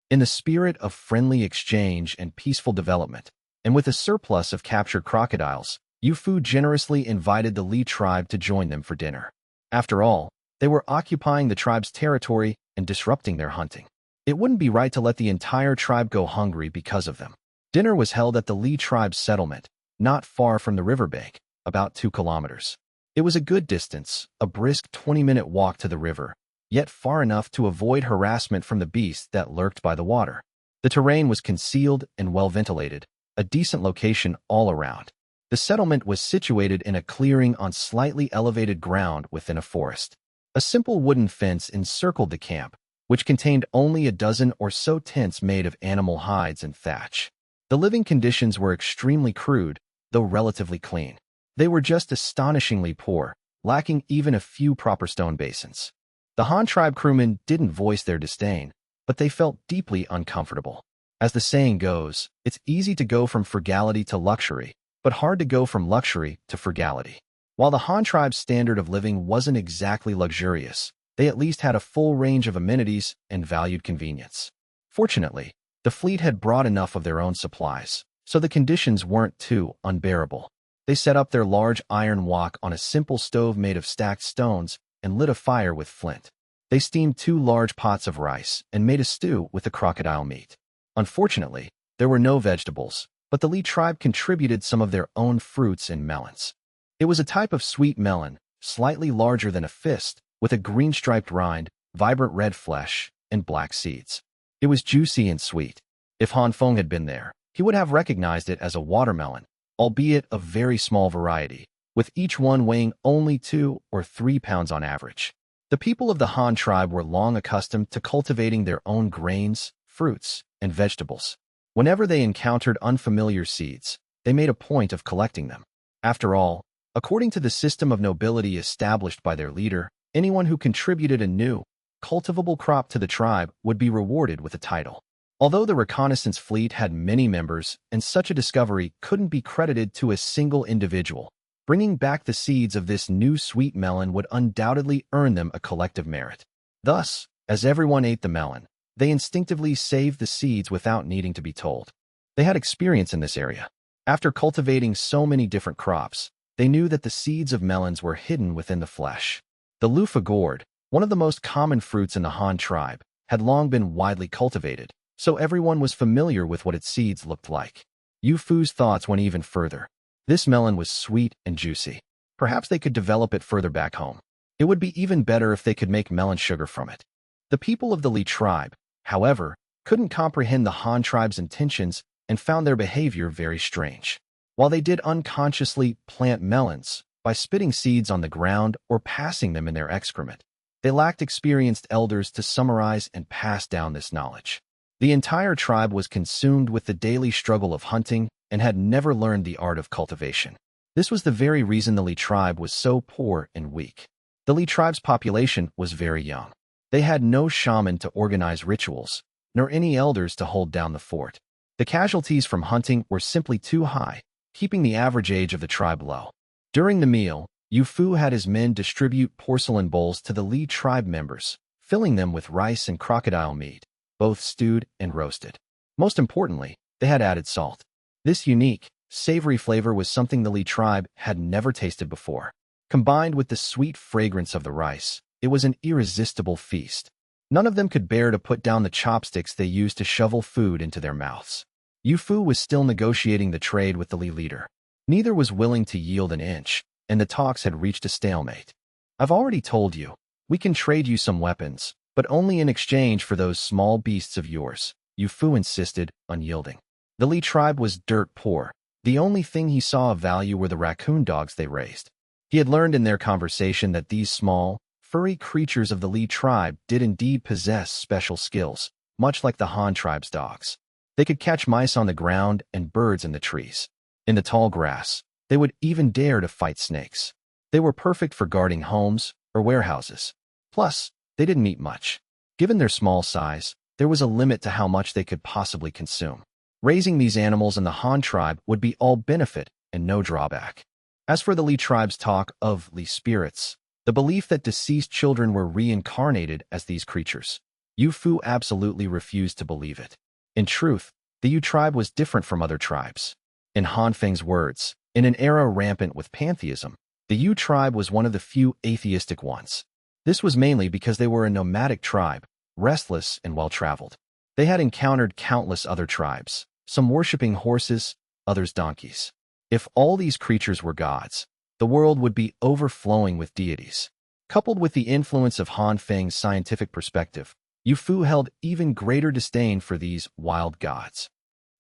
In the spirit of friendly exchange and peaceful development, and with a surplus of captured crocodiles, Yufu generously invited the Li tribe to join them for dinner. After all, they were occupying the tribe's territory and disrupting their hunting. It wouldn't be right to let the entire tribe go hungry because of them. Dinner was held at the Li tribe's settlement, not far from the riverbank, about 2 kilometers. It was a good distance, a brisk 20-minute walk to the river, yet far enough to avoid harassment from the beasts that lurked by the water. The terrain was concealed and well ventilated, a decent location all around. The settlement was situated in a clearing on slightly elevated ground within a forest. A simple wooden fence encircled the camp, which contained only a dozen or so tents made of animal hides and thatch. The living conditions were extremely crude, though relatively clean. They were just astonishingly poor, lacking even a few proper stone basins. The Han tribe crewmen didn't voice their disdain, but they felt deeply uncomfortable. As the saying goes, it's easy to go from frugality to luxury, but hard to go from luxury to frugality. While the Han tribe's standard of living wasn't exactly luxurious, they at least had a full range of amenities and valued convenience. Fortunately, the fleet had brought enough of their own supplies, so the conditions weren't too unbearable. They set up their large iron wok on a simple stove made of stacked stones and lit a fire with flint. They steamed 2 large pots of rice and made a stew with the crocodile meat. Unfortunately, there were no vegetables, but the Li tribe contributed some of their own fruits and melons. It was a type of sweet melon, slightly larger than a fist, with a green-striped rind, vibrant red flesh, and black seeds. It was juicy and sweet. If Han Feng had been there, he would have recognized it as a watermelon, albeit a very small variety, with each one weighing only 2 or 3 pounds on average. The people of the Han tribe were long accustomed to cultivating their own grains, fruits, and vegetables. Whenever they encountered unfamiliar seeds, they made a point of collecting them. After all, according to the system of nobility established by their leader, anyone who contributed a new, cultivable crop to the tribe would be rewarded with a title. Although the reconnaissance fleet had many members, and such a discovery couldn't be credited to a single individual, bringing back the seeds of this new sweet melon would undoubtedly earn them a collective merit. Thus, as everyone ate the melon, they instinctively saved the seeds without needing to be told. They had experience in this area. After cultivating so many different crops, they knew that the seeds of melons were hidden within the flesh. The loofah gourd, one of the most common fruits in the Han tribe, had long been widely cultivated, so everyone was familiar with what its seeds looked like. Yu Fu's thoughts went even further. This melon was sweet and juicy. Perhaps they could develop it further back home. It would be even better if they could make melon sugar from it. The people of the Li tribe, however, couldn't comprehend the Han tribe's intentions and found their behavior very strange. While they did unconsciously plant melons by spitting seeds on the ground or passing them in their excrement, they lacked experienced elders to summarize and pass down this knowledge. The entire tribe was consumed with the daily struggle of hunting and had never learned the art of cultivation. This was the very reason the Li tribe was so poor and weak. The Li tribe's population was very young. They had no shaman to organize rituals, nor any elders to hold down the fort. The casualties from hunting were simply too high, keeping the average age of the tribe low. During the meal, Yu Fu had his men distribute porcelain bowls to the Li tribe members, filling them with rice and crocodile meat, both stewed and roasted. Most importantly, they had added salt. This unique, savory flavor was something the Li tribe had never tasted before. Combined with the sweet fragrance of the rice, it was an irresistible feast. None of them could bear to put down the chopsticks they used to shovel food into their mouths. Yu Fu was still negotiating the trade with the Li leader. Neither was willing to yield an inch, and the talks had reached a stalemate. "I've already told you, we can trade you some weapons, but only in exchange for those small beasts of yours," Yu Fu insisted, unyielding. The Li tribe was dirt poor. The only thing he saw of value were the raccoon dogs they raised. He had learned in their conversation that these small, furry creatures of the Li tribe did indeed possess special skills, much like the Han tribe's dogs. They could catch mice on the ground and birds in the trees. In the tall grass, they would even dare to fight snakes. They were perfect for guarding homes or warehouses. Plus, they didn't eat much. Given their small size, there was a limit to how much they could possibly consume. Raising these animals in the Han tribe would be all benefit and no drawback. As for the Li tribe's talk of Li spirits, the belief that deceased children were reincarnated as these creatures, Yu Fu absolutely refused to believe it. In truth, the Yu tribe was different from other tribes. In Han Feng's words, in an era rampant with pantheism, the Yu tribe was one of the few atheistic ones. This was mainly because they were a nomadic tribe, restless and well-traveled. They had encountered countless other tribes, some worshipping horses, others donkeys. If all these creatures were gods, the world would be overflowing with deities. Coupled with the influence of Han Feng's scientific perspective, Yu Fu held even greater disdain for these wild gods.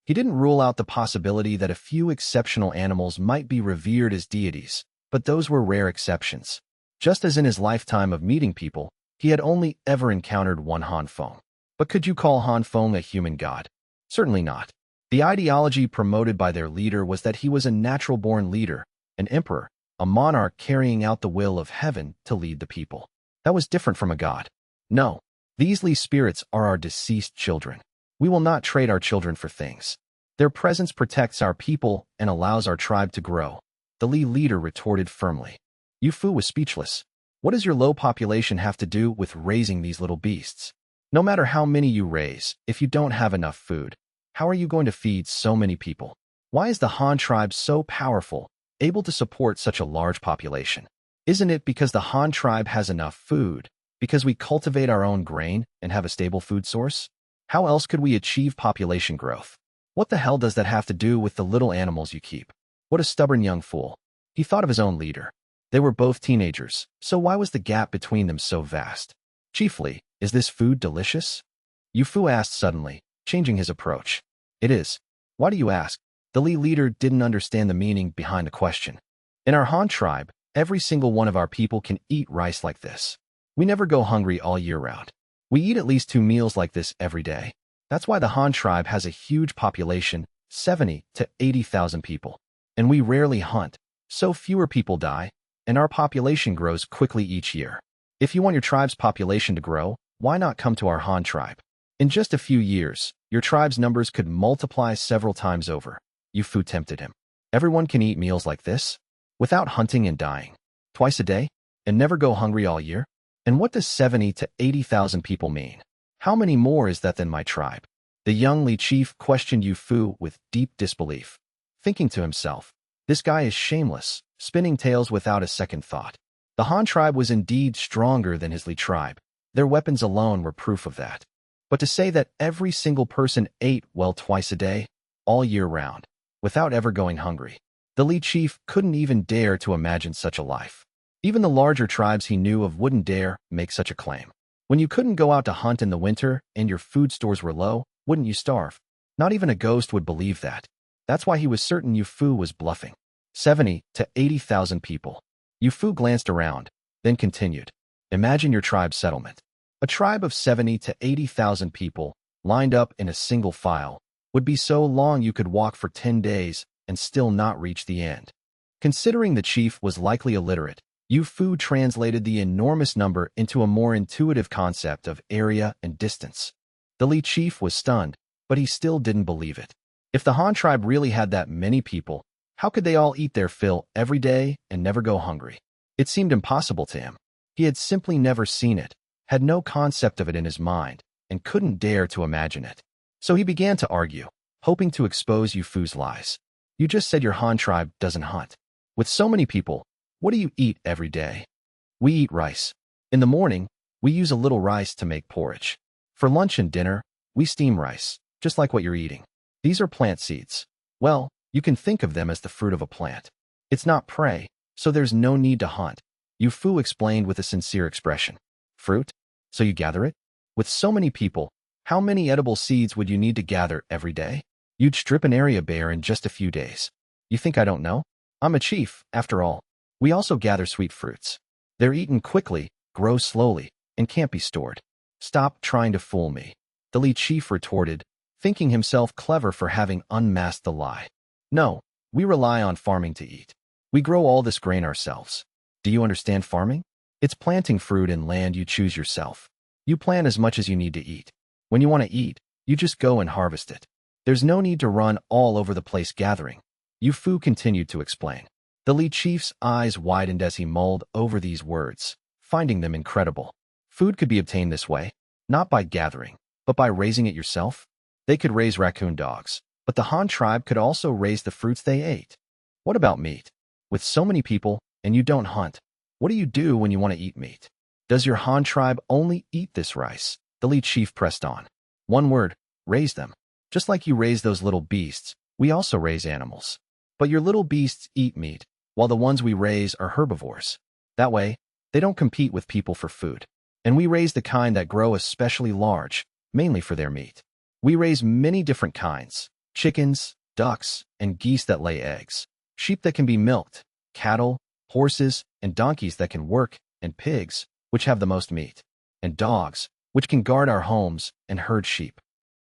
He didn't rule out the possibility that a few exceptional animals might be revered as deities, but those were rare exceptions. Just as in his lifetime of meeting people, he had only ever encountered one Han Feng. But could you call Han Feng a human god? Certainly not. The ideology promoted by their leader was that he was a natural-born leader, an emperor, a monarch carrying out the will of heaven to lead the people. That was different from a god. No, these Li spirits are our deceased children. We will not trade our children for things. Their presence protects our people and allows our tribe to grow, the Li leader retorted firmly. Yu Fu was speechless. What does your low population have to do with raising these little beasts? No matter how many you raise, if you don't have enough food, how are you going to feed so many people? Why is the Han tribe so powerful, able to support such a large population? Isn't it because the Han tribe has enough food, because we cultivate our own grain and have a stable food source? How else could we achieve population growth? What the hell does that have to do with the little animals you keep? What a stubborn young fool. He thought of his own leader. They were both teenagers, so why was the gap between them so vast? Chiefly, is this food delicious? Yu Fu asked suddenly, changing his approach. It is. Why do you ask? The Li leader didn't understand the meaning behind the question. In our Han tribe, every single one of our people can eat rice like this. We never go hungry all year round. We eat at least 2 meals like this every day. That's why the Han tribe has a huge population, 70 to 80,000 people. And we rarely hunt, so fewer people die, and our population grows quickly each year. If you want your tribe's population to grow, why not come to our Han tribe? In just a few years, your tribe's numbers could multiply several times over. Yu Fu tempted him. Everyone can eat meals like this, without hunting and dying, twice a day, and never go hungry all year? And what does 70 to 80,000 people mean? How many more is that than my tribe? The young Li chief questioned Yu Fu with deep disbelief, thinking to himself, this guy is shameless, spinning tales without a second thought. The Han tribe was indeed stronger than his Li tribe. Their weapons alone were proof of that. But to say that every single person ate well twice a day, all year round, without ever going hungry, the Li chief couldn't even dare to imagine such a life. Even the larger tribes he knew of wouldn't dare make such a claim. When you couldn't go out to hunt in the winter and your food stores were low, wouldn't you starve? Not even a ghost would believe that. That's why he was certain Yu Fu was bluffing. 70 to 80,000 people. Yu Fu glanced around, then continued. Imagine your tribe's settlement. A tribe of 70 to 80,000 people, lined up in a single file, would be so long you could walk for 10 days and still not reach the end. Considering the chief was likely illiterate, Yu Fu translated the enormous number into a more intuitive concept of area and distance. The Li chief was stunned, but he still didn't believe it. If the Han tribe really had that many people, how could they all eat their fill every day and never go hungry? It seemed impossible to him. He had simply never seen it, had no concept of it in his mind, and couldn't dare to imagine it. So he began to argue, hoping to expose Yu Fu's lies. You just said your Han tribe doesn't hunt. With so many people, what do you eat every day? We eat rice. In the morning, we use a little rice to make porridge. For lunch and dinner, we steam rice, just like what you're eating. These are plant seeds. Well, you can think of them as the fruit of a plant. It's not prey, so there's no need to hunt. Yu Fu explained with a sincere expression. Fruit? So you gather it? With so many people, how many edible seeds would you need to gather every day? You'd strip an area bare in just a few days. You think I don't know? I'm a chief, after all. We also gather sweet fruits. They're eaten quickly, grow slowly, and can't be stored. Stop trying to fool me, the Li chief retorted, thinking himself clever for having unmasked the lie. No, we rely on farming to eat. We grow all this grain ourselves. Do you understand farming? It's planting fruit in land you choose yourself. You plant as much as you need to eat. When you want to eat, you just go and harvest it. There's no need to run all over the place gathering. Yu Fu continued to explain. The Li chief's eyes widened as he mulled over these words, finding them incredible. Food could be obtained this way. not by gathering, but by raising it yourself. They could raise raccoon dogs, but the Han tribe could also raise the fruits they ate. What about meat? With so many people, and you don't hunt, what do you do when you want to eat meat? Does your Han tribe only eat this rice? The Li chief pressed on. One word, raise them. Just like you raise those little beasts, we also raise animals. But your little beasts eat meat, while the ones we raise are herbivores. That way, they don't compete with people for food. And we raise the kind that grow especially large, mainly for their meat. We raise many different kinds: chickens, ducks, and geese that lay eggs, sheep that can be milked, cattle, horses, and donkeys that can work, and pigs, which have the most meat, and dogs, which can guard our homes and herd sheep.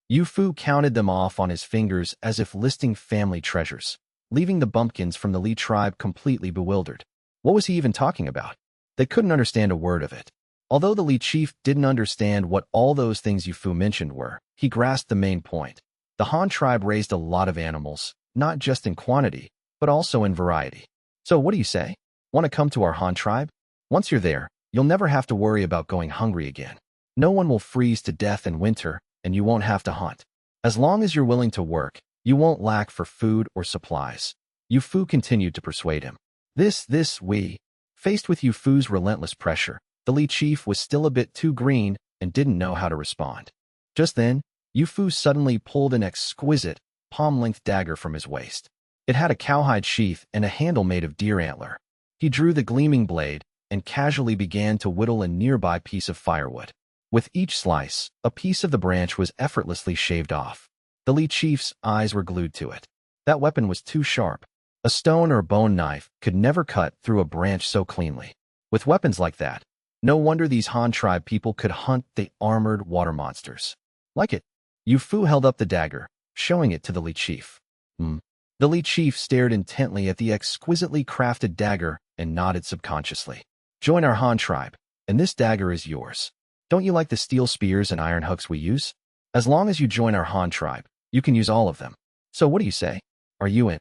Yu Fu counted them off on his fingers as if listing family treasures, leaving the bumpkins from the Li tribe completely bewildered. What was he even talking about? They couldn't understand a word of it. Although the Li chief didn't understand what all those things Yu Fu mentioned were, he grasped the main point. The Han tribe raised a lot of animals, not just in quantity, but also in variety. So what do you say? Want to come to our Han tribe? Once you're there, you'll never have to worry about going hungry again. No one will freeze to death in winter, and you won't have to hunt. As long as you're willing to work, you won't lack for food or supplies. Yu Fu continued to persuade him. Faced with Yu Fu's relentless pressure, the Li chief was still a bit too green and didn't know how to respond. Just then, Yu Fu suddenly pulled an exquisite, palm-length dagger from his waist. It had a cowhide sheath and a handle made of deer antler. He drew the gleaming blade and casually began to whittle a nearby piece of firewood. With each slice, a piece of the branch was effortlessly shaved off. The Li chief's eyes were glued to it. That weapon was too sharp. A stone or bone knife could never cut through a branch so cleanly. With weapons like that, no wonder these Han tribe people could hunt the armored water monsters. Like it. Yu Fu held up the dagger, showing it to the Li chief. The Li chief stared intently at the exquisitely crafted dagger and nodded subconsciously. Join our Han tribe, and this dagger is yours. Don't you like the steel spears and iron hooks we use? As long as you join our Han tribe, you can use all of them. So what do you say? Are you in?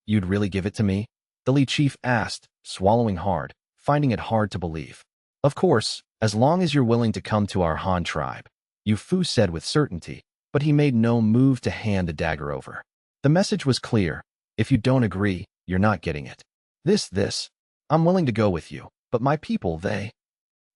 You'd really give it to me? The Li chief asked, swallowing hard, finding it hard to believe. Of course, as long as you're willing to come to our Han tribe, Yu Fu said with certainty, but he made no move to hand the dagger over. The message was clear. If you don't agree, you're not getting it. I'm willing to go with you, but my people, the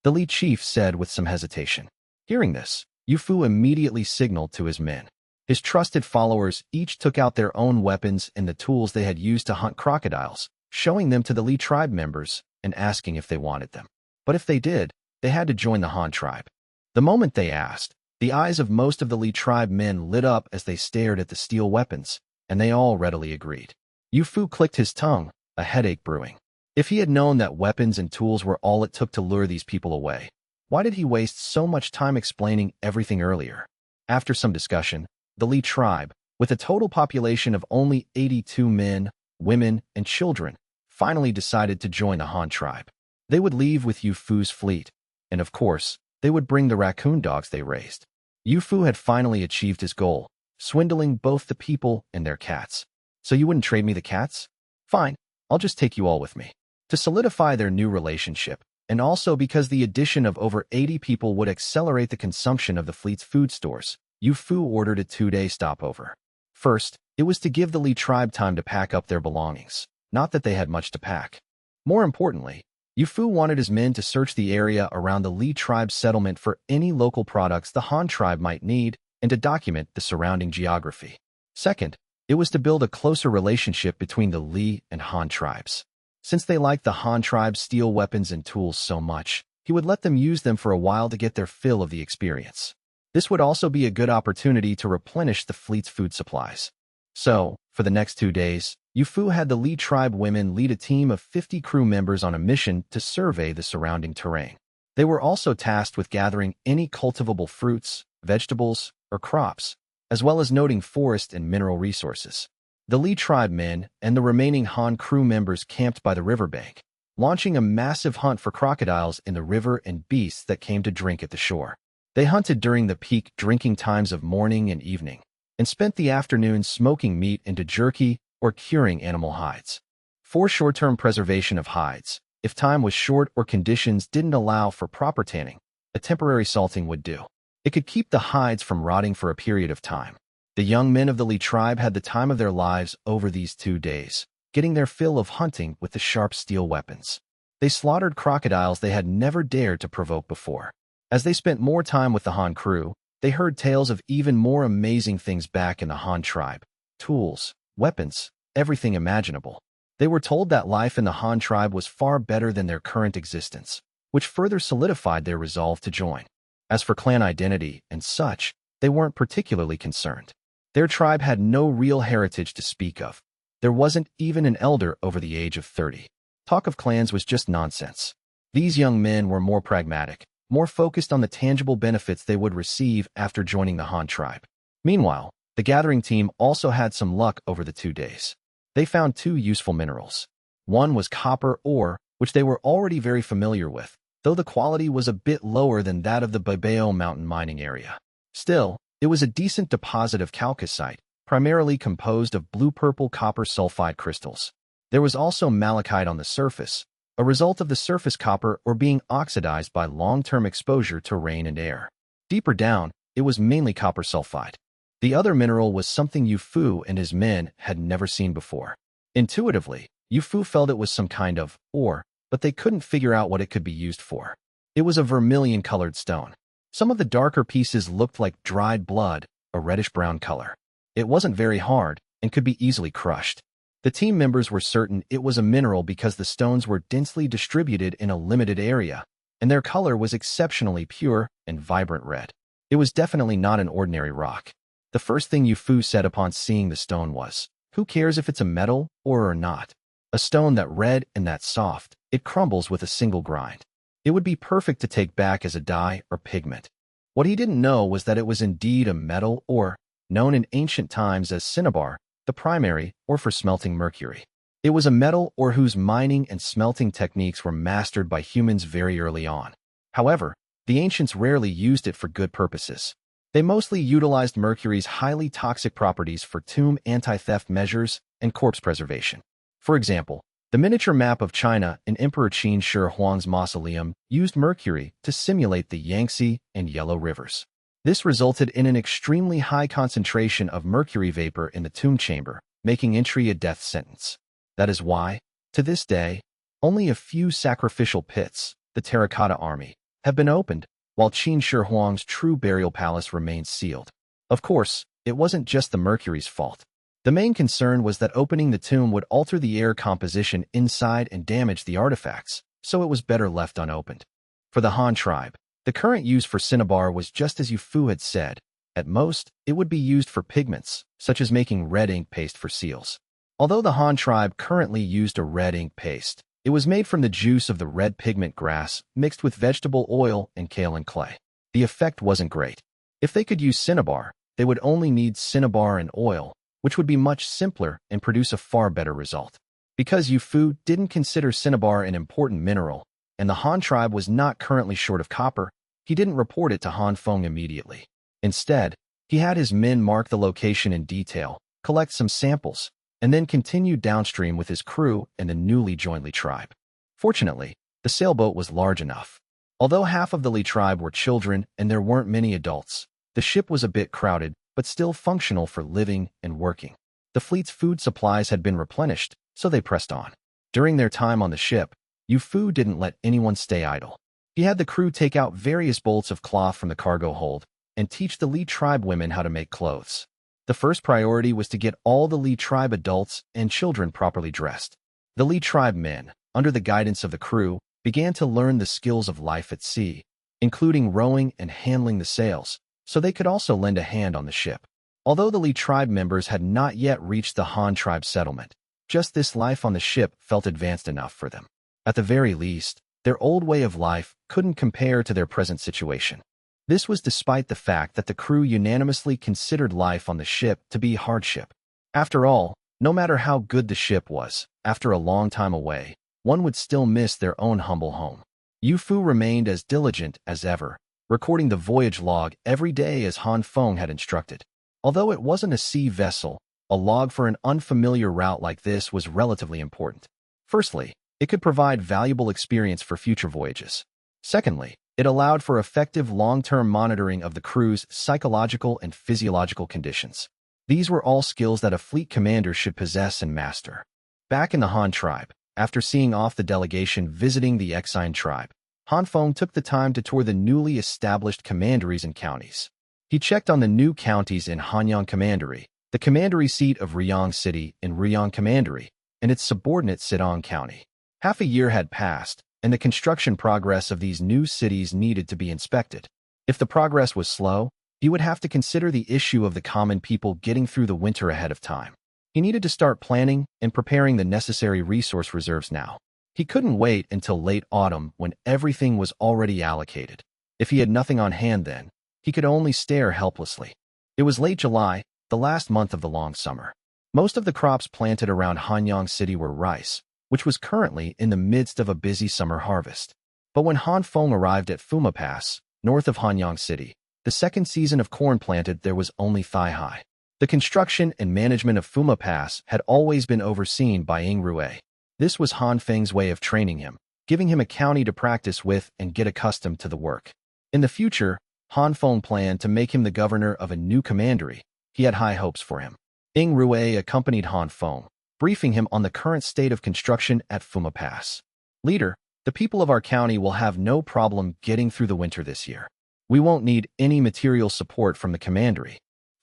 Li chief said with some hesitation. Hearing this, Yu Fu immediately signaled to his men. His trusted followers each took out their own weapons and the tools they had used to hunt crocodiles, showing them to the Li tribe members and asking if they wanted them. But if they did, they had to join the Han tribe. The moment they asked, the eyes of most of the Li tribe men lit up as they stared at the steel weapons, and they all readily agreed. Yu Fu clicked his tongue, a headache brewing. If he had known that weapons and tools were all it took to lure these people away, why did he waste so much time explaining everything earlier? After some discussion, the Li tribe, with a total population of only 82 men, women, and children, finally decided to join the Han tribe. They would leave with Yu Fu's fleet, and of course, they would bring the raccoon dogs they raised. Yu Fu had finally achieved his goal, swindling both the people and their cats. So you wouldn't trade me the cats? Fine, I'll just take you all with me. To solidify their new relationship, and also because the addition of over 80 people would accelerate the consumption of the fleet's food stores, Yu Fu ordered a 2-day stopover. First, it was to give the Li tribe time to pack up their belongings, not that they had much to pack. More importantly, Yu Fu wanted his men to search the area around the Li tribe settlement for any local products the Han tribe might need and to document the surrounding geography. Second, it was to build a closer relationship between the Li and Han tribes. Since they liked the Han tribe's steel weapons and tools so much, he would let them use them for a while to get their fill of the experience. This would also be a good opportunity to replenish the fleet's food supplies. So, for the next 2 days, Yu Fu had the Li tribe women lead a team of 50 crew members on a mission to survey the surrounding terrain. They were also tasked with gathering any cultivable fruits, vegetables, or crops, as well as noting forest and mineral resources. The Li tribe men and the remaining Han crew members camped by the riverbank, launching a massive hunt for crocodiles in the river and beasts that came to drink at the shore. They hunted during the peak drinking times of morning and evening, and spent the afternoons smoking meat into jerky or curing animal hides. For short-term preservation of hides, if time was short or conditions didn't allow for proper tanning, A temporary salting would do. It could keep the hides from rotting for a period of time. The young men of the Li tribe had the time of their lives over these 2 days, getting their fill of hunting with the sharp steel weapons. They slaughtered crocodiles they had never dared to provoke before. As they spent more time with the Han crew, they heard tales of even more amazing things back in the Han tribe. Tools, weapons, everything imaginable. They were told that life in the Han tribe was far better than their current existence, which further solidified their resolve to join. As for clan identity and such, they weren't particularly concerned. Their tribe had no real heritage to speak of. There wasn't even an elder over the age of 30. Talk of clans was just nonsense. These young men were more pragmatic, more focused on the tangible benefits they would receive after joining the Han tribe. Meanwhile, the gathering team also had some luck over the 2 days. They found 2 useful minerals. One was copper ore, which they were already very familiar with, though the quality was a bit lower than that of the Babeo mountain mining area. Still, it was a decent deposit of chalcocite, primarily composed of blue-purple copper sulfide crystals. There was also malachite on the surface, a result of the surface copper ore being oxidized by long-term exposure to rain and air. Deeper down, it was mainly copper sulfide. The other mineral was something Yu Fu and his men had never seen before. Intuitively, Yu Fu felt it was some kind of ore, but they couldn't figure out what it could be used for. It was a vermilion-colored stone. Some of the darker pieces looked like dried blood, a reddish-brown color. It wasn't very hard and could be easily crushed. The team members were certain it was a mineral because the stones were densely distributed in a limited area, and their color was exceptionally pure and vibrant red. It was definitely not an ordinary rock. The first thing Yu Fu said upon seeing the stone was, "Who cares if it's a metal or not? A stone that red and that soft, it crumbles with a single grind. It would be perfect to take back as a dye or pigment." What he didn't know was that it was indeed a metal ore, known in ancient times as cinnabar, the primary ore for smelting mercury. It was a metal ore whose mining and smelting techniques were mastered by humans very early on. However, the ancients rarely used it for good purposes. They mostly utilized mercury's highly toxic properties for tomb anti-theft measures and corpse preservation. For example, the miniature map of China in Emperor Qin Shi Huang's mausoleum used mercury to simulate the Yangtze and Yahello rivers. This resulted in an extremely high concentration of mercury vapor in the tomb chamber, making entry a death sentence. That is why, to this day, only a few sacrificial pits, the Terracotta Army, have been opened, while Qin Shi Huang's true burial palace remains sealed. Of course, it wasn't just the mercury's fault. The main concern was that opening the tomb would alter the air composition inside and damage the artifacts, so it was better left unopened. For the Han tribe, the current use for cinnabar was just as Yu Fu had said. At most, it would be used for pigments, such as making red ink paste for seals. Although the Han tribe currently used a red ink paste, it was made from the juice of the red pigment grass mixed with vegetable oil and kaolin clay. The effect wasn't great. If they could use cinnabar, they would only need cinnabar and oil, which would be much simpler and produce a far better result. Because Yu Fu didn't consider cinnabar an important mineral, and the Han tribe was not currently short of copper, he didn't report it to Han Feng immediately. Instead, he had his men mark the location in detail, collect some samples, and then continue downstream with his crew and the newly joined Li tribe. Fortunately, the sailboat was large enough. Although half of the Li tribe were children and there weren't many adults, the ship was a bit crowded, but still functional for living and working. The fleet's food supplies had been replenished, so they pressed on. During their time on the ship, Yu Fu didn't let anyone stay idle. He had the crew take out various bolts of cloth from the cargo hold and teach the Li tribe women how to make clothes. The first priority was to get all the Li tribe adults and children properly dressed. The Li tribe men, under the guidance of the crew, began to learn the skills of life at sea, including rowing and handling the sails, so they could also lend a hand on the ship. Although the Li tribe members had not yet reached the Han tribe settlement, just this life on the ship felt advanced enough for them. At the very least, their old way of life couldn't compare to their present situation. This was despite the fact that the crew unanimously considered life on the ship to be hardship. After all, no matter how good the ship was, after a long time away, one would still miss their own humble home. Yu Fu remained as diligent as ever, recording the voyage log every day as Han Feng had instructed. Although it wasn't a sea vessel, a log for an unfamiliar route like this was relatively important. Firstly, it could provide valuable experience for future voyages. Secondly, It allowed for effective long-term monitoring of the crew's psychological and physiological conditions. These were all skills that a fleet commander should possess and master. Back in the Han tribe, after seeing off the delegation visiting the Exine tribe, Han Feng took the time to tour the newly established commanderies and counties. He checked on the new counties in Hanyang Commandery, the commandery seat of Riyang City in Riyang Commandery, and its subordinate Sidong County. Half a year had passed, and the construction progress of these new cities needed to be inspected. If the progress was slow, he would have to consider the issue of the common people getting through the winter ahead of time. He needed to start planning and preparing the necessary resource reserves now. He couldn't wait until late autumn when everything was already allocated. If he had nothing on hand then, he could only stare helplessly. It was late July, the last month of the long summer. Most of the crops planted around Hanyang City were rice, which was currently in the midst of a busy summer harvest. But when Han Feng arrived at Fuma Pass, north of Hanyang City, the second season of corn planted there was only thigh-high. The construction and management of Fuma Pass had always been overseen by Ying Rui. This was Han Feng's way of training him, giving him a county to practice with and get accustomed to the work. In the future, Han Feng planned to make him the governor of a new commandery. He had high hopes for him. Ying Rui accompanied Han Feng, briefing him on the current state of construction at Fuma Pass. Leader, the people of our county will have no problem getting through the winter this year. We won't need any material support from the commandery.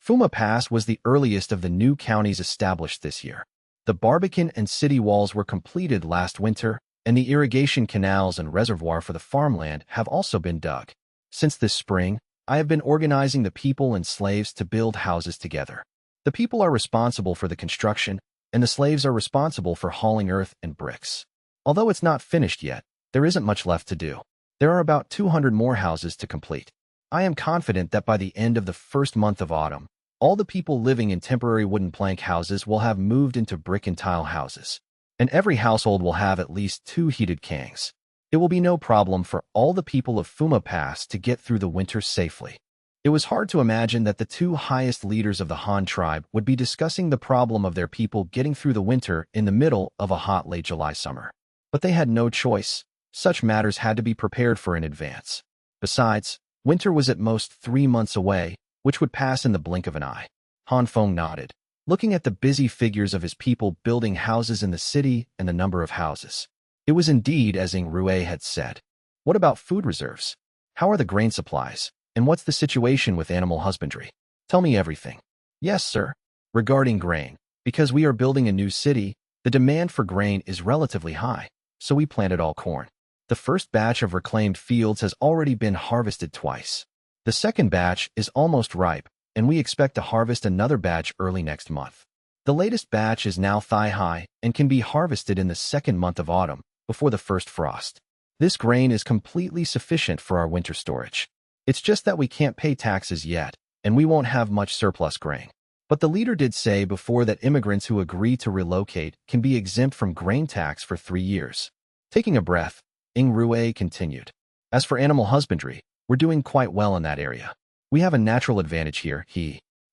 Fuma Pass was the earliest of the new counties established this year. The Barbican and city walls were completed last winter, and the irrigation canals and reservoir for the farmland have also been dug. Since this spring, I have been organizing the people and slaves to build houses together. The people are responsible for the construction, and the slaves are responsible for hauling earth and bricks. Although it's not finished yet, there isn't much left to do. There are about 200 more houses to complete. I am confident that by the end of the first month of autumn, all the people living in temporary wooden plank houses will have moved into brick and tile houses, and every household will have at least 2 heated kangs. It will be no problem for all the people of Fuma Pass to get through the winter safely. It was hard to imagine that the 2 highest leaders of the Han tribe would be discussing the problem of their people getting through the winter in the middle of a hot late July summer. But they had no choice. Such matters had to be prepared for in advance. Besides, winter was at most 3 months away, which would pass in the blink of an eye. Han Feng nodded, looking at the busy figures of his people building houses in the city and the number of houses. It was indeed as Ying Rui had said. What about food reserves? How are the grain supplies? And what's the situation with animal husbandry? Tell me everything. Yes, sir. Regarding grain, because we are building a new city, the demand for grain is relatively high, so we planted all corn. The first batch of reclaimed fields has already been harvested twice. The second batch is almost ripe, and we expect to harvest another batch early next month. The latest batch is now thigh-high and can be harvested in the second month of autumn, before the first frost. This grain is completely sufficient for our winter storage. It's just that we can't pay taxes yet, and we won't have much surplus grain. But the leader did say before that immigrants who agree to relocate can be exempt from grain tax for 3 years. Taking a breath, Ying Rui continued. As for animal husbandry, we're doing quite well in that area. We have a natural advantage here,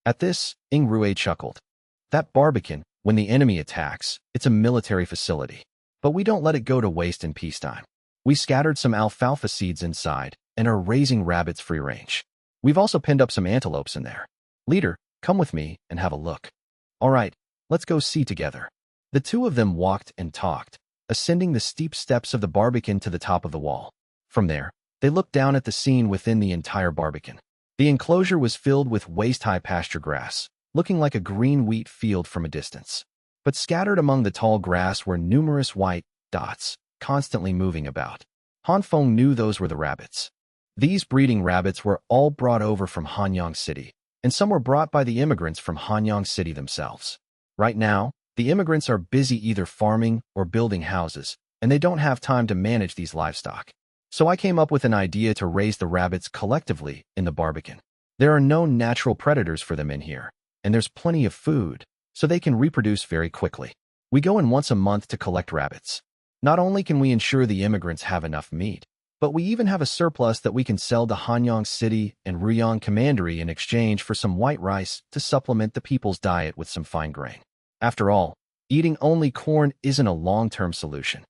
At this, Ying Rui chuckled. That Barbican, when the enemy attacks, it's a military facility. But we don't let it go to waste in peacetime. We scattered some alfalfa seeds inside and are raising rabbits free range. We've also pinned up some antelopes in there. Leader, come with me and have a look. All right, let's go see together. The 2 of them walked and talked, ascending the steep steps of the Barbican to the top of the wall. From there, they looked down at the scene within the entire Barbican. The enclosure was filled with waist-high pasture grass, looking like a green wheat field from a distance. But scattered among the tall grass were numerous white dots, constantly moving about. Han Feng knew those were the rabbits. These breeding rabbits were all brought over from Hanyang City, and some were brought by the immigrants from Hanyang City themselves. Right now, the immigrants are busy either farming or building houses, and they don't have time to manage these livestock. So I came up with an idea to raise the rabbits collectively in the Barbican. There are no natural predators for them in here, and there's plenty of food, so they can reproduce very quickly. We go in once a month to collect rabbits. Not only can we ensure the immigrants have enough meat, but we even have a surplus that we can sell to Hanyang City and Riyang Commandery in exchange for some white rice to supplement the people's diet with some fine grain. After all, eating only corn isn't a long-term solution.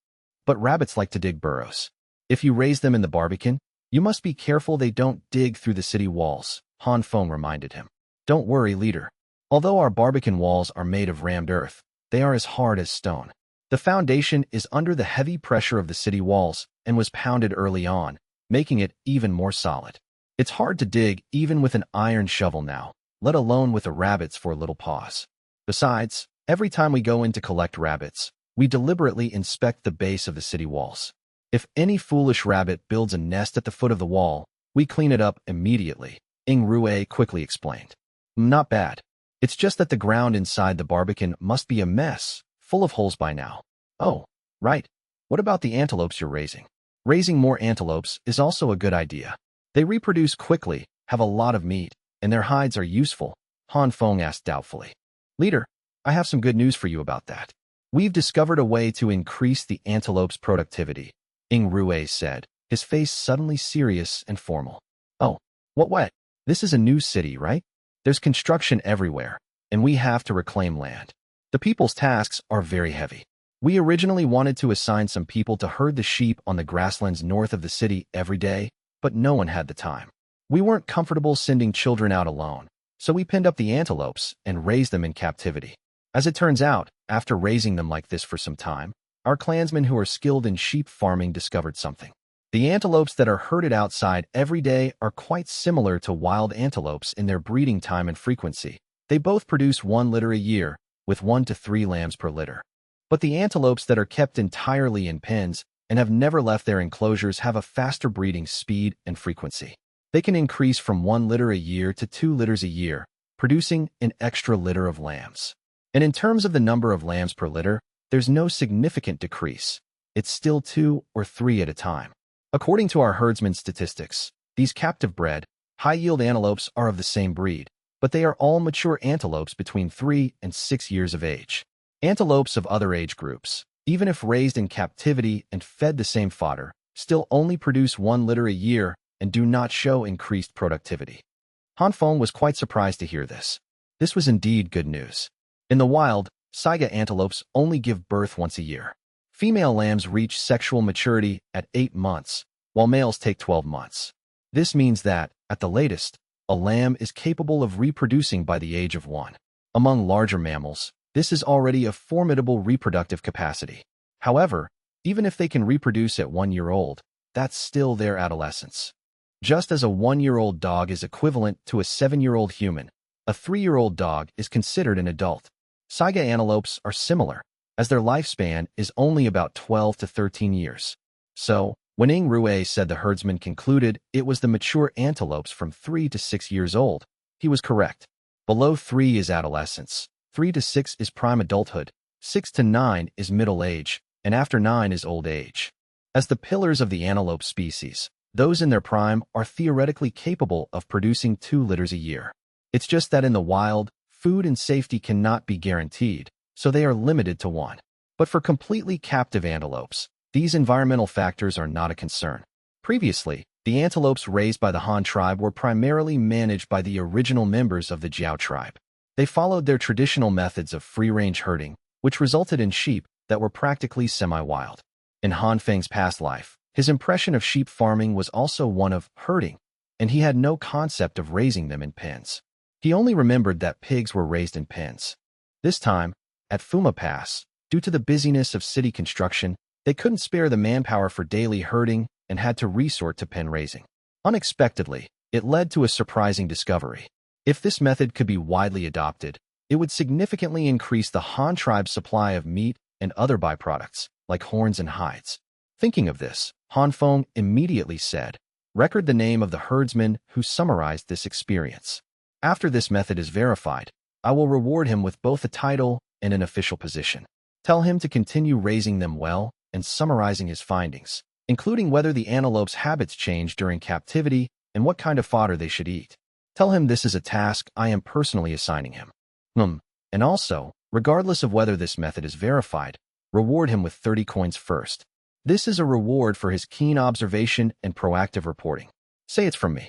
But rabbits like to dig burrows. If you raise them in the Barbican, You must be careful they don't dig through the city walls, Han Feng reminded him. Don't worry, leader. Although our Barbican walls are made of rammed earth, they are as hard as stone. The foundation is under the heavy pressure of the city walls and was pounded early on, making it even more solid. It's hard to dig even with an iron shovel now, let alone with a rabbit's for a little pause. Besides, every time we go in to collect rabbits, we deliberately inspect the base of the city walls. If any foolish rabbit builds a nest at the foot of the wall, we clean it up immediately, Ing Rue quickly explained. Not bad. It's just that the ground inside the Barbican must be a mess, full of holes by now. Oh, right. What about the antelopes you're raising? Raising more antelopes is also a good idea. They reproduce quickly, have a lot of meat, and their hides are useful, Han Feng asked doubtfully. Leader, I have some good news for you about that. We've discovered a way to increase the antelope's productivity, Ing Rue said, his face suddenly serious and formal. Oh, what way? This is a new city, right? There's construction everywhere, and we have to reclaim land. The people's tasks are very heavy. We originally wanted to assign some people to herd the sheep on the grasslands north of the city every day, but no one had the time. We weren't comfortable sending children out alone, so we pinned up the antelopes and raised them in captivity. As it turns out, after raising them like this for some time, our clansmen who are skilled in sheep farming discovered something. The antelopes that are herded outside every day are quite similar to wild antelopes in their breeding time and frequency. They both produce 1 litter a year, with 1 to 3 lambs per litter. But the antelopes that are kept entirely in pens and have never left their enclosures have a faster breeding speed and frequency. They can increase from 1 litter a year to 2 litters a year, producing an extra litter of lambs. And in terms of the number of lambs per litter, there's no significant decrease. It's still 2 or 3 at a time. According to our herdsman statistics, these captive-bred, high-yield antelopes are of the same breed, but they are all mature antelopes between 3 and 6 years of age. Antelopes of other age groups, even if raised in captivity and fed the same fodder, still only produce 1 litter a year and do not show increased productivity. Han Feng was quite surprised to hear this. This was indeed good news. In the wild, Saiga antelopes only give birth once a year. Female lambs reach sexual maturity at 8 months, while males take 12 months. This means that, at the latest, a lamb is capable of reproducing by the age of 1. Among larger mammals, this is already a formidable reproductive capacity. However, even if they can reproduce at 1 year old, that's still their adolescence. Just as a 1-year-old dog is equivalent to a 7-year-old human, a 3-year-old dog is considered an adult. Saiga antelopes are similar, as their lifespan is only about 12 to 13 years. So, when Ing Rue said the herdsman concluded it was the mature antelopes from 3 to 6 years old, he was correct. Below 3 is adolescence, 3 to 6 is prime adulthood, 6 to 9 is middle age, and after 9 is old age. As the pillars of the antelope species, those in their prime are theoretically capable of producing 2 litters a year. It's just that in the wild, food and safety cannot be guaranteed, so they are limited to 1. But for completely captive antelopes, these environmental factors are not a concern. Previously, the antelopes raised by the Han tribe were primarily managed by the original members of the Jiao tribe. They followed their traditional methods of free-range herding, which resulted in sheep that were practically semi-wild. In Han Feng's past life, his impression of sheep farming was also one of herding, and he had no concept of raising them in pens. He only remembered that pigs were raised in pens. This time, at Fuma Pass, due to the busyness of city construction, they couldn't spare the manpower for daily herding and had to resort to pen raising. Unexpectedly, it led to a surprising discovery. If this method could be widely adopted, it would significantly increase the Han tribe's supply of meat and other byproducts, like horns and hides. Thinking of this, Han Feng immediately said, "Record the name of the herdsman who summarized this experience. After this method is verified, I will reward him with both a title and an official position. Tell him to continue raising them well and summarizing his findings, including whether the antelope's habits change during captivity and what kind of fodder they should eat. Tell him this is a task I am personally assigning him. And also, regardless of whether this method is verified, reward him with 30 coins first. This is a reward for his keen observation and proactive reporting. Say it's from me."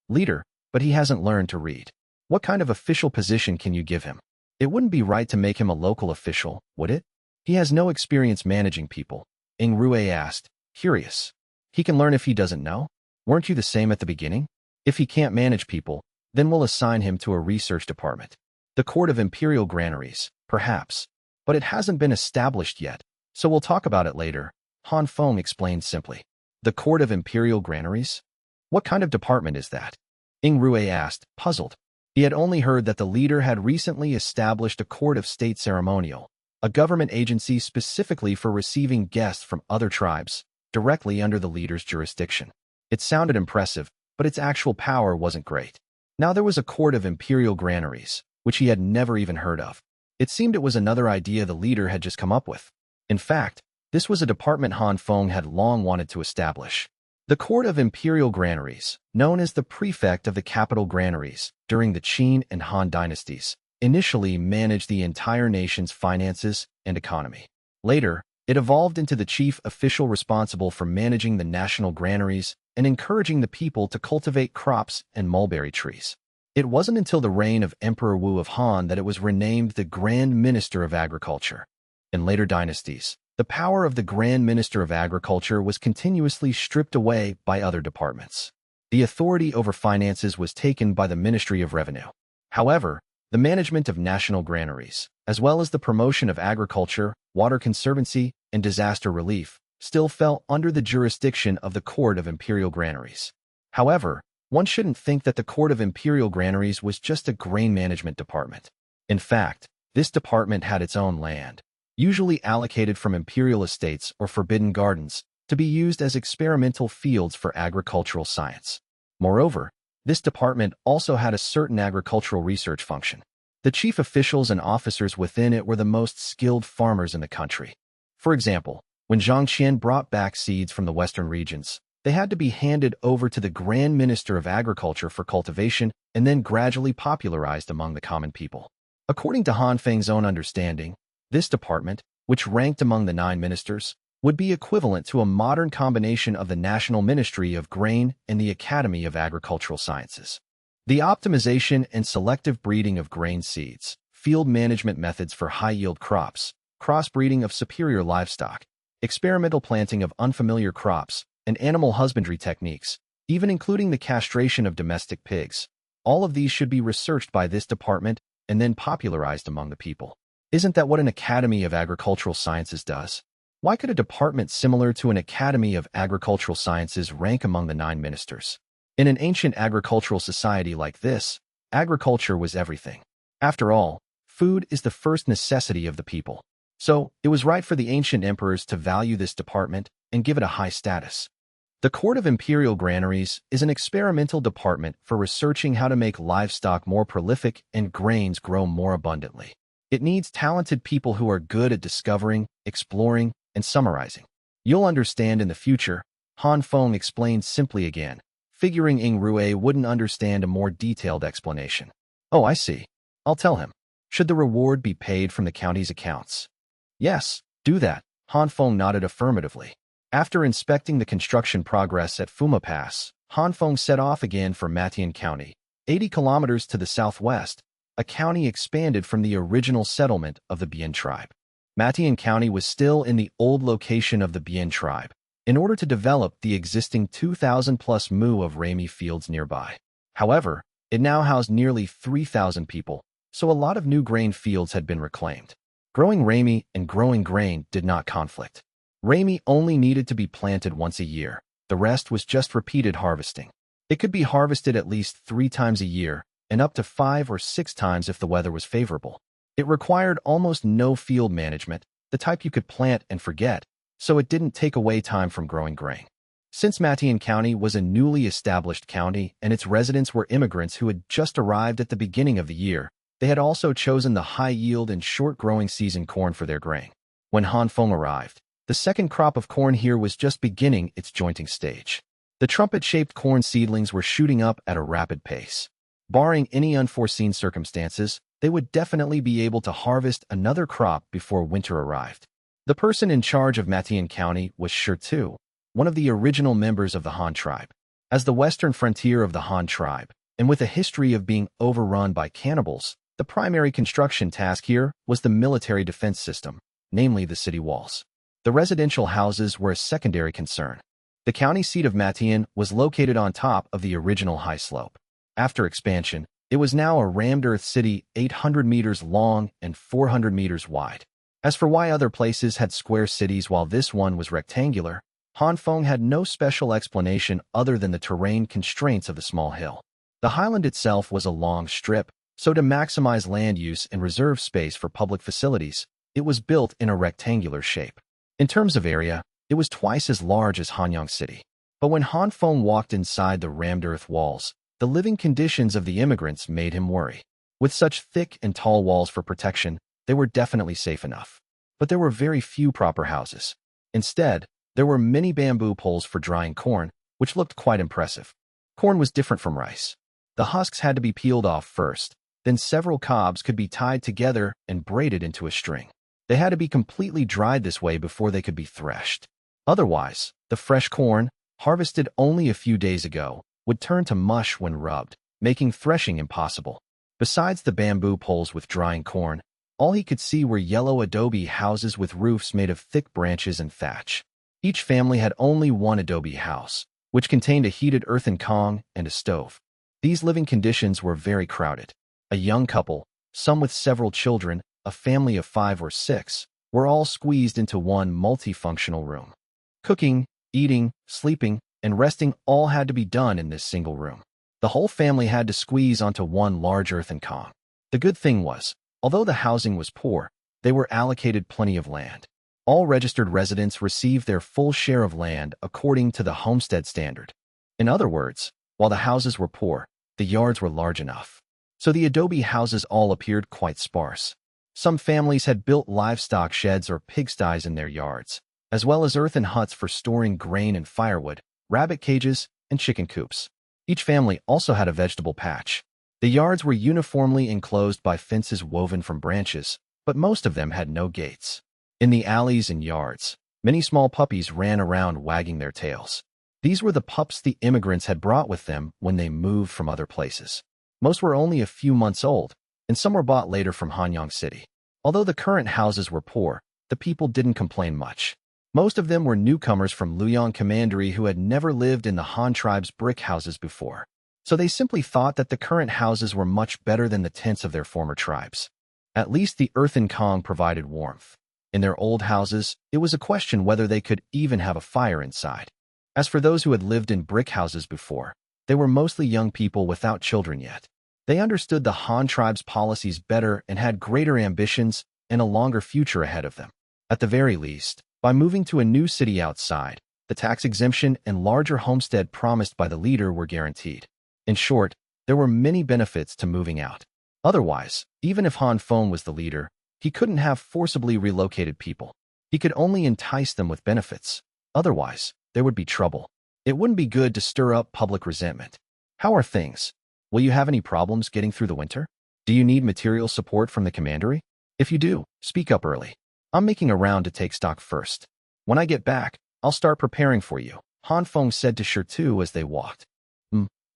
Leader, but he hasn't learned to read. What kind of official position can you give him? It wouldn't be right to make him a local official, would it? He has no experience managing people, Ing Rue asked, curious. He can learn if he doesn't know? Weren't you the same at the beginning? If he can't manage people, then we'll assign him to a research department. The Court of Imperial Granaries, perhaps. But it hasn't been established yet, so we'll talk about it later, Han Feng explained simply. The Court of Imperial Granaries? What kind of department is that? Ing Rue asked, puzzled. He had only heard that the leader had recently established a court of state ceremonial, a government agency specifically for receiving guests from other tribes, directly under the leader's jurisdiction. It sounded impressive, but its actual power wasn't great. Now there was a court of imperial granaries, which he had never even heard of. It seemed it was another idea the leader had just come up with. In fact, this was a department Han Feng had long wanted to establish. The Court of Imperial Granaries, known as the Prefect of the Capital Granaries during the Qin and Han dynasties, initially managed the entire nation's finances and economy. Later, it evolved into the chief official responsible for managing the national granaries and encouraging the people to cultivate crops and mulberry trees. It wasn't until the reign of Emperor Wu of Han that it was renamed the Grand Minister of Agriculture. In later dynasties, the power of the Grand Minister of Agriculture was continuously stripped away by other departments. The authority over finances was taken by the Ministry of Revenue. However, the management of national granaries, as well as the promotion of agriculture, water conservancy, and disaster relief, still fell under the jurisdiction of the Court of Imperial Granaries. However, one shouldn't think that the Court of Imperial Granaries was just a grain management department. In fact, this department had its own land, usually allocated from imperial estates or forbidden gardens, to be used as experimental fields for agricultural science. Moreover, this department also had a certain agricultural research function. The chief officials and officers within it were the most skilled farmers in the country. For example, when Zhang Qian brought back seeds from the western regions, they had to be handed over to the Grand Minister of Agriculture for cultivation and then gradually popularized among the common people. According to Han Feng's own understanding, this department, which ranked among the 9 ministers, would be equivalent to a modern combination of the National Ministry of Grain and the Academy of Agricultural Sciences. The optimization and selective breeding of grain seeds, field management methods for high-yield crops, crossbreeding of superior livestock, experimental planting of unfamiliar crops, and animal husbandry techniques, even including the castration of domestic pigs. All of these should be researched by this department and then popularized among the people. Isn't that what an Academy of Agricultural Sciences does? Why could a department similar to an Academy of Agricultural Sciences rank among the 9 ministers? In an ancient agricultural society like this, agriculture was everything. After all, food is the first necessity of the people. So, it was right for the ancient emperors to value this department and give it a high status. The Court of Imperial Granaries is an experimental department for researching how to make livestock more prolific and grains grow more abundantly. It needs talented people who are good at discovering, exploring, and summarizing. You'll understand in the future, Han Feng explained simply again, figuring Ing Rue wouldn't understand a more detailed explanation. Oh, I see. I'll tell him. Should the reward be paid from the county's accounts? Yes, do that. Han Feng nodded affirmatively. After inspecting the construction progress at Fuma Pass, Han Feng set off again for Matian County, 80 kilometers to the southwest, a county expanded from the original settlement of the Bian tribe. Matian County was still in the old location of the Bian tribe, in order to develop the existing 2,000-plus mu of Rami fields nearby. However, it now housed nearly 3,000 people, so a lot of new grain fields had been reclaimed. Growing Rami and growing grain did not conflict. Rami only needed to be planted once a year. The rest was just repeated harvesting. It could be harvested at least 3 times a year, and up to 5 or 6 times if the weather was favorable. It required almost no field management, the type you could plant and forget, so it didn't take away time from growing grain. Since Matian County was a newly established county and its residents were immigrants who had just arrived at the beginning of the year, they had also chosen the high-yield and short-growing season corn for their grain. When Han Feng arrived, the second crop of corn here was just beginning its jointing stage. The trumpet-shaped corn seedlings were shooting up at a rapid pace. Barring any unforeseen circumstances, they would definitely be able to harvest another crop before winter arrived. The person in charge of Matian County was Shirtu, one of the original members of the Han tribe. As the western frontier of the Han tribe, and with a history of being overrun by cannibals, the primary construction task here was the military defense system, namely the city walls. The residential houses were a secondary concern. The county seat of Matian was located on top of the original high slope. After expansion, it was now a rammed earth city 800 meters long and 400 meters wide. As for why other places had square cities while this one was rectangular, Hanfeng had no special explanation other than the terrain constraints of the small hill. The highland itself was a long strip, so to maximize land use and reserve space for public facilities, it was built in a rectangular shape. In terms of area, it was twice as large as Hanyang City. But when Hanfeng walked inside the rammed earth walls, the living conditions of the immigrants made him worry. With such thick and tall walls for protection, they were definitely safe enough. But there were very few proper houses. Instead, there were many bamboo poles for drying corn, which looked quite impressive. Corn was different from rice. The husks had to be peeled off first, then several cobs could be tied together and braided into a string. They had to be completely dried this way before they could be threshed. Otherwise, the fresh corn, harvested only a few days ago, would turn to mush when rubbed, making threshing impossible. Besides the bamboo poles with drying corn, all he could see were yellow adobe houses with roofs made of thick branches and thatch. Each family had only one adobe house, which contained a heated earthen kong and a stove. These living conditions were very crowded. A young couple, some with several children, a family of 5 or 6, were all squeezed into one multifunctional room. Cooking, eating, sleeping, and resting all had to be done in this single room. The whole family had to squeeze onto one large earthen kong. The good thing was, although the housing was poor, they were allocated plenty of land. All registered residents received their full share of land according to the homestead standard. In other words, while the houses were poor, the yards were large enough. So the adobe houses all appeared quite sparse. Some families had built livestock sheds or pigsties in their yards, as well as earthen huts for storing grain and firewood, rabbit cages, and chicken coops. Each family also had a vegetable patch. The yards were uniformly enclosed by fences woven from branches, but most of them had no gates. In the alleys and yards, many small puppies ran around wagging their tails. These were the pups the immigrants had brought with them when they moved from other places. Most were only a few months old, and some were bought later from Hanyang City. Although the current houses were poor, the people didn't complain much. Most of them were newcomers from Luoyang Commandery who had never lived in the Han tribe's brick houses before. So they simply thought that the current houses were much better than the tents of their former tribes. At least the earthen kong provided warmth. In their old houses, it was a question whether they could even have a fire inside. As for those who had lived in brick houses before, they were mostly young people without children yet. They understood the Han tribe's policies better and had greater ambitions and a longer future ahead of them. At the very least, by moving to a new city outside, the tax exemption and larger homestead promised by the leader were guaranteed. In short, there were many benefits to moving out. Otherwise, even if Han Feng was the leader, he couldn't have forcibly relocated people. He could only entice them with benefits. Otherwise, there would be trouble. It wouldn't be good to stir up public resentment. How are things? Will you have any problems getting through the winter? Do you need material support from the commandery? If you do, speak up early. I'm making a round to take stock first. When I get back, I'll start preparing for you, Han Feng said to Shirtu as they walked.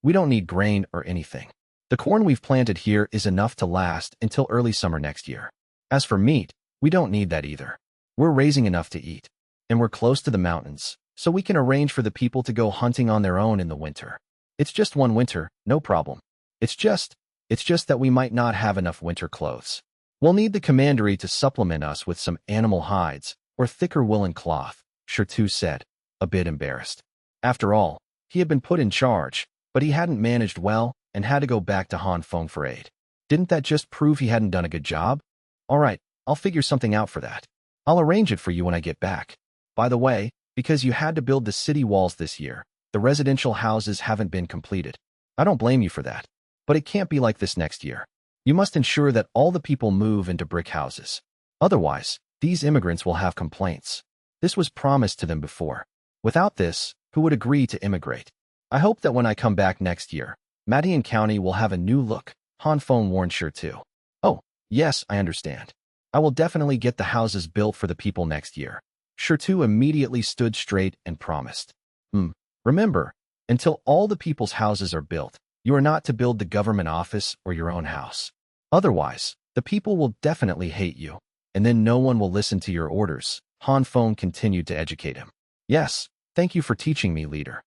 We don't need grain or anything. The corn we've planted here is enough to last until early summer next year. As for meat, we don't need that either. We're raising enough to eat. And we're close to the mountains, so we can arrange for the people to go hunting on their own in the winter. It's just one winter, no problem. It's just that we might not have enough winter clothes. We'll need the commandery to supplement us with some animal hides or thicker woolen cloth, Shirtu said, a bit embarrassed. After all, he had been put in charge, but he hadn't managed well and had to go back to Han Feng for aid. Didn't that just prove he hadn't done a good job? All right, I'll figure something out for that. I'll arrange it for you when I get back. By the way, because you had to build the city walls this year, the residential houses haven't been completed. I don't blame you for that. But it can't be like this next year. You must ensure that all the people move into brick houses. Otherwise, these immigrants will have complaints. This was promised to them before. Without this, who would agree to immigrate? I hope that when I come back next year, Matian County will have a new look, Han Feng warned Shirtu. Oh, yes, I understand. I will definitely get the houses built for the people next year. Shirtu immediately stood straight and promised. Remember, until all the people's houses are built, you are not to build the government office or your own house. Otherwise, the people will definitely hate you, and then no one will listen to your orders. Han Feng continued to educate him. Yes, Thank you for teaching me, leader.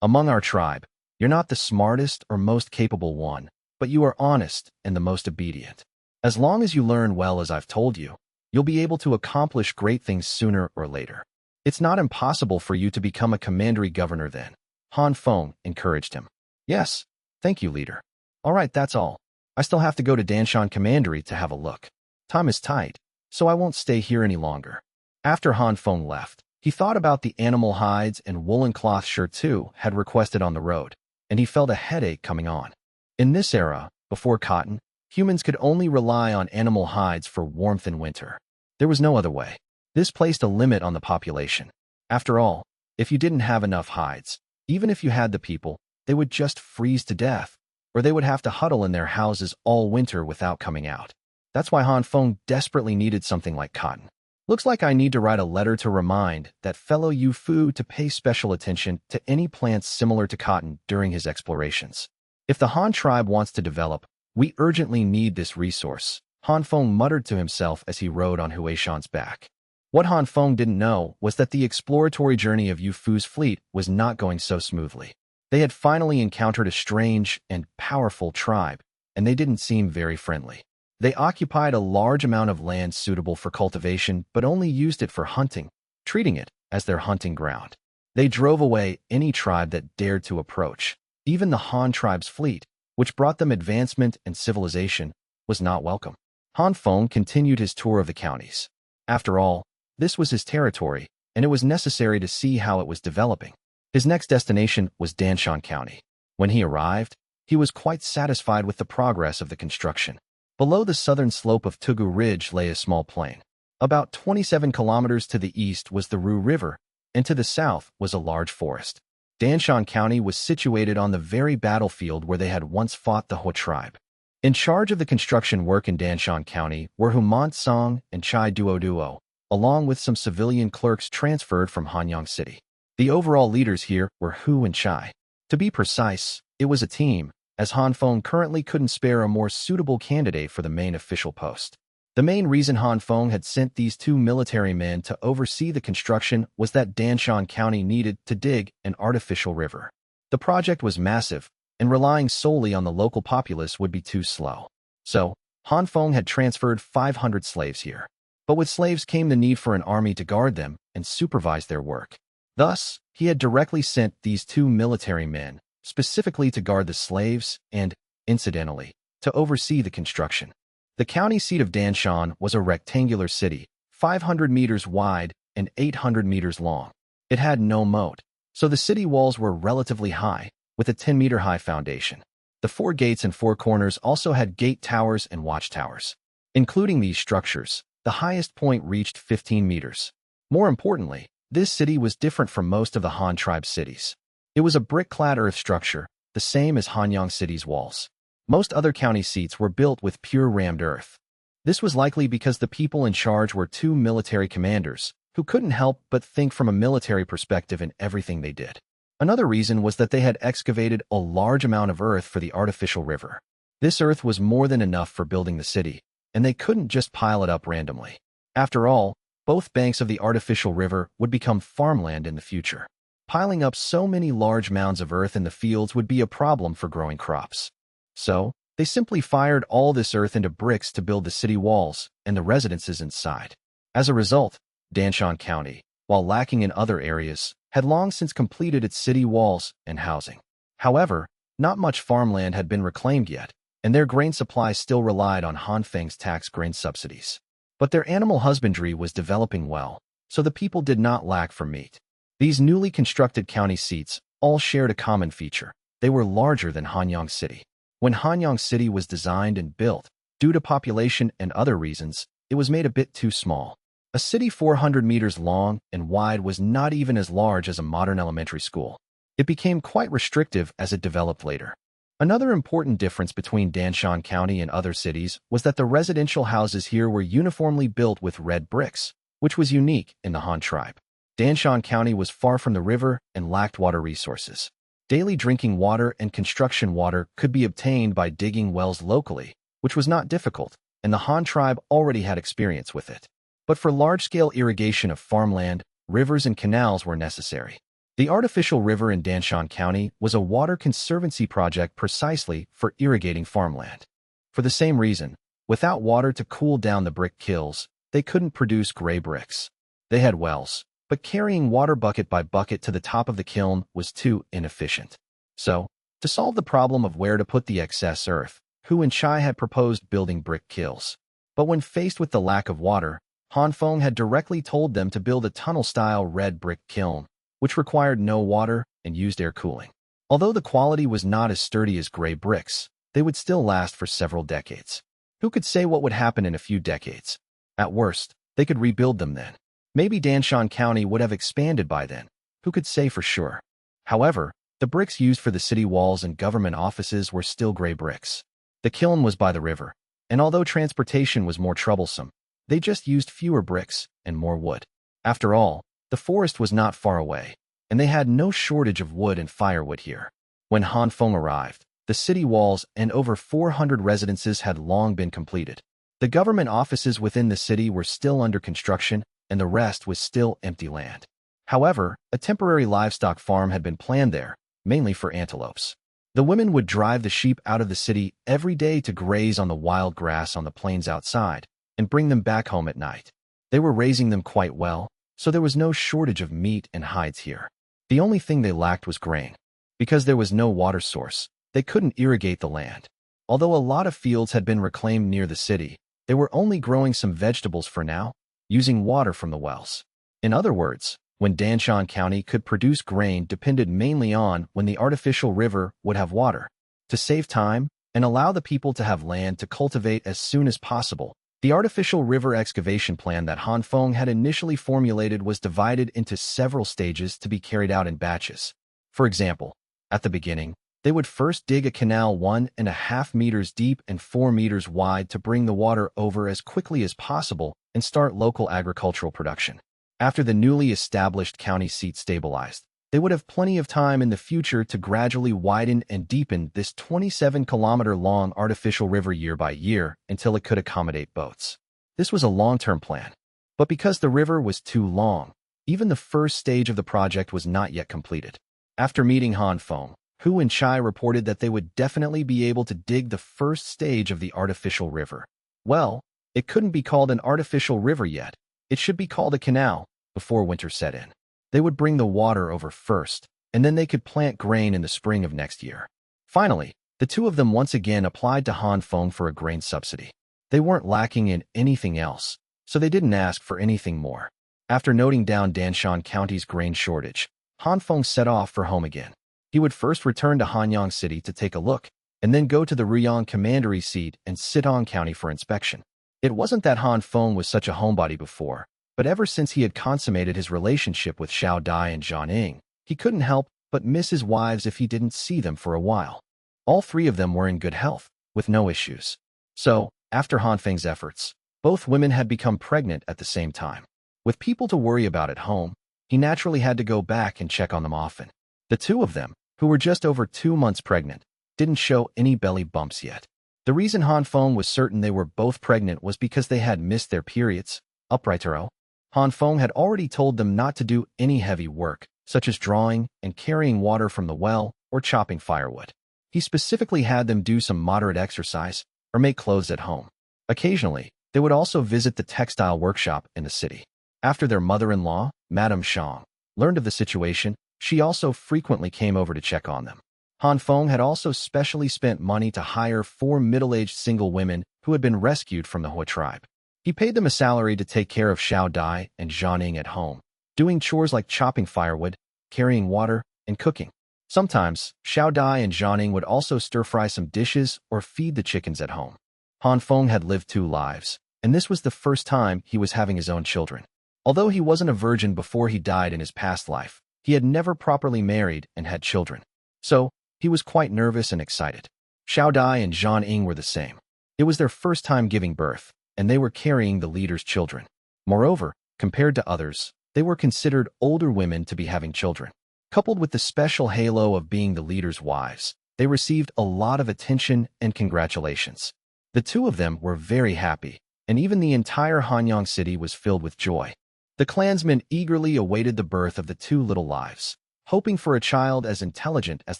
Among our tribe, you're not the smartest or most capable one, but you are honest and the most obedient. As long as you learn well as I've told you, you'll be able to accomplish great things sooner or later. It's not impossible for you to become a commandery governor then. Han Feng encouraged him. Yes, thank you, leader. All right, that's all. I still have to go to Danshan Commandery to have a look. Time is tight, so I won't stay here any longer. After Han Feng left, he thought about the animal hides and woolen cloth Shirtu had requested on the road, and he felt a headache coming on. In this era, before cotton, humans could only rely on animal hides for warmth in winter. There was no other way. This placed a limit on the population. After all, if you didn't have enough hides, even if you had the people, they would just freeze to death, or they would have to huddle in their houses all winter without coming out. That's why Han Feng desperately needed something like cotton. Looks like I need to write a letter to remind that fellow Yu Fu to pay special attention to any plants similar to cotton during his explorations. If the Han tribe wants to develop, we urgently need this resource, Han Feng muttered to himself as he rode on Huishan's back. What Han Feng didn't know was that the exploratory journey of Yu Fu's fleet was not going so smoothly. They had finally encountered a strange and powerful tribe, and they didn't seem very friendly. They occupied a large amount of land suitable for cultivation, but only used it for hunting, treating it as their hunting ground. They drove away any tribe that dared to approach. Even the Han tribe's fleet, which brought them advancement and civilization, was not welcome. Han Feng continued his tour of the counties. After all, this was his territory, and it was necessary to see how it was developing. His next destination was Danshan County. When he arrived, he was quite satisfied with the progress of the construction. Below the southern slope of Tugu Ridge lay a small plain. About 27 kilometers to the east was the Ru River, and to the south was a large forest. Danshan County was situated on the very battlefield where they had once fought the Hua tribe. In charge of the construction work in Danshan County were Humant Song and Chai Duo, along with some civilian clerks transferred from Hanyang City. The overall leaders here were Hu and Chai. To be precise, it was a team, as Han Feng currently couldn't spare a more suitable candidate for the main official post. The main reason Han Feng had sent these two military men to oversee the construction was that Danshan County needed to dig an artificial river. The project was massive, and relying solely on the local populace would be too slow. So, Han Feng had transferred 500 slaves here. But with slaves came the need for an army to guard them and supervise their work. Thus, he had directly sent these two military men, specifically to guard the slaves and, incidentally, to oversee the construction. The county seat of Danshan was a rectangular city, 500 meters wide and 800 meters long. It had no moat, so the city walls were relatively high, with a 10-meter-high foundation. The 4 gates and 4 corners also had gate towers and watchtowers. Including these structures, the highest point reached 15 meters. More importantly, this city was different from most of the Han tribe cities. It was a brick-clad earth structure, the same as Hanyang City's walls. Most other county seats were built with pure rammed earth. This was likely because the people in charge were 2 military commanders, who couldn't help but think from a military perspective in everything they did. Another reason was that they had excavated a large amount of earth for the artificial river. This earth was more than enough for building the city, and they couldn't just pile it up randomly. After all, both banks of the artificial river would become farmland in the future. Piling up so many large mounds of earth in the fields would be a problem for growing crops. So, they simply fired all this earth into bricks to build the city walls and the residences inside. As a result, Danshan County, while lacking in other areas, had long since completed its city walls and housing. However, not much farmland had been reclaimed yet, and their grain supply still relied on Han Feng's tax grain subsidies. But their animal husbandry was developing well, so the people did not lack for meat. These newly constructed county seats all shared a common feature. They were larger than Hanyang City. When Hanyang City was designed and built, due to population and other reasons, it was made a bit too small. A city 400 meters long and wide was not even as large as a modern elementary school. It became quite restrictive as it developed later. Another important difference between Danshan County and other cities was that the residential houses here were uniformly built with red bricks, which was unique in the Han tribe. Danshan County was far from the river and lacked water resources. Daily drinking water and construction water could be obtained by digging wells locally, which was not difficult, and the Han tribe already had experience with it. But for large-scale irrigation of farmland, rivers and canals were necessary. The artificial river in Danshan County was a water conservancy project precisely for irrigating farmland. For the same reason, without water to cool down the brick kilns, they couldn't produce gray bricks. They had wells, but carrying water bucket by bucket to the top of the kiln was too inefficient. So, to solve the problem of where to put the excess earth, Hu and Chai had proposed building brick kilns. But when faced with the lack of water, Han Feng had directly told them to build a tunnel-style red brick kiln, which required no water and used air cooling. Although the quality was not as sturdy as gray bricks, they would still last for several decades. Who could say what would happen in a few decades? At worst, they could rebuild them then. Maybe Danshan County would have expanded by then. Who could say for sure? However, the bricks used for the city walls and government offices were still gray bricks. The kiln was by the river, and although transportation was more troublesome, they just used fewer bricks and more wood. After all, the forest was not far away, and they had no shortage of wood and firewood here. When Han Feng arrived, the city walls and over 400 residences had long been completed. The government offices within the city were still under construction, and the rest was still empty land. However, a temporary livestock farm had been planned there, mainly for antelopes. The women would drive the sheep out of the city every day to graze on the wild grass on the plains outside, and bring them back home at night. They were raising them quite well, so there was no shortage of meat and hides here. The only thing they lacked was grain. Because there was no water source, they couldn't irrigate the land. Although a lot of fields had been reclaimed near the city, they were only growing some vegetables for now, using water from the wells. In other words, when Danshan County could produce grain depended mainly on when the artificial river would have water. To save time and allow the people to have land to cultivate as soon as possible, the artificial river excavation plan that Han Feng had initially formulated was divided into several stages to be carried out in batches. For example, at the beginning, they would first dig a canal 1.5 meters deep and 4 meters wide to bring the water over as quickly as possible and start local agricultural production. After the newly established county seat stabilized, they would have plenty of time in the future to gradually widen and deepen this 27-kilometer-long artificial river year by year until it could accommodate boats. This was a long-term plan. But because the river was too long, even the first stage of the project was not yet completed. After meeting Han Feng, Hu and Chai reported that they would definitely be able to dig the first stage of the artificial river. Well, it couldn't be called an artificial river yet. It should be called a canal before winter set in. They would bring the water over first, and then they could plant grain in the spring of next year. Finally, the two of them once again applied to Han Feng for a grain subsidy. They weren't lacking in anything else, so they didn't ask for anything more. After noting down Danshan County's grain shortage, Han Feng set off for home again. He would first return to Hanyang City to take a look, and then go to the Ruyang Commandery seat and Sidong County for inspection. It wasn't that Han Feng was such a homebody before, but ever since he had consummated his relationship with Xiao Dai and Zhang Ying, he couldn't help but miss his wives if he didn't see them for a while. All three of them were in good health, with no issues. So, after Han Feng's efforts, both women had become pregnant at the same time. With people to worry about at home, he naturally had to go back and check on them often. The two of them, who were just over 2 months pregnant, didn't show any belly bumps yet. The reason Han Feng was certain they were both pregnant was because they had missed their periods. Uprightero. Han Feng had already told them not to do any heavy work, such as drawing and carrying water from the well or chopping firewood. He specifically had them do some moderate exercise or make clothes at home. Occasionally, they would also visit the textile workshop in the city. After their mother-in-law, Madame Shang, learned of the situation, she also frequently came over to check on them. Han Feng had also specially spent money to hire 4 middle-aged single women who had been rescued from the Hua tribe. He paid them a salary to take care of Xiao Dai and Zhang Ying at home, doing chores like chopping firewood, carrying water, and cooking. Sometimes, Xiao Dai and Zhang Ying would also stir-fry some dishes or feed the chickens at home. Han Feng had lived 2 lives, and this was the first time he was having his own children. Although he wasn't a virgin before he died in his past life, he had never properly married and had children. So, he was quite nervous and excited. Xiao Dai and Zhang Ying were the same. It was their first time giving birth, and they were carrying the leader's children. Moreover, compared to others, they were considered older women to be having children. Coupled with the special halo of being the leader's wives, they received a lot of attention and congratulations. The two of them were very happy, and even the entire Hanyang city was filled with joy. The clansmen eagerly awaited the birth of the two little lives, hoping for a child as intelligent as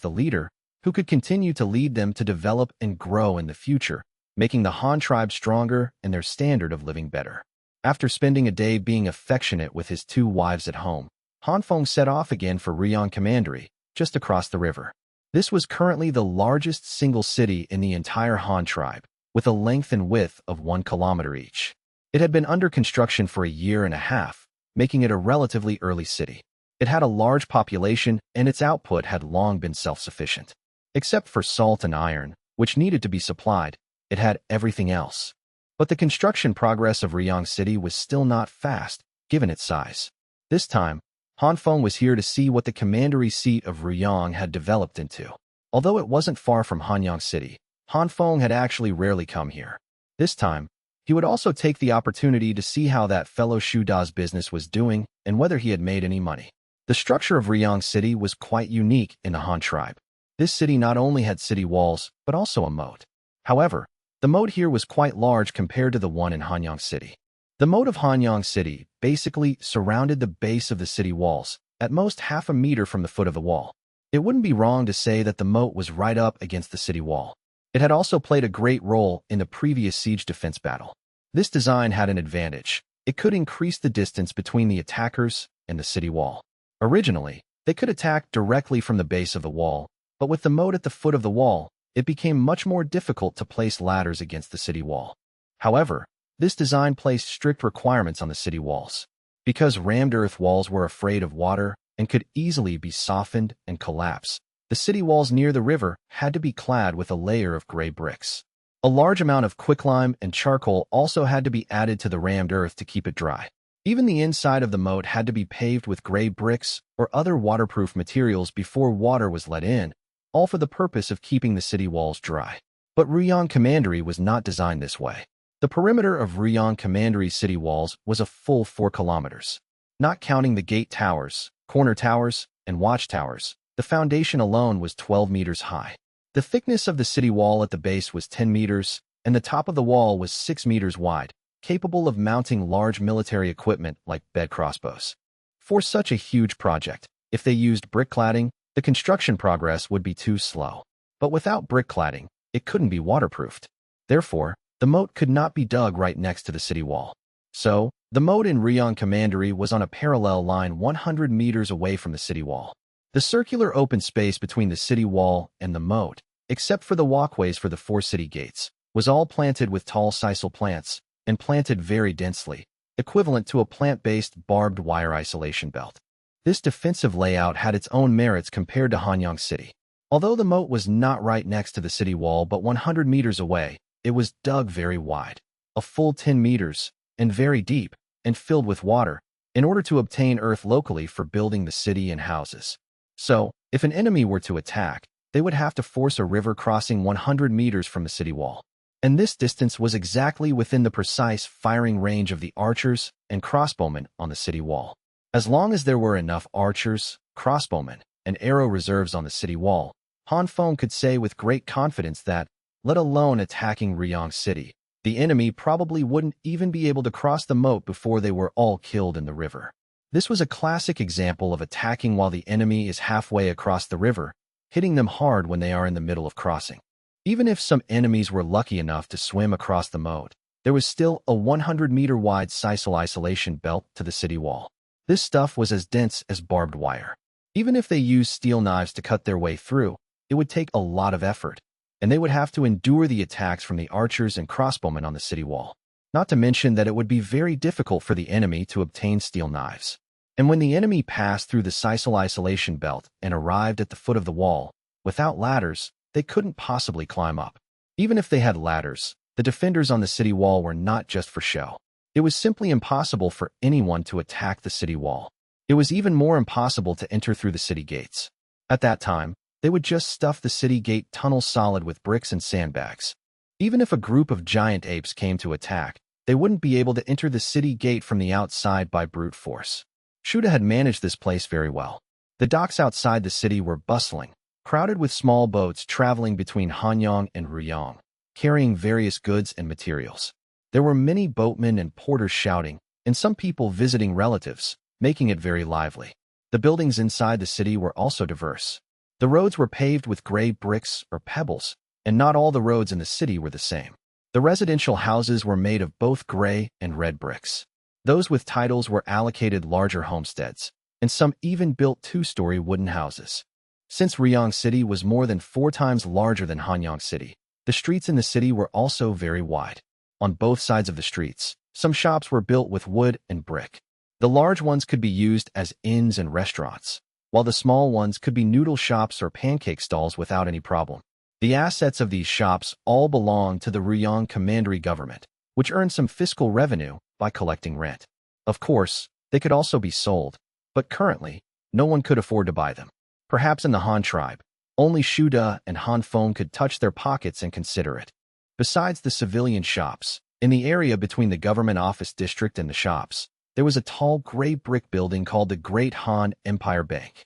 the leader, who could continue to lead them to develop and grow in the future, making the Han tribe stronger and their standard of living better. After spending a day being affectionate with his two wives at home, Han Feng set off again for Commandery, just across the river. This was currently the largest single city in the entire Han tribe, with a length and width of 1 kilometer each. It had been under construction for a year and a half, making it a relatively early city. It had a large population, and its output had long been self-sufficient. Except for salt and iron, which needed to be supplied, it had everything else. But the construction progress of Ryong City was still not fast, given its size. This time, Han Feng was here to see what the commandery seat of Ryong had developed into. Although it wasn't far from Hanyang City, Han Feng had actually rarely come here. This time, he would also take the opportunity to see how that fellow Shuda's business was doing and whether he had made any money. The structure of Ryong City was quite unique in the Han tribe. This city not only had city walls, but also a moat. However, the moat here was quite large compared to the one in Hanyang City. The moat of Hanyang City basically surrounded the base of the city walls, at most half a meter from the foot of the wall. It wouldn't be wrong to say that the moat was right up against the city wall. It had also played a great role in the previous siege defense battle. This design had an advantage. It could increase the distance between the attackers and the city wall. Originally, they could attack directly from the base of the wall, but with the moat at the foot of the wall, it became much more difficult to place ladders against the city wall. However, this design placed strict requirements on the city walls. Because rammed earth walls were afraid of water and could easily be softened and collapse, the city walls near the river had to be clad with a layer of gray bricks. A large amount of quicklime and charcoal also had to be added to the rammed earth to keep it dry. Even the inside of the moat had to be paved with gray bricks or other waterproof materials before water was let in, all for the purpose of keeping the city walls dry. But Ryong Commandery was not designed this way. The perimeter of Ryong Commandery's city walls was a full 4 kilometers. Not counting the gate towers, corner towers, and watchtowers, the foundation alone was 12 meters high. The thickness of the city wall at the base was 10 meters, and the top of the wall was 6 meters wide, capable of mounting large military equipment like bed crossbows. For such a huge project, if they used brick cladding, the construction progress would be too slow. But without brick cladding, it couldn't be waterproofed. Therefore, the moat could not be dug right next to the city wall. So, the moat in Ryong Commandery was on a parallel line 100 meters away from the city wall. The circular open space between the city wall and the moat, except for the walkways for the 4 city gates, was all planted with tall sisal plants, and planted very densely, equivalent to a plant-based barbed wire isolation belt. This defensive layout had its own merits compared to Hanyang City. Although the moat was not right next to the city wall but 100 meters away, it was dug very wide, a full 10 meters, and very deep, and filled with water, in order to obtain earth locally for building the city and houses. So, if an enemy were to attack, they would have to force a river crossing 100 meters from the city wall. And this distance was exactly within the precise firing range of the archers and crossbowmen on the city wall. As long as there were enough archers, crossbowmen, and arrow reserves on the city wall, Han Feng could say with great confidence that, let alone attacking Ryong City, the enemy probably wouldn't even be able to cross the moat before they were all killed in the river. This was a classic example of attacking while the enemy is halfway across the river, hitting them hard when they are in the middle of crossing. Even if some enemies were lucky enough to swim across the moat, there was still a 100-meter-wide sisal isolation belt to the city wall. This stuff was as dense as barbed wire. Even if they used steel knives to cut their way through, it would take a lot of effort, and they would have to endure the attacks from the archers and crossbowmen on the city wall. Not to mention that it would be very difficult for the enemy to obtain steel knives. And when the enemy passed through the sisal isolation belt and arrived at the foot of the wall, without ladders, they couldn't possibly climb up. Even if they had ladders, the defenders on the city wall were not just for show. It was simply impossible for anyone to attack the city wall. It was even more impossible to enter through the city gates. At that time, they would just stuff the city gate tunnel solid with bricks and sandbags. Even if a group of giant apes came to attack, they wouldn't be able to enter the city gate from the outside by brute force. Shuda had managed this place very well. The docks outside the city were bustling, crowded with small boats traveling between Hanyang and Ryong, carrying various goods and materials. There were many boatmen and porters shouting, and some people visiting relatives, making it very lively. The buildings inside the city were also diverse. The roads were paved with gray bricks or pebbles, and not all the roads in the city were the same. The residential houses were made of both gray and red bricks. Those with titles were allocated larger homesteads, and some even built two-story wooden houses. Since Ryong City was more than 4 times larger than Hanyang City, the streets in the city were also very wide. On both sides of the streets, some shops were built with wood and brick. The large ones could be used as inns and restaurants, while the small ones could be noodle shops or pancake stalls without any problem. The assets of these shops all belonged to the Ryong Commandery government, which earned some fiscal revenue by collecting rent. Of course, they could also be sold, but currently, no one could afford to buy them. Perhaps in the Han tribe, only Shuda and Han Feng could touch their pockets and consider it. Besides the civilian shops, in the area between the government office district and the shops, there was a tall gray brick building called the Great Han Empire Bank.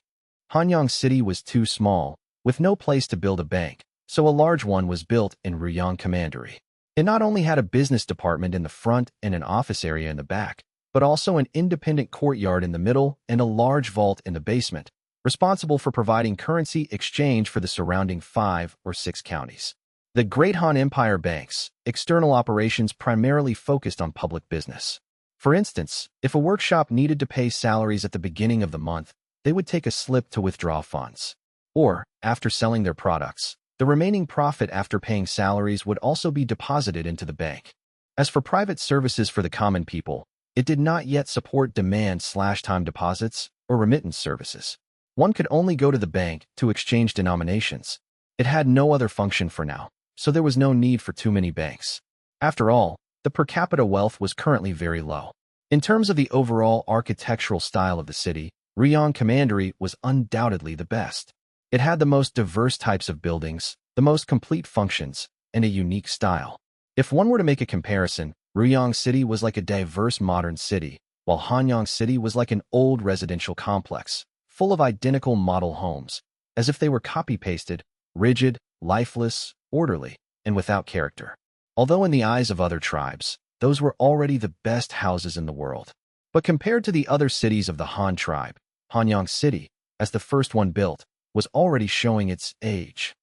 Hanyang City was too small, with no place to build a bank, so a large one was built in Ryong Commandery. It not only had a business department in the front and an office area in the back, but also an independent courtyard in the middle and a large vault in the basement, responsible for providing currency exchange for the surrounding 5 or 6 counties. The Great Han Empire Bank's external operations primarily focused on public business. For instance, if a workshop needed to pay salaries at the beginning of the month, they would take a slip to withdraw funds. Or, after selling their products, the remaining profit after paying salaries would also be deposited into the bank. As for private services for the common people, it did not yet support demand/time deposits or remittance services. One could only go to the bank to exchange denominations. It had no other function for now, so there was no need for too many banks. After all, the per capita wealth was currently very low. In terms of the overall architectural style of the city, Ryong Commandery was undoubtedly the best. It had the most diverse types of buildings, the most complete functions, and a unique style. If one were to make a comparison, Ryong City was like a diverse modern city, while Hanyang City was like an old residential complex, full of identical model homes, as if they were copy-pasted, rigid, lifeless, orderly, and without character. Although in the eyes of other tribes, those were already the best houses in the world. But compared to the other cities of the Han tribe, Hanyang City, as the first one built, was already showing its age.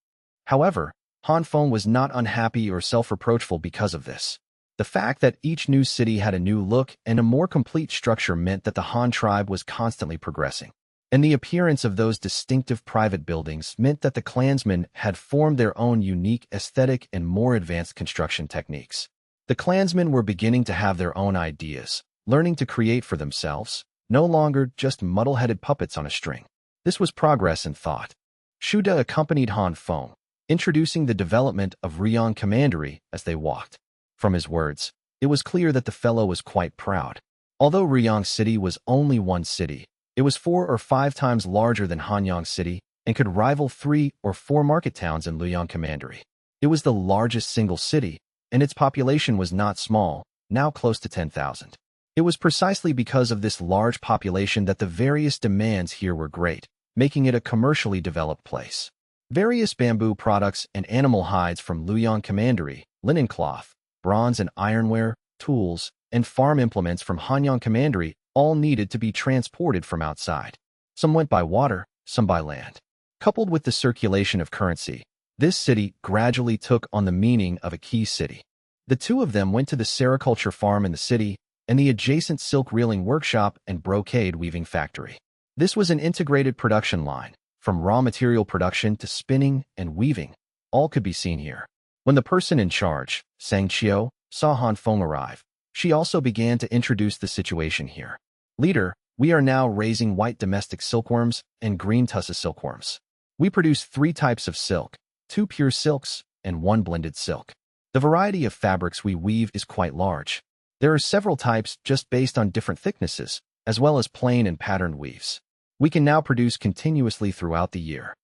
However, Han Feng was not unhappy or self-reproachful because of this. The fact that each new city had a new look and a more complete structure meant that the Han tribe was constantly progressing. And the appearance of those distinctive private buildings meant that the clansmen had formed their own unique aesthetic and more advanced construction techniques. The clansmen were beginning to have their own ideas, learning to create for themselves, no longer just muddle-headed puppets on a string. This was progress in thought. Shuda accompanied Han Feng, introducing the development of Ryong Commandery as they walked. From his words, it was clear that the fellow was quite proud. Although Ryong City was only one city, it was 4 or 5 times larger than Hanyang City and could rival 3 or 4 market towns in Ryong Commandery. It was the largest single city, and its population was not small, now close to 10,000. It was precisely because of this large population that the various demands here were great, making it a commercially developed place. Various bamboo products and animal hides from Ryong Commandery, linen cloth, bronze and ironware, tools, and farm implements from Hanyang Commandery all needed to be transported from outside. Some went by water, some by land. Coupled with the circulation of currency, this city gradually took on the meaning of a key city. The two of them went to the sericulture farm in the city and the adjacent silk reeling workshop and brocade weaving factory. This was an integrated production line, from raw material production to spinning and weaving. All could be seen here. When the person in charge, Sang Chio, saw Han Feng arrive, she also began to introduce the situation here. Leader, we are now raising white domestic silkworms and green tussa silkworms. We produce 3 types of silk, 2 pure silks and 1 blended silk. The variety of fabrics we weave is quite large. There are several types just based on different thicknesses, as well as plain and patterned weaves. We can now produce continuously throughout the year.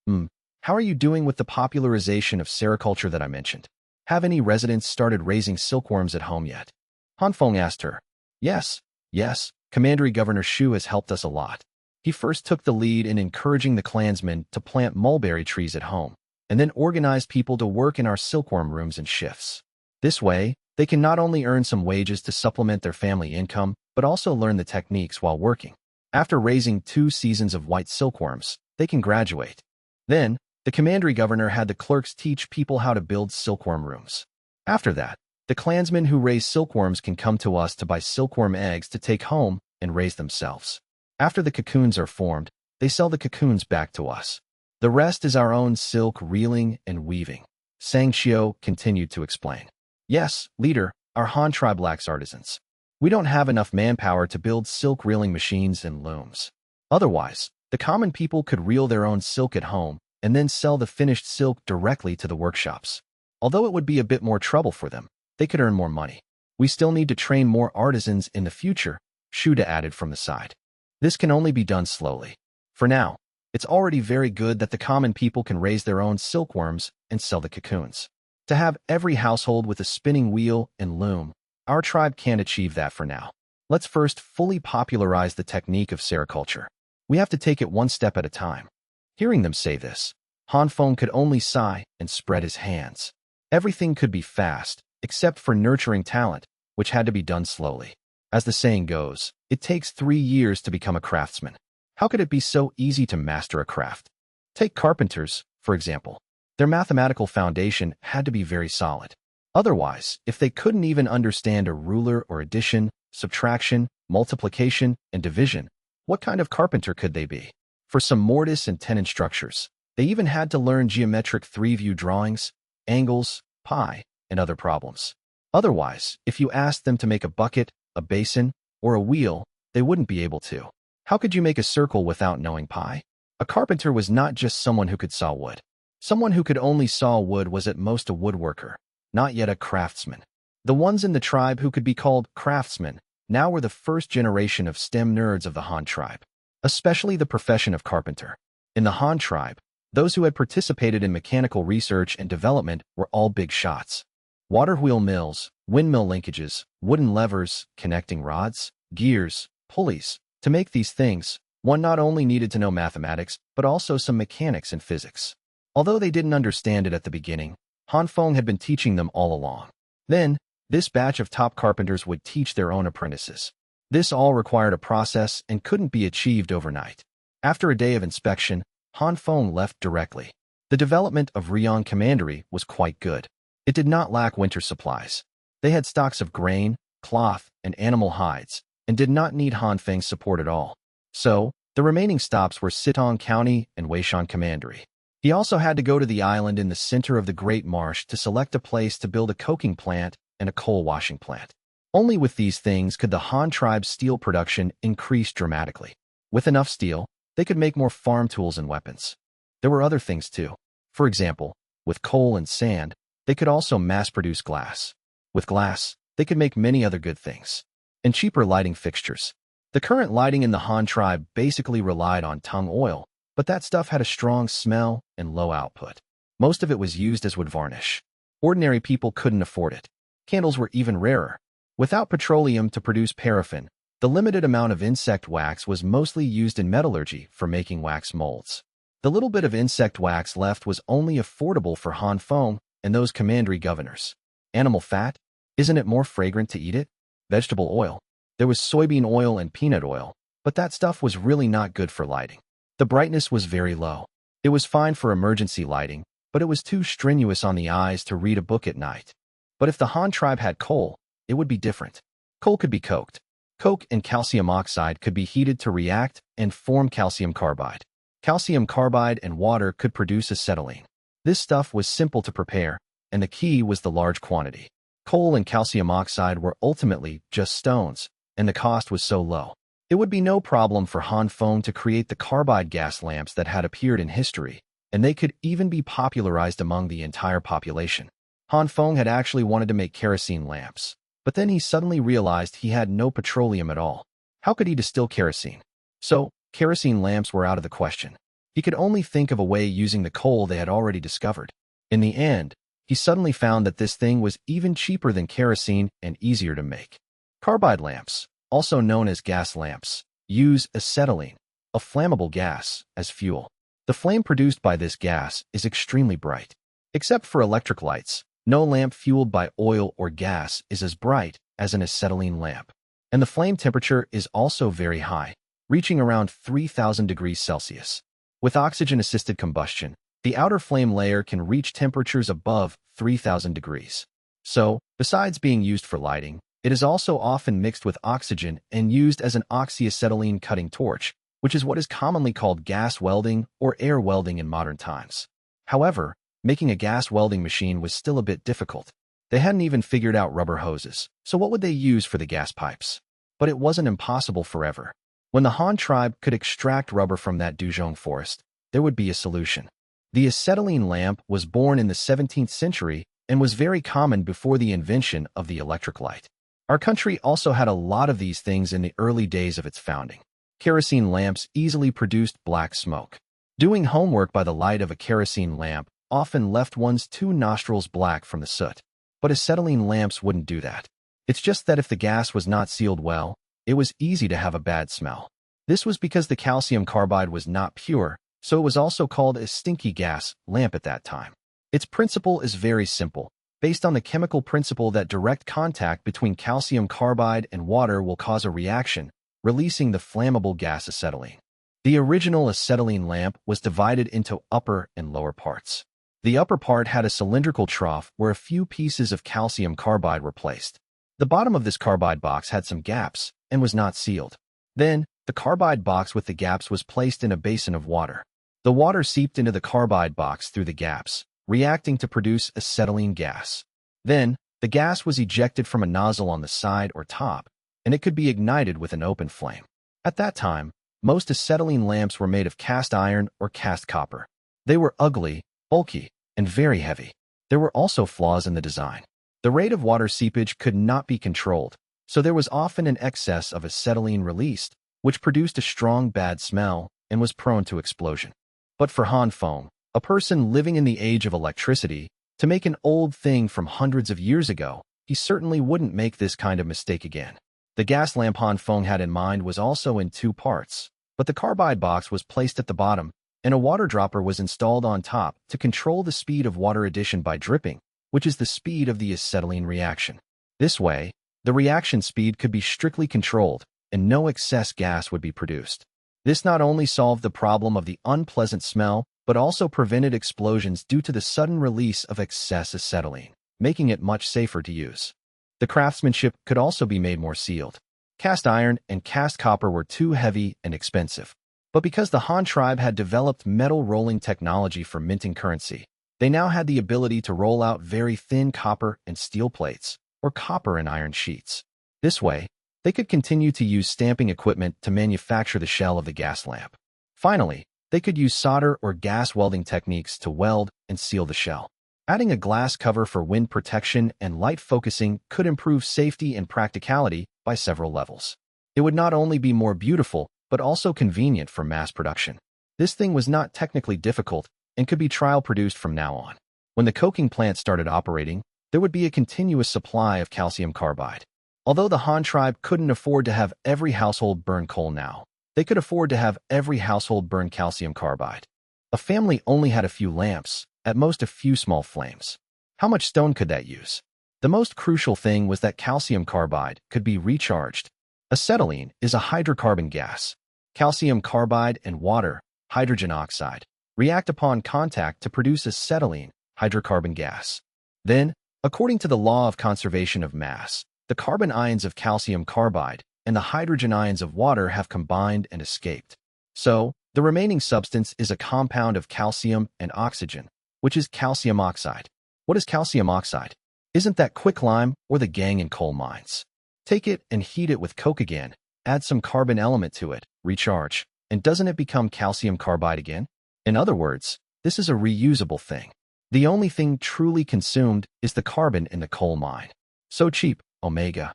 How are you doing with the popularization of sericulture that I mentioned? Have any residents started raising silkworms at home yet? Han Feng asked her. Yes, Commandery Governor Shu has helped us a lot. He first took the lead in encouraging the clansmen to plant mulberry trees at home, and then organized people to work in our silkworm rooms in shifts. This way, they can not only earn some wages to supplement their family income, but also learn the techniques while working. After raising 2 seasons of white silkworms, they can graduate. Then, the commandery governor had the clerks teach people how to build silkworm rooms. After that, the clansmen who raise silkworms can come to us to buy silkworm eggs to take home and raise themselves. After the cocoons are formed, they sell the cocoons back to us. The rest is our own silk reeling and weaving. Sangshio continued to explain. Yes, leader, our Han tribe lacks artisans. We don't have enough manpower to build silk reeling machines and looms. Otherwise, the common people could reel their own silk at home and then sell the finished silk directly to the workshops. Although it would be a bit more trouble for them, they could earn more money. We still need to train more artisans in the future, Shuda added from the side. This can only be done slowly. For now, it's already very good that the common people can raise their own silkworms and sell the cocoons. To have every household with a spinning wheel and loom, our tribe can't achieve that for now. Let's first fully popularize the technique of sericulture. We have to take it one step at a time. Hearing them say this, Han Feng could only sigh and spread his hands. Everything could be fast, except for nurturing talent, which had to be done slowly. As the saying goes, it takes 3 years to become a craftsman. How could it be so easy to master a craft? Take carpenters, for example. Their mathematical foundation had to be very solid. Otherwise, if they couldn't even understand a ruler or addition, subtraction, multiplication, and division, what kind of carpenter could they be? For some mortise and tenon structures, they even had to learn geometric 3-view drawings, angles, pi, and other problems. Otherwise, if you asked them to make a bucket, a basin, or a wheel, they wouldn't be able to. How could you make a circle without knowing pi? A carpenter was not just someone who could saw wood. Someone who could only saw wood was at most a woodworker, not yet a craftsman. The ones in the tribe who could be called craftsmen now were the first generation of STEM nerds of the Han tribe, especially the profession of carpenter. In the Han tribe, those who had participated in mechanical research and development were all big shots. Water wheel mills, windmill linkages, wooden levers, connecting rods, gears, pulleys. To make these things, one not only needed to know mathematics, but also some mechanics and physics. Although they didn't understand it at the beginning, Han Feng had been teaching them all along. Then, this batch of top carpenters would teach their own apprentices. This all required a process and couldn't be achieved overnight. After a day of inspection, Han Feng left directly. The development of Rion Commandery was quite good. It did not lack winter supplies. They had stocks of grain, cloth, and animal hides, and did not need Han Feng's support at all. So, the remaining stops were Sitong County and Weishan Commandery. He also had to go to the island in the center of the Great Marsh to select a place to build a coking plant and a coal washing plant. Only with these things could the Han tribe's steel production increase dramatically. With enough steel, they could make more farm tools and weapons. There were other things too. For example, with coal and sand, they could also mass-produce glass. With glass, they could make many other good things. And cheaper lighting fixtures. The current lighting in the Han tribe basically relied on tung oil, but that stuff had a strong smell and low output. Most of it was used as wood varnish. Ordinary people couldn't afford it. Candles were even rarer. Without petroleum to produce paraffin, the limited amount of insect wax was mostly used in metallurgy for making wax molds. The little bit of insect wax left was only affordable for Han Feng and those commandery governors. Animal fat? Isn't it more fragrant to eat it? Vegetable oil. There was soybean oil and peanut oil, but that stuff was really not good for lighting. The brightness was very low. It was fine for emergency lighting, but it was too strenuous on the eyes to read a book at night. But if the Han tribe had coal, it would be different. Coal could be coked. Coke and calcium oxide could be heated to react and form calcium carbide. Calcium carbide and water could produce acetylene. This stuff was simple to prepare, and the key was the large quantity. Coal and calcium oxide were ultimately just stones, and the cost was so low. It would be no problem for Han Feng to create the carbide gas lamps that had appeared in history, and they could even be popularized among the entire population. Han Feng had actually wanted to make kerosene lamps, but then he suddenly realized he had no petroleum at all. How could he distill kerosene? So, kerosene lamps were out of the question. He could only think of a way using the coal they had already discovered. In the end, he suddenly found that this thing was even cheaper than kerosene and easier to make. Carbide lamps, also known as gas lamps, use acetylene, a flammable gas, as fuel. The flame produced by this gas is extremely bright. Except for electric lights, No lamp fueled by oil or gas is as bright as an acetylene lamp. And the flame temperature is also very high, reaching around 3,000 degrees Celsius. With oxygen-assisted combustion, the outer flame layer can reach temperatures above 3,000 degrees. So, besides being used for lighting, it is also often mixed with oxygen and used as an oxyacetylene cutting torch, which is what is commonly called gas welding or air welding in modern times. However, making a gas welding machine was still a bit difficult. They hadn't even figured out rubber hoses, so what would they use for the gas pipes? But it wasn't impossible forever. When the Han tribe could extract rubber from that dugong forest, there would be a solution. The acetylene lamp was born in the 17th century and was very common before the invention of the electric light. Our country also had a lot of these things in the early days of its founding. Kerosene lamps easily produced black smoke. Doing homework by the light of a kerosene lamp often left one's two nostrils black from the soot. But acetylene lamps wouldn't do that. It's just that if the gas was not sealed well, it was easy to have a bad smell. This was because the calcium carbide was not pure, so it was also called a stinky gas lamp at that time. Its principle is very simple, based on the chemical principle that direct contact between calcium carbide and water will cause a reaction, releasing the flammable gas acetylene. The original acetylene lamp was divided into upper and lower parts. The upper part had a cylindrical trough where a few pieces of calcium carbide were placed. The bottom of this carbide box had some gaps and was not sealed. Then, the carbide box with the gaps was placed in a basin of water. The water seeped into the carbide box through the gaps, reacting to produce acetylene gas. Then, the gas was ejected from a nozzle on the side or top, and it could be ignited with an open flame. At that time, most acetylene lamps were made of cast iron or cast copper. They were ugly, bulky, and very heavy. There were also flaws in the design. The rate of water seepage could not be controlled, so there was often an excess of acetylene released, which produced a strong bad smell and was prone to explosion. But for Han Feng, a person living in the age of electricity, to make an old thing from hundreds of years ago, he certainly wouldn't make this kind of mistake again. The gas lamp Han Feng had in mind was also in two parts, but the carbide box was placed at the bottom, and a water dropper was installed on top to control the speed of water addition by dripping, which is the speed of the acetylene reaction. This way, the reaction speed could be strictly controlled, and no excess gas would be produced. This not only solved the problem of the unpleasant smell, but also prevented explosions due to the sudden release of excess acetylene, making it much safer to use. The craftsmanship could also be made more sealed. Cast iron and cast copper were too heavy and expensive. But because the Han tribe had developed metal rolling technology for minting currency, they now had the ability to roll out very thin copper and steel plates, or copper and iron sheets. This way, they could continue to use stamping equipment to manufacture the shell of the gas lamp. Finally, they could use solder or gas welding techniques to weld and seal the shell. Adding a glass cover for wind protection and light focusing could improve safety and practicality by several levels. It would not only be more beautiful, but also convenient for mass production. This thing was not technically difficult and could be trial-produced from now on. When the coking plant started operating, there would be a continuous supply of calcium carbide. Although the Han tribe couldn't afford to have every household burn coal now, they could afford to have every household burn calcium carbide. A family only had a few lamps, at most a few small flames. How much stone could that use? The most crucial thing was that calcium carbide could be recharged. Acetylene is a hydrocarbon gas. Calcium carbide and water, hydrogen oxide, react upon contact to produce acetylene, hydrocarbon gas. Then, according to the law of conservation of mass, the carbon ions of calcium carbide and the hydrogen ions of water have combined and escaped. So, the remaining substance is a compound of calcium and oxygen, which is calcium oxide. What is calcium oxide? Isn't that quicklime or the gang in coal mines? Take it and heat it with coke again, add some carbon element to it, recharge, and doesn't it become calcium carbide again? In other words, this is a reusable thing. The only thing truly consumed is the carbon in the coal mine. So cheap, Omega.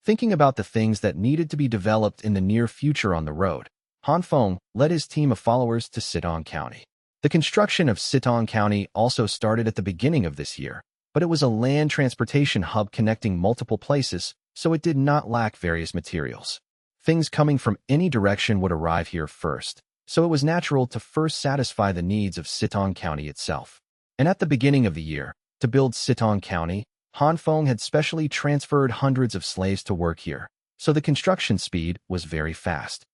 Thinking about the things that needed to be developed in the near future on the road, Han Feng led his team of followers to Sitong County. The construction of Sitong County also started at the beginning of this year, but it was a land transportation hub connecting multiple places, so it did not lack various materials. Things coming from any direction would arrive here first, so it was natural to first satisfy the needs of Sitong County itself. And at the beginning of the year, To build Sitong County, Han Feng had specially transferred hundreds of slaves to work here, so the construction speed was very fast.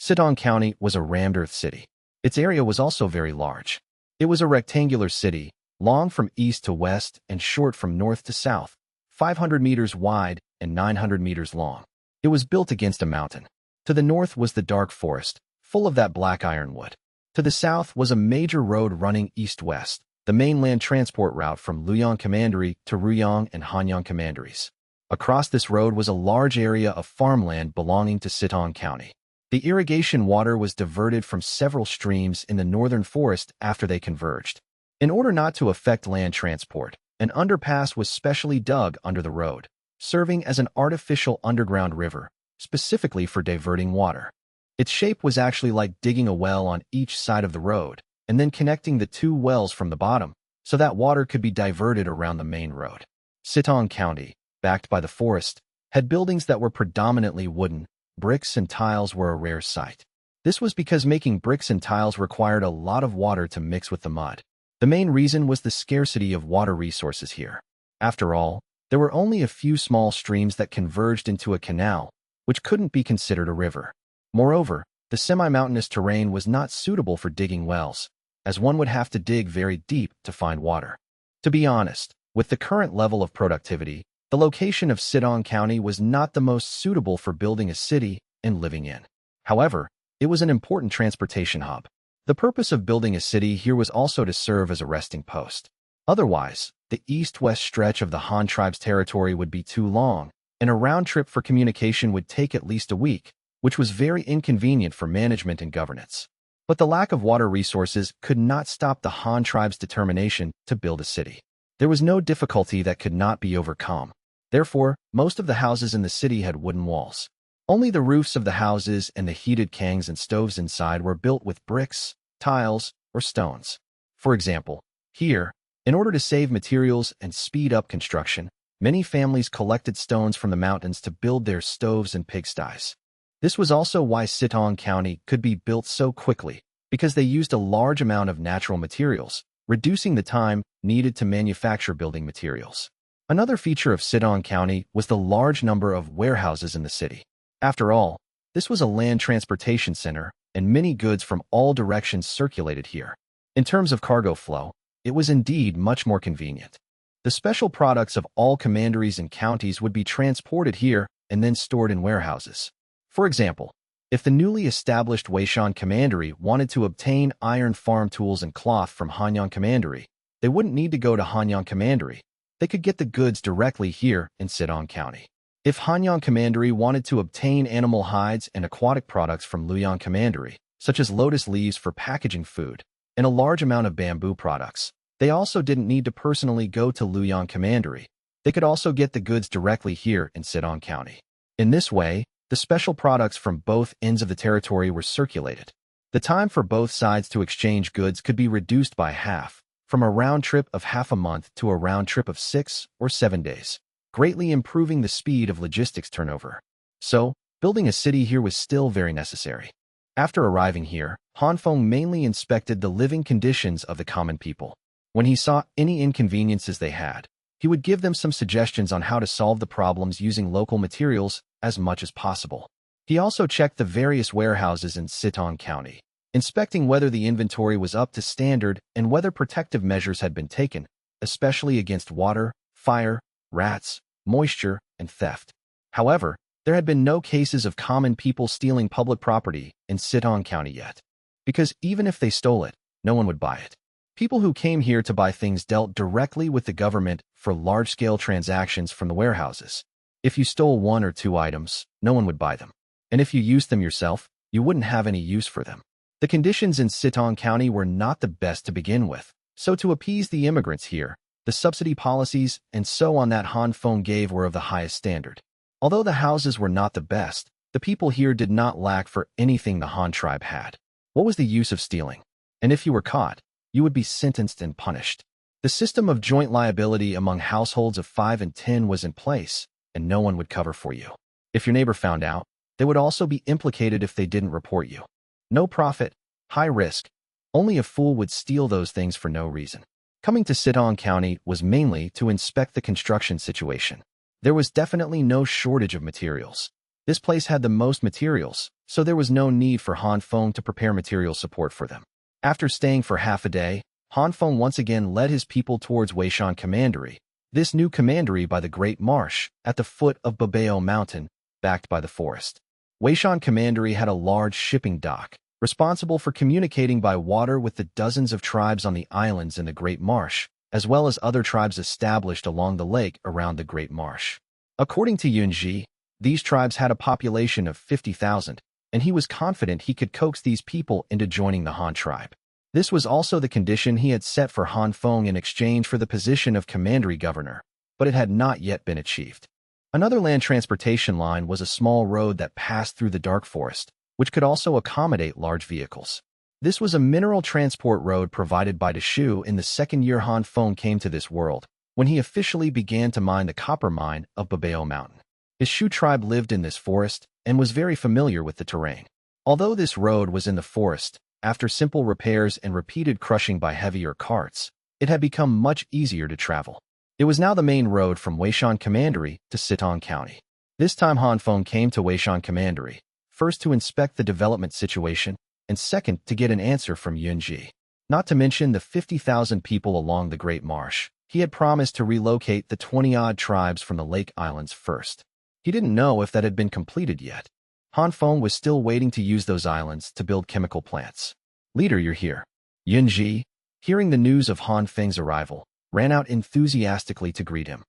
Sitong County was a rammed earth city. Its area was also very large. It was a rectangular city, long from east to west and short from north to south, 500 meters wide and 900 meters long. It was built against a mountain. To the north was the dark forest, full of that black ironwood. To the south was a major road running east-west, the mainland transport route from Luoyang Commandery to Ruyang and Hanyang Commanderies. Across this road was a large area of farmland belonging to Sitong County. The irrigation water was diverted from several streams in the northern forest after they converged. In order not to affect land transport, an underpass was specially dug under the road, serving as an artificial underground river, specifically for diverting water. Its shape was actually like digging a well on each side of the road, and then connecting the two wells from the bottom, so that water could be diverted around the main road. Sitong County, backed by the forest, had buildings that were predominantly wooden. Bricks and tiles were a rare sight. This was because making bricks and tiles required a lot of water to mix with the mud. The main reason was the scarcity of water resources here. After all, there were only a few small streams that converged into a canal, which couldn't be considered a river. Moreover, the semi-mountainous terrain was not suitable for digging wells, as one would have to dig very deep to find water. To be honest, with the current level of productivity, the location of Sitong County was not the most suitable for building a city and living in. However, it was an important transportation hub. The purpose of building a city here was also to serve as a resting post. Otherwise, the east-west stretch of the Han tribe's territory would be too long, and a round trip for communication would take at least a week, which was very inconvenient for management and governance. But the lack of water resources could not stop the Han tribe's determination to build a city. There was no difficulty that could not be overcome. Therefore, most of the houses in the city had wooden walls. Only the roofs of the houses and the heated kangs and stoves inside were built with bricks, tiles, or stones. For example, here, in order to save materials and speed up construction, many families collected stones from the mountains to build their stoves and pigsties. This was also why Sitong County could be built so quickly, because they used a large amount of natural materials, reducing the time needed to manufacture building materials. Another feature of Sitong County was the large number of warehouses in the city. After all, this was a land transportation center, and many goods from all directions circulated here. In terms of cargo flow, it was indeed much more convenient. The special products of all commanderies and counties would be transported here and then stored in warehouses. For example, if the newly established Weishan Commandery wanted to obtain iron farm tools and cloth from Hanyang Commandery, they wouldn't need to go to Hanyang Commandery. They could get the goods directly here in Sitong County. If Hanyang Commandery wanted to obtain animal hides and aquatic products from Luoyang Commandery, such as lotus leaves for packaging food, and a large amount of bamboo products, they also didn't need to personally go to Luoyang Commandery. They could also get the goods directly here in Sitong County. In this way, the special products from both ends of the territory were circulated. The time for both sides to exchange goods could be reduced by half, from a round trip of half a month to a round trip of 6 or 7 days, greatly improving the speed of logistics turnover. So, building a city here was still very necessary. After arriving here, Han Feng mainly inspected the living conditions of the common people. When he saw any inconveniences they had, he would give them some suggestions on how to solve the problems using local materials as much as possible. He also checked the various warehouses in Sitong County, inspecting whether the inventory was up to standard and whether protective measures had been taken, especially against water, fire, rats, moisture, and theft. However, there had been no cases of common people stealing public property in Sitong County yet, because even if they stole it, no one would buy it. People who came here to buy things dealt directly with the government for large-scale transactions from the warehouses. If you stole 1 or 2 items, no one would buy them. And if you used them yourself, you wouldn't have any use for them. The conditions in Sitong County were not the best to begin with, so to appease the immigrants here, the subsidy policies and so on that Han Feng gave were of the highest standard. Although the houses were not the best, the people here did not lack for anything the Han tribe had. What was the use of stealing? And if you were caught, you would be sentenced and punished. The system of joint liability among households of 5 and 10 was in place, and no one would cover for you. If your neighbor found out, they would also be implicated if they didn't report you. No profit, high risk. Only a fool would steal those things for no reason. Coming to Sitong County was mainly to inspect the construction situation. There was definitely no shortage of materials. This place had the most materials, so there was no need for Han Feng to prepare material support for them. After staying for half a day, Han Feng once again led his people towards Weishan Commandery, this new commandery by the Great Marsh, at the foot of Babao Mountain, backed by the forest. Weishan Commandery had a large shipping dock, responsible for communicating by water with the dozens of tribes on the islands in the Great Marsh, as well as other tribes established along the lake around the Great Marsh. According to Yunji, these tribes had a population of 50,000, and he was confident he could coax these people into joining the Han tribe. This was also the condition he had set for Han Feng in exchange for the position of commandery governor, but it had not yet been achieved. Another land transportation line was a small road that passed through the dark forest, which could also accommodate large vehicles. This was a mineral transport road provided by Deshu in the second year Han Feng came to this world, when he officially began to mine the copper mine of Babao Mountain. His Shu tribe lived in this forest and was very familiar with the terrain. Although this road was in the forest, after simple repairs and repeated crushing by heavier carts, it had become much easier to travel. It was now the main road from Weishan Commandery to Sitong County. This time Han Feng came to Weishan Commandery, first to inspect the development situation, and second to get an answer from Yunji. Not to mention the 50,000 people along the Great Marsh. He had promised to relocate the 20-odd tribes from the Lake Islands first. He didn't know if that had been completed yet. Han Feng was still waiting to use those islands to build chemical plants. "Leader, you're here." Yunji, hearing the news of Han Feng's arrival, ran out enthusiastically to greet him.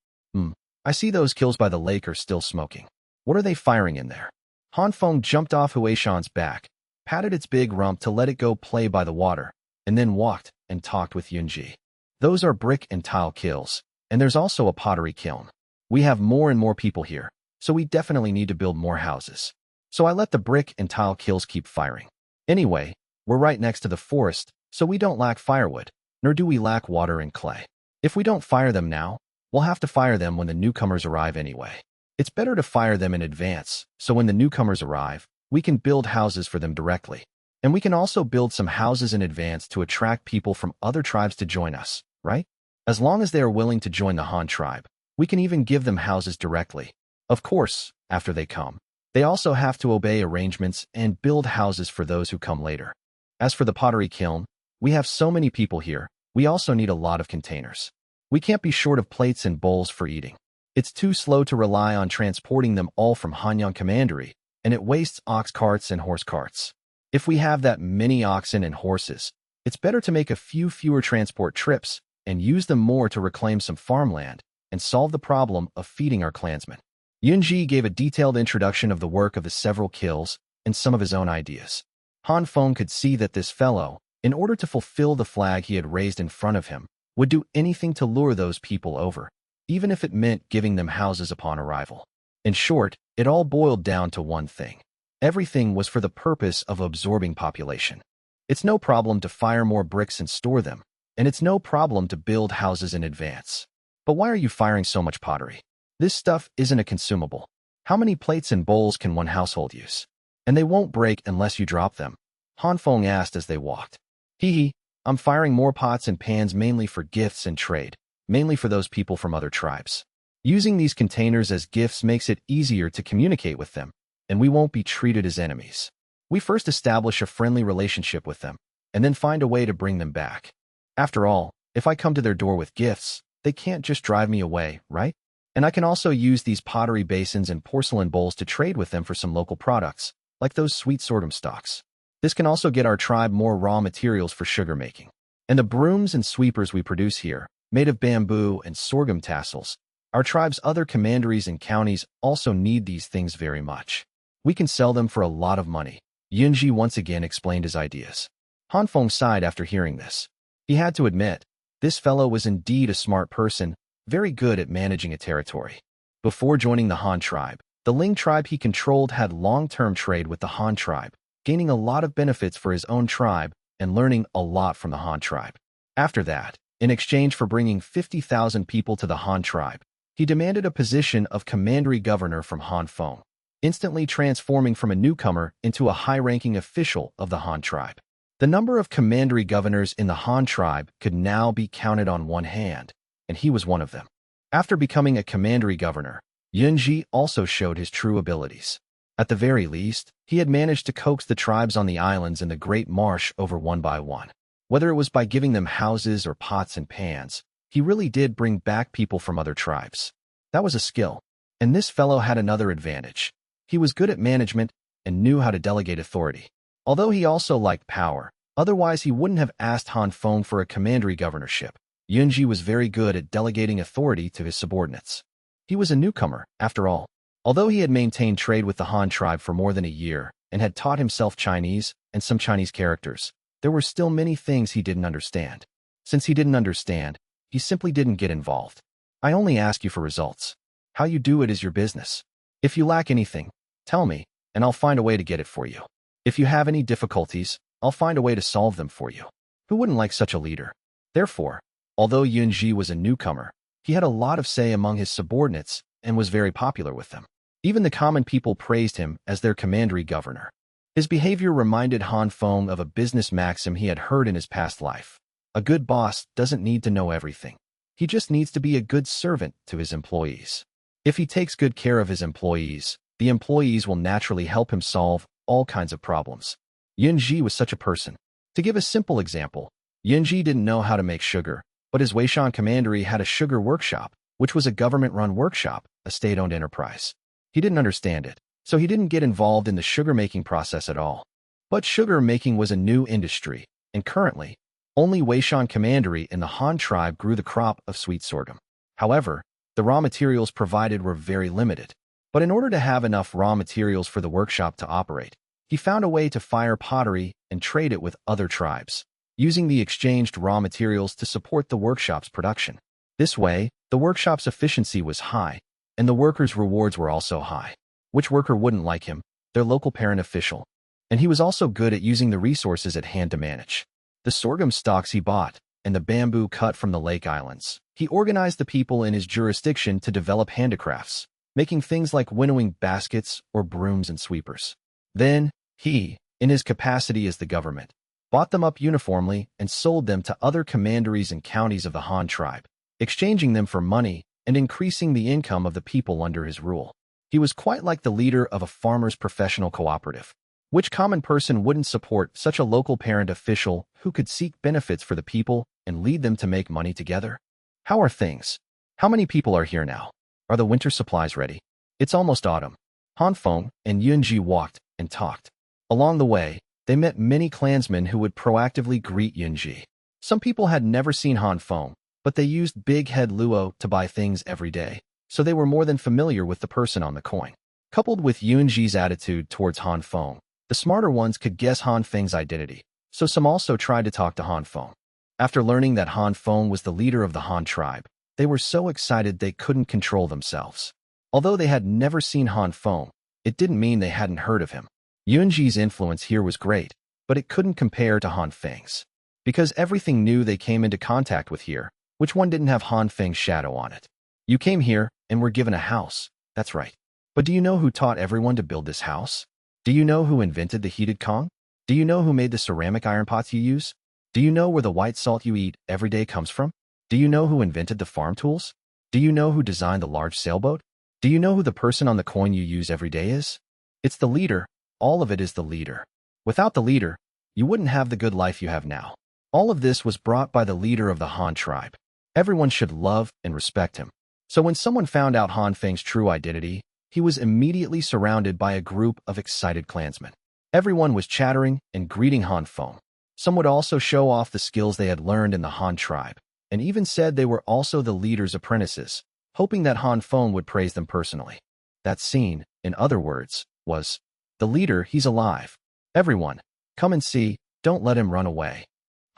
I see those kills by the lake are still smoking. What are they firing in there?" Han Feng jumped off Huaishan's back, patted its big rump to let it go play by the water, and then walked and talked with Yunji. "Those are brick and tile kilns, and there's also a pottery kiln. We have more and more people here, so we definitely need to build more houses. So I let the brick and tile kilns keep firing. Anyway, we're right next to the forest, so we don't lack firewood, nor do we lack water and clay. If we don't fire them now, we'll have to fire them when the newcomers arrive anyway. It's better to fire them in advance, so when the newcomers arrive, we can build houses for them directly. And we can also build some houses in advance to attract people from other tribes to join us, right? As long as they are willing to join the Han tribe, we can even give them houses directly. Of course, after they come, they also have to obey arrangements and build houses for those who come later. As for the pottery kiln, we have so many people here, we also need a lot of containers. We can't be short of plates and bowls for eating. It's too slow to rely on transporting them all from Hanyang Commandery, and it wastes ox carts and horse carts. If we have that many oxen and horses, it's better to make a few fewer transport trips and use them more to reclaim some farmland and solve the problem of feeding our clansmen." Yunji gave a detailed introduction of the work of the several kilns and some of his own ideas. Han Feng could see that this fellow, in order to fulfill the flag he had raised in front of him, would do anything to lure those people over, even if it meant giving them houses upon arrival. In short, it all boiled down to one thing. Everything was for the purpose of absorbing population. It's no problem to fire more bricks and store them, and it's no problem to build houses in advance. But why are you firing so much pottery? This stuff isn't a consumable. How many plates and bowls can one household use? And they won't break unless you drop them, Han Feng asked as they walked. "Hee, I'm firing more pots and pans mainly for gifts and trade, mainly for those people from other tribes. Using these containers as gifts makes it easier to communicate with them, and we won't be treated as enemies. We first establish a friendly relationship with them, and then find a way to bring them back. After all, if I come to their door with gifts, they can't just drive me away, right? And I can also use these pottery basins and porcelain bowls to trade with them for some local products, like those sweet sorghum stalks. This can also get our tribe more raw materials for sugar making. And the brooms and sweepers we produce here, made of bamboo and sorghum tassels, our tribe's other commanderies and counties also need these things very much. We can sell them for a lot of money." Yunji once again explained his ideas. Han Feng sighed after hearing this. He had to admit, this fellow was indeed a smart person, very good at managing a territory. Before joining the Han tribe, the Ling tribe he controlled had long-term trade with the Han tribe, gaining a lot of benefits for his own tribe and learning a lot from the Han tribe. After that, in exchange for bringing 50,000 people to the Han tribe, he demanded a position of commandery governor from Han Feng, instantly transforming from a newcomer into a high-ranking official of the Han tribe. The number of commandery governors in the Han tribe could now be counted on one hand, and he was one of them. After becoming a commandery governor, Yunji also showed his true abilities. At the very least, he had managed to coax the tribes on the islands in the Great Marsh over one by one. Whether it was by giving them houses or pots and pans, he really did bring back people from other tribes. That was a skill. And this fellow had another advantage. He was good at management and knew how to delegate authority. Although he also liked power, otherwise he wouldn't have asked Han Feng for a commandery governorship. Yunji was very good at delegating authority to his subordinates. He was a newcomer, after all. Although he had maintained trade with the Han tribe for more than a year and had taught himself Chinese and some Chinese characters, there were still many things he didn't understand. Since he didn't understand, he simply didn't get involved. I only ask you for results. How you do it is your business. If you lack anything, tell me, and I'll find a way to get it for you. If you have any difficulties, I'll find a way to solve them for you. Who wouldn't like such a leader? Therefore, although Yunji was a newcomer, he had a lot of say among his subordinates and was very popular with them. Even the common people praised him as their commandery governor. His behavior reminded Han Feng of a business maxim he had heard in his past life. A good boss doesn't need to know everything. He just needs to be a good servant to his employees. If he takes good care of his employees, the employees will naturally help him solve all kinds of problems. Yunji was such a person. To give a simple example, Yunji didn't know how to make sugar, but his Weishan commandery had a sugar workshop, which was a government-run workshop, a state-owned enterprise. He didn't understand it, so he didn't get involved in the sugar-making process at all. But sugar-making was a new industry, and currently, only Weishan commandery in the Han tribe grew the crop of sweet sorghum. However, the raw materials provided were very limited. But in order to have enough raw materials for the workshop to operate, he found a way to fire pottery and trade it with other tribes, using the exchanged raw materials to support the workshop's production. This way, the workshop's efficiency was high, and the workers' rewards were also high. Which worker wouldn't like him? Their local parent official. And he was also good at using the resources at hand to manage. The sorghum stalks he bought, and the bamboo cut from the lake islands. He organized the people in his jurisdiction to develop handicrafts, making things like winnowing baskets or brooms and sweepers. Then, he, in his capacity as the government, bought them up uniformly and sold them to other commanderies and counties of the Han tribe, exchanging them for money and increasing the income of the people under his rule. He was quite like the leader of a farmer's professional cooperative. Which common person wouldn't support such a local parent official who could seek benefits for the people and lead them to make money together? How are things? How many people are here now? Are the winter supplies ready? It's almost autumn. Han Feng and Yunji walked and talked. Along the way, they met many clansmen who would proactively greet Yunji. Some people had never seen Han Feng, but they used Big Head Luo to buy things every day, so they were more than familiar with the person on the coin. Coupled with Yunji's attitude towards Han Feng, the smarter ones could guess Han Feng's identity, so some also tried to talk to Han Feng. After learning that Han Feng was the leader of the Han tribe, they were so excited they couldn't control themselves. Although they had never seen Han Feng, it didn't mean they hadn't heard of him. Yunji's influence here was great, but it couldn't compare to Han Feng's. Because everything new they came into contact with here, which one didn't have Han Feng's shadow on it? You came here and were given a house, that's right. But do you know who taught everyone to build this house? Do you know who invented the heated Kong? Do you know who made the ceramic iron pots you use? Do you know where the white salt you eat every day comes from? Do you know who invented the farm tools? Do you know who designed the large sailboat? Do you know who the person on the coin you use every day is? It's the leader. All of it is the leader. Without the leader, you wouldn't have the good life you have now. All of this was brought by the leader of the Han tribe. Everyone should love and respect him. So when someone found out Han Feng's true identity, he was immediately surrounded by a group of excited clansmen. Everyone was chattering and greeting Han Feng. Some would also show off the skills they had learned in the Han tribe, and even said they were also the leader's apprentices, hoping that Han Feng would praise them personally. That scene, in other words, was, "The leader, he's alive. Everyone, come and see, don't let him run away."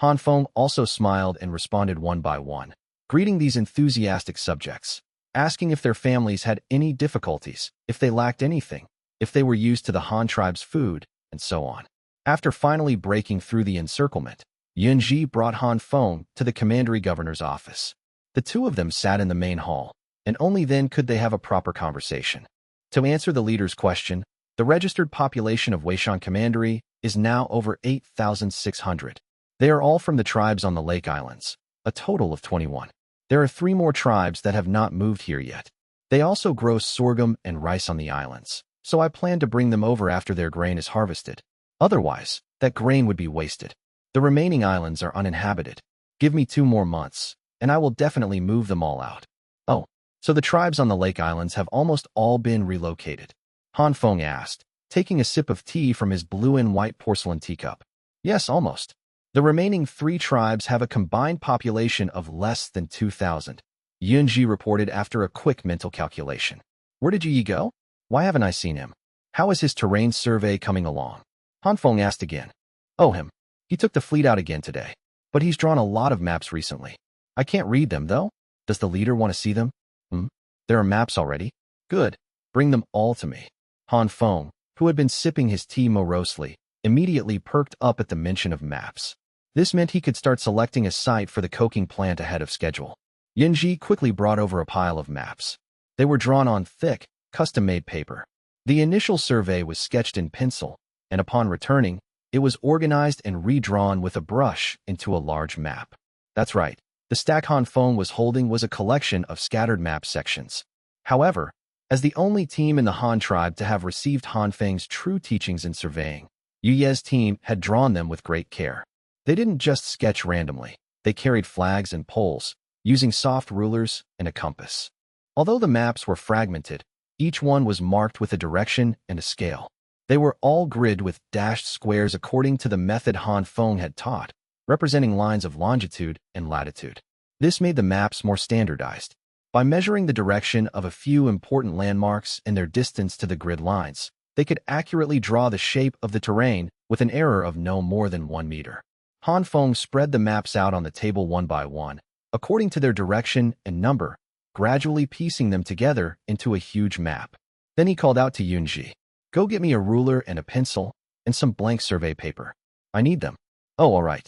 Han Feng also smiled and responded one by one, greeting these enthusiastic subjects, asking if their families had any difficulties, if they lacked anything, if they were used to the Han tribe's food, and so on. After finally breaking through the encirclement, Yunji brought Han Feng to the commandery governor's office. The two of them sat in the main hall, and only then could they have a proper conversation. To answer the leader's question, The registered population of Weishan Commandery is now over 8,600. They are all from the tribes on the Lake Islands, a total of 21. There are 3 more tribes that have not moved here yet. They also grow sorghum and rice on the islands, so I plan to bring them over after their grain is harvested. Otherwise, that grain would be wasted. The remaining islands are uninhabited. Give me 2 more months, and I will definitely move them all out. Oh, so the tribes on the Lake Islands have almost all been relocated? Han Feng asked, taking a sip of tea from his blue and white porcelain teacup. Yes, almost. The remaining 3 tribes have a combined population of less than 2,000. Yunji reported after a quick mental calculation. Where did Yi go? Why haven't I seen him? How is his terrain survey coming along? Han Feng asked again. Oh, him. He took the fleet out again today. But he's drawn a lot of maps recently. I can't read them, though. Does the leader want to see them? There are maps already? Good. Bring them all to me. Han Feng, who had been sipping his tea morosely, immediately perked up at the mention of maps. This meant he could start selecting a site for the coking plant ahead of schedule. Yunji quickly brought over a pile of maps. They were drawn on thick, custom-made paper. The initial survey was sketched in pencil, and upon returning, it was organized and redrawn with a brush into a large map. That's right. The stack Han Feng was holding was a collection of scattered map sections. However, as the only team in the Han tribe to have received Han Feng's true teachings in surveying, Yu Ye's team had drawn them with great care. They didn't just sketch randomly. They carried flags and poles, using soft rulers and a compass. Although the maps were fragmented, each one was marked with a direction and a scale. They were all grid with dashed squares according to the method Han Feng had taught, representing lines of longitude and latitude. This made the maps more standardized. By measuring the direction of a few important landmarks and their distance to the grid lines, they could accurately draw the shape of the terrain with an error of no more than 1 meter. Han Feng spread the maps out on the table one by one, according to their direction and number, gradually piecing them together into a huge map. Then he called out to Yunji, "Go get me a ruler and a pencil and some blank survey paper. I need them." "Oh, all right."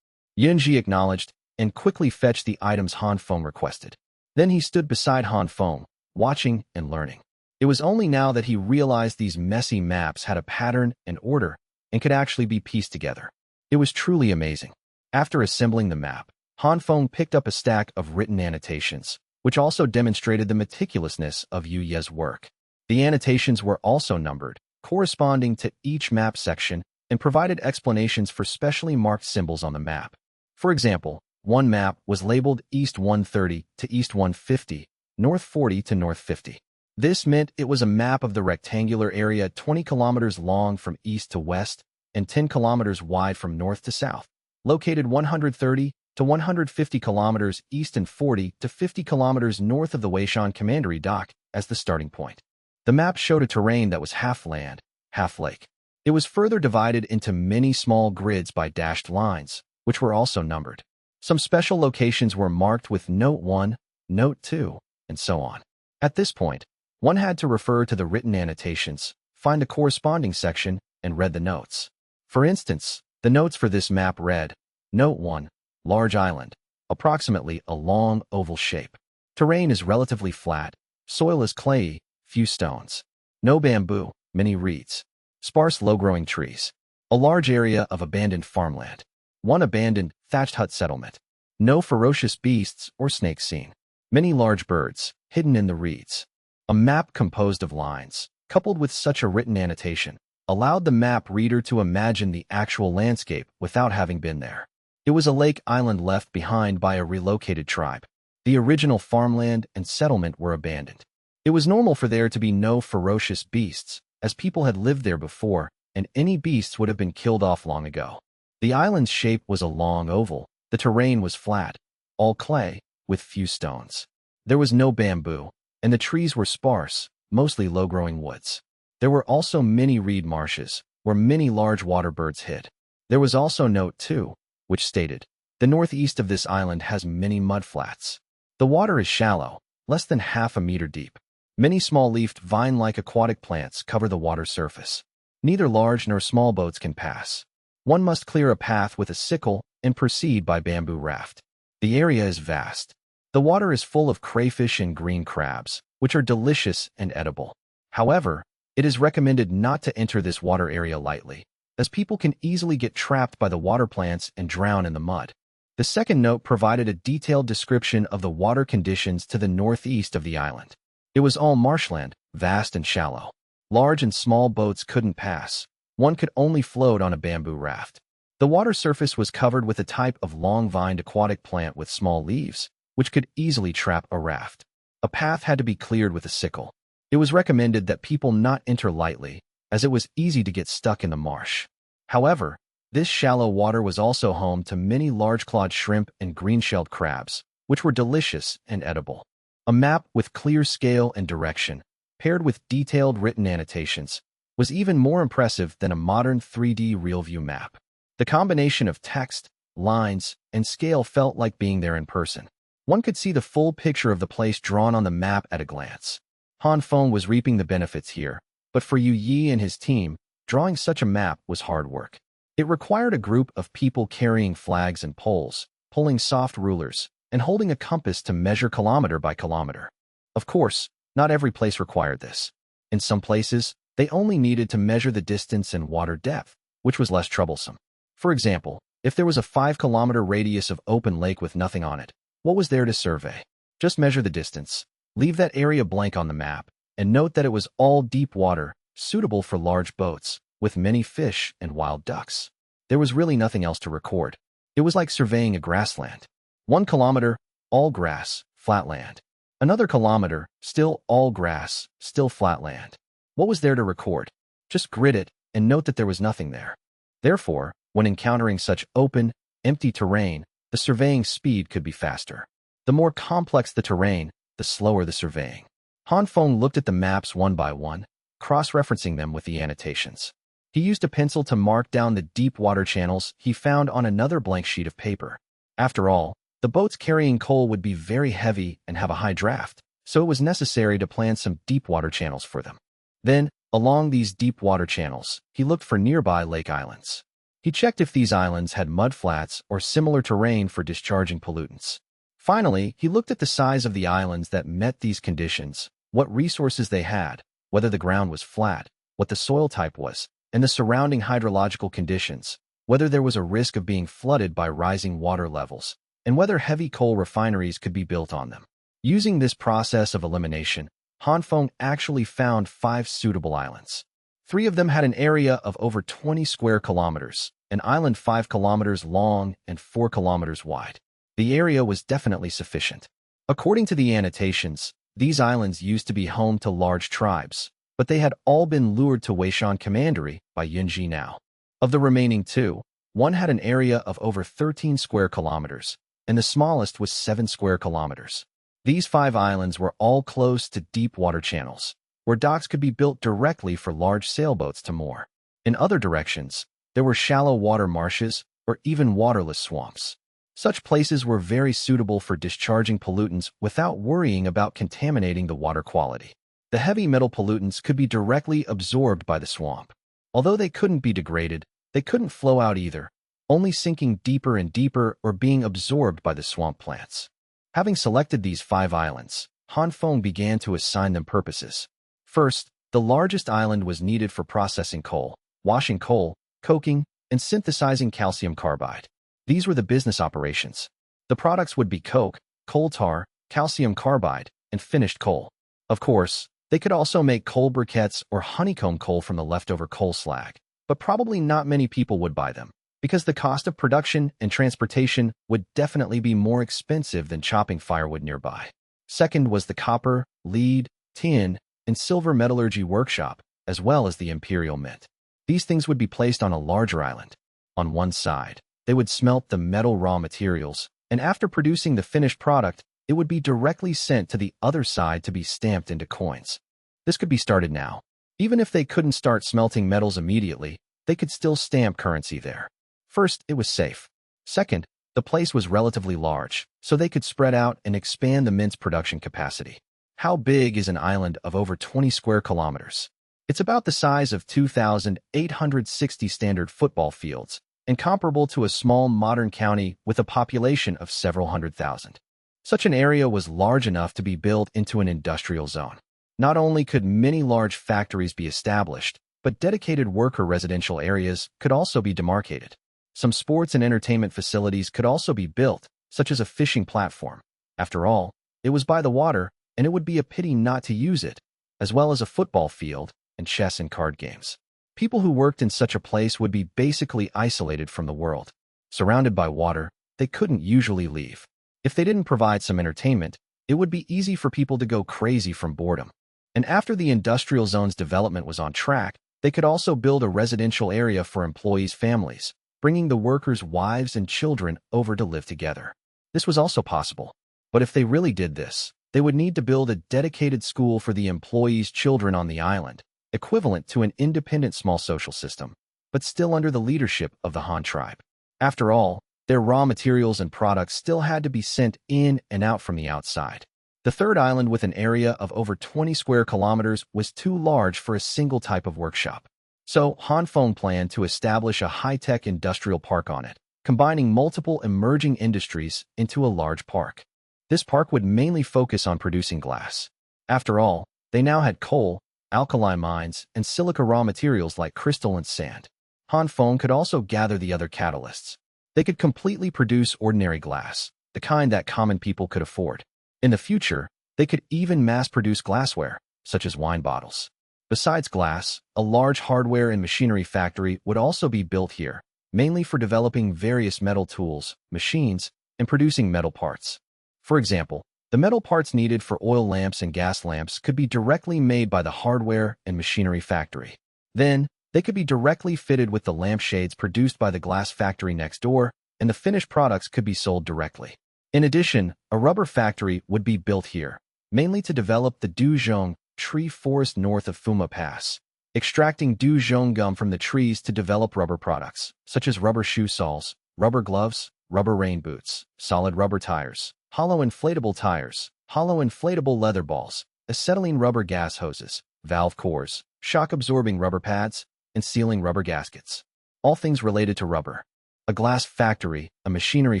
Yunji acknowledged and quickly fetched the items Han Feng requested. Then he stood beside Han Feng, watching and learning. It was only now that he realized these messy maps had a pattern and order and could actually be pieced together. It was truly amazing. After assembling the map, Han Feng picked up a stack of written annotations, which also demonstrated the meticulousness of Yu Ye's work. The annotations were also numbered, corresponding to each map section, and provided explanations for specially marked symbols on the map. For example, one map was labeled East 130 to East 150, North 40 to North 50. This meant it was a map of the rectangular area 20 kilometers long from east to west and 10 kilometers wide from north to south, located 130 to 150 kilometers east and 40 to 50 kilometers north of the Weishan Commandery dock as the starting point. The map showed a terrain that was half land, half lake. It was further divided into many small grids by dashed lines, which were also numbered. Some special locations were marked with Note 1, Note 2, and so on. At this point, one had to refer to the written annotations, find a corresponding section, and read the notes. For instance, the notes for this map read, Note 1, Large Island, approximately a long oval shape. Terrain is relatively flat, soil is clayey, few stones. No bamboo, many reeds. Sparse low-growing trees. A large area of abandoned farmland. One abandoned, thatched hut settlement. No ferocious beasts or snakes seen. Many large birds, hidden in the reeds. A map composed of lines, coupled with such a written annotation, allowed the map reader to imagine the actual landscape without having been there. It was a lake island left behind by a relocated tribe. The original farmland and settlement were abandoned. It was normal for there to be no ferocious beasts, as people had lived there before, and any beasts would have been killed off long ago. The island's shape was a long oval. The terrain was flat, all clay, with few stones. There was no bamboo, and the trees were sparse, mostly low-growing woods. There were also many reed marshes, where many large water birds hid. There was also Note 2, which stated, the northeast of this island has many mudflats. The water is shallow, less than half a meter deep. Many small-leafed vine-like aquatic plants cover the water surface. Neither large nor small boats can pass. One must clear a path with a sickle and proceed by bamboo raft. The area is vast. The water is full of crayfish and green crabs, which are delicious and edible. However, It is recommended not to enter this water area lightly, as people can easily get trapped by the water plants and drown in the mud. The second note provided a detailed description of the water conditions to the northeast of the island. It was all marshland, vast and shallow. Large and small boats couldn't pass. One could only float on a bamboo raft. The water surface was covered with a type of long-vined aquatic plant with small leaves, which could easily trap a raft. A path had to be cleared with a sickle. It was recommended that people not enter lightly, as it was easy to get stuck in the marsh. However, this shallow water was also home to many large-clawed shrimp and green-shelled crabs, which were delicious and edible. A map with clear scale and direction, paired with detailed written annotations, was even more impressive than a modern 3D real-view map. The combination of text, lines, and scale felt like being there in person. One could see the full picture of the place drawn on the map at a glance. Han Feng was reaping the benefits here, but for Yu Yi and his team, drawing such a map was hard work. It required a group of people carrying flags and poles, pulling soft rulers, and holding a compass to measure kilometer by kilometer. Of course, not every place required this. In some places, they only needed to measure the distance and water depth, which was less troublesome. For example, if there was a 5-kilometer radius of open lake with nothing on it, what was there to survey? Just measure the distance, leave that area blank on the map, and note that it was all deep water, suitable for large boats, with many fish and wild ducks. There was really nothing else to record. It was like surveying a grassland. 1 kilometer, all grass, flat land. Another kilometer, still all grass, still flat land. What was there to record? Just grid it and note that there was nothing there. Therefore, when encountering such open, empty terrain, the surveying speed could be faster. The more complex the terrain, the slower the surveying. Han Feng looked at the maps one by one, cross-referencing them with the annotations. He used a pencil to mark down the deep water channels he found on another blank sheet of paper. After all, the boats carrying coal would be very heavy and have a high draft, so it was necessary to plan some deep water channels for them. Then, along these deep water channels, he looked for nearby lake islands. He checked if these islands had mud flats or similar terrain for discharging pollutants. Finally, he looked at the size of the islands that met these conditions, what resources they had, whether the ground was flat, what the soil type was, and the surrounding hydrological conditions, whether there was a risk of being flooded by rising water levels, and whether heavy coal refineries could be built on them. Using this process of elimination, Han Feng actually found 5 suitable islands. 3 of them had an area of over 20 square kilometers, an island 5 kilometers long and 4 kilometers wide. The area was definitely sufficient. According to the annotations, these islands used to be home to large tribes, but they had all been lured to Weishan Commandery by Yunji now. Of the remaining 2, one had an area of over 13 square kilometers, and the smallest was 7 square kilometers. These 5 islands were all close to deep water channels, where docks could be built directly for large sailboats to moor. In other directions, there were shallow water marshes or even waterless swamps. Such places were very suitable for discharging pollutants without worrying about contaminating the water quality. The heavy metal pollutants could be directly absorbed by the swamp. Although they couldn't be degraded, they couldn't flow out either, only sinking deeper and deeper or being absorbed by the swamp plants. Having selected these 5 islands, Han Feng began to assign them purposes. First, the largest island was needed for processing coal, washing coal, coking, and synthesizing calcium carbide. These were the business operations. The products would be coke, coal tar, calcium carbide, and finished coal. Of course, they could also make coal briquettes or honeycomb coal from the leftover coal slag, but probably not many people would buy them, because the cost of production and transportation would definitely be more expensive than chopping firewood nearby. Second was the copper, lead, tin, and silver metallurgy workshop, as well as the Imperial Mint. These things would be placed on a larger island. On one side, they would smelt the metal raw materials, and after producing the finished product, it would be directly sent to the other side to be stamped into coins. This could be started now. Even if they couldn't start smelting metals immediately, they could still stamp currency there. First, it was safe. Second, the place was relatively large, so they could spread out and expand the mint's production capacity. How big is an island of over 20 square kilometers? It's about the size of 2,860 standard football fields, and comparable to a small modern county with a population of several hundred thousand. Such an area was large enough to be built into an industrial zone. Not only could many large factories be established, but dedicated worker residential areas could also be demarcated. Some sports and entertainment facilities could also be built, such as a fishing platform. After all, it was by the water, and it would be a pity not to use it, as well as a football field and chess and card games. People who worked in such a place would be basically isolated from the world. Surrounded by water, they couldn't usually leave. If they didn't provide some entertainment, it would be easy for people to go crazy from boredom. And after the industrial zone's development was on track, they could also build a residential area for employees' families, bringing the workers' wives and children over to live together. This was also possible. But if they really did this, they would need to build a dedicated school for the employees' children on the island, equivalent to an independent small social system, but still under the leadership of the Han tribe. After all, their raw materials and products still had to be sent in and out from the outside. The third island, with an area of over 20 square kilometers, was too large for a single type of workshop. So Han Feng planned to establish a high-tech industrial park on it, combining multiple emerging industries into a large park. This park would mainly focus on producing glass. After all, they now had coal, alkali mines, and silica raw materials like crystal and sand. Han Feng could also gather the other catalysts. They could completely produce ordinary glass, the kind that common people could afford. In the future, they could even mass-produce glassware, such as wine bottles. Besides glass, a large hardware and machinery factory would also be built here, mainly for developing various metal tools, machines, and producing metal parts. For example, the metal parts needed for oil lamps and gas lamps could be directly made by the hardware and machinery factory. Then, they could be directly fitted with the lampshades produced by the glass factory next door, and the finished products could be sold directly. In addition, a rubber factory would be built here, mainly to develop the Duzhong tree forest north of Fuma Pass, extracting Duzhong gum from the trees to develop rubber products, such as rubber shoe soles, rubber gloves, rubber rain boots, solid rubber tires, hollow inflatable leather balls, acetylene rubber gas hoses, valve cores, shock-absorbing rubber pads, and sealing rubber gaskets. All things related to rubber. A glass factory, a machinery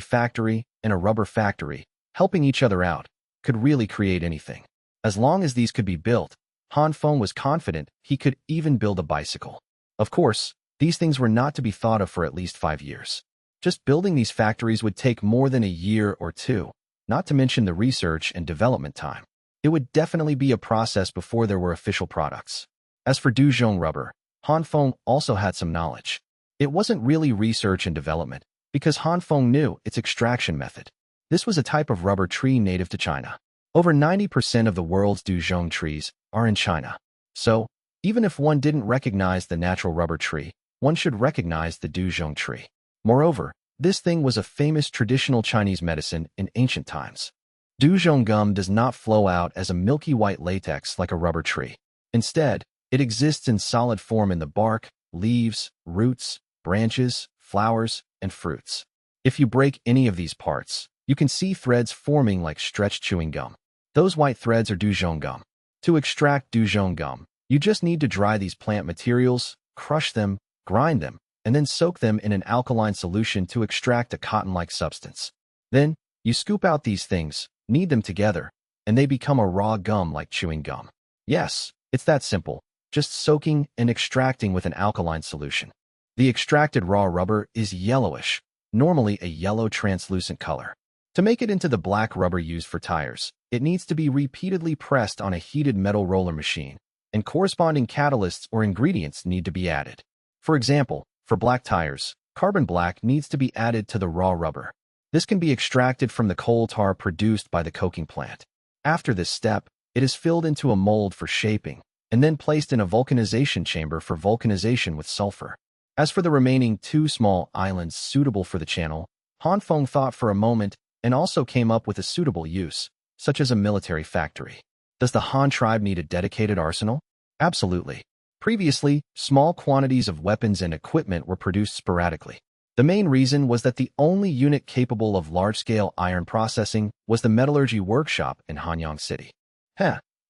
factory, and a rubber factory, helping each other out, could really create anything. As long as these could be built, Han Feng was confident he could even build a bicycle. Of course, these things were not to be thought of for at least 5 years. Just building these factories would take more than a year or two, not to mention the research and development time. It would definitely be a process before there were official products. As for Duzhong rubber, Han Feng also had some knowledge. It wasn't really research and development, because Han Feng knew its extraction method. This was a type of rubber tree native to China. Over 90% of the world's Duzhong trees are in China. So, even if one didn't recognize the natural rubber tree, one should recognize the Duzhong tree. Moreover, this thing was a famous traditional Chinese medicine in ancient times. Duzhong gum does not flow out as a milky white latex like a rubber tree. Instead, it exists in solid form in the bark, leaves, roots, branches, flowers, and fruits. If you break any of these parts, you can see threads forming like stretched chewing gum. Those white threads are Duzhong gum. To extract Duzhong gum, you just need to dry these plant materials, crush them, grind them, and then soak them in an alkaline solution to extract a cotton-like substance. Then, you scoop out these things, knead them together, and they become a raw gum like chewing gum. Yes, it's that simple, just soaking and extracting with an alkaline solution. The extracted raw rubber is yellowish, normally a yellow translucent color. To make it into the black rubber used for tires, it needs to be repeatedly pressed on a heated metal roller machine, and corresponding catalysts or ingredients need to be added. For example, for black tires, carbon black needs to be added to the raw rubber. This can be extracted from the coal tar produced by the coking plant. After this step, it is filled into a mold for shaping, and then placed in a vulcanization chamber for vulcanization with sulfur. As for the remaining 2 small islands suitable for the channel, Han Feng thought for a moment and also came up with a suitable use, such as a military factory. Does the Han tribe need a dedicated arsenal? Absolutely. Previously, small quantities of weapons and equipment were produced sporadically. The main reason was that the only unit capable of large-scale iron processing was the metallurgy workshop in Hanyang City.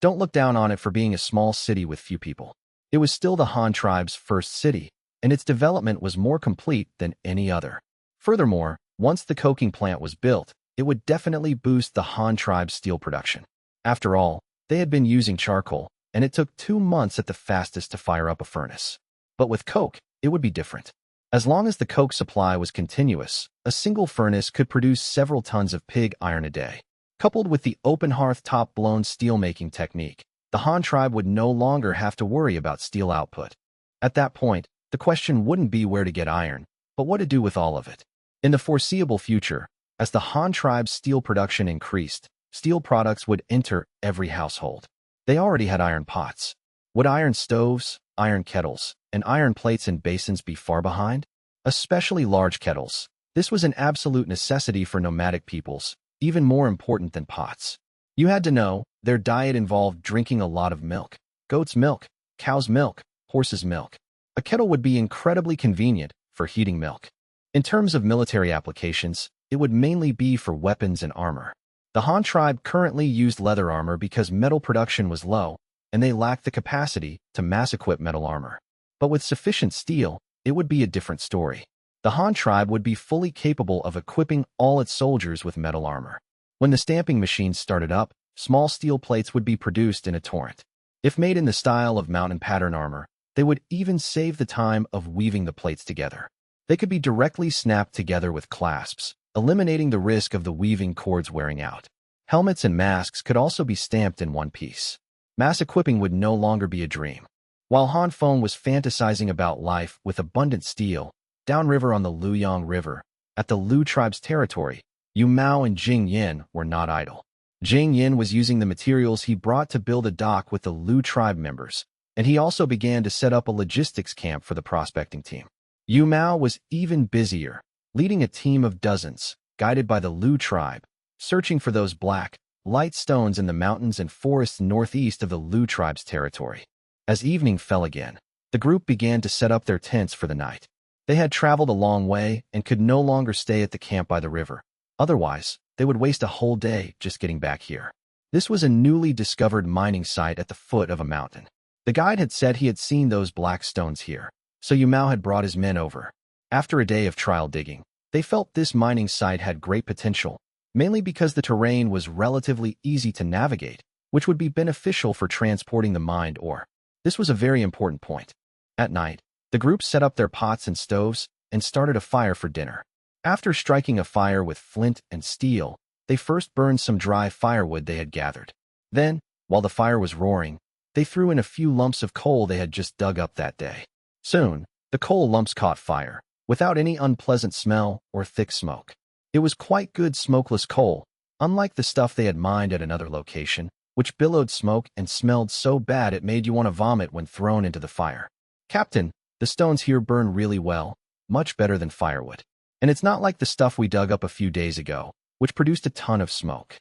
Don't look down on it for being a small city with few people. It was still the Han tribe's first city, and its development was more complete than any other. Furthermore, once the coking plant was built, it would definitely boost the Han tribe's steel production. After all, They had been using charcoal, and it took 2 months at the fastest to fire up a furnace. But with coke, it would be different. As long as the coke supply was continuous, a single furnace could produce several tons of pig iron a day. Coupled with the open hearth top-blown steel-making technique, the Han tribe would no longer have to worry about steel output. At that point, the question wouldn't be where to get iron, but what to do with all of it. In the foreseeable future, as the Han tribe's steel production increased, steel products would enter every household. They already had iron pots. Would iron stoves, iron kettles, and iron plates and basins be far behind? Especially large kettles. This was an absolute necessity for nomadic peoples, even more important than pots. You had to know, their diet involved drinking a lot of milk. Goat's milk, cow's milk, horse's milk. A kettle would be incredibly convenient for heating milk. In terms of military applications, it would mainly be for weapons and armor. The Han tribe currently used leather armor because metal production was low, and they lacked the capacity to mass-equip metal armor. But with sufficient steel, it would be a different story. The Han tribe would be fully capable of equipping all its soldiers with metal armor. When the stamping machines started up, small steel plates would be produced in a torrent. If made in the style of mountain pattern armor, they would even save the time of weaving the plates together. They could be directly snapped together with clasps, eliminating the risk of the weaving cords wearing out. Helmets and masks could also be stamped in one piece. Mass equipping would no longer be a dream. While Han Feng was fantasizing about life with abundant steel, downriver on the Luyang River, at the Lu tribe's territory, Yu Mao and Jing Yin were not idle. Jing Yin was using the materials he brought to build a dock with the Lu tribe members, and he also began to set up a logistics camp for the prospecting team. Yu Mao was even busier, leading a team of dozens, guided by the Lu tribe, searching for those black, light stones in the mountains and forests northeast of the Lu tribe's territory. As evening fell again, the group began to set up their tents for the night. They had traveled a long way and could no longer stay at the camp by the river. Otherwise, they would waste a whole day just getting back here. This was a newly discovered mining site at the foot of a mountain. The guide had said he had seen those black stones here, so Yu Mao had brought his men over. After a day of trial digging, they felt this mining site had great potential, mainly because the terrain was relatively easy to navigate, which would be beneficial for transporting the mined ore. This was a very important point. At night, the group set up their pots and stoves and started a fire for dinner. After striking a fire with flint and steel, they first burned some dry firewood they had gathered. Then, while the fire was roaring, they threw in a few lumps of coal they had just dug up that day. Soon, the coal lumps caught fire, without any unpleasant smell or thick smoke. It was quite good smokeless coal, unlike the stuff they had mined at another location, which billowed smoke and smelled so bad it made you want to vomit when thrown into the fire. Captain, the stones here burn really well, much better than firewood. And it's not like the stuff we dug up a few days ago, which produced a ton of smoke.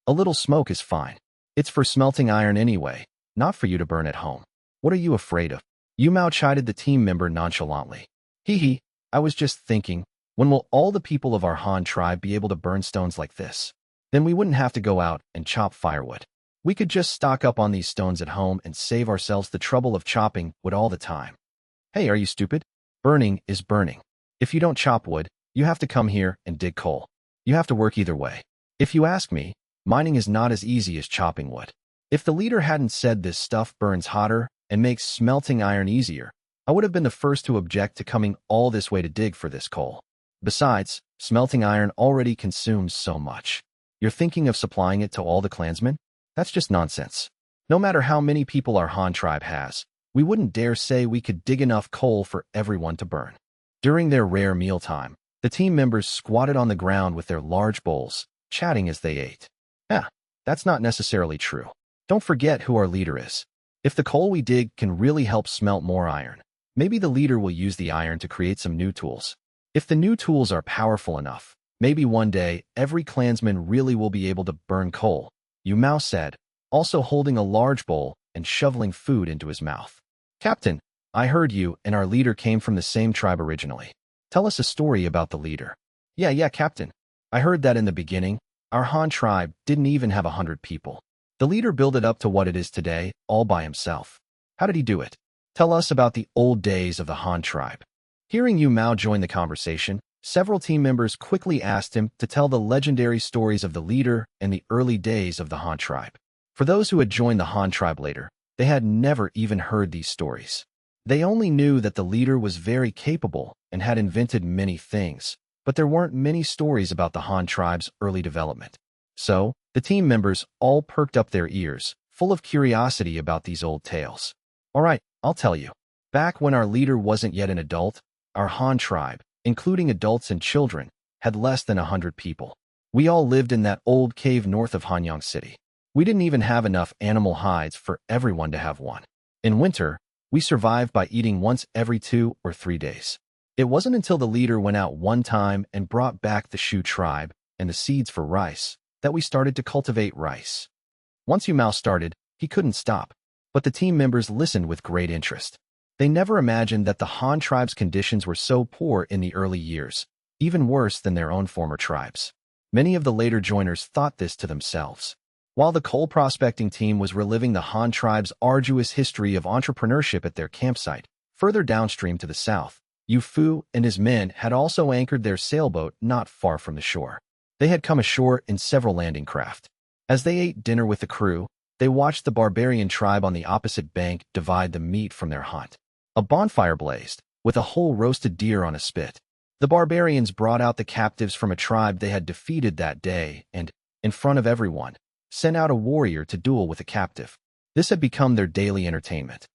A little smoke is fine. It's for smelting iron anyway, not for you to burn at home. What are you afraid of? Yu Mao chided the team member nonchalantly. Hee, I was just thinking, when will all the people of our Han tribe be able to burn stones like this? Then we wouldn't have to go out and chop firewood. We could just stock up on these stones at home and save ourselves the trouble of chopping wood all the time. Hey, are you stupid? Burning is burning. If you don't chop wood, you have to come here and dig coal. You have to work either way. If you ask me, mining is not as easy as chopping wood. If the leader hadn't said this stuff burns hotter and makes smelting iron easier, I would have been the first to object to coming all this way to dig for this coal. Besides, smelting iron already consumes so much. You're thinking of supplying it to all the clansmen? That's just nonsense. No matter how many people our Han tribe has, we wouldn't dare say we could dig enough coal for everyone to burn. During their rare mealtime, the team members squatted on the ground with their large bowls, chatting as they ate. That's not necessarily true. Don't forget who our leader is. If the coal we dig can really help smelt more iron, maybe the leader will use the iron to create some new tools. If the new tools are powerful enough, maybe one day every clansman really will be able to burn coal, Yu Mao said, also holding a large bowl and shoveling food into his mouth. Captain, I heard you and our leader came from the same tribe originally. Tell us a story about the leader. Yeah, Captain. I heard that in the beginning, our Han tribe didn't even have 100 people. The leader built it up to what it is today, all by himself. How did he do it? Tell us about the old days of the Han tribe. Hearing Yu Mao join the conversation, several team members quickly asked him to tell the legendary stories of the leader and the early days of the Han tribe. For those who had joined the Han tribe later, they had never even heard these stories. They only knew that the leader was very capable and had invented many things, but there weren't many stories about the Han tribe's early development. So, the team members all perked up their ears, full of curiosity about these old tales. All right, I'll tell you. Back when our leader wasn't yet an adult, our Han tribe, including adults and children, had less than 100 people. We all lived in that old cave north of Hanyang City. We didn't even have enough animal hides for everyone to have one. In winter, we survived by eating once every 2 or 3 days. It wasn't until the leader went out one time and brought back the Shu tribe and the seeds for rice that we started to cultivate rice. Once Yumao started, he couldn't stop, but the team members listened with great interest. They never imagined that the Han tribe's conditions were so poor in the early years, even worse than their own former tribes. Many of the later joiners thought this to themselves. While the coal prospecting team was reliving the Han tribe's arduous history of entrepreneurship at their campsite, further downstream to the south, Yu Fu and his men had also anchored their sailboat not far from the shore. They had come ashore in several landing craft. As they ate dinner with the crew, they watched the barbarian tribe on the opposite bank divide the meat from their hunt. A bonfire blazed, with a whole roasted deer on a spit. The barbarians brought out the captives from a tribe they had defeated that day and, in front of everyone, sent out a warrior to duel with a captive. This had become their daily entertainment.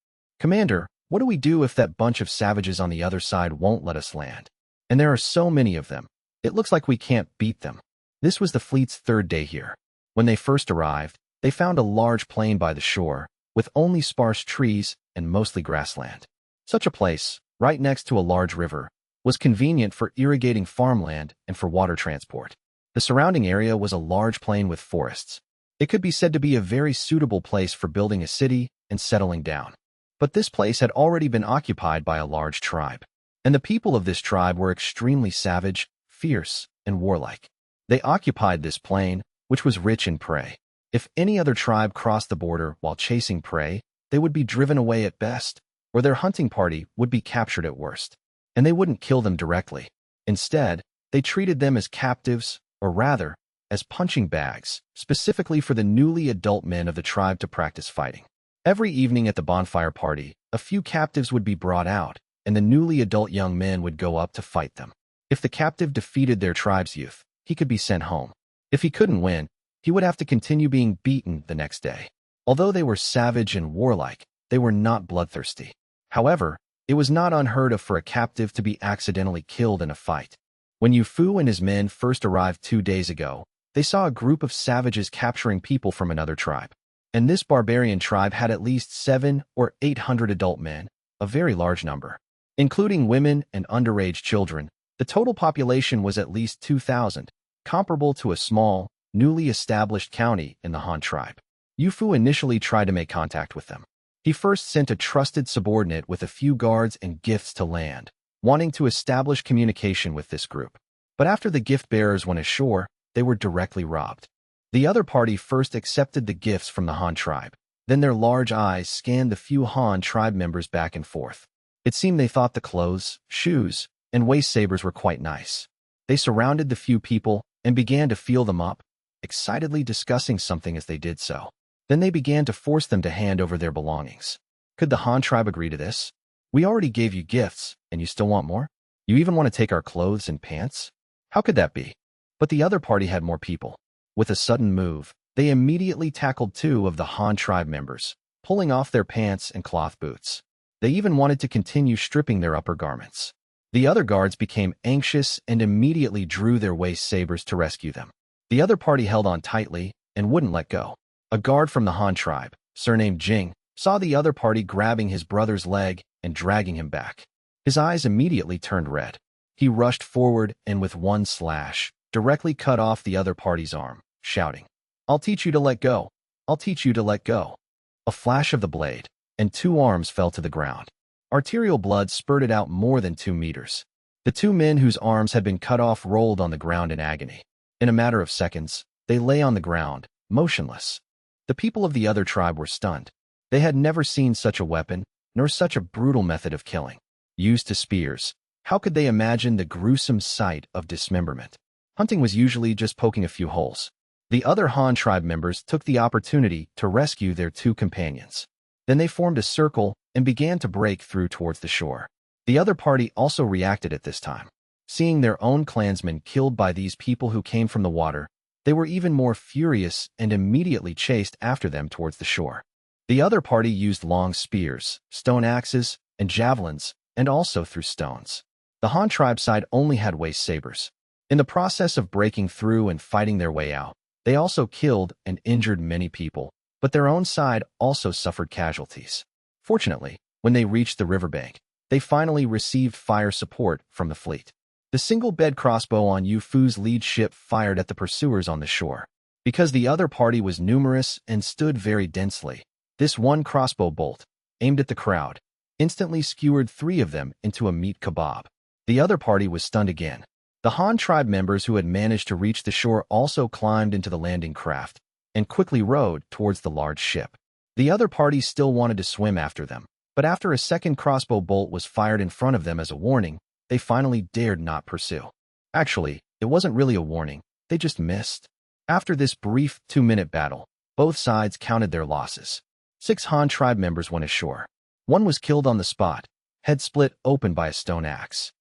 "Commander, what do we do if that bunch of savages on the other side won't let us land? And there are so many of them. It looks like we can't beat them." This was the fleet's third day here. When they first arrived, they found a large plain by the shore, with only sparse trees and mostly grassland. Such a place, right next to a large river, was convenient for irrigating farmland and for water transport. The surrounding area was a large plain with forests. It could be said to be a very suitable place for building a city and settling down. But this place had already been occupied by a large tribe, and the people of this tribe were extremely savage, fierce, and warlike. They occupied this plain, which was rich in prey. If any other tribe crossed the border while chasing prey, they would be driven away at best, or their hunting party would be captured at worst. And they wouldn't kill them directly. Instead, they treated them as captives, or rather, as punching bags, specifically for the newly adult men of the tribe to practice fighting. Every evening at the bonfire party, a few captives would be brought out, and the newly adult young men would go up to fight them. If the captive defeated their tribe's youth, he could be sent home. If he couldn't win, he would have to continue being beaten the next day. Although they were savage and warlike, they were not bloodthirsty. However, it was not unheard of for a captive to be accidentally killed in a fight. When Yu Fu and his men first arrived 2 days ago, they saw a group of savages capturing people from another tribe. And this barbarian tribe had at least 700 or 800 adult men, a very large number. Including women and underage children, the total population was at least 2,000, comparable to a small, newly established county in the Han tribe. Yu Fu initially tried to make contact with them. He first sent a trusted subordinate with a few guards and gifts to land, wanting to establish communication with this group. But after the gift bearers went ashore, they were directly robbed. The other party first accepted the gifts from the Han tribe. Then their large eyes scanned the few Han tribe members back and forth. It seemed they thought the clothes, shoes, and waist sabers were quite nice. They surrounded the few people and began to feel them up, excitedly discussing something as they did so. Then they began to force them to hand over their belongings. Could the Han tribe agree to this? "We already gave you gifts, and you still want more? You even want to take our clothes and pants? How could that be?" But the other party had more people. With a sudden move, they immediately tackled 2 of the Han tribe members, pulling off their pants and cloth boots. They even wanted to continue stripping their upper garments. The other guards became anxious and immediately drew their waist sabers to rescue them. The other party held on tightly and wouldn't let go. A guard from the Han tribe, surnamed Jing, saw the other party grabbing his brother's leg and dragging him back. His eyes immediately turned red. He rushed forward and with one slash, directly cut off the other party's arm, shouting, "I'll teach you to let go. I'll teach you to let go." A flash of the blade, and 2 arms fell to the ground. Arterial blood spurted out more than 2 meters. The 2 men whose arms had been cut off rolled on the ground in agony. In a matter of seconds, they lay on the ground, motionless. The people of the other tribe were stunned. They had never seen such a weapon, nor such a brutal method of killing. Used to spears, how could they imagine the gruesome sight of dismemberment? Hunting was usually just poking a few holes. The other Han tribe members took the opportunity to rescue their two companions. Then they formed a circle and began to break through towards the shore. The other party also reacted at this time. Seeing their own clansmen killed by these people who came from the water, they were even more furious and immediately chased after them towards the shore. The other party used long spears, stone axes, and javelins, and also threw stones. The Han tribe side only had waist sabers. In the process of breaking through and fighting their way out, they also killed and injured many people, but their own side also suffered casualties. Fortunately, when they reached the riverbank, they finally received fire support from the fleet. The single-bed crossbow on Yu Fu's lead ship fired at the pursuers on the shore. Because the other party was numerous and stood very densely, this one crossbow bolt, aimed at the crowd, instantly skewered 3 of them into a meat kebab. The other party was stunned again. The Han tribe members who had managed to reach the shore also climbed into the landing craft and quickly rowed towards the large ship. The other party still wanted to swim after them, but after a second crossbow bolt was fired in front of them as a warning, they finally dared not pursue. Actually, it wasn't really a warning, they just missed. After this brief 2-minute battle, both sides counted their losses. 6 Han tribe members went ashore. 1 was killed on the spot, head split open by a stone axe.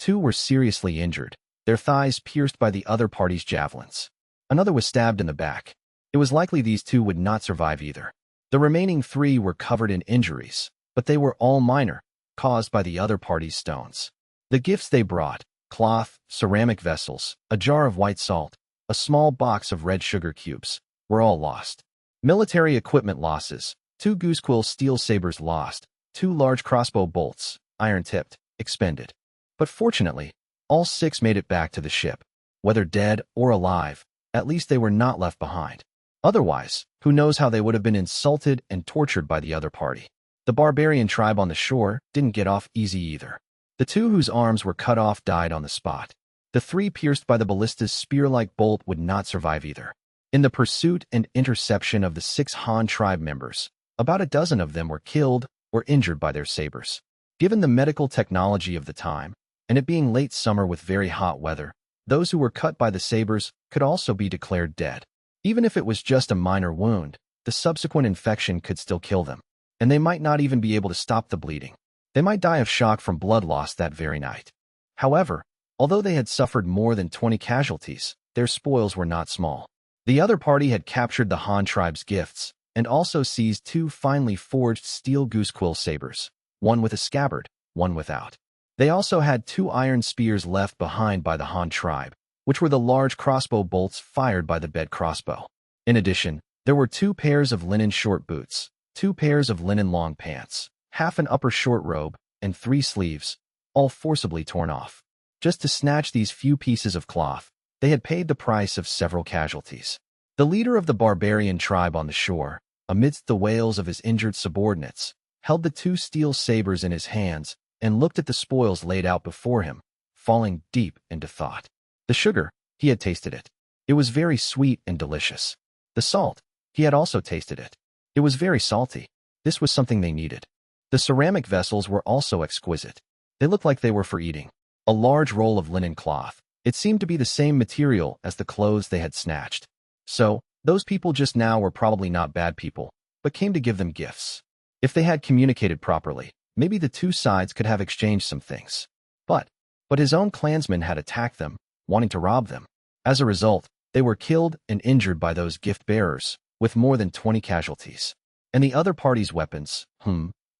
2 were seriously injured, their thighs pierced by the other party's javelins. Another was stabbed in the back. It was likely these 2 would not survive either. The remaining 3 were covered in injuries, but they were all minor, caused by the other party's stones. The gifts they brought, cloth, ceramic vessels, a jar of white salt, a small box of red sugar cubes, were all lost. Military equipment losses, 2 goosequill steel sabers lost, 2 large crossbow bolts, iron-tipped, expended. But fortunately, all 6 made it back to the ship. Whether dead or alive, at least they were not left behind. Otherwise, who knows how they would have been insulted and tortured by the other party. The barbarian tribe on the shore didn't get off easy either. The 2 whose arms were cut off died on the spot. The 3 pierced by the ballista's spear-like bolt would not survive either. In the pursuit and interception of the 6 Han tribe members, about a dozen of them were killed or injured by their sabers. Given the medical technology of the time, and it being late summer with very hot weather, those who were cut by the sabers could also be declared dead. Even if it was just a minor wound, the subsequent infection could still kill them, and they might not even be able to stop the bleeding. They might die of shock from blood loss that very night. However, although they had suffered more than 20 casualties, their spoils were not small. The other party had captured the Han tribe's gifts, and also seized 2 finely forged steel goosequill sabers, one with a scabbard, one without. They also had 2 iron spears left behind by the Han tribe, which were the large crossbow bolts fired by the bed crossbow. In addition, there were 2 pairs of linen short boots, 2 pairs of linen long pants, half an upper short robe, and 3 sleeves, all forcibly torn off. Just to snatch these few pieces of cloth, they had paid the price of several casualties. The leader of the barbarian tribe on the shore, amidst the wails of his injured subordinates, held the 2 steel sabers in his hands and looked at the spoils laid out before him, falling deep into thought. The sugar, he had tasted it. It was very sweet and delicious. The salt, he had also tasted it. It was very salty. This was something they needed. The ceramic vessels were also exquisite. They looked like they were for eating. A large roll of linen cloth. It seemed to be the same material as the clothes they had snatched. So, those people just now were probably not bad people, but came to give them gifts. If they had communicated properly, maybe the 2 sides could have exchanged some things. But his own clansmen had attacked them, wanting to rob them. As a result, they were killed and injured by those gift-bearers, with more than 20 casualties. And the other party's weapons,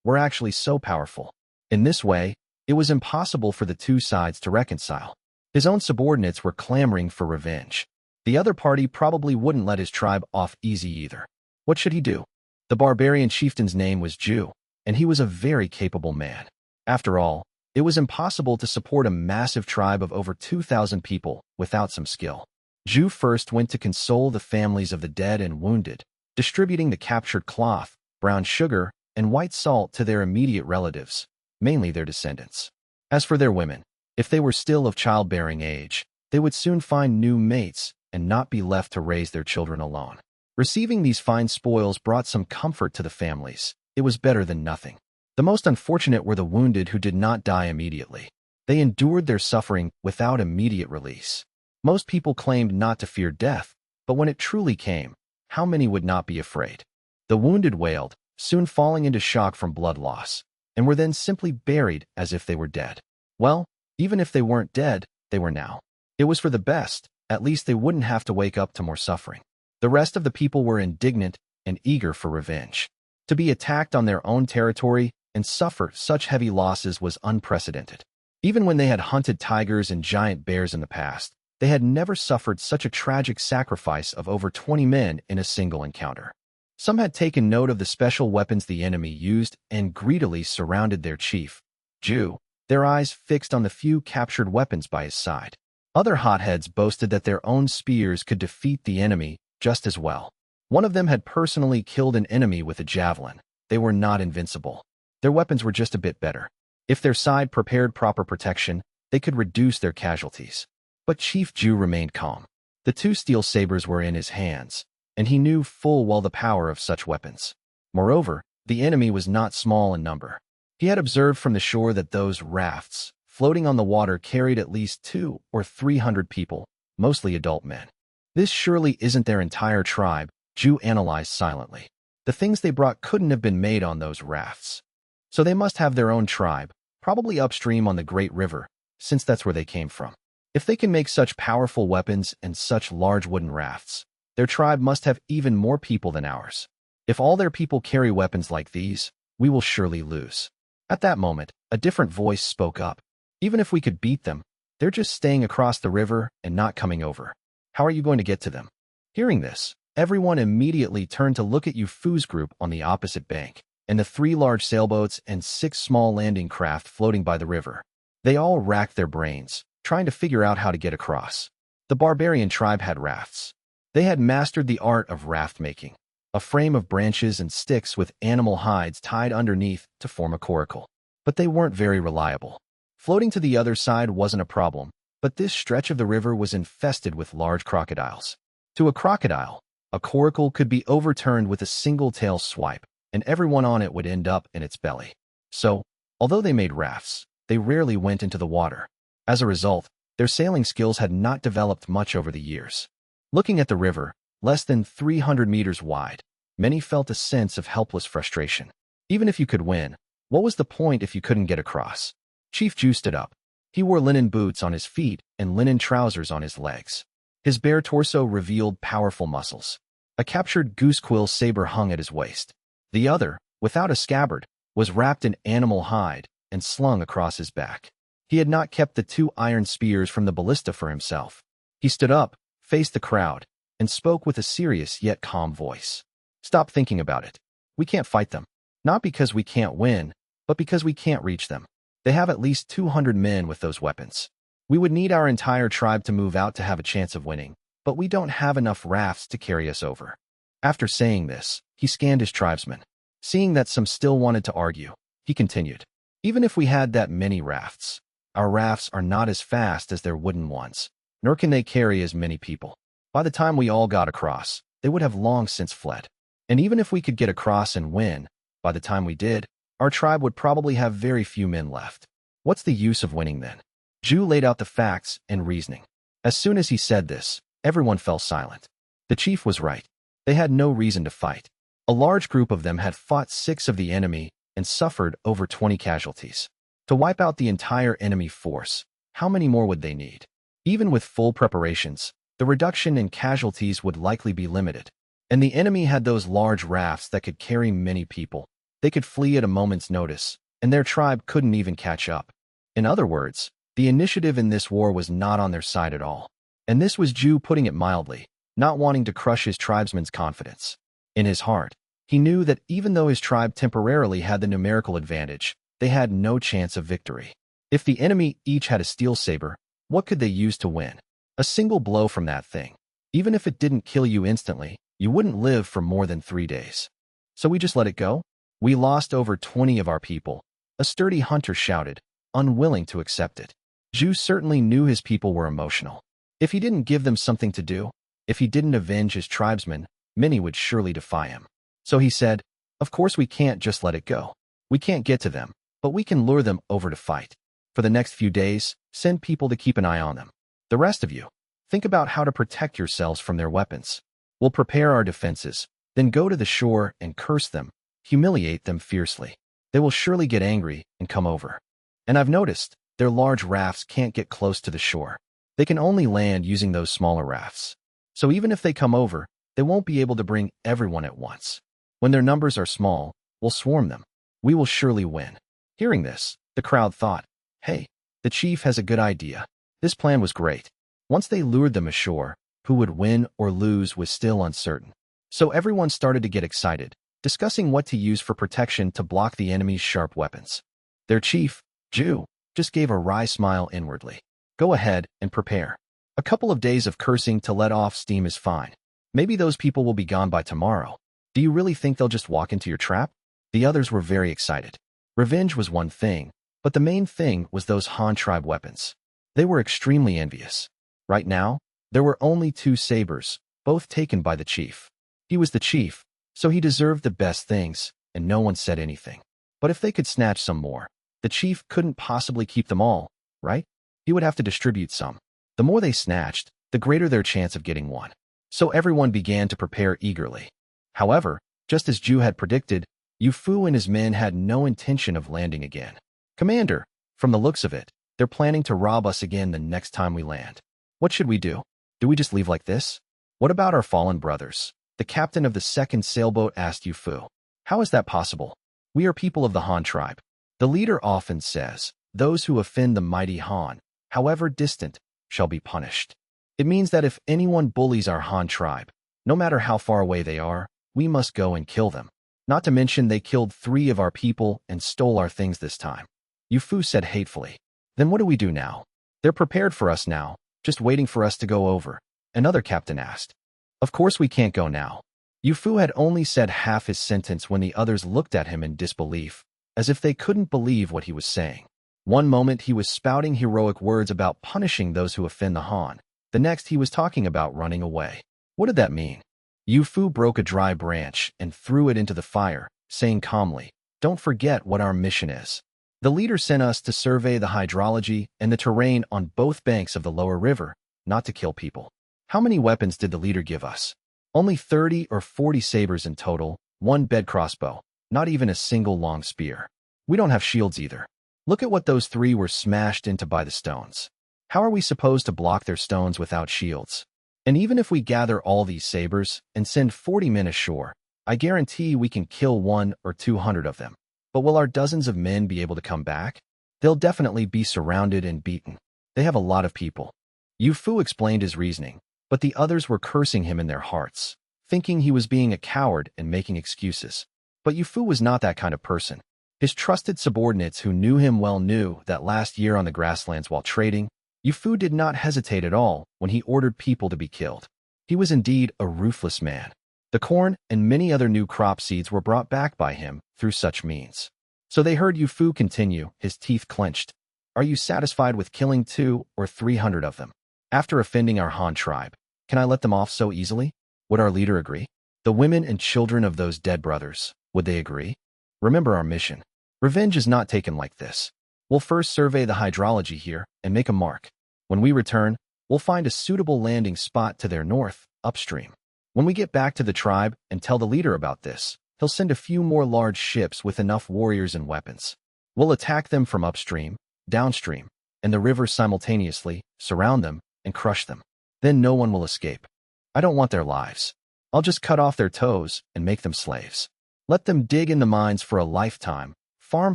were actually so powerful. In this way, it was impossible for the 2 sides to reconcile. His own subordinates were clamoring for revenge. The other party probably wouldn't let his tribe off easy either. What should he do? The barbarian chieftain's name was Ju, and he was a very capable man. After all, it was impossible to support a massive tribe of over 2,000 people without some skill. Ju first went to console the families of the dead and wounded, distributing the captured cloth, brown sugar, and white salt to their immediate relatives, mainly their descendants. As for their women, if they were still of childbearing age, they would soon find new mates and not be left to raise their children alone. Receiving these fine spoils brought some comfort to the families. It was better than nothing. The most unfortunate were the wounded who did not die immediately. They endured their suffering without immediate release. Most people claimed not to fear death, But when it truly came, how many would not be afraid? The wounded wailed, soon falling into shock from blood loss, and were then simply buried as if they were dead. Well, even if they weren't dead, they were now. It was for the best. At least they wouldn't have to wake up to more suffering. The rest of the people were indignant and eager for revenge. To be attacked on their own territory and suffer such heavy losses was unprecedented. Even when they had hunted tigers and giant bears in the past, they had never suffered such a tragic sacrifice of over 20 men in a single encounter. Some had taken note of the special weapons the enemy used and greedily surrounded their chief, Ju, their eyes fixed on the few captured weapons by his side. Other hotheads boasted that their own spears could defeat the enemy just as well. One of them had personally killed an enemy with a javelin. They were not invincible. Their weapons were just a bit better. If their side prepared proper protection, they could reduce their casualties. But Chief Ju remained calm. The two steel sabers were in his hands, and he knew full well the power of such weapons. Moreover, the enemy was not small in number. He had observed from the shore that those rafts, floating on the water, carried at least 200 or 300 people, mostly adult men. This surely isn't their entire tribe, Ju analyzed silently. The things they brought couldn't have been made on those rafts. So they must have their own tribe, probably upstream on the Great River, since that's where they came from. If they can make such powerful weapons and such large wooden rafts, their tribe must have even more people than ours. If all their people carry weapons like these, we will surely lose. At that moment, a different voice spoke up. Even if we could beat them, they're just staying across the river and not coming over. How are you going to get to them? Hearing this, everyone immediately turned to look at Yufu's group on the opposite bank, and the 3 large sailboats and 6 small landing craft floating by the river. They all racked their brains, trying to figure out how to get across. The barbarian tribe had rafts. They had mastered the art of raft making, a frame of branches and sticks with animal hides tied underneath to form a coracle. But they weren't very reliable. Floating to the other side wasn't a problem, but this stretch of the river was infested with large crocodiles. To a crocodile, a coracle could be overturned with a single tail swipe, and everyone on it would end up in its belly. So, although they made rafts, they rarely went into the water. As a result, their sailing skills had not developed much over the years. Looking at the river, less than 300 meters wide, many felt a sense of helpless frustration. Even if you could win, what was the point if you couldn't get across? Chief Ju stood up. He wore linen boots on his feet and linen trousers on his legs. His bare torso revealed powerful muscles. A captured goosequill saber hung at his waist. The other, without a scabbard, was wrapped in animal hide and slung across his back. He had not kept the 2 iron spears from the ballista for himself. He stood up, faced the crowd, and spoke with a serious yet calm voice. Stop thinking about it. We can't fight them. Not because we can't win, but because we can't reach them. They have at least 200 men with those weapons. We would need our entire tribe to move out to have a chance of winning, but we don't have enough rafts to carry us over. After saying this, he scanned his tribesmen. Seeing that some still wanted to argue, he continued. Even if we had that many rafts, our rafts are not as fast as their wooden ones, nor can they carry as many people. By the time we all got across, they would have long since fled. And even if we could get across and win, by the time we did, our tribe would probably have very few men left. What's the use of winning then? Ju laid out the facts and reasoning. As soon as he said this, everyone fell silent. The chief was right. They had no reason to fight. A large group of them had fought 6 of the enemy and suffered over 20 casualties. To wipe out the entire enemy force, how many more would they need? Even with full preparations, the reduction in casualties would likely be limited. And the enemy had those large rafts that could carry many people. They could flee at a moment's notice, and their tribe couldn't even catch up. In other words, the initiative in this war was not on their side at all. And this was Ju putting it mildly, not wanting to crush his tribesmen's confidence. In his heart, he knew that even though his tribe temporarily had the numerical advantage, they had no chance of victory. If the enemy each had a steel saber, what could they use to win? A single blow from that thing. Even if it didn't kill you instantly, you wouldn't live for more than 3 days. So we just let it go? We lost over 20 of our people, a sturdy hunter shouted, unwilling to accept it. Ju certainly knew his people were emotional. If he didn't give them something to do, if he didn't avenge his tribesmen, many would surely defy him. So he said, of course we can't just let it go. We can't get to them, but we can lure them over to fight. For the next few days, send people to keep an eye on them. The rest of you, Think about how to protect yourselves from their weapons. We'll prepare our defenses, then go to the shore and curse them, humiliate them fiercely. They will surely get angry and come over. And I've noticed, their large rafts can't get close to the shore. They can only land using those smaller rafts. So even if they come over, they won't be able to bring everyone at once. When their numbers are small, we'll swarm them. We will surely win. Hearing this, the crowd thought, hey, the chief has a good idea. This plan was great. Once they lured them ashore, who would win or lose was still uncertain. So everyone started to get excited, discussing what to use for protection to block the enemy's sharp weapons. Their chief, Ju, just gave a wry smile inwardly. Go ahead and prepare. A couple of days of cursing to let off steam is fine. Maybe those people will be gone by tomorrow. Do you really think they'll just walk into your trap? The others were very excited. Revenge was one thing, but the main thing was those Han tribe weapons. They were extremely envious. Right now, there were only 2 sabers, both taken by the chief. He was the chief, so he deserved the best things, and no one said anything. But if they could snatch some more, the chief couldn't possibly keep them all, right? He would have to distribute some. The more they snatched, the greater their chance of getting one. So everyone began to prepare eagerly. However, just as Ju had predicted, Yu Fu and his men had no intention of landing again. Commander, from the looks of it, they're planning to rob us again the next time we land. What should we do? Do we just leave like this? What about our fallen brothers? The captain of the second sailboat asked Yu Fu. How is that possible? We are people of the Han tribe. The leader often says, those who offend the mighty Han, however distant, shall be punished. It means that if anyone bullies our Han tribe, no matter how far away they are, we must go and kill them. Not to mention they killed 3 of our people and stole our things this time. Yu Fu said hatefully. Then what do we do now? They're prepared for us now, just waiting for us to go over. Another captain asked. Of course we can't go now. Yu Fu had only said half his sentence when the others looked at him in disbelief, as if they couldn't believe what he was saying. One moment he was spouting heroic words about punishing those who offend the Han. The next he was talking about running away. What did that mean? Yu Fu broke a dry branch and threw it into the fire, saying calmly, don't forget what our mission is. The leader sent us to survey the hydrology and the terrain on both banks of the lower river, not to kill people. How many weapons did the leader give us? Only 30 or 40 sabers in total, 1 bed crossbow, not even a single long spear. We don't have shields either. Look at what those 3 were smashed into by the stones. How are we supposed to block their stones without shields? And even if we gather all these sabers and send 40 men ashore, I guarantee we can kill 100 or 200 of them. But will our dozens of men be able to come back? They'll definitely be surrounded and beaten. They have a lot of people. Yu Fu explained his reasoning, but the others were cursing him in their hearts, thinking he was being a coward and making excuses. But Yu Fu was not that kind of person. His trusted subordinates who knew him well knew that last year on the grasslands while trading, Yu Fu did not hesitate at all when he ordered people to be killed. He was indeed a ruthless man. The corn and many other new crop seeds were brought back by him through such means. So they heard Yu Fu continue, his teeth clenched. Are you satisfied with killing 200 or 300 of them? After offending our Han tribe, can I let them off so easily? Would our leader agree? The women and children of those dead brothers, would they agree? Remember our mission. Revenge is not taken like this. We'll first survey the hydrology here and make a mark. When we return, we'll find a suitable landing spot to their north, upstream. When we get back to the tribe and tell the leader about this, he'll send a few more large ships with enough warriors and weapons. We'll attack them from upstream, downstream, and the river simultaneously, surround them, and crush them. Then no one will escape. I don't want their lives. I'll just cut off their toes and make them slaves. Let them dig in the mines for a lifetime, farm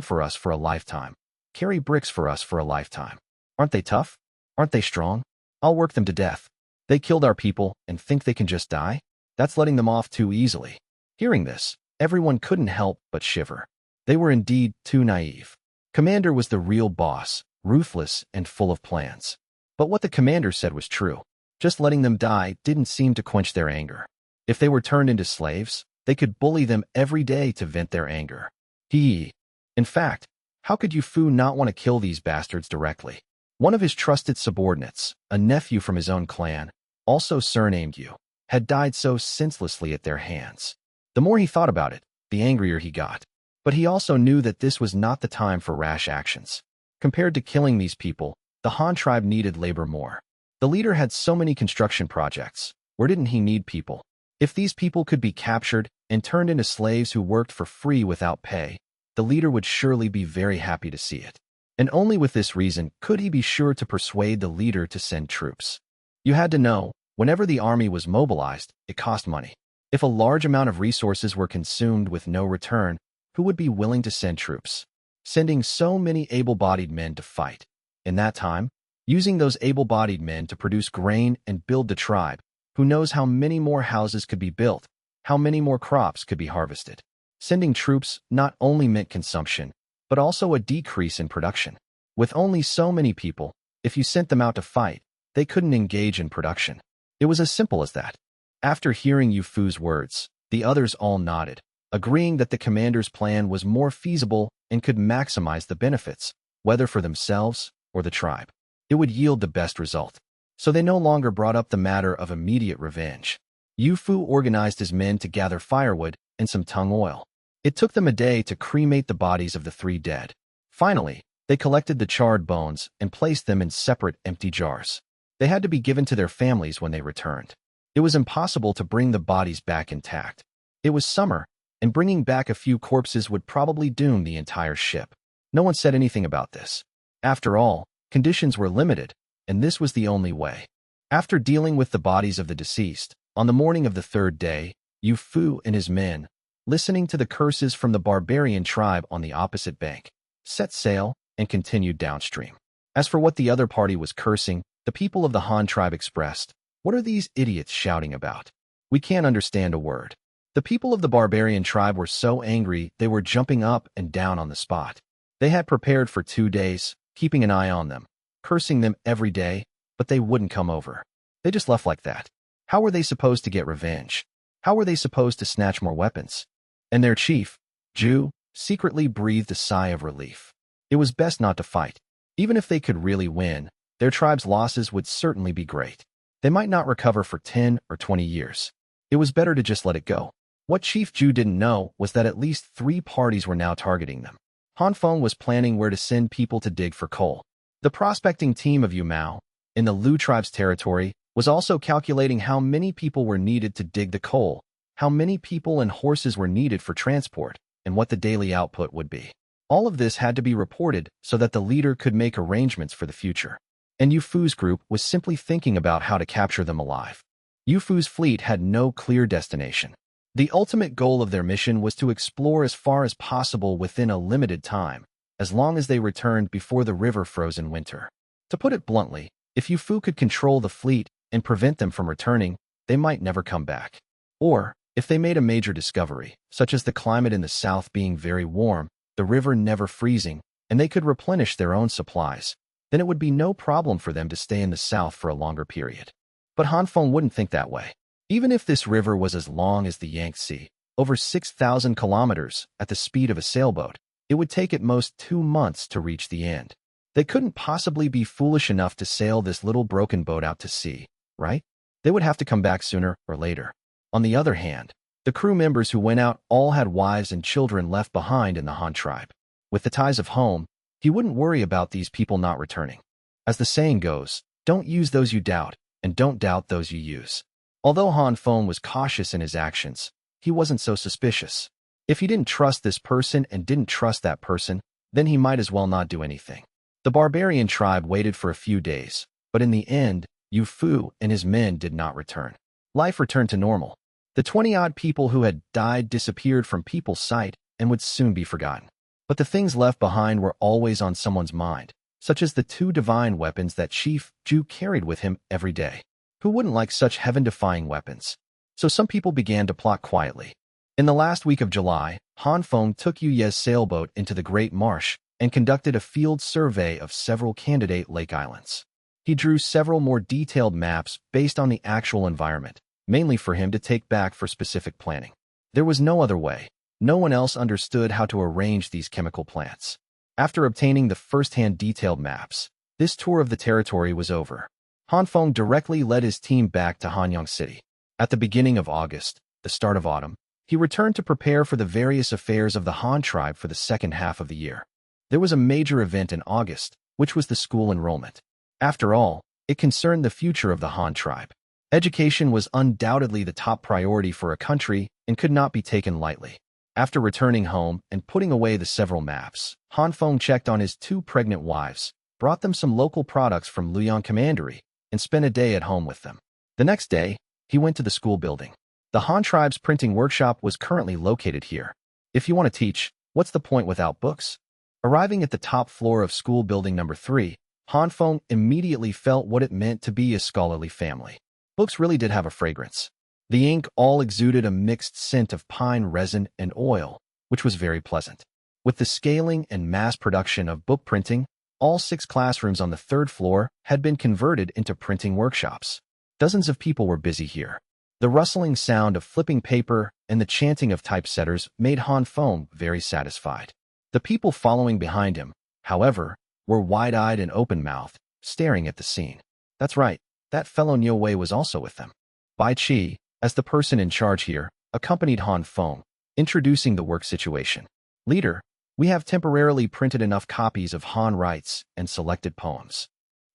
for us for a lifetime, carry bricks for us for a lifetime. Aren't they tough? Aren't they strong? I'll work them to death. They killed our people and think they can just die? That's letting them off too easily. Hearing this, everyone couldn't help but shiver. They were indeed too naive. Commander was the real boss, ruthless and full of plans. But what the commander said was true. Just letting them die didn't seem to quench their anger. If they were turned into slaves, they could bully them every day to vent their anger. In fact, how could Yu Fu not want to kill these bastards directly? One of his trusted subordinates, a nephew from his own clan, also surnamed Yu, had died so senselessly at their hands. The more he thought about it, the angrier he got. But he also knew that this was not the time for rash actions. Compared to killing these people, the Han tribe needed labor more. The leader had so many construction projects. Where didn't he need people? If these people could be captured and turned into slaves who worked for free without pay, the leader would surely be very happy to see it. And only with this reason could he be sure to persuade the leader to send troops. You had to know, whenever the army was mobilized, it cost money. If a large amount of resources were consumed with no return, who would be willing to send troops? Sending so many able-bodied men to fight. In that time, using those able-bodied men to produce grain and build the tribe, who knows how many more houses could be built, how many more crops could be harvested. Sending troops not only meant consumption, but also a decrease in production. With only so many people, if you sent them out to fight, they couldn't engage in production. It was as simple as that. After hearing Yu Fu's words, the others all nodded, agreeing that the commander's plan was more feasible and could maximize the benefits, whether for themselves or the tribe. It would yield the best result. So they no longer brought up the matter of immediate revenge. Yu Fu organized his men to gather firewood and some tung oil. It took them a day to cremate the bodies of the 3 dead. Finally, they collected the charred bones and placed them in separate empty jars. They had to be given to their families when they returned. It was impossible to bring the bodies back intact. It was summer, and bringing back a few corpses would probably doom the entire ship. No one said anything about this. After all, conditions were limited, and this was the only way. After dealing with the bodies of the deceased, on the morning of the 3rd day, Yu Fu and his men, listening to the curses from the barbarian tribe on the opposite bank, set sail and continued downstream. As for what the other party was cursing, the people of the Han tribe expressed, "What are these idiots shouting about? We can't understand a word." The people of the barbarian tribe were so angry they were jumping up and down on the spot. They had prepared for 2 days, keeping an eye on them, cursing them every day, but they wouldn't come over. They just left like that. How were they supposed to get revenge? How were they supposed to snatch more weapons? And their chief, Ju, secretly breathed a sigh of relief. It was best not to fight. Even if they could really win, their tribe's losses would certainly be great. They might not recover for 10 or 20 years. It was better to just let it go. What Chief Ju didn't know was that at least 3 parties were now targeting them. Han Feng was planning where to send people to dig for coal. The prospecting team of Yu Mao, in the Lu tribe's territory, was also calculating how many people were needed to dig the coal, how many people and horses were needed for transport, and what the daily output would be. All of this had to be reported so that the leader could make arrangements for the future. And Yu Fu's group was simply thinking about how to capture them alive. Yu Fu's fleet had no clear destination. The ultimate goal of their mission was to explore as far as possible within a limited time, as long as they returned before the river froze in winter. To put it bluntly, if Yu Fu could control the fleet and prevent them from returning, they might never come back. Or, if they made a major discovery, such as the climate in the south being very warm, the river never freezing, and they could replenish their own supplies, then it would be no problem for them to stay in the south for a longer period. But Han Feng wouldn't think that way. Even if this river was as long as the Yangtze, over 6,000 kilometers at the speed of a sailboat, it would take at most 2 months to reach the end. They couldn't possibly be foolish enough to sail this little broken boat out to sea, right? They would have to come back sooner or later. On the other hand, the crew members who went out all had wives and children left behind in the Han tribe. With the ties of home, he wouldn't worry about these people not returning. As the saying goes, don't use those you doubt, and don't doubt those you use. Although Han Feng was cautious in his actions, he wasn't so suspicious. If he didn't trust this person and didn't trust that person, then he might as well not do anything. The barbarian tribe waited for a few days, but in the end, Yu Fu and his men did not return. Life returned to normal. The 20-odd people who had died disappeared from people's sight and would soon be forgotten. But the things left behind were always on someone's mind, such as the 2 divine weapons that Chief Ju carried with him every day. Who wouldn't like such heaven-defying weapons? So some people began to plot quietly. In the last week of July, Han Feng took Yu Ye's sailboat into the Great Marsh and conducted a field survey of several candidate lake islands. He drew several more detailed maps based on the actual environment, mainly for him to take back for specific planning. There was no other way. No one else understood how to arrange these chemical plants. After obtaining the first-hand detailed maps, this tour of the territory was over. Han Feng directly led his team back to Hanyang City. At the beginning of August, the start of autumn, he returned to prepare for the various affairs of the Han tribe for the second half of the year. There was a major event in August, which was the school enrollment. After all, It concerned the future of the Han tribe. Education was undoubtedly the top priority for a country and could not be taken lightly. After returning home and putting away the several maps, Han Feng checked on his 2 pregnant wives, brought them some local products from Luoyang Commandery, and spent a day at home with them. The next day, he went to the school building. The Han tribe's printing workshop was currently located here. If you want to teach, what's the point without books? Arriving at the top floor of school building number 3, Han Feng immediately felt what it meant to be a scholarly family. Books really did have a fragrance. The ink all exuded a mixed scent of pine resin and oil, which was very pleasant. With the scaling and mass production of book printing, all 6 classrooms on the 3rd floor had been converted into printing workshops. Dozens of people were busy here. The rustling sound of flipping paper and the chanting of typesetters made Han Feng very satisfied. The people following behind him, however, were wide-eyed and open-mouthed, staring at the scene. That's right, that fellow Niu Wei was also with them. Bai Qi, as the person in charge here, accompanied Han Feng, introducing the work situation. Leader, we have temporarily printed enough copies of Han Writes and selected poems.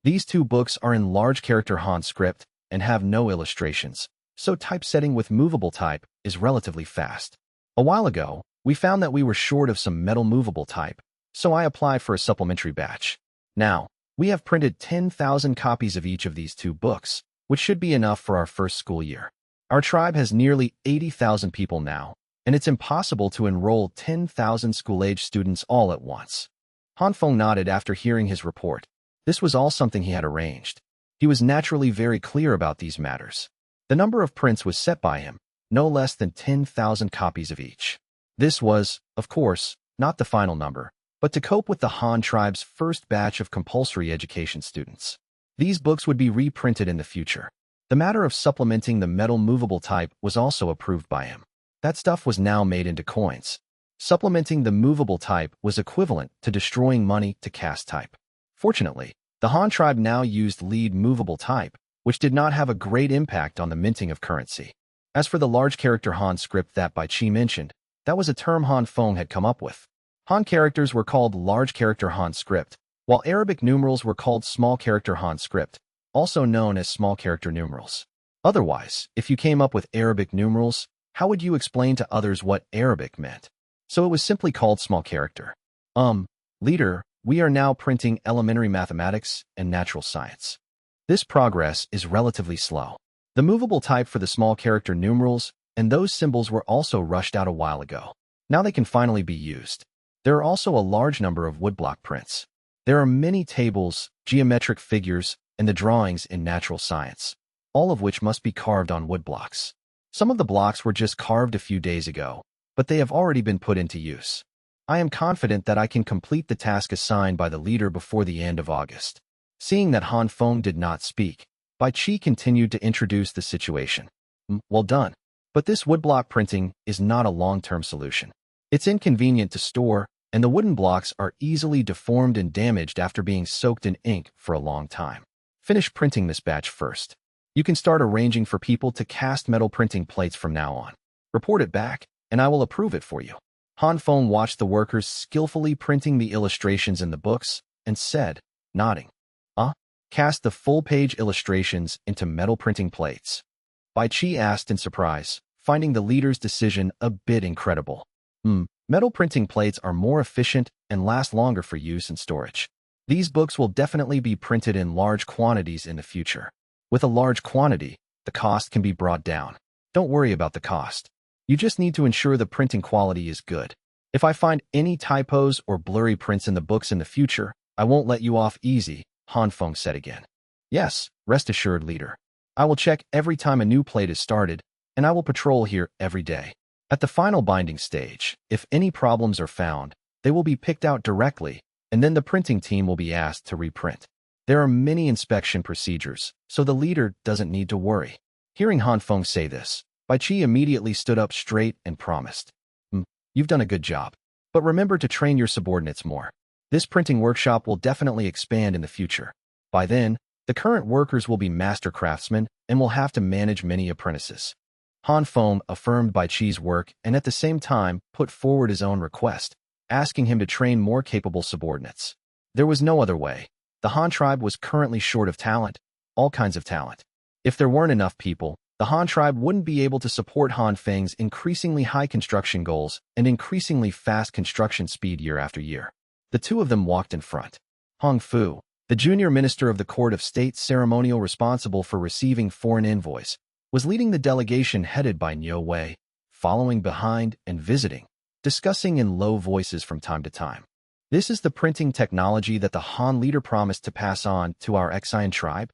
These 2 books are in large character Han script and have no illustrations, so typesetting with movable type is relatively fast. A while ago, we found that we were short of some metal movable type, so I applied for a supplementary batch. Now, we have printed 10,000 copies of each of these 2 books, which should be enough for our first school year. Our tribe has nearly 80,000 people now, and it's impossible to enroll 10,000 school-age students all at once. Han Feng nodded after hearing his report. This was all something he had arranged. He was naturally very clear about these matters. The number of prints was set by him, no less than 10,000 copies of each. This was, of course, not the final number, but to cope with the Han tribe's first batch of compulsory education students. These books would be reprinted in the future. The matter of supplementing the metal movable type was also approved by him. That stuff was now made into coins. Supplementing the movable type was equivalent to destroying money to cast type. Fortunately, the Han tribe now used lead movable type, which did not have a great impact on the minting of currency. As for the large character Han script that Bai Qi mentioned, that was a term Han Feng had come up with. Han characters were called large character Han script, while Arabic numerals were called small character Han script, also known as small character numerals. Otherwise, if you came up with Arabic numerals, how would you explain to others what Arabic meant? So it was simply called small character. Leader, we are now printing elementary mathematics and natural science. This progress is relatively slow. The movable type for the small character numerals and those symbols were also rushed out a while ago. Now they can finally be used. There are also a large number of woodblock prints. There are many tables, geometric figures, and the drawings in natural science, all of which must be carved on woodblocks. Some of the blocks were just carved a few days ago, but they have already been put into use. I am confident that I can complete the task assigned by the leader before the end of August. Seeing that Han Feng did not speak, Bai Qi continued to introduce the situation. Well done. But this woodblock printing is not a long-term solution. It's inconvenient to store, and the wooden blocks are easily deformed and damaged after being soaked in ink for a long time. Finish printing this batch first. You can start arranging for people to cast metal printing plates from now on. Report it back, and I will approve it for you. Han Feng watched the workers skillfully printing the illustrations in the books and said, nodding, cast the full-page illustrations into metal printing plates. Bai Qi asked in surprise, finding the leader's decision a bit incredible. Metal printing plates are more efficient and last longer for use and storage. These books will definitely be printed in large quantities in the future. With a large quantity, the cost can be brought down. Don't worry about the cost. You just need to ensure the printing quality is good. If I find any typos or blurry prints in the books in the future, I won't let you off easy, Han Feng said again. Yes, rest assured, leader. I will check every time a new plate is started, and I will patrol here every day. At the final binding stage, if any problems are found, they will be picked out directly, and then the printing team will be asked to reprint. There are many inspection procedures, so the leader doesn't need to worry. Hearing Han Feng say this, Bai Qi immediately stood up straight and promised. You've done a good job. But remember to train your subordinates more. This printing workshop will definitely expand in the future. By then, the current workers will be master craftsmen and will have to manage many apprentices. Han Feng affirmed Bai Qi's work and at the same time put forward his own request, asking him to train more capable subordinates. There was no other way. The Han tribe was currently short of talent, all kinds of talent. If there weren't enough people, the Han tribe wouldn't be able to support Han Feng's increasingly high construction goals and increasingly fast construction speed year after year. The two of them walked in front. Hong Fu, the junior minister of the court of state ceremonial responsible for receiving foreign envoys, was leading the delegation headed by Niu Wei, following behind and visiting, discussing in low voices from time to time. This is the printing technology that the Han leader promised to pass on to our Exian tribe?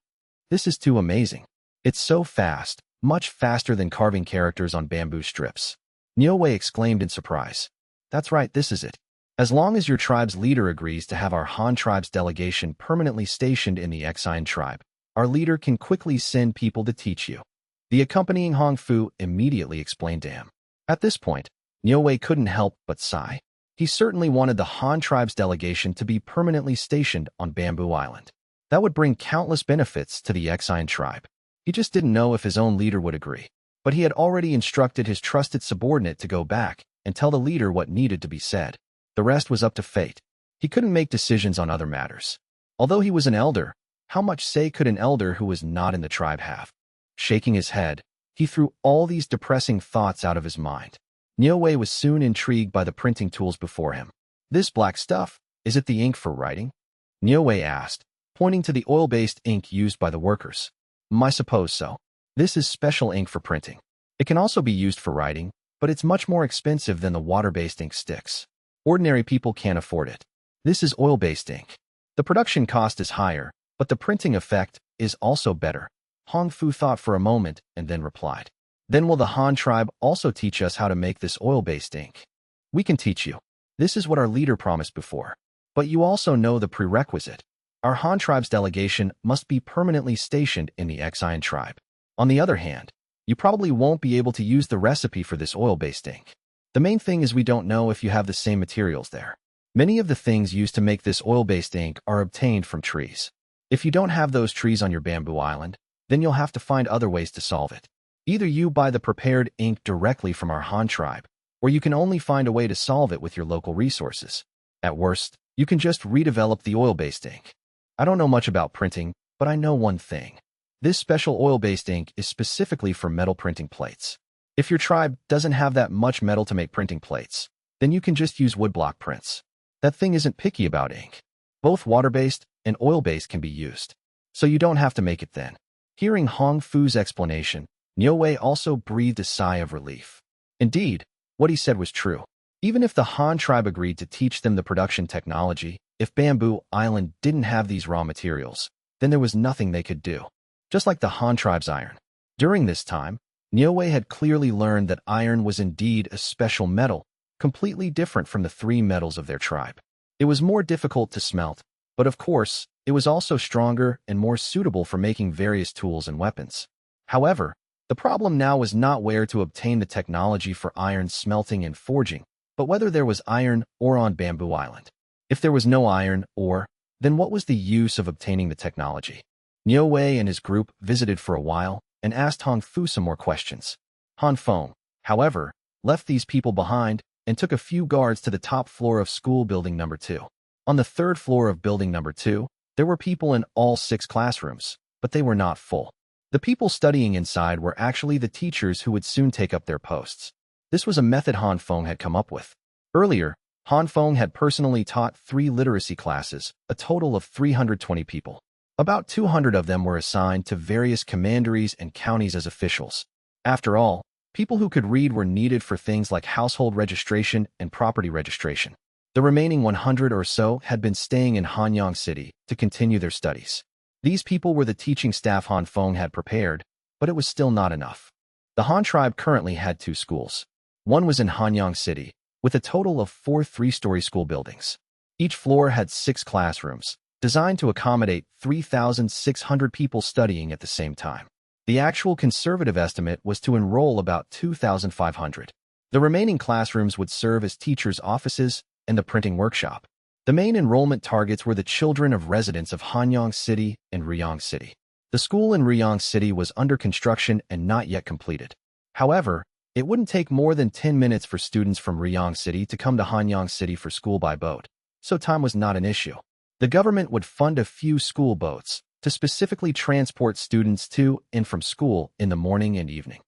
This is too amazing. It's so fast, much faster than carving characters on bamboo strips. Niu Wei exclaimed in surprise. That's right, this is it. As long as your tribe's leader agrees to have our Han tribe's delegation permanently stationed in the Exian tribe, our leader can quickly send people to teach you. The accompanying Hong Fu immediately explained to him. At this point, Niu Wei couldn't help but sigh. He certainly wanted the Han tribe's delegation to be permanently stationed on Bamboo Island. That would bring countless benefits to the Exian tribe. He just didn't know if his own leader would agree. But he had already instructed his trusted subordinate to go back and tell the leader what needed to be said. The rest was up to fate. He couldn't make decisions on other matters. Although he was an elder, how much say could an elder who was not in the tribe have? Shaking his head, he threw all these depressing thoughts out of his mind. Niu Wei was soon intrigued by the printing tools before him. This black stuff, is it the ink for writing? Niu Wei asked, pointing to the oil-based ink used by the workers. I suppose so. This is special ink for printing. It can also be used for writing, but it's much more expensive than the water-based ink sticks. Ordinary people can't afford it. This is oil-based ink. The production cost is higher, but the printing effect is also better. Hong Fu thought for a moment and then replied. Then will the Han tribe also teach us how to make this oil-based ink? We can teach you. This is what our leader promised before. But you also know the prerequisite. Our Han tribe's delegation must be permanently stationed in the Exian tribe. On the other hand, you probably won't be able to use the recipe for this oil-based ink. The main thing is we don't know if you have the same materials there. Many of the things used to make this oil-based ink are obtained from trees. If you don't have those trees on your bamboo island, then you'll have to find other ways to solve it. Either you buy the prepared ink directly from our Han tribe, or you can only find a way to solve it with your local resources. At worst, you can just redevelop the oil-based ink. I don't know much about printing, but I know one thing. This special oil-based ink is specifically for metal printing plates. If your tribe doesn't have that much metal to make printing plates, then you can just use woodblock prints. That thing isn't picky about ink. Both water-based and oil-based can be used, so you don't have to make it then. Hearing Hong Fu's explanation, Niu Wei also breathed a sigh of relief. Indeed, what he said was true. Even if the Han tribe agreed to teach them the production technology, if Bamboo Island didn't have these raw materials, then there was nothing they could do. Just like the Han tribe's iron. During this time, Niu Wei had clearly learned that iron was indeed a special metal, completely different from the three metals of their tribe. It was more difficult to smelt, but of course, it was also stronger and more suitable for making various tools and weapons. However, the problem now was not where to obtain the technology for iron smelting and forging, but whether there was iron ore on Bamboo Island. If there was no iron ore, then what was the use of obtaining the technology? Niu Wei and his group visited for a while and asked Hong Fu some more questions. Han Feng, however, left these people behind and took a few guards to the top floor of school building number 2. On the third floor of building number 2, there were people in all 6 classrooms, but they were not full. The people studying inside were actually the teachers who would soon take up their posts. This was a method Han Feng had come up with. Earlier, Han Feng had personally taught 3 literacy classes, a total of 320 people. About 200 of them were assigned to various commanderies and counties as officials. After all, people who could read were needed for things like household registration and property registration. The remaining 100 or so had been staying in Hanyang City to continue their studies. These people were the teaching staff Han Feng had prepared, but it was still not enough. The Han tribe currently had 2 schools. One was in Hanyang City, with a total of 4 3-story school buildings. Each floor had 6 classrooms, designed to accommodate 3,600 people studying at the same time. The actual conservative estimate was to enroll about 2,500. The remaining classrooms would serve as teachers' offices and the printing workshop. The main enrollment targets were the children of residents of Hanyang City and Riyang City. The school in Riyang City was under construction and not yet completed. However, it wouldn't take more than 10 minutes for students from Riyang City to come to Hanyang City for school by boat, so time was not an issue. The government would fund a few school boats, to specifically transport students to and from school in the morning and evening.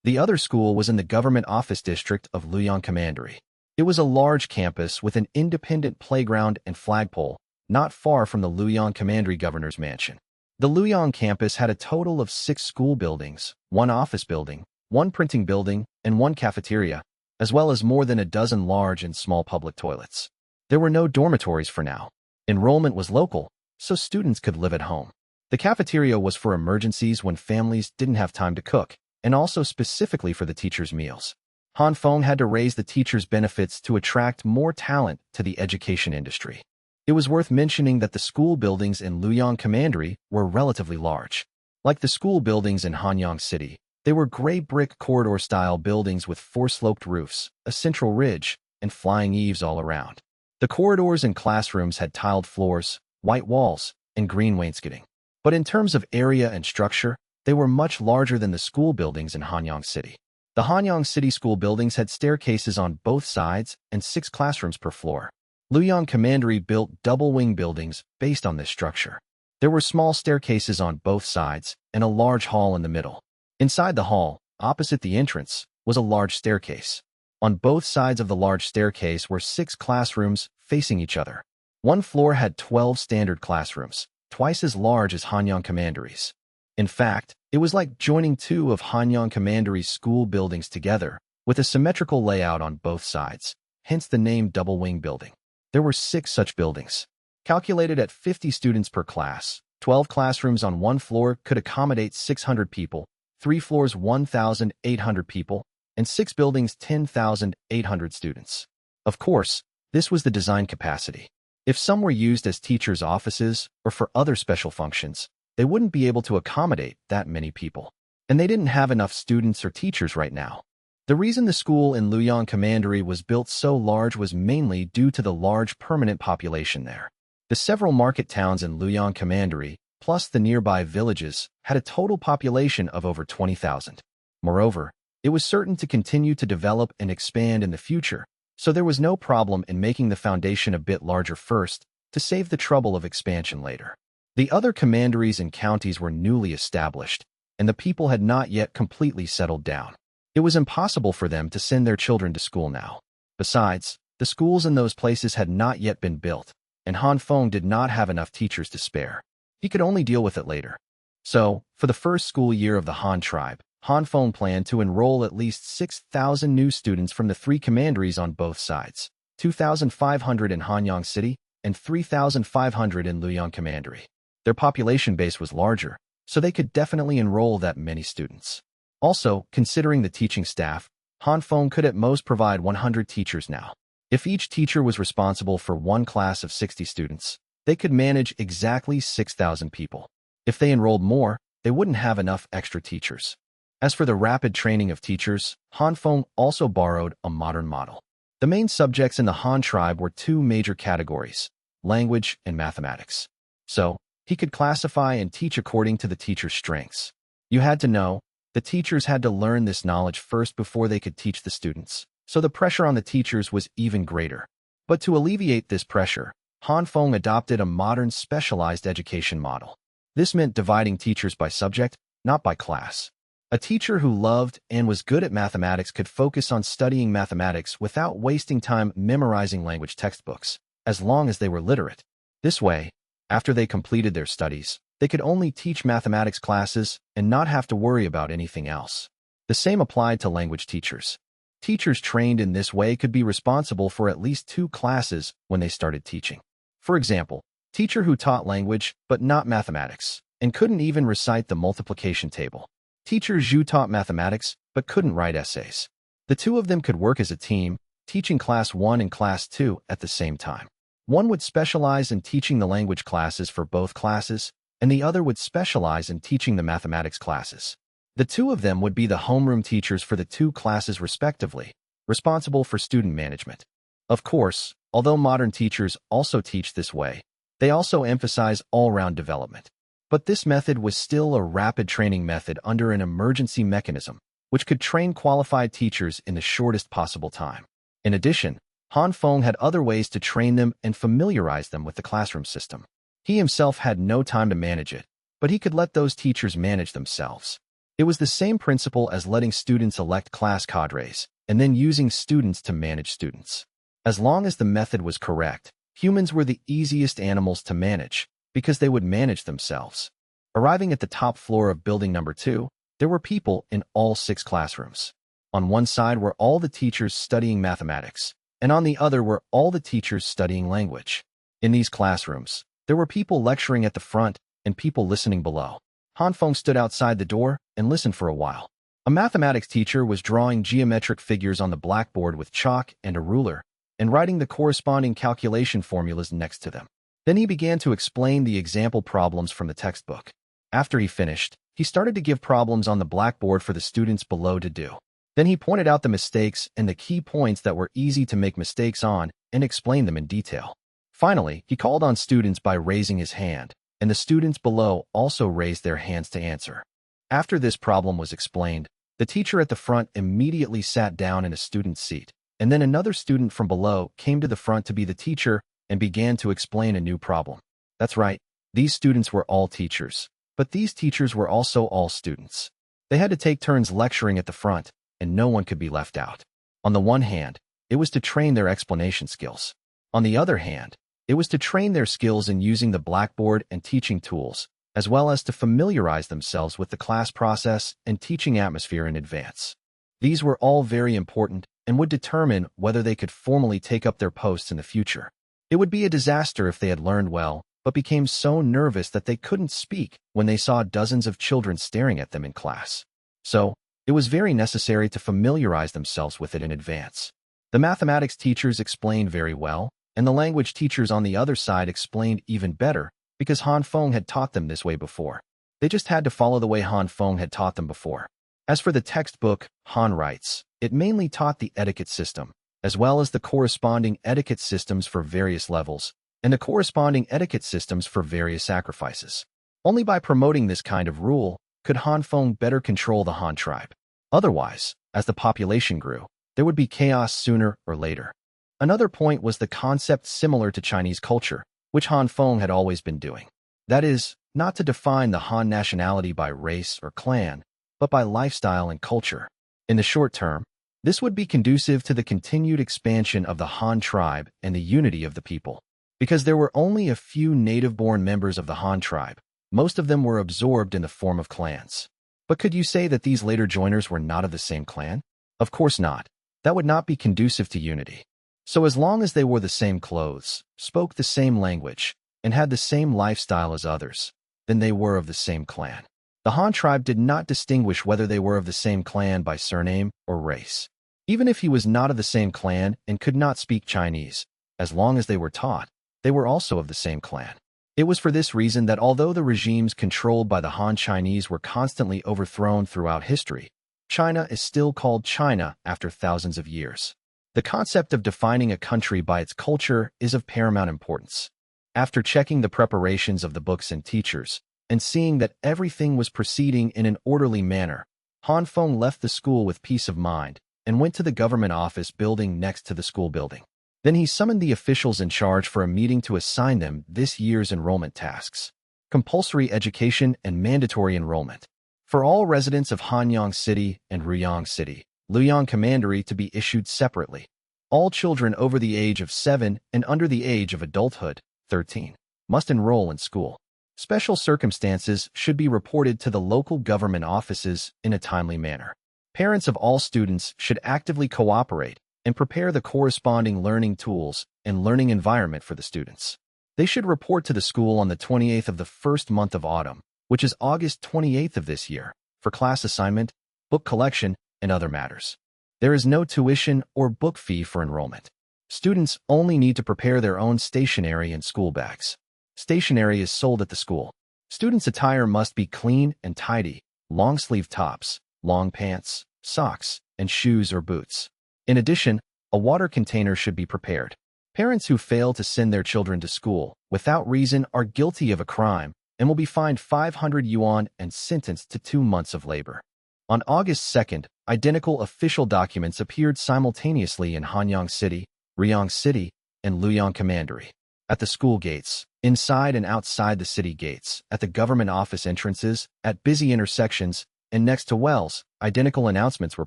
The other school was in the government office district of Luoyang Commandery. It was a large campus with an independent playground and flagpole, not far from the Luoyang Commandery governor's mansion. The Luoyang campus had a total of 6 school buildings, 1 office building, 1 printing building, and 1 cafeteria, as well as more than a dozen large and small public toilets. There were no dormitories for now. Enrollment was local, so students could live at home. The cafeteria was for emergencies when families didn't have time to cook, and also specifically for the teachers' meals. Han Feng had to raise the teachers' benefits to attract more talent to the education industry. It was worth mentioning that the school buildings in Luoyang Commandery were relatively large. Like the school buildings in Hanyang City, they were gray brick corridor-style buildings with 4 sloped roofs, a central ridge, and flying eaves all around. The corridors and classrooms had tiled floors, white walls, and green wainscoting. But in terms of area and structure, they were much larger than the school buildings in Hanyang City. The Hanyang City school buildings had staircases on both sides and 6 classrooms per floor. Luoyang Commandery built double-wing buildings based on this structure. There were small staircases on both sides and a large hall in the middle. Inside the hall, opposite the entrance, was a large staircase. On both sides of the large staircase were 6 classrooms facing each other. One floor had 12 standard classrooms, twice as large as Hanyang Commandery's. In fact, it was like joining 2 of Hanyang Commandery's school buildings together, with a symmetrical layout on both sides, hence the name double-wing building. There were 6 such buildings. Calculated at 50 students per class, 12 classrooms on one floor could accommodate 600 people, 3 floors 1,800 people, and 6 buildings 10,800 students. Of course, this was the design capacity. If some were used as teachers' offices or for other special functions, they wouldn't be able to accommodate that many people. And they didn't have enough students or teachers right now. The reason the school in Luoyang Commandery was built so large was mainly due to the large permanent population there. The several market towns in Luoyang Commandery, plus the nearby villages, had a total population of over 20,000. Moreover, it was certain to continue to develop and expand in the future, so there was no problem in making the foundation a bit larger first to save the trouble of expansion later. The other commanderies and counties were newly established, and the people had not yet completely settled down. It was impossible for them to send their children to school now. Besides, the schools in those places had not yet been built, and Han Feng did not have enough teachers to spare. He could only deal with it later. So, for the first school year of the Han tribe, Han Feng planned to enroll at least 6,000 new students from the 3 commanderies on both sides, 2,500 in Hanyang City and 3,500 in Luoyang Commandery. Their population base was larger, so they could definitely enroll that many students. Also, considering the teaching staff, Han Feng could at most provide 100 teachers now. If each teacher was responsible for one class of 60 students, they could manage exactly 6,000 people. If they enrolled more, they wouldn't have enough extra teachers. As for the rapid training of teachers, Han Feng also borrowed a modern model. The main subjects in the Han tribe were 2 major categories, language and mathematics. So, he could classify and teach according to the teacher's strengths. You had to know, the teachers had to learn this knowledge first before they could teach the students, so the pressure on the teachers was even greater. But to alleviate this pressure, Han Feng adopted a modern specialized education model. This meant dividing teachers by subject, not by class. A teacher who loved and was good at mathematics could focus on studying mathematics without wasting time memorizing language textbooks, as long as they were literate. This way, after they completed their studies, they could only teach mathematics classes and not have to worry about anything else. The same applied to language teachers. Teachers trained in this way could be responsible for at least 2 classes when they started teaching. For example, teacher who taught language but not mathematics and couldn't even recite the multiplication table. Teacher Zhu taught mathematics but couldn't write essays. The 2 of them could work as a team, teaching class 1 and class 2 at the same time. One would specialize in teaching the language classes for both classes, and the other would specialize in teaching the mathematics classes. The 2 of them would be the homeroom teachers for the 2 classes respectively, responsible for student management. Of course, although modern teachers also teach this way, they also emphasize all-round development. But this method was still a rapid training method under an emergency mechanism, which could train qualified teachers in the shortest possible time. In addition, Han Feng had other ways to train them and familiarize them with the classroom system. He himself had no time to manage it, but he could let those teachers manage themselves. It was the same principle as letting students elect class cadres, and then using students to manage students. As long as the method was correct, humans were the easiest animals to manage, because they would manage themselves. Arriving at the top floor of building number 2, there were people in all 6 classrooms. On one side were all the teachers studying mathematics, and on the other were all the teachers studying language. In these classrooms, there were people lecturing at the front and people listening below. Han Feng stood outside the door and listened for a while. A mathematics teacher was drawing geometric figures on the blackboard with chalk and a ruler, and writing the corresponding calculation formulas next to them. Then he began to explain the example problems from the textbook. After he finished, he started to give problems on the blackboard for the students below to do. Then he pointed out the mistakes and the key points that were easy to make mistakes on and explained them in detail. Finally, he called on students by raising his hand, and the students below also raised their hands to answer. After this problem was explained, the teacher at the front immediately sat down in a student's seat, and then another student from below came to the front to be the teacher and began to explain a new problem. That's right, these students were all teachers, but these teachers were also all students. They had to take turns lecturing at the front, and no one could be left out. On the one hand, it was to train their explanation skills. On the other hand, it was to train their skills in using the blackboard and teaching tools, as well as to familiarize themselves with the class process and teaching atmosphere in advance. These were all very important and would determine whether they could formally take up their posts in the future. It would be a disaster if they had learned well, but became so nervous that they couldn't speak when they saw dozens of children staring at them in class. So, it was very necessary to familiarize themselves with it in advance. The mathematics teachers explained very well, and the language teachers on the other side explained even better, because Han Feng had taught them this way before. They just had to follow the way Han Feng had taught them before. As for the textbook, Han writes, it mainly taught the etiquette system, as well as the corresponding etiquette systems for various levels, and the corresponding etiquette systems for various sacrifices. Only by promoting this kind of rule could Han Feng better control the Han tribe. Otherwise, as the population grew, there would be chaos sooner or later. Another point was the concept similar to Chinese culture, which Han Feng had always been doing. That is, not to define the Han nationality by race or clan, but by lifestyle and culture. In the short term, this would be conducive to the continued expansion of the Han tribe and the unity of the people. Because there were only a few native-born members of the Han tribe, most of them were absorbed in the form of clans. But could you say that these later joiners were not of the same clan? Of course not. That would not be conducive to unity. So as long as they wore the same clothes, spoke the same language, and had the same lifestyle as others, then they were of the same clan. The Han tribe did not distinguish whether they were of the same clan by surname or race. Even if he was not of the same clan and could not speak Chinese, as long as they were taught, they were also of the same clan. It was for this reason that although the regimes controlled by the Han Chinese were constantly overthrown throughout history, China is still called China after thousands of years. The concept of defining a country by its culture is of paramount importance. After checking the preparations of the books and teachers, and seeing that everything was proceeding in an orderly manner, Han Feng left the school with peace of mind and went to the government office building next to the school building. Then he summoned the officials in charge for a meeting to assign them this year's enrollment tasks: compulsory education and mandatory enrollment. For all residents of Hanyang City and Ruyang City, Luoyang Commandery to be issued separately. All children over the age of 7 and under the age of adulthood, 13, must enroll in school. Special circumstances should be reported to the local government offices in a timely manner. Parents of all students should actively cooperate and prepare the corresponding learning tools and learning environment for the students. They should report to the school on the 28th of the first month of autumn, which is August 28th of this year, for class assignment, book collection, and other matters. There is no tuition or book fee for enrollment. Students only need to prepare their own stationery and school bags. Stationery is sold at the school. Students' attire must be clean and tidy: long-sleeve tops, long pants, socks, and shoes or boots. In addition, a water container should be prepared. Parents who fail to send their children to school without reason are guilty of a crime and will be fined 500 yuan and sentenced to 2 months of labor. On August 2nd, identical official documents appeared simultaneously in Hanyang City, Ruyang City, and Luoyang Commandery. At the school gates, inside and outside the city gates, at the government office entrances, at busy intersections, and next to wells, identical announcements were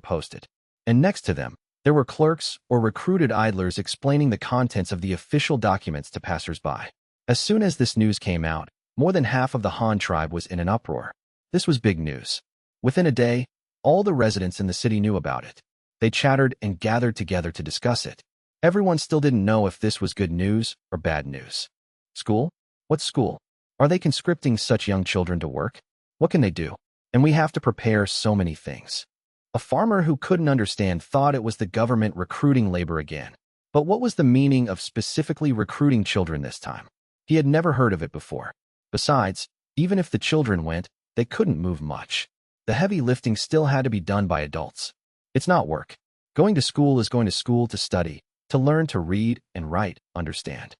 posted. And next to them, there were clerks or recruited idlers explaining the contents of the official documents to passers-by. As soon as this news came out, more than half of the Han tribe was in an uproar. This was big news. Within a day, all the residents in the city knew about it. They chattered and gathered together to discuss it. Everyone still didn't know if this was good news or bad news. School? What school? Are they conscripting such young children to work? What can they do? And we have to prepare so many things. A farmer who couldn't understand thought it was the government recruiting labor again. But what was the meaning of specifically recruiting children this time? He had never heard of it before. Besides, even if the children went, they couldn't move much. The heavy lifting still had to be done by adults. It's not work. Going to school is going to school to study, to learn to read and write, understand.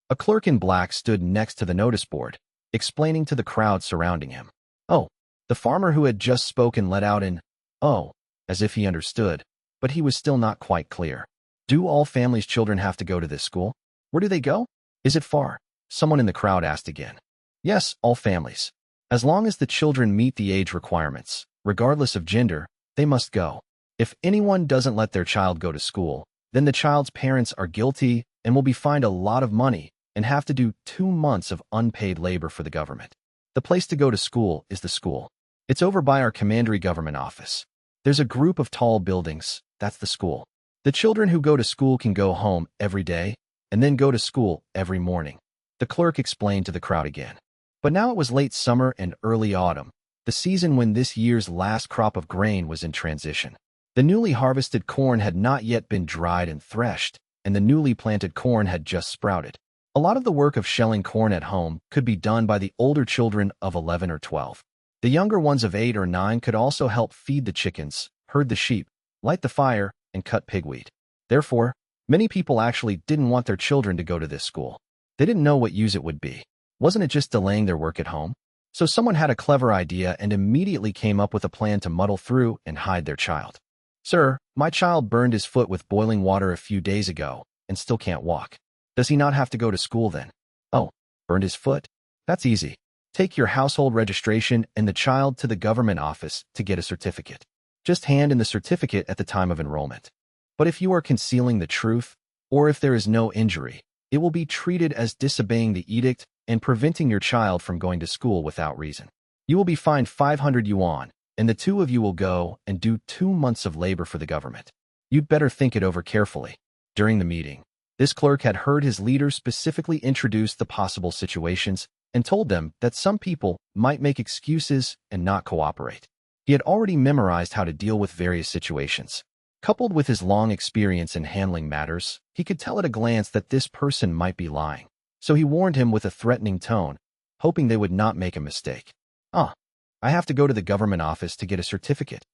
A clerk in black stood next to the notice board, explaining to the crowd surrounding him. Oh, the farmer who had just spoken let out an, oh, as if he understood, but he was still not quite clear. Do all families' children have to go to this school? Where do they go? Is it far? Someone in the crowd asked again. Yes, all families. As long as the children meet the age requirements, regardless of gender, they must go. If anyone doesn't let their child go to school, then the child's parents are guilty and will be fined a lot of money and have to do 2 months of unpaid labor for the government. The place to go to school is the school. It's over by our commandery government office. There's a group of tall buildings, that's the school. The children who go to school can go home every day and then go to school every morning. The clerk explained to the crowd again. But now it was late summer and early autumn, the season when this year's last crop of grain was in transition. The newly harvested corn had not yet been dried and threshed, and the newly planted corn had just sprouted. A lot of the work of shelling corn at home could be done by the older children of 11 or 12. The younger ones of 8 or 9 could also help feed the chickens, herd the sheep, light the fire, and cut pigweed. Therefore, many people actually didn't want their children to go to this school. They didn't know what use it would be. Wasn't it just delaying their work at home? So someone had a clever idea and immediately came up with a plan to muddle through and hide their child. Sir, my child burned his foot with boiling water a few days ago and still can't walk. Does he not have to go to school then? Oh, burned his foot? That's easy. Take your household registration and the child to the government office to get a certificate. Just hand in the certificate at the time of enrollment. But if you are concealing the truth, or if there is no injury, it will be treated as disobeying the edict and preventing your child from going to school without reason. You will be fined 500 yuan, and the 2 of you will go and do 2 months of labor for the government. You'd better think it over carefully. During the meeting, this clerk had heard his leader specifically introduce the possible situations and told them that some people might make excuses and not cooperate. He had already memorized how to deal with various situations. Coupled with his long experience in handling matters, he could tell at a glance that this person might be lying. So he warned him with a threatening tone, hoping they would not make a mistake. I have to go to the government office to get a certificate.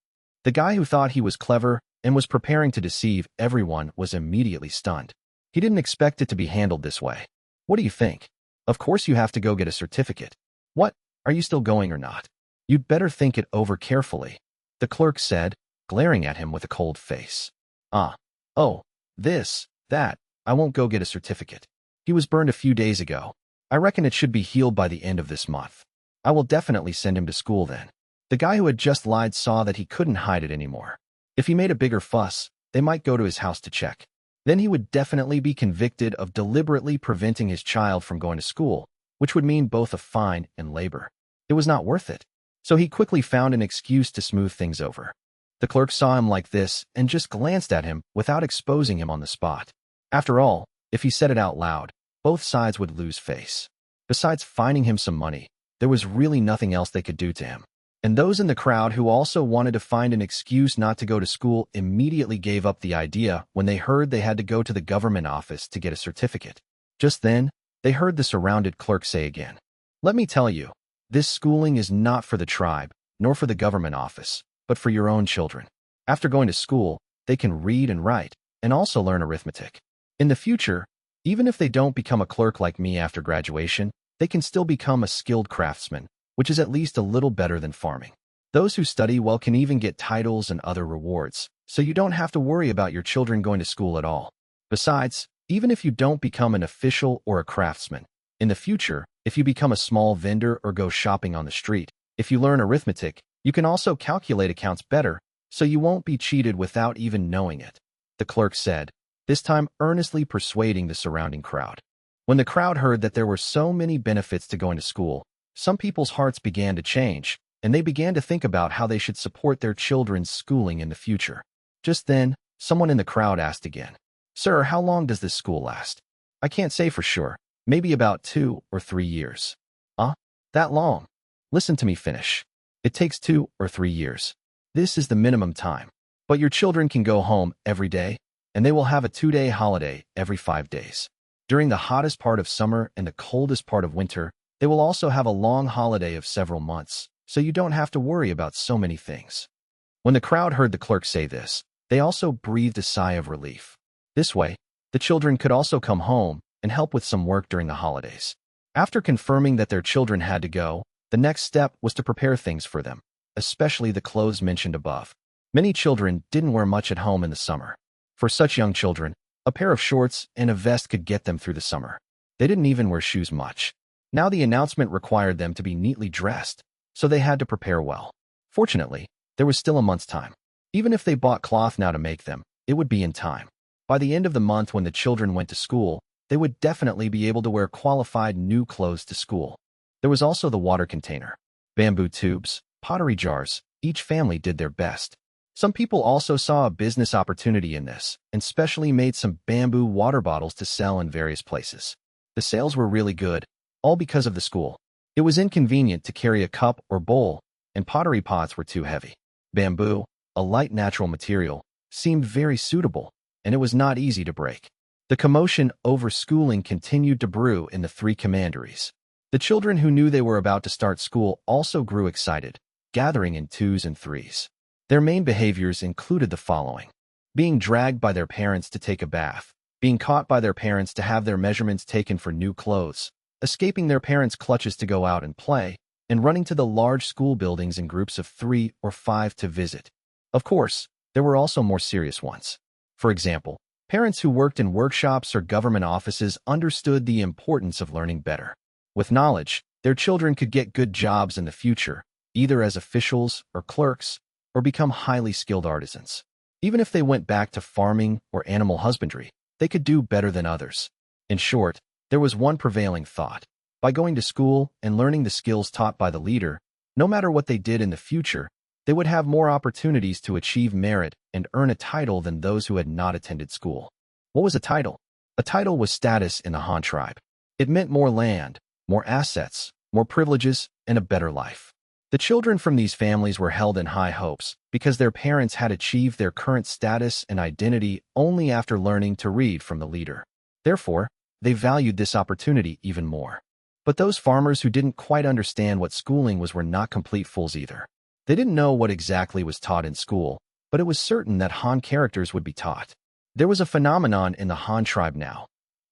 The guy who thought he was clever and was preparing to deceive everyone was immediately stunned. He didn't expect it to be handled this way. What do you think? Of course you have to go get a certificate. What? Are you still going or not? You'd better think it over carefully, the clerk said, glaring at him with a cold face. Oh, this, that, I won't go get a certificate. He was burned a few days ago. I reckon it should be healed by the end of this month. I will definitely send him to school then. The guy who had just lied saw that he couldn't hide it anymore. If he made a bigger fuss, they might go to his house to check. Then he would definitely be convicted of deliberately preventing his child from going to school, which would mean both a fine and labor. It was not worth it. So he quickly found an excuse to smooth things over. The clerk saw him like this and just glanced at him without exposing him on the spot. After all, if he said it out loud, both sides would lose face. Besides fining him some money, there was really nothing else they could do to him. And those in the crowd who also wanted to find an excuse not to go to school immediately gave up the idea when they heard they had to go to the government office to get a certificate. Just then, they heard the surrounded clerk say again, "Let me tell you, this schooling is not for the tribe, nor for the government office, but for your own children. After going to school, they can read and write, and also learn arithmetic. In the future, even if they don't become a clerk like me after graduation, they can still become a skilled craftsman, which is at least a little better than farming. Those who study well can even get titles and other rewards, so you don't have to worry about your children going to school at all. Besides, Even if you don't become an official or a craftsman, in the future, if you become a small vendor or go shopping on the street, if you learn arithmetic, you can also calculate accounts better, so you won't be cheated without even knowing it, the clerk said, this time earnestly persuading the surrounding crowd. When the crowd heard that there were so many benefits to going to school, some people's hearts began to change, and they began to think about how they should support their children's schooling in the future. Just then, someone in the crowd asked again, "Sir, how long does this school last?" "I can't say for sure. Maybe about 2 or 3 years." That long? Listen to me finish. It takes 2 or 3 years. This is the minimum time. But your children can go home every day, and they will have a 2-day holiday every 5 days. During the hottest part of summer and the coldest part of winter, they will also have a long holiday of several months, so you don't have to worry about so many things. When the crowd heard the clerk say this, they also breathed a sigh of relief. This way, the children could also come home and help with some work during the holidays. After confirming that their children had to go, the next step was to prepare things for them, especially the clothes mentioned above. Many children didn't wear much at home in the summer. For such young children, a pair of shorts and a vest could get them through the summer. They didn't even wear shoes much. Now the announcement required them to be neatly dressed, so they had to prepare well. Fortunately, there was still a month's time. Even if they bought cloth now to make them, it would be in time. By the end of the month when the children went to school, they would definitely be able to wear qualified new clothes to school. There was also the water container, bamboo tubes, pottery jars. Each family did their best. Some people also saw a business opportunity in this, and specially made some bamboo water bottles to sell in various places. The sales were really good, all because of the school. It was inconvenient to carry a cup or bowl, and pottery pots were too heavy. Bamboo, a light natural material, seemed very suitable, and it was not easy to break. The commotion over schooling continued to brew in the 3 commanderies. The children who knew they were about to start school also grew excited, gathering in 2s and 3s. Their main behaviors included the following: being dragged by their parents to take a bath, being caught by their parents to have their measurements taken for new clothes, escaping their parents' clutches to go out and play, and running to the large school buildings in groups of 3 or 5 to visit. Of course, there were also more serious ones. For example, parents who worked in workshops or government offices understood the importance of learning better. With knowledge, their children could get good jobs in the future, either as officials or clerks, or become highly skilled artisans. Even if they went back to farming or animal husbandry, they could do better than others. In short, there was one prevailing thought. By going to school and learning the skills taught by the leader, no matter what they did in the future, they would have more opportunities to achieve merit and earn a title than those who had not attended school. What was a title? A title was status in the Han tribe. It meant more land, more assets, more privileges, and a better life. The children from these families were held in high hopes because their parents had achieved their current status and identity only after learning to read from the leader. Therefore, they valued this opportunity even more. But those farmers who didn't quite understand what schooling was were not complete fools either. They didn't know what exactly was taught in school, but it was certain that Han characters would be taught. There was a phenomenon in the Han tribe now.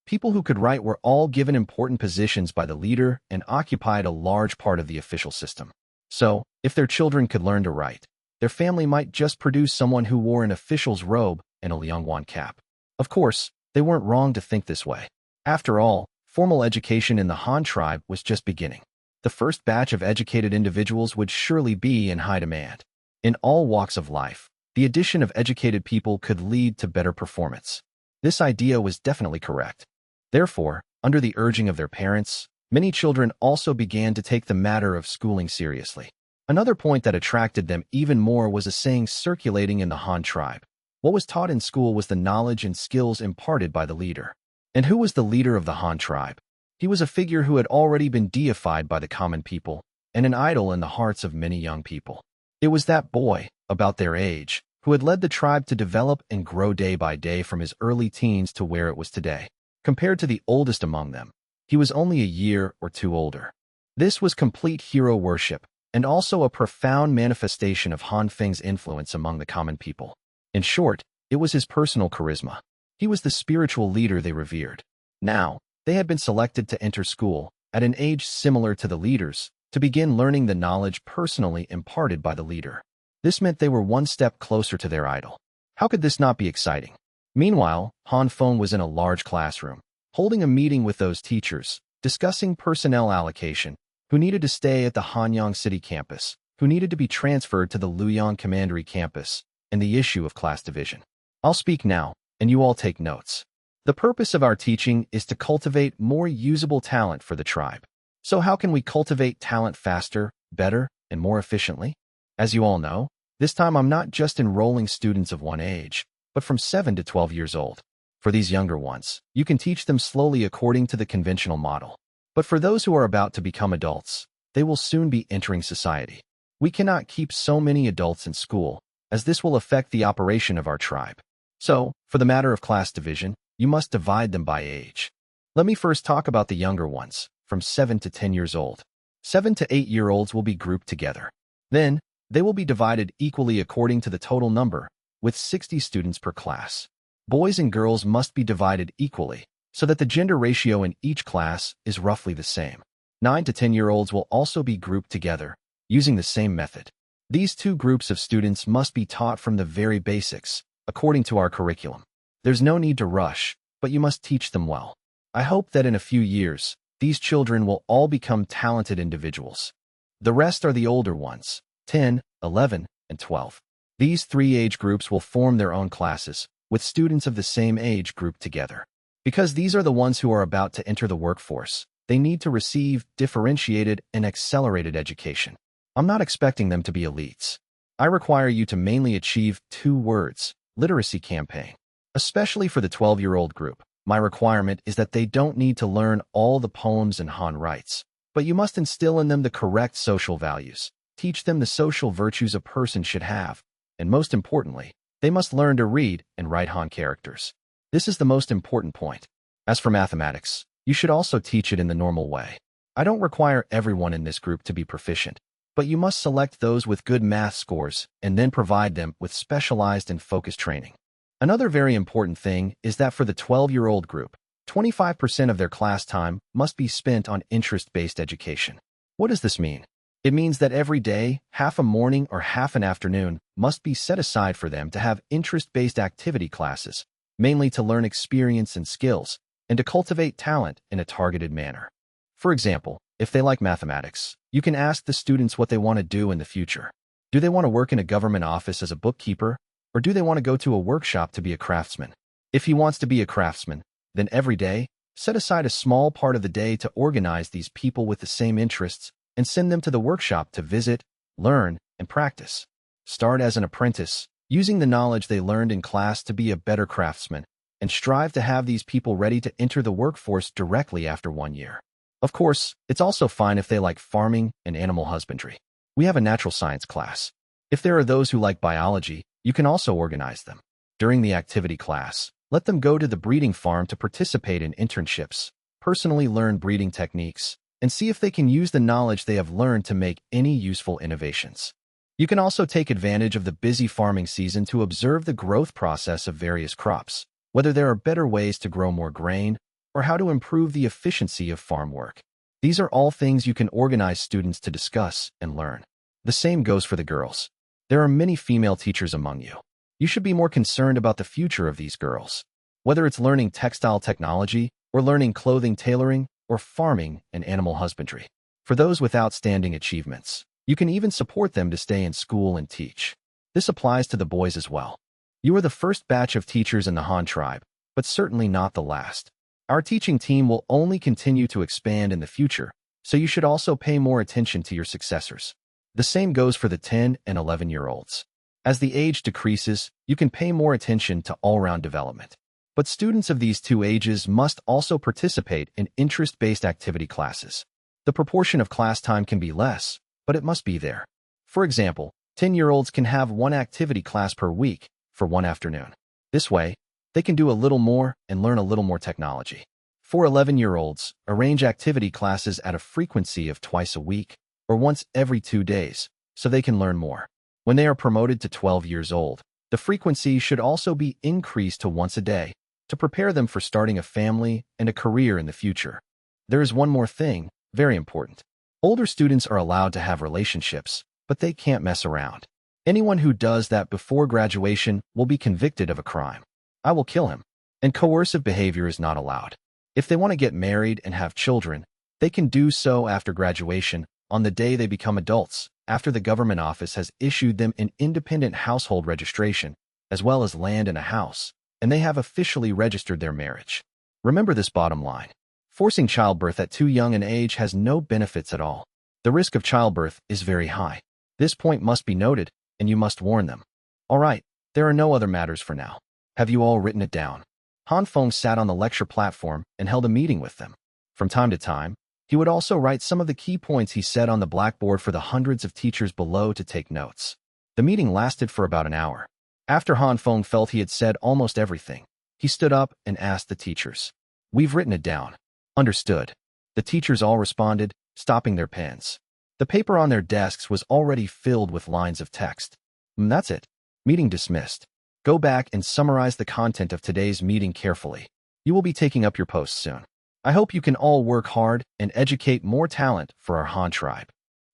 People who could write were all given important positions by the leader and occupied a large part of the official system. So, if their children could learn to write, their family might just produce someone who wore an official's robe and a Liangwan cap. Of course, they weren't wrong to think this way. After all, formal education in the Han tribe was just beginning. The first batch of educated individuals would surely be in high demand. In all walks of life, the addition of educated people could lead to better performance. This idea was definitely correct. Therefore, under the urging of their parents, many children also began to take the matter of schooling seriously. Another point that attracted them even more was a saying circulating in the Han tribe. What was taught in school was the knowledge and skills imparted by the leader. And who was the leader of the Han tribe? He was a figure who had already been deified by the common people, and an idol in the hearts of many young people. It was that boy, about their age, who had led the tribe to develop and grow day by day from his early teens to where it was today. Compared to the oldest among them, he was only a year or 2 older. This was complete hero worship, and also a profound manifestation of Han Feng's influence among the common people. In short, it was his personal charisma. He was the spiritual leader they revered. Now, they had been selected to enter school, at an age similar to the leaders, to begin learning the knowledge personally imparted by the leader. This meant they were one step closer to their idol. How could this not be exciting? Meanwhile, Han Feng was in a large classroom, holding a meeting with those teachers, discussing personnel allocation, who needed to stay at the Hanyang City campus, who needed to be transferred to the Luoyang Commandery campus, and the issue of class division. I'll speak now, and you all take notes. The purpose of our teaching is to cultivate more usable talent for the tribe. So how can we cultivate talent faster, better, and more efficiently? As you all know, this time I'm not just enrolling students of one age, but from 7 to 12 years old. For these younger ones, you can teach them slowly according to the conventional model. But for those who are about to become adults, they will soon be entering society. We cannot keep so many adults in school, as this will affect the operation of our tribe. So, for the matter of class division, you must divide them by age. Let me first talk about the younger ones, from 7 to 10 years old. 7 to 8-year-olds will be grouped together. Then, they will be divided equally according to the total number, with 60 students per class. Boys and girls must be divided equally, so that the gender ratio in each class is roughly the same. 9 to 10-year-olds will also be grouped together, using the same method. These two groups of students must be taught from the very basics, according to our curriculum. There's no need to rush, but you must teach them well. I hope that in a few years, these children will all become talented individuals. The rest are the older ones, 10, 11, and 12. These three age groups will form their own classes, with students of the same age grouped together. Because these are the ones who are about to enter the workforce, they need to receive differentiated and accelerated education. I'm not expecting them to be elites. I require you to mainly achieve 2 words, literacy campaign. Especially for the 12-year-old group, my requirement is that they don't need to learn all the poems and Han writes, but you must instill in them the correct social values, teach them the social virtues a person should have, and most importantly, they must learn to read and write Han characters. This is the most important point. As for mathematics, you should also teach it in the normal way. I don't require everyone in this group to be proficient, but you must select those with good math scores and then provide them with specialized and focused training. Another very important thing is that for the 12-year-old group, 25% of their class time must be spent on interest-based education. What does this mean? It means that every day, half a morning or half an afternoon must be set aside for them to have interest-based activity classes, mainly to learn experience and skills, and to cultivate talent in a targeted manner. For example, if they like mathematics, you can ask the students what they want to do in the future. Do they want to work in a government office as a bookkeeper, or do they want to go to a workshop to be a craftsman? If he wants to be a craftsman, then every day, set aside a small part of the day to organize these people with the same interests and send them to the workshop to visit, learn, and practice. Start as an apprentice, using the knowledge they learned in class to be a better craftsman, and strive to have these people ready to enter the workforce directly after 1 year. Of course, it's also fine if they like farming and animal husbandry. We have a natural science class. If there are those who like biology, you can also organize them. During the activity class, let them go to the breeding farm to participate in internships, personally learn breeding techniques, and see if they can use the knowledge they have learned to make any useful innovations. You can also take advantage of the busy farming season to observe the growth process of various crops, whether there are better ways to grow more grain, or how to improve the efficiency of farm work. These are all things you can organize students to discuss and learn. The same goes for the girls. There are many female teachers among you. You should be more concerned about the future of these girls. Whether it's learning textile technology, or learning clothing tailoring, or farming and animal husbandry. For those with outstanding achievements, you can even support them to stay in school and teach. This applies to the boys as well. You are the first batch of teachers in the Han tribe, but certainly not the last. Our teaching team will only continue to expand in the future, so you should also pay more attention to your successors. The same goes for the 10 and 11-year-olds. As the age decreases, you can pay more attention to all-round development. But students of these two ages must also participate in interest-based activity classes. The proportion of class time can be less, but it must be there. For example, 10-year-olds can have 1 activity class per week for 1 afternoon. This way, they can do a little more and learn a little more technology. For 11-year-olds, arrange activity classes at a frequency of twice a week or once every 2 days, so they can learn more. When they are promoted to 12 years old, the frequency should also be increased to once a day to prepare them for starting a family and a career in the future. There is one more thing, very important. Older students are allowed to have relationships, but they can't mess around. Anyone who does that before graduation will be convicted of a crime. I will kill him. And coercive behavior is not allowed. If they want to get married and have children, they can do so after graduation, on the day they become adults, after the government office has issued them an independent household registration, as well as land and a house, and they have officially registered their marriage. Remember this bottom line. Forcing childbirth at too young an age has no benefits at all. The risk of childbirth is very high. This point must be noted, and you must warn them. All right, there are no other matters for now. Have you all written it down? Han Feng sat on the lecture platform and held a meeting with them. From time to time, he would also write some of the key points he said on the blackboard for the hundreds of teachers below to take notes. The meeting lasted for about an hour. After Han Feng felt he had said almost everything, he stood up and asked the teachers. We've written it down. Understood. The teachers all responded, stopping their pens. The paper on their desks was already filled with lines of text. That's it. Meeting dismissed. Go back and summarize the content of today's meeting carefully. You will be taking up your posts soon. I hope you can all work hard and educate more talent for our Han tribe.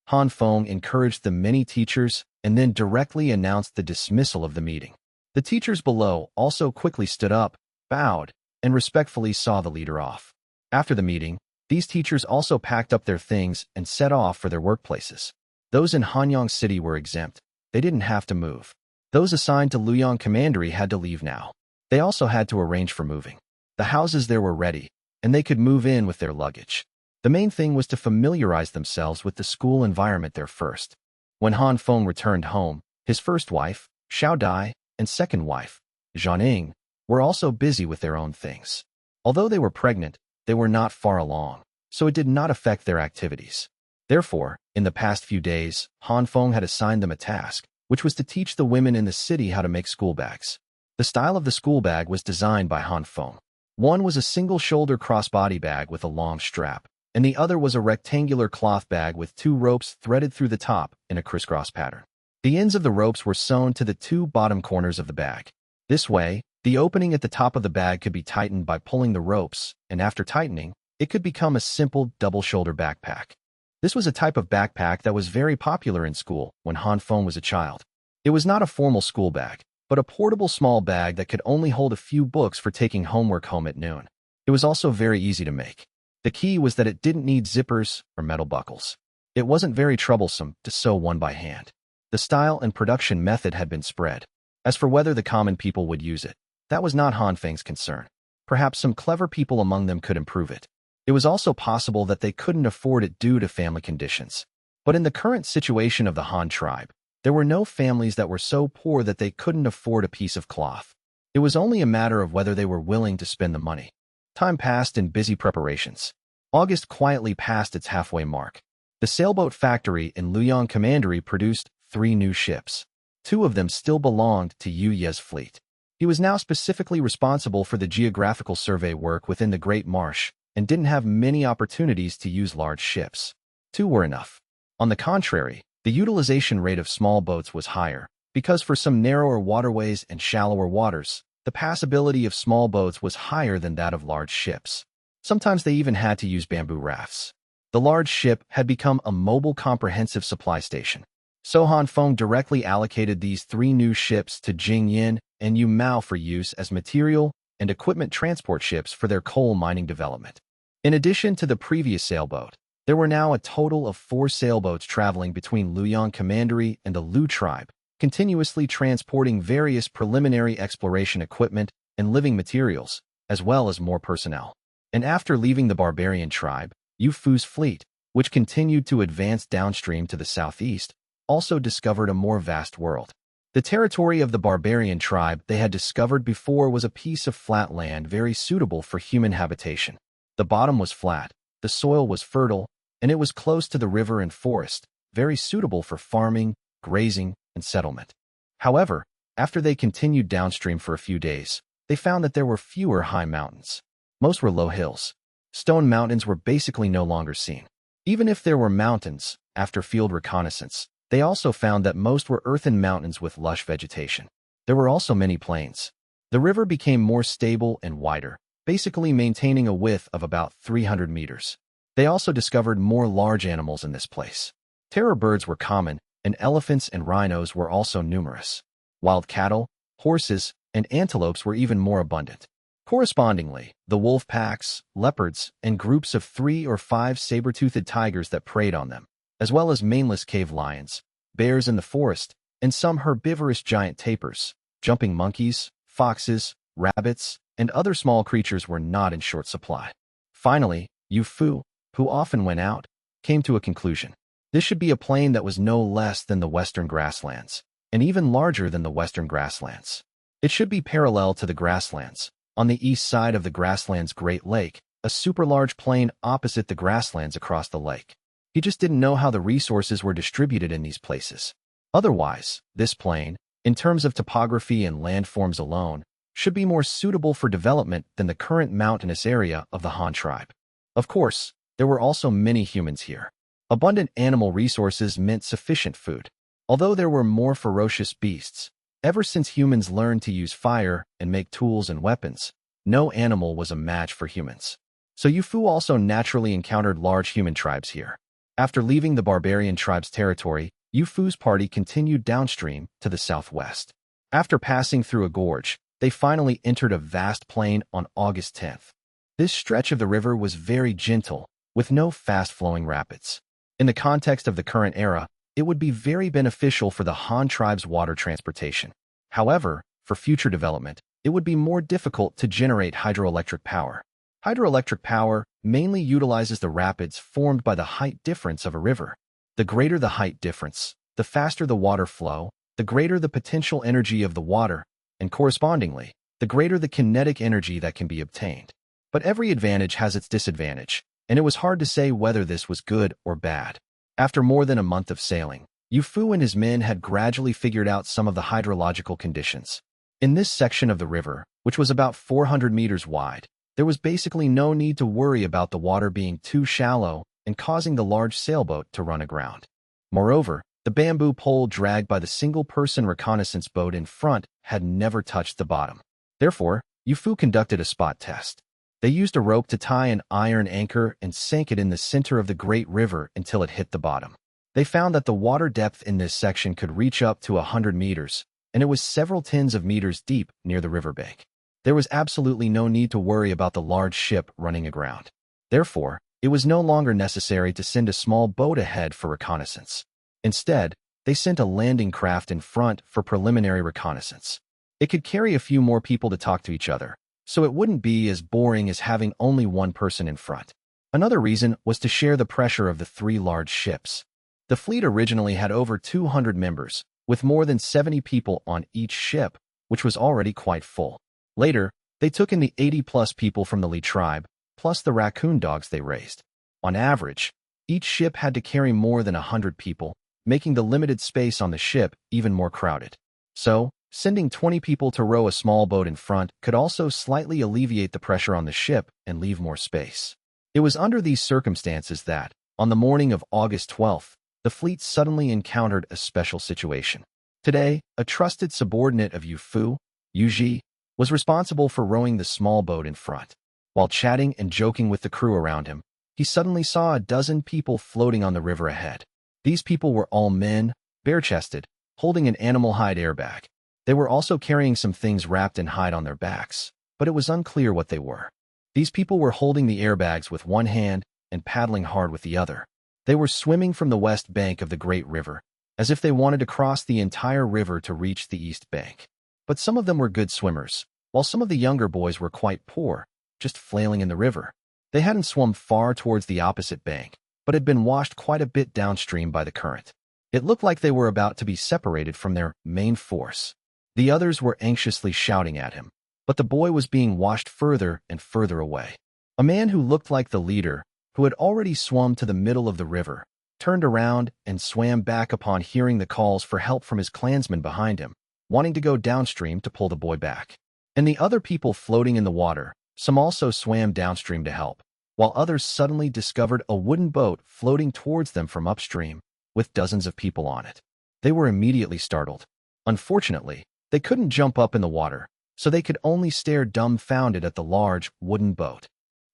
Han Feng encouraged the many teachers and then directly announced the dismissal of the meeting. The teachers below also quickly stood up, bowed, and respectfully saw the leader off. After the meeting, these teachers also packed up their things and set off for their workplaces. Those in Hanyang City were exempt. They didn't have to move. Those assigned to Luoyang Commandery had to leave now. They also had to arrange for moving. The houses there were ready, and they could move in with their luggage. The main thing was to familiarize themselves with the school environment there first. When Han Feng returned home, his first wife, Xiao Dai, and second wife, Zhan Ying, were also busy with their own things. Although they were pregnant, they were not far along, so it did not affect their activities. Therefore, in the past few days, Han Feng had assigned them a task, which was to teach the women in the city how to make school bags. The style of the school bag was designed by Han Feng. One was a single-shoulder crossbody bag with a long strap, and the other was a rectangular cloth bag with 2 ropes threaded through the top in a crisscross pattern. The ends of the ropes were sewn to the 2 bottom corners of the bag. This way, the opening at the top of the bag could be tightened by pulling the ropes, and after tightening, it could become a simple double-shoulder backpack. This was a type of backpack that was very popular in school when Han Feng was a child. It was not a formal school bag, but a portable small bag that could only hold a few books for taking homework home at noon. It was also very easy to make. The key was that it didn't need zippers or metal buckles. It wasn't very troublesome to sew one by hand. The style and production method had been spread. As for whether the common people would use it, that was not Han Feng's concern. Perhaps some clever people among them could improve it. It was also possible that they couldn't afford it due to family conditions. But in the current situation of the Han tribe, there were no families that were so poor that they couldn't afford a piece of cloth. It was only a matter of whether they were willing to spend the money. Time passed in busy preparations. August quietly passed its halfway mark. The sailboat factory in Luoyang Commandery produced 3 new ships. 2 of them still belonged to Yu Ye's fleet. He was now specifically responsible for the geographical survey work within the Great Marsh, and didn't have many opportunities to use large ships. 2 were enough. On the contrary, the utilization rate of small boats was higher, because for some narrower waterways and shallower waters, the passability of small boats was higher than that of large ships. Sometimes they even had to use bamboo rafts. The large ship had become a mobile comprehensive supply station. So Han Feng directly allocated these 3 new ships to Jing Yin and Yu Mao for use as material and equipment transport ships for their coal mining development. In addition to the previous sailboat, there were now a total of 4 sailboats traveling between Luoyang Commandery and the Lu tribe, continuously transporting various preliminary exploration equipment and living materials, as well as more personnel. And after leaving the barbarian tribe, Yu Fu's fleet, which continued to advance downstream to the southeast, also discovered a more vast world. The territory of the barbarian tribe they had discovered before was a piece of flat land very suitable for human habitation. The bottom was flat, the soil was fertile, and it was close to the river and forest, very suitable for farming, grazing, and settlement. However, after they continued downstream for a few days, they found that there were fewer high mountains. Most were low hills. Stone mountains were basically no longer seen. Even if there were mountains, after field reconnaissance, they also found that most were earthen mountains with lush vegetation. There were also many plains. The river became more stable and wider, basically maintaining a width of about 300 meters. They also discovered more large animals in this place. Terror birds were common, and elephants and rhinos were also numerous. Wild cattle, horses, and antelopes were even more abundant. Correspondingly, the wolf packs, leopards, and groups of 3 or 5 saber-toothed tigers that preyed on them, as well as maneless cave lions, bears in the forest, and some herbivorous giant tapirs, jumping monkeys, foxes, rabbits, and other small creatures were not in short supply. Finally, Yu Fu, who often went out, came to a conclusion. This should be a plain that was no less than the Western Grasslands, and even larger than the Western Grasslands. It should be parallel to the Grasslands, on the east side of the Grasslands Great Lake, a super large plain opposite the Grasslands across the lake. He just didn't know how the resources were distributed in these places. Otherwise, this plain, in terms of topography and landforms alone, should be more suitable for development than the current mountainous area of the Han tribe. Of course, there were also many humans here. Abundant animal resources meant sufficient food. Although there were more ferocious beasts, ever since humans learned to use fire and make tools and weapons, no animal was a match for humans. So Yu Fu also naturally encountered large human tribes here. After leaving the barbarian tribe's territory, Yu Fu's party continued downstream to the southwest. After passing through a gorge, they finally entered a vast plain on August 10th. This stretch of the river was very gentle, with no fast-flowing rapids. In the context of the current era, it would be very beneficial for the Han tribe's water transportation. However, for future development, it would be more difficult to generate hydroelectric power. Hydroelectric power mainly utilizes the rapids formed by the height difference of a river. The greater the height difference, the faster the water flow, the greater the potential energy of the water, and correspondingly, the greater the kinetic energy that can be obtained. But every advantage has its disadvantage, and it was hard to say whether this was good or bad. After more than a month of sailing, Yu Fu and his men had gradually figured out some of the hydrological conditions. In this section of the river, which was about 400 meters wide, there was basically no need to worry about the water being too shallow and causing the large sailboat to run aground. Moreover, the bamboo pole dragged by the single-person reconnaissance boat in front had never touched the bottom. Therefore, Yu Fu conducted a spot test. They used a rope to tie an iron anchor and sank it in the center of the great river until it hit the bottom. They found that the water depth in this section could reach up to 100 meters, and it was several tens of meters deep near the riverbank. There was absolutely no need to worry about the large ship running aground. Therefore, it was no longer necessary to send a small boat ahead for reconnaissance. Instead, they sent a landing craft in front for preliminary reconnaissance. It could carry a few more people to talk to each other, so it wouldn't be as boring as having only one person in front. Another reason was to share the pressure of the 3 large ships. The fleet originally had over 200 members, with more than 70 people on each ship, which was already quite full. Later, they took in the 80-plus people from the Li tribe, plus the raccoon dogs they raised. On average, each ship had to carry more than 100 people, making the limited space on the ship even more crowded. So, sending 20 people to row a small boat in front could also slightly alleviate the pressure on the ship and leave more space. It was under these circumstances that, on the morning of August 12th, the fleet suddenly encountered a special situation. Today, a trusted subordinate of Yu Fu, Yu Ji, was responsible for rowing the small boat in front. While chatting and joking with the crew around him, he suddenly saw a dozen people floating on the river ahead. These people were all men, bare-chested, holding an animal hide airbag. They were also carrying some things wrapped in hide on their backs, but it was unclear what they were. These people were holding the airbags with one hand and paddling hard with the other. They were swimming from the west bank of the Great River, as if they wanted to cross the entire river to reach the east bank. But some of them were good swimmers, while some of the younger boys were quite poor, just flailing in the river. They hadn't swum far towards the opposite bank, but had been washed quite a bit downstream by the current. It looked like they were about to be separated from their main force. The others were anxiously shouting at him, but the boy was being washed further and further away. A man who looked like the leader, who had already swum to the middle of the river, turned around and swam back upon hearing the calls for help from his clansmen behind him, wanting to go downstream to pull the boy back. And the other people floating in the water, some also swam downstream to help, while others suddenly discovered a wooden boat floating towards them from upstream, with dozens of people on it. They were immediately startled. Unfortunately, they couldn't jump up in the water, so they could only stare dumbfounded at the large, wooden boat.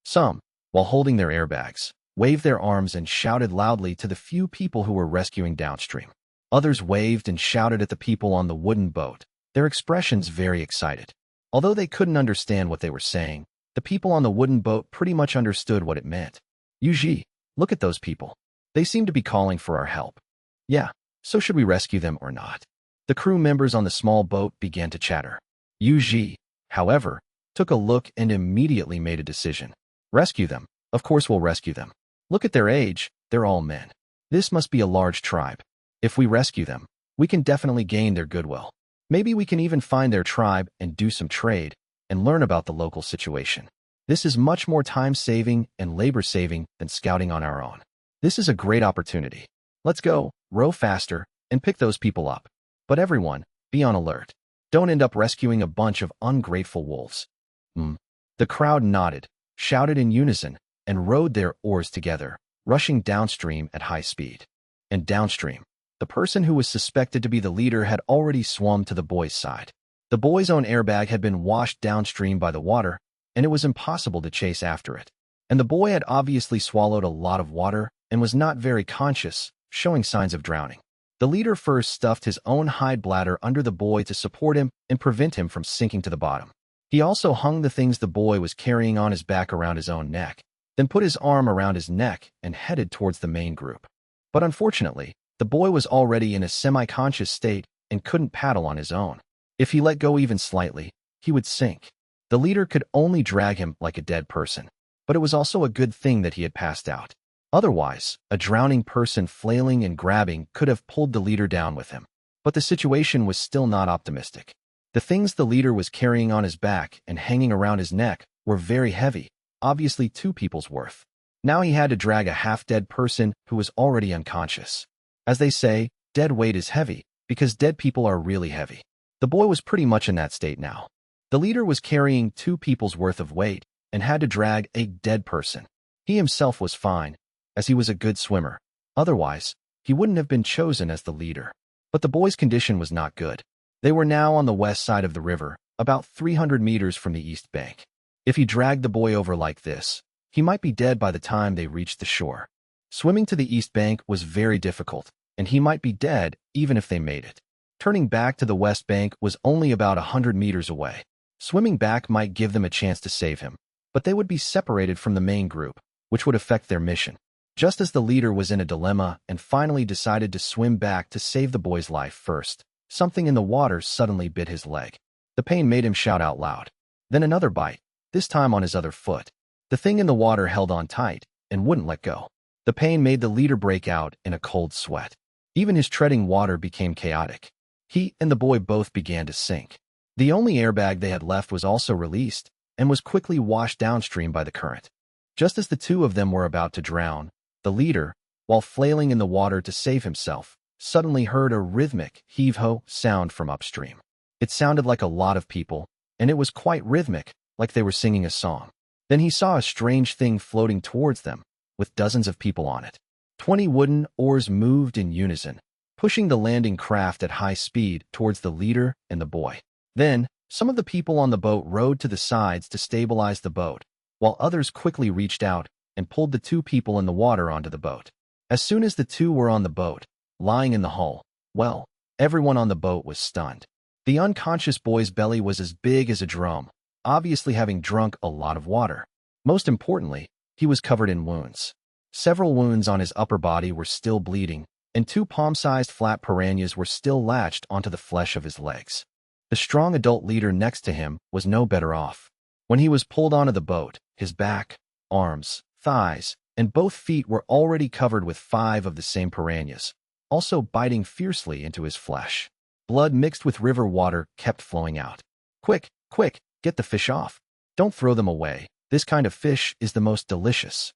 Some, while holding their airbags, waved their arms and shouted loudly to the few people who were rescuing downstream. Others waved and shouted at the people on the wooden boat, their expressions very excited. Although they couldn't understand what they were saying, the people on the wooden boat pretty much understood what it meant. Yuji, look at those people. They seem to be calling for our help. Yeah, so should we rescue them or not? The crew members on the small boat began to chatter. Yuji, however, took a look and immediately made a decision. Rescue them. Of course we'll rescue them. Look at their age, they're all men. This must be a large tribe. If we rescue them, we can definitely gain their goodwill. Maybe we can even find their tribe and do some trade and learn about the local situation. This is much more time-saving and labor-saving than scouting on our own. This is a great opportunity. Let's go, row faster, and pick those people up. But everyone, be on alert. Don't end up rescuing a bunch of ungrateful wolves. The crowd nodded, shouted in unison, and rowed their oars together, rushing downstream at high speed. And downstream, the person who was suspected to be the leader had already swum to the boy's side. The boy's own airbag had been washed downstream by the water, and it was impossible to chase after it. And the boy had obviously swallowed a lot of water and was not very conscious, showing signs of drowning. The leader first stuffed his own hide bladder under the boy to support him and prevent him from sinking to the bottom. He also hung the things the boy was carrying on his back around his own neck, then put his arm around his neck and headed towards the main group. But unfortunately, the boy was already in a semi-conscious state and couldn't paddle on his own. If he let go even slightly, he would sink. The leader could only drag him like a dead person, but it was also a good thing that he had passed out. Otherwise, a drowning person flailing and grabbing could have pulled the leader down with him. But the situation was still not optimistic. The things the leader was carrying on his back and hanging around his neck were very heavy, obviously 2 people's worth. Now he had to drag a half-dead person who was already unconscious. As they say, dead weight is heavy, because dead people are really heavy. The boy was pretty much in that state now. The leader was carrying 2 people's worth of weight and had to drag a dead person. He himself was fine, as he was a good swimmer. Otherwise, he wouldn't have been chosen as the leader. But the boy's condition was not good. They were now on the west side of the river, about 300 meters from the east bank. If he dragged the boy over like this, he might be dead by the time they reached the shore. Swimming to the east bank was very difficult, and he might be dead even if they made it. Turning back to the west bank was only about 100 meters away. Swimming back might give them a chance to save him, but they would be separated from the main group, which would affect their mission. Just as the leader was in a dilemma and finally decided to swim back to save the boy's life first, something in the water suddenly bit his leg. The pain made him shout out loud. Then another bite, this time on his other foot. The thing in the water held on tight and wouldn't let go. The pain made the leader break out in a cold sweat. Even his treading water became chaotic. He and the boy both began to sink. The only airbag they had left was also released and was quickly washed downstream by the current. Just as the 2 of them were about to drown, the leader, while flailing in the water to save himself, suddenly heard a rhythmic heave-ho sound from upstream. It sounded like a lot of people, and it was quite rhythmic, like they were singing a song. Then he saw a strange thing floating towards them, with dozens of people on it. 20 wooden oars moved in unison, pushing the landing craft at high speed towards the leader and the boy. Then, some of the people on the boat rowed to the sides to stabilize the boat, while others quickly reached out and pulled the 2 people in the water onto the boat. As soon as the 2 were on the boat, lying in the hull, well, everyone on the boat was stunned. The unconscious boy's belly was as big as a drum, obviously having drunk a lot of water. Most importantly, he was covered in wounds. Several wounds on his upper body were still bleeding, and 2 palm-sized flat piranhas were still latched onto the flesh of his legs. The strong adult leader next to him was no better off. When he was pulled onto the boat, his back, arms, thighs, and both feet were already covered with 5 of the same piranhas, also biting fiercely into his flesh. Blood mixed with river water kept flowing out. Quick, quick, get the fish off. Don't throw them away. This kind of fish is the most delicious.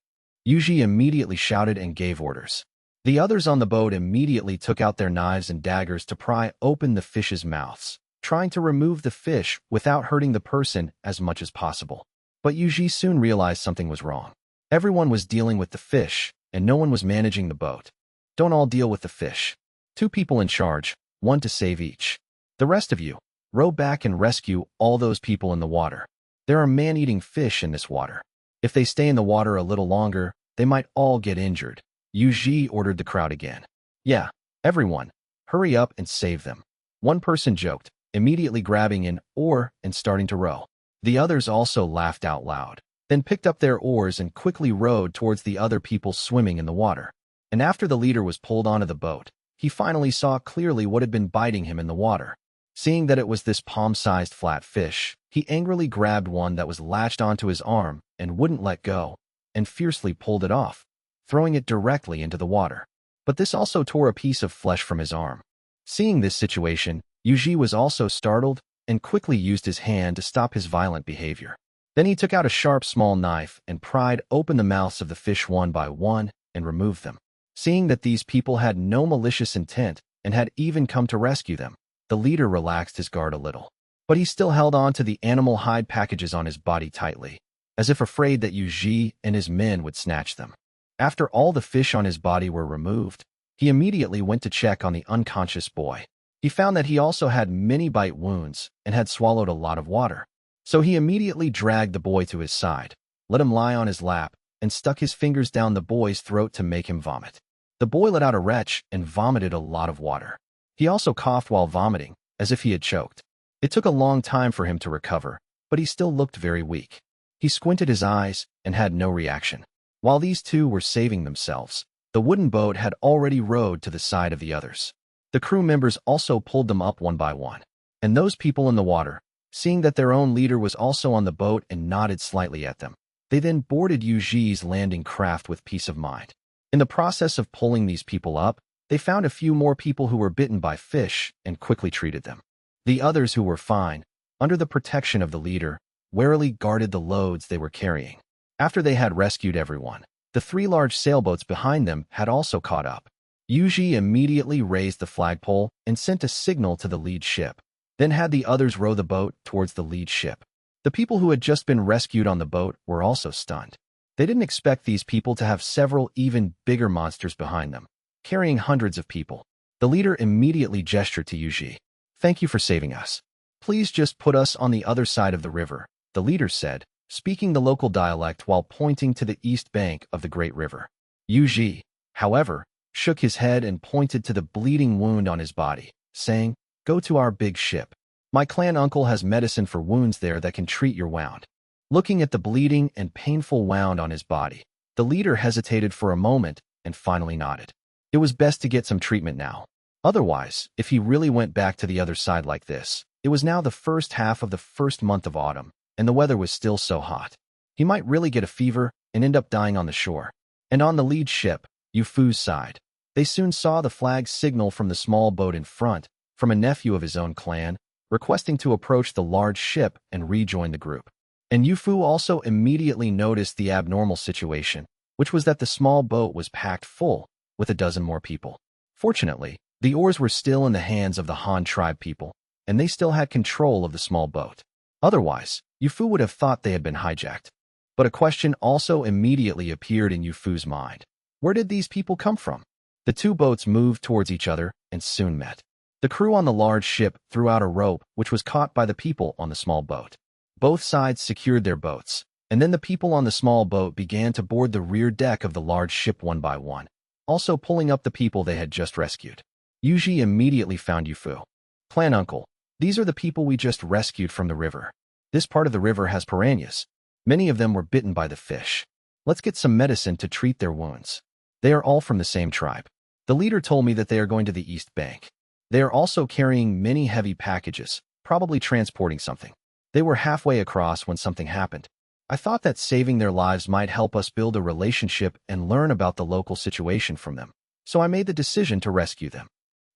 Yuji immediately shouted and gave orders. The others on the boat immediately took out their knives and daggers to pry open the fish's mouths, trying to remove the fish without hurting the person as much as possible. But Yuji soon realized something was wrong. Everyone was dealing with the fish, and no one was managing the boat. Don't all deal with the fish. 2 people in charge, 1 to save each. The rest of you, row back and rescue all those people in the water. There are man-eating fish in this water. If they stay in the water a little longer, they might all get injured. Yuji ordered the crowd again. Yeah, everyone, hurry up and save them. One person joked, immediately grabbing an oar and starting to row. The others also laughed out loud, then picked up their oars and quickly rowed towards the other people swimming in the water. And after the leader was pulled onto the boat, he finally saw clearly what had been biting him in the water. Seeing that it was this palm-sized flat fish, he angrily grabbed one that was latched onto his arm and wouldn't let go, and fiercely pulled it off, throwing it directly into the water. But this also tore a piece of flesh from his arm. Seeing this situation, Yuji was also startled and quickly used his hand to stop his violent behavior. Then he took out a sharp small knife and pried open the mouths of the fish one by one and removed them. Seeing that these people had no malicious intent and had even come to rescue them, the leader relaxed his guard a little. But he still held on to the animal hide packages on his body tightly, as if afraid that Yuji and his men would snatch them. After all the fish on his body were removed, he immediately went to check on the unconscious boy. He found that he also had many bite wounds and had swallowed a lot of water. So he immediately dragged the boy to his side, let him lie on his lap, and stuck his fingers down the boy's throat to make him vomit. The boy let out a retch and vomited a lot of water. He also coughed while vomiting, as if he had choked. It took a long time for him to recover, but he still looked very weak. He squinted his eyes and had no reaction. While these two were saving themselves, the wooden boat had already rowed to the side of the others. The crew members also pulled them up one by one. And those people in the water, seeing that their own leader was also on the boat and nodded slightly at them, they then boarded Yuji's landing craft with peace of mind. In the process of pulling these people up, they found a few more people who were bitten by fish and quickly treated them. The others who were fine, under the protection of the leader, warily guarded the loads they were carrying. After they had rescued everyone, the 3 large sailboats behind them had also caught up. Yuji immediately raised the flagpole and sent a signal to the lead ship, then had the others row the boat towards the lead ship. The people who had just been rescued on the boat were also stunned. They didn't expect these people to have several even bigger monsters behind them, carrying hundreds of people. The leader immediately gestured to Yuji. "Thank you for saving us. Please just put us on the other side of the river," the leader said, speaking the local dialect while pointing to the east bank of the great river. Yuji, however, shook his head and pointed to the bleeding wound on his body, saying, "Go to our big ship. My clan uncle has medicine for wounds there that can treat your wound." Looking at the bleeding and painful wound on his body, the leader hesitated for a moment and finally nodded. It was best to get some treatment now. Otherwise, if he really went back to the other side like this, it was now the first half of the first month of autumn, and the weather was still so hot. He might really get a fever and end up dying on the shore. And on the lead ship, Yufu's side, they soon saw the flag signal from the small boat in front, from a nephew of his own clan, requesting to approach the large ship and rejoin the group. And Yufu also immediately noticed the abnormal situation, which was that the small boat was packed full, with a dozen more people. Fortunately, the oars were still in the hands of the Han tribe people, and they still had control of the small boat. Otherwise, Yufu would have thought they had been hijacked. But a question also immediately appeared in Yufu's mind. Where did these people come from? The 2 boats moved towards each other and soon met. The crew on the large ship threw out a rope which was caught by the people on the small boat. Both sides secured their boats, and then the people on the small boat began to board the rear deck of the large ship one by one, also pulling up the people they had just rescued. Yuji immediately found Yufu. "Clan uncle, these are the people we just rescued from the river. This part of the river has piranhas. Many of them were bitten by the fish. Let's get some medicine to treat their wounds. They are all from the same tribe. The leader told me that they are going to the east bank. They are also carrying many heavy packages, probably transporting something. They were halfway across when something happened. I thought that saving their lives might help us build a relationship and learn about the local situation from them, so I made the decision to rescue them."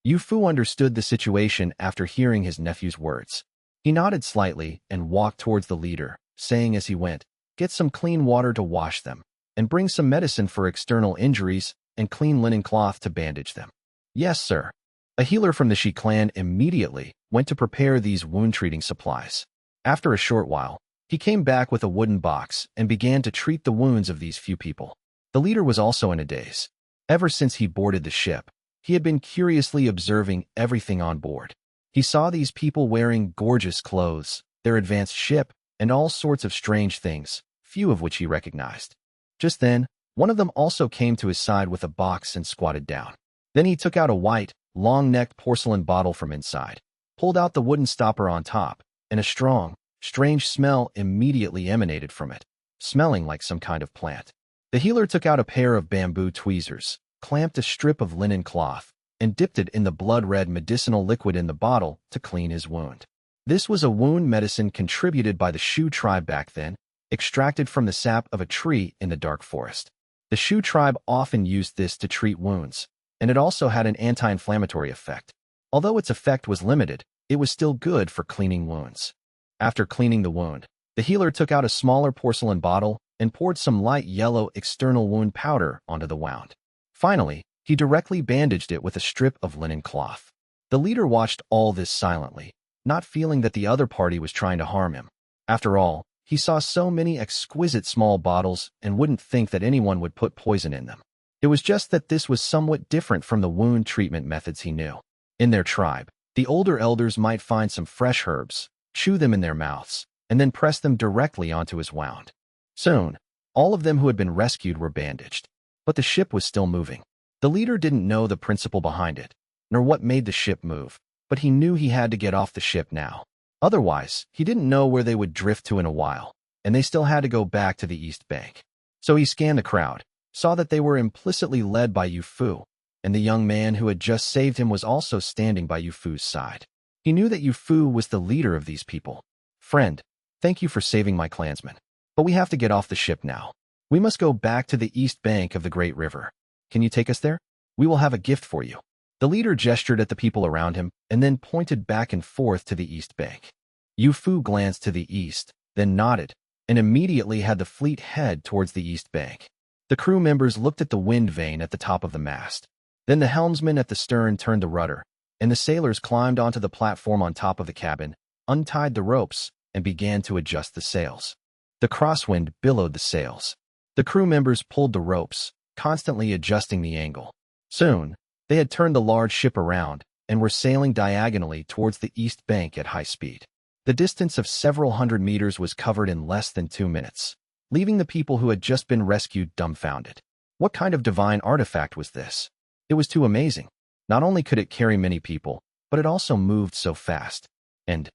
Yufu understood the situation after hearing his nephew's words. He nodded slightly and walked towards the leader, saying as he went, "Get some clean water to wash them, and bring some medicine for external injuries and clean linen cloth to bandage them." "Yes, sir." A healer from the Shi clan immediately went to prepare these wound-treating supplies. After a short while, he came back with a wooden box and began to treat the wounds of these few people. The leader was also in a daze. Ever since he boarded the ship, he had been curiously observing everything on board. He saw these people wearing gorgeous clothes, their advanced ship, and all sorts of strange things, few of which he recognized. Just then, one of them also came to his side with a box and squatted down. Then he took out a white, long-necked porcelain bottle from inside. pulled out the wooden stopper on top, and a strong, strange smell immediately emanated from it, smelling like some kind of plant. The healer took out a pair of bamboo tweezers, clamped a strip of linen cloth, and dipped it in the blood-red medicinal liquid in the bottle to clean his wound. This was a wound medicine contributed by the Shu tribe back then, extracted from the sap of a tree in the dark forest. The Shu tribe often used this to treat wounds, and it also had an anti-inflammatory effect. Although its effect was limited, it was still good for cleaning wounds. After cleaning the wound, the healer took out a smaller porcelain bottle and poured some light yellow external wound powder onto the wound. Finally, he directly bandaged it with a strip of linen cloth. The leader watched all this silently, not feeling that the other party was trying to harm him. After all, he saw so many exquisite small bottles and wouldn't think that anyone would put poison in them. It was just that this was somewhat different from the wound treatment methods he knew. In their tribe, the older elders might find some fresh herbs, chew them in their mouths, and then press them directly onto his wound. Soon, all of them who had been rescued were bandaged, but the ship was still moving. The leader didn't know the principle behind it, nor what made the ship move, but he knew he had to get off the ship now. Otherwise, he didn't know where they would drift to in a while, and they still had to go back to the East Bank. So he scanned the crowd, saw that they were implicitly led by Yu Fu, and the young man who had just saved him was also standing by Yu Fu's side. He knew that Yu Fu was the leader of these people. "Friend, thank you for saving my clansmen. But we have to get off the ship now. We must go back to the east bank of the Great River. Can you take us there? We will have a gift for you." The leader gestured at the people around him and then pointed back and forth to the east bank. Yu Fu glanced to the east, then nodded, and immediately had the fleet head towards the east bank. The crew members looked at the wind vane at the top of the mast. Then the helmsman at the stern turned the rudder, and the sailors climbed onto the platform on top of the cabin, untied the ropes, and began to adjust the sails. The crosswind billowed the sails. The crew members pulled the ropes, constantly adjusting the angle. Soon, they had turned the large ship around and were sailing diagonally towards the east bank at high speed. The distance of several hundred meters was covered in less than 2 minutes, leaving the people who had just been rescued dumbfounded. What kind of divine artifact was this? It was too amazing. Not only could it carry many people, but it also moved so fast. And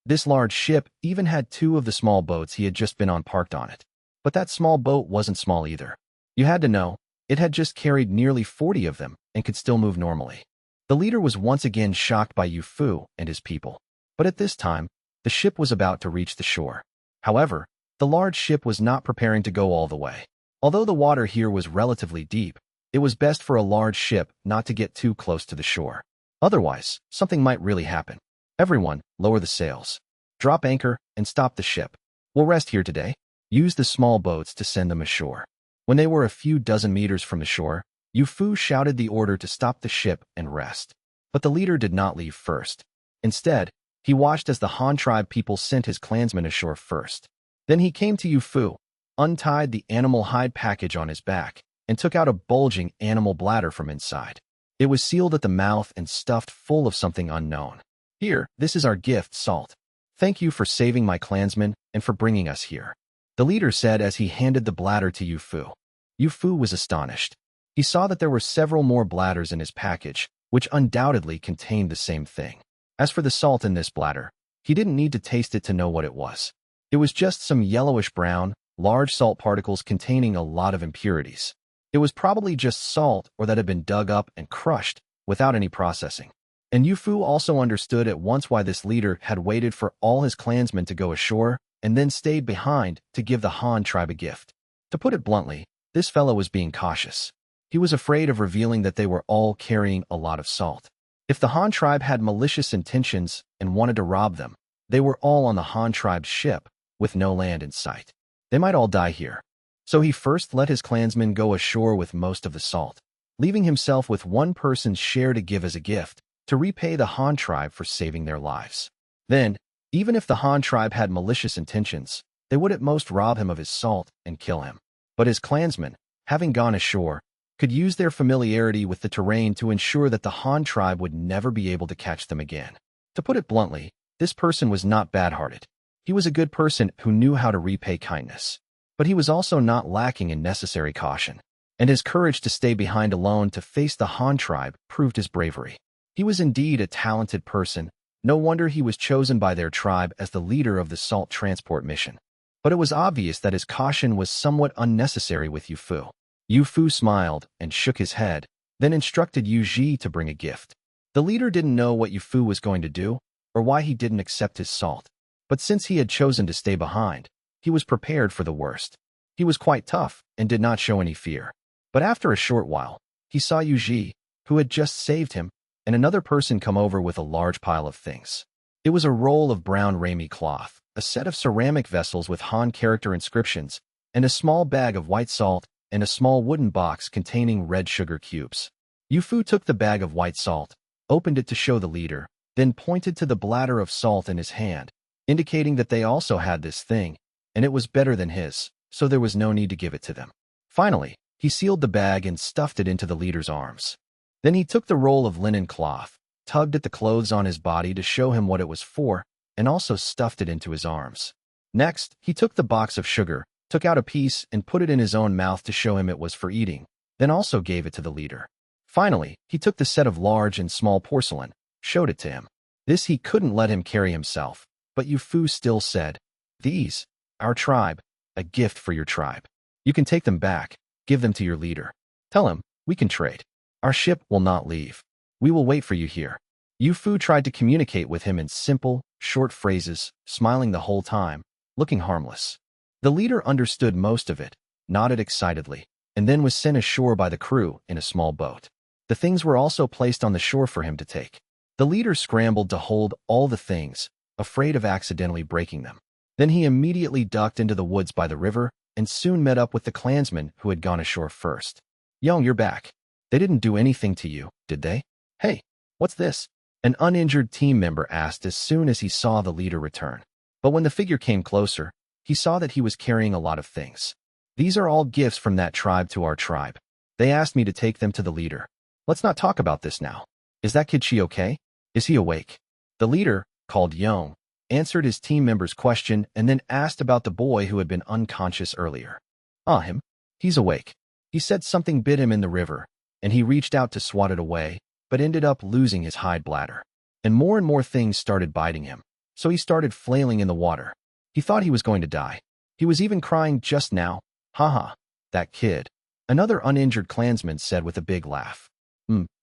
this large ship even had 2 of the small boats he had just been on parked on it. But that small boat wasn't small either. You had to know, it had just carried nearly 40 of them and could still move normally. The leader was once again shocked by Yu Fu and his people. But at this time, the ship was about to reach the shore. However, the large ship was not preparing to go all the way. Although the water here was relatively deep, it was best for a large ship not to get too close to the shore. Otherwise, something might really happen. "Everyone, lower the sails. Drop anchor and stop the ship. We'll rest here today. Use the small boats to send them ashore." When they were a few dozen meters from the shore, Yu Fu shouted the order to stop the ship and rest. But the leader did not leave first. Instead, he watched as the Han tribe people sent his clansmen ashore first. Then he came to Yu Fu, untied the animal hide package on his back, and took out a bulging animal bladder from inside. It was sealed at the mouth and stuffed full of something unknown. "Here, this is our gift, Salt. Thank you for saving my clansmen and for bringing us here," the leader said as he handed the bladder to Yu Fu. Yu Fu was astonished. He saw that there were several more bladders in his package, which undoubtedly contained the same thing. As for the salt in this bladder, he didn't need to taste it to know what it was. It was just some yellowish-brown, large salt particles containing a lot of impurities. It was probably just salt or that had been dug up and crushed without any processing. And Yu Fu also understood at once why this leader had waited for all his clansmen to go ashore and then stayed behind to give the Han tribe a gift. To put it bluntly, this fellow was being cautious. He was afraid of revealing that they were all carrying a lot of salt. If the Han tribe had malicious intentions and wanted to rob them, they were all on the Han tribe's ship with no land in sight. They might all die here. So he first let his clansmen go ashore with most of the salt, leaving himself with one person's share to give as a gift to repay the Han tribe for saving their lives. Then, even if the Han tribe had malicious intentions, they would at most rob him of his salt and kill him. But his clansmen, having gone ashore, could use their familiarity with the terrain to ensure that the Han tribe would never be able to catch them again. To put it bluntly, this person was not bad-hearted. He was a good person who knew how to repay kindness. But he was also not lacking in necessary caution, and his courage to stay behind alone to face the Han tribe proved his bravery. He was indeed a talented person, No wonder he was chosen by their tribe as the leader of the salt transport mission. But it was obvious that his caution was somewhat unnecessary with Yu Fu. Yu Fu smiled and shook his head, then instructed Yu Ji to bring a gift. The leader didn't know what Yu Fu was going to do, or why he didn't accept his salt. But since he had chosen to stay behind, he was prepared for the worst. He was quite tough and did not show any fear. But after a short while, he saw Yu Ji, who had just saved him, and another person come over with a large pile of things. It was a roll of brown ramie cloth, a set of ceramic vessels with Han character inscriptions, and a small bag of white salt, and a small wooden box containing red sugar cubes. Yu Fu took the bag of white salt, opened it to show the leader, then pointed to the bladder of salt in his hand, indicating that they also had this thing, and it was better than his, so there was no need to give it to them. Finally, he sealed the bag and stuffed it into the leader's arms. Then he took the roll of linen cloth, tugged at the clothes on his body to show him what it was for, and also stuffed it into his arms. Next, he took the box of sugar, took out a piece and put it in his own mouth to show him it was for eating, then also gave it to the leader. Finally, he took the set of large and small porcelain, showed it to him. This he couldn't let him carry himself, but Yu Fu still said, "These, our tribe, a gift for your tribe. You can take them back, give them to your leader. Tell him, we can trade. Our ship will not leave. We will wait for you here." Yu Fu tried to communicate with him in simple, short phrases, smiling the whole time, looking harmless. The leader understood most of it, nodded excitedly, and then was sent ashore by the crew in a small boat. The things were also placed on the shore for him to take. The leader scrambled to hold all the things, afraid of accidentally breaking them. Then he immediately ducked into the woods by the river and soon met up with the clansmen who had gone ashore first. "Young, you're back. They didn't do anything to you, did they?" "Hey, what's this?" an uninjured team member asked as soon as he saw the leader return. But when the figure came closer, he saw that he was carrying a lot of things. "These are all gifts from that tribe to our tribe. They asked me to take them to the leader. Let's not talk about this now. Is that kid Chi okay? Is he awake?" The leader, called Yong, answered his team member's question and then asked about the boy who had been unconscious earlier. Him. He's awake. He said something bit him in the river, and he reached out to swat it away, but ended up losing his hide bladder. And more things started biting him, so he started flailing in the water. He thought he was going to die. He was even crying just now. Haha, that kid. Another uninjured clansman said with a big laugh.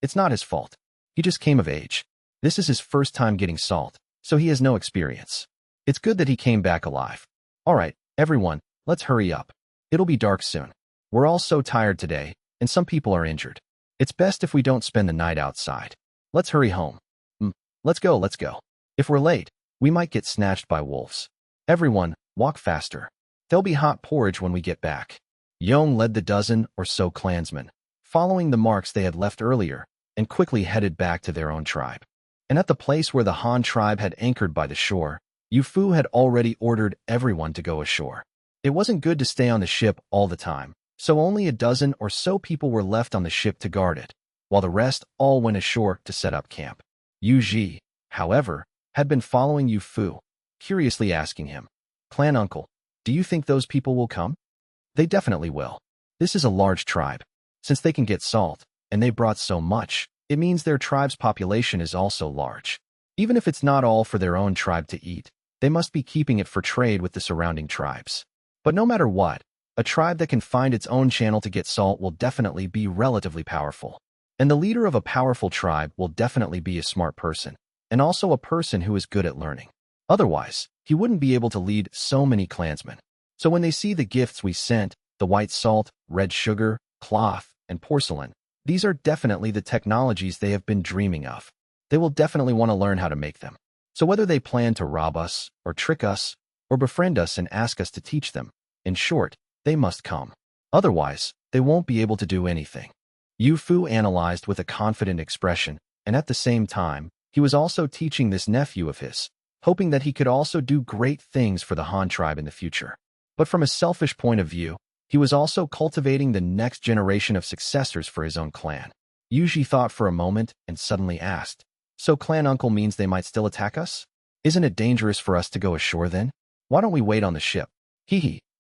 It's not his fault. He just came of age. This is his first time getting salt, so he has no experience. It's good that he came back alive. All right, everyone, let's hurry up. It'll be dark soon. We're all so tired today, and some people are injured. It's best if we don't spend the night outside. Let's hurry home. Let's go. If we're late, we might get snatched by wolves. Everyone, walk faster. There'll be hot porridge when we get back. Yong led the dozen or so clansmen, following the marks they had left earlier, and quickly headed back to their own tribe. And at the place where the Han tribe had anchored by the shore, Yu Fu had already ordered everyone to go ashore. It wasn't good to stay on the ship all the time, so only a dozen or so people were left on the ship to guard it, while the rest all went ashore to set up camp. Yu Ji, however, had been following Yu Fu, curiously asking him, "Clan uncle, do you think those people will come?" "They definitely will. This is a large tribe. Since they can get salt, and they brought so much, it means their tribe's population is also large. Even if it's not all for their own tribe to eat, they must be keeping it for trade with the surrounding tribes. But no matter what, a tribe that can find its own channel to get salt will definitely be relatively powerful. And the leader of a powerful tribe will definitely be a smart person, and also a person who is good at learning. Otherwise, he wouldn't be able to lead so many clansmen. So when they see the gifts we sent, the white salt, red sugar, cloth, and porcelain, these are definitely the technologies they have been dreaming of. They will definitely want to learn how to make them. So whether they plan to rob us, or trick us, or befriend us and ask us to teach them, in short, they must come. Otherwise, they won't be able to do anything. Yu Fu analyzed with a confident expression, and at the same time, he was also teaching this nephew of his, hoping that he could also do great things for the Han tribe in the future. But from a selfish point of view, he was also cultivating the next generation of successors for his own clan. Yu Ji thought for a moment and suddenly asked, "So clan uncle means they might still attack us? Isn't it dangerous for us to go ashore then? Why don't we wait on the ship?"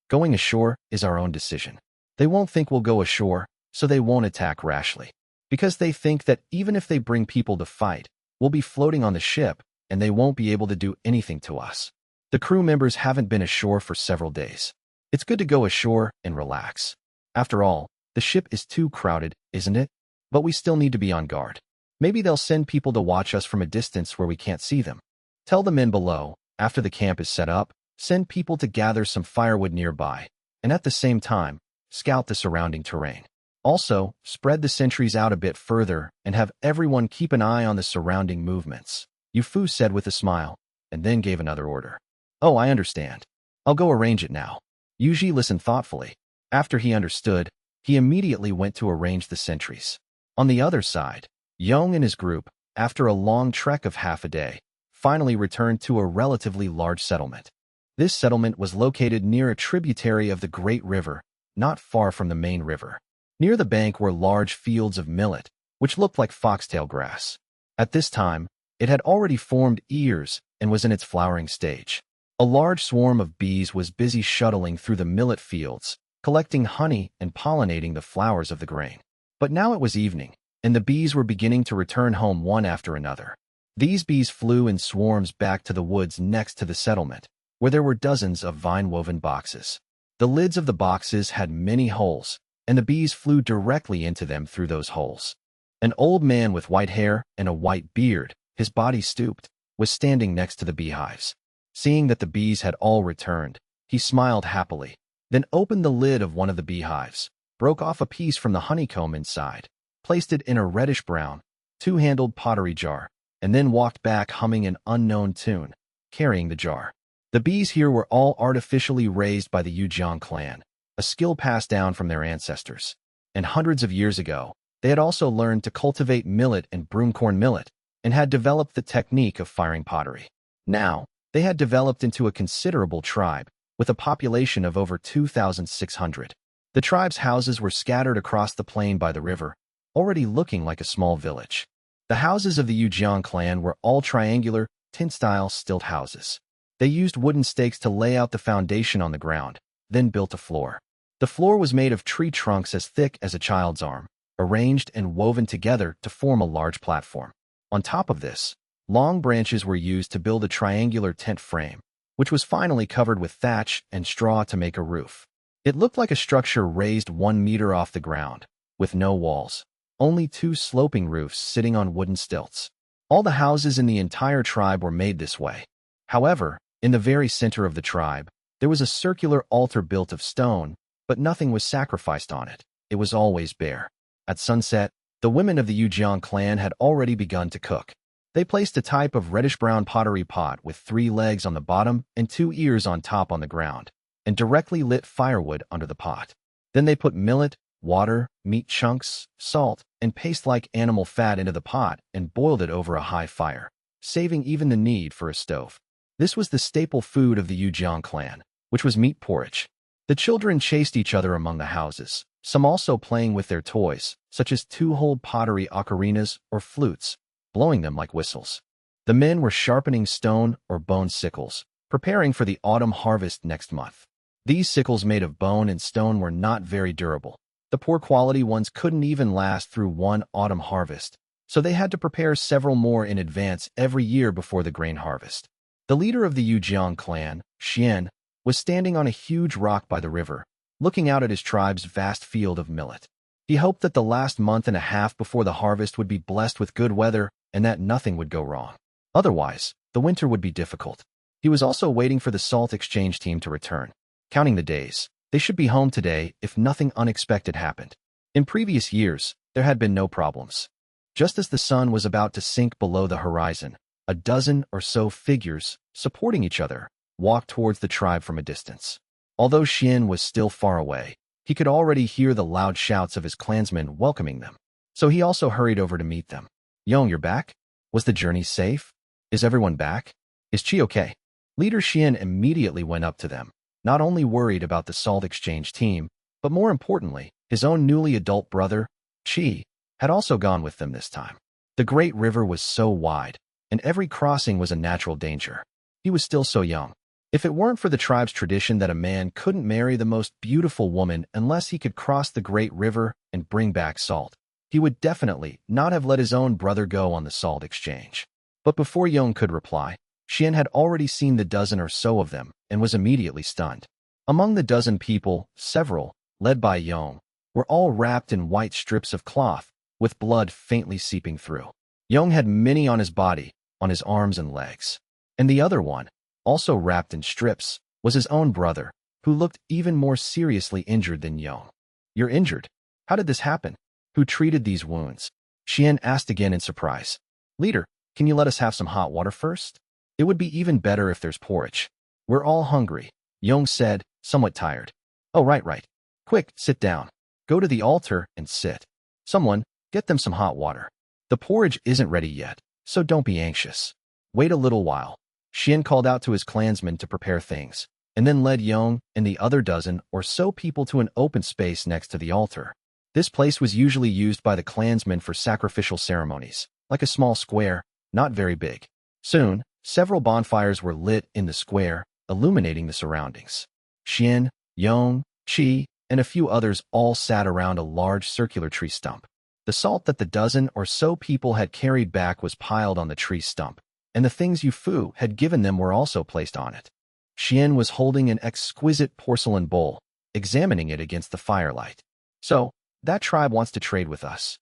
Going ashore is our own decision. They won't think we'll go ashore, so they won't attack rashly. Because they think that even if they bring people to fight, we'll be floating on the ship, and they won't be able to do anything to us. The crew members haven't been ashore for several days. It's good to go ashore and relax. After all, the ship is too crowded, isn't it? But we still need to be on guard. Maybe they'll send people to watch us from a distance where we can't see them. Tell the men below, after the camp is set up, send people to gather some firewood nearby, and at the same time, scout the surrounding terrain. Also, spread the sentries out a bit further and have everyone keep an eye on the surrounding movements, Yu-Fu said with a smile, and then gave another order. Oh, I understand. I'll go arrange it now. Yuji listened thoughtfully. After he understood, he immediately went to arrange the sentries. On the other side, Young and his group, after a long trek of half a day, finally returned to a relatively large settlement. This settlement was located near a tributary of the Great River, not far from the main river. Near the bank were large fields of millet, which looked like foxtail grass. At this time, it had already formed ears and was in its flowering stage. A large swarm of bees was busy shuttling through the millet fields, collecting honey and pollinating the flowers of the grain. But now it was evening, and the bees were beginning to return home one after another. These bees flew in swarms back to the woods next to the settlement, where there were dozens of vine-woven boxes. The lids of the boxes had many holes, and the bees flew directly into them through those holes. An old man with white hair and a white beard, his body stooped, was standing next to the beehives. Seeing that the bees had all returned, he smiled happily, then opened the lid of one of the beehives, broke off a piece from the honeycomb inside, placed it in a reddish-brown, two-handled pottery jar, and then walked back humming an unknown tune, carrying the jar. The bees here were all artificially raised by the Yujiang clan, a skill passed down from their ancestors. And hundreds of years ago, they had also learned to cultivate millet and broomcorn millet, and had developed the technique of firing pottery. Now, they had developed into a considerable tribe, with a population of over 2,600. The tribe's houses were scattered across the plain by the river, already looking like a small village. The houses of the Yujiang clan were all triangular, tin-style stilt houses. They used wooden stakes to lay out the foundation on the ground, then built a floor. The floor was made of tree trunks as thick as a child's arm, arranged and woven together to form a large platform. On top of this, long branches were used to build a triangular tent frame, which was finally covered with thatch and straw to make a roof. It looked like a structure raised 1 meter off the ground, with no walls, only 2 sloping roofs sitting on wooden stilts. All the houses in the entire tribe were made this way. However, in the very center of the tribe, there was a circular altar built of stone, but nothing was sacrificed on it. It was always bare. At sunset, the women of the Yujiang clan had already begun to cook. They placed a type of reddish-brown pottery pot with 3 legs on the bottom and 2 ears on top on the ground, and directly lit firewood under the pot. Then they put millet, water, meat chunks, salt, and paste-like animal fat into the pot and boiled it over a high fire, saving even the need for a stove. This was the staple food of the Yujiang clan, which was meat porridge. The children chased each other among the houses, some also playing with their toys, such as 2-holed pottery ocarinas or flutes, blowing them like whistles. The men were sharpening stone or bone sickles, preparing for the autumn harvest next month. These sickles made of bone and stone were not very durable. The poor quality ones couldn't even last through one autumn harvest, so they had to prepare several more in advance every year before the grain harvest. The leader of the Yujiang clan, Xian, was standing on a huge rock by the river, looking out at his tribe's vast field of millet. He hoped that the last month and a half before the harvest would be blessed with good weather and that nothing would go wrong. Otherwise, the winter would be difficult. He was also waiting for the salt exchange team to return. Counting the days, they should be home today if nothing unexpected happened. In previous years, there had been no problems. Just as the sun was about to sink below the horizon, a dozen or so figures, supporting each other, walked towards the tribe from a distance. Although Xian was still far away, he could already hear the loud shouts of his clansmen welcoming them. So he also hurried over to meet them. Young, you're back? Was the journey safe? Is everyone back? Is Chi okay? Leader Xian immediately went up to them, not only worried about the salt exchange team, but more importantly, his own newly adult brother, Chi, had also gone with them this time. The great river was so wide, and every crossing was a natural danger. He was still so young. If it weren't for the tribe's tradition that a man couldn't marry the most beautiful woman unless he could cross the great river and bring back salt, he would definitely not have let his own brother go on the salt exchange. But before Yong could reply, Xian had already seen the dozen or so of them and was immediately stunned. Among the dozen people, several, led by Yong, were all wrapped in white strips of cloth, with blood faintly seeping through. Yong had many on his body, on his arms and legs. And the other one, also wrapped in strips, was his own brother, who looked even more seriously injured than Yong. "You're injured? How did this happen? Who treated these wounds?" Xian asked again in surprise. "Leader, can you let us have some hot water first? It would be even better if there's porridge. We're all hungry," Yong said, somewhat tired. "Oh, right. Quick, sit down. Go to the altar and sit. Someone, get them some hot water. The porridge isn't ready yet, so don't be anxious. Wait a little while." Xian called out to his clansmen to prepare things, and then led Yong and the other dozen or so people to an open space next to the altar. This place was usually used by the clansmen for sacrificial ceremonies, like a small square, not very big. Soon, several bonfires were lit in the square, illuminating the surroundings. Xian, Yong, Qi, and a few others all sat around a large circular tree stump. The salt that the dozen or so people had carried back was piled on the tree stump, and the things Yu Fu had given them were also placed on it. Xian was holding an exquisite porcelain bowl, examining it against the firelight. "So, that tribe wants to trade with us."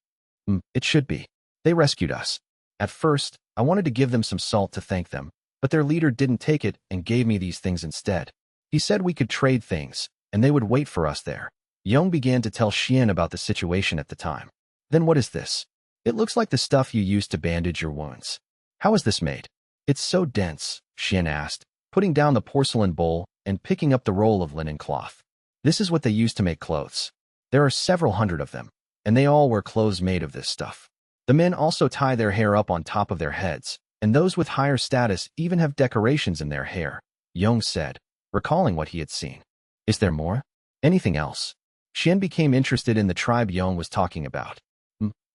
It should be. They rescued us. At first, I wanted to give them some salt to thank them, but their leader didn't take it and gave me these things instead. He said we could trade things, and they would wait for us there." Yong began to tell Xian about the situation at the time. "Then what is this? It looks like the stuff you used to bandage your wounds. How is this made?" "It's so dense," Xian asked, putting down the porcelain bowl and picking up the roll of linen cloth. "This is what they use to make clothes. There are several hundred of them, and they all wear clothes made of this stuff. The men also tie their hair up on top of their heads, and those with higher status even have decorations in their hair," Yong said, recalling what he had seen. "Is there more? Anything else?" Xian became interested in the tribe Yong was talking about.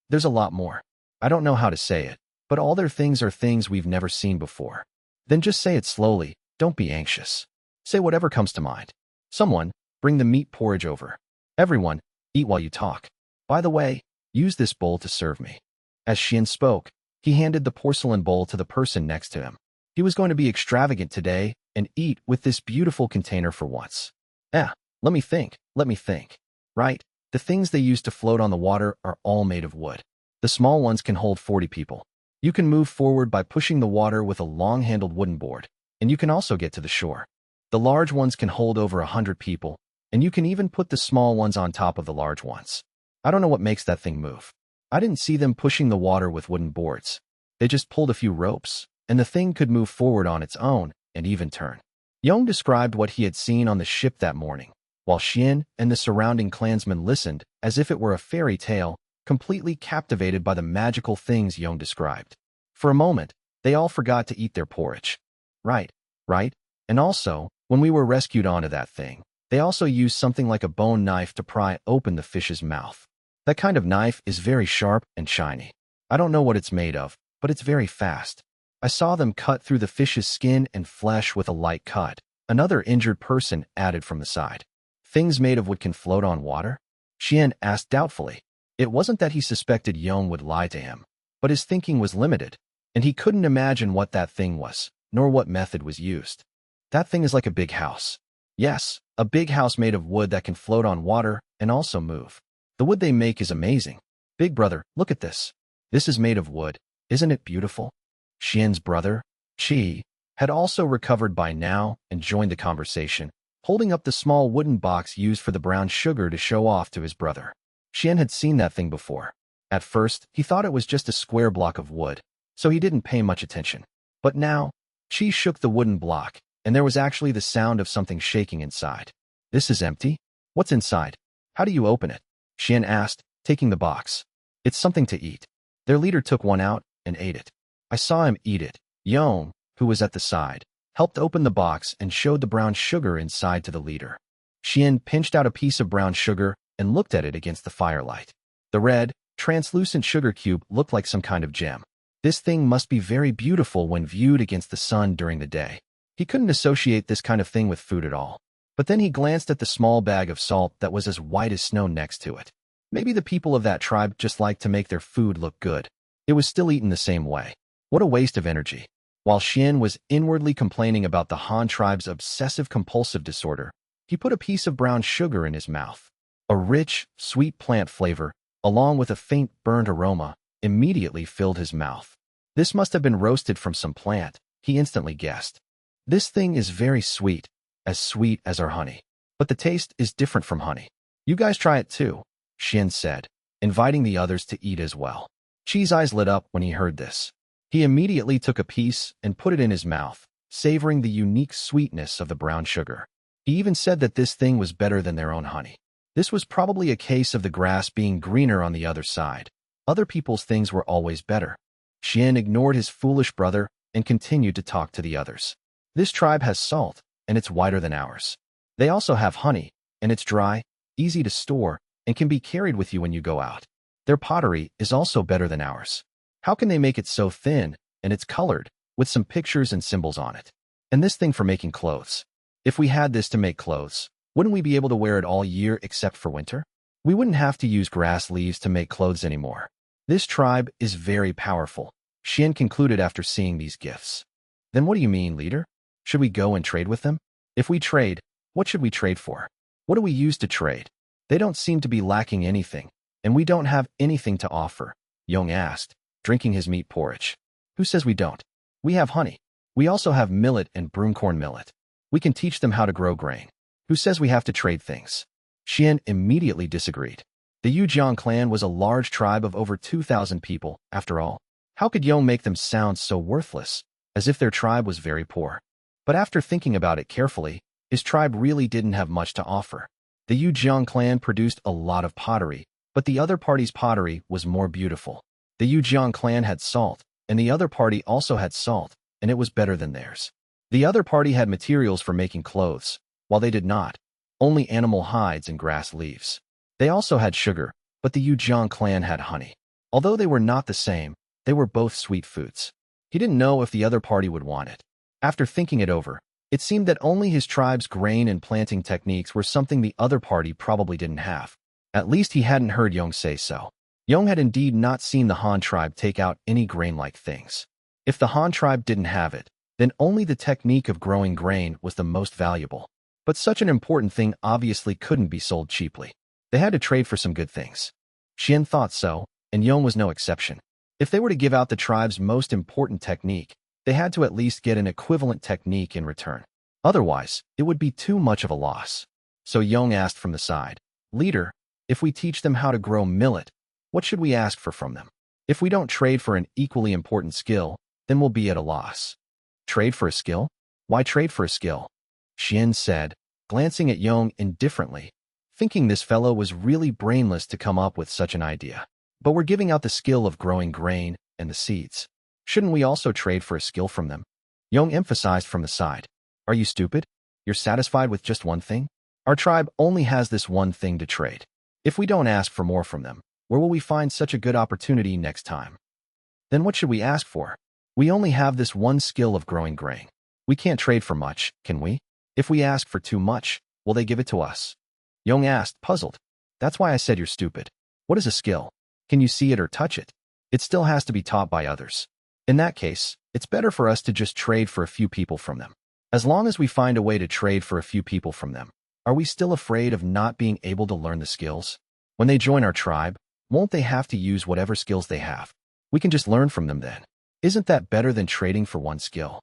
There's a lot more. I don't know how to say it, but all their things are things we've never seen before." "Then just say it slowly, don't be anxious. Say whatever comes to mind. Someone, bring the meat porridge over. Everyone, eat while you talk. By the way, use this bowl to serve me." As Xian spoke, he handed the porcelain bowl to the person next to him. He was going to be extravagant today and eat with this beautiful container for once. Let me think. Right, the things they use to float on the water are all made of wood. The small ones can hold 40 people. You can move forward by pushing the water with a long-handled wooden board, and you can also get to the shore. The large ones can hold over 100 people, and you can even put the small ones on top of the large ones. I don't know what makes that thing move. I didn't see them pushing the water with wooden boards. They just pulled a few ropes, and the thing could move forward on its own and even turn." Yong described what he had seen on the ship that morning, while Xian and the surrounding clansmen listened as if it were a fairy tale, completely captivated by the magical things Yong described. For a moment, they all forgot to eat their porridge. Right. And also, when we were rescued onto that thing, they also used something like a bone knife to pry open the fish's mouth. That kind of knife is very sharp and shiny. I don't know what it's made of, but it's very fast. I saw them cut through the fish's skin and flesh with a light cut," another injured person added from the side. "Things made of wood can float on water?" Xian asked doubtfully. It wasn't that he suspected Yong would lie to him, but his thinking was limited, and he couldn't imagine what that thing was, nor what method was used. "That thing is like a big house." "Yes, a big house made of wood that can float on water and also move. The wood they make is amazing. Big brother, look at this. This is made of wood. Isn't it beautiful?" Xian's brother, Qi, had also recovered by now and joined the conversation, holding up the small wooden box used for the brown sugar to show off to his brother. Xian had seen that thing before. At first, he thought it was just a square block of wood, so he didn't pay much attention. But now, Qi shook the wooden block, and there was actually the sound of something shaking inside. "This is empty? What's inside? How do you open it?" Xian asked, taking the box. "It's something to eat." Their leader took one out and ate it. I saw him eat it. Yong, who was at the side, helped open the box and showed the brown sugar inside to the leader. Xian pinched out a piece of brown sugar and looked at it against the firelight. The red, translucent sugar cube looked like some kind of gem. This thing must be very beautiful when viewed against the sun during the day. He couldn't associate this kind of thing with food at all. But then he glanced at the small bag of salt that was as white as snow next to it. Maybe the people of that tribe just like to make their food look good. It was still eaten the same way. What a waste of energy. While Xian was inwardly complaining about the Han tribe's obsessive-compulsive disorder, he put a piece of brown sugar in his mouth. A rich, sweet plant flavor, along with a faint burnt aroma, immediately filled his mouth. This must have been roasted from some plant, he instantly guessed. This thing is very sweet as our honey. But the taste is different from honey. You guys try it too, Xian said, inviting the others to eat as well. Qi's eyes lit up when he heard this. He immediately took a piece and put it in his mouth, savoring the unique sweetness of the brown sugar. He even said that this thing was better than their own honey. This was probably a case of the grass being greener on the other side. Other people's things were always better. Xian ignored his foolish brother and continued to talk to the others. This tribe has salt, and it's whiter than ours. They also have honey, and it's dry, easy to store, and can be carried with you when you go out. Their pottery is also better than ours. How can they make it so thin, and it's colored, with some pictures and symbols on it? And this thing for making clothes. If we had this to make clothes, wouldn't we be able to wear it all year except for winter? We wouldn't have to use grass leaves to make clothes anymore. This tribe is very powerful, Xian concluded after seeing these gifts. Then what do you mean, leader? Should we go and trade with them? If we trade, what should we trade for? What do we use to trade? They don't seem to be lacking anything, and we don't have anything to offer, Yong asked, drinking his meat porridge. Who says we don't? We have honey. We also have millet and broomcorn millet. We can teach them how to grow grain. Who says we have to trade things? Xian immediately disagreed. The Yujiang clan was a large tribe of over 2,000 people, after all. How could Yong make them sound so worthless, as if their tribe was very poor? But after thinking about it carefully, his tribe really didn't have much to offer. The Yujiang clan produced a lot of pottery, but the other party's pottery was more beautiful. The Yujiang clan had salt, and the other party also had salt, and it was better than theirs. The other party had materials for making clothes, while they did not, only animal hides and grass leaves. They also had sugar, but the Yujiang clan had honey. Although they were not the same, they were both sweet foods. He didn't know if the other party would want it. After thinking it over, it seemed that only his tribe's grain and planting techniques were something the other party probably didn't have. At least he hadn't heard Yong say so. Yong had indeed not seen the Han tribe take out any grain-like things. If the Han tribe didn't have it, then only the technique of growing grain was the most valuable. But such an important thing obviously couldn't be sold cheaply. They had to trade for some good things. Xian thought so, and Yong was no exception. If they were to give out the tribe's most important technique, they had to at least get an equivalent technique in return. Otherwise, it would be too much of a loss. So Yong asked from the side, "Leader, if we teach them how to grow millet, what should we ask for from them? If we don't trade for an equally important skill, then we'll be at a loss." Trade for a skill? Why trade for a skill? Xian said, glancing at Yong indifferently, thinking this fellow was really brainless to come up with such an idea. But we're giving out the skill of growing grain and the seeds. Shouldn't we also trade for a skill from them? Yong emphasized from the side. Are you stupid? You're satisfied with just one thing? Our tribe only has this one thing to trade. If we don't ask for more from them, where will we find such a good opportunity next time? Then what should we ask for? We only have this one skill of growing grain. We can't trade for much, can we? If we ask for too much, will they give it to us? Yong asked, puzzled. That's why I said you're stupid. What is a skill? Can you see it or touch it? It still has to be taught by others. In that case, it's better for us to just trade for a few people from them. As long as we find a way to trade for a few people from them, are we still afraid of not being able to learn the skills? When they join our tribe, won't they have to use whatever skills they have? We can just learn from them then. Isn't that better than trading for one skill?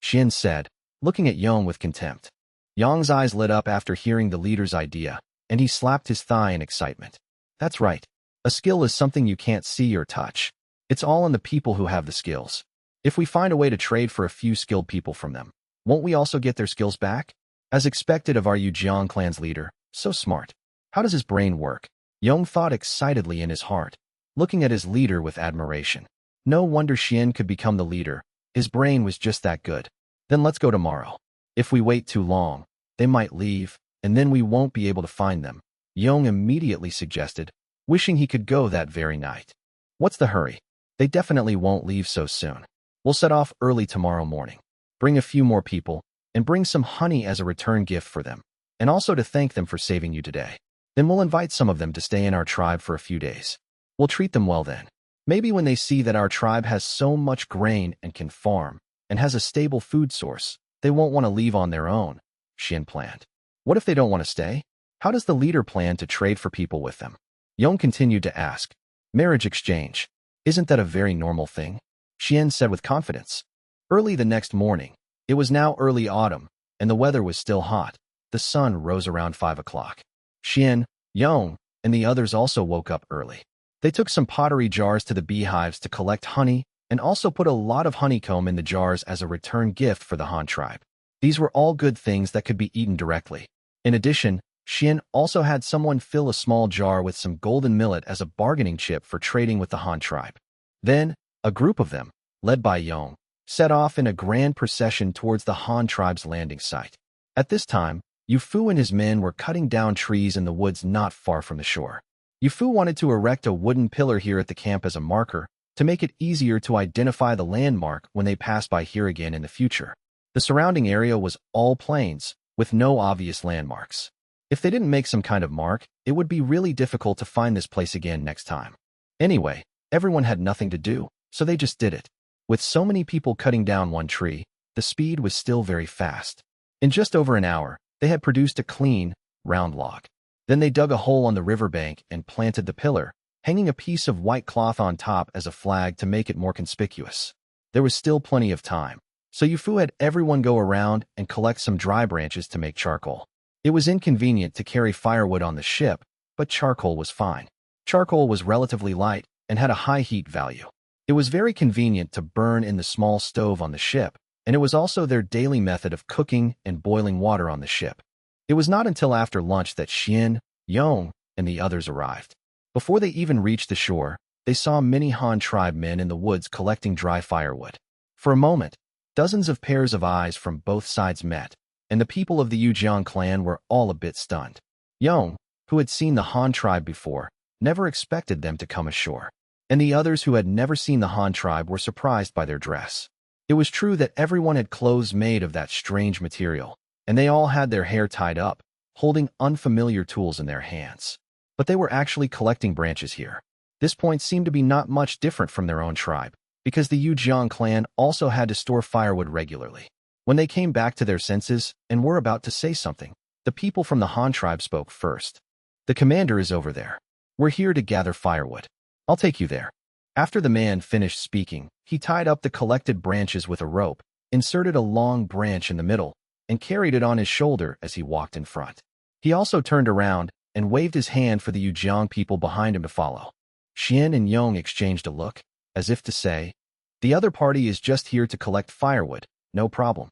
Xian said, looking at Yong with contempt. Yong's eyes lit up after hearing the leader's idea, and he slapped his thigh in excitement. That's right. A skill is something you can't see or touch. It's all in the people who have the skills. If we find a way to trade for a few skilled people from them, won't we also get their skills back? As expected of our Yujiang clan's leader, so smart. How does his brain work? Yong thought excitedly in his heart, looking at his leader with admiration. No wonder Xian could become the leader. His brain was just that good. Then let's go tomorrow. If we wait too long, they might leave, and then we won't be able to find them, Yong immediately suggested, wishing he could go that very night. What's the hurry? They definitely won't leave so soon. We'll set off early tomorrow morning. Bring a few more people, and bring some honey as a return gift for them, and also to thank them for saving you today. Then we'll invite some of them to stay in our tribe for a few days. We'll treat them well then. Maybe when they see that our tribe has so much grain and can farm, and has a stable food source, they won't want to leave on their own, Xian planned. What if they don't want to stay? How does the leader plan to trade for people with them? Yong continued to ask. Marriage exchange. Isn't that a very normal thing? Xian said with confidence. Early the next morning, it was now early autumn, and the weather was still hot. The sun rose around 5 o'clock. Xian, Yong, and the others also woke up early. They took some pottery jars to the beehives to collect honey and also put a lot of honeycomb in the jars as a return gift for the Han tribe. These were all good things that could be eaten directly. In addition, Xian also had someone fill a small jar with some golden millet as a bargaining chip for trading with the Han tribe. Then, a group of them, led by Yong, set off in a grand procession towards the Han tribe's landing site. At this time, Yu Fu and his men were cutting down trees in the woods not far from the shore. Yu Fu wanted to erect a wooden pillar here at the camp as a marker to make it easier to identify the landmark when they pass by here again in the future. The surrounding area was all plains, with no obvious landmarks. If they didn't make some kind of mark, it would be really difficult to find this place again next time. Anyway, everyone had nothing to do, so they just did it. With so many people cutting down one tree, the speed was still very fast. In just over an hour, they had produced a clean, round log. Then they dug a hole on the riverbank and planted the pillar, hanging a piece of white cloth on top as a flag to make it more conspicuous. There was still plenty of time, so Yu Fu had everyone go around and collect some dry branches to make charcoal. It was inconvenient to carry firewood on the ship, but charcoal was fine. Charcoal was relatively light and had a high heat value. It was very convenient to burn in the small stove on the ship, and it was also their daily method of cooking and boiling water on the ship. It was not until after lunch that Xian, Yong, and the others arrived. Before they even reached the shore, they saw many Han tribe men in the woods collecting dry firewood. For a moment, dozens of pairs of eyes from both sides met, and the people of the Yujiang clan were all a bit stunned. Yong, who had seen the Han tribe before, never expected them to come ashore, and the others who had never seen the Han tribe were surprised by their dress. It was true that everyone had clothes made of that strange material, and they all had their hair tied up, holding unfamiliar tools in their hands. But they were actually collecting branches here. This point seemed to be not much different from their own tribe, because the Yujiang clan also had to store firewood regularly. When they came back to their senses and were about to say something, the people from the Han tribe spoke first. The commander is over there. We're here to gather firewood. I'll take you there. After the man finished speaking, he tied up the collected branches with a rope, inserted a long branch in the middle, and carried it on his shoulder as he walked in front. He also turned around and waved his hand for the Yujiang people behind him to follow. Xian and Yong exchanged a look, as if to say, the other party is just here to collect firewood, no problem.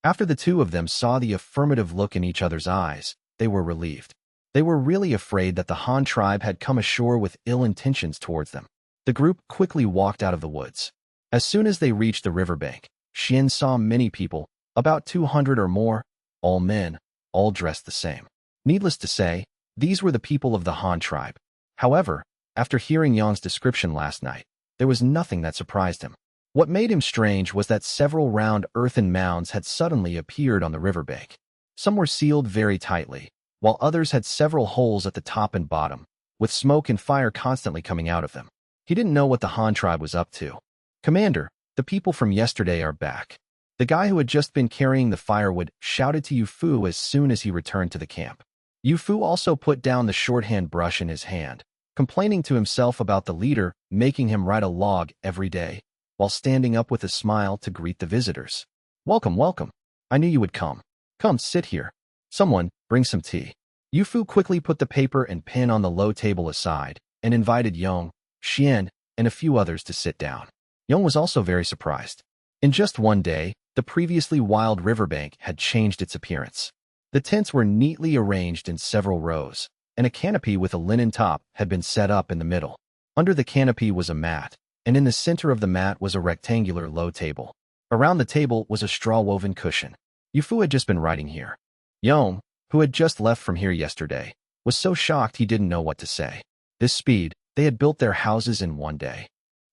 After the two of them saw the affirmative look in each other's eyes, they were relieved. They were really afraid that the Han tribe had come ashore with ill intentions towards them. The group quickly walked out of the woods. As soon as they reached the riverbank, Xian saw many people, about 200 or more, all men, all dressed the same. Needless to say, these were the people of the Han tribe. However, after hearing Yong's description last night, there was nothing that surprised him. What made him strange was that several round earthen mounds had suddenly appeared on the riverbank. Some were sealed very tightly, while others had several holes at the top and bottom, with smoke and fire constantly coming out of them. He didn't know what the Han tribe was up to. Commander, the people from yesterday are back. The guy who had just been carrying the firewood shouted to Yu Fu as soon as he returned to the camp. Yu Fu also put down the shorthand brush in his hand, complaining to himself about the leader making him write a log every day, while standing up with a smile to greet the visitors. Welcome, welcome. I knew you would come. Come, sit here. Someone, bring some tea. Yu Fu quickly put the paper and pen on the low table aside and invited Yong, Xian, and a few others to sit down. Yong was also very surprised. In just one day, the previously wild riverbank had changed its appearance. The tents were neatly arranged in several rows, and a canopy with a linen top had been set up in the middle. Under the canopy was a mat, and in the center of the mat was a rectangular low table. Around the table was a straw-woven cushion. Yu Fu had just been writing here. Yong, who had just left from here yesterday, was so shocked he didn't know what to say. This speed, they had built their houses in one day.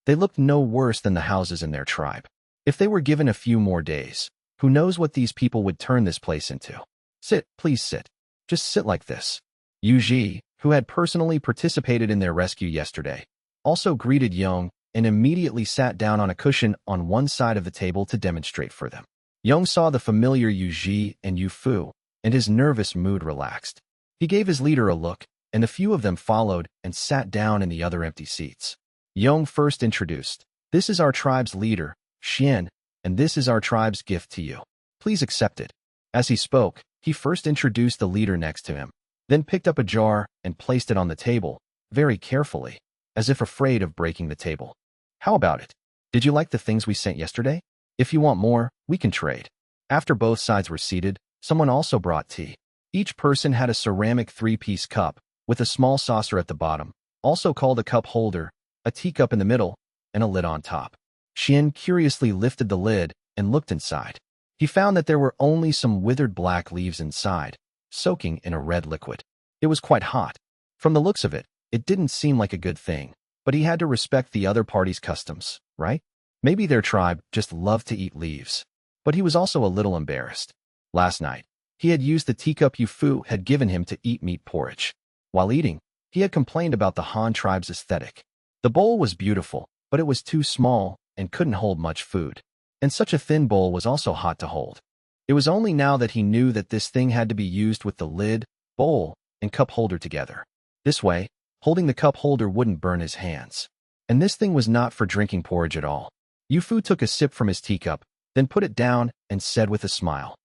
They looked no worse than the houses in their tribe. If they were given a few more days, who knows what these people would turn this place into. Sit, please sit. Just sit like this. Yu Ji, who had personally participated in their rescue yesterday, also greeted Yong and immediately sat down on a cushion on one side of the table to demonstrate for them. Yong saw the familiar Yu Ji and Yu Fu, and his nervous mood relaxed. He gave his leader a look, and a few of them followed and sat down in the other empty seats. Yong first introduced, "This is our tribe's leader, Xian, and this is our tribe's gift to you. Please accept it." As he spoke, he first introduced the leader next to him, then picked up a jar and placed it on the table, very carefully, as if afraid of breaking the table. "How about it? Did you like the things we sent yesterday? If you want more, we can trade." After both sides were seated, someone also brought tea. Each person had a ceramic 3-piece cup, with a small saucer at the bottom, also called a cup holder, a teacup in the middle, and a lid on top. Xian curiously lifted the lid and looked inside. He found that there were only some withered black leaves inside, soaking in a red liquid. It was quite hot. From the looks of it, it didn't seem like a good thing, but he had to respect the other party's customs, right? Maybe their tribe just loved to eat leaves. But he was also a little embarrassed. Last night, he had used the teacup Yu Fu had given him to eat meat porridge. While eating, he had complained about the Han tribe's aesthetic. The bowl was beautiful, but it was too small and couldn't hold much food. And such a thin bowl was also hot to hold. It was only now that he knew that this thing had to be used with the lid, bowl, and cup holder together. This way, holding the cup holder wouldn't burn his hands. And this thing was not for drinking porridge at all. Yu Fu took a sip from his teacup, then put it down and said with a smile,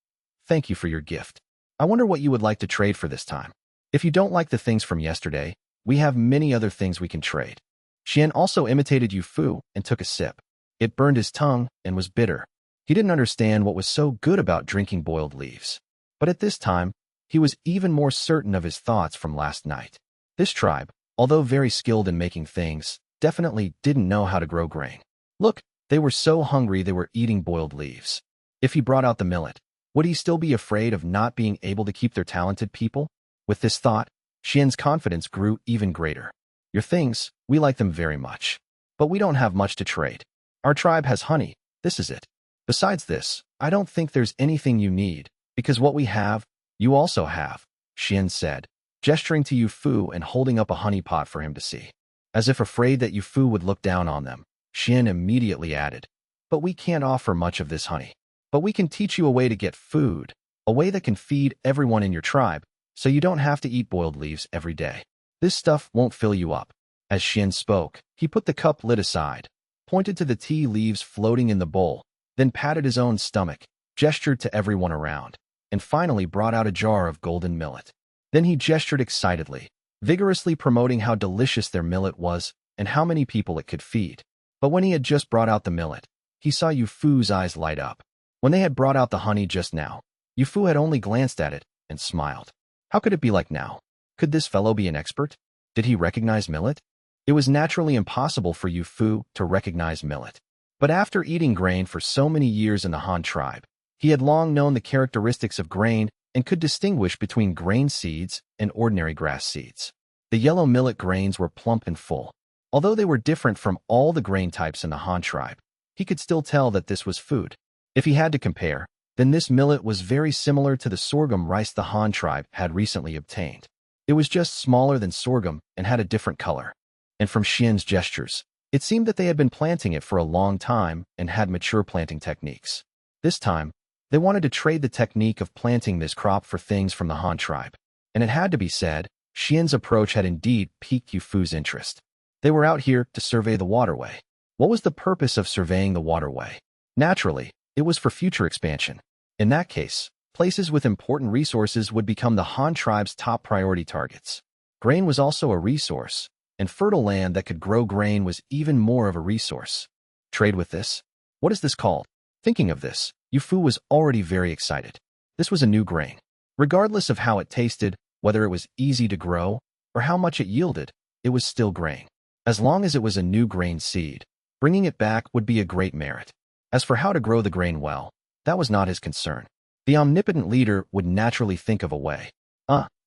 "Thank you for your gift. I wonder what you would like to trade for this time. If you don't like the things from yesterday, we have many other things we can trade." Xian also imitated Yu Fu and took a sip. It burned his tongue and was bitter. He didn't understand what was so good about drinking boiled leaves. But at this time, he was even more certain of his thoughts from last night. This tribe, although very skilled in making things, definitely didn't know how to grow grain. Look, they were so hungry they were eating boiled leaves. If he brought out the millet, would he still be afraid of not being able to keep their talented people? With this thought, Xian's confidence grew even greater. "Your things, we like them very much. But we don't have much to trade. Our tribe has honey, this is it. Besides this, I don't think there's anything you need, because what we have, you also have," Xian said, gesturing to Yu Fu and holding up a honey pot for him to see. As if afraid that Yu Fu would look down on them, Xian immediately added, "But we can't offer much of this honey. But we can teach you a way to get food, a way that can feed everyone in your tribe, so you don't have to eat boiled leaves every day. This stuff won't fill you up." As Xian spoke, he put the cup lid aside, pointed to the tea leaves floating in the bowl, then patted his own stomach, gestured to everyone around, and finally brought out a jar of golden millet. Then he gestured excitedly, vigorously promoting how delicious their millet was and how many people it could feed. But when he had just brought out the millet, he saw Yu Fu's eyes light up. When they had brought out the honey just now, Yu Fu had only glanced at it and smiled. How could it be like now? Could this fellow be an expert? Did he recognize millet? It was naturally impossible for Yu Fu to recognize millet. But after eating grain for so many years in the Han tribe, he had long known the characteristics of grain and could distinguish between grain seeds and ordinary grass seeds. The yellow millet grains were plump and full. Although they were different from all the grain types in the Han tribe, he could still tell that this was food. If he had to compare, then this millet was very similar to the sorghum rice the Han tribe had recently obtained. It was just smaller than sorghum and had a different color. And from Xian's gestures, it seemed that they had been planting it for a long time and had mature planting techniques. This time, they wanted to trade the technique of planting this crop for things from the Han tribe. And it had to be said, Xian's approach had indeed piqued Yu Fu's interest. They were out here to survey the waterway. What was the purpose of surveying the waterway? Naturally, it was for future expansion. In that case, places with important resources would become the Han tribe's top priority targets. Grain was also a resource, and fertile land that could grow grain was even more of a resource. Trade with this? What is this called? Thinking of this, Yu Fu was already very excited. This was a new grain. Regardless of how it tasted, whether it was easy to grow, or how much it yielded, it was still grain. As long as it was a new grain seed, bringing it back would be a great merit. As for how to grow the grain well, that was not his concern. The omnipotent leader would naturally think of a way.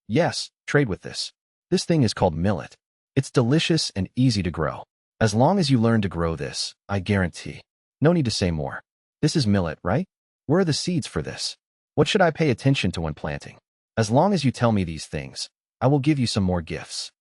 Yes, trade with this. This thing is called millet. It's delicious and easy to grow. As long as you learn to grow this, I guarantee. No need to say more. This is millet, right? Where are the seeds for this? What should I pay attention to when planting? As long as you tell me these things, I will give you some more gifts.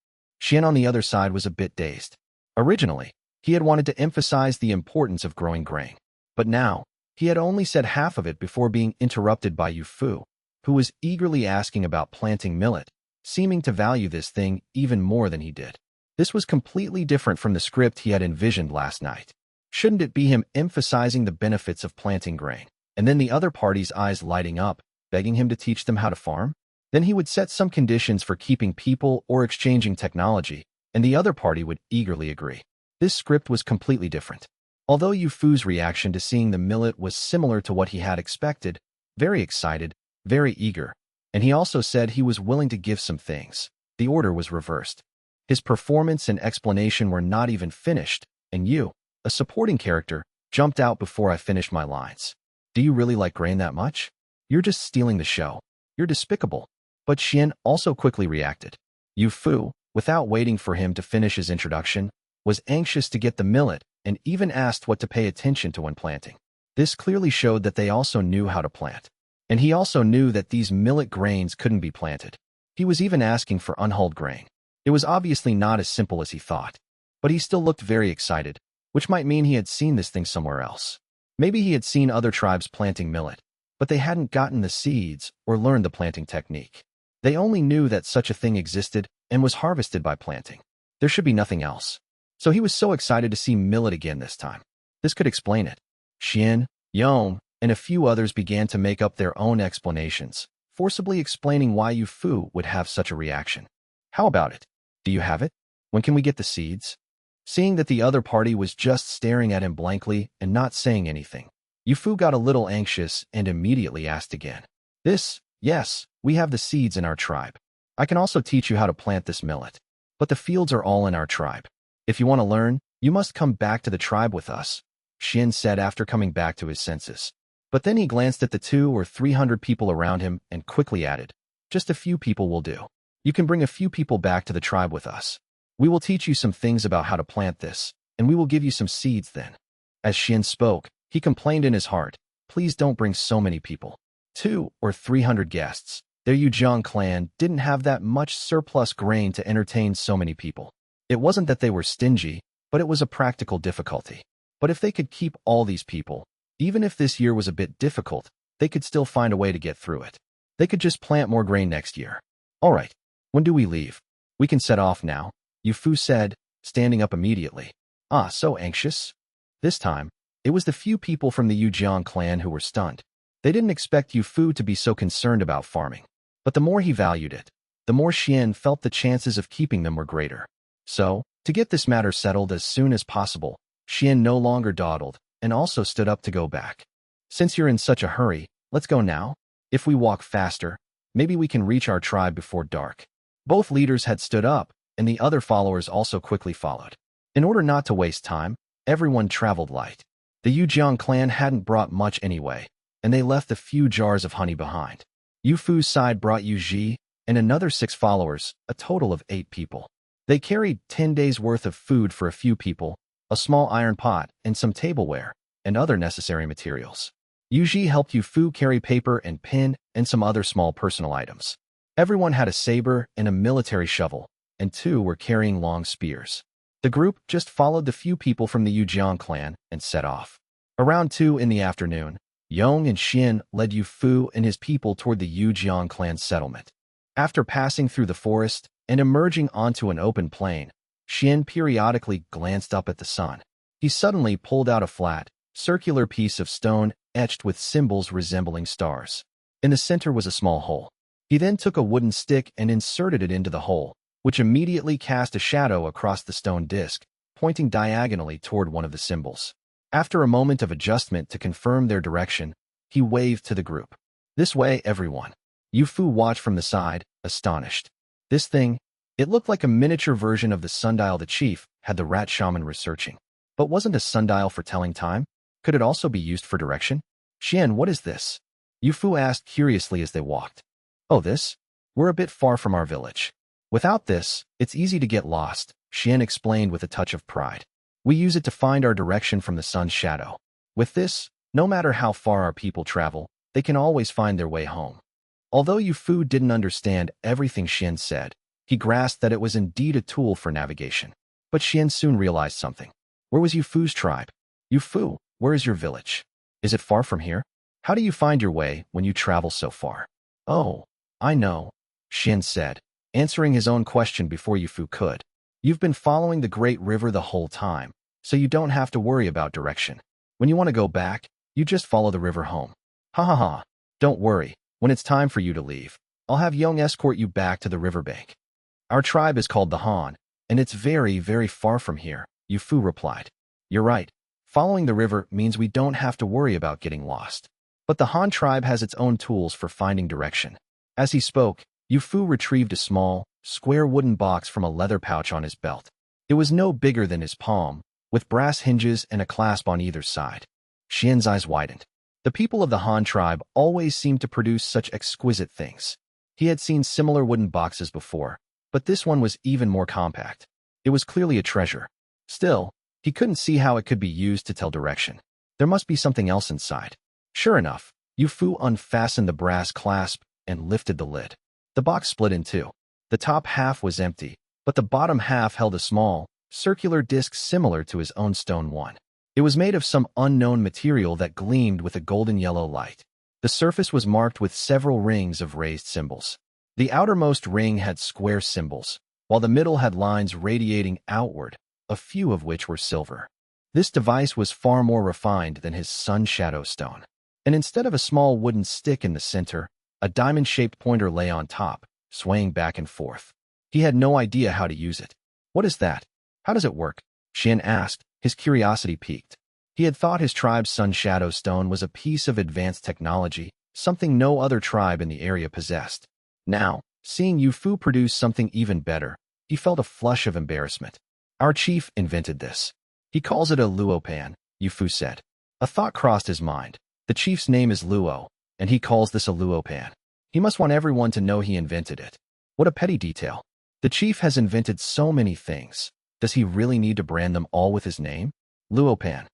Xian on the other side was a bit dazed. Originally, He had wanted to emphasize the importance of growing grain. But now, he had only said half of it before being interrupted by Yu Fu, who was eagerly asking about planting millet, seeming to value this thing even more than he did. This was completely different from the script he had envisioned last night. Shouldn't it be him emphasizing the benefits of planting grain, and then the other party's eyes lighting up, begging him to teach them how to farm? Then he would set some conditions for keeping people or exchanging technology, and the other party would eagerly agree. This script was completely different. Although Yu Fu's reaction to seeing the millet was similar to what he had expected, very excited, very eager, and he also said he was willing to give some things, the order was reversed. His performance and explanation were not even finished, and Yu, a supporting character, jumped out before I finished my lines. Do you really like grain that much? You're just stealing the show. You're despicable. But Xian also quickly reacted. Yu Fu, without waiting for him to finish his introduction, was anxious to get the millet and even asked what to pay attention to when planting. This clearly showed that they also knew how to plant. And he also knew that these millet grains couldn't be planted. He was even asking for unhulled grain. It was obviously not as simple as he thought. But he still looked very excited, which might mean he had seen this thing somewhere else. Maybe he had seen other tribes planting millet, but they hadn't gotten the seeds or learned the planting technique. They only knew that such a thing existed and was harvested by planting. There should be nothing else. So he was so excited to see millet again this time. This could explain it. Xian, Yong, and a few others began to make up their own explanations, forcibly explaining why Yu Fu would have such a reaction. How about it? Do you have it? When can we get the seeds? Seeing that the other party was just staring at him blankly and not saying anything, Yu Fu got a little anxious and immediately asked again. Yes, we have the seeds in our tribe. I can also teach you how to plant this millet. But the fields are all in our tribe. If you want to learn, you must come back to the tribe with us, Xian said after coming back to his senses. But then he glanced at the 200 or 300 people around him and quickly added, just a few people will do. You can bring a few people back to the tribe with us. We will teach you some things about how to plant this, and we will give you some seeds then. As Xian spoke, he complained in his heart, please don't bring so many people. 200 or 300 guests. Their Yujiang clan didn't have that much surplus grain to entertain so many people. It wasn't that they were stingy, but it was a practical difficulty. But if they could keep all these people, even if this year was a bit difficult, they could still find a way to get through it. They could just plant more grain next year. All right, when do we leave? We can set off now, Yu Fu said, standing up immediately. Ah, so anxious? This time, it was the few people from the Yujiang clan who were stunned. They didn't expect Yu Fu to be so concerned about farming. But the more he valued it, the more Xian felt the chances of keeping them were greater. So, to get this matter settled as soon as possible, Xian no longer dawdled and also stood up to go back. Since you're in such a hurry, let's go now. If we walk faster, maybe we can reach our tribe before dark. Both leaders had stood up, and the other followers also quickly followed. In order not to waste time, everyone traveled light. The Yujiang clan hadn't brought much anyway, and they left a few jars of honey behind. Yu Fu's side brought Yu Ji and another 6 followers, a total of 8 people. They carried 10 days' worth of food for a few people, a small iron pot, and some tableware, and other necessary materials. Yu Ji helped Yu Fu carry paper and pen and some other small personal items. Everyone had a saber and a military shovel, and 2 were carrying long spears. The group just followed the few people from the Yujiang clan and set off. Around 2 in the afternoon, Yong and Xian led Yu Fu and his people toward the Yujiang clan settlement. After passing through the forest and emerging onto an open plain, Xian periodically glanced up at the sun. He suddenly pulled out a flat, circular piece of stone etched with symbols resembling stars. In the center was a small hole. He then took a wooden stick and inserted it into the hole, which immediately cast a shadow across the stone disk, pointing diagonally toward one of the symbols. After a moment of adjustment to confirm their direction, he waved to the group. This way, everyone. Yu Fu watched from the side, astonished. This thing, it looked like a miniature version of the sundial the chief had the rat shaman researching. But wasn't a sundial for telling time? Could it also be used for direction? Xian, what is this? Yu Fu asked curiously as they walked. Oh, this? We're a bit far from our village. Without this, it's easy to get lost, Xian explained with a touch of pride. We use it to find our direction from the sun's shadow. With this, no matter how far our people travel, they can always find their way home. Although Yu Fu didn't understand everything Xian said, he grasped that it was indeed a tool for navigation. But Xian soon realized something. Where was Yufu's tribe? Yufu, where is your village? Is it far from here? How do you find your way when you travel so far? Oh, I know, Shin said, answering his own question before Yufu could. You've been following the great river the whole time, so you don't have to worry about direction. When you want to go back, you just follow the river home. Ha ha ha. Don't worry, when it's time for you to leave, I'll have Young escort you back to the riverbank. Our tribe is called the Han, and it's very, very far from here, Yufu replied. You're right. Following the river means we don't have to worry about getting lost. But the Han tribe has its own tools for finding direction. As he spoke, Yufu retrieved a small, square wooden box from a leather pouch on his belt. It was no bigger than his palm, with brass hinges and a clasp on either side. Xian's eyes widened. The people of the Han tribe always seemed to produce such exquisite things. He had seen similar wooden boxes before, but this one was even more compact. It was clearly a treasure. Still, he couldn't see how it could be used to tell direction. There must be something else inside. Sure enough, Yufu unfastened the brass clasp and lifted the lid. The box split in two. The top half was empty, but the bottom half held a small, circular disc similar to his own stone one. It was made of some unknown material that gleamed with a golden yellow light. The surface was marked with several rings of raised symbols. The outermost ring had square symbols, while the middle had lines radiating outward, a few of which were silver. This device was far more refined than his sun shadow stone. And instead of a small wooden stick in the center, a diamond-shaped pointer lay on top, swaying back and forth. He had no idea how to use it. What is that? How does it work? Shin asked, his curiosity piqued. He had thought his tribe's sun shadow stone was a piece of advanced technology, something no other tribe in the area possessed. Now, seeing Yufu produce something even better, he felt a flush of embarrassment. Our chief invented this. He calls it a luopan, Yufu said. A thought crossed his mind. The chief's name is Luo, and he calls this a luopan. He must want everyone to know he invented it. What a petty detail. The chief has invented so many things. Does he really need to brand them all with his name? Luopan.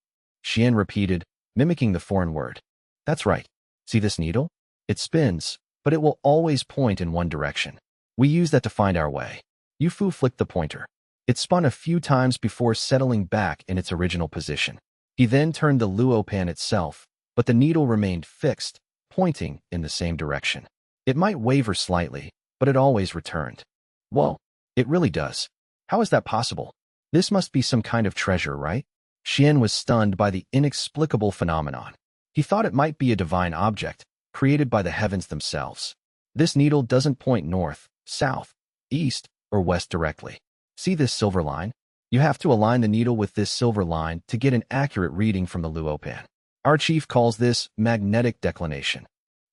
Xian repeated, mimicking the foreign word. That's right. See this needle? It spins, but it will always point in one direction. We use that to find our way. Yufu flicked the pointer. It spun a few times before settling back in its original position. He then turned the luopan itself, but the needle remained fixed, pointing in the same direction. It might waver slightly, but it always returned. Whoa, it really does. How is that possible? This must be some kind of treasure, right? Xian was stunned by the inexplicable phenomenon. He thought it might be a divine object, created by the heavens themselves. This needle doesn't point north, south, east, or west directly. See this silver line? You have to align the needle with this silver line to get an accurate reading from the luopan. Our chief calls this magnetic declination.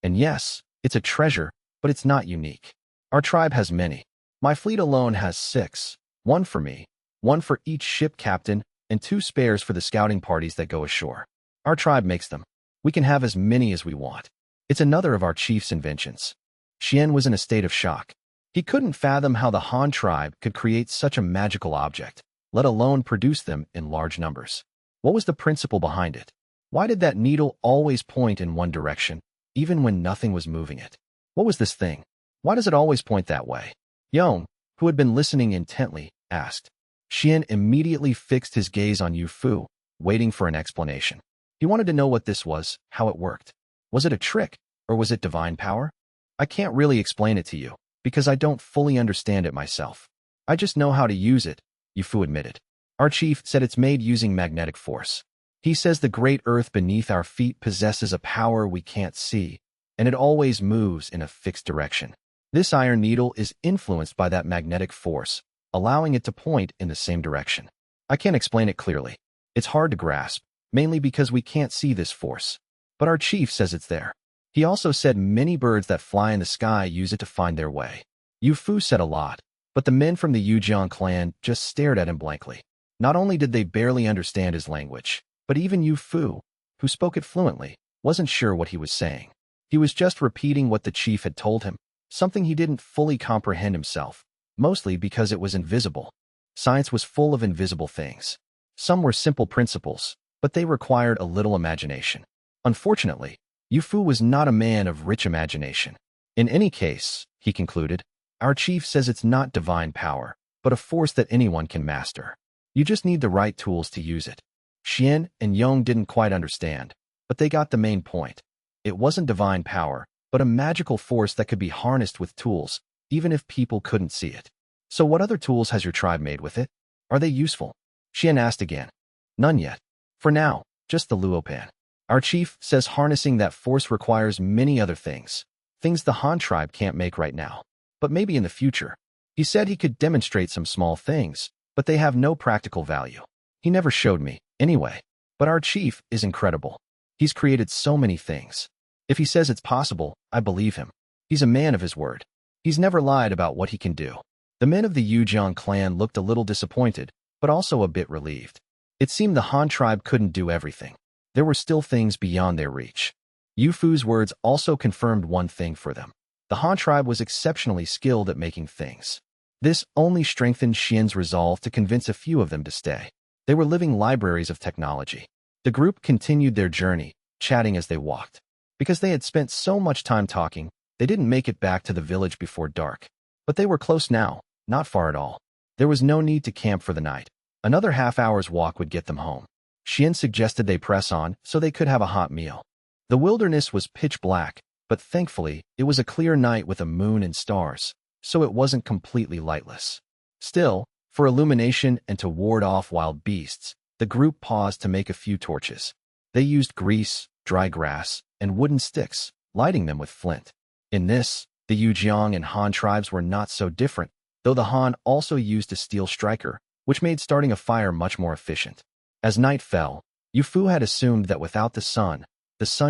And yes, it's a treasure, but it's not unique. Our tribe has many. My fleet alone has 6, 1 for me, 1 for each ship captain, and 2 spares for the scouting parties that go ashore. Our tribe makes them. We can have as many as we want. It's another of our chief's inventions. Xian was in a state of shock. He couldn't fathom how the Han tribe could create such a magical object, let alone produce them in large numbers. What was the principle behind it? Why did that needle always point in one direction, even when nothing was moving it? What was this thing? Why does it always point that way? Yong, who had been listening intently, asked. Xian immediately fixed his gaze on Yufu, waiting for an explanation. He wanted to know what this was, how it worked. Was it a trick, or was it divine power? I can't really explain it to you, because I don't fully understand it myself. I just know how to use it, Yufu admitted. Our chief said it's made using magnetic force. He says the great earth beneath our feet possesses a power we can't see, and it always moves in a fixed direction. This iron needle is influenced by that magnetic force, allowing it to point in the same direction. I can't explain it clearly. It's hard to grasp, mainly because we can't see this force. But our chief says it's there. He also said many birds that fly in the sky use it to find their way. Yufu said a lot, but the men from the Yujiang clan just stared at him blankly. Not only did they barely understand his language, but even Yufu, who spoke it fluently, wasn't sure what he was saying. He was just repeating what the chief had told him, something he didn't fully comprehend himself, mostly because it was invisible. Science was full of invisible things. Some were simple principles, but they required a little imagination. Unfortunately, Yufu was not a man of rich imagination. In any case, he concluded, our chief says it's not divine power, but a force that anyone can master. You just need the right tools to use it. Xian and Yong didn't quite understand, but they got the main point. It wasn't divine power, but a magical force that could be harnessed with tools, even if people couldn't see it. So what other tools has your tribe made with it? Are they useful? Xian asked again. None yet. For now, just the Luopan. Our chief says harnessing that force requires many other things. Things the Han tribe can't make right now. But maybe in the future. He said he could demonstrate some small things, but they have no practical value. He never showed me, anyway. But our chief is incredible. He's created so many things. If he says it's possible, I believe him. He's a man of his word. He's never lied about what he can do. The men of the Yujiang clan looked a little disappointed, but also a bit relieved. It seemed the Han tribe couldn't do everything. There were still things beyond their reach. Yu Fu's words also confirmed one thing for them. The Han tribe was exceptionally skilled at making things. This only strengthened Xian's resolve to convince a few of them to stay. They were living libraries of technology. The group continued their journey, chatting as they walked. Because they had spent so much time talking, they didn't make it back to the village before dark. But they were close now, not far at all. There was no need to camp for the night. Another half-hour's walk would get them home. Xian suggested they press on so they could have a hot meal. The wilderness was pitch black, but thankfully, it was a clear night with a moon and stars, so it wasn't completely lightless. Still, for illumination and to ward off wild beasts, the group paused to make a few torches. They used grease, dry grass, and wooden sticks, lighting them with flint. In this, the Yujiang and Han tribes were not so different, though the Han also used a steel striker, which made starting a fire much more efficient. As night fell, Yu Fu had assumed that without the sun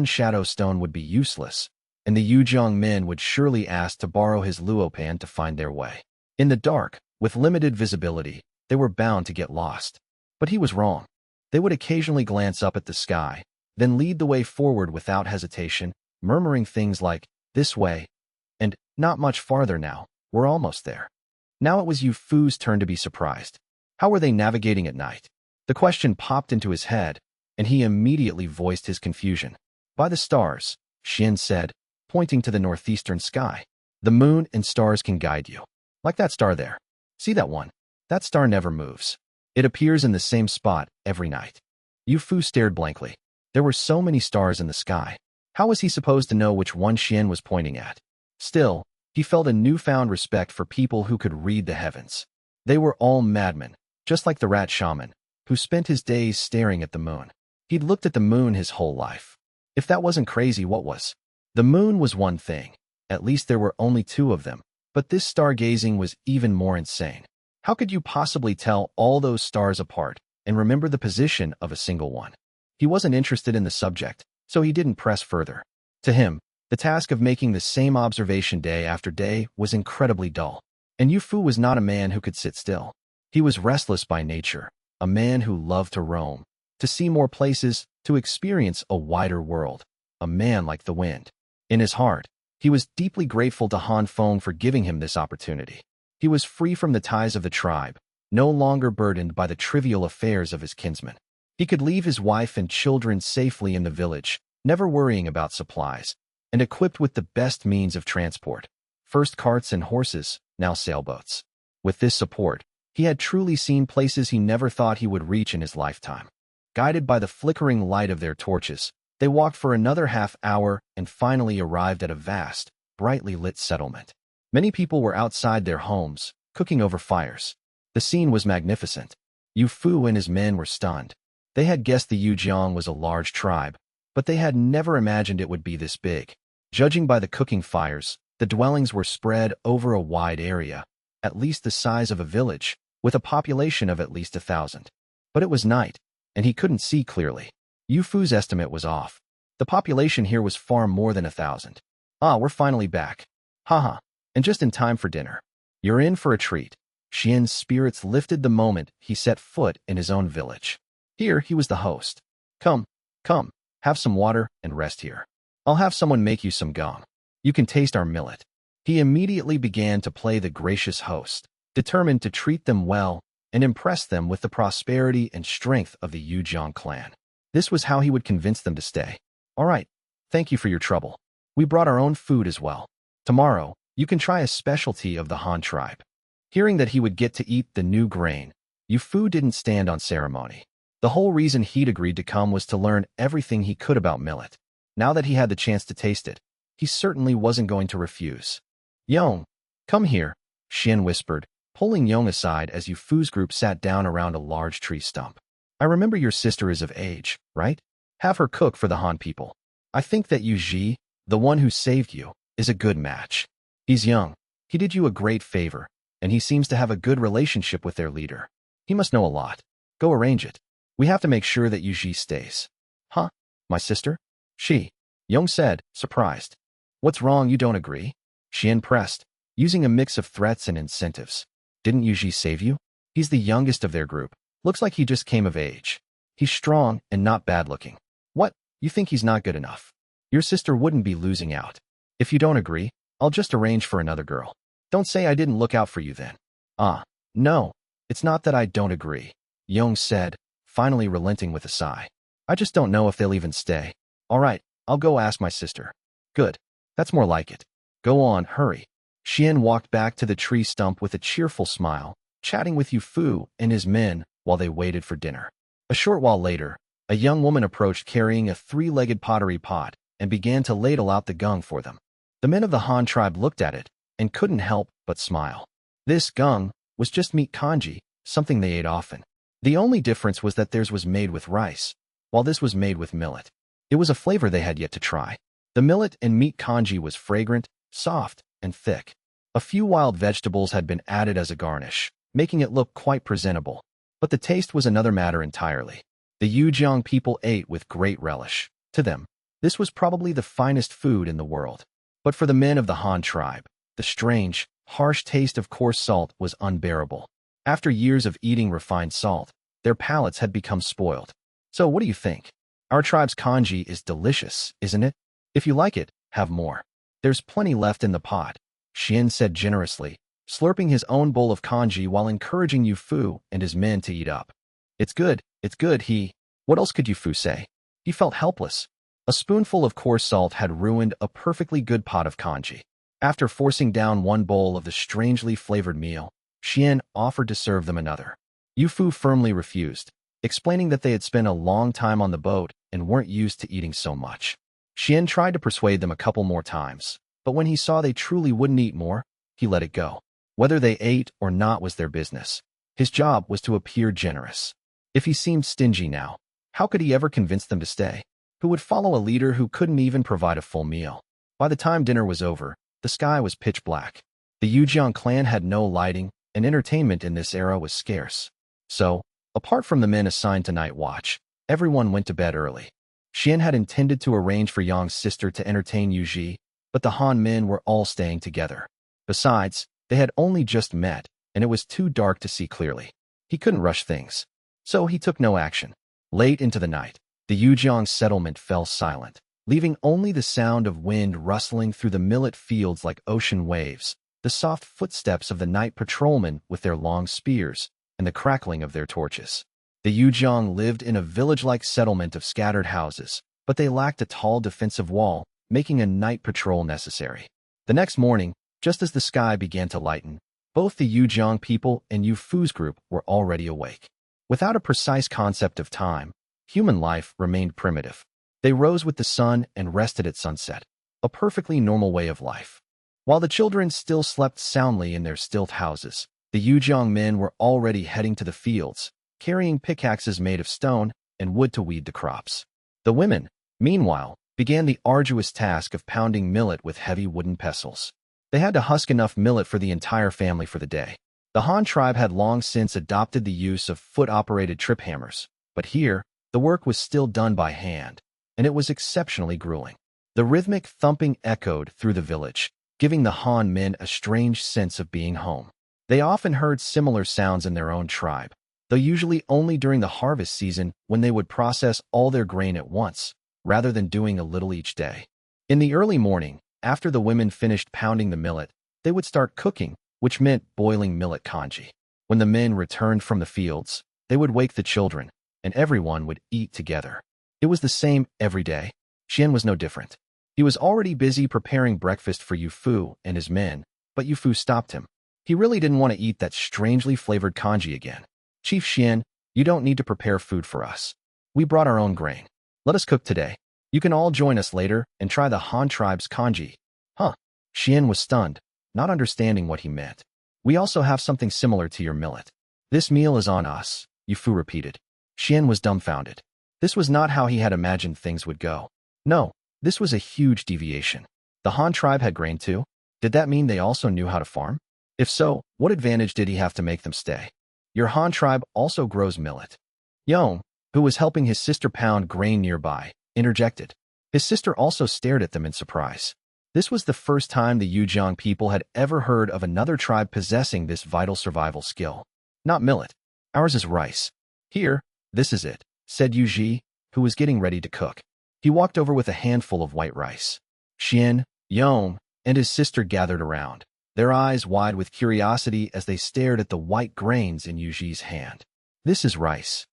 shadow stone would be useless, and the Yujiang men would surely ask to borrow his Luopan to find their way. In the dark, with limited visibility, they were bound to get lost. But he was wrong. They would occasionally glance up at the sky, then lead the way forward without hesitation, murmuring things like, "This way," and "Not much farther now, we're almost there." Now it was Yu Fu's turn to be surprised. How were they navigating at night? The question popped into his head, and he immediately voiced his confusion. "By the stars," Xian said, pointing to the northeastern sky. "The moon and stars can guide you. Like that star there. See that one? That star never moves. It appears in the same spot every night." Yu Fu stared blankly. There were so many stars in the sky. How was he supposed to know which one Xian was pointing at? Still, he felt a newfound respect for people who could read the heavens. They were all madmen, just like the rat shaman, who spent his days staring at the moon. He'd looked at the moon his whole life. If that wasn't crazy, what was? The moon was one thing. At least there were only two of them. But this stargazing was even more insane. How could you possibly tell all those stars apart and remember the position of a single one? He wasn't interested in the subject, so he didn't press further. To him, the task of making the same observation day after day was incredibly dull. And Yu Fu was not a man who could sit still. He was restless by nature, a man who loved to roam, to see more places, to experience a wider world, a man like the wind. In his heart, he was deeply grateful to Han Feng for giving him this opportunity. He was free from the ties of the tribe, no longer burdened by the trivial affairs of his kinsmen. He could leave his wife and children safely in the village, never worrying about supplies, and equipped with the best means of transport. First carts and horses, now sailboats. With this support, he had truly seen places he never thought he would reach in his lifetime. Guided by the flickering light of their torches, they walked for another half hour and finally arrived at a vast, brightly lit settlement. Many people were outside their homes, cooking over fires. The scene was magnificent. Yu Fu and his men were stunned. They had guessed the Yujiang was a large tribe, but they had never imagined it would be this big. Judging by the cooking fires, the dwellings were spread over a wide area, at least the size of a village, with a population of at least 1,000. But it was night, and he couldn't see clearly. Yu Fu's estimate was off. The population here was far more than 1,000. "Ah, we're finally back. Haha, and just in time for dinner. You're in for a treat." Xian's spirits lifted the moment he set foot in his own village. Here he was the host. Come, have some water and rest here. I'll have someone make you some gum. You can taste our millet." He immediately began to play the gracious host, determined to treat them well and impress them with the prosperity and strength of the Yujiang clan. This was how he would convince them to stay. "All right, thank you for your trouble. We brought our own food as well. Tomorrow, you can try a specialty of the Han tribe." Hearing that he would get to eat the new grain, Yu Fu didn't stand on ceremony. The whole reason he'd agreed to come was to learn everything he could about millet. Now that he had the chance to taste it, he certainly wasn't going to refuse. Yong, come here, Xian whispered, pulling Yong aside as Yu Fu's group sat down around a large tree stump. I remember your sister is of age, right? Have her cook for the Han people. I think that Yu Ji, the one who saved you, is a good match. He's young, he did you a great favor, and he seems to have a good relationship with their leader. He must know a lot. Go arrange it. We have to make sure that Yu Ji stays. Huh? My sister? She. Yong said, surprised. What's wrong, you don't agree? Xian pressed, using a mix of threats and incentives. Didn't Yu Ji save you? He's the youngest of their group. Looks like he just came of age. He's strong and not bad-looking. What? You think he's not good enough? Your sister wouldn't be losing out. If you don't agree, I'll just arrange for another girl. Don't say I didn't look out for you then. No. It's not that I don't agree, Yong said, finally relenting with a sigh. I just don't know if they'll even stay. All right, I'll go ask my sister. Good. That's more like it. Go on, hurry. Xian walked back to the tree stump with a cheerful smile, chatting with Yu Fu and his men while they waited for dinner. A short while later, a young woman approached carrying a three-legged pottery pot and began to ladle out the gung for them. The men of the Han tribe looked at it and couldn't help but smile. This gung was just meat congee, something they ate often. The only difference was that theirs was made with rice, while this was made with millet. It was a flavor they had yet to try. The millet and meat congee was fragrant, soft, and thick. A few wild vegetables had been added as a garnish, making it look quite presentable. But the taste was another matter entirely. The Yujiang people ate with great relish. To them, this was probably the finest food in the world. But for the men of the Han tribe, the strange, harsh taste of coarse salt was unbearable. After years of eating refined salt, their palates had become spoiled. So what do you think? Our tribe's congee is delicious, isn't it? If you like it, have more. There's plenty left in the pot, Xian said generously, slurping his own bowl of congee while encouraging Yu Fu and his men to eat up. It's good, What else could Yu Fu say? He felt helpless. A spoonful of coarse salt had ruined a perfectly good pot of congee. After forcing down one bowl of the strangely flavored meal, Xian offered to serve them another. Yu Fu firmly refused, explaining that they had spent a long time on the boat and weren't used to eating so much. Xian tried to persuade them a couple more times, but when he saw they truly wouldn't eat more, he let it go. Whether they ate or not was their business. His job was to appear generous. If he seemed stingy now, how could he ever convince them to stay? Who would follow a leader who couldn't even provide a full meal? By the time dinner was over, the sky was pitch black. The Yujiang clan had no lighting, and entertainment in this era was scarce. So, apart from the men assigned to night watch, everyone went to bed early. Xian had intended to arrange for Yang's sister to entertain Yu Ji, but the Han men were all staying together. Besides, they had only just met, and it was too dark to see clearly. He couldn't rush things. So he took no action. Late into the night, the Yujiang settlement fell silent, leaving only the sound of wind rustling through the millet fields like ocean waves, the soft footsteps of the night patrolmen with their long spears, and the crackling of their torches. The Yujiang lived in a village-like settlement of scattered houses, but they lacked a tall defensive wall, making a night patrol necessary. The next morning, just as the sky began to lighten, both the Yujiang people and Yu Fu's group were already awake. Without a precise concept of time, human life remained primitive. They rose with the sun and rested at sunset, a perfectly normal way of life. While the children still slept soundly in their stilt houses, the Yujiang men were already heading to the fields, carrying pickaxes made of stone and wood to weed the crops. The women, meanwhile, began the arduous task of pounding millet with heavy wooden pestles. They had to husk enough millet for the entire family for the day. The Han tribe had long since adopted the use of foot-operated trip hammers, but here, the work was still done by hand, and it was exceptionally grueling. The rhythmic thumping echoed through the village, giving the Han men a strange sense of being home. They often heard similar sounds in their own tribe, though usually only during the harvest season when they would process all their grain at once, rather than doing a little each day. In the early morning, after the women finished pounding the millet, they would start cooking, which meant boiling millet congee. When the men returned from the fields, they would wake the children, and everyone would eat together. It was the same every day. Xian was no different. He was already busy preparing breakfast for Yu Fu and his men, but Yu Fu stopped him. He really didn't want to eat that strangely flavored congee again. Chief Xian, you don't need to prepare food for us. We brought our own grain. Let us cook today. You can all join us later and try the Han tribe's kanji. Huh? Xian was stunned, not understanding what he meant. We also have something similar to your millet. This meal is on us, Yufu repeated. Xian was dumbfounded. This was not how he had imagined things would go. No, this was a huge deviation. The Han tribe had grain too? Did that mean they also knew how to farm? If so, what advantage did he have to make them stay? Your Han tribe also grows millet. Yong, who was helping his sister pound grain nearby, interjected. His sister also stared at them in surprise. This was the first time the Yujiang people had ever heard of another tribe possessing this vital survival skill. Not millet. Ours is rice. Here, this is it, said Yuji, who was getting ready to cook. He walked over with a handful of white rice. Xian, Yong, and his sister gathered around, their eyes wide with curiosity as they stared at the white grains in Yuji's hand. This is rice.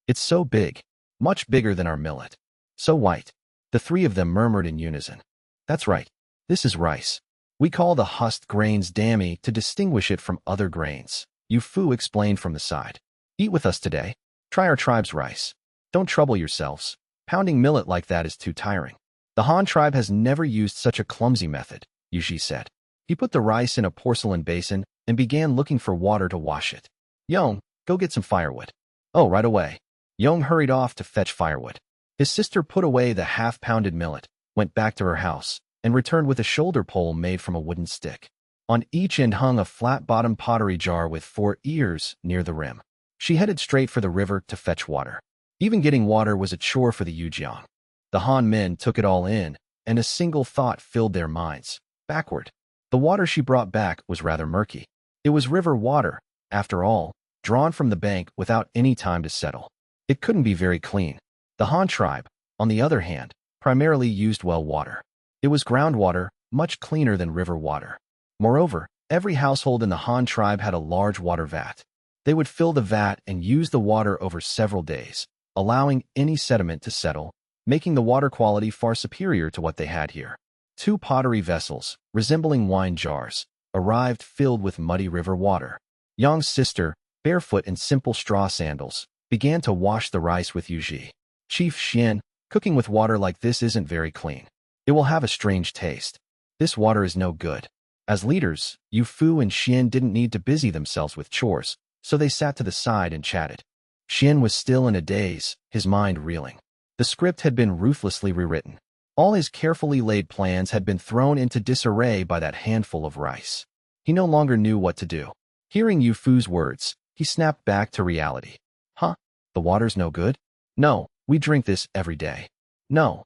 It's so big, much bigger than our millet. So white. The three of them murmured in unison. That's right. This is rice. We call the husked grains dami to distinguish it from other grains, Yu Fu explained from the side. Eat with us today. Try our tribe's rice. Don't trouble yourselves. Pounding millet like that is too tiring. The Han tribe has never used such a clumsy method, Yuji said. He put the rice in a porcelain basin and began looking for water to wash it. Yong, go get some firewood. Oh, right away. Yong hurried off to fetch firewood. His sister put away the half-pounded millet, went back to her house, and returned with a shoulder pole made from a wooden stick. On each end hung a flat-bottomed pottery jar with 4 ears near the rim. She headed straight for the river to fetch water. Even getting water was a chore for the Yujiang. The Han men took it all in, and a single thought filled their minds. Backward. The water she brought back was rather murky. It was river water, after all, drawn from the bank without any time to settle. It couldn't be very clean. The Han tribe, on the other hand, primarily used well water. It was groundwater, much cleaner than river water. Moreover, every household in the Han tribe had a large water vat. They would fill the vat and use the water over several days, allowing any sediment to settle, making the water quality far superior to what they had here. 2 pottery vessels, resembling wine jars, arrived filled with muddy river water. Yang's sister, barefoot in simple straw sandals, began to wash the rice with Yuji. Chief Xian, cooking with water like this isn't very clean. It will have a strange taste. This water is no good. As leaders, Yu Fu and Xian didn't need to busy themselves with chores, so they sat to the side and chatted. Xian was still in a daze, his mind reeling. The script had been ruthlessly rewritten. All his carefully laid plans had been thrown into disarray by that handful of rice. He no longer knew what to do. Hearing Yu Fu's words, he snapped back to reality. Huh? The water's no good? No, we drink this every day. No.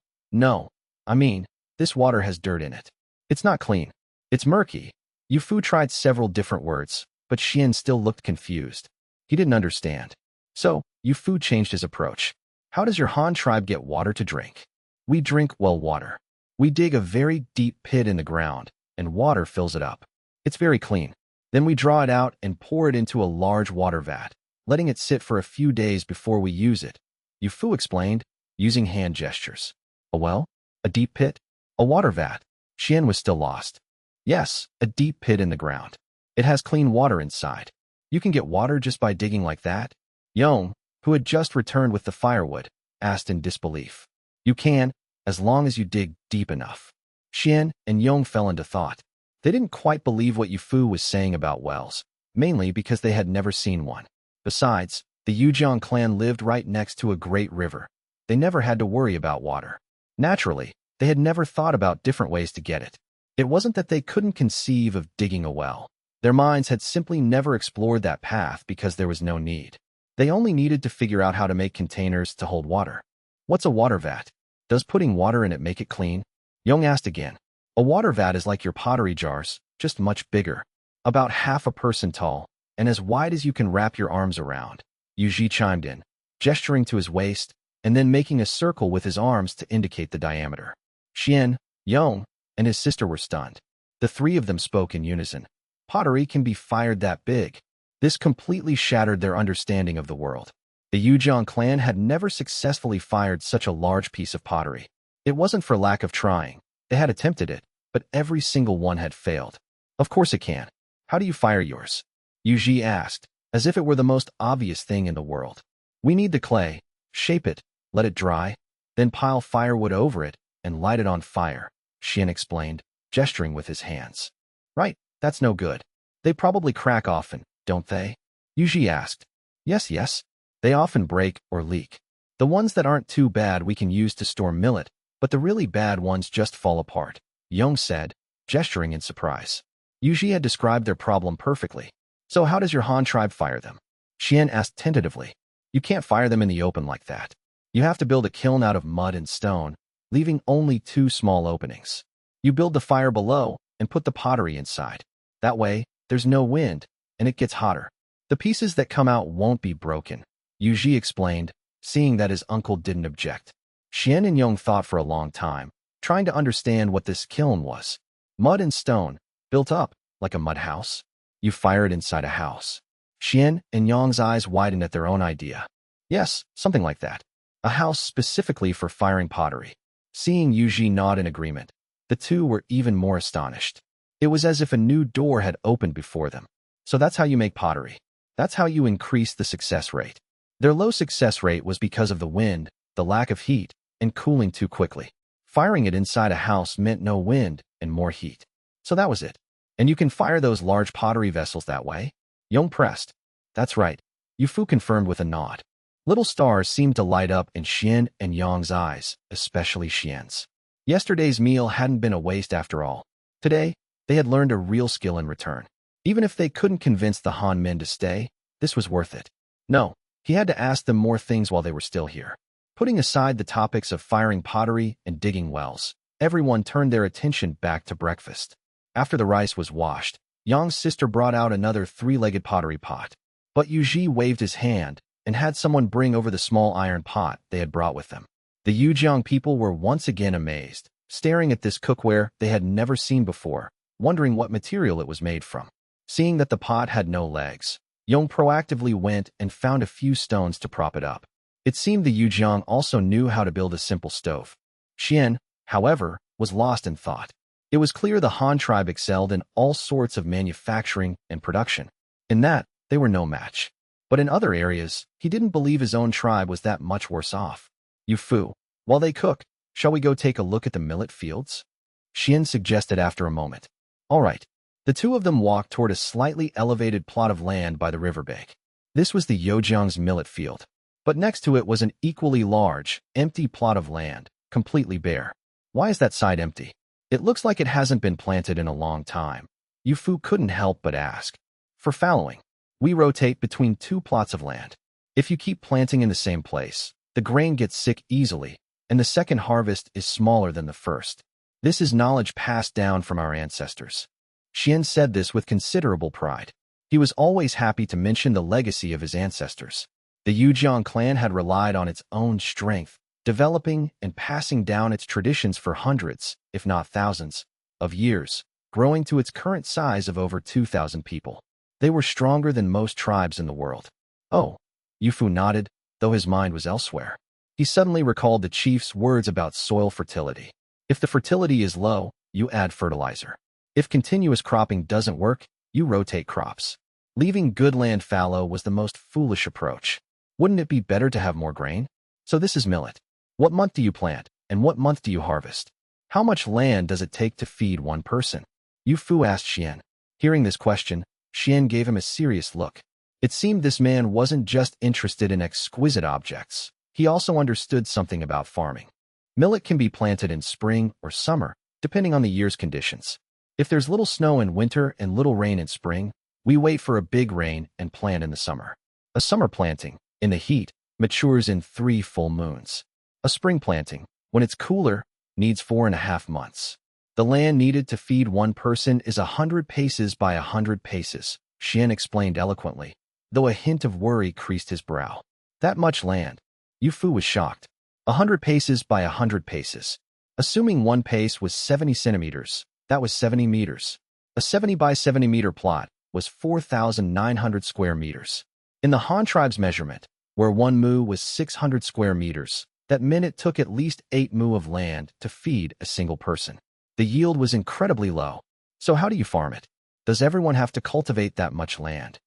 I mean, this water has dirt in it. It's not clean. It's murky. Yu Fu tried several different words, but Xian still looked confused. He didn't understand. So, Yu Fu changed his approach. How does your Han tribe get water to drink? We drink well water. We dig a very deep pit in the ground, and water fills it up. It's very clean. Then we draw it out and pour it into a large water vat, letting it sit for a few days before we use it, Yu Fu explained, using hand gestures. A well? A deep pit? A water vat? Xian was still lost. Yes, a deep pit in the ground. It has clean water inside. You can get water just by digging like that? Yong, who had just returned with the firewood, asked in disbelief. You can, as long as you dig deep enough. Xian and Yong fell into thought. They didn't quite believe what Yu Fu was saying about wells, mainly because they had never seen one. Besides, the Yujiang clan lived right next to a great river. They never had to worry about water. Naturally, they had never thought about different ways to get it. It wasn't that they couldn't conceive of digging a well. Their minds had simply never explored that path because there was no need. They only needed to figure out how to make containers to hold water. What's a water vat? Does putting water in it make it clean? Yong asked again. A water vat is like your pottery jars, just much bigger. About half a person tall, and as wide as you can wrap your arms around. Yuji chimed in, gesturing to his waist, and then making a circle with his arms to indicate the diameter. Xian, Yong, and his sister were stunned. The three of them spoke in unison. Pottery can be fired that big. This completely shattered their understanding of the world. The Yujiang clan had never successfully fired such a large piece of pottery. It wasn't for lack of trying. They had attempted it, but every single one had failed. Of course it can. How do you fire yours? Yuji asked, as if it were the most obvious thing in the world. We need the clay, shape it, let it dry, then pile firewood over it and light it on fire, Xian explained, gesturing with his hands. Right, that's no good. They probably crack often, don't they? Yuji asked. Yes. They often break or leak. The ones that aren't too bad we can use to store millet, but the really bad ones just fall apart, Yong said, gesturing in surprise. Yuji had described their problem perfectly. So how does your Han tribe fire them? Xian asked tentatively. You can't fire them in the open like that. You have to build a kiln out of mud and stone, leaving only 2 small openings. You build the fire below and put the pottery inside. That way, there's no wind, and it gets hotter. The pieces that come out won't be broken, Yuji explained, seeing that his uncle didn't object. Xian and Yong thought for a long time, trying to understand what this kiln was. Mud and stone, built up, like a mud house. You fire it inside a house. Xian and Yong's eyes widened at their own idea. Yes, something like that. A house specifically for firing pottery. Seeing Yuji nod in agreement, the two were even more astonished. It was as if a new door had opened before them. So that's how you make pottery. That's how you increase the success rate. Their low success rate was because of the wind, the lack of heat, and cooling too quickly. Firing it inside a house meant no wind and more heat. So that was it. And you can fire those large pottery vessels that way? Yong pressed. That's right. Yufu confirmed with a nod. Little stars seemed to light up in Xian and Yong's eyes, especially Xian's. Yesterday's meal hadn't been a waste after all. Today, they had learned a real skill in return. Even if they couldn't convince the Han men to stay, this was worth it. No, he had to ask them more things while they were still here. Putting aside the topics of firing pottery and digging wells, everyone turned their attention back to breakfast. After the rice was washed, Yong's sister brought out another 3-legged pottery pot. But Yuji waved his hand and had someone bring over the small iron pot they had brought with them. The Yujiang people were once again amazed, staring at this cookware they had never seen before, wondering what material it was made from. Seeing that the pot had no legs, Yong proactively went and found a few stones to prop it up. It seemed the Yujiang also knew how to build a simple stove. Xian, however, was lost in thought. It was clear the Han tribe excelled in all sorts of manufacturing and production. In that, they were no match. But in other areas, he didn't believe his own tribe was that much worse off. Yufu, while they cook, shall we go take a look at the millet fields? Xian suggested after a moment. All right. The two of them walked toward a slightly elevated plot of land by the riverbank. This was the Yojiang's millet field. But next to it was an equally large, empty plot of land, completely bare. Why is that side empty? It looks like it hasn't been planted in a long time. Yufu couldn't help but ask. For fallowing, we rotate between 2 plots of land. If you keep planting in the same place, the grain gets sick easily, and the second harvest is smaller than the first. This is knowledge passed down from our ancestors. Xian said this with considerable pride. He was always happy to mention the legacy of his ancestors. The Yujiang clan had relied on its own strength, developing and passing down its traditions for hundreds, if not thousands, of years, growing to its current size of over 2,000 people. They were stronger than most tribes in the world. Oh, Yufu nodded, though his mind was elsewhere. He suddenly recalled the chief's words about soil fertility. If the fertility is low, you add fertilizer. If continuous cropping doesn't work, you rotate crops. Leaving good land fallow was the most foolish approach. Wouldn't it be better to have more grain? So this is millet. What month do you plant, and what month do you harvest? How much land does it take to feed one person? Yufu asked Xian. Hearing this question, Xian gave him a serious look. It seemed this man wasn't just interested in exquisite objects. He also understood something about farming. Millet can be planted in spring or summer, depending on the year's conditions. If there's little snow in winter and little rain in spring, we wait for a big rain and plant in the summer. A summer planting, in the heat, matures in 3 full moons. A spring planting, when it's cooler, needs 4.5 months. The land needed to feed one person is 100 paces by 100 paces, Xian explained eloquently, though a hint of worry creased his brow. That much land. Yufu was shocked. 100 paces by 100 paces. Assuming one pace was 70 centimeters, that was 70 meters. A 70 by 70 meter plot was 4,900 square meters. In the Han tribe's measurement, where one mu was 600 square meters, that meant it took at least 8 mu of land to feed a single person. The yield was incredibly low. So how do you farm it? Does everyone have to cultivate that much land?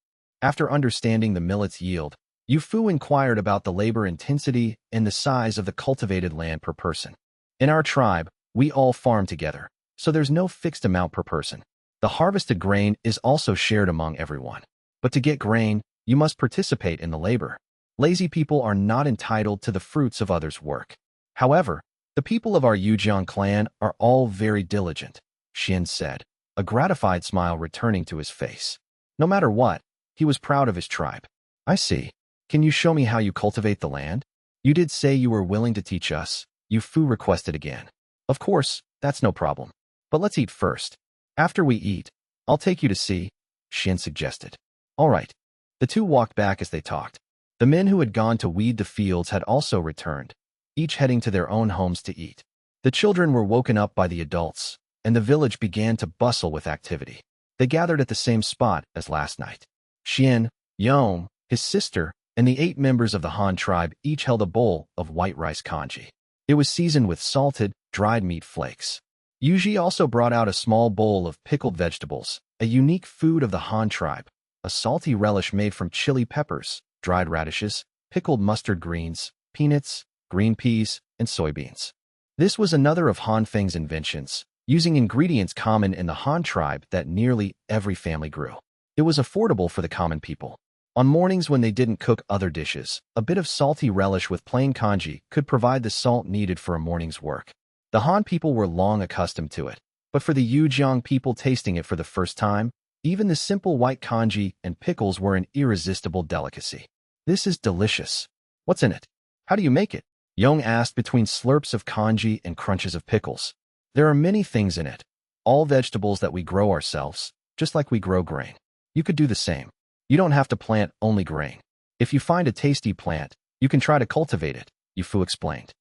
After understanding the millet's yield, Yu Fu inquired about the labor intensity and the size of the cultivated land per person. In our tribe, we all farm together, so there's no fixed amount per person. The harvested grain is also shared among everyone. But to get grain, you must participate in the labor. Lazy people are not entitled to the fruits of others' work. However, the people of our Yujiang clan are all very diligent, Xian said, a gratified smile returning to his face. No matter what, he was proud of his tribe. I see. Can you show me how you cultivate the land? You did say you were willing to teach us, Yu Fu requested again. Of course, that's no problem. But let's eat first. After we eat, I'll take you to see, Xian suggested. All right. The two walked back as they talked. The men who had gone to weed the fields had also returned, each heading to their own homes to eat. The children were woken up by the adults, and the village began to bustle with activity. They gathered at the same spot as last night. Xian, Yong, his sister, and the 8 members of the Han tribe each held a bowl of white rice congee. It was seasoned with salted, dried meat flakes. Yuji also brought out a small bowl of pickled vegetables, a unique food of the Han tribe, a salty relish made from chili peppers, dried radishes, pickled mustard greens, peanuts, green peas, and soybeans. This was another of Han Feng's inventions, using ingredients common in the Han tribe that nearly every family grew. It was affordable for the common people. On mornings when they didn't cook other dishes, a bit of salty relish with plain congee could provide the salt needed for a morning's work. The Han people were long accustomed to it, but for the Yujiang people tasting it for the first time, even the simple white congee and pickles were an irresistible delicacy. This is delicious. What's in it? How do you make it? Yong asked between slurps of congee and crunches of pickles. There are many things in it. All vegetables that we grow ourselves, just like we grow grain. You could do the same. You don't have to plant only grain. If you find a tasty plant, you can try to cultivate it, Yu Fu explained.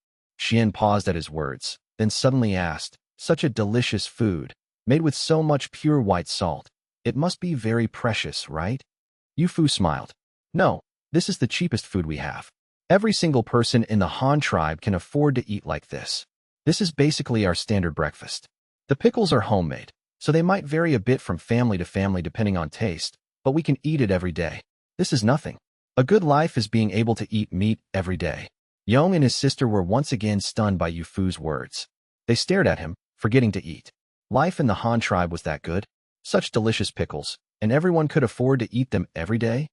Xian paused at his words, then suddenly asked, such a delicious food, made with so much pure white salt. It must be very precious, right? Yu Fu smiled. No, this is the cheapest food we have. Every single person in the Han tribe can afford to eat like this. This is basically our standard breakfast. The pickles are homemade, so they might vary a bit from family to family depending on taste, but we can eat it every day. This is nothing. A good life is being able to eat meat every day. Yong and his sister were once again stunned by Yu Fu's words. They stared at him, forgetting to eat. Life in the Han tribe was that good? Such delicious pickles, and everyone could afford to eat them every day?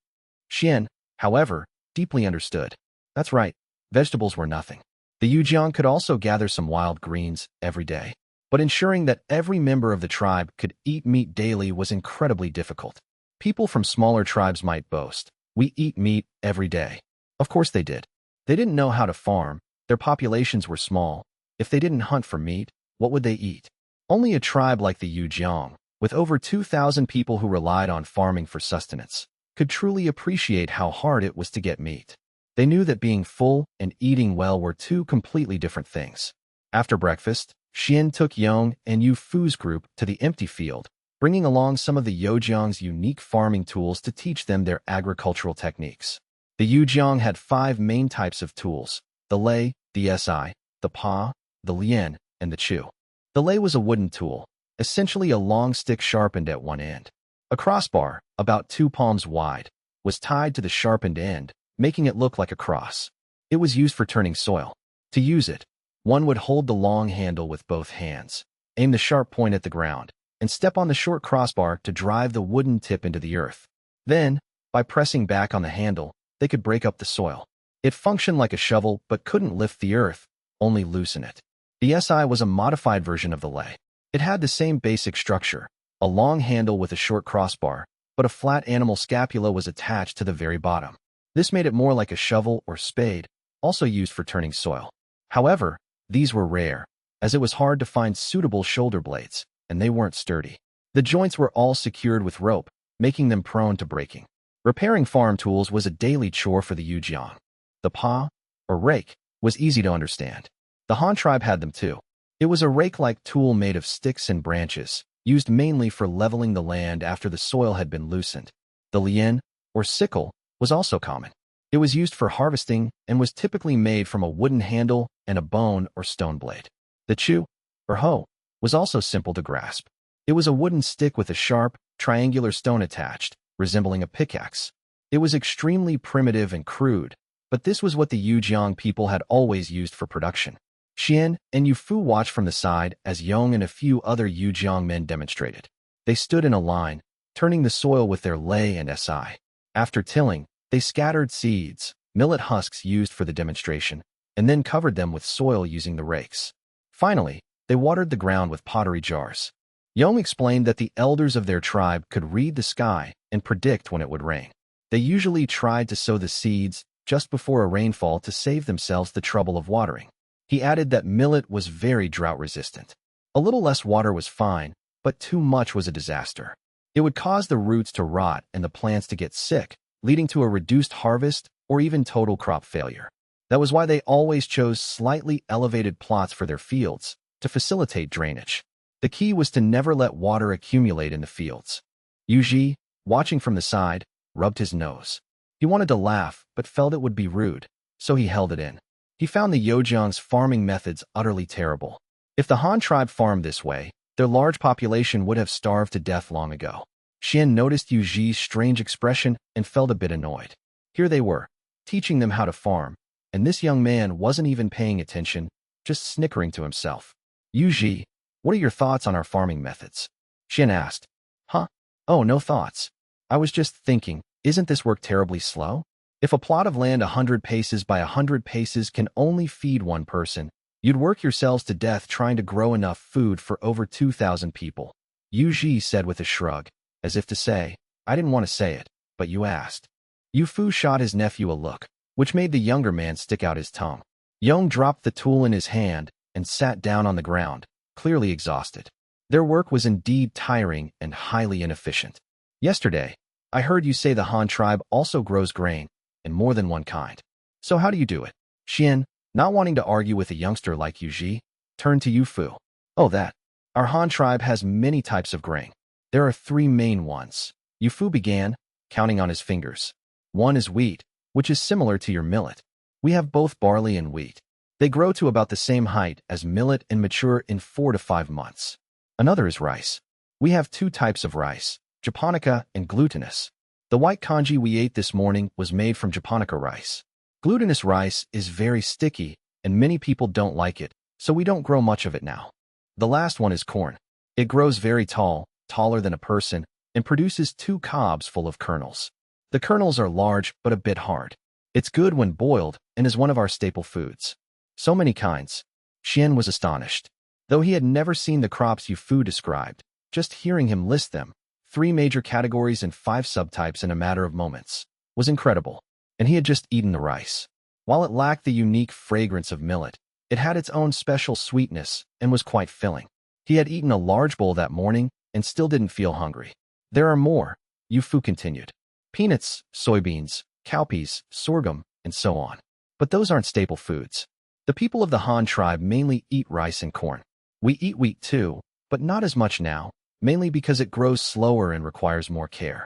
Xian, however, deeply understood. That's right, vegetables were nothing. The Yujiang could also gather some wild greens every day, but ensuring that every member of the tribe could eat meat daily was incredibly difficult. People from smaller tribes might boast, we eat meat every day. Of course they did. They didn't know how to farm, their populations were small. If they didn't hunt for meat, what would they eat? Only a tribe like the Yujiang, with over 2,000 people who relied on farming for sustenance, could truly appreciate how hard it was to get meat. They knew that being full and eating well were two completely different things. After breakfast, Xian took Yong and Yu Fu's group to the empty field, bringing along some of the Yujiang's unique farming tools to teach them their agricultural techniques. The Yujiang had 5 main types of tools: the lei, the si, the pa, the lian, and the chu. The lei was a wooden tool, essentially a long stick sharpened at one end. A crossbar, about 2 palms wide, was tied to the sharpened end, making it look like a cross. It was used for turning soil. To use it, one would hold the long handle with both hands, aim the sharp point at the ground, and step on the short crossbar to drive the wooden tip into the earth. Then, by pressing back on the handle, they could break up the soil. It functioned like a shovel but couldn't lift the earth, only loosen it. The si was a modified version of the lei. It had the same basic structure, a long handle with a short crossbar, but a flat animal scapula was attached to the very bottom. This made it more like a shovel or spade, also used for turning soil. However, these were rare, as it was hard to find suitable shoulder blades, and they weren't sturdy. The joints were all secured with rope, making them prone to breaking. Repairing farm tools was a daily chore for the Yujiang. The pa, or rake, was easy to understand. The Han tribe had them too. It was a rake-like tool made of sticks and branches, used mainly for leveling the land after the soil had been loosened. The lian, or sickle, was also common. It was used for harvesting and was typically made from a wooden handle and a bone or stone blade. The chu, or hoe, was also simple to grasp. It was a wooden stick with a sharp, triangular stone attached, resembling a pickaxe, It was extremely primitive and crude, but this was what the Yujiang people had always used for production. Xian and Yufu watched from the side as Yong and a few other Yujiang men demonstrated. They stood in a line, turning the soil with their lei and si. After tilling, they scattered seeds, millet husks used for the demonstration, and then covered them with soil using the rakes. Finally, they watered the ground with pottery jars. Yong explained that the elders of their tribe could read the sky and predict when it would rain. They usually tried to sow the seeds just before a rainfall to save themselves the trouble of watering. He added that millet was very drought-resistant. A little less water was fine, but too much was a disaster. It would cause the roots to rot and the plants to get sick, leading to a reduced harvest or even total crop failure. That was why they always chose slightly elevated plots for their fields to facilitate drainage. The key was to never let water accumulate in the fields. Yuji, watching from the side, rubbed his nose. He wanted to laugh, but felt it would be rude, so he held it in. He found the Yujiang's farming methods utterly terrible. If the Han tribe farmed this way, their large population would have starved to death long ago. Xian noticed Yuji's strange expression and felt a bit annoyed. Here they were, teaching them how to farm, and this young man wasn't even paying attention, just snickering to himself. Yuji, what are your thoughts on our farming methods? Xian asked. Huh? Oh, no thoughts. I was just thinking, isn't this work terribly slow? If a plot of land 100 paces by 100 paces can only feed one person, you'd work yourselves to death trying to grow enough food for over 2,000 people. Yuji said with a shrug, as if to say, I didn't want to say it, but you asked. Yufu shot his nephew a look, which made the younger man stick out his tongue. Yong dropped the tool in his hand and sat down on the ground, clearly exhausted. Their work was indeed tiring and highly inefficient. Yesterday, I heard you say the Han tribe also grows grain, and more than one kind. So how do you do it? Xian, not wanting to argue with a youngster like Yuji, turned to Yufu. Oh, that. Our Han tribe has many types of grain. There are 3 main ones. Yufu began, counting on his fingers. One is wheat, which is similar to your millet. We have both barley and wheat. They grow to about the same height as millet and mature in 4 to 5 months. Another is rice. We have 2 types of rice, japonica and glutinous. The white congee we ate this morning was made from japonica rice. Glutinous rice is very sticky, and many people don't like it, so we don't grow much of it now. The last one is corn. It grows very tall, taller than a person, and produces 2 cobs full of kernels. The kernels are large but a bit hard. It's good when boiled and is one of our staple foods. So many kinds. Xian was astonished. Though he had never seen the crops Yufu described, just hearing him list them, 3 major categories and 5 subtypes in a matter of moments, was incredible. And he had just eaten the rice. While it lacked the unique fragrance of millet, it had its own special sweetness and was quite filling. He had eaten a large bowl that morning and still didn't feel hungry. There are more, Yufu continued. Peanuts, soybeans, cowpeas, sorghum, and so on. But those aren't staple foods. The people of the Han tribe mainly eat rice and corn. We eat wheat too, but not as much now, mainly because it grows slower and requires more care.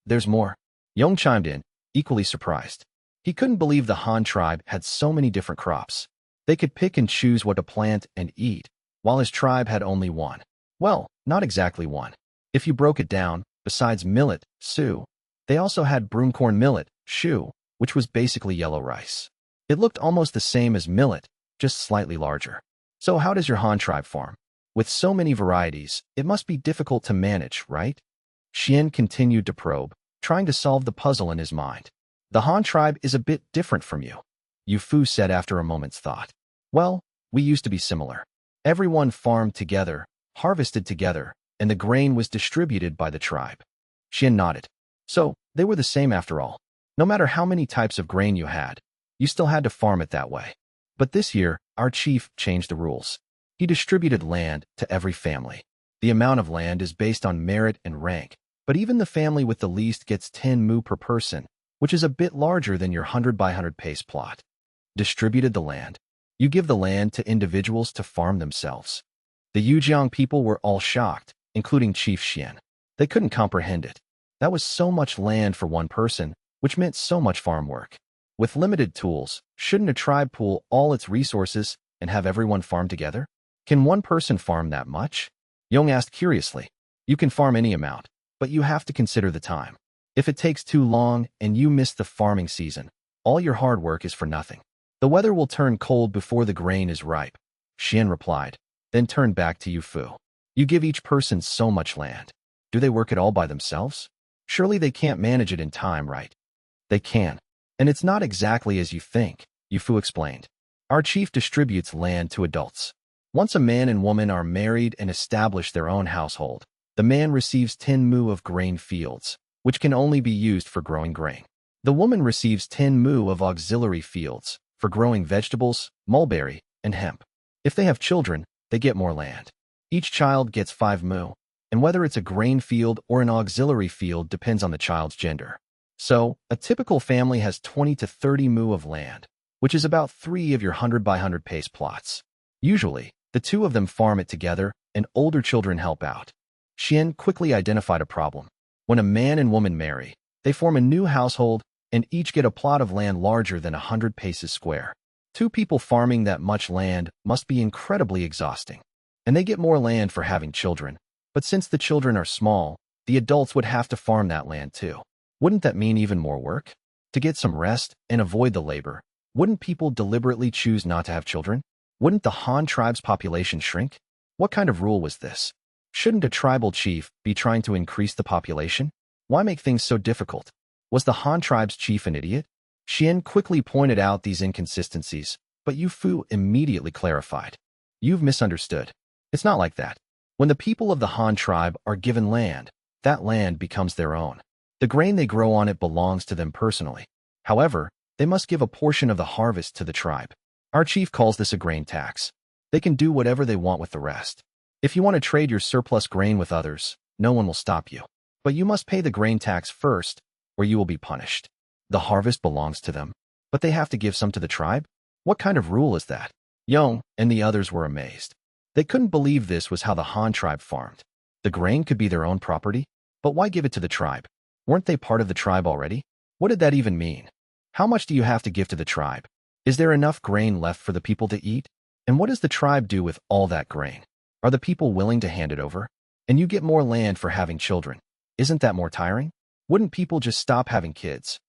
There's more. Yong chimed in, equally surprised. He couldn't believe the Han tribe had so many different crops. They could pick and choose what to plant and eat, while his tribe had only one. Well, not exactly one. If you broke it down, besides millet, su, they also had broomcorn millet, shu, which was basically yellow rice. It looked almost the same as millet, just slightly larger. So how does your Han tribe farm? With so many varieties, it must be difficult to manage, right? Xian continued to probe, trying to solve the puzzle in his mind. The Han tribe is a bit different from you, Yufu said after a moment's thought. Well, we used to be similar. Everyone farmed together, harvested together, and the grain was distributed by the tribe. Xian nodded. So, they were the same after all. No matter how many types of grain you had, you still had to farm it that way. But this year, our chief changed the rules. He distributed land to every family. The amount of land is based on merit and rank, but even the family with the least gets 10 mu per person, which is a bit larger than your 100 by 100 pace plot. Distributed the land. You give the land to individuals to farm themselves. The Yujiang people were all shocked, including Chief Xian. They couldn't comprehend it. That was so much land for one person, which meant so much farm work. With limited tools, shouldn't a tribe pool all its resources and have everyone farm together? Can one person farm that much? Yong asked curiously. You can farm any amount, but you have to consider the time. If it takes too long and you miss the farming season, all your hard work is for nothing. The weather will turn cold before the grain is ripe, Xian replied, then turned back to Yu Fu. You give each person so much land. Do they work it all by themselves? Surely they can't manage it in time, right? They can. And it's not exactly as you think, Yu Fu explained. Our chief distributes land to adults. Once a man and woman are married and establish their own household, the man receives 10 mu of grain fields, which can only be used for growing grain. The woman receives 10 mu of auxiliary fields, for growing vegetables, mulberry, and hemp. If they have children, they get more land. Each child gets 5 mu, and whether it's a grain field or an auxiliary field depends on the child's gender. So, a typical family has 20 to 30 mu of land, which is about 3 of your 100 by 100 pace plots. Usually, the two of them farm it together, and older children help out. Xian quickly identified a problem. When a man and woman marry, they form a new household and each get a plot of land larger than 100 paces square. Two people farming that much land must be incredibly exhausting. And they get more land for having children. But since the children are small, the adults would have to farm that land too. Wouldn't that mean even more work? To get some rest and avoid the labor, wouldn't people deliberately choose not to have children? Wouldn't the Han tribe's population shrink? What kind of rule was this? Shouldn't a tribal chief be trying to increase the population? Why make things so difficult? Was the Han tribe's chief an idiot? Xian quickly pointed out these inconsistencies, but Yu Fu immediately clarified. You've misunderstood. It's not like that. When the people of the Han tribe are given land, that land becomes their own. The grain they grow on it belongs to them personally. However, they must give a portion of the harvest to the tribe. Our chief calls this a grain tax. They can do whatever they want with the rest. If you want to trade your surplus grain with others, no one will stop you. But you must pay the grain tax first, or you will be punished. The harvest belongs to them, but they have to give some to the tribe? What kind of rule is that? Yong and the others were amazed. They couldn't believe this was how the Han tribe farmed. The grain could be their own property, but why give it to the tribe? Weren't they part of the tribe already? What did that even mean? How much do you have to give to the tribe? Is there enough grain left for the people to eat? And what does the tribe do with all that grain? Are the people willing to hand it over? And you get more land for having children. Isn't that more tiring? Wouldn't people just stop having kids?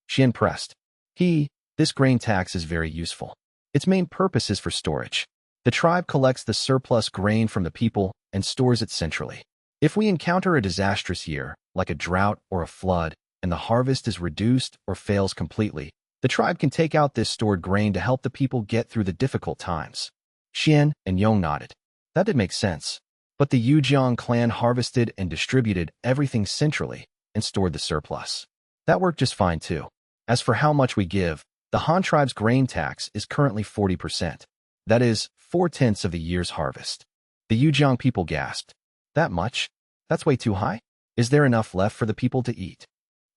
Xian pressed. This grain tax is very useful. Its main purpose is for storage. The tribe collects the surplus grain from the people and stores it centrally. If we encounter a disastrous year, like a drought or a flood, and the harvest is reduced or fails completely, the tribe can take out this stored grain to help the people get through the difficult times. Xian and Yong nodded. That did make sense. But the Yujiang clan harvested and distributed everything centrally and stored the surplus. That worked just fine too. As for how much we give, the Han tribe's grain tax is currently 40%. That is, 4/10 of the year's harvest. The Yujiang people gasped. That much? That's way too high? Is there enough left for the people to eat?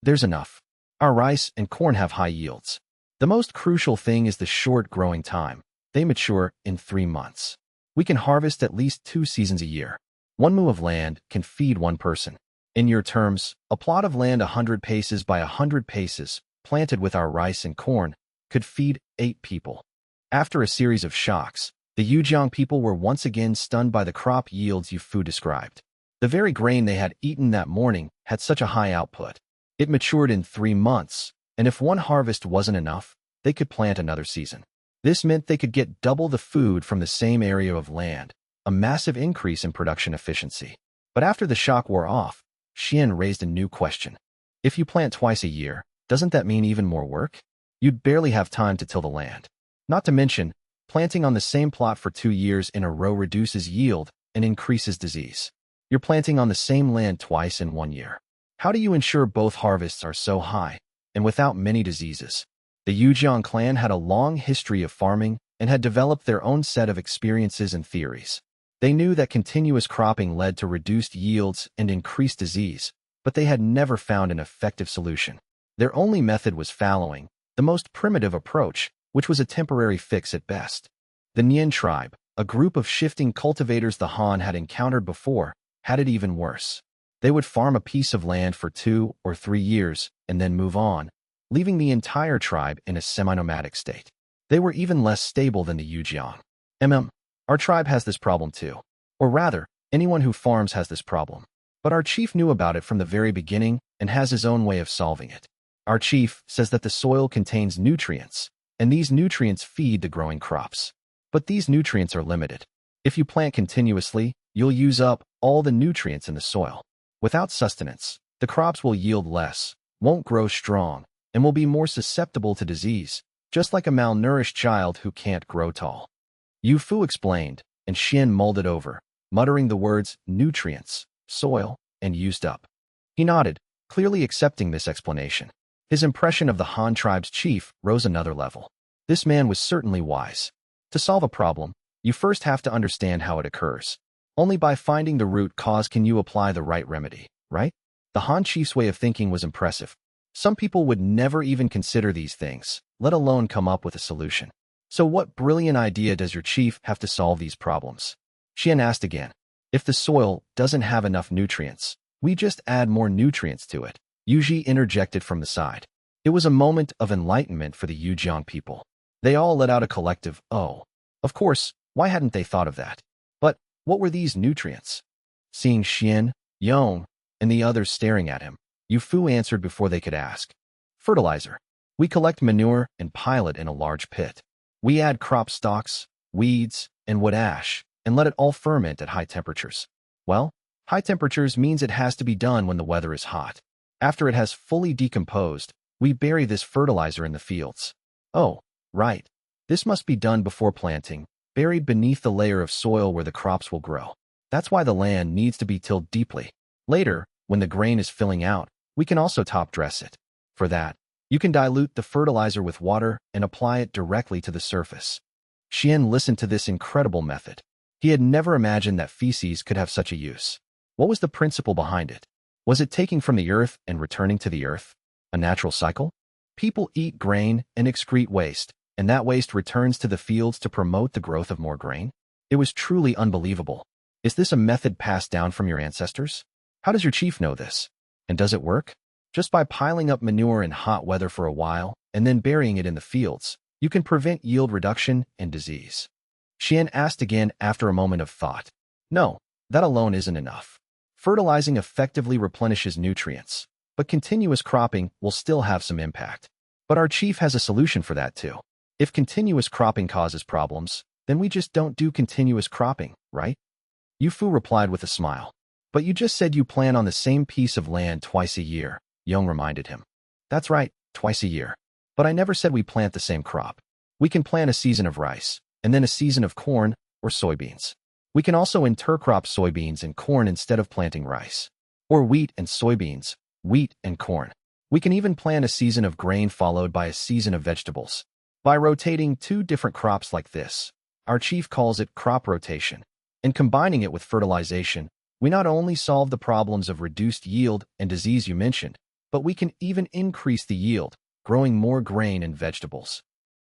There's enough. Our rice and corn have high yields. The most crucial thing is the short growing time. They mature in 3 months. We can harvest at least 2 seasons a year. 1 mu of land can feed 1 person. In your terms, a plot of land 100 paces by 100 paces, planted with our rice and corn, could feed 8 people. After a series of shocks, the Yujiang people were once again stunned by the crop yields Yu Fu described. The very grain they had eaten that morning had such a high output. It matured in 3 months, and if one harvest wasn't enough, they could plant another season. This meant they could get double the food from the same area of land, a massive increase in production efficiency. But after the shock wore off, Xian raised a new question. If you plant twice a year, doesn't that mean even more work? You'd barely have time to till the land. Not to mention, planting on the same plot for 2 years in a row reduces yield and increases disease. You're planting on the same land twice in 1 year. How do you ensure both harvests are so high and without many diseases? The Yujiang clan had a long history of farming and had developed their own set of experiences and theories. They knew that continuous cropping led to reduced yields and increased disease, but they had never found an effective solution. Their only method was fallowing, the most primitive approach, which was a temporary fix at best. The Nian tribe, a group of shifting cultivators the Han had encountered before, had it even worse. They would farm a piece of land for 2 or 3 years and then move on, leaving the entire tribe in a semi-nomadic state. They were even less stable than the Yujiang. Our tribe has this problem too. Or rather, anyone who farms has this problem. But our chief knew about it from the very beginning and has his own way of solving it. Our chief says that the soil contains nutrients, and these nutrients feed the growing crops. But these nutrients are limited. If you plant continuously, you'll use up all the nutrients in the soil. Without sustenance, the crops will yield less, won't grow strong, and will be more susceptible to disease, just like a malnourished child who can't grow tall. Yu Fu explained, and Xian mulled it over, muttering the words nutrients, soil, and used up. He nodded, clearly accepting this explanation. His impression of the Han tribe's chief rose another level. This man was certainly wise. To solve a problem, you first have to understand how it occurs. Only by finding the root cause can you apply the right remedy, right? The Han chief's way of thinking was impressive. Some people would never even consider these things, let alone come up with a solution. So what brilliant idea does your chief have to solve these problems? Xian asked again. If the soil doesn't have enough nutrients, we just add more nutrients to it. Yuji interjected from the side. It was a moment of enlightenment for the Yujiang people. They all let out a collective, oh. Of course, why hadn't they thought of that? But what were these nutrients? Seeing Xian, Yong, and the others staring at him, Yu Fu answered before they could ask. Fertilizer. We collect manure and pile it in a large pit. We add crop stalks, weeds, and wood ash, and let it all ferment at high temperatures. Well, high temperatures means it has to be done when the weather is hot. After it has fully decomposed, we bury this fertilizer in the fields. Oh, right. This must be done before planting, buried beneath the layer of soil where the crops will grow. That's why the land needs to be tilled deeply. Later, when the grain is filling out, we can also top dress it. For that, you can dilute the fertilizer with water and apply it directly to the surface. Xian listened to this incredible method. He had never imagined that feces could have such a use. What was the principle behind it? Was it taking from the earth and returning to the earth? A natural cycle? People eat grain and excrete waste, and that waste returns to the fields to promote the growth of more grain? It was truly unbelievable. Is this a method passed down from your ancestors? How does your chief know this? And does it work? Just by piling up manure in hot weather for a while, and then burying it in the fields, you can prevent yield reduction and disease. Xian asked again after a moment of thought. No, that alone isn't enough. Fertilizing effectively replenishes nutrients, but continuous cropping will still have some impact. But our chief has a solution for that too. If continuous cropping causes problems, then we just don't do continuous cropping, right? Yu Fu replied with a smile. But you just said you plan on the same piece of land twice a year, Yong reminded him. That's right, twice a year. But I never said we plant the same crop. We can plant a season of rice, and then a season of corn or soybeans. We can also intercrop soybeans and corn instead of planting rice. Or wheat and soybeans, wheat and corn. We can even plant a season of grain followed by a season of vegetables. By rotating two different crops like this, our chief calls it crop rotation, and combining it with fertilization, we not only solve the problems of reduced yield and disease you mentioned, but we can even increase the yield, growing more grain and vegetables.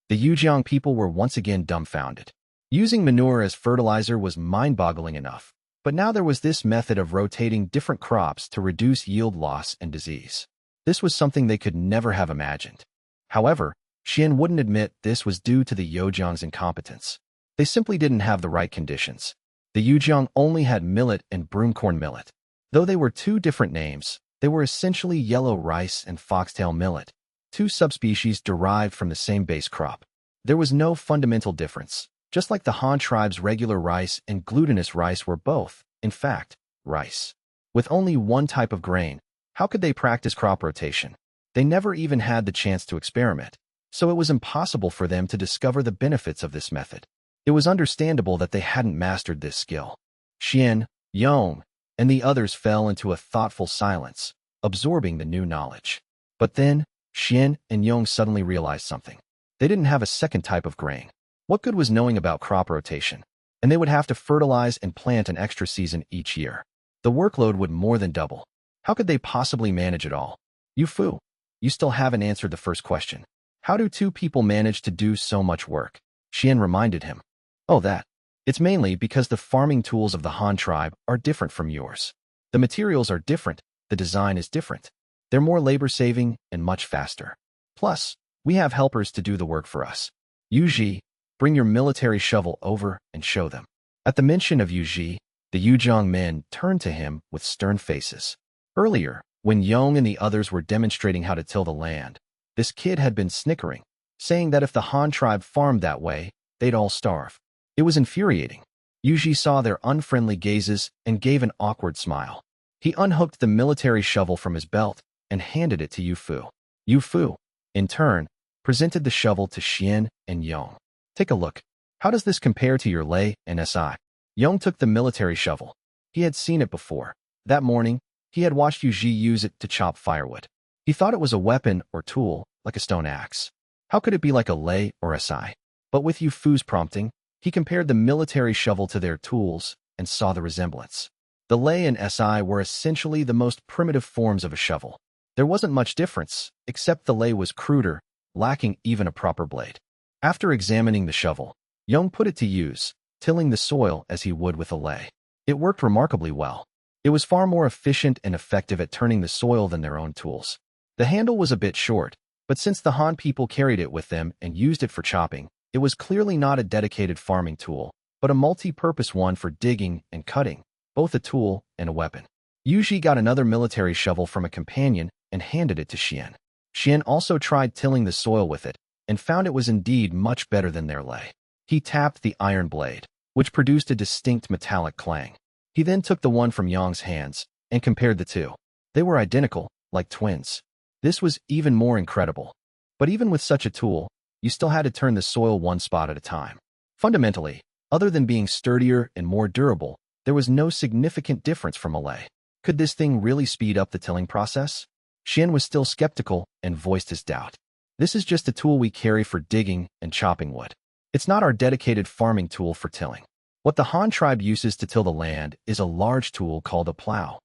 The Yujiang people were once again dumbfounded. Using manure as fertilizer was mind-boggling enough, but now there was this method of rotating different crops to reduce yield loss and disease. This was something they could never have imagined. However, Xian wouldn't admit this was due to the Yujiang's incompetence. They simply didn't have the right conditions. The Yujiang only had millet and broomcorn millet. Though they were two different names, they were essentially yellow rice and foxtail millet, two subspecies derived from the same base crop. There was no fundamental difference, just like the Han tribe's regular rice and glutinous rice were both, in fact, rice. With only one type of grain, how could they practice crop rotation? They never even had the chance to experiment, so it was impossible for them to discover the benefits of this method. It was understandable that they hadn't mastered this skill. Xian, Yong, and the others fell into a thoughtful silence, absorbing the new knowledge. But then, Xian and Yong suddenly realized something. They didn't have a second type of grain. What good was knowing about crop rotation? And they would have to fertilize and plant an extra season each year. The workload would more than double. How could they possibly manage it all? Yu Fu, you still haven't answered the first question. How do two people manage to do so much work? Xian reminded him. Oh, that. It's mainly because the farming tools of the Han tribe are different from yours. The materials are different, the design is different. They're more labor-saving and much faster. Plus, we have helpers to do the work for us. Yuji, bring your military shovel over and show them. At the mention of Yuji, the Yujiang men turned to him with stern faces. Earlier, When Yong and the others were demonstrating how to till the land, this kid had been snickering, saying that if the Han tribe farmed that way, they'd all starve. It was infuriating. Yuji saw their unfriendly gazes and gave an awkward smile. He unhooked the military shovel from his belt and handed it to Yufu. Yufu, in turn, presented the shovel to Xian and Yong. Take a look. How does this compare to your lei and si? Yong took the military shovel. He had seen it before. That morning, he had watched Yuji use it to chop firewood. He thought it was a weapon or tool, like a stone axe. How could it be like a lei or si? But with Yufu's prompting, he compared the military shovel to their tools and saw the resemblance. The lei and si were essentially the most primitive forms of a shovel. There wasn't much difference, except the lei was cruder, lacking even a proper blade. After examining the shovel, Yong put it to use, tilling the soil as he would with a lei. It worked remarkably well. It was far more efficient and effective at turning the soil than their own tools. The handle was a bit short, but since the Han people carried it with them and used it for chopping, it was clearly not a dedicated farming tool, but a multi-purpose one for digging and cutting, both a tool and a weapon. Yuji got another military shovel from a companion and handed it to Xian. Xian also tried tilling the soil with it and found it was indeed much better than their lei. He tapped the iron blade, which produced a distinct metallic clang. He then took the one from Yong's hands and compared the two. They were identical, like twins. This was even more incredible. But even with such a tool, you still had to turn the soil one spot at a time. Fundamentally, other than being sturdier and more durable, there was no significant difference from a lei. Could this thing really speed up the tilling process? Xian was still skeptical and voiced his doubt. This is just a tool we carry for digging and chopping wood. It's not our dedicated farming tool for tilling. What the Han tribe uses to till the land is a large tool called a plow.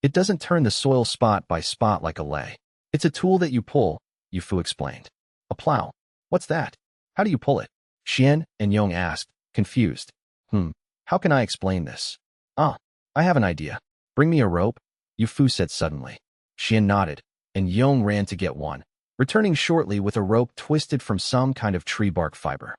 It doesn't turn the soil spot by spot like a lei. It's a tool that you pull, Yufu explained. A plow? What's that? How do you pull it? Xian and Yong asked, confused. How can I explain this? I have an idea. Bring me a rope, Yufu said suddenly. Xian nodded, and Yong ran to get one, returning shortly with a rope twisted from some kind of tree bark fiber.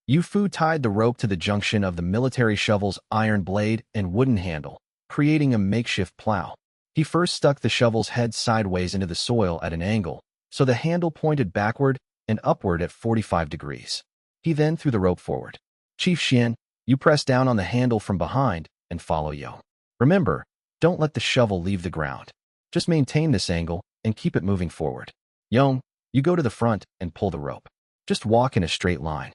Yufu tied the rope to the junction of the military shovel's iron blade and wooden handle, creating a makeshift plow. He first stuck the shovel's head sideways into the soil at an angle, so the handle pointed backward and upward at 45 degrees. He then threw the rope forward. Chief Xian, you press down on the handle from behind and follow Yong. Remember, don't let the shovel leave the ground. Just maintain this angle and keep it moving forward. Yong, you go to the front and pull the rope. Just walk in a straight line.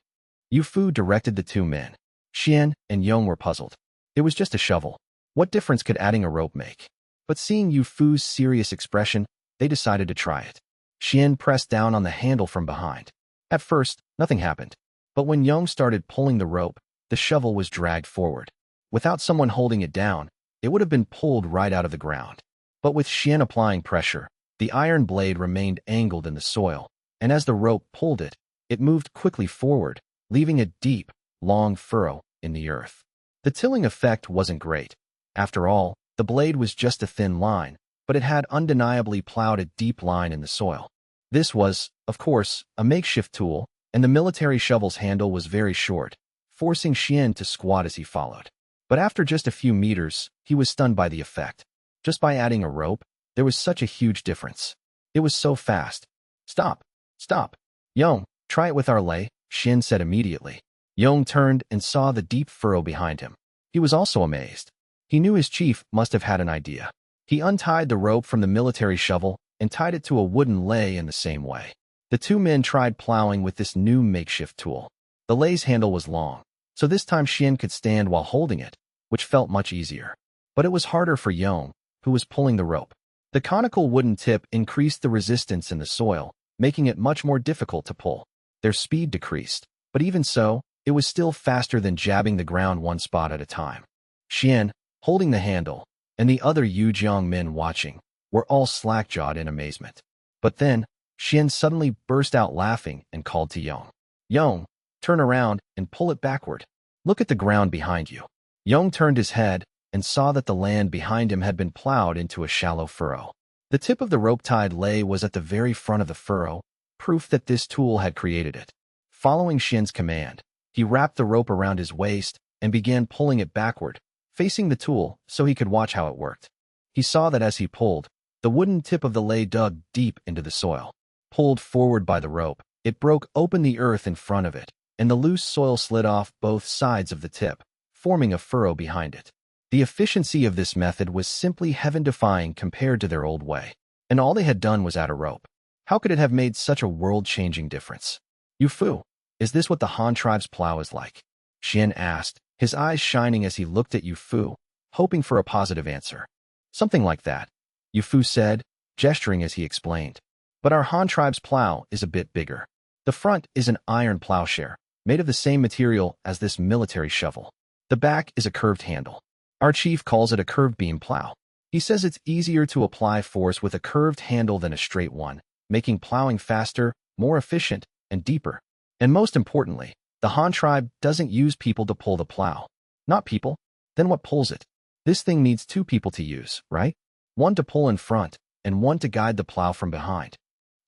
Yufu directed the two men. Xian and Yong were puzzled. It was just a shovel. What difference could adding a rope make? But seeing Yufu's serious expression, they decided to try it. Xian pressed down on the handle from behind. At first, nothing happened. But when Yong started pulling the rope, the shovel was dragged forward. Without someone holding it down, it would have been pulled right out of the ground. But with Xian applying pressure, the iron blade remained angled in the soil, and as the rope pulled it, it moved quickly forward, leaving a deep, long furrow in the earth. The tilling effect wasn't great. After all, the blade was just a thin line, but it had undeniably plowed a deep line in the soil. This was, of course, a makeshift tool, and the military shovel's handle was very short, forcing Xian to squat as he followed. But after just a few meters, he was stunned by the effect. Just by adding a rope, there was such a huge difference. It was so fast. Stop! Stop! Yong, try it with our lei, Xian said immediately. Yong turned and saw the deep furrow behind him. He was also amazed. He knew his chief must have had an idea. He untied the rope from the military shovel and tied it to a wooden lei in the same way. The two men tried plowing with this new makeshift tool. The lei's handle was long, so this time Xian could stand while holding it, which felt much easier. But it was harder for Yong, who was pulling the rope. The conical wooden tip increased the resistance in the soil, making it much more difficult to pull. Their speed decreased, but even so, it was still faster than jabbing the ground one spot at a time. Xian, holding the handle, and the other Yujiang men watching, were all slack-jawed in amazement. But then, Xian suddenly burst out laughing and called to Yong. Yong, turn around and pull it backward. Look at the ground behind you. Yong turned his head and saw that the land behind him had been plowed into a shallow furrow. The tip of the rope-tied lei was at the very front of the furrow, proof that this tool had created it. Following Xian's command, he wrapped the rope around his waist and began pulling it backward, facing the tool so he could watch how it worked. He saw that as he pulled, The wooden tip of the lei dug deep into the soil. Pulled forward by the rope, it broke open the earth in front of it, and the loose soil slid off both sides of the tip, forming a furrow behind it. The efficiency of this method was simply heaven-defying compared to their old way, and all they had done was add a rope. How could it have made such a world-changing difference? Yufu, is this what the Han tribe's plow is like? Xian asked, his eyes shining as he looked at Yufu, hoping for a positive answer. Something like that, Yufu said, gesturing as he explained. But our Han tribe's plow is a bit bigger. The front is an iron plowshare, made of the same material as this military shovel. The back is a curved handle. Our chief calls it a curved beam plow. He says it's easier to apply force with a curved handle than a straight one, making plowing faster, more efficient, and deeper. And most importantly, the Han tribe doesn't use people to pull the plow. Not people? Then what pulls it? This thing needs 2 people to use, right? One to pull in front, and one to guide the plow from behind.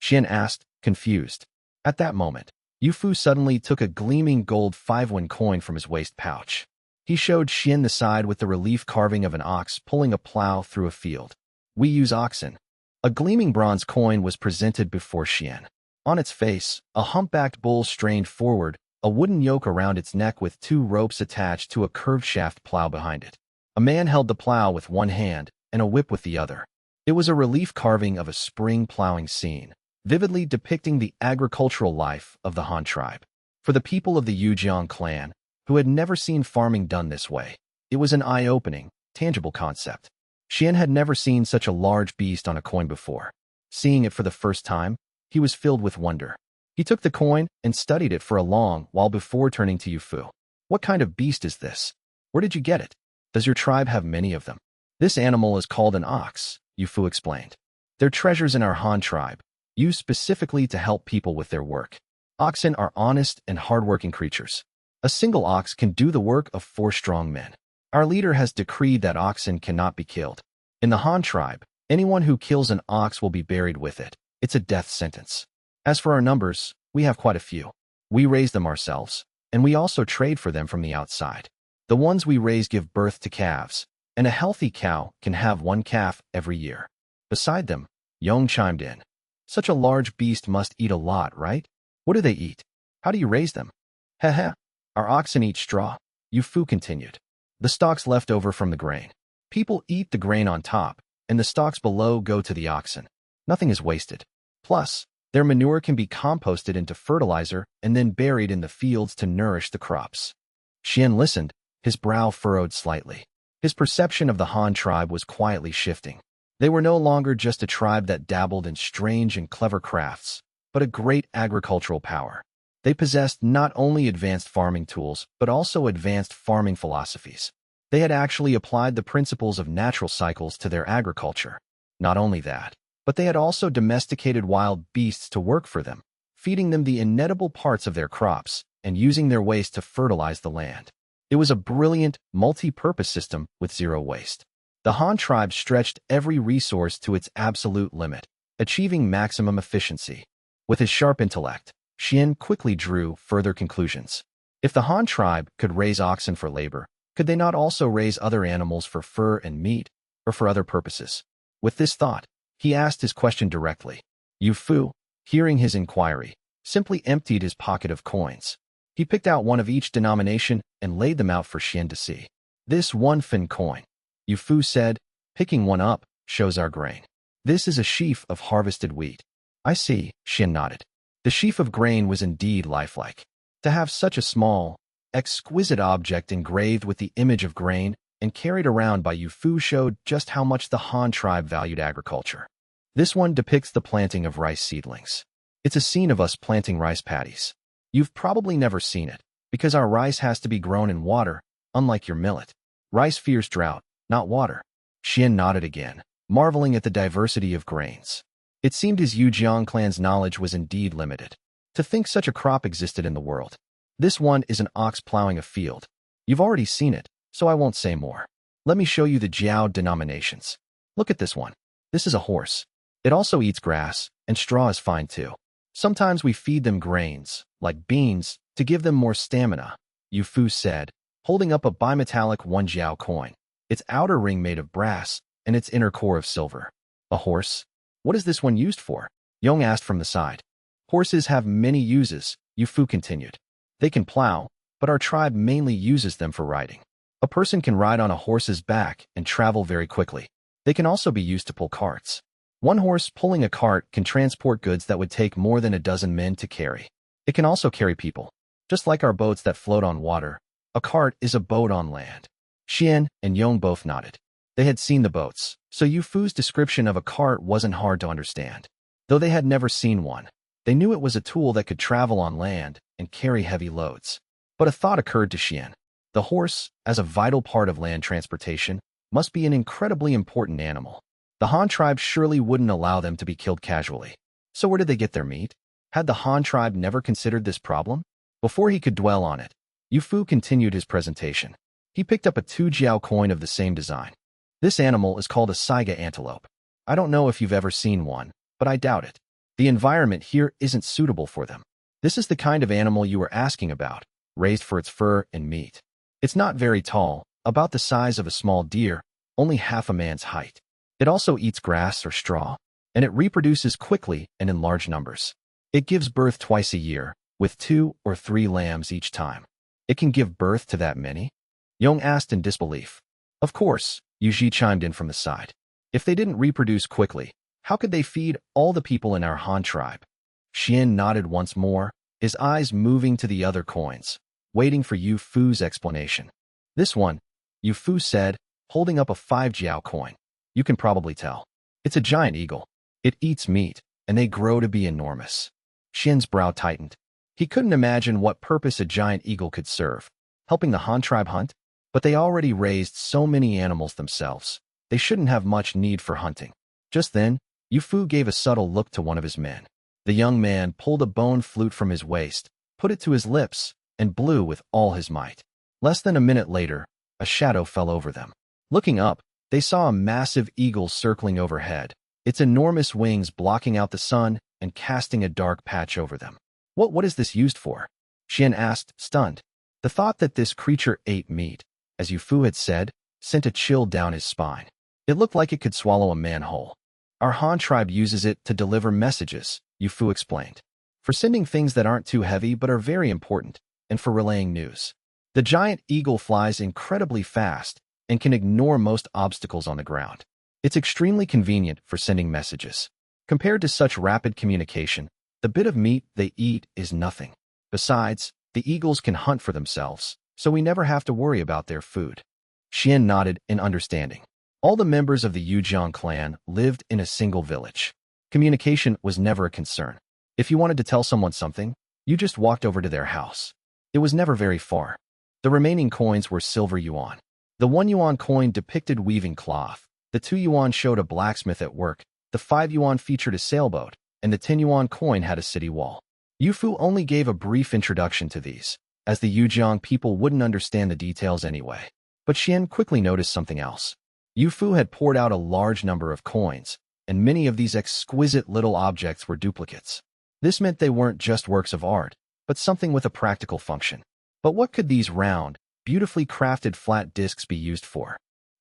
Xian asked, confused. At that moment, Yufu suddenly took a gleaming gold 5-won coin from his waist pouch. He showed Xian the side with the relief carving of an ox pulling a plow through a field. We use oxen. A gleaming bronze coin was presented before Xian. On its face, a humpbacked bull strained forward, a wooden yoke around its neck with 2 ropes attached to a curved shaft plow behind it. A man held the plow with one hand and a whip with the other. It was a relief carving of a spring plowing scene, vividly depicting the agricultural life of the Han tribe. For the people of the Yujiang clan, who had never seen farming done this way, it was an eye-opening, tangible concept. Xian had never seen such a large beast on a coin before. Seeing it for the first time, he was filled with wonder. He took the coin and studied it for a long while before turning to Yufu. What kind of beast is this? Where did you get it? Does your tribe have many of them? This animal is called an ox, Yufu explained. They're treasures in our Han tribe, used specifically to help people with their work. Oxen are honest and hardworking creatures. A single ox can do the work of 4 strong men. Our leader has decreed that oxen cannot be killed. In the Han tribe, anyone who kills an ox will be buried with it. It's a death sentence. As for our numbers, we have quite a few. We raise them ourselves, and we also trade for them from the outside. The ones we raise give birth to calves, and a healthy cow can have 1 calf every year. Beside them, Yong chimed in. Such a large beast must eat a lot, right? What do they eat? How do you raise them? Heh. Our oxen eat straw, Yufu continued. The stalks left over from the grain. People eat the grain on top, and the stalks below go to the oxen. Nothing is wasted. Plus, their manure can be composted into fertilizer and then buried in the fields to nourish the crops. Xian listened, his brow furrowed slightly. His perception of the Han tribe was quietly shifting. They were no longer just a tribe that dabbled in strange and clever crafts, but a great agricultural power. They possessed not only advanced farming tools, but also advanced farming philosophies. They had actually applied the principles of natural cycles to their agriculture. Not only that, but they had also domesticated wild beasts to work for them, feeding them the inedible parts of their crops and using their waste to fertilize the land. It was a brilliant, multi-purpose system with 0 waste. The Han tribe stretched every resource to its absolute limit, achieving maximum efficiency. With his sharp intellect, Xian quickly drew further conclusions. If the Han tribe could raise oxen for labor, could they not also raise other animals for fur and meat, or for other purposes? With this thought, he asked his question directly. Yufu, hearing his inquiry, simply emptied his pocket of coins. He picked out one of each denomination and laid them out for Xian to see. This 1 fin coin, Yufu said, picking one up, shows our grain. This is a sheaf of harvested wheat. I see, Xian nodded. The sheaf of grain was indeed lifelike. To have such a small, exquisite object engraved with the image of grain and carried around by Yufu showed just how much the Han tribe valued agriculture. This one depicts the planting of rice seedlings. It's a scene of us planting rice paddies. You've probably never seen it, because our rice has to be grown in water, unlike your millet. Rice fears drought, not water. Xian nodded again, marveling at the diversity of grains. It seemed his Yujiang clan's knowledge was indeed limited. To think such a crop existed in the world. This one is an ox plowing a field. You've already seen it, so I won't say more. Let me show you the Jiao denominations. Look at this one. This is a horse. It also eats grass, and straw is fine too. Sometimes we feed them grains, like beans, to give them more stamina, Yufu said, holding up a bimetallic 1 Jiao coin, its outer ring made of brass, and its inner core of silver. A horse? What is this one used for? Yong asked from the side. Horses have many uses, Yu Fu continued. They can plow, but our tribe mainly uses them for riding. A person can ride on a horse's back and travel very quickly. They can also be used to pull carts. One horse pulling a cart can transport goods that would take more than a dozen men to carry. It can also carry people. Just like our boats that float on water, a cart is a boat on land. Xian and Yong both nodded. They had seen the boats, so Yu Fu's description of a cart wasn't hard to understand. Though they had never seen one, they knew it was a tool that could travel on land and carry heavy loads. But a thought occurred to Xian. The horse, as a vital part of land transportation, must be an incredibly important animal. The Han tribe surely wouldn't allow them to be killed casually. So where did they get their meat? Had the Han tribe never considered this problem? Before he could dwell on it, Yu Fu continued his presentation. He picked up a 2 jiao coin of the same design. This animal is called a saiga antelope. I don't know if you've ever seen one, but I doubt it. The environment here isn't suitable for them. This is the kind of animal you were asking about, raised for its fur and meat. It's not very tall, about the size of a small deer, only half a man's height. It also eats grass or straw, and it reproduces quickly and in large numbers. It gives birth twice a year, with 2 or 3 lambs each time. It can give birth to that many? Yong asked in disbelief. Of course, Yuji chimed in from the side. If they didn't reproduce quickly, how could they feed all the people in our Han tribe? Xian nodded once more, his eyes moving to the other coins, waiting for Yu Fu's explanation. This one, Yu Fu said, holding up a 5 jiao coin. You can probably tell. It's a giant eagle. It eats meat, and they grow to be enormous. Xian's brow tightened. He couldn't imagine what purpose a giant eagle could serve. Helping the Han tribe hunt? But they already raised so many animals themselves. They shouldn't have much need for hunting. Just then, Yu Fu gave a subtle look to one of his men. The young man pulled a bone flute from his waist, put it to his lips, and blew with all his might. Less than a minute later, a shadow fell over them. Looking up, they saw a massive eagle circling overhead, its enormous wings blocking out the sun and casting a dark patch over them. What is this used for? Xian asked, stunned. The thought that this creature ate meat, as Yu Fu had said, sent a chill down his spine. It looked like it could swallow a man whole. Our Han tribe uses it to deliver messages, Yu Fu explained. For sending things that aren't too heavy but are very important, and for relaying news. The giant eagle flies incredibly fast and can ignore most obstacles on the ground. It's extremely convenient for sending messages. Compared to such rapid communication, the bit of meat they eat is nothing. Besides, the eagles can hunt for themselves, so we never have to worry about their food. Xian nodded in understanding. All the members of the Yujiang clan lived in a single village. Communication was never a concern. If you wanted to tell someone something, you just walked over to their house. It was never very far. The remaining coins were silver yuan. The 1 yuan coin depicted weaving cloth, the 2 yuan showed a blacksmith at work, the 5 yuan featured a sailboat, and the 10 yuan coin had a city wall. Yu Fu only gave a brief introduction to these, as the Yujiang people wouldn't understand the details anyway. But Xian quickly noticed something else. Yu Fu had poured out a large number of coins, and many of these exquisite little objects were duplicates. This meant they weren't just works of art, but something with a practical function. But what could these round, beautifully crafted flat discs be used for?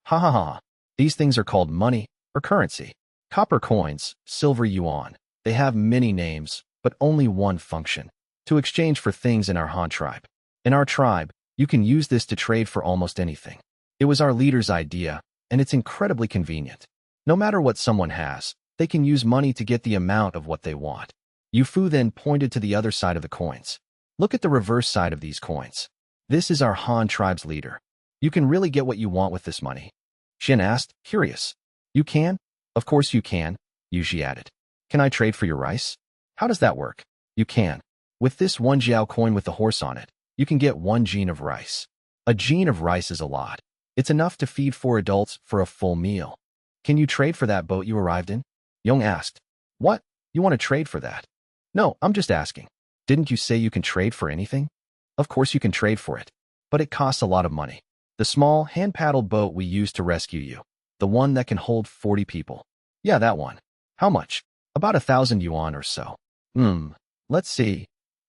Ha ha ha. These things are called money, or currency. Copper coins, silver yuan. They have many names, but only one function: to exchange for things in our Han tribe. In our tribe, you can use this to trade for almost anything. It was our leader's idea, and it's incredibly convenient. No matter what someone has, they can use money to get the amount of what they want. Yu Fu then pointed to the other side of the coins. Look at the reverse side of these coins. This is our Han tribe's leader. You can really get what you want with this money. Xian asked, curious. You can? Of course you can, Yuji added. Can I trade for your rice? How does that work? You can. With this 1 jiao coin with the horse on it, you can get 1 gene of rice. A gene of rice is a lot. It's enough to feed 4 adults for a full meal. Can you trade for that boat you arrived in? Yong asked. What? You want to trade for that? No, I'm just asking. Didn't you say you can trade for anything? Of course you can trade for it. But it costs a lot of money. The small, hand-paddled boat we used to rescue you. The one that can hold 40 people. Yeah, that one. How much? About 1,000 yuan or so. Let's see.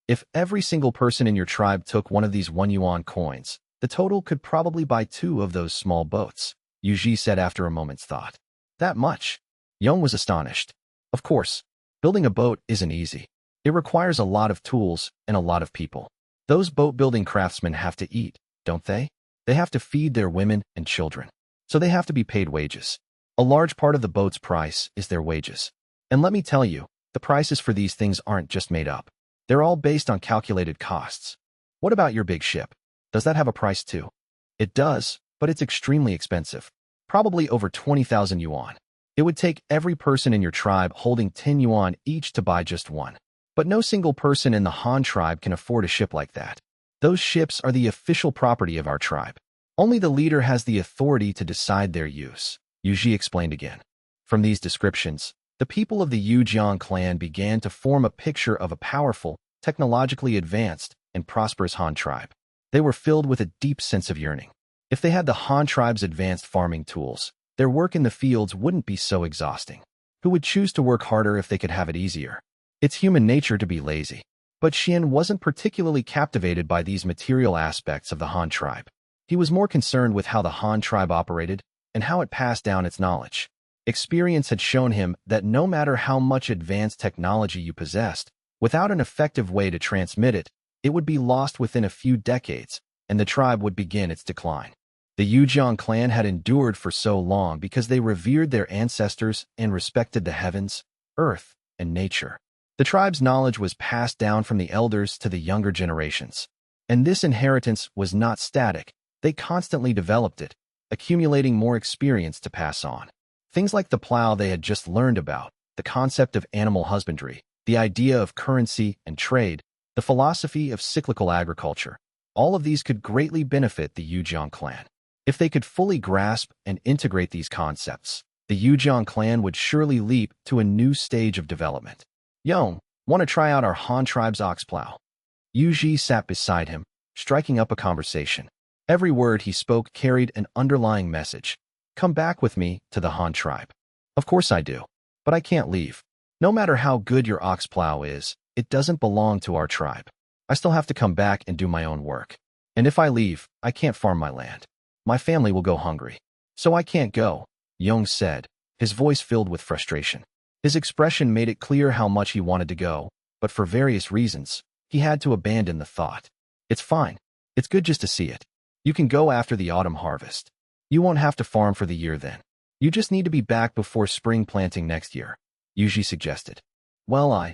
If every single person in your tribe took one of these 1 yuan coins, the total could probably buy 2 of those small boats, Yuji said after a moment's thought. That much? Young was astonished. Of course, building a boat isn't easy. It requires a lot of tools and a lot of people. Those boat-building craftsmen have to eat, don't they? They have to feed their women and children. So they have to be paid wages. A large part of the boat's price is their wages. And let me tell you, the prices for these things aren't just made up. They're all based on calculated costs. What about your big ship? Does that have a price too? It does, but it's extremely expensive. Probably over 20,000 yuan. It would take every person in your tribe holding 10 yuan each to buy just one. But no single person in the Han tribe can afford a ship like that. Those ships are the official property of our tribe. Only the leader has the authority to decide their use, Yuji explained again. From these descriptions, the people of the Yujiang clan began to form a picture of a powerful, technologically advanced, and prosperous Han tribe. They were filled with a deep sense of yearning. If they had the Han tribe's advanced farming tools, their work in the fields wouldn't be so exhausting. Who would choose to work harder if they could have it easier? It's human nature to be lazy. But Xian wasn't particularly captivated by these material aspects of the Han tribe. He was more concerned with how the Han tribe operated and how it passed down its knowledge. Experience had shown him that no matter how much advanced technology you possessed, without an effective way to transmit it, it would be lost within a few decades, and the tribe would begin its decline. The Yujiang clan had endured for so long because they revered their ancestors and respected the heavens, earth, and nature. The tribe's knowledge was passed down from the elders to the younger generations. And this inheritance was not static. They constantly developed it, accumulating more experience to pass on. Things like the plow they had just learned about, the concept of animal husbandry, the idea of currency and trade, the philosophy of cyclical agriculture. All of these could greatly benefit the Yujiang clan. If they could fully grasp and integrate these concepts, the Yujiang clan would surely leap to a new stage of development. Young, want to try out our Han tribe's ox plow? Yuji sat beside him, striking up a conversation. Every word he spoke carried an underlying message. Come back with me to the Han tribe. Of course I do. But I can't leave. No matter how good your ox plow is, it doesn't belong to our tribe. I still have to come back and do my own work. And if I leave, I can't farm my land. My family will go hungry. So I can't go, Young said, his voice filled with frustration. His expression made it clear how much he wanted to go, but for various reasons, he had to abandon the thought. It's fine. It's good just to see it. You can go after the autumn harvest. You won't have to farm for the year then. You just need to be back before spring planting next year, Yuji suggested. Well,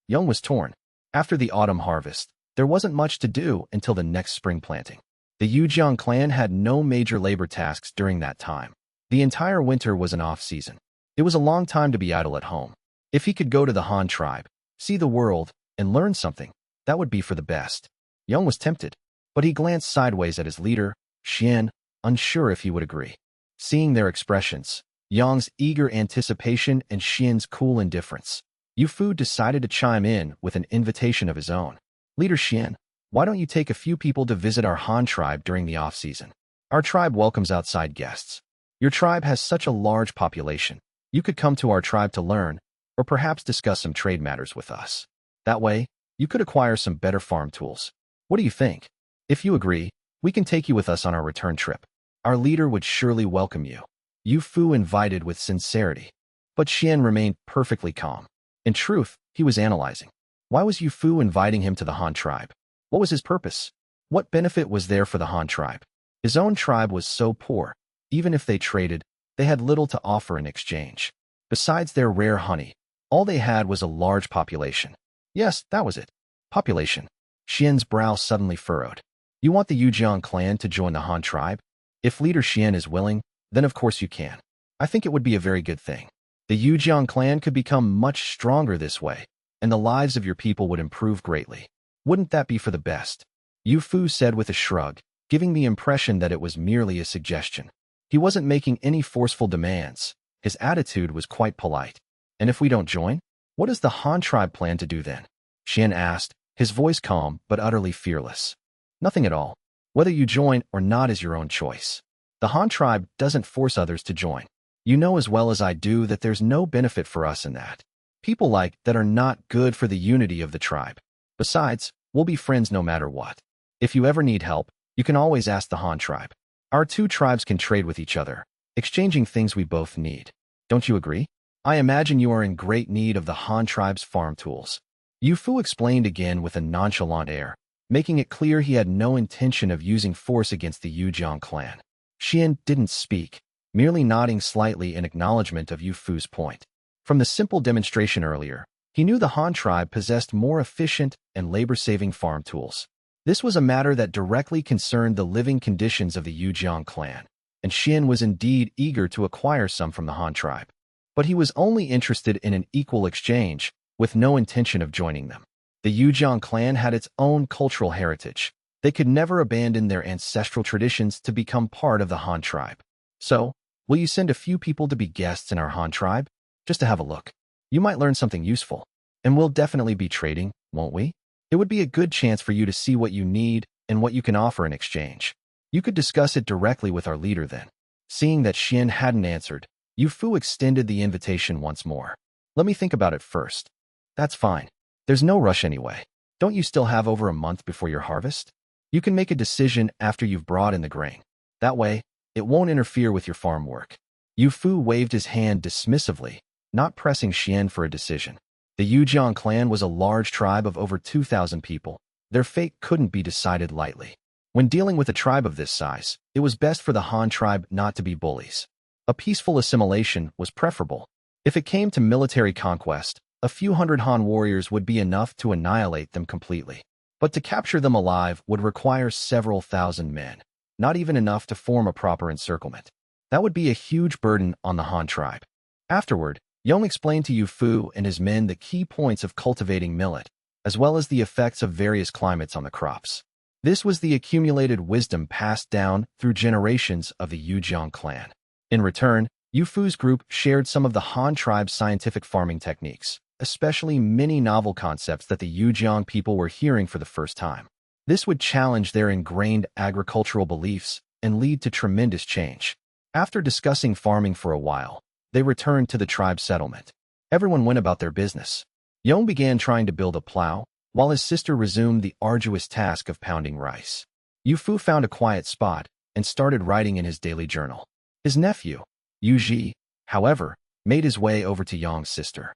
Young was torn. After the autumn harvest, there wasn't much to do until the next spring planting. The Yujiang clan had no major labor tasks during that time. The entire winter was an off-season. It was a long time to be idle at home. If he could go to the Han tribe, see the world, and learn something, that would be for the best. Young was tempted, but he glanced sideways at his leader, Xian, unsure if he would agree. Seeing their expressions, Yang's eager anticipation and Xian's cool indifference, Yu Fu decided to chime in with an invitation of his own. Leader Xian, why don't you take a few people to visit our Han tribe during the off-season? Our tribe welcomes outside guests. Your tribe has such a large population. You could come to our tribe to learn, or perhaps discuss some trade matters with us. That way, you could acquire some better farm tools. What do you think? If you agree, we can take you with us on our return trip. Our leader would surely welcome you. Yu Fu invited with sincerity. But Xian remained perfectly calm. In truth, he was analyzing. Why was Yu Fu inviting him to the Han tribe? What was his purpose? What benefit was there for the Han tribe? His own tribe was so poor. Even if they traded, they had little to offer in exchange. Besides their rare honey, all they had was a large population. Yes, that was it. Population. Xian's brow suddenly furrowed. You want the Yujiang clan to join the Han tribe? If leader Xian is willing, then of course you can. I think it would be a very good thing. The Yujiang clan could become much stronger this way, and the lives of your people would improve greatly. Wouldn't that be for the best? Yu Fu said with a shrug, giving the impression that it was merely a suggestion. He wasn't making any forceful demands. His attitude was quite polite. And if we don't join? What does the Han tribe plan to do then? Xian asked, his voice calm but utterly fearless. Nothing at all. Whether you join or not is your own choice. The Han tribe doesn't force others to join. You know as well as I do that there's no benefit for us in that. People like that are not good for the unity of the tribe. Besides, we'll be friends no matter what. If you ever need help, you can always ask the Han tribe. Our two tribes can trade with each other, exchanging things we both need. Don't you agree? I imagine you are in great need of the Han tribe's farm tools. Yu Fu explained again with a nonchalant air, making it clear he had no intention of using force against the Yujiang clan. Xian didn't speak, merely nodding slightly in acknowledgement of Yu Fu's point. From the simple demonstration earlier, he knew the Han tribe possessed more efficient and labor-saving farm tools. This was a matter that directly concerned the living conditions of the Yujiang clan, and Xian was indeed eager to acquire some from the Han tribe. But he was only interested in an equal exchange, with no intention of joining them. The Yujiang clan had its own cultural heritage. They could never abandon their ancestral traditions to become part of the Han tribe. So, will you send a few people to be guests in our Han tribe? Just to have a look. You might learn something useful. And we'll definitely be trading, won't we? It would be a good chance for you to see what you need and what you can offer in exchange. You could discuss it directly with our leader then. Seeing that Xian hadn't answered, Yu Fu extended the invitation once more. Let me think about it first. That's fine. There's no rush anyway. Don't you still have over a month before your harvest? You can make a decision after you've brought in the grain. That way, it won't interfere with your farm work. Yu Fu waved his hand dismissively, not pressing Xian for a decision. The Yujiang clan was a large tribe of over 2,000 people. Their fate couldn't be decided lightly. When dealing with a tribe of this size, it was best for the Han tribe not to be bullies. A peaceful assimilation was preferable. If it came to military conquest, a few hundred Han warriors would be enough to annihilate them completely. But to capture them alive would require several thousand men, not even enough to form a proper encirclement. That would be a huge burden on the Han tribe. Afterward, Yong explained to Yu Fu and his men the key points of cultivating millet, as well as the effects of various climates on the crops. This was the accumulated wisdom passed down through generations of the Yujiang clan. In return, Yu Fu's group shared some of the Han tribe's scientific farming techniques, especially many novel concepts that the Yujiang people were hearing for the first time. This would challenge their ingrained agricultural beliefs and lead to tremendous change. After discussing farming for a while, they returned to the tribe settlement. Everyone went about their business. Yong began trying to build a plow, while his sister resumed the arduous task of pounding rice. Yu Fu found a quiet spot and started writing in his daily journal. His nephew, Yu Ji, however, made his way over to Yong's sister.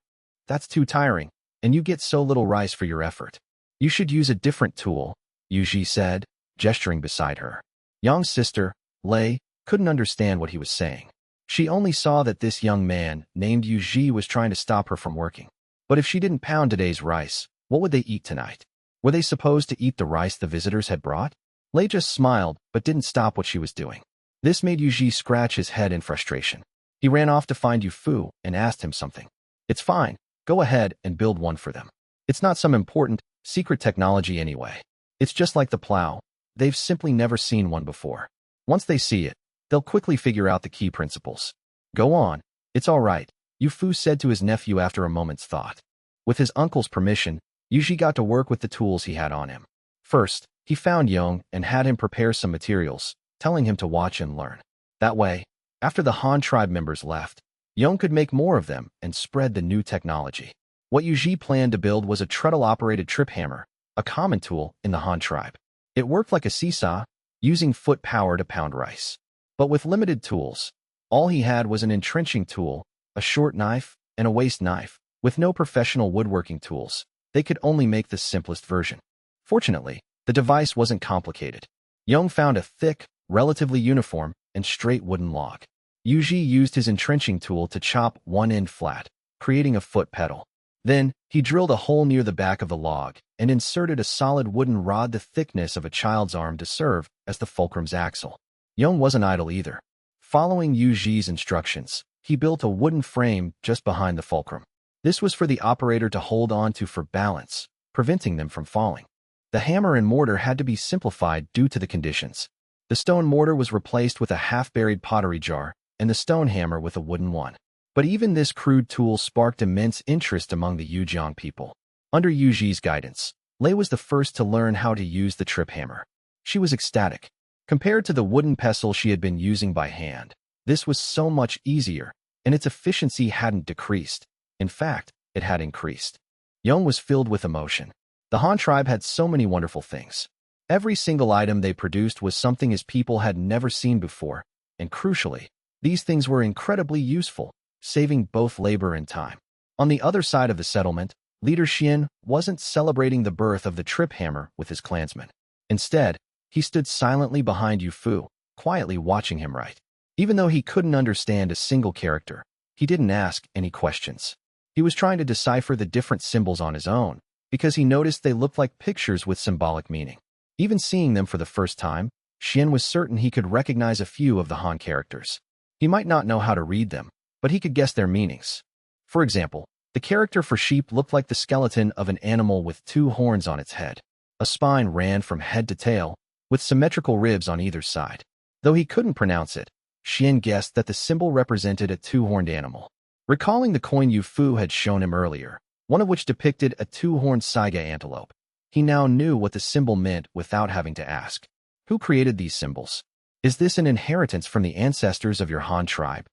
That's too tiring, and you get so little rice for your effort. You should use a different tool, Yu Ji said, gesturing beside her. Yong's sister, Lei, couldn't understand what he was saying. She only saw that this young man, named Yu Ji, was trying to stop her from working. But if she didn't pound today's rice, what would they eat tonight? Were they supposed to eat the rice the visitors had brought? Lei just smiled, but didn't stop what she was doing. This made Yu Ji scratch his head in frustration. He ran off to find Yu Fu and asked him something. It's fine. Go ahead and build one for them. It's not some important, secret technology anyway. It's just like the plow. They've simply never seen one before. Once they see it, they'll quickly figure out the key principles. Go on. It's all right, Yu Fu said to his nephew after a moment's thought. With his uncle's permission, Yu Ji got to work with the tools he had on him. First, he found Yong and had him prepare some materials, telling him to watch and learn. That way, after the Han tribe members left, Yong could make more of them and spread the new technology. What Yu Ji planned to build was a treadle-operated trip hammer, a common tool in the Han tribe. It worked like a seesaw, using foot power to pound rice. But with limited tools, all he had was an entrenching tool, a short knife, and a waste knife. With no professional woodworking tools, they could only make the simplest version. Fortunately, the device wasn't complicated. Yong found a thick, relatively uniform, and straight wooden log. Yu Ji used his entrenching tool to chop one end flat, creating a foot pedal. Then, he drilled a hole near the back of the log and inserted a solid wooden rod the thickness of a child's arm to serve as the fulcrum's axle. Yong wasn't idle either. Following Yu Ji's instructions, he built a wooden frame just behind the fulcrum. This was for the operator to hold on to for balance, preventing them from falling. The hammer and mortar had to be simplified due to the conditions. The stone mortar was replaced with a half-buried pottery jar, and the stone hammer with a wooden one. But even this crude tool sparked immense interest among the Yujiang people. Under Yu Ji's guidance, Lei was the first to learn how to use the trip hammer. She was ecstatic. Compared to the wooden pestle she had been using by hand, this was so much easier, and its efficiency hadn't decreased. In fact, it had increased. Yong was filled with emotion. The Han tribe had so many wonderful things. Every single item they produced was something his people had never seen before, and crucially, these things were incredibly useful. saving both labor and time. On the other side of the settlement, Leader Xian wasn't celebrating the birth of the trip hammer with his clansmen. Instead, he stood silently behind Yu Fu, quietly watching him write. Even though he couldn't understand a single character, he didn't ask any questions. He was trying to decipher the different symbols on his own, because he noticed they looked like pictures with symbolic meaning. Even seeing them for the first time, Xian was certain he could recognize a few of the Han characters. He might not know how to read them, but he could guess their meanings. For example, the character for sheep looked like the skeleton of an animal with 2 horns on its head. A spine ran from head to tail, with symmetrical ribs on either side. Though he couldn't pronounce it, Xian guessed that the symbol represented a 2-horned animal. Recalling the coin Yu Fu had shown him earlier, one of which depicted a 2-horned saiga antelope, he now knew what the symbol meant without having to ask. Who created these symbols? Is this an inheritance from the ancestors of your Han tribe?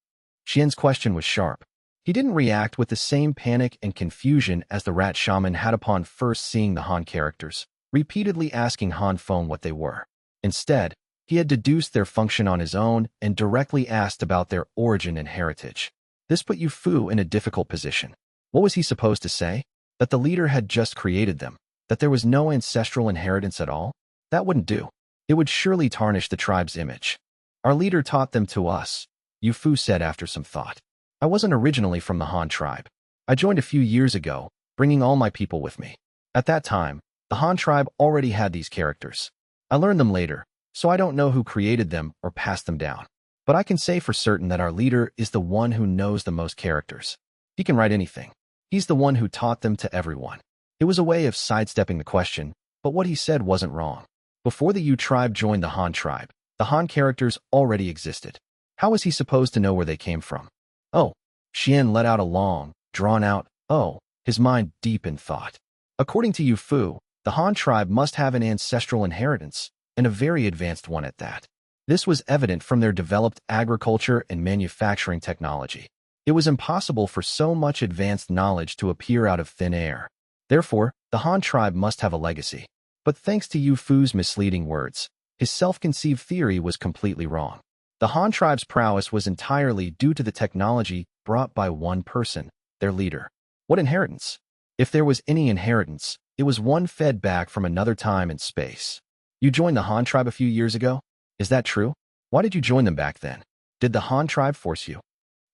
Xian's question was sharp. He didn't react with the same panic and confusion as the rat shaman had upon first seeing the Han characters, repeatedly asking Han Feng what they were. Instead, he had deduced their function on his own and directly asked about their origin and heritage. This put Yu Fu in a difficult position. What was he supposed to say? That the leader had just created them? That there was no ancestral inheritance at all? That wouldn't do. It would surely tarnish the tribe's image. Our leader taught them to us, Yu Fu said after some thought. I wasn't originally from the Han tribe. I joined a few years ago, bringing all my people with me. At that time, the Han tribe already had these characters. I learned them later, so I don't know who created them or passed them down. But I can say for certain that our leader is the one who knows the most characters. He can write anything. He's the one who taught them to everyone. It was a way of sidestepping the question, but what he said wasn't wrong. Before the Yu tribe joined the Han tribe, the Han characters already existed. How was he supposed to know where they came from? Oh, Xian let out a long, drawn-out, oh, his mind deep in thought. According to Yu Fu, the Han tribe must have an ancestral inheritance, and a very advanced one at that. This was evident from their developed agriculture and manufacturing technology. It was impossible for so much advanced knowledge to appear out of thin air. Therefore, the Han tribe must have a legacy. But thanks to Yu Fu's misleading words, his self-conceived theory was completely wrong. The Han tribe's prowess was entirely due to the technology brought by one person, their leader. What inheritance? If there was any inheritance, it was one fed back from another time and space. You joined the Han tribe a few years ago? Is that true? Why did you join them back then? Did the Han tribe force you?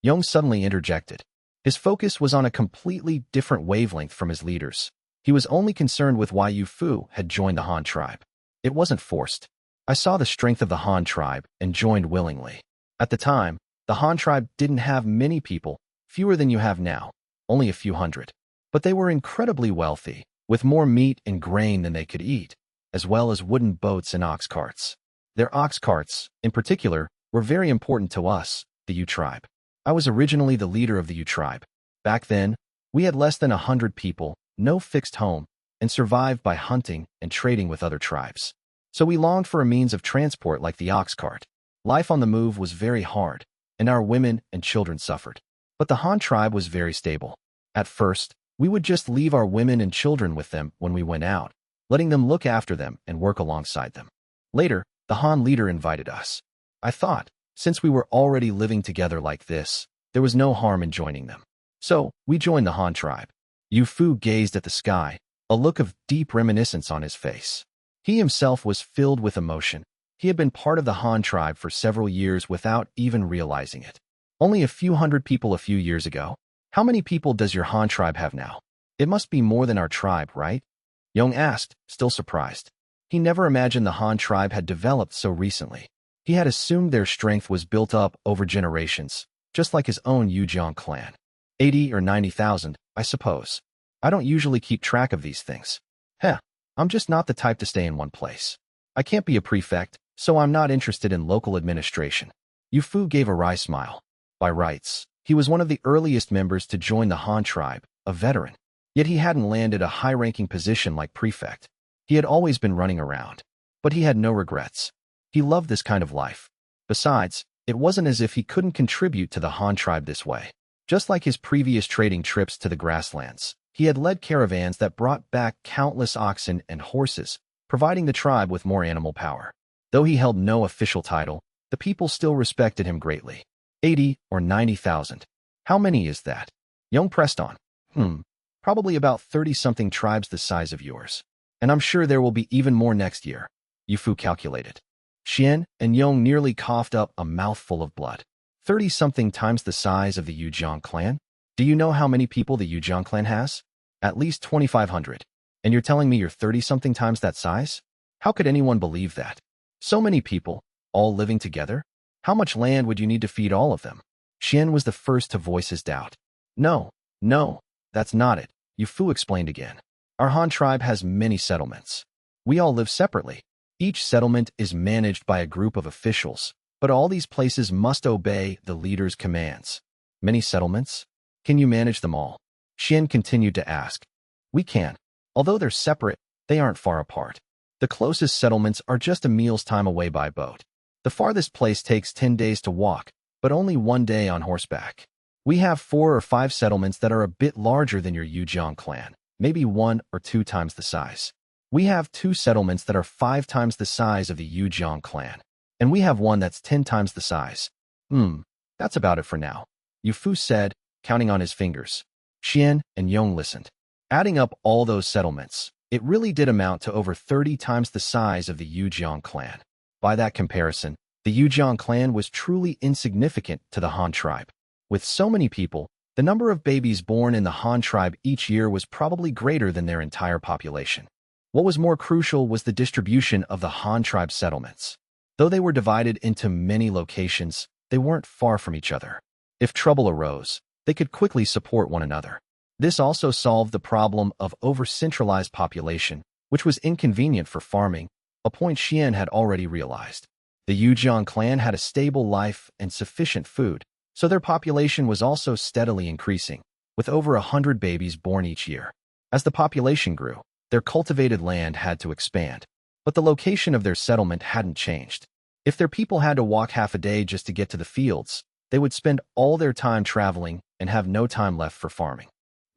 Yong suddenly interjected. His focus was on a completely different wavelength from his leaders. He was only concerned with why Yu Fu had joined the Han tribe. It wasn't forced. I saw the strength of the Han tribe and joined willingly. At the time, the Han tribe didn't have many people, fewer than you have now, only a few hundred. But they were incredibly wealthy, with more meat and grain than they could eat, as well as wooden boats and ox carts. Their ox carts, in particular, were very important to us, the Yu tribe. I was originally the leader of the Yu tribe. Back then, we had less than 100 people, no fixed home, and survived by hunting and trading with other tribes. So we longed for a means of transport like the ox cart. Life on the move was very hard, and our women and children suffered. But the Han tribe was very stable. At first, we would just leave our women and children with them when we went out, letting them look after them and work alongside them. Later, the Han leader invited us. I thought, since we were already living together like this, there was no harm in joining them. So, we joined the Han tribe. Yu Fu gazed at the sky, a look of deep reminiscence on his face. He himself was filled with emotion. He had been part of the Han tribe for several years without even realizing it. Only a few hundred people a few years ago. How many people does your Han tribe have now? It must be more than our tribe, right? Yong asked, still surprised. He never imagined the Han tribe had developed so recently. He had assumed their strength was built up over generations, just like his own Yujiang clan. 80 or 90,000, I suppose. I don't usually keep track of these things. Heh, I'm just not the type to stay in one place. I can't be a prefect, so I'm not interested in local administration. Yu Fu gave a wry smile. By rights, he was one of the earliest members to join the Han tribe, a veteran. Yet he hadn't landed a high-ranking position like prefect. He had always been running around. But he had no regrets. He loved this kind of life. Besides, it wasn't as if he couldn't contribute to the Han tribe this way. Just like his previous trading trips to the grasslands, he had led caravans that brought back countless oxen and horses, providing the tribe with more animal power. Though he held no official title, the people still respected him greatly. 80 or 90,000. How many is that? Young pressed on. Probably about 30-something tribes the size of yours. And I'm sure there will be even more next year. Yufu calculated. Xian and Yong nearly coughed up a mouthful of blood. 30-something times the size of the Yujiang clan? Do you know how many people the Yujiang clan has? At least 2,500. And you're telling me you're 30-something times that size? How could anyone believe that? So many people, all living together? How much land would you need to feed all of them? Xian was the first to voice his doubt. No, that's not it, Yufu explained again. Our Han tribe has many settlements. We all live separately. Each settlement is managed by a group of officials, but all these places must obey the leader's commands. Many settlements? Can you manage them all? Xian continued to ask. We can. Although they're separate, they aren't far apart. The closest settlements are just a meal's time away by boat. The farthest place takes 10 days to walk, but only 1 day on horseback. We have 4 or 5 settlements that are a bit larger than your Yujiang clan, maybe 1 or 2 times the size. We have 2 settlements that are 5 times the size of the Yujiang clan, and we have one that's 10 times the size. That's about it for now, Yufu said, counting on his fingers. Xian and Yong listened. Adding up all those settlements, it really did amount to over 30 times the size of the Yujiang clan. By that comparison, the Yujiang clan was truly insignificant to the Han tribe. With so many people, the number of babies born in the Han tribe each year was probably greater than their entire population. What was more crucial was the distribution of the Han tribe settlements. Though they were divided into many locations, they weren't far from each other. If trouble arose, they could quickly support one another. This also solved the problem of over-centralized population, which was inconvenient for farming, a point Xian had already realized. The Yujiang clan had a stable life and sufficient food, so their population was also steadily increasing, with over 100 babies born each year. As the population grew, their cultivated land had to expand, but the location of their settlement hadn't changed. If their people had to walk half a day just to get to the fields, they would spend all their time traveling and have no time left for farming.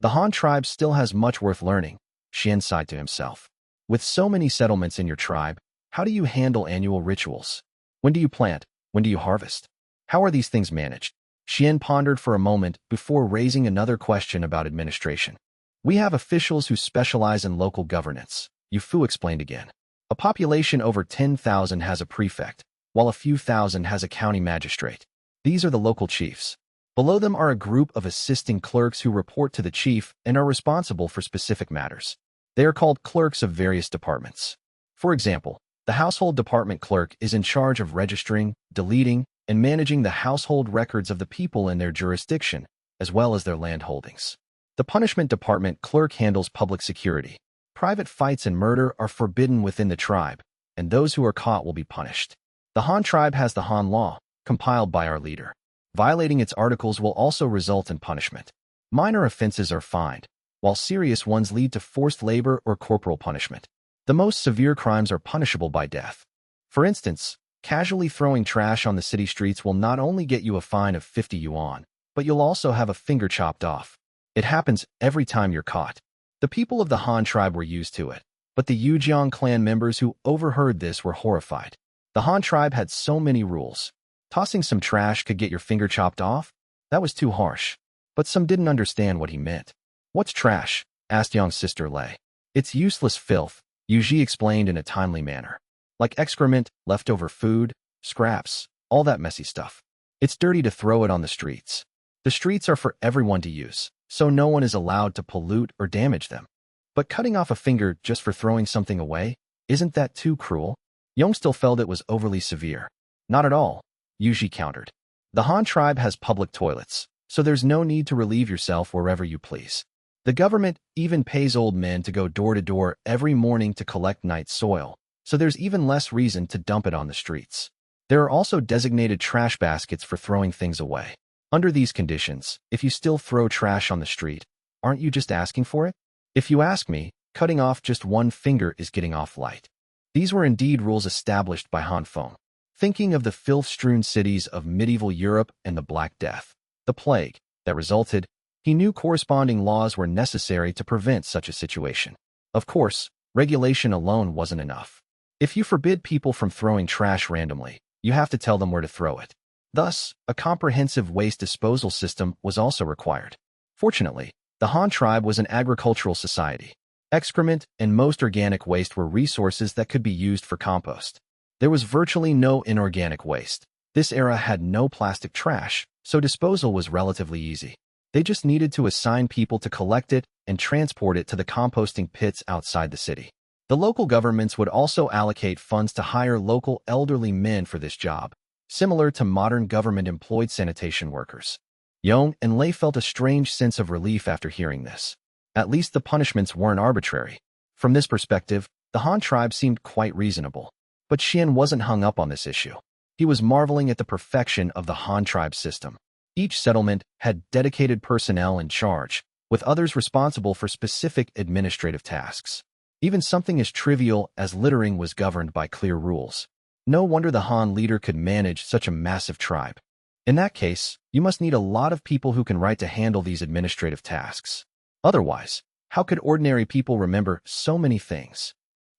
The Han tribe still has much worth learning, Xian sighed to himself. With so many settlements in your tribe, how do you handle annual rituals? When do you plant? When do you harvest? How are these things managed? Xian pondered for a moment before raising another question about administration. We have officials who specialize in local governance, Yufu explained again. A population over 10,000 has a prefect, while a few thousand has a county magistrate. These are the local chiefs. Below them are a group of assisting clerks who report to the chief and are responsible for specific matters. They are called clerks of various departments. For example, the household department clerk is in charge of registering, deleting, and managing the household records of the people in their jurisdiction, as well as their land holdings. The punishment department clerk handles public security. Private fights and murder are forbidden within the tribe, and those who are caught will be punished. The Han tribe has the Han law, compiled by our leader. Violating its articles will also result in punishment. Minor offenses are fined, while serious ones lead to forced labor or corporal punishment. The most severe crimes are punishable by death. For instance, casually throwing trash on the city streets will not only get you a fine of 50 yuan, but you'll also have a finger chopped off. It happens every time you're caught. The people of the Han tribe were used to it, but the Yujiang clan members who overheard this were horrified. The Han tribe had so many rules. Tossing some trash could get your finger chopped off? That was too harsh. But some didn't understand what he meant. What's trash? Asked Yong's sister Lei. It's useless filth, Yuji explained in a timely manner. Like excrement, leftover food, scraps, all that messy stuff. It's dirty to throw it on the streets. The streets are for everyone to use, so no one is allowed to pollute or damage them. But cutting off a finger just for throwing something away, isn't that too cruel? Yong still felt it was overly severe. Not at all, Yuji countered. The Han tribe has public toilets, so there's no need to relieve yourself wherever you please. The government even pays old men to go door to door every morning to collect night soil, so there's even less reason to dump it on the streets. There are also designated trash baskets for throwing things away. Under these conditions, if you still throw trash on the street, aren't you just asking for it? If you ask me, cutting off just one finger is getting off light. These were indeed rules established by Han Feng. Thinking of the filth-strewn cities of medieval Europe and the Black Death, the plague that resulted, he knew corresponding laws were necessary to prevent such a situation. Of course, regulation alone wasn't enough. If you forbid people from throwing trash randomly, you have to tell them where to throw it. Thus, a comprehensive waste disposal system was also required. Fortunately, the Han tribe was an agricultural society. Excrement and most organic waste were resources that could be used for compost. There was virtually no inorganic waste. This era had no plastic trash, so disposal was relatively easy. They just needed to assign people to collect it and transport it to the composting pits outside the city. The local governments would also allocate funds to hire local elderly men for this job, similar to modern government-employed sanitation workers. Yong and Lei felt a strange sense of relief after hearing this. At least the punishments weren't arbitrary. From this perspective, the Han tribe seemed quite reasonable. But Xian wasn't hung up on this issue. He was marveling at the perfection of the Han tribe system. Each settlement had dedicated personnel in charge, with others responsible for specific administrative tasks. Even something as trivial as littering was governed by clear rules. No wonder the Han leader could manage such a massive tribe. In that case, you must need a lot of people who can write to handle these administrative tasks. Otherwise, how could ordinary people remember so many things?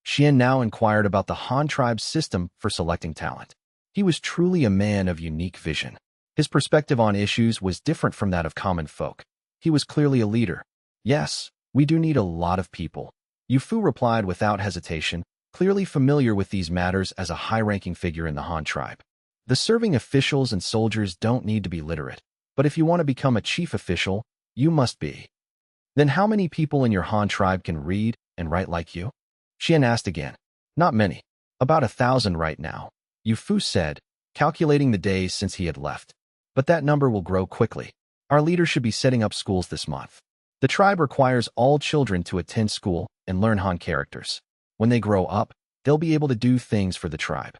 Xian now inquired about the Han tribe's system for selecting talent. He was truly a man of unique vision. His perspective on issues was different from that of common folk. He was clearly a leader. Yes, we do need a lot of people. Yu Fu replied without hesitation, clearly familiar with these matters as a high-ranking figure in the Han tribe. The serving officials and soldiers don't need to be literate, but if you want to become a chief official, you must be. Then how many people in your Han tribe can read and write like you? Xian asked again. Not many. About 1,000 right now, Yu Fu said, calculating the days since he had left. But that number will grow quickly. Our leader should be setting up schools this month. The tribe requires all children to attend school and learn Han characters. When they grow up, they'll be able to do things for the tribe.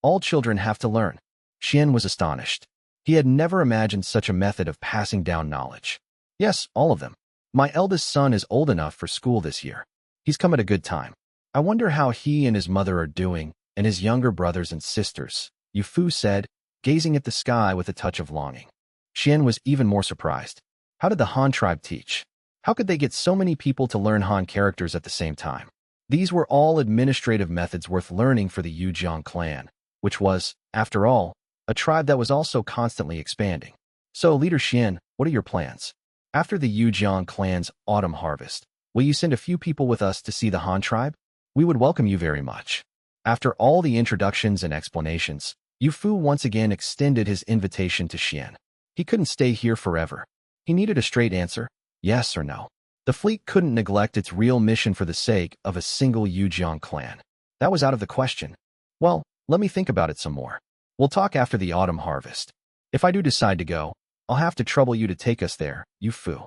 All children have to learn. Xian was astonished. He had never imagined such a method of passing down knowledge. Yes, all of them. My eldest son is old enough for school this year. He's come at a good time. I wonder how he and his mother are doing, and his younger brothers and sisters, Yu Fu said, gazing at the sky with a touch of longing. Xian was even more surprised. How did the Han tribe teach? How could they get so many people to learn Han characters at the same time? These were all administrative methods worth learning for the Yujiang clan, which was, after all, a tribe that was also constantly expanding. So, Leader Xian, what are your plans? After the Yujiang clan's autumn harvest, will you send a few people with us to see the Han tribe? We would welcome you very much. After all the introductions and explanations, Yu Fu once again extended his invitation to Xian. He couldn't stay here forever. He needed a straight answer, yes or no. The fleet couldn't neglect its real mission for the sake of a single Yujiang clan. That was out of the question. Well, let me think about it some more. We'll talk after the autumn harvest. If I do decide to go, I'll have to trouble you to take us there, Yu Fu.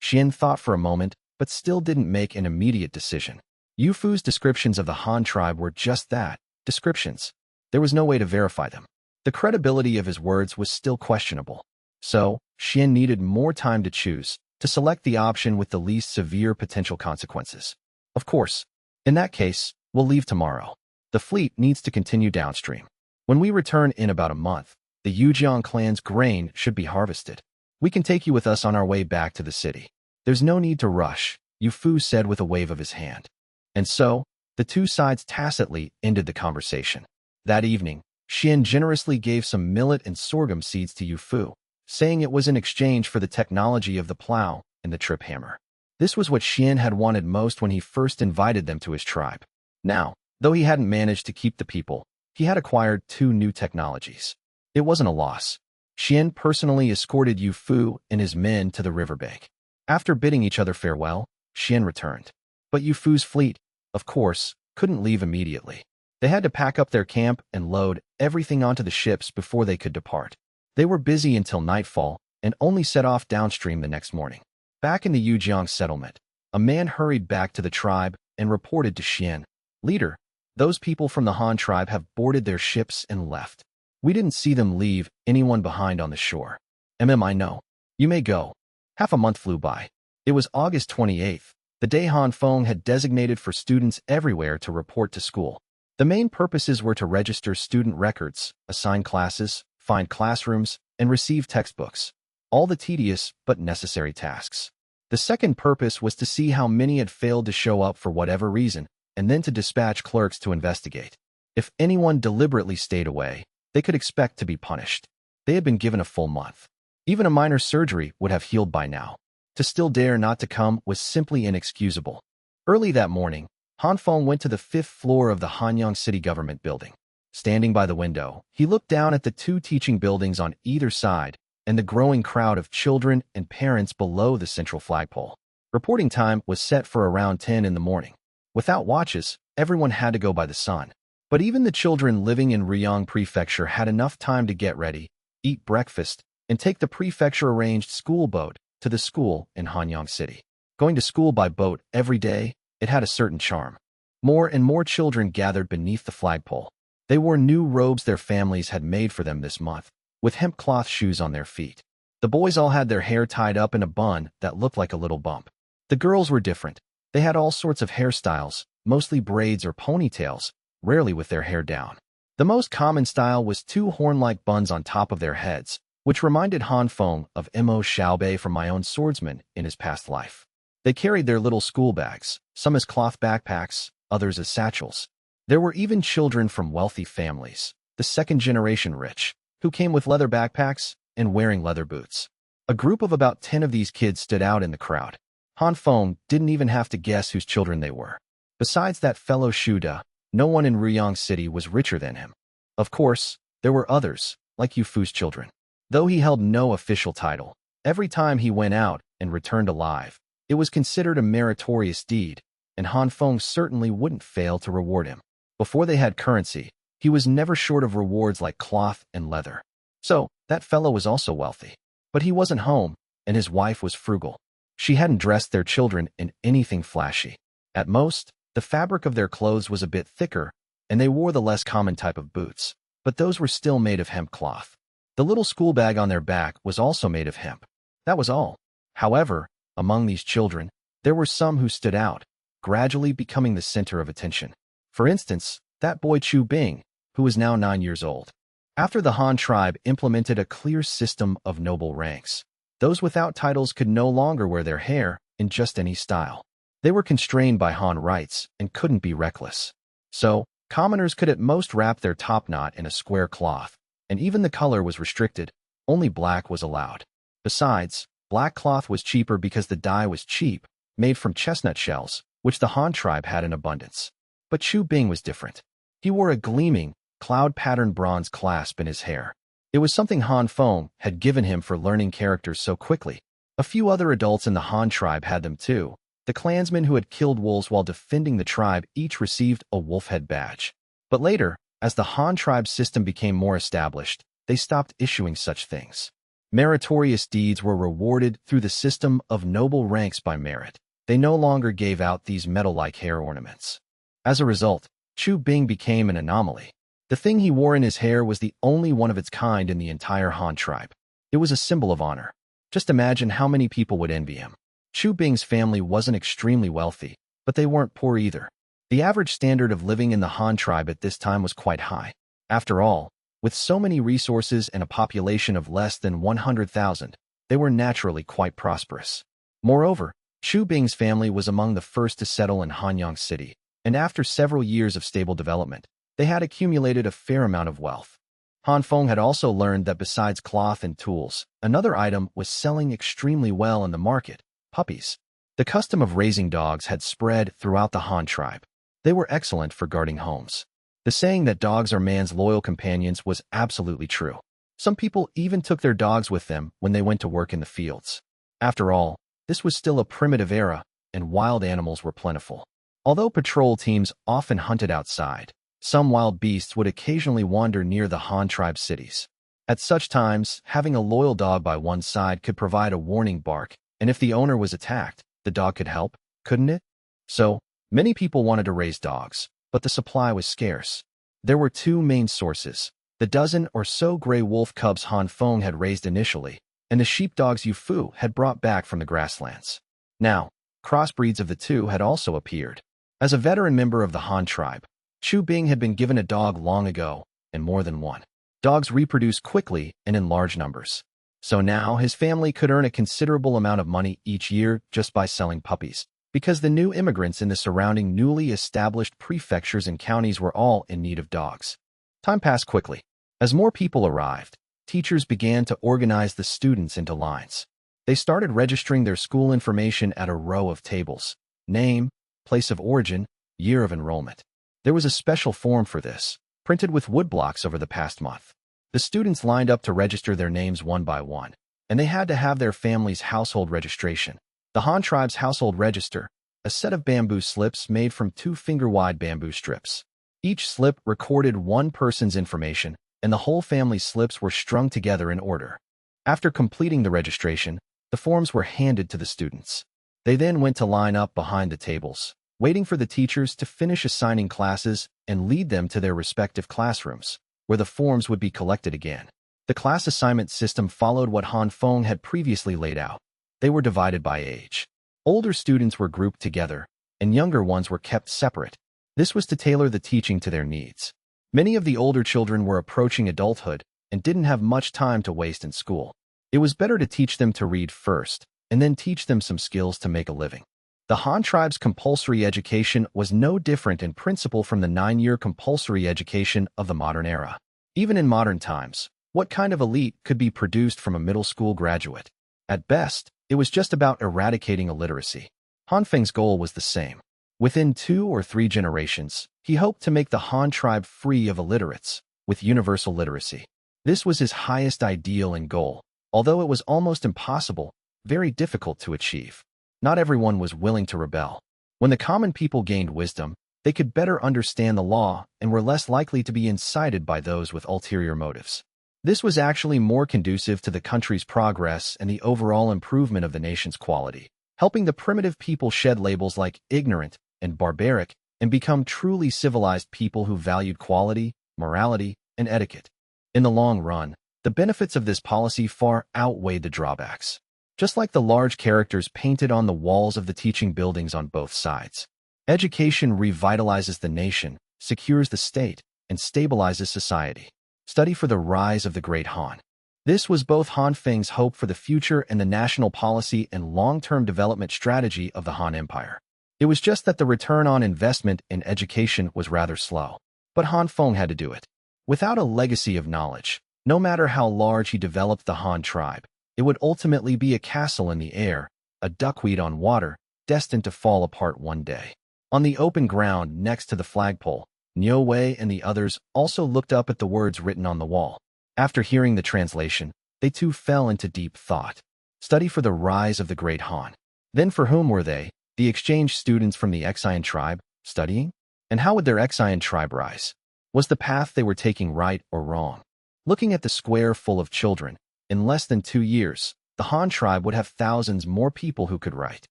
Xian thought for a moment, but still didn't make an immediate decision. Yu Fu's descriptions of the Han tribe were just that, descriptions. There was no way to verify them. The credibility of his words was still questionable. So, Xian needed more time to choose, to select the option with the least severe potential consequences. Of course. In that case, we'll leave tomorrow. The fleet needs to continue downstream. When we return in about a month, the Yujiang clan's grain should be harvested. We can take you with us on our way back to the city. There's no need to rush, Yu Fu said with a wave of his hand. And so, the two sides tacitly ended the conversation. That evening, Xian generously gave some millet and sorghum seeds to Yu Fu, saying it was in exchange for the technology of the plow and the trip hammer. This was what Xian had wanted most when he first invited them to his tribe. Now, though he hadn't managed to keep the people, he had acquired 2 new technologies. It wasn't a loss. Xian personally escorted Yu Fu and his men to the riverbank. After bidding each other farewell, Xian returned. But Yu Fu's fleet, of course, couldn't leave immediately. They had to pack up their camp and load everything onto the ships before they could depart. They were busy until nightfall and only set off downstream the next morning. Back in the Yujiang settlement, a man hurried back to the tribe and reported to Xian, Leader, those people from the Han tribe have boarded their ships and left. We didn't see them leave anyone behind on the shore. I know. You may go. Half a month flew by. It was August 28th, the day Han Feng had designated for students everywhere to report to school. The main purposes were to register student records, assign classes, find classrooms, and receive textbooks. All the tedious but necessary tasks. The second purpose was to see how many had failed to show up for whatever reason, and then to dispatch clerks to investigate. If anyone deliberately stayed away, they could expect to be punished. They had been given a full month. Even a minor surgery would have healed by now. To still dare not to come was simply inexcusable. Early that morning, Han Feng went to the 5th floor of the Hanyang City Government Building. Standing by the window, he looked down at the 2 teaching buildings on either side and the growing crowd of children and parents below the central flagpole. Reporting time was set for around 10 in the morning. Without watches, everyone had to go by the sun. But even the children living in Ryong Prefecture had enough time to get ready, eat breakfast, and take the prefecture-arranged school boat to the school in Hanyang City. Going to school by boat every day, it had a certain charm. More and more children gathered beneath the flagpole. They wore new robes their families had made for them this month, with hemp cloth shoes on their feet. The boys all had their hair tied up in a bun that looked like a little bump. The girls were different. They had all sorts of hairstyles, mostly braids or ponytails, rarely with their hair down. The most common style was 2 horn-like buns on top of their heads, which reminded Han Feng of Mo Xiaobei from My Own Swordsman in his past life. They carried their little school bags, some as cloth backpacks, others as satchels. There were even children from wealthy families, the second-generation rich, who came with leather backpacks and wearing leather boots. A group of about 10 of these kids stood out in the crowd. Han Feng didn't even have to guess whose children they were. Besides that fellow Shuda, no one in Ryong City was richer than him. Of course, there were others, like Yufu's children. Though he held no official title, every time he went out and returned alive, it was considered a meritorious deed, and Han Feng certainly wouldn't fail to reward him. Before they had currency, he was never short of rewards like cloth and leather. So, that fellow was also wealthy. But he wasn't home, and his wife was frugal. She hadn't dressed their children in anything flashy. At most, the fabric of their clothes was a bit thicker, and they wore the less common type of boots, but those were still made of hemp cloth. The little school bag on their back was also made of hemp. That was all. However, among these children, there were some who stood out, gradually becoming the center of attention. For instance, that boy Chu Bing, who was now 9 years old. After the Han tribe implemented a clear system of noble ranks, those without titles could no longer wear their hair in just any style. They were constrained by Han rights and couldn't be reckless. So, commoners could at most wrap their top knot in a square cloth, and even the color was restricted. Only black was allowed. Besides, black cloth was cheaper because the dye was cheap, made from chestnut shells, which the Han tribe had in abundance. But Chu Bing was different. He wore a gleaming, cloud-patterned bronze clasp in his hair. It was something Han Feng had given him for learning characters so quickly. A few other adults in the Han tribe had them too. The clansmen who had killed wolves while defending the tribe each received a wolf head badge. But later, as the Han tribe system became more established, they stopped issuing such things. Meritorious deeds were rewarded through the system of noble ranks by merit. They no longer gave out these metal-like hair ornaments. As a result, Chu Bing became an anomaly. The thing he wore in his hair was the only one of its kind in the entire Han tribe. It was a symbol of honor. Just imagine how many people would envy him. Chu Bing's family wasn't extremely wealthy, but they weren't poor either. The average standard of living in the Han tribe at this time was quite high. After all, with so many resources and a population of less than 100,000, they were naturally quite prosperous. Moreover, Chu Bing's family was among the first to settle in Hanyang City, and after several years of stable development, they had accumulated a fair amount of wealth. Han Feng had also learned that besides cloth and tools, another item was selling extremely well in the market: puppies. The custom of raising dogs had spread throughout the Han tribe. They were excellent for guarding homes. The saying that dogs are man's loyal companions was absolutely true. Some people even took their dogs with them when they went to work in the fields. After all, this was still a primitive era, and wild animals were plentiful. Although patrol teams often hunted outside, some wild beasts would occasionally wander near the Han tribe cities. At such times, having a loyal dog by one side could provide a warning bark, and if the owner was attacked, the dog could help, couldn't it? So, many people wanted to raise dogs, but the supply was scarce. There were 2 main sources: the dozen or so gray wolf cubs Han Feng had raised initially, and the sheepdogs Yufu had brought back from the grasslands. Now, crossbreeds of the 2 had also appeared. As a veteran member of the Han tribe, Chu Bing had been given a dog long ago, and more than one. Dogs reproduce quickly and in large numbers. So now his family could earn a considerable amount of money each year just by selling puppies, because the new immigrants in the surrounding newly established prefectures and counties were all in need of dogs. Time passed quickly. As more people arrived, teachers began to organize the students into lines. They started registering their school information at a row of tables: name, place of origin, year of enrollment. There was a special form for this, printed with woodblocks over the past month. The students lined up to register their names one by one, and they had to have their family's household registration. The Han tribe's household register, a set of bamboo slips made from 2-finger-wide bamboo strips. Each slip recorded one person's information, and the whole family's slips were strung together in order. After completing the registration, the forms were handed to the students. They then went to line up behind the tables, waiting for the teachers to finish assigning classes and lead them to their respective classrooms, where the forms would be collected again. The class assignment system followed what Han Feng had previously laid out. They were divided by age. Older students were grouped together, and younger ones were kept separate. This was to tailor the teaching to their needs. Many of the older children were approaching adulthood and didn't have much time to waste in school. It was better to teach them to read first, and then teach them some skills to make a living. The Han tribe's compulsory education was no different in principle from the 9-year compulsory education of the modern era. Even in modern times, what kind of elite could be produced from a middle school graduate? At best, it was just about eradicating illiteracy. Han Feng's goal was the same. Within 2 or 3 generations, he hoped to make the Han tribe free of illiterates, with universal literacy. This was his highest ideal and goal, although it was almost impossible, very difficult to achieve. Not everyone was willing to rebel. When the common people gained wisdom, they could better understand the law and were less likely to be incited by those with ulterior motives. This was actually more conducive to the country's progress and the overall improvement of the nation's quality, helping the primitive people shed labels like ignorant and barbaric and become truly civilized people who valued quality, morality, and etiquette. In the long run, the benefits of this policy far outweighed the drawbacks. Just like the large characters painted on the walls of the teaching buildings on both sides. Education revitalizes the nation, secures the state, and stabilizes society. Study for the rise of the Great Han. This was both Han Feng's hope for the future and the national policy and long-term development strategy of the Han Empire. It was just that the return on investment in education was rather slow. But Han Feng had to do it. Without a legacy of knowledge, no matter how large he developed the Han tribe, it would ultimately be a castle in the air, a duckweed on water, destined to fall apart one day. On the open ground next to the flagpole, Niu Wei and the others also looked up at the words written on the wall. After hearing the translation, they too fell into deep thought. Study for the rise of the Great Han. Then for whom were they, the exchange students from the Exian tribe, studying? And how would their Exian tribe rise? Was the path they were taking right or wrong? Looking at the square full of children, in less than 2 years, the Han tribe would have thousands more people who could write.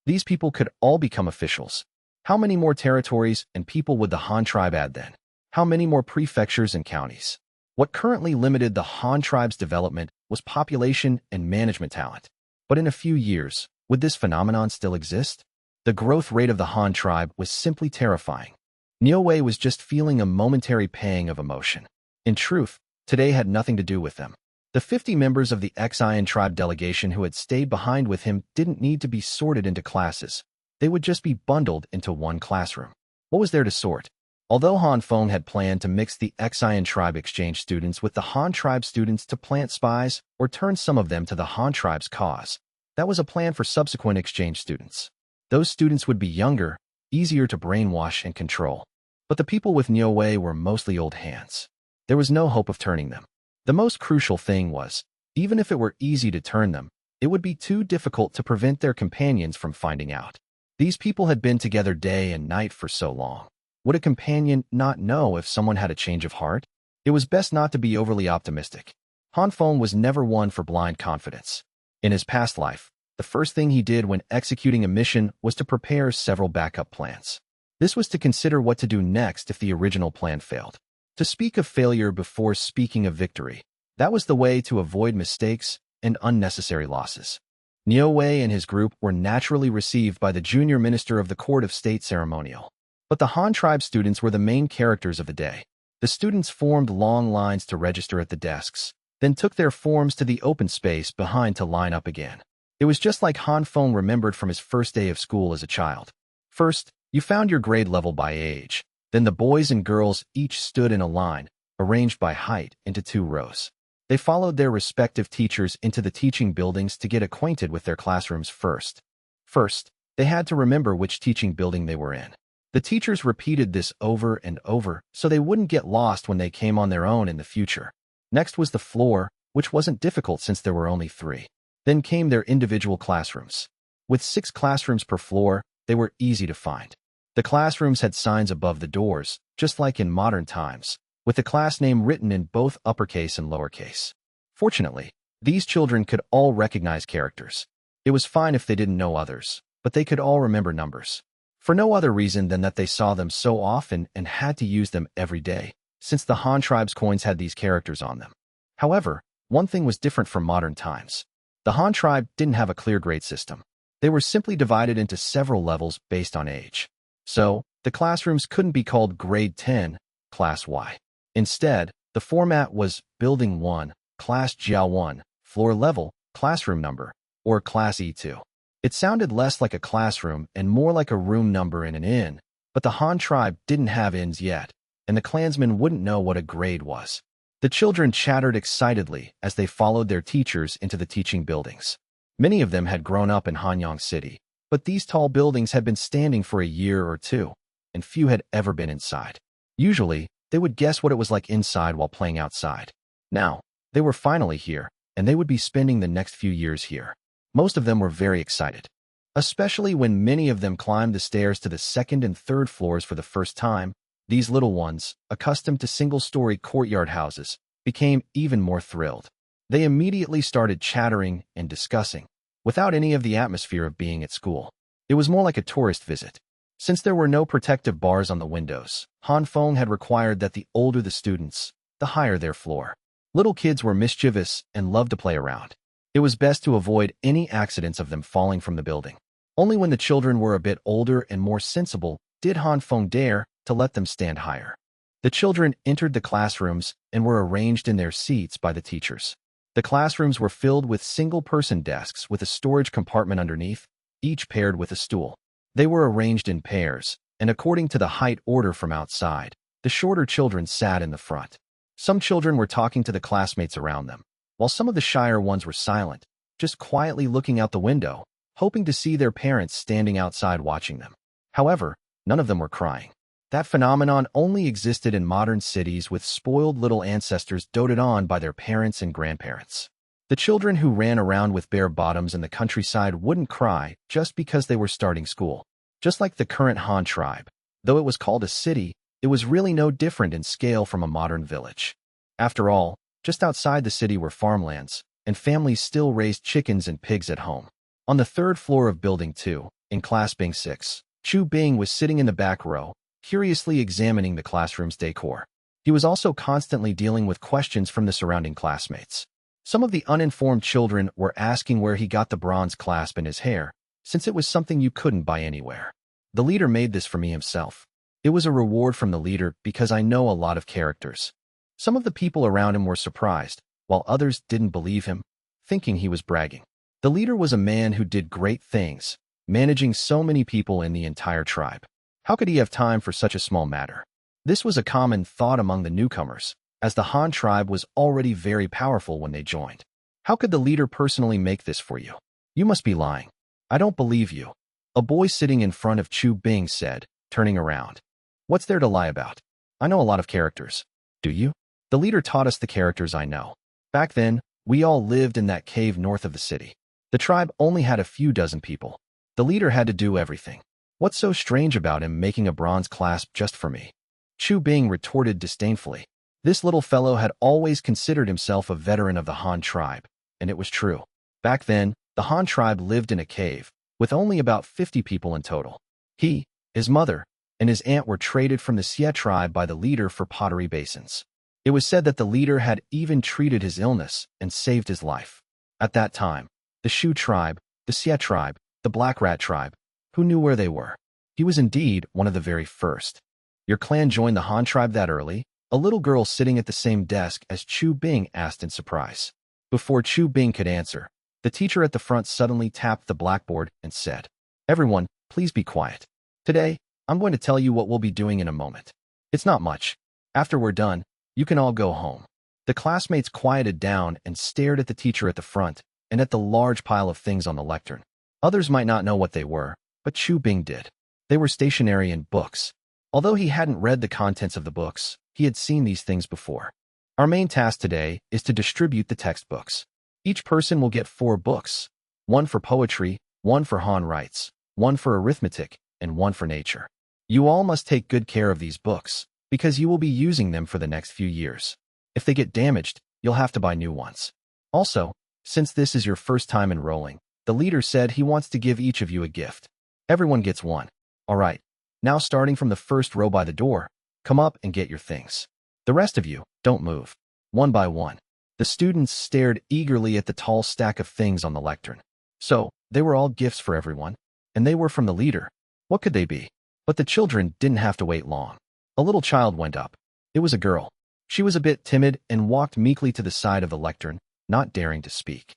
These people could all become officials. How many more territories and people would the Han tribe add then? How many more prefectures and counties? What currently limited the Han tribe's development was population and management talent. But in a few years, would this phenomenon still exist? The growth rate of the Han tribe was simply terrifying. Niu Wei was just feeling a momentary pang of emotion. In truth, today had nothing to do with them. The 50 members of the Exian tribe delegation who had stayed behind with him didn't need to be sorted into classes. They would just be bundled into one classroom. What was there to sort? Although Han Feng had planned to mix the Exian tribe exchange students with the Han tribe students to plant spies or turn some of them to the Han tribe's cause, that was a plan for subsequent exchange students. Those students would be younger, easier to brainwash and control. But the people with Niu Wei were mostly old hands. There was no hope of turning them. The most crucial thing was, even if it were easy to turn them, it would be too difficult to prevent their companions from finding out. These people had been together day and night for so long. Would a companion not know if someone had a change of heart? It was best not to be overly optimistic. Han Feng was never one for blind confidence. In his past life, the first thing he did when executing a mission was to prepare several backup plans. This was to consider what to do next if the original plan failed. To speak of failure before speaking of victory, that was the way to avoid mistakes and unnecessary losses. Niu Wei and his group were naturally received by the junior minister of the Court of State Ceremonial. But the Han tribe students were the main characters of the day. The students formed long lines to register at the desks, then took their forms to the open space behind to line up again. It was just like Han Feng remembered from his first day of school as a child. First, you found your grade level by age. Then the boys and girls each stood in a line, arranged by height, into 2 rows. They followed their respective teachers into the teaching buildings to get acquainted with their classrooms first. First, they had to remember which teaching building they were in. The teachers repeated this over and over so they wouldn't get lost when they came on their own in the future. Next was the floor, which wasn't difficult since there were only 3. Then came their individual classrooms. With 6 classrooms per floor, they were easy to find. The classrooms had signs above the doors, just like in modern times, with the class name written in both uppercase and lowercase. Fortunately, these children could all recognize characters. It was fine if they didn't know others, but they could all remember numbers. For no other reason than that they saw them so often and had to use them every day, since the Han tribe's coins had these characters on them. However, one thing was different from modern times. The Han tribe didn't have a clear grade system. They were simply divided into several levels based on age. So, the classrooms couldn't be called Grade 10, Class Y. Instead, the format was Building 1, Class Jiao 1, Floor Level, Classroom Number, or Class E2. It sounded less like a classroom and more like a room number in an inn, but the Han tribe didn't have inns yet, and the clansmen wouldn't know what a grade was. The children chattered excitedly as they followed their teachers into the teaching buildings. Many of them had grown up in Hanyang City, but these tall buildings had been standing for a year or two, and few had ever been inside. Usually, they would guess what it was like inside while playing outside. Now, they were finally here, and they would be spending the next few years here. Most of them were very excited, especially when many of them climbed the stairs to the 2nd and 3rd floors for the first time. These little ones, accustomed to single-story courtyard houses, became even more thrilled. They immediately started chattering and discussing, without any of the atmosphere of being at school. It was more like a tourist visit. Since there were no protective bars on the windows, Han Feng had required that the older the students, the higher their floor. Little kids were mischievous and loved to play around. It was best to avoid any accidents of them falling from the building. Only when the children were a bit older and more sensible did Han Feng dare to let them stand higher. The children entered the classrooms and were arranged in their seats by the teachers. The classrooms were filled with single-person desks with a storage compartment underneath, each paired with a stool. They were arranged in pairs, and according to the height order from outside, the shorter children sat in the front. Some children were talking to the classmates around them, while some of the shyer ones were silent, just quietly looking out the window, hoping to see their parents standing outside watching them. However, none of them were crying. That phenomenon only existed in modern cities with spoiled little ancestors doted on by their parents and grandparents. The children who ran around with bare bottoms in the countryside wouldn't cry just because they were starting school. Just like the current Han tribe, though it was called a city, it was really no different in scale from a modern village. After all, just outside the city were farmlands, and families still raised chickens and pigs at home. On the 3rd floor of Building 2, in Class Bing 6, Chu Bing was sitting in the back row, curiously examining the classroom's decor. He was also constantly dealing with questions from the surrounding classmates. Some of the uninformed children were asking where he got the bronze clasp in his hair, since it was something you couldn't buy anywhere. The leader made this for me himself. It was a reward from the leader because I know a lot of characters. Some of the people around him were surprised, while others didn't believe him, thinking he was bragging. The leader was a man who did great things, managing so many people in the entire tribe. How could he have time for such a small matter? This was a common thought among the newcomers, as the Han tribe was already very powerful when they joined. How could the leader personally make this for you? You must be lying. I don't believe you. A boy sitting in front of Chu Bing said, turning around. What's there to lie about? I know a lot of characters. Do you? The leader taught us the characters I know. Back then, we all lived in that cave north of the city. The tribe only had a few dozen people. The leader had to do everything. What's so strange about him making a bronze clasp just for me? Chu Bing retorted disdainfully. This little fellow had always considered himself a veteran of the Han tribe, and it was true. Back then, the Han tribe lived in a cave, with only about 50 people in total. He, his mother, and his aunt were traded from the Xie tribe by the leader for pottery basins. It was said that the leader had even treated his illness and saved his life. At that time, the Shu tribe, the Xie tribe, the Black Rat tribe, who knew where they were? He was indeed one of the very first. Your clan joined the Han tribe that early? A little girl sitting at the same desk as Chu Bing asked in surprise. Before Chu Bing could answer, the teacher at the front suddenly tapped the blackboard and said, "Everyone, please be quiet. Today, I'm going to tell you what we'll be doing in a moment. It's not much. After we're done, you can all go home." The classmates quieted down and stared at the teacher at the front and at the large pile of things on the lectern. Others might not know what they were, but Chu Bing did. They were stationery and books. Although he hadn't read the contents of the books, he had seen these things before. Our main task today is to distribute the textbooks. Each person will get 4 books, 1 for poetry, 1 for Han rights, 1 for arithmetic, and 1 for nature. You all must take good care of these books, because you will be using them for the next few years. If they get damaged, you'll have to buy new ones. Also, since this is your first time enrolling, the leader said he wants to give each of you a gift. Everyone gets one. Alright, now starting from the first row by the door, come up and get your things. The rest of you, don't move. One by one. The students stared eagerly at the tall stack of things on the lectern. So, they were all gifts for everyone, and they were from the leader. What could they be? But the children didn't have to wait long. A little child went up. It was a girl. She was a bit timid and walked meekly to the side of the lectern, not daring to speak.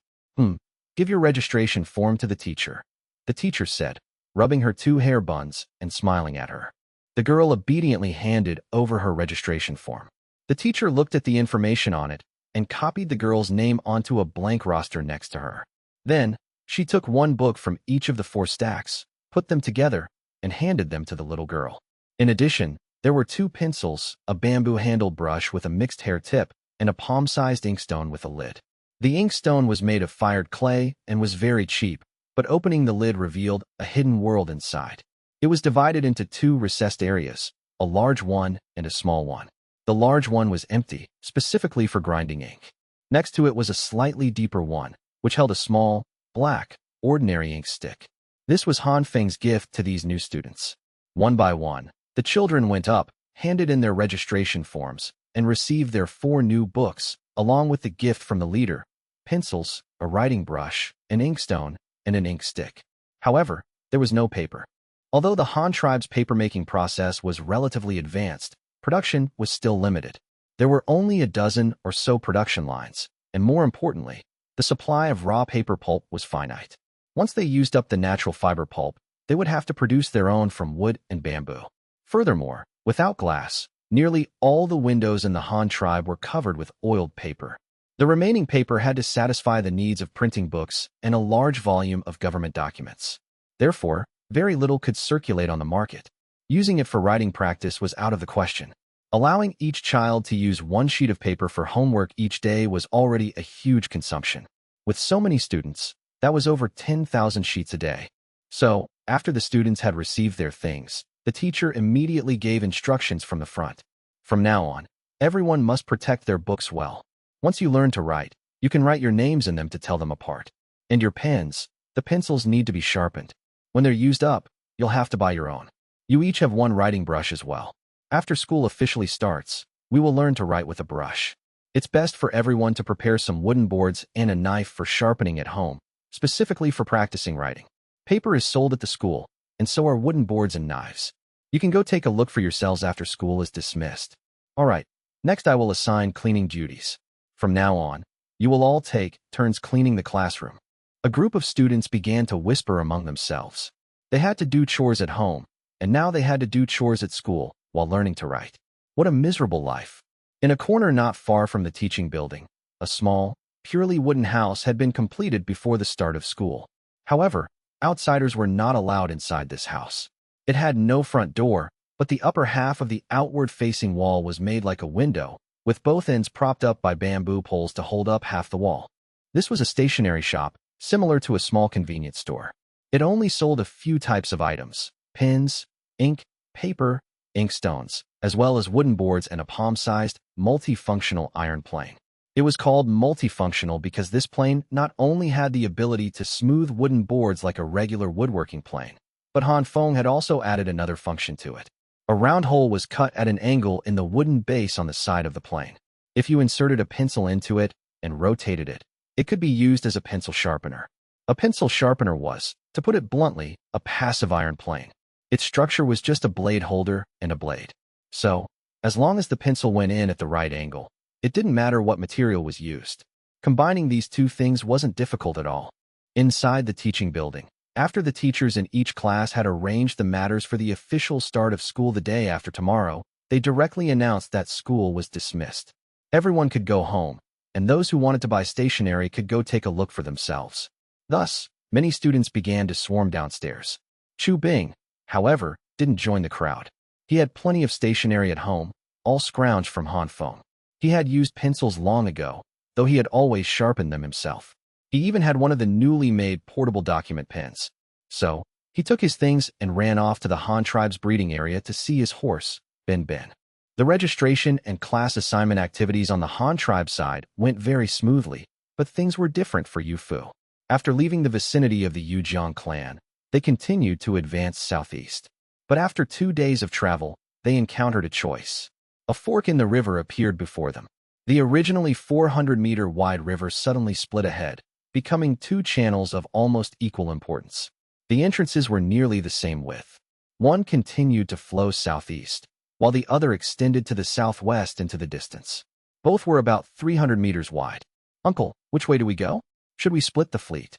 Give your registration form to the teacher, the teacher said, rubbing her 2 hair buns and smiling at her. The girl obediently handed over her registration form. The teacher looked at the information on it and copied the girl's name onto a blank roster next to her. Then, she took 1 book from each of the 4 stacks, put them together, and handed them to the little girl. In addition, there were 2 pencils, a bamboo-handled brush with a mixed hair tip, and a palm-sized inkstone with a lid. The inkstone was made of fired clay and was very cheap, but opening the lid revealed a hidden world inside. It was divided into 2 recessed areas, a large one and a small one. The large one was empty, specifically for grinding ink. Next to it was a slightly deeper one, which held a small, black, ordinary ink stick. This was Han Feng's gift to these new students. One by one, the children went up, handed in their registration forms, and received their 4 new books, along with the gift from the leader, pencils, a writing brush, an inkstone, and an ink stick. However, there was no paper. Although the Han tribe's papermaking process was relatively advanced, production was still limited. There were only a dozen or so production lines, and more importantly, the supply of raw paper pulp was finite. Once they used up the natural fiber pulp, they would have to produce their own from wood and bamboo. Furthermore, without glass, nearly all the windows in the Han tribe were covered with oiled paper. The remaining paper had to satisfy the needs of printing books and a large volume of government documents. Therefore, very little could circulate on the market. Using it for writing practice was out of the question. Allowing each child to use 1 sheet of paper for homework each day was already a huge consumption. With so many students, that was over 10,000 sheets a day. So, after the students had received their things, the teacher immediately gave instructions from the front. From now on, everyone must protect their books well. Once you learn to write, you can write your names in them to tell them apart. And your pens, the pencils need to be sharpened. When they're used up, you'll have to buy your own. You each have 1 writing brush as well. After school officially starts, we will learn to write with a brush. It's best for everyone to prepare some wooden boards and a knife for sharpening at home, specifically for practicing writing. Paper is sold at the school, and so are wooden boards and knives. You can go take a look for yourselves after school is dismissed. Alright, next I will assign cleaning duties. From now on, you will all take turns cleaning the classroom. A group of students began to whisper among themselves. They had to do chores at home, and now they had to do chores at school while learning to write. What a miserable life. In a corner not far from the teaching building, a small, purely wooden house had been completed before the start of school. However, outsiders were not allowed inside this house. It had no front door, but the upper half of the outward-facing wall was made like a window, with both ends propped up by bamboo poles to hold up half the wall. This was a stationery shop, similar to a small convenience store. It only sold a few types of items: pens, ink, paper, inkstones, as well as wooden boards and a palm-sized, multifunctional iron plane. It was called multifunctional because this plane not only had the ability to smooth wooden boards like a regular woodworking plane, but Han Feng had also added another function to it. A round hole was cut at an angle in the wooden base on the side of the plane. If you inserted a pencil into it and rotated it, it could be used as a pencil sharpener. A pencil sharpener was, to put it bluntly, a passive iron plane. Its structure was just a blade holder and a blade. So, as long as the pencil went in at the right angle, it didn't matter what material was used. Combining these 2 things wasn't difficult at all. Inside the teaching building, after the teachers in each class had arranged the matters for the official start of school the day after tomorrow, they directly announced that school was dismissed. Everyone could go home, and those who wanted to buy stationery could go take a look for themselves. Thus, many students began to swarm downstairs. Chu Bing, however, didn't join the crowd. He had plenty of stationery at home, all scrounged from Han Feng. He had used pencils long ago, though he had always sharpened them himself. He even had one of the newly made portable document pens. So, he took his things and ran off to the Han tribe's breeding area to see his horse, Ben Ben. The registration and class assignment activities on the Han tribe side went very smoothly, but things were different for Yu Fu. After leaving the vicinity of the Yujiang clan, they continued to advance southeast. But after 2 days of travel, they encountered a choice. A fork in the river appeared before them. The originally 400-meter wide river suddenly split ahead, becoming 2 channels of almost equal importance. The entrances were nearly the same width. One continued to flow southeast, while the other extended to the southwest into the distance. Both were about 300 meters wide. "Uncle, which way do we go? Should we split the fleet?"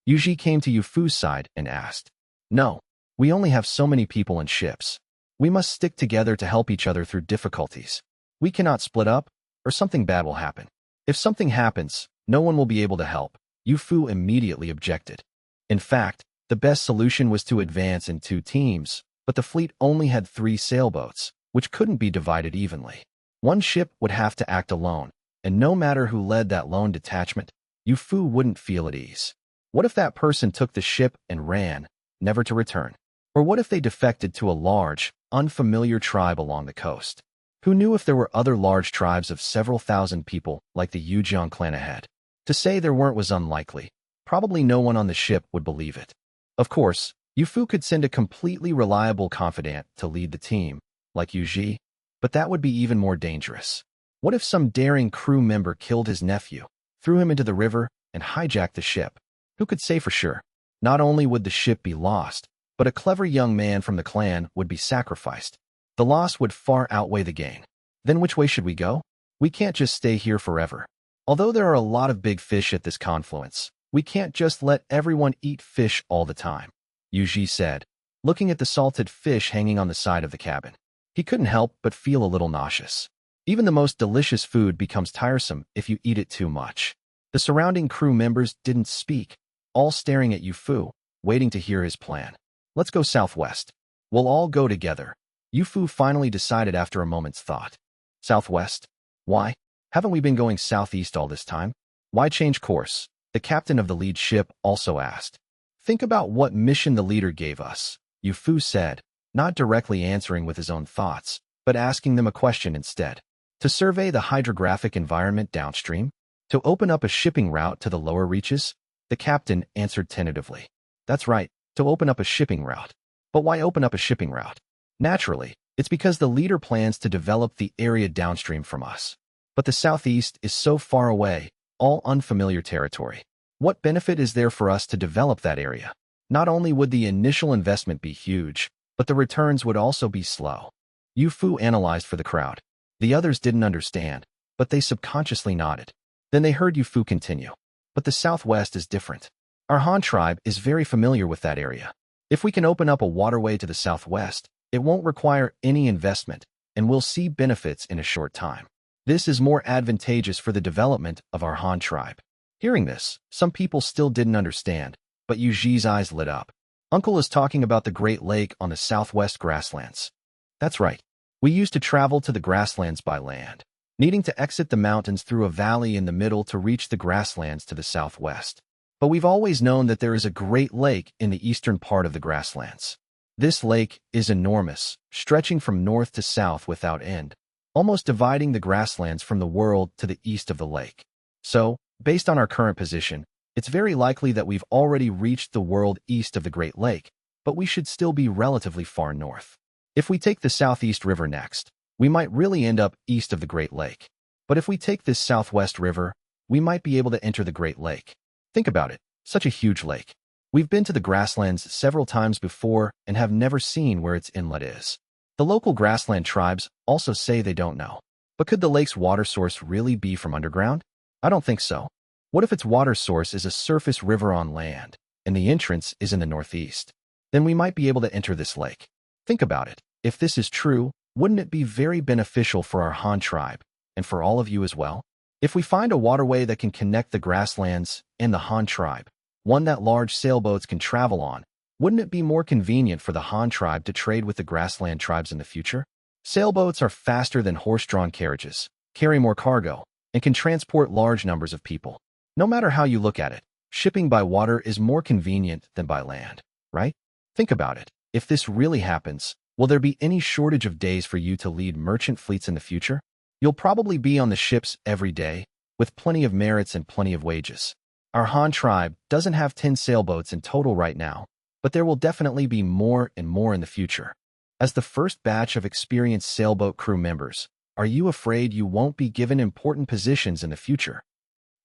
Yuji came to Yu Fu's side and asked. "No, we only have so many people and ships. We must stick together to help each other through difficulties. We cannot split up, or something bad will happen. If something happens, no one will be able to help." Yu Fu immediately objected. In fact, the best solution was to advance in 2 teams, but the fleet only had 3 sailboats, which couldn't be divided evenly. One ship would have to act alone, and no matter who led that lone detachment, Yu Fu wouldn't feel at ease. What if that person took the ship and ran, never to return? Or what if they defected to a large, unfamiliar tribe along the coast? Who knew if there were other large tribes of several thousand people like the Yujiang clan ahead? To say there weren't was unlikely. Probably no one on the ship would believe it. Of course, Yu Fu could send a completely reliable confidant to lead the team, like Yuji, but that would be even more dangerous. What if some daring crew member killed his nephew, threw him into the river, and hijacked the ship? Who could say for sure? Not only would the ship be lost, but a clever young man from the clan would be sacrificed. The loss would far outweigh the gain. Then which way should we go? We can't just stay here forever. Although there are a lot of big fish at this confluence, we can't just let everyone eat fish all the time, Yuji said, looking at the salted fish hanging on the side of the cabin. He couldn't help but feel a little nauseous. Even the most delicious food becomes tiresome if you eat it too much. The surrounding crew members didn't speak, all staring at Yu Fu, waiting to hear his plan. "Let's go southwest. We'll all go together," Yu Fu finally decided after a moment's thought. "Southwest? Why? Haven't we been going southeast all this time? Why change course?" the captain of the lead ship also asked. "Think about what mission the leader gave us," Yu Fu said, not directly answering with his own thoughts, but asking them a question instead. "To survey the hydrographic environment downstream? To open up a shipping route to the lower reaches?" The captain answered tentatively. "That's right, to open up a shipping route. But why open up a shipping route? Naturally, it's because the leader plans to develop the area downstream from us. But the southeast is so far away, all unfamiliar territory. What benefit is there for us to develop that area? Not only would the initial investment be huge, but the returns would also be slow." Yu Fu analyzed for the crowd. The others didn't understand, but they subconsciously nodded. Then they heard Yu Fu continue. "But the southwest is different. Our Han tribe is very familiar with that area. If we can open up a waterway to the southwest, it won't require any investment, and we'll see benefits in a short time. This is more advantageous for the development of our Han tribe." Hearing this, some people still didn't understand, but Yuji's eyes lit up. "Uncle is talking about the Great Lake on the southwest grasslands." "That's right. We used to travel to the grasslands by land, needing to exit the mountains through a valley in the middle to reach the grasslands to the southwest. But we've always known that there is a Great Lake in the eastern part of the grasslands. This lake is enormous, stretching from north to south without end, almost dividing the grasslands from the world to the east of the lake. So, based on our current position, it's very likely that we've already reached the world east of the Great Lake, but we should still be relatively far north. If we take the Southeast River next, we might really end up east of the Great Lake. But if we take this Southwest River, we might be able to enter the Great Lake. Think about it, such a huge lake. We've been to the grasslands several times before and have never seen where its inlet is. The local grassland tribes also say they don't know. But could the lake's water source really be from underground? I don't think so. What if its water source is a surface river on land, and the entrance is in the northeast? Then we might be able to enter this lake. Think about it. If this is true, wouldn't it be very beneficial for our Han tribe, and for all of you as well. If we find a waterway that can connect the grasslands and the Han tribe, one that large sailboats can travel on, wouldn't it be more convenient for the Han tribe to trade with the grassland tribes in the future? Sailboats are faster than horse-drawn carriages, carry more cargo, and can transport large numbers of people. No matter how you look at it, shipping by water is more convenient than by land, right? Think about it. If this really happens, will there be any shortage of days for you to lead merchant fleets in the future? You'll probably be on the ships every day, with plenty of merits and plenty of wages. Our Han tribe doesn't have 10 sailboats in total right now, but there will definitely be more and more in the future. As the first batch of experienced sailboat crew members, are you afraid you won't be given important positions in the future?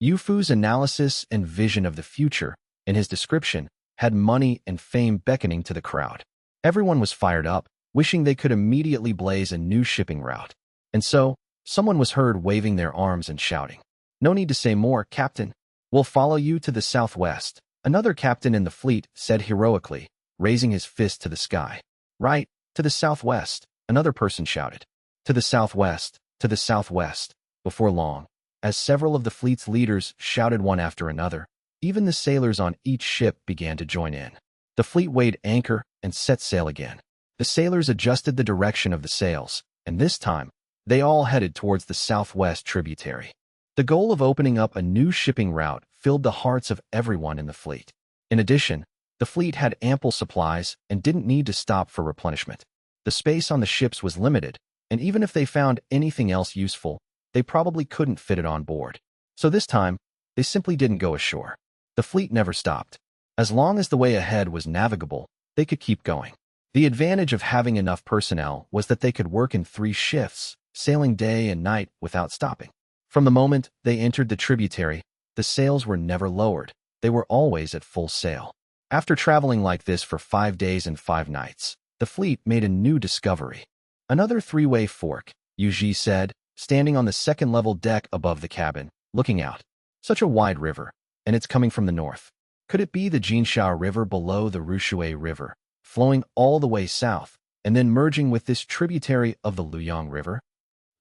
Yufu's analysis and vision of the future, in his description, had money and fame beckoning to the crowd. Everyone was fired up, wishing they could immediately blaze a new shipping route. And so, someone was heard waving their arms and shouting, "No need to say more, Captain. We'll follow you to the southwest." Another captain in the fleet said heroically, raising his fist to the sky. "Right, to the southwest," another person shouted. "To the southwest, to the southwest." Before long, as several of the fleet's leaders shouted one after another, even the sailors on each ship began to join in. The fleet weighed anchor and set sail again. The sailors adjusted the direction of the sails, and this time, they all headed towards the southwest tributary. The goal of opening up a new shipping route filled the hearts of everyone in the fleet. In addition, the fleet had ample supplies and didn't need to stop for replenishment. The space on the ships was limited, and even if they found anything else useful, they probably couldn't fit it on board. So this time, they simply didn't go ashore. The fleet never stopped. As long as the way ahead was navigable, they could keep going. The advantage of having enough personnel was that they could work in 3 shifts, sailing day and night without stopping. From the moment they entered the tributary, the sails were never lowered. They were always at full sail. After traveling like this for 5 days and 5 nights, the fleet made a new discovery. Another 3-way fork, Yuji said, standing on the second-level deck above the cabin, looking out. Such a wide river, and it's coming from the north. Could it be the Jinsha River below the Rushue River, flowing all the way south, and then merging with this tributary of the Luyang River?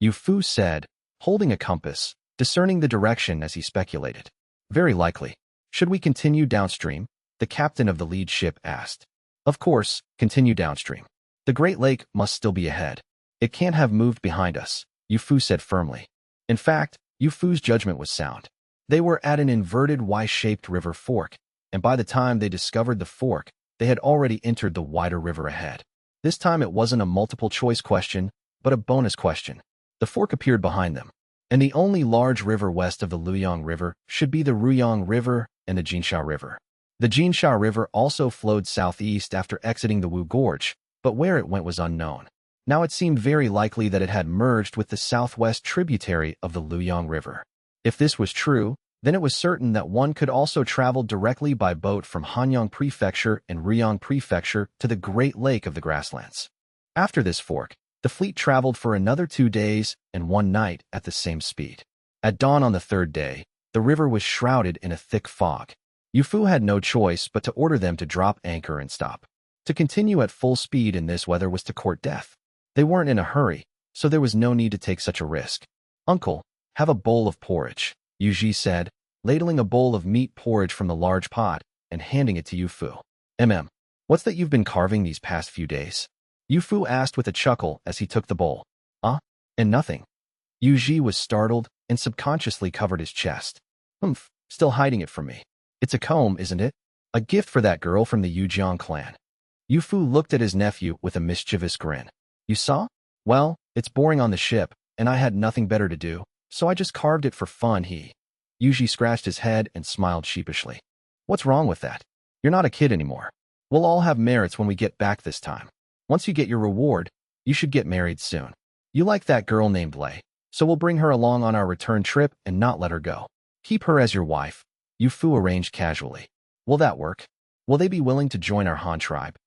Yufu said, holding a compass, discerning the direction as he speculated. Very likely. Should we continue downstream? The captain of the lead ship asked. Of course, continue downstream. The Great Lake must still be ahead. It can't have moved behind us, Yufu said firmly. In fact, Yufu's judgment was sound. They were at an inverted Y-shaped river fork, and by the time they discovered the fork, they had already entered the wider river ahead. This time it wasn't a multiple-choice question, but a bonus question. The fork appeared behind them, and the only large river west of the Luyang River should be the Ruyang River and the Jinsha River. The Jinsha River also flowed southeast after exiting the Wu Gorge, but where it went was unknown. Now it seemed very likely that it had merged with the southwest tributary of the Luyang River. If this was true, then it was certain that one could also travel directly by boat from Hanyang Prefecture and Ruyang Prefecture to the Great Lake of the Grasslands. After this fork, the fleet traveled for another 2 days and 1 night at the same speed. At dawn on the 3rd day, the river was shrouded in a thick fog. Yufu had no choice but to order them to drop anchor and stop. To continue at full speed in this weather was to court death. They weren't in a hurry, so there was no need to take such a risk. "Uncle, have a bowl of porridge," Yuji said, ladling a bowl of meat porridge from the large pot and handing it to Yufu. What's that you've been carving these past few days?" Yufu asked with a chuckle as he took the bowl. And nothing." Yuji was startled and subconsciously covered his chest. Still hiding it from me. It's a comb, isn't it? A gift for that girl from the Yujiang clan." Yufu looked at his nephew with a mischievous grin. "You saw? Well, it's boring on the ship, and I had nothing better to do, so I just carved it for fun." Yuji scratched his head and smiled sheepishly. "What's wrong with that? You're not a kid anymore. We'll all have merits when we get back this time. Once you get your reward, you should get married soon. You like that girl named Lei, so we'll bring her along on our return trip and not let her go. Keep her as your wife," Yufu arranged casually. "Will that work? Will they be willing to join our Han tribe?"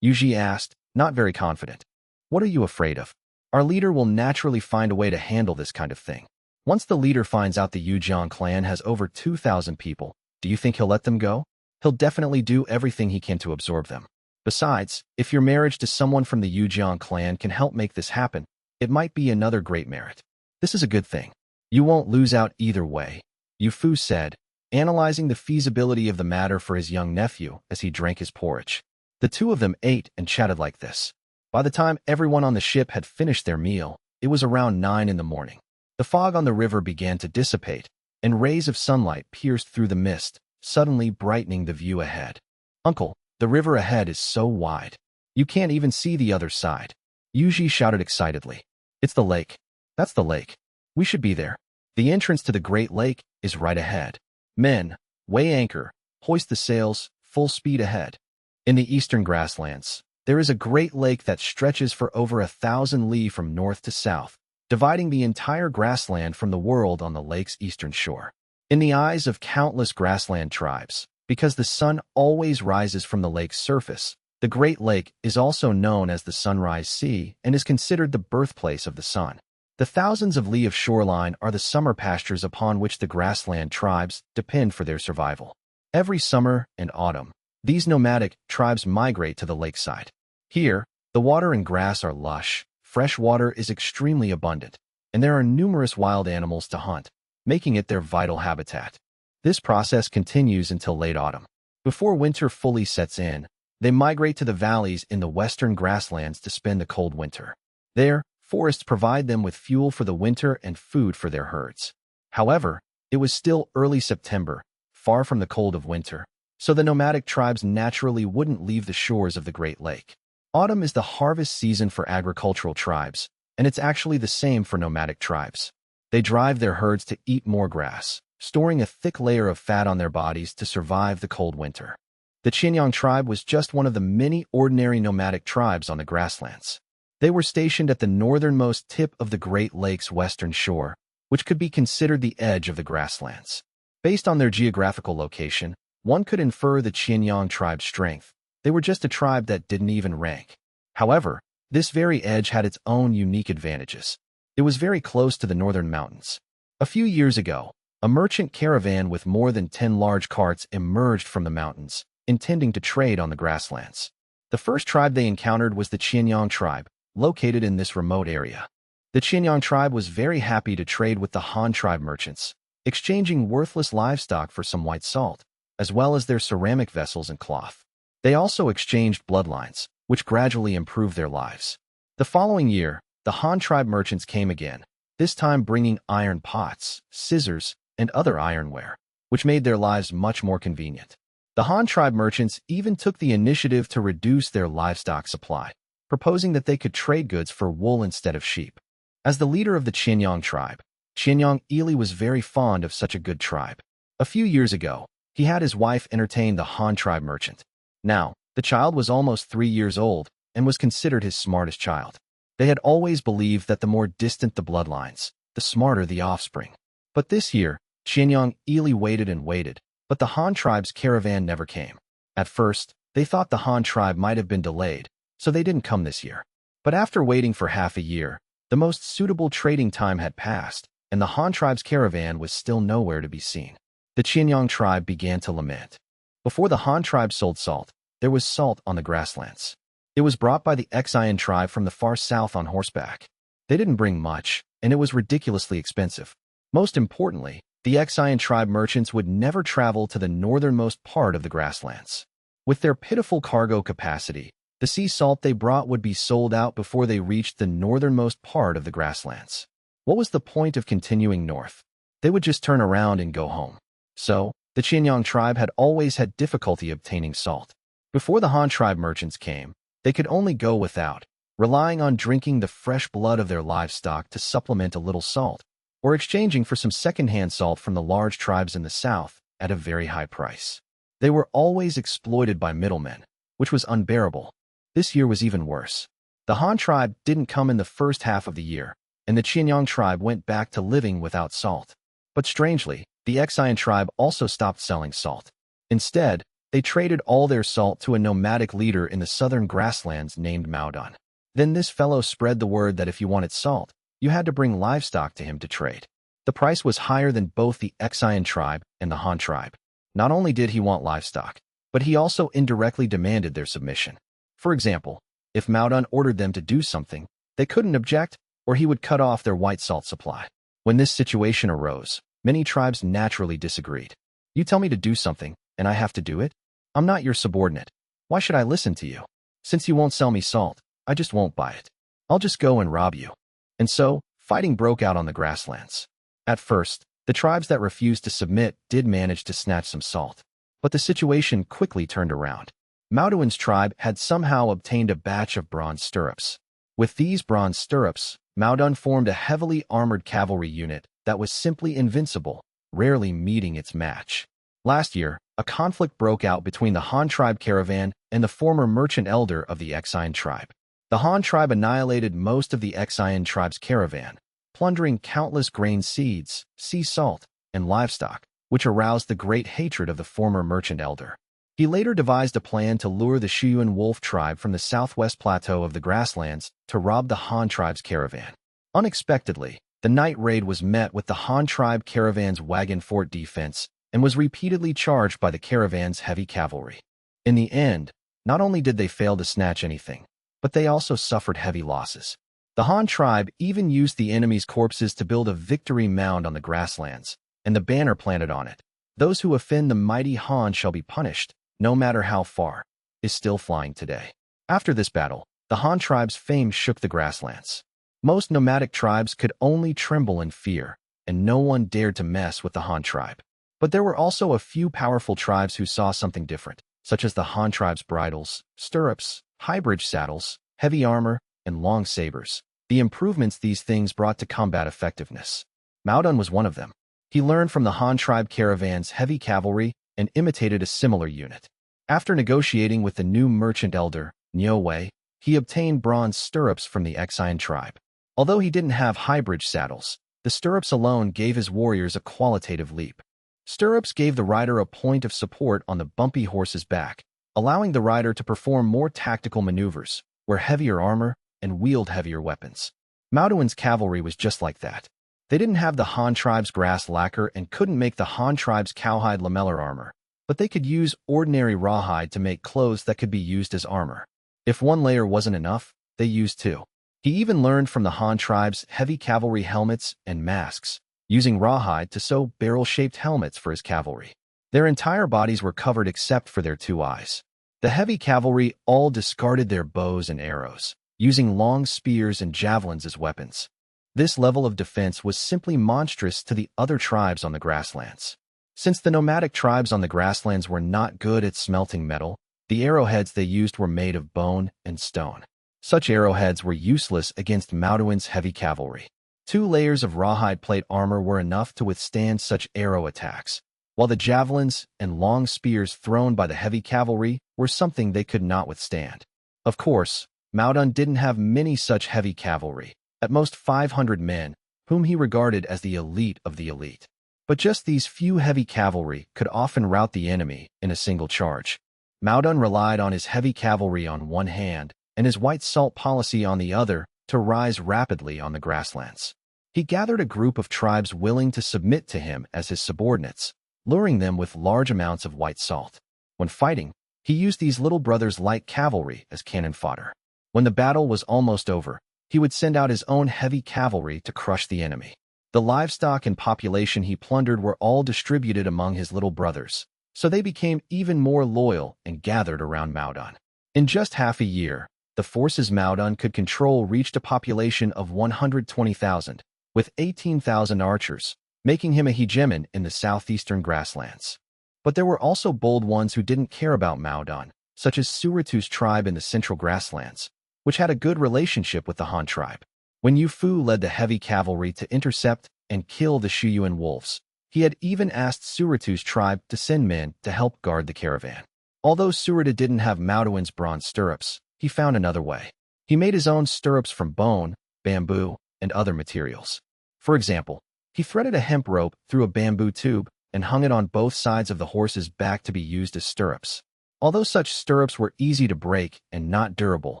Yuji asked, not very confident. "What are you afraid of? Our leader will naturally find a way to handle this kind of thing. Once the leader finds out the Yujiang clan has over 2,000 people, do you think he'll let them go? He'll definitely do everything he can to absorb them. Besides, if your marriage to someone from the Yujiang clan can help make this happen, it might be another great merit." This is a good thing. You won't lose out either way, Yu Fu said, analyzing the feasibility of the matter for his young nephew as he drank his porridge. The two of them ate and chatted like this. By the time everyone on the ship had finished their meal, it was around 9 in the morning. The fog on the river began to dissipate, and rays of sunlight pierced through the mist, suddenly brightening the view ahead. Uncle, the river ahead is so wide. You can't even see the other side. Yuji shouted excitedly. It's the lake. That's the lake. We should be there. The entrance to the Great Lake is right ahead. Men, weigh anchor, hoist the sails, full speed ahead. In the eastern grasslands, there is a great lake that stretches for over 1,000 li from north to south, dividing the entire grassland from the world on the lake's eastern shore. In the eyes of countless grassland tribes, because the sun always rises from the lake's surface, the Great Lake is also known as the Sunrise Sea and is considered the birthplace of the sun. The thousands of li of shoreline are the summer pastures upon which the grassland tribes depend for their survival. Every summer and autumn, these nomadic tribes migrate to the lakeside. Here, the water and grass are lush, fresh water is extremely abundant, and there are numerous wild animals to hunt, making it their vital habitat. This process continues until late autumn. Before winter fully sets in, they migrate to the valleys in the western grasslands to spend the cold winter. There, forests provide them with fuel for the winter and food for their herds. However, it was still early September, far from the cold of winter, so the nomadic tribes naturally wouldn't leave the shores of the Great Lake. Autumn is the harvest season for agricultural tribes, and it's actually the same for nomadic tribes. They drive their herds to eat more grass, storing a thick layer of fat on their bodies to survive the cold winter. The Qianyang tribe was just one of the many ordinary nomadic tribes on the grasslands. They were stationed at the northernmost tip of the Great Lake's western shore, which could be considered the edge of the grasslands. Based on their geographical location, one could infer the Qianyang tribe's strength. They were just a tribe that didn't even rank. However, this very edge had its own unique advantages. It was very close to the northern mountains. A few years ago, a merchant caravan with more than 10 large carts emerged from the mountains, intending to trade on the grasslands. The first tribe they encountered was the Qianyang tribe, located in this remote area. The Qianyang tribe was very happy to trade with the Han tribe merchants, exchanging worthless livestock for some white salt, as well as their ceramic vessels and cloth. They also exchanged bloodlines, which gradually improved their lives. The following year, the Han tribe merchants came again, this time bringing iron pots, scissors, and other ironware, which made their lives much more convenient. The Han tribe merchants even took the initiative to reduce their livestock supply, proposing that they could trade goods for wool instead of sheep. As the leader of the Qianyang tribe, Qianyang Ili was very fond of such a good tribe. A few years ago, he had his wife entertain the Han tribe merchant. Now, the child was almost 3 years old and was considered his smartest child. They had always believed that the more distant the bloodlines, the smarter the offspring. But this year, Qianyang Ili waited and waited, but the Han tribe's caravan never came. At first, they thought the Han tribe might have been delayed, so they didn't come this year. But after waiting for half a year, the most suitable trading time had passed, and the Han tribe's caravan was still nowhere to be seen. The Qianyang tribe began to lament. Before the Han tribe sold salt, there was salt on the grasslands. It was brought by the Ecchi tribe from the far south on horseback. They didn't bring much, and it was ridiculously expensive. Most importantly, the Ecchi tribe merchants would never travel to the northernmost part of the grasslands. With their pitiful cargo capacity, the sea salt they brought would be sold out before they reached the northernmost part of the grasslands. What was the point of continuing north? They would just turn around and go home. So, the Qianyang tribe had always had difficulty obtaining salt. Before the Han tribe merchants came, they could only go without, relying on drinking the fresh blood of their livestock to supplement a little salt, or exchanging for some second-hand salt from the large tribes in the south at a very high price. They were always exploited by middlemen, which was unbearable. This year was even worse. The Han tribe didn't come in the first half of the year, and the Qianyang tribe went back to living without salt. But strangely, the Ecchi tribe also stopped selling salt. Instead, they traded all their salt to a nomadic leader in the southern grasslands named Maodan. Then this fellow spread the word that if you wanted salt, you had to bring livestock to him to trade. The price was higher than both the Ecchi tribe and the Han tribe. Not only did he want livestock, but he also indirectly demanded their submission. For example, if Maodan ordered them to do something, they couldn't object or he would cut off their white salt supply. When this situation arose, many tribes naturally disagreed. You tell me to do something, and I have to do it? I'm not your subordinate. Why should I listen to you? Since you won't sell me salt, I just won't buy it. I'll just go and rob you. And so, fighting broke out on the grasslands. At first, the tribes that refused to submit did manage to snatch some salt. But the situation quickly turned around. Mauduin's tribe had somehow obtained a batch of bronze stirrups. With these bronze stirrups, Maudun formed a heavily armored cavalry unit that was simply invincible, rarely meeting its match. Last year, a conflict broke out between the Han tribe caravan and the former merchant elder of the Exian tribe. The Han tribe annihilated most of the Exian tribe's caravan, plundering countless grain seeds, sea salt, and livestock, which aroused the great hatred of the former merchant elder. He later devised a plan to lure the Shuyuan wolf tribe from the southwest plateau of the grasslands to rob the Han tribe's caravan. Unexpectedly, the night raid was met with the Han tribe caravan's wagon fort defense and was repeatedly charged by the caravan's heavy cavalry. In the end, not only did they fail to snatch anything, but they also suffered heavy losses. The Han tribe even used the enemy's corpses to build a victory mound on the grasslands, and the banner planted on it, "Those who offend the mighty Han shall be punished, no matter how far," is still flying today. After this battle, the Han tribe's fame shook the grasslands. Most nomadic tribes could only tremble in fear, and no one dared to mess with the Han tribe. But there were also a few powerful tribes who saw something different, such as the Han tribe's bridles, stirrups, high-bridge saddles, heavy armor, and long sabers. The improvements these things brought to combat effectiveness. Maudun was one of them. He learned from the Han tribe caravan's heavy cavalry and imitated a similar unit. After negotiating with the new merchant elder, Niuwei, he obtained bronze stirrups from the Exian tribe. Although he didn't have high-bridge saddles, the stirrups alone gave his warriors a qualitative leap. Stirrups gave the rider a point of support on the bumpy horse's back, allowing the rider to perform more tactical maneuvers, wear heavier armor, and wield heavier weapons. Mauduin's cavalry was just like that. They didn't have the Han tribe's grass lacquer and couldn't make the Han tribe's cowhide lamellar armor, but they could use ordinary rawhide to make clothes that could be used as armor. If one layer wasn't enough, they used two. He even learned from the Han tribe's heavy cavalry helmets and masks, using rawhide to sew barrel-shaped helmets for his cavalry. Their entire bodies were covered except for their two eyes. The heavy cavalry all discarded their bows and arrows, using long spears and javelins as weapons. This level of defense was simply monstrous to the other tribes on the grasslands. Since the nomadic tribes on the grasslands were not good at smelting metal, the arrowheads they used were made of bone and stone. Such arrowheads were useless against Mauduin's heavy cavalry. 2 layers of rawhide plate armor were enough to withstand such arrow attacks, while the javelins and long spears thrown by the heavy cavalry were something they could not withstand. Of course, Maudun didn't have many such heavy cavalry, at most 500 men, whom he regarded as the elite of the elite. But just these few heavy cavalry could often rout the enemy in a single charge. Maudun relied on his heavy cavalry on one hand and his white salt policy on the other to rise rapidly on the grasslands. He gathered a group of tribes willing to submit to him as his subordinates, luring them with large amounts of white salt. When fighting, he used these little brothers' light cavalry as cannon fodder. When the battle was almost over, he would send out his own heavy cavalry to crush the enemy. The livestock and population he plundered were all distributed among his little brothers, so they became even more loyal and gathered around Maudun. In just half a year, the forces Maudun could control reached a population of 120,000, with 18,000 archers, making him a hegemon in the southeastern grasslands. But there were also bold ones who didn't care about Maudun, such as Suratu's tribe in the central grasslands, which had a good relationship with the Han tribe. When Yu Fu led the heavy cavalry to intercept and kill the Shuyuan wolves, he had even asked Suratu's tribe to send men to help guard the caravan. Although Suratu didn't have Mauduin's bronze stirrups, he found another way. He made his own stirrups from bone, bamboo, and other materials. For example, he threaded a hemp rope through a bamboo tube and hung it on both sides of the horse's back to be used as stirrups. Although such stirrups were easy to break and not durable,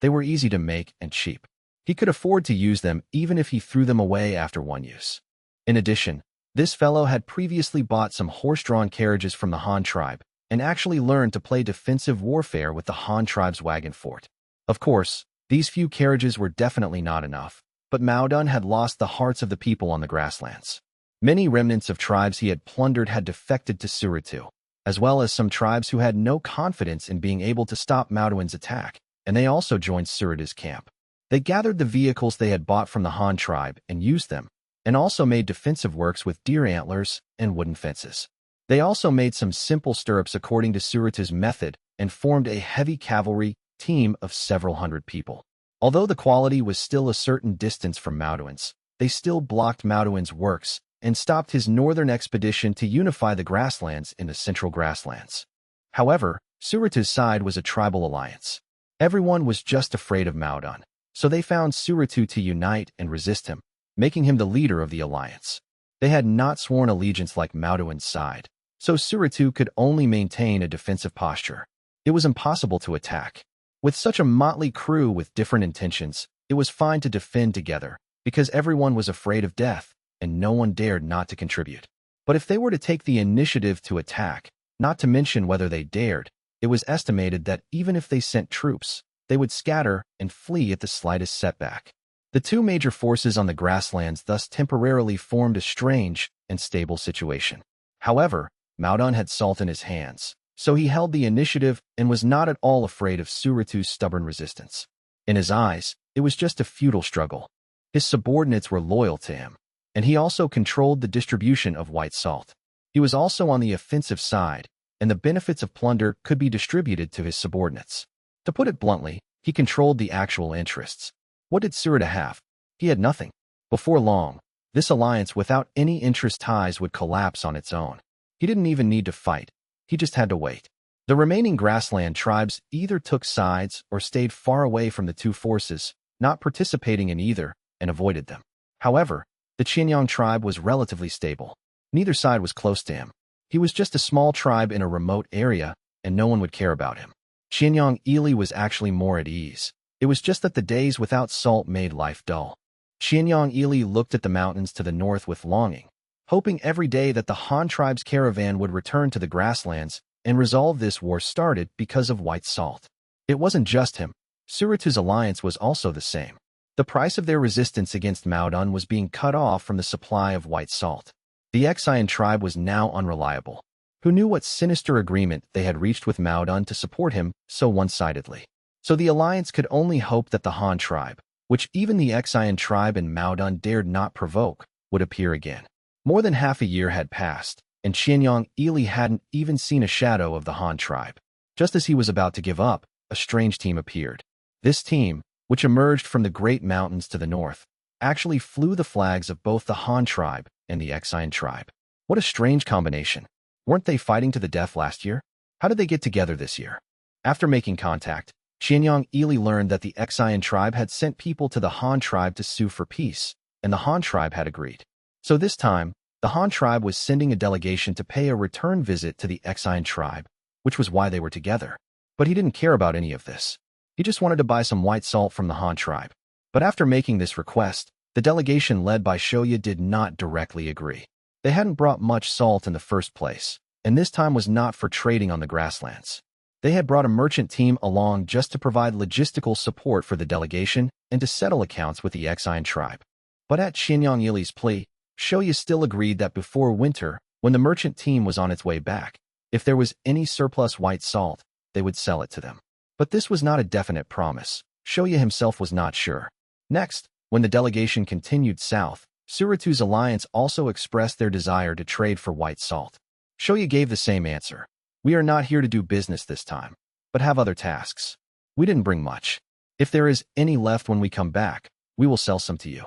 they were easy to make and cheap. He could afford to use them even if he threw them away after one use. In addition, this fellow had previously bought some horse-drawn carriages from the Han tribe and actually learned to play defensive warfare with the Han tribe's wagon fort. Of course, these few carriages were definitely not enough, but Maodun had lost the hearts of the people on the grasslands. Many remnants of tribes he had plundered had defected to Surutu, as well as some tribes who had no confidence in being able to stop Maoduan's attack, and they also joined Surutu's camp. They gathered the vehicles they had bought from the Han tribe and used them, and also made defensive works with deer antlers and wooden fences. They also made some simple stirrups according to Surutu's method and formed a heavy cavalry team of several hundred people. Although the quality was still a certain distance from Maoduan's, they still blocked Maoduan's works and stopped his northern expedition to unify the grasslands in the central grasslands. However, Surutu's side was a tribal alliance. Everyone was just afraid of Maodan, so they found Surutu to unite and resist him, making him the leader of the alliance. They had not sworn allegiance like Maoduan's side, so Surutu could only maintain a defensive posture. It was impossible to attack. With such a motley crew with different intentions, it was fine to defend together, because everyone was afraid of death, and no one dared not to contribute. But if they were to take the initiative to attack, not to mention whether they dared, it was estimated that even if they sent troops, they would scatter and flee at the slightest setback. The two major forces on the grasslands thus temporarily formed a strange and stable situation. However, Maodan had salt in his hands, so he held the initiative and was not at all afraid of Surutu's stubborn resistance. In his eyes, it was just a futile struggle. His subordinates were loyal to him, and he also controlled the distribution of white salt. He was also on the offensive side, and the benefits of plunder could be distributed to his subordinates. To put it bluntly, he controlled the actual interests. What did Surutu have? He had nothing. Before long, this alliance without any interest ties would collapse on its own. He didn't even need to fight. He just had to wait. The remaining grassland tribes either took sides or stayed far away from the two forces, not participating in either, and avoided them. However, the Qianyang tribe was relatively stable. Neither side was close to him. He was just a small tribe in a remote area, and no one would care about him. Qianyang Ili was actually more at ease. It was just that the days without salt made life dull. Qianyang Ili looked at the mountains to the north with longing, hoping every day that the Han tribe's caravan would return to the grasslands and resolve this war started because of white salt. It wasn't just him. Surutu's alliance was also the same. The price of their resistance against Maodan was being cut off from the supply of white salt. The Ecchian tribe was now unreliable. Who knew what sinister agreement they had reached with Maodan to support him so one-sidedly? So the alliance could only hope that the Han tribe, which even the Ecchian tribe and Maodan dared not provoke, would appear again. More than half a year had passed, and Qianyang Ili hadn't even seen a shadow of the Han tribe. Just as he was about to give up, a strange team appeared. This team, which emerged from the great mountains to the north, actually flew the flags of both the Han tribe and the Ecchian tribe. What a strange combination. Weren't they fighting to the death last year? How did they get together this year? After making contact, Qianyang Ili learned that the Ecchian tribe had sent people to the Han tribe to sue for peace, and the Han tribe had agreed. So this time, the Han tribe was sending a delegation to pay a return visit to the Ecchian tribe, which was why they were together. But he didn't care about any of this. He just wanted to buy some white salt from the Han tribe. But after making this request, the delegation led by Shoya did not directly agree. They hadn't brought much salt in the first place, and this time was not for trading on the grasslands. They had brought a merchant team along just to provide logistical support for the delegation and to settle accounts with the Ecchian tribe. But at Qianyang Ili's plea, Shoya still agreed that before winter, when the merchant team was on its way back, if there was any surplus white salt, they would sell it to them. But this was not a definite promise. Shoya himself was not sure. Next, when the delegation continued south, Surutu's alliance also expressed their desire to trade for white salt. Shoya gave the same answer. We are not here to do business this time, but have other tasks. We didn't bring much. If there is any left when we come back, we will sell some to you.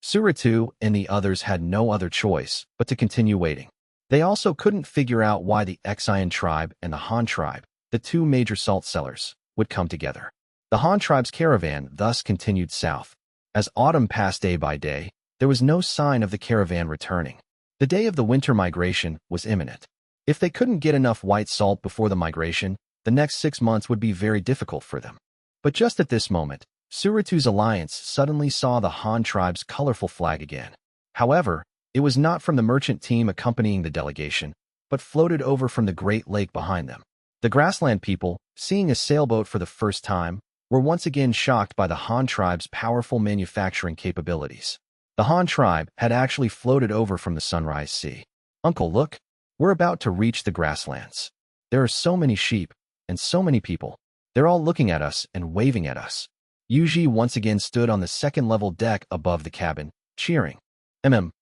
Surutu and the others had no other choice but to continue waiting. They also couldn't figure out why the Ecchian tribe and the Han tribe, the two major salt sellers, would come together. The Han tribe's caravan thus continued south. As autumn passed day by day, there was no sign of the caravan returning. The day of the winter migration was imminent. If they couldn't get enough white salt before the migration, the next 6 months would be very difficult for them. But just at this moment, Surutu's alliance suddenly saw the Han tribe's colorful flag again. However, it was not from the merchant team accompanying the delegation, but floated over from the Great Lake behind them. The grassland people, seeing a sailboat for the first time, were once again shocked by the Han tribe's powerful manufacturing capabilities. The Han tribe had actually floated over from the Sunrise Sea. "Uncle, look, we're about to reach the grasslands. There are so many sheep, and so many people. They're all looking at us and waving at us." Yuji once again stood on the second-level deck above the cabin, cheering.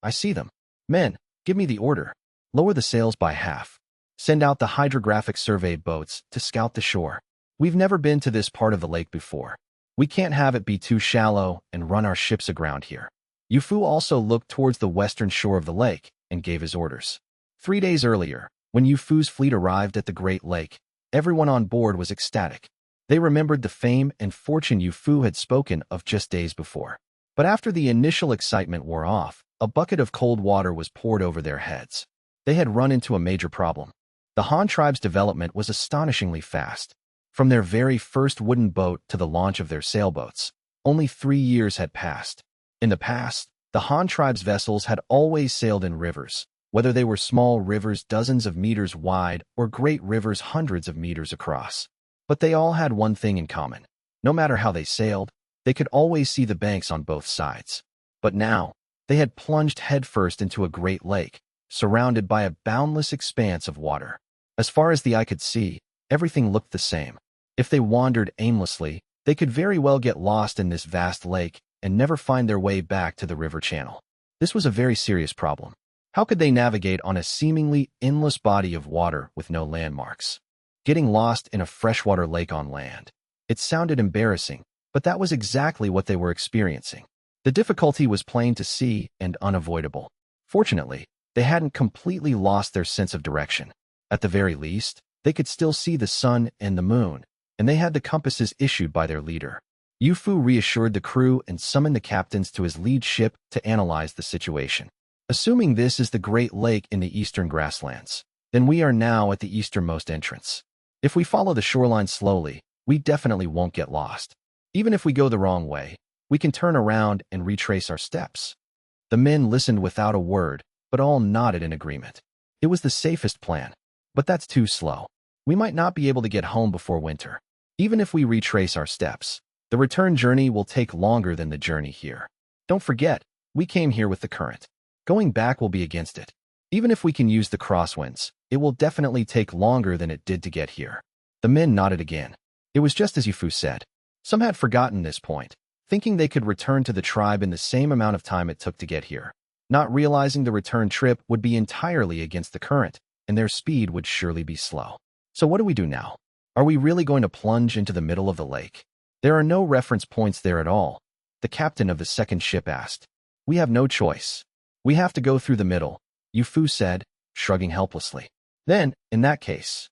I see them. Men, give me the order. Lower the sails by half. Send out the hydrographic survey boats to scout the shore. We've never been to this part of the lake before. We can't have it be too shallow and run our ships aground here." Yufu also looked towards the western shore of the lake and gave his orders. 3 days earlier, when Yufu's fleet arrived at the Great Lake, everyone on board was ecstatic. They remembered the fame and fortune Yufu had spoken of just days before. But after the initial excitement wore off, a bucket of cold water was poured over their heads. They had run into a major problem. The Han tribe's development was astonishingly fast. From their very first wooden boat to the launch of their sailboats, only 3 years had passed. In the past, the Han tribe's vessels had always sailed in rivers, whether they were small rivers dozens of meters wide or great rivers hundreds of meters across. But they all had one thing in common. No matter how they sailed, they could always see the banks on both sides. But now, they had plunged headfirst into a great lake, surrounded by a boundless expanse of water. As far as the eye could see, everything looked the same. If they wandered aimlessly, they could very well get lost in this vast lake and never find their way back to the river channel. This was a very serious problem. How could they navigate on a seemingly endless body of water with no landmarks? Getting lost in a freshwater lake on land. It sounded embarrassing, but that was exactly what they were experiencing. The difficulty was plain to see and unavoidable. Fortunately, they hadn't completely lost their sense of direction. At the very least, they could still see the sun and the moon, and they had the compasses issued by their leader. Yufu reassured the crew and summoned the captains to his lead ship to analyze the situation. "Assuming this is the Great Lake in the eastern grasslands, then we are now at the easternmost entrance. If we follow the shoreline slowly, we definitely won't get lost. Even if we go the wrong way, we can turn around and retrace our steps." The men listened without a word, but all nodded in agreement. It was the safest plan. But that's too slow. We might not be able to get home before winter. Even if we retrace our steps, the return journey will take longer than the journey here. Don't forget, we came here with the current. Going back will be against it. Even if we can use the crosswinds, it will definitely take longer than it did to get here. The men nodded again. It was just as Yufu said. Some had forgotten this point, thinking they could return to the tribe in the same amount of time it took to get here, not realizing the return trip would be entirely against the current, and their speed would surely be slow. So what do we do now? Are we really going to plunge into the middle of the lake? There are no reference points there at all, the captain of the second ship asked. "We have no choice. We have to go through the middle," Yufu said, shrugging helplessly. "Then, in that case,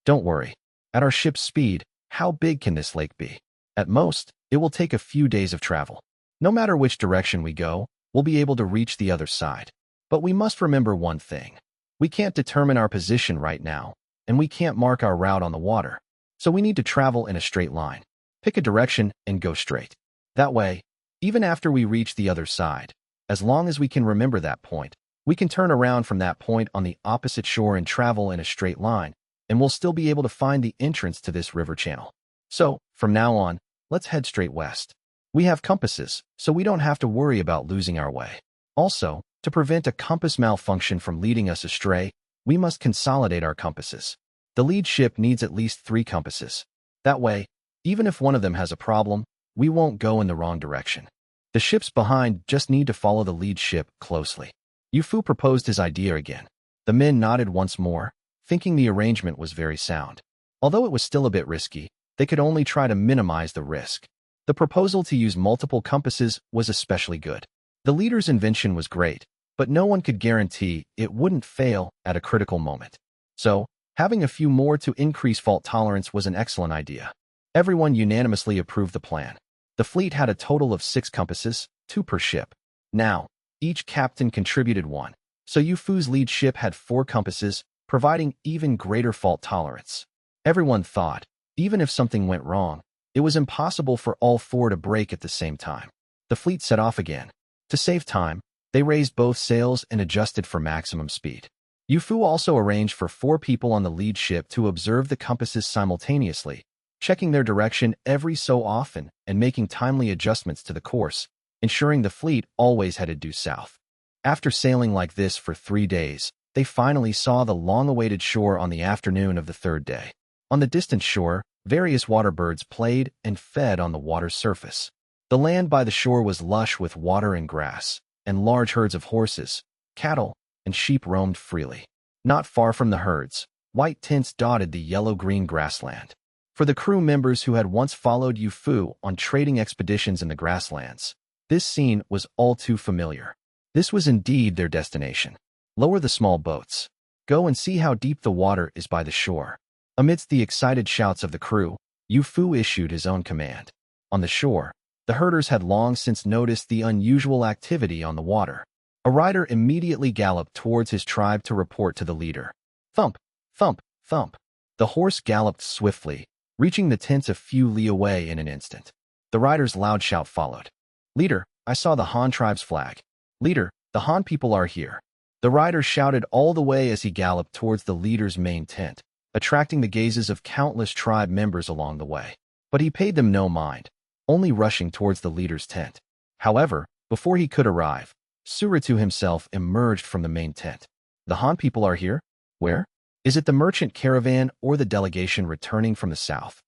don't worry. At our ship's speed, how big can this lake be? At most, it will take a few days of travel. No matter which direction we go, we'll be able to reach the other side. But we must remember one thing. We can't determine our position right now, and we can't mark our route on the water. So we need to travel in a straight line. Pick a direction and go straight. That way, even after we reach the other side, as long as we can remember that point, we can turn around from that point on the opposite shore and travel in a straight line, and we'll still be able to find the entrance to this river channel. So, from now on, let's head straight west. We have compasses, so we don't have to worry about losing our way. Also, to prevent a compass malfunction from leading us astray, we must consolidate our compasses. The lead ship needs at least 3 compasses. That way, even if one of them has a problem, we won't go in the wrong direction. The ships behind just need to follow the lead ship closely." Yufu proposed his idea again. The men nodded once more, thinking the arrangement was very sound. Although it was still a bit risky, they could only try to minimize the risk. The proposal to use multiple compasses was especially good. The leader's invention was great, but no one could guarantee it wouldn't fail at a critical moment. So, having a few more to increase fault tolerance was an excellent idea. Everyone unanimously approved the plan. The fleet had a total of 6 compasses, 2 per ship. Now, each captain contributed 1, so Yufu's lead ship had 4 compasses, providing even greater fault tolerance. Everyone thought, even if something went wrong, it was impossible for all 4 to break at the same time. The fleet set off again. To save time, they raised both sails and adjusted for maximum speed. Yufu also arranged for 4 people on the lead ship to observe the compasses simultaneously, checking their direction every so often and making timely adjustments to the course, ensuring the fleet always headed due south. After sailing like this for 3 days, they finally saw the long-awaited shore on the afternoon of the third day. On the distant shore, various water birds played and fed on the water's surface. The land by the shore was lush with water and grass, and large herds of horses, cattle, and sheep roamed freely. Not far from the herds, white tents dotted the yellow-green grassland. For the crew members who had once followed Yu Fu on trading expeditions in the grasslands, this scene was all too familiar. This was indeed their destination. Lower the small boats. Go and see how deep the water is by the shore. Amidst the excited shouts of the crew, Yu Fu issued his own command. On the shore, the herders had long since noticed the unusual activity on the water. A rider immediately galloped towards his tribe to report to the leader. Thump, thump, thump. The horse galloped swiftly, reaching the tents a few li away in an instant. The rider's loud shout followed. Leader, I saw the Han tribe's flag. Leader, the Han people are here. The rider shouted all the way as he galloped towards the leader's main tent, attracting the gazes of countless tribe members along the way. But he paid them no mind, only rushing towards the leader's tent. However, before he could arrive, Suratu himself emerged from the main tent. The Han people are here? Where? Is it the merchant caravan or the delegation returning from the south?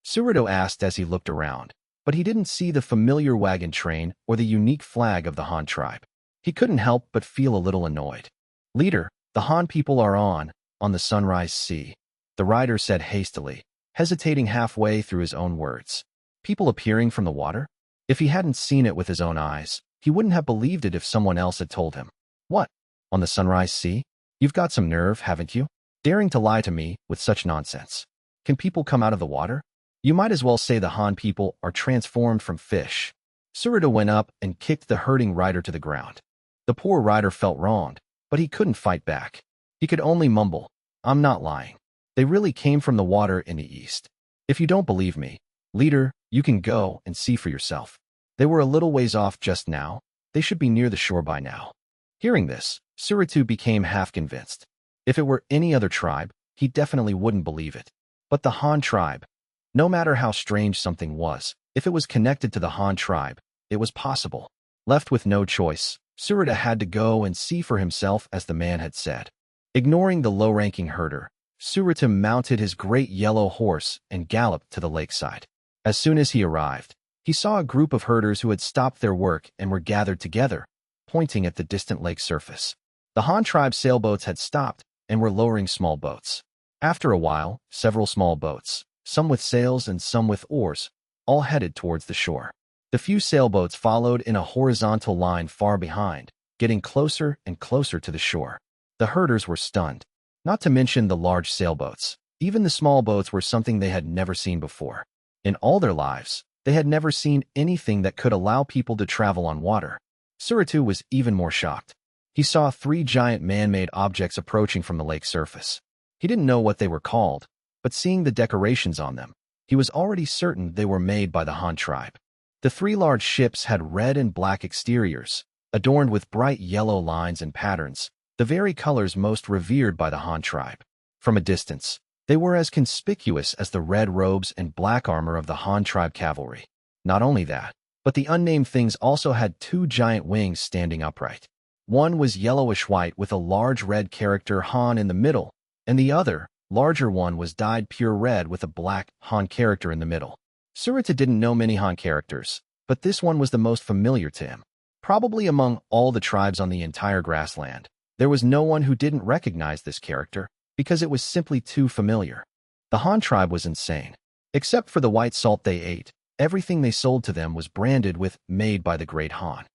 Suratu asked as he looked around, but he didn't see the familiar wagon train or the unique flag of the Han tribe. He couldn't help but feel a little annoyed. Leader, the Han people are on the Sunrise Sea, the rider said hastily, hesitating halfway through his own words. People appearing from the water? If he hadn't seen it with his own eyes, he wouldn't have believed it if someone else had told him. What? On the Sunrise Sea? You've got some nerve, haven't you? Daring to lie to me with such nonsense. Can people come out of the water? You might as well say the Han people are transformed from fish. Suratu went up and kicked the herding rider to the ground. The poor rider felt wronged, but he couldn't fight back. He could only mumble, I'm not lying. They really came from the water in the east. If you don't believe me, leader, you can go and see for yourself. They were a little ways off just now. They should be near the shore by now. Hearing this, Suratu became half convinced. If it were any other tribe, he definitely wouldn't believe it. But the Han tribe, no matter how strange something was, if it was connected to the Han tribe, it was possible. Left with no choice, Suratu had to go and see for himself as the man had said. Ignoring the low-ranking herder, Suratu mounted his great yellow horse and galloped to the lakeside. As soon as he arrived, he saw a group of herders who had stopped their work and were gathered together, pointing at the distant lake surface. The Han tribe sailboats had stopped and were lowering small boats. After a while, several small boats, some with sails and some with oars, all headed towards the shore. The few sailboats followed in a horizontal line far behind, getting closer and closer to the shore. The herders were stunned, not to mention the large sailboats. Even the small boats were something they had never seen before. In all their lives, they had never seen anything that could allow people to travel on water. Suratu was even more shocked. He saw 3 giant man-made objects approaching from the lake surface. He didn't know what they were called, but seeing the decorations on them, he was already certain they were made by the Han tribe. The 3 large ships had red and black exteriors, adorned with bright yellow lines and patterns, the very colors most revered by the Han tribe. From a distance, they were as conspicuous as the red robes and black armor of the Han tribe cavalry. Not only that, but the unnamed things also had 2 giant wings standing upright. One was yellowish-white with a large red character Han in the middle, and the other, larger one was dyed pure red with a black Han character in the middle. Suratu didn't know many Han characters, but this one was the most familiar to him. Probably among all the tribes on the entire grassland, there was no one who didn't recognize this character, because it was simply too familiar. The Han tribe was insane. Except for the white salt they ate, everything they sold to them was branded with "Made by the Great Han."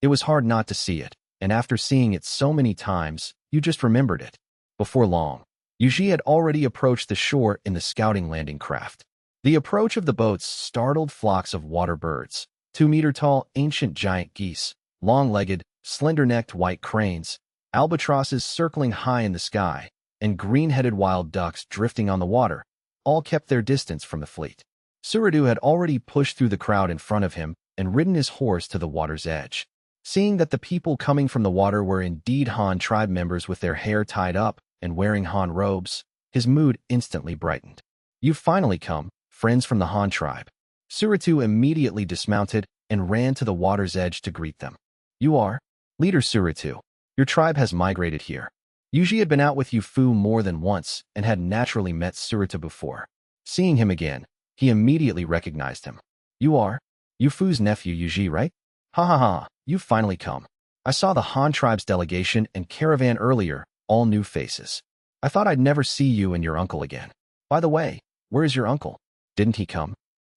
It was hard not to see it, and after seeing it so many times, you just remembered it. Before long, Yuji had already approached the shore in the scouting landing craft. The approach of the boats startled flocks of water birds, 2-meter-tall ancient giant geese, long-legged, slender-necked white cranes, albatrosses circling high in the sky, and green-headed wild ducks drifting on the water, all kept their distance from the fleet. Suratu had already pushed through the crowd in front of him and ridden his horse to the water's edge. Seeing that the people coming from the water were indeed Han tribe members with their hair tied up and wearing Han robes, his mood instantly brightened. "You've finally come," friends from the Han tribe. Surutu immediately dismounted and ran to the water's edge to greet them. You are? Leader Surutu. Your tribe has migrated here. Yuji had been out with Yufu more than once and had naturally met Surutu before. Seeing him again, he immediately recognized him. You are? Yufu's nephew Yuji, right? Ha ha ha, you've finally come. I saw the Han tribe's delegation and caravan earlier, all new faces. I thought I'd never see you and your uncle again. By the way, where is your uncle? Didn't he come?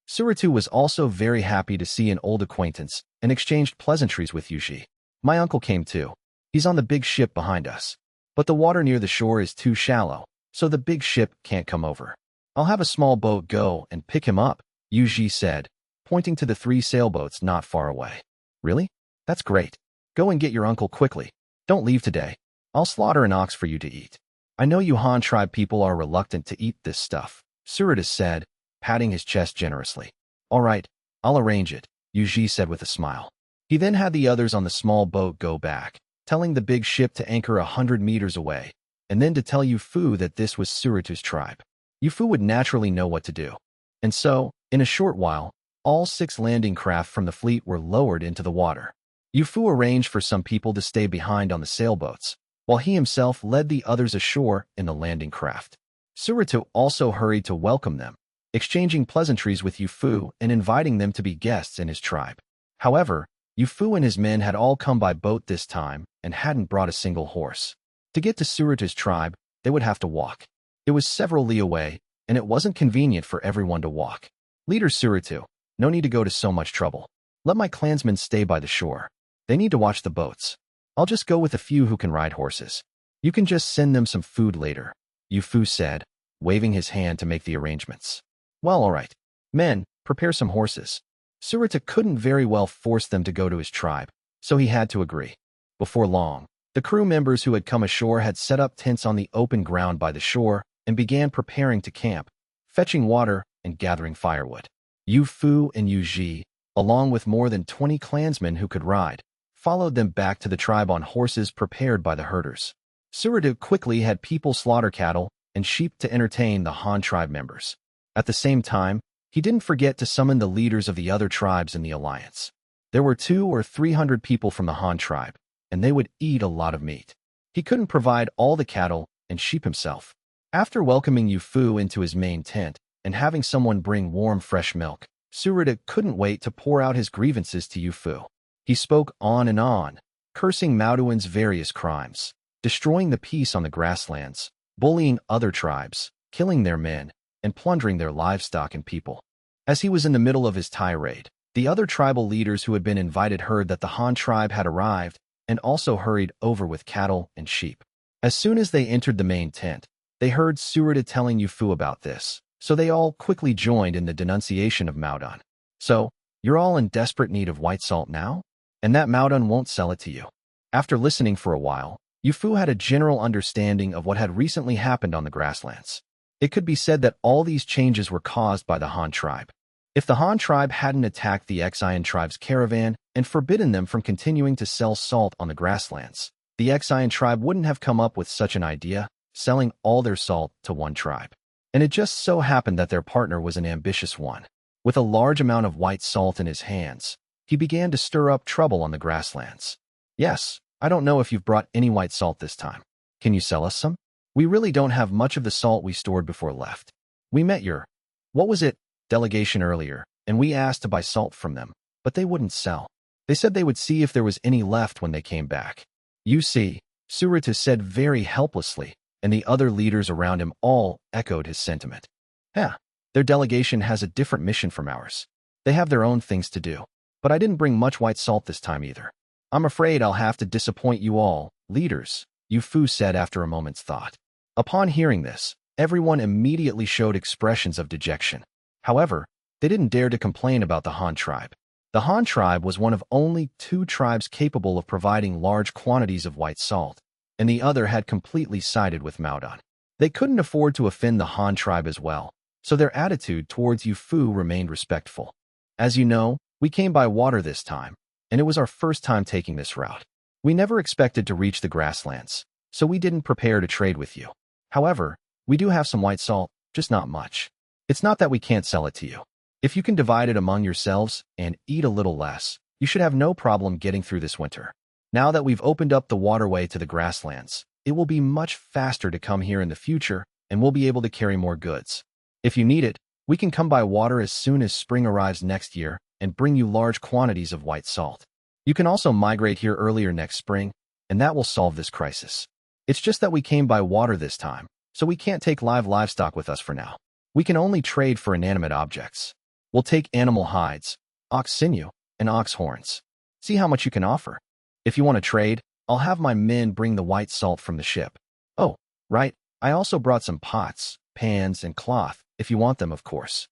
Surutu was also very happy to see an old acquaintance and exchanged pleasantries with Yuji. My uncle came too. He's on the big ship behind us. But the water near the shore is too shallow, so the big ship can't come over. I'll have a small boat go and pick him up, Yuji said, pointing to the 3 sailboats not far away. Really? That's great. Go and get your uncle quickly. Don't leave today. I'll slaughter an ox for you to eat. I know you Han tribe people are reluctant to eat this stuff, Surutu said, patting his chest generously. All right, I'll arrange it, Yuji said with a smile. He then had the others on the small boat go back, telling the big ship to anchor 100 meters away, and then to tell Yufu that this was Surutu's tribe. Yufu would naturally know what to do. And so, in a short while, all 6 landing craft from the fleet were lowered into the water. Yufu arranged for some people to stay behind on the sailboats, while he himself led the others ashore in the landing craft. Surutu also hurried to welcome them, exchanging pleasantries with Yufu and inviting them to be guests in his tribe. However, Yufu and his men had all come by boat this time and hadn't brought a single horse. To get to Surutu's tribe, they would have to walk. It was several li away, and it wasn't convenient for everyone to walk. Leader Surutu, no need to go to so much trouble. Let my clansmen stay by the shore. They need to watch the boats. I'll just go with a few who can ride horses. You can just send them some food later, Yufu said, waving his hand to make the arrangements. Well, all right. Men, prepare some horses. Surutu couldn't very well force them to go to his tribe, so he had to agree. Before long, the crew members who had come ashore had set up tents on the open ground by the shore and began preparing to camp, fetching water and gathering firewood. Yufu and Yuji, along with more than 20 clansmen who could ride, followed them back to the tribe on horses prepared by the herders. Surutu quickly had people slaughter cattle and sheep to entertain the Han tribe members. At the same time, he didn't forget to summon the leaders of the other tribes in the alliance. There were 200 or 300 people from the Han tribe, and they would eat a lot of meat. He couldn't provide all the cattle and sheep himself. After welcoming Yufu into his main tent and having someone bring warm fresh milk, Surutu couldn't wait to pour out his grievances to Yufu. He spoke on and on, cursing Maoduan's various crimes, destroying the peace on the grasslands, bullying other tribes, killing their men, and plundering their livestock and people. As he was in the middle of his tirade, the other tribal leaders who had been invited heard that the Han tribe had arrived and also hurried over with cattle and sheep. As soon as they entered the main tent, they heard Surutu telling Yufu about this, so they all quickly joined in the denunciation of Maodan. So, you're all in desperate need of white salt now? And that Maodan won't sell it to you. After listening for a while, Yufu had a general understanding of what had recently happened on the grasslands. It could be said that all these changes were caused by the Han tribe. If the Han tribe hadn't attacked the Xian tribe's caravan and forbidden them from continuing to sell salt on the grasslands, the Xian tribe wouldn't have come up with such an idea, selling all their salt to one tribe. And it just so happened that their partner was an ambitious one. With a large amount of white salt in his hands, he began to stir up trouble on the grasslands. Yes, I don't know if you've brought any white salt this time. Can you sell us some? We really don't have much of the salt we stored before left. We met your, what was it, delegation earlier, and we asked to buy salt from them, but they wouldn't sell. They said they would see if there was any left when they came back. You see, Surutu said very helplessly, and the other leaders around him all echoed his sentiment. Their delegation has a different mission from ours. They have their own things to do. But I didn't bring much white salt this time either. I'm afraid I'll have to disappoint you all, leaders, Yufu said after a moment's thought. Upon hearing this, everyone immediately showed expressions of dejection. However, they didn't dare to complain about the Han tribe. The Han tribe was one of only 2 tribes capable of providing large quantities of white salt, and the other had completely sided with Maodan. They couldn't afford to offend the Han tribe as well, so their attitude towards Yufu remained respectful. As you know, we came by water this time, and it was our first time taking this route. We never expected to reach the grasslands, so we didn't prepare to trade with you. However, we do have some white salt, just not much. It's not that we can't sell it to you. If you can divide it among yourselves and eat a little less, you should have no problem getting through this winter. Now that we've opened up the waterway to the grasslands, it will be much faster to come here in the future, and we'll be able to carry more goods. If you need it, we can come by water as soon as spring arrives next year and bring you large quantities of white salt. You can also migrate here earlier next spring, and that will solve this crisis. It's just that we came by water this time, so we can't take live livestock with us for now. We can only trade for inanimate objects. We'll take animal hides, ox sinew, and ox horns. See how much you can offer. If you want to trade, I'll have my men bring the white salt from the ship. Oh, right, I also brought some pots, pans, and cloth, if you want them, of course.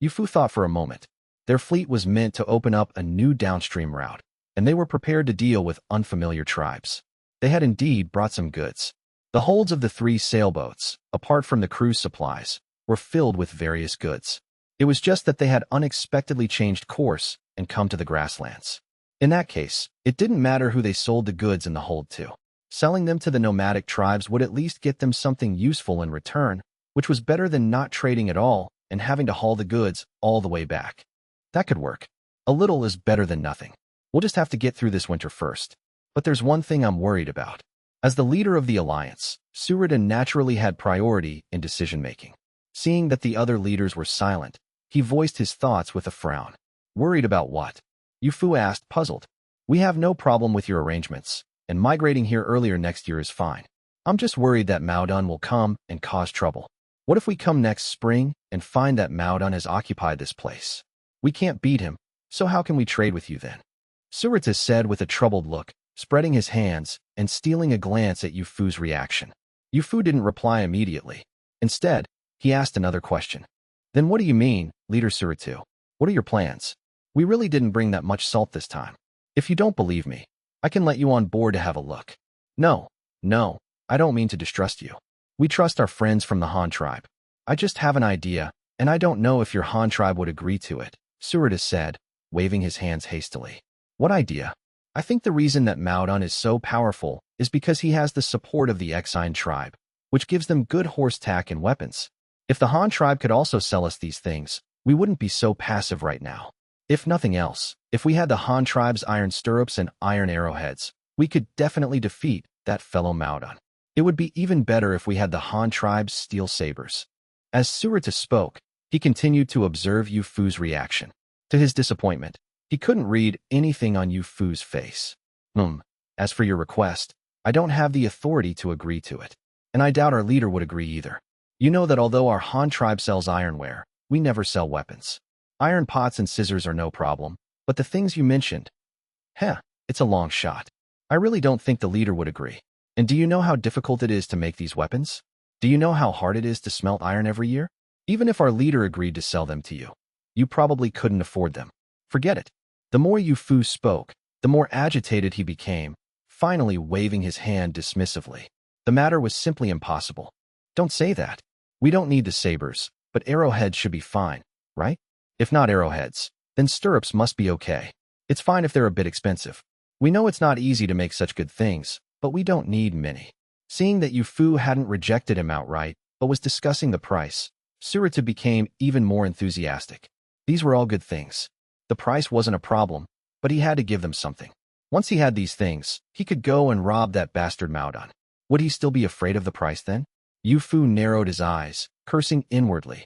Yufu thought for a moment. Their fleet was meant to open up a new downstream route, and they were prepared to deal with unfamiliar tribes. They had indeed brought some goods. The holds of the 3 sailboats, apart from the cruise supplies, were filled with various goods. It was just that they had unexpectedly changed course and come to the grasslands. In that case, it didn't matter who they sold the goods in the hold to. Selling them to the nomadic tribes would at least get them something useful in return, which was better than not trading at all and having to haul the goods all the way back. That could work. A little is better than nothing. We'll just have to get through this winter first. But there's one thing I'm worried about. As the leader of the alliance, Surita naturally had priority in decision-making. Seeing that the other leaders were silent, he voiced his thoughts with a frown. Worried about what? Yufu asked, puzzled. We have no problem with your arrangements, and migrating here earlier next year is fine. I'm just worried that Maodun will come and cause trouble. What if we come next spring and find that Maodun has occupied this place? We can't beat him, so how can we trade with you then? Surita said with a troubled look, spreading his hands and stealing a glance at Yufu's reaction. Yufu didn't reply immediately. Instead, he asked another question. Then what do you mean, Leader Suratu? What are your plans? We really didn't bring that much salt this time. If you don't believe me, I can let you on board to have a look. No, I don't mean to distrust you. We trust our friends from the Han tribe. I just have an idea, and I don't know if your Han tribe would agree to it, Surita said, waving his hands hastily. What idea? I think the reason that Maodun is so powerful is because he has the support of the Exine tribe, which gives them good horse tack and weapons. If the Han tribe could also sell us these things, we wouldn't be so passive right now. If nothing else, if we had the Han tribe's iron stirrups and iron arrowheads, we could definitely defeat that fellow Maodun. It would be even better if we had the Han tribe's steel sabers. As Surita spoke, he continued to observe Yufu's reaction. To his disappointment, he couldn't read anything on Yufu's face. As for your request, I don't have the authority to agree to it, and I doubt our leader would agree either. You know that although our Han tribe sells ironware, we never sell weapons. Iron pots and scissors are no problem, but the things you mentioned, it's a long shot. I really don't think the leader would agree. And do you know how difficult it is to make these weapons? Do you know how hard it is to smelt iron every year? Even if our leader agreed to sell them to you, you probably couldn't afford them. Forget it. The more Yufu spoke, the more agitated he became, finally waving his hand dismissively. The matter was simply impossible. Don't say that. We don't need the sabers, but arrowheads should be fine, right? If not arrowheads, then stirrups must be okay. It's fine if they're a bit expensive. We know it's not easy to make such good things, but we don't need many. Seeing that Yufu hadn't rejected him outright, but was discussing the price, Surita became even more enthusiastic. These were all good things. The price wasn't a problem, but he had to give them something. Once he had these things, he could go and rob that bastard Maodun. Would he still be afraid of the price then? Yufu narrowed his eyes, cursing inwardly.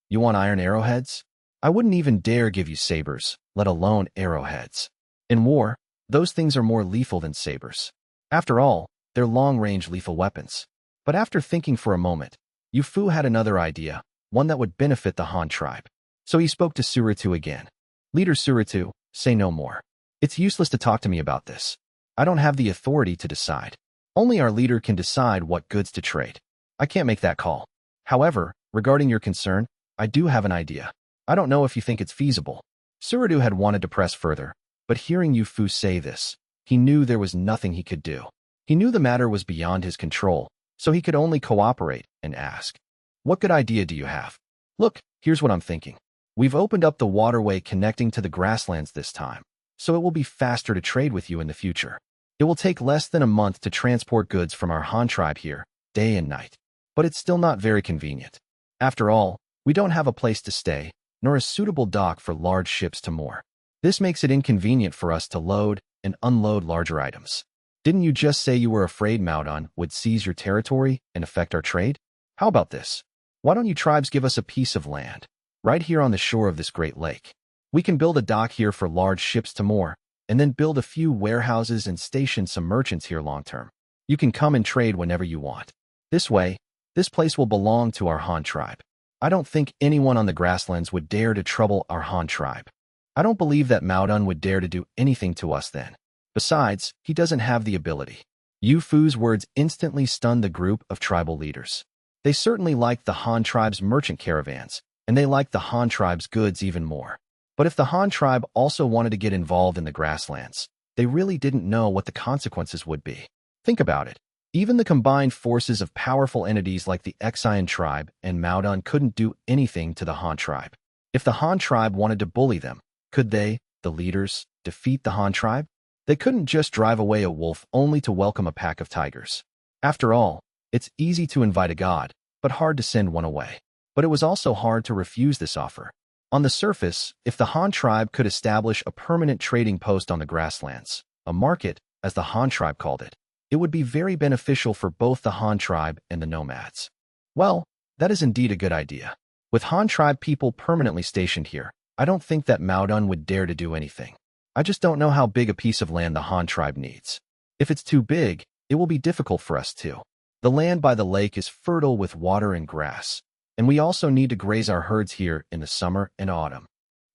You want iron arrowheads? I wouldn't even dare give you sabers, let alone arrowheads. In war, those things are more lethal than sabers. After all, they're long-range lethal weapons. But after thinking for a moment, Yufu had another idea, one that would benefit the Han tribe. So he spoke to Suratu again. Leader Suratu, say no more. It's useless to talk to me about this. I don't have the authority to decide. Only our leader can decide what goods to trade. I can't make that call. However, regarding your concern, I do have an idea. I don't know if you think it's feasible. Suratu had wanted to press further, but hearing Yufu say this, he knew there was nothing he could do. He knew the matter was beyond his control, so he could only cooperate and ask. What good idea do you have? Look, here's what I'm thinking. We've opened up the waterway connecting to the grasslands this time, so it will be faster to trade with you in the future. It will take less than a month to transport goods from our Han tribe here, day and night. But it's still not very convenient. After all, We don't have a place to stay, nor a suitable dock for large ships to moor. This makes it inconvenient for us to load and unload larger items. Didn't you just say you were afraid Manhwa would seize your territory and affect our trade? How about this? Why don't you tribes give us a piece of land, right here on the shore of this great lake? We can build a dock here for large ships to moor, and then build a few warehouses and station some merchants here long term. You can come and trade whenever you want. This way, this place will belong to our Han tribe. I don't think anyone on the grasslands would dare to trouble our Han tribe. I don't believe that Manhwa would dare to do anything to us then. Besides, he doesn't have the ability. Yu Fu's words instantly stunned the group of tribal leaders. They certainly liked the Han tribe's merchant caravans, and they liked the Han tribe's goods even more. But if the Han tribe also wanted to get involved in the grasslands, they really didn't know what the consequences would be. Think about it. Even the combined forces of powerful entities like the Ecchi tribe and Manhwa couldn't do anything to the Han tribe. If the Han tribe wanted to bully them, could they, the leaders, defeat the Han tribe? They couldn't just drive away a wolf only to welcome a pack of tigers. After all, it's easy to invite a god, but hard to send one away. But it was also hard to refuse this offer. On the surface, if the Han tribe could establish a permanent trading post on the grasslands, a market, as the Han tribe called it, it would be very beneficial for both the Han tribe and the nomads. Well, that is indeed a good idea. With Han tribe people permanently stationed here, I don't think that Manhwa would dare to do anything. I just don't know how big a piece of land the Han tribe needs. If it's too big, it will be difficult for us too. The land by the lake is fertile with water and grass, and we also need to graze our herds here in the summer and autumn.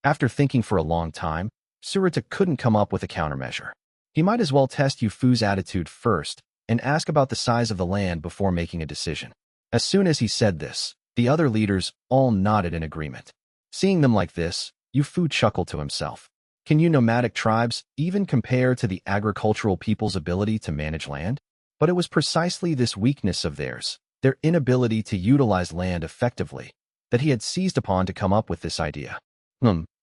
After thinking for a long time, Surita couldn't come up with a countermeasure. He might as well test Yu Fu's attitude first and ask about the size of the land before making a decision. As soon as he said this, the other leaders all nodded in agreement. Seeing them like this, Yu Fu chuckled to himself. Can you nomadic tribes even compare to the agricultural people's ability to manage land? But it was precisely this weakness of theirs, their inability to utilize land effectively, that he had seized upon to come up with this idea.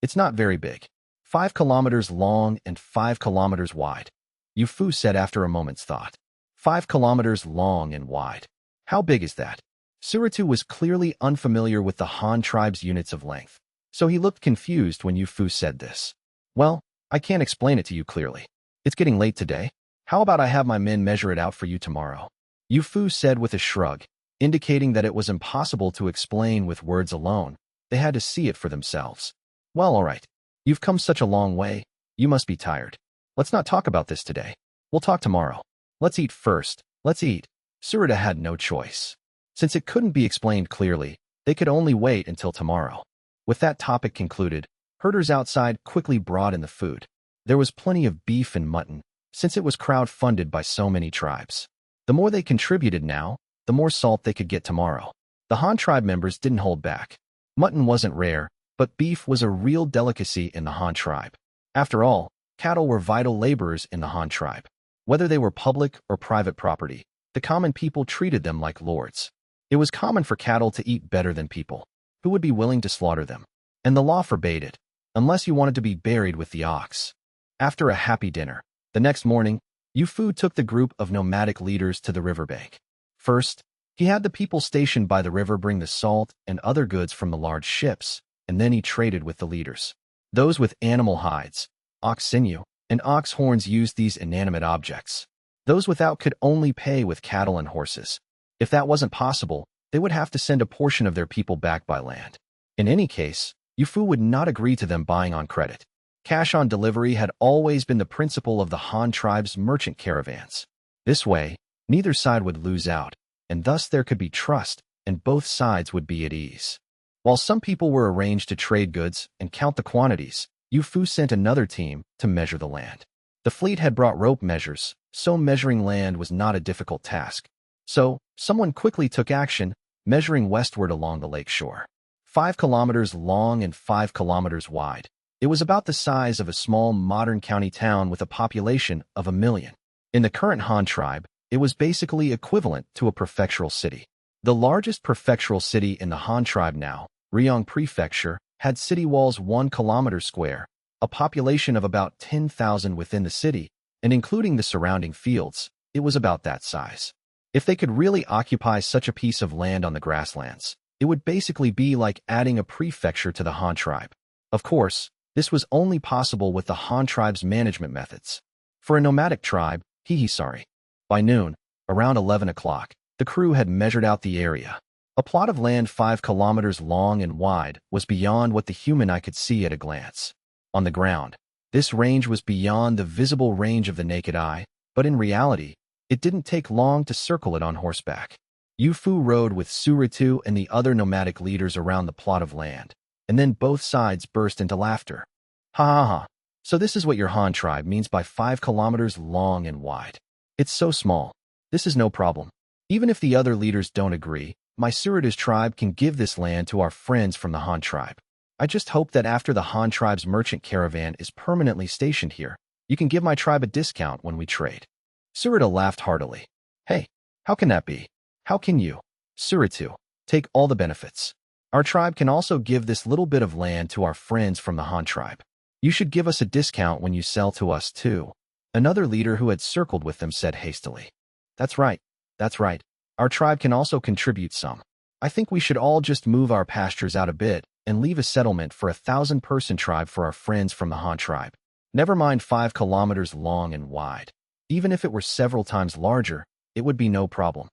It's not very big. 5 kilometers long and 5 kilometers wide. Yu Fu said after a moment's thought. 5 kilometers long and wide. How big is that? Suratu was clearly unfamiliar with the Han tribe's units of length, so he looked confused when Yu Fu said this. Well, I can't explain it to you clearly. It's getting late today. How about I have my men measure it out for you tomorrow? Yu Fu said with a shrug, indicating that it was impossible to explain with words alone. They had to see it for themselves. Well, all right. You've come such a long way. You must be tired. Let's not talk about this today. We'll talk tomorrow. Let's eat first. Let's eat. Surita had no choice. Since it couldn't be explained clearly, they could only wait until tomorrow. With that topic concluded, herders outside quickly brought in the food. There was plenty of beef and mutton, since it was crowd-funded by so many tribes. The more they contributed now, the more salt they could get tomorrow. The Han tribe members didn't hold back. Mutton wasn't rare, but beef was a real delicacy in the Han tribe. After all, cattle were vital laborers in the Han tribe. Whether they were public or private property, the common people treated them like lords. It was common for cattle to eat better than people, who would be willing to slaughter them. And the law forbade it, unless you wanted to be buried with the ox. After a happy dinner, the next morning, Yu Fu took the group of nomadic leaders to the riverbank. First, he had the people stationed by the river bring the salt and other goods from the large ships, and then he traded with the leaders. Those with animal hides, ox sinew, and ox horns used these inanimate objects. Those without could only pay with cattle and horses. If that wasn't possible, they would have to send a portion of their people back by land. In any case, Yu Fu would not agree to them buying on credit. Cash on delivery had always been the principle of the Han tribe's merchant caravans. This way, neither side would lose out, and thus there could be trust, and both sides would be at ease. While some people were arranged to trade goods and count the quantities, Yu Fu sent another team to measure the land. The fleet had brought rope measures, so measuring land was not a difficult task. So, someone quickly took action, measuring westward along the lake shore. 5 kilometers long and 5 kilometers wide. It was about the size of a small modern county town with a population of 1 million. In the current Han tribe, it was basically equivalent to a prefectural city. The largest prefectural city in the Han tribe now, Ryong Prefecture, had city walls 1 kilometer square, a population of about 10,000 within the city, and including the surrounding fields, it was about that size. If they could really occupy such a piece of land on the grasslands, It would basically be like adding a prefecture to the Han tribe. Of course, this was only possible with the Han tribe's management methods. For a nomadic tribe, by noon, around 11 o'clock, the crew had measured out the area. A plot of land 5 kilometers long and wide was beyond what the human eye could see at a glance. On the ground, this range was beyond the visible range of the naked eye, but in reality, it didn't take long to circle it on horseback. Yu Fu rode with Suritu and the other nomadic leaders around the plot of land, and then both sides burst into laughter. Ha ha ha. So this is what your Han tribe means by 5 kilometers long and wide. It's so small. This is no problem. Even if the other leaders don't agree, my Suritu's tribe can give this land to our friends from the Han tribe. I just hope that after the Han tribe's merchant caravan is permanently stationed here, you can give my tribe a discount when we trade. Suritu laughed heartily. Hey, how can that be? How can you, Suritu, take all the benefits? Our tribe can also give this little bit of land to our friends from the Han tribe. You should give us a discount when you sell to us too. Another leader who had circled with them said hastily. That's right. Our tribe can also contribute some. I think we should all just move our pastures out a bit and leave a settlement for a 1,000-person tribe for our friends from the Han tribe. Never mind 5 kilometers long and wide. Even if it were several times larger, it would be no problem.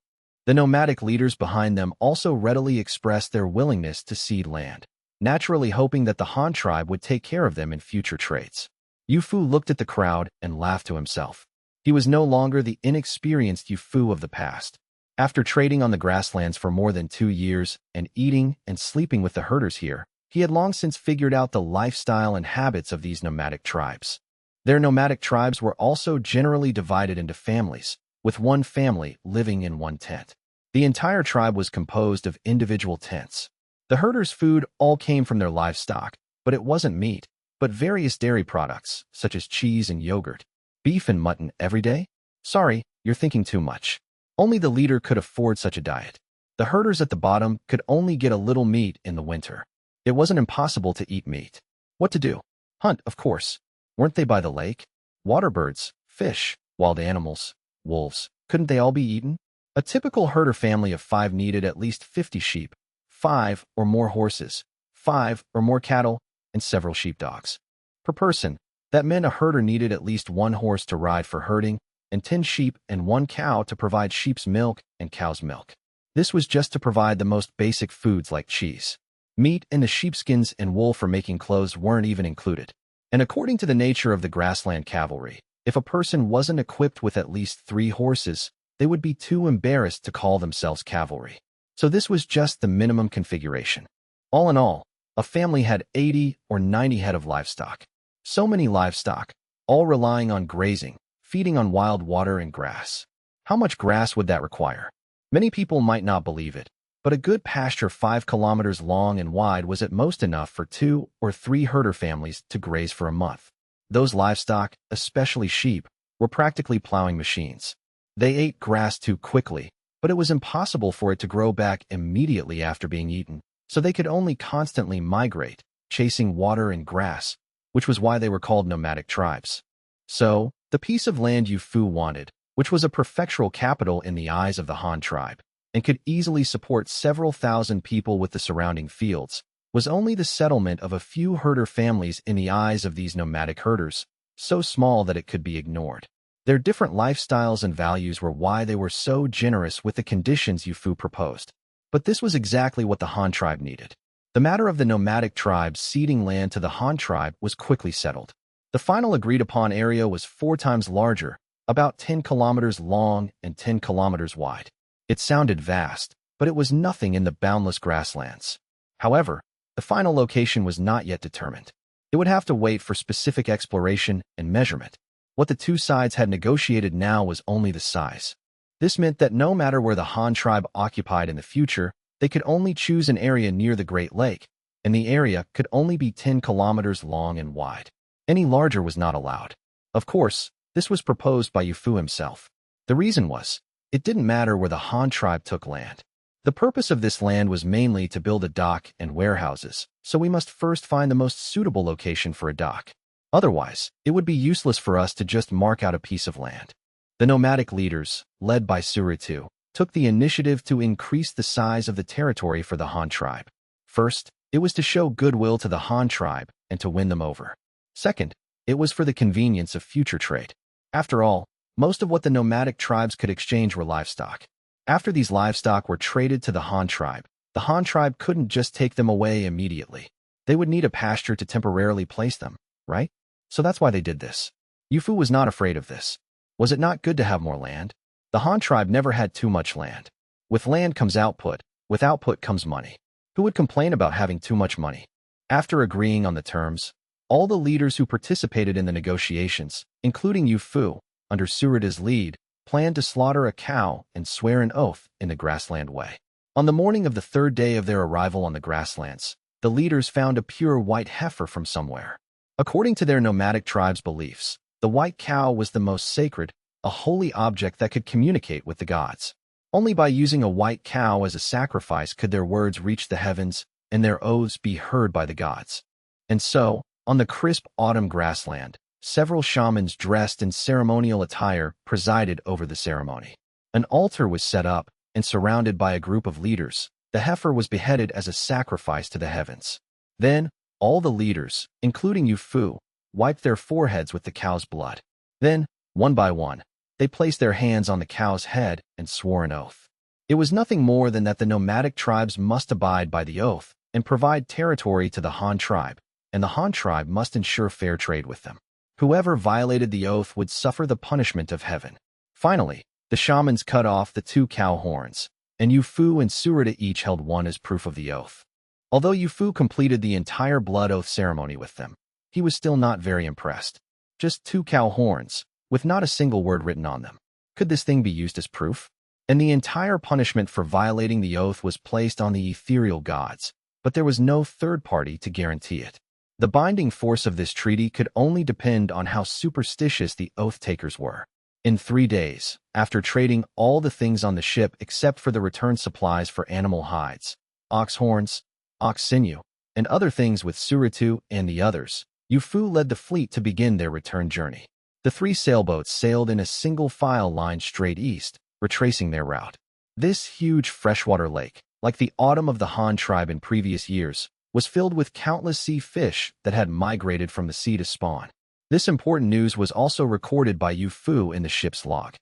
The nomadic leaders behind them also readily expressed their willingness to cede land, naturally hoping that the Han tribe would take care of them in future trades. Yu Fu looked at the crowd and laughed to himself. He was no longer the inexperienced Yu Fu of the past. After trading on the grasslands for more than 2 years and eating and sleeping with the herders here, he had long since figured out the lifestyle and habits of these nomadic tribes. Their nomadic tribes were also generally divided into families, with one family living in one tent. The entire tribe was composed of individual tents. The herders' food all came from their livestock, but it wasn't meat, but various dairy products, such as cheese and yogurt. Beef and mutton every day? Sorry, you're thinking too much. Only the leader could afford such a diet. The herders at the bottom could only get a little meat in the winter. It wasn't impossible to eat meat. What to do? Hunt, of course. Weren't they by the lake? Water birds, fish, wild animals, wolves, couldn't they all be eaten? A typical herder family of 5 needed at least 50 sheep, 5 or more horses, 5 or more cattle, and several sheepdogs. Per person, that meant a herder needed at least 1 horse to ride for herding, and 10 sheep and 1 cow to provide sheep's milk and cow's milk. This was just to provide the most basic foods like cheese. Meat and the sheepskins and wool for making clothes weren't even included. And according to the nature of the grassland cavalry, if a person wasn't equipped with at least 3 horses, they would be too embarrassed to call themselves cavalry. So this was just the minimum configuration. All in all, a family had 80 or 90 head of livestock. So many livestock, all relying on grazing, feeding on wild water and grass. How much grass would that require? Many people might not believe it, but a good pasture 5 kilometers long and wide was at most enough for 2 or 3 herder families to graze for a month. Those livestock, especially sheep, were practically plowing machines. They ate grass too quickly, but it was impossible for it to grow back immediately after being eaten, so they could only constantly migrate, chasing water and grass, which was why they were called nomadic tribes. So, the piece of land Yu Fu wanted, which was a prefectural capital in the eyes of the Han tribe, and could easily support several thousand people with the surrounding fields, was only the settlement of a few herder families in the eyes of these nomadic herders, so small that it could be ignored. Their different lifestyles and values were why they were so generous with the conditions Yu Fu proposed. But this was exactly what the Han tribe needed. The matter of the nomadic tribes ceding land to the Han tribe was quickly settled. The final agreed-upon area was 4 times larger, about 10 kilometers long and 10 kilometers wide. It sounded vast, but it was nothing in the boundless grasslands. However, the final location was not yet determined. It would have to wait for specific exploration and measurement. What the 2 sides had negotiated now was only the size. This meant that no matter where the Han tribe occupied in the future, they could only choose an area near the Great Lake, and the area could only be 10 kilometers long and wide. Any larger was not allowed. Of course, this was proposed by Yu Fu himself. The reason was, it didn't matter where the Han tribe took land. The purpose of this land was mainly to build a dock and warehouses, so we must first find the most suitable location for a dock. Otherwise, it would be useless for us to just mark out a piece of land. The nomadic leaders, led by Suritu, took the initiative to increase the size of the territory for the Han tribe. First, it was to show goodwill to the Han tribe and to win them over. Second, it was for the convenience of future trade. After all, most of what the nomadic tribes could exchange were livestock. After these livestock were traded to the Han tribe couldn't just take them away immediately. They would need a pasture to temporarily place them, right? So that's why they did this. Yu Fu was not afraid of this. Was it not good to have more land? The Han tribe never had too much land. With land comes output, with output comes money. Who would complain about having too much money? After agreeing on the terms, all the leaders who participated in the negotiations, including Yu Fu, under Surita's lead, planned to slaughter a cow and swear an oath in the grassland way. On the morning of the third day of their arrival on the grasslands, the leaders found a pure white heifer from somewhere. According to their nomadic tribe's beliefs, the white cow was the most sacred, a holy object that could communicate with the gods. Only by using a white cow as a sacrifice could their words reach the heavens and their oaths be heard by the gods. And so, on the crisp autumn grassland, several shamans dressed in ceremonial attire presided over the ceremony. An altar was set up, and surrounded by a group of leaders, the heifer was beheaded as a sacrifice to the heavens. Then, all the leaders, including Yu Fu, wiped their foreheads with the cow's blood. Then, one by one, they placed their hands on the cow's head and swore an oath. It was nothing more than that the nomadic tribes must abide by the oath and provide territory to the Han tribe, and the Han tribe must ensure fair trade with them. Whoever violated the oath would suffer the punishment of heaven. Finally, the shamans cut off the 2 cow horns, and Yu Fu and Surita each held one as proof of the oath. Although Yu Fu completed the entire blood oath ceremony with them, he was still not very impressed. Just 2 cow horns, with not a single word written on them. Could this thing be used as proof? And the entire punishment for violating the oath was placed on the ethereal gods, but there was no third party to guarantee it. The binding force of this treaty could only depend on how superstitious the oath-takers were. In 3 days, after trading all the things on the ship except for the return supplies for animal hides, ox horns, ox sinew, and other things with Suritu and the others, Yu Fu led the fleet to begin their return journey. The 3 sailboats sailed in a single file line straight east, retracing their route. This huge freshwater lake, like the autumn of the Han tribe in previous years, was filled with countless sea fish that had migrated from the sea to spawn. This important news was also recorded by Yu Fu in the ship's log.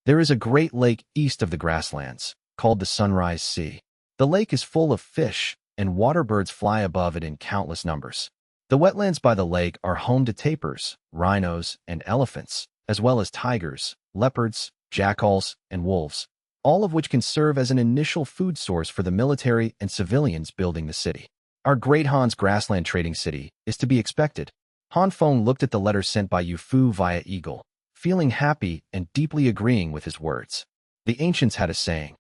There is a great lake east of the grasslands, called the Sunrise Sea. The lake is full of fish, and water birds fly above it in countless numbers. The wetlands by the lake are home to tapirs, rhinos, and elephants, as well as tigers, leopards, jackals, and wolves, all of which can serve as an initial food source for the military and civilians building the city. Our Great Han's grassland trading city is to be expected. Han Feng looked at the letter sent by Yu Fu via Eagle, feeling happy and deeply agreeing with his words. The ancients had a saying,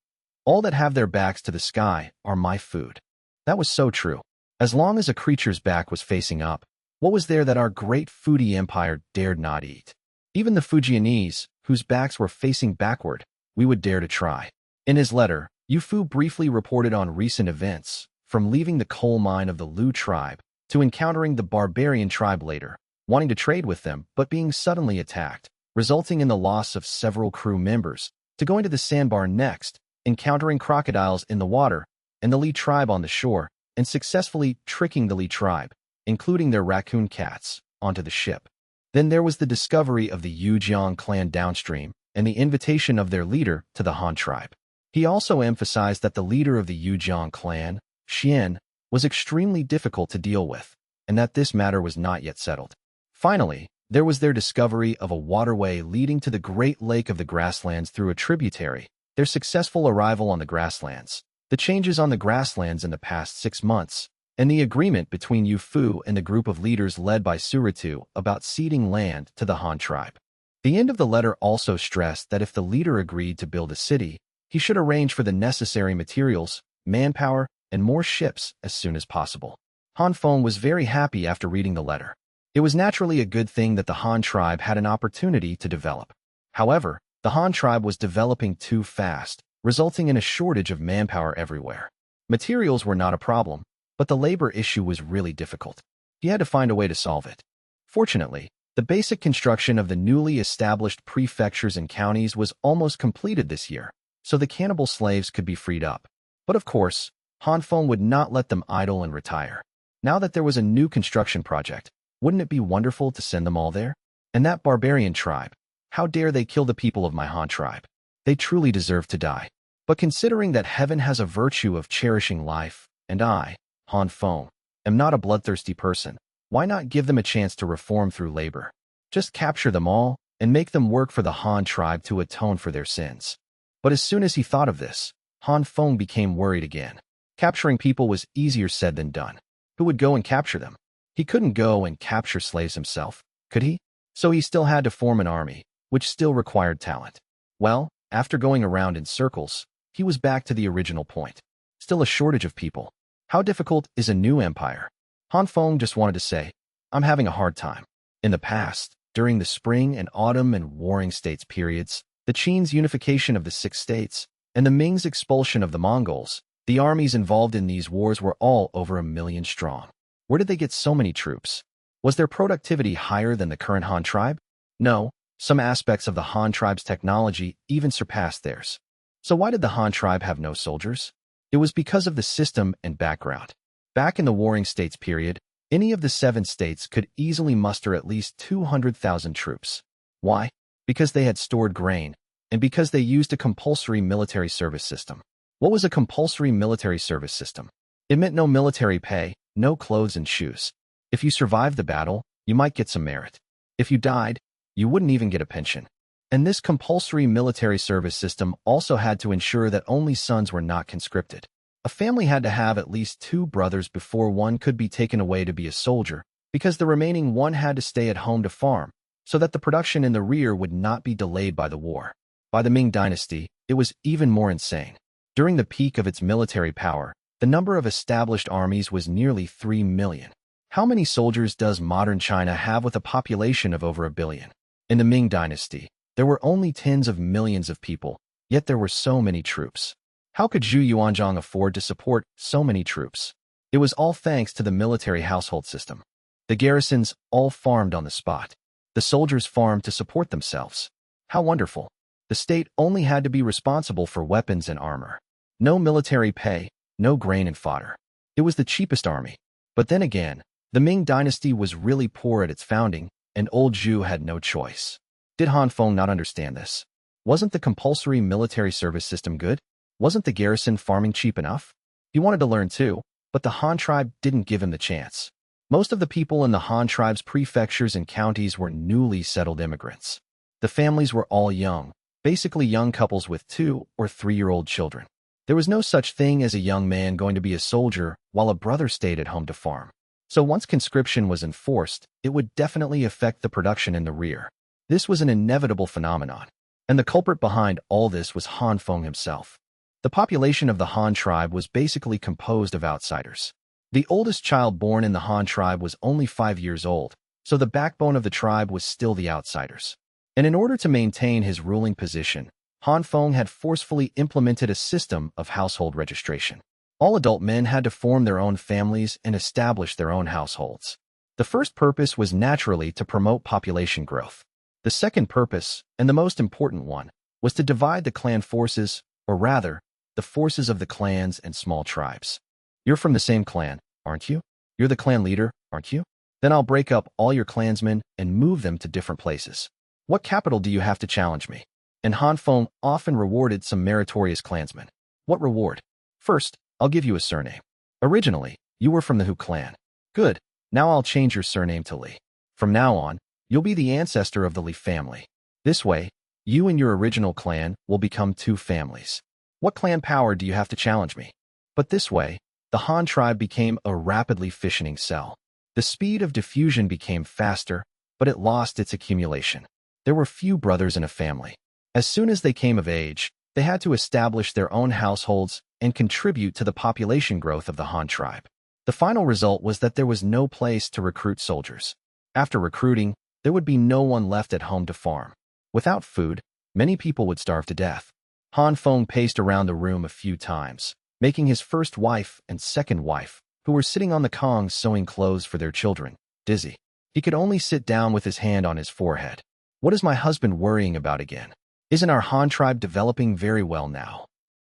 "All that have their backs to the sky are my food." That was so true. As long as a creature's back was facing up, what was there that our great foodie empire dared not eat? Even the Fujianese, whose backs were facing backward, we would dare to try. In his letter, Yu Fu briefly reported on recent events, from leaving the coal mine of the Lu tribe to encountering the barbarian tribe later, wanting to trade with them but being suddenly attacked, resulting in the loss of several crew members, to going to the sandbar next, encountering crocodiles in the water, and the Li tribe on the shore, and successfully tricking the Li tribe, including their raccoon cats, onto the ship. Then there was the discovery of the Yujiang clan downstream and the invitation of their leader to the Han tribe. He also emphasized that the leader of the Yujiang clan, Xian, was extremely difficult to deal with, and that this matter was not yet settled. Finally, there was their discovery of a waterway leading to the Great Lake of the Grasslands through a tributary, their successful arrival on the grasslands, the changes on the grasslands in the past 6 months, and the agreement between Yu Fu and the group of leaders led by Suritu about ceding land to the Han tribe. The end of the letter also stressed that if the leader agreed to build a city, he should arrange for the necessary materials, manpower, and more ships as soon as possible. Han Feng was very happy after reading the letter. It was naturally a good thing that the Han tribe had an opportunity to develop. However, the Han tribe was developing too fast, resulting in a shortage of manpower everywhere. Materials were not a problem, but the labor issue was really difficult. He had to find a way to solve it. Fortunately, the basic construction of the newly established prefectures and counties was almost completed this year, so the cannibal slaves could be freed up. But of course, Han Feng would not let them idle and retire. Now that there was a new construction project, wouldn't it be wonderful to send them all there? And that barbarian tribe, how dare they kill the people of my Han tribe? They truly deserve to die. But considering that heaven has a virtue of cherishing life, and I, Han Feng, am not a bloodthirsty person, why not give them a chance to reform through labor? Just capture them all, and make them work for the Han tribe to atone for their sins. But as soon as he thought of this, Han Feng became worried again. Capturing people was easier said than done. Who would go and capture them? He couldn't go and capture slaves himself, could he? So he still had to form an army, which still required talent. Well, after going around in circles, he was back to the original point. Still a shortage of people. How difficult is a new empire? Han Feng just wanted to say, I'm having a hard time. In the past, during the spring and autumn and warring states periods, the Qin's unification of the 6 states, and the Ming's expulsion of the Mongols, the armies involved in these wars were all over 1 million strong. Where did they get so many troops? Was their productivity higher than the current Han tribe? No, some aspects of the Han tribe's technology even surpassed theirs. So why did the Han tribe have no soldiers? It was because of the system and background. Back in the Warring States period, any of the 7 states could easily muster at least 200,000 troops. Why? Because they had stored grain, and because they used a compulsory military service system. What was a compulsory military service system? It meant no military pay, no clothes and shoes. If you survived the battle, you might get some merit. If you died, you wouldn't even get a pension. And this compulsory military service system also had to ensure that only sons were not conscripted. A family had to have at least 2 brothers before one could be taken away to be a soldier, because the remaining one had to stay at home to farm, so that the production in the rear would not be delayed by the war. By the Ming Dynasty, it was even more insane. During the peak of its military power, the number of established armies was nearly 3 million. How many soldiers does modern China have with a population of over 1 billion? In the Ming Dynasty, there were only tens of millions of people, yet there were so many troops. How could Zhu Yuanzhang afford to support so many troops? It was all thanks to the military household system. The garrisons all farmed on the spot. The soldiers farmed to support themselves. How wonderful. The state only had to be responsible for weapons and armor. No military pay, no grain and fodder. It was the cheapest army. But then again, the Ming Dynasty was really poor at its founding, and old Zhu had no choice. Did Han Feng not understand this? Wasn't the compulsory military service system good? Wasn't the garrison farming cheap enough? He wanted to learn too, but the Han tribe didn't give him the chance. Most of the people in the Han tribe's prefectures and counties were newly settled immigrants. The families were all young, basically young couples with 2 or 3-year-old children. There was no such thing as a young man going to be a soldier while a brother stayed at home to farm. So once conscription was enforced, it would definitely affect the production in the rear. This was an inevitable phenomenon, and the culprit behind all this was Han Feng himself. The population of the Han tribe was basically composed of outsiders. The oldest child born in the Han tribe was only 5 years old, so the backbone of the tribe was still the outsiders. And in order to maintain his ruling position, Han Feng had forcefully implemented a system of household registration. All adult men had to form their own families and establish their own households. The first purpose was naturally to promote population growth. The second purpose, and the most important one, was to divide the clan forces, or rather, the forces of the clans and small tribes. You're from the same clan, aren't you? You're the clan leader, aren't you? Then I'll break up all your clansmen and move them to different places. What capital do you have to challenge me? And Han Feng often rewarded some meritorious clansmen. What reward? First, I'll give you a surname. Originally, you were from the Hu clan. Good, now I'll change your surname to Li. From now on, you'll be the ancestor of the Li family. This way, you and your original clan will become 2 families. What clan power do you have to challenge me? But this way, the Han tribe became a rapidly fissioning cell. The speed of diffusion became faster, but it lost its accumulation. There were few brothers in a family. As soon as they came of age, they had to establish their own households and contribute to the population growth of the Han tribe. The final result was that there was no place to recruit soldiers. After recruiting, there would be no one left at home to farm. Without food, many people would starve to death. Han Feng paced around the room a few times, making his first wife and second wife, who were sitting on the kongs sewing clothes for their children, dizzy. He could only sit down with his hand on his forehead. What is my husband worrying about again? Isn't our Han tribe developing very well now?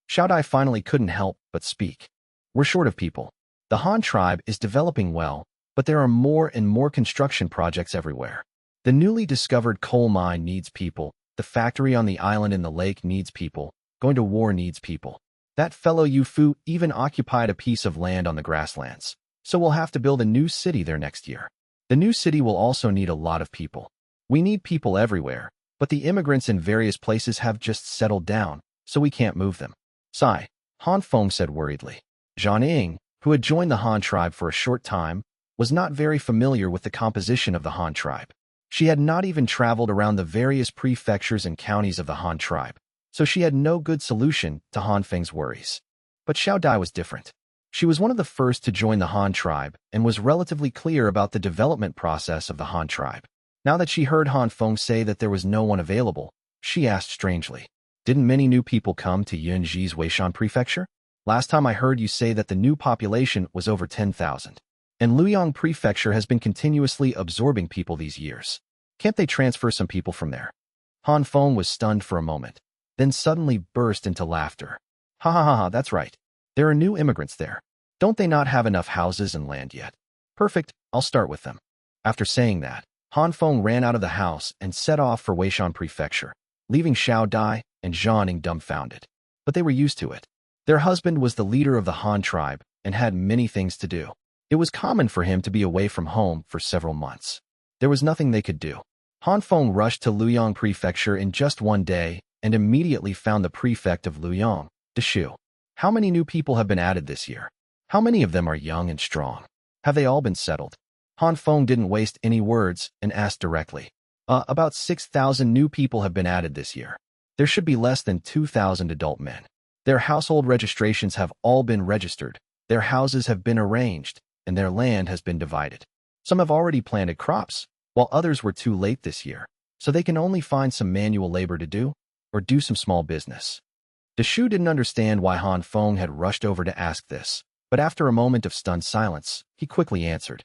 Xiao Dai finally couldn't help but speak. We're short of people. The Han tribe is developing well, but there are more and more construction projects everywhere. The newly discovered coal mine needs people, the factory on the island in the lake needs people, going to war needs people. That fellow Yu Fu even occupied a piece of land on the grasslands, so we'll have to build a new city there next year. The new city will also need a lot of people. We need people everywhere, but the immigrants in various places have just settled down, so we can't move them. Sigh, Han Feng said worriedly. Zhang Ying, who had joined the Han tribe for a short time, was not very familiar with the composition of the Han tribe. She had not even traveled around the various prefectures and counties of the Han tribe, so she had no good solution to Han Feng's worries. But Xiao Dai was different. She was one of the first to join the Han tribe and was relatively clear about the development process of the Han tribe. Now that she heard Han Feng say that there was no one available, she asked strangely, "Didn't many new people come to Yunji's Weishan prefecture? Last time I heard you say that the new population was over 10,000. And Luoyang prefecture has been continuously absorbing people these years. Can't they transfer some people from there?" Han Feng was stunned for a moment, then suddenly burst into laughter. Ha ha ha ha, that's right. There are new immigrants there. Don't they not have enough houses and land yet? Perfect, I'll start with them. After saying that, Han Feng ran out of the house and set off for Weishan prefecture, leaving Xiao Dai and Zhang Ying dumbfounded. But they were used to it. Their husband was the leader of the Han tribe and had many things to do. It was common for him to be away from home for several months. There was nothing they could do. Han Feng rushed to Luoyang prefecture in just one day and immediately found the prefect of Luoyang, Deshu. How many new people have been added this year? How many of them are young and strong? Have they all been settled? Han Feng didn't waste any words and asked directly. About 6,000 new people have been added this year. There should be less than 2,000 adult men. Their household registrations have all been registered, their houses have been arranged, and their land has been divided. Some have already planted crops, while others were too late this year, so they can only find some manual labor to do, or do some small business. Deshu didn't understand why Han Feng had rushed over to ask this, but after a moment of stunned silence, he quickly answered,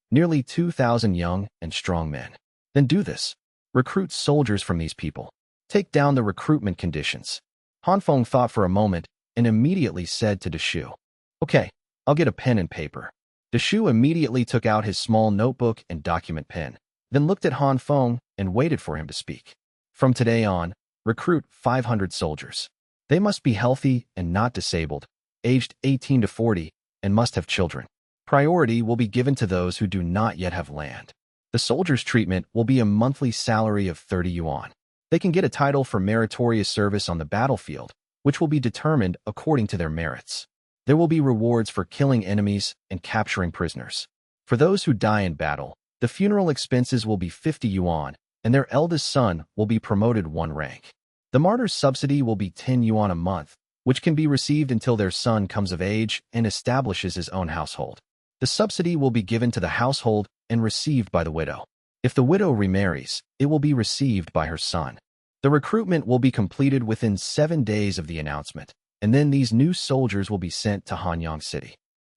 Nearly 2,000 young and strong men. Then do this. Recruit soldiers from these people. Take down the recruitment conditions. Han Feng thought for a moment and immediately said to Deshu, "Okay, I'll get a pen and paper." Deshu immediately took out his small notebook and document pen, then looked at Han Feng and waited for him to speak. From today on, recruit 500 soldiers. They must be healthy and not disabled, aged 18 to 40, and must have children. Priority will be given to those who do not yet have land. The soldiers' treatment will be a monthly salary of 30 yuan. They can get a title for meritorious service on the battlefield, which will be determined according to their merits. There will be rewards for killing enemies and capturing prisoners. For those who die in battle, the funeral expenses will be 50 yuan, and their eldest son will be promoted one rank. The martyr's subsidy will be 10 yuan a month, which can be received until their son comes of age and establishes his own household. The subsidy will be given to the household and received by the widow. If the widow remarries, it will be received by her son. The recruitment will be completed within 7 days of the announcement, and then these new soldiers will be sent to Hanyang City.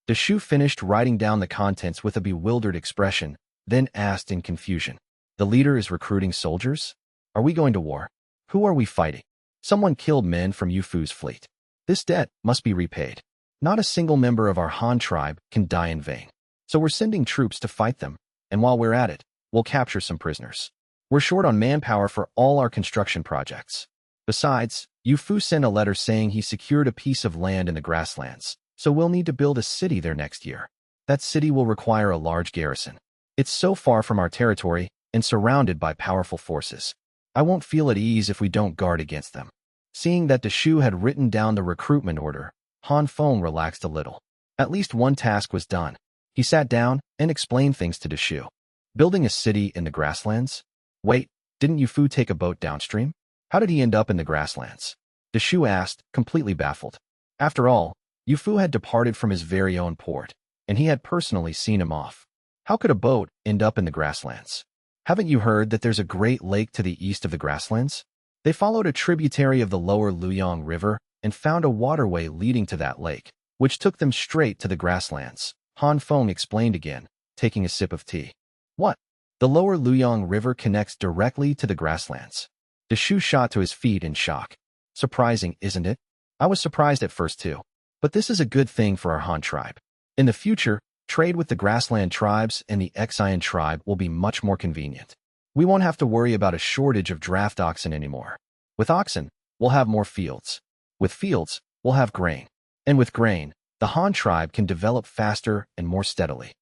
Deshu finished writing down the contents with a bewildered expression, then asked in confusion, "The leader is recruiting soldiers? Are we going to war? Who are we fighting? Someone killed men from Yu Fu's fleet. This debt must be repaid. Not a single member of our Han tribe can die in vain. So we're sending troops to fight them, and while we're at it, we'll capture some prisoners. We're short on manpower for all our construction projects. Besides, Yu Fu sent a letter saying he secured a piece of land in the grasslands, so we'll need to build a city there next year. That city will require a large garrison. It's so far from our territory and surrounded by powerful forces. I won't feel at ease if we don't guard against them." Seeing that Deshu had written down the recruitment order, Han Feng relaxed a little. At least one task was done. He sat down and explained things to Deshu. Building a city in the grasslands? Wait, didn't Yu Fu take a boat downstream? How did he end up in the grasslands? Deshu asked, completely baffled. After all, Yu Fu had departed from his very own port, and he had personally seen him off. How could a boat end up in the grasslands? Haven't you heard that there's a great lake to the east of the grasslands? They followed a tributary of the lower Luoyang River and found a waterway leading to that lake, which took them straight to the grasslands. Han Feng explained again, taking a sip of tea. What? The lower Luoyang River connects directly to the grasslands. The shoe shot to his feet in shock. Surprising, isn't it? I was surprised at first too. But this is a good thing for our Han tribe. In the future, trade with the grassland tribes and the Xian tribe will be much more convenient. We won't have to worry about a shortage of draft oxen anymore. With oxen, we'll have more fields. With fields, we'll have grain. And with grain, the Han tribe can develop faster and more steadily.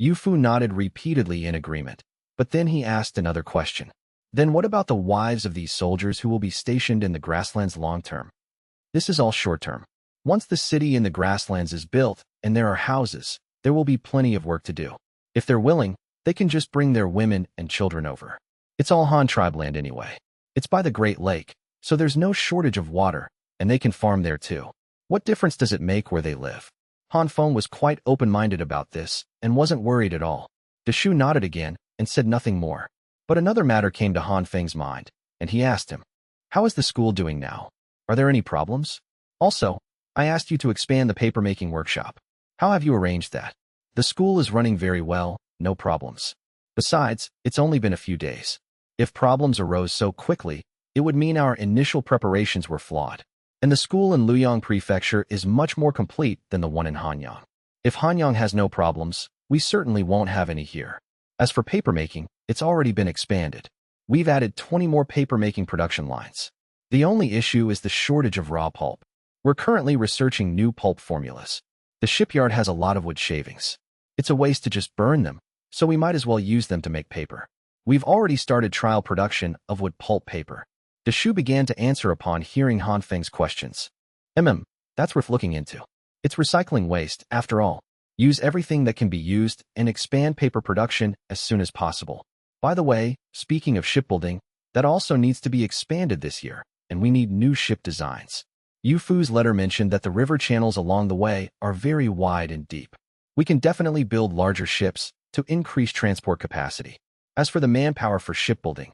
Yufu nodded repeatedly in agreement, but then he asked another question. Then what about the wives of these soldiers who will be stationed in the grasslands long term? This is all short term. Once the city in the grasslands is built and there are houses, there will be plenty of work to do. If they're willing, they can just bring their women and children over. It's all Han tribe land anyway. It's by the Great Lake, so there's no shortage of water, and they can farm there too. What difference does it make where they live? Han Feng was quite open-minded about this and wasn't worried at all. Deshu nodded again and said nothing more. But another matter came to Han Feng's mind, and he asked him, "How is the school doing now? Are there any problems? Also, I asked you to expand the paper-making workshop. How have you arranged that? The school is running very well, no problems. Besides, it's only been a few days. If problems arose so quickly, it would mean our initial preparations were flawed. And the school in Luoyang Prefecture is much more complete than the one in Hanyang. If Hanyang has no problems, we certainly won't have any here. As for papermaking, it's already been expanded. We've added 20 more papermaking production lines. The only issue is the shortage of raw pulp. We're currently researching new pulp formulas. The shipyard has a lot of wood shavings. It's a waste to just burn them, so we might as well use them to make paper. We've already started trial production of wood pulp paper." Deshu began to answer upon hearing Han Feng's questions. That's worth looking into. It's recycling waste, after all. Use everything that can be used and expand paper production as soon as possible. By the way, speaking of shipbuilding, that also needs to be expanded this year, and we need new ship designs. Yufu's letter mentioned that the river channels along the way are very wide and deep. We can definitely build larger ships to increase transport capacity. As for the manpower for shipbuilding,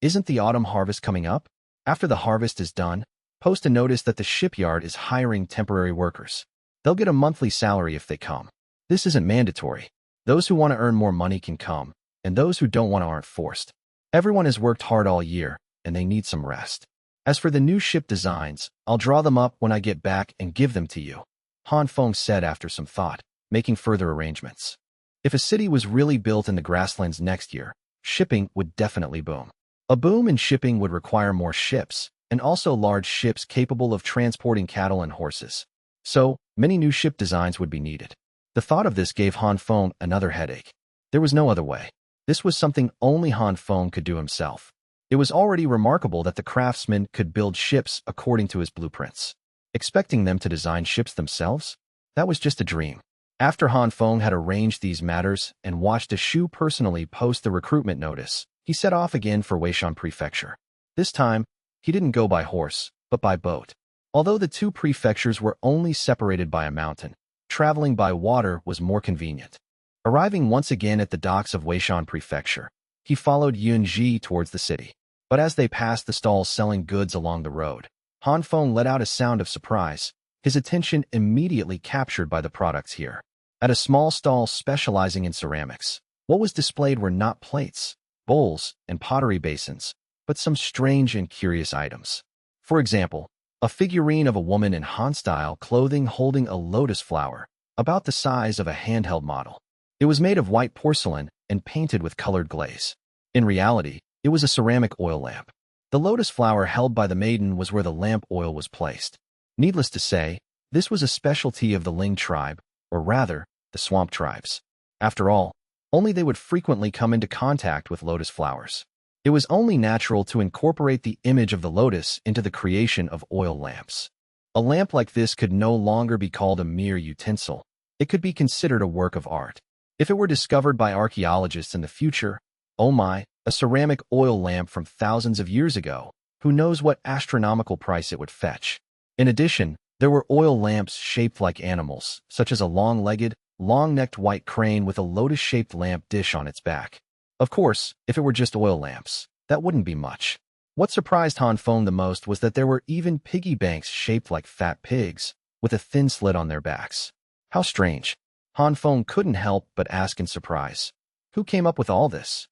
isn't the autumn harvest coming up? After the harvest is done, post a notice that the shipyard is hiring temporary workers. They'll get a monthly salary if they come. This isn't mandatory. Those who want to earn more money can come, and those who don't want to aren't forced. Everyone has worked hard all year, and they need some rest. As for the new ship designs, I'll draw them up when I get back and give them to you," Han Feng said after some thought, making further arrangements. If a city was really built in the grasslands next year, shipping would definitely boom. A boom in shipping would require more ships, and also large ships capable of transporting cattle and horses. So, many new ship designs would be needed. The thought of this gave Han Feng another headache. There was no other way. This was something only Han Feng could do himself. It was already remarkable that the craftsman could build ships according to his blueprints. Expecting them to design ships themselves? That was just a dream. After Han Feng had arranged these matters and watched Deshu personally post the recruitment notice, he set off again for Weishan Prefecture. This time, he didn't go by horse, but by boat. Although the two prefectures were only separated by a mountain, traveling by water was more convenient. Arriving once again at the docks of Weishan Prefecture, he followed Yunji towards the city. But as they passed the stalls selling goods along the road, Han Feng let out a sound of surprise, his attention immediately captured by the products here. At a small stall specializing in ceramics, what was displayed were not plates, bowls, and pottery basins, but some strange and curious items. For example, a figurine of a woman in Han-style clothing holding a lotus flower, about the size of a handheld model. It was made of white porcelain and painted with colored glaze. In reality, it was a ceramic oil lamp. The lotus flower held by the maiden was where the lamp oil was placed. Needless to say, this was a specialty of the Ling tribe, or rather, the swamp tribes. After all, only they would frequently come into contact with lotus flowers. It was only natural to incorporate the image of the lotus into the creation of oil lamps. A lamp like this could no longer be called a mere utensil. It could be considered a work of art. If it were discovered by archaeologists in the future, oh my, a ceramic oil lamp from thousands of years ago, who knows what astronomical price it would fetch. In addition, there were oil lamps shaped like animals, such as a long-legged, long-necked white crane with a lotus-shaped lamp dish on its back. Of course, if it were just oil lamps, that wouldn't be much. What surprised Han Feng the most was that there were even piggy banks shaped like fat pigs, with a thin slit on their backs. How strange. Han Feng couldn't help but ask in surprise. Who came up with all this?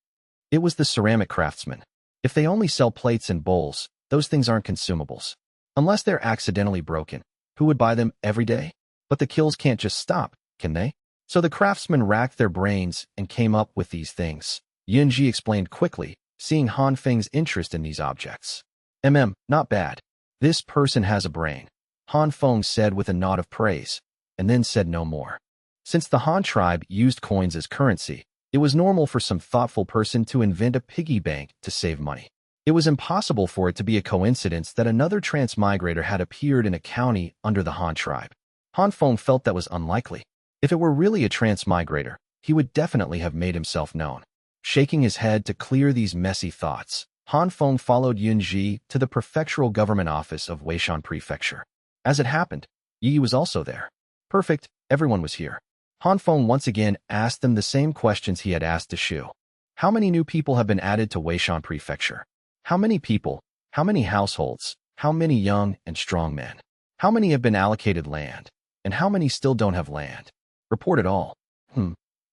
It was the ceramic craftsman. If they only sell plates and bowls, those things aren't consumables. Unless they're accidentally broken, who would buy them every day? But the kills can't just stop, can they? So the craftsmen racked their brains and came up with these things. Yunji explained quickly, seeing Han Feng's interest in these objects. Not bad. This person has a brain, Han Feng said with a nod of praise, and then said no more. Since the Han tribe used coins as currency, it was normal for some thoughtful person to invent a piggy bank to save money. It was impossible for it to be a coincidence that another transmigrator had appeared in a county under the Han tribe. Han Feng felt that was unlikely. If it were really a transmigrator, he would definitely have made himself known. Shaking his head to clear these messy thoughts, Han Feng followed Yunji to the prefectural government office of Weishan Prefecture. As it happened, Yi was also there. Perfect, everyone was here. Han Feng once again asked them the same questions he had asked Shu. How many new people have been added to Weishan Prefecture? How many people? How many households? How many young and strong men? How many have been allocated land? And how many still don't have land? Report it all.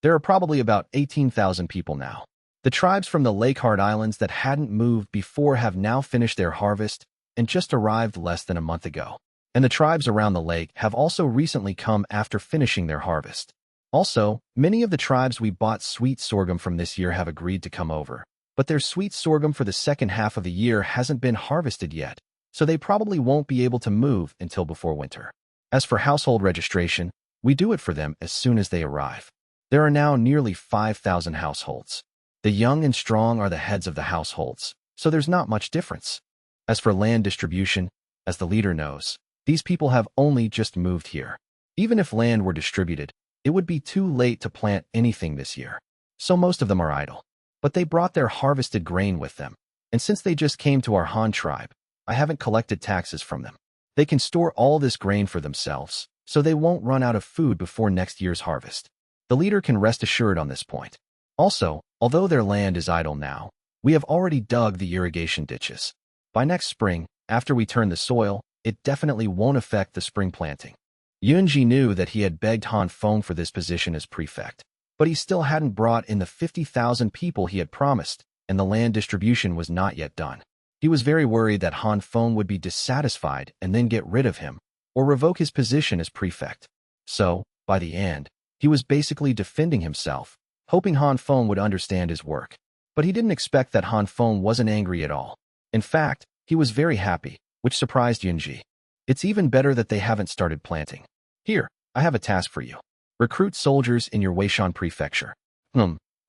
There are probably about 18,000 people now. The tribes from the Lakehard Islands that hadn't moved before have now finished their harvest and just arrived less than a month ago. And the tribes around the lake have also recently come after finishing their harvest. Also, many of the tribes we bought sweet sorghum from this year have agreed to come over. But their sweet sorghum for the second half of the year hasn't been harvested yet, so they probably won't be able to move until before winter. As for household registration, we do it for them as soon as they arrive. There are now nearly 5,000 households. The young and strong are the heads of the households, so there's not much difference. As for land distribution, as the leader knows, these people have only just moved here. Even if land were distributed, it would be too late to plant anything this year. So most of them are idle. But they brought their harvested grain with them, and since they just came to our Han tribe, I haven't collected taxes from them. They can store all this grain for themselves, so they won't run out of food before next year's harvest. The leader can rest assured on this point. Also, although their land is idle now, we have already dug the irrigation ditches. By next spring, after we turn the soil, it definitely won't affect the spring planting. Yunji knew that he had begged Han Feng for this position as prefect, but he still hadn't brought in the 50,000 people he had promised, and the land distribution was not yet done. He was very worried that Han Feng would be dissatisfied and then get rid of him, or revoke his position as prefect. So, by the end, he was basically defending himself, hoping Han Feng would understand his work. But he didn't expect that Han Feng wasn't angry at all. In fact, he was very happy, which surprised Yunji. It's even better that they haven't started planting. Here, I have a task for you. Recruit soldiers in your Weishan Prefecture.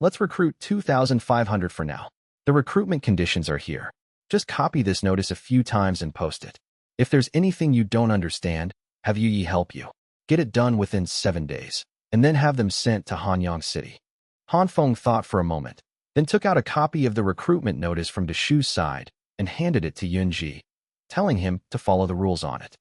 Let's recruit 2,500 for now. The recruitment conditions are here. Just copy this notice a few times and post it. If there's anything you don't understand, have Yi help you. Get it done within 7 days, and then have them sent to Hanyang City. Han Feng thought for a moment, then took out a copy of the recruitment notice from Deshu's side and handed it to Yunji, telling him to follow the rules on it.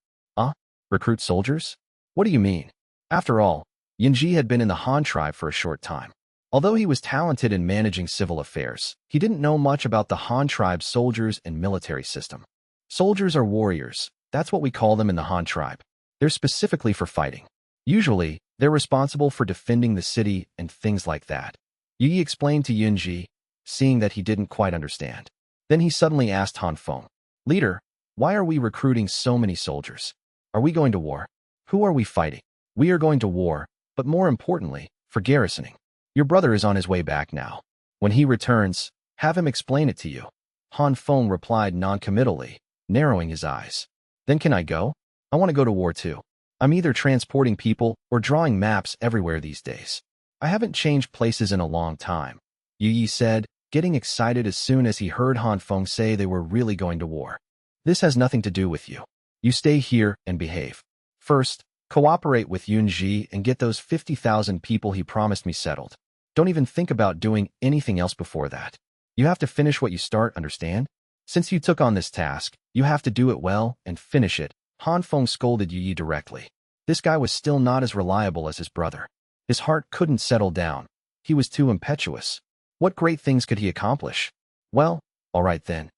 Recruit soldiers? What do you mean? After all, Yunji had been in the Han tribe for a short time. Although he was talented in managing civil affairs, he didn't know much about the Han tribe's soldiers and military system. Soldiers are warriors. That's what we call them in the Han tribe. They're specifically for fighting. Usually, they're responsible for defending the city and things like that. Yi explained to Yunji, seeing that he didn't quite understand. Then he suddenly asked Han Feng, "Leader, why are we recruiting so many soldiers? Are we going to war? Who are we fighting?" "We are going to war, but more importantly, for garrisoning. Your brother is on his way back now. When he returns, have him explain it to you." Han Feng replied non-committally, narrowing his eyes. "Then can I go? I want to go to war too. I'm either transporting people or drawing maps everywhere these days. I haven't changed places in a long time," Yi said, getting excited as soon as he heard Han Feng say they were really going to war. "This has nothing to do with you. You stay here and behave. First, cooperate with Yunji and get those 50,000 people he promised me settled. Don't even think about doing anything else before that. You have to finish what you start, understand? Since you took on this task, you have to do it well and finish it." Han Feng scolded Yi directly. This guy was still not as reliable as his brother. His heart couldn't settle down. He was too impetuous. What great things could he accomplish? Well, all right then.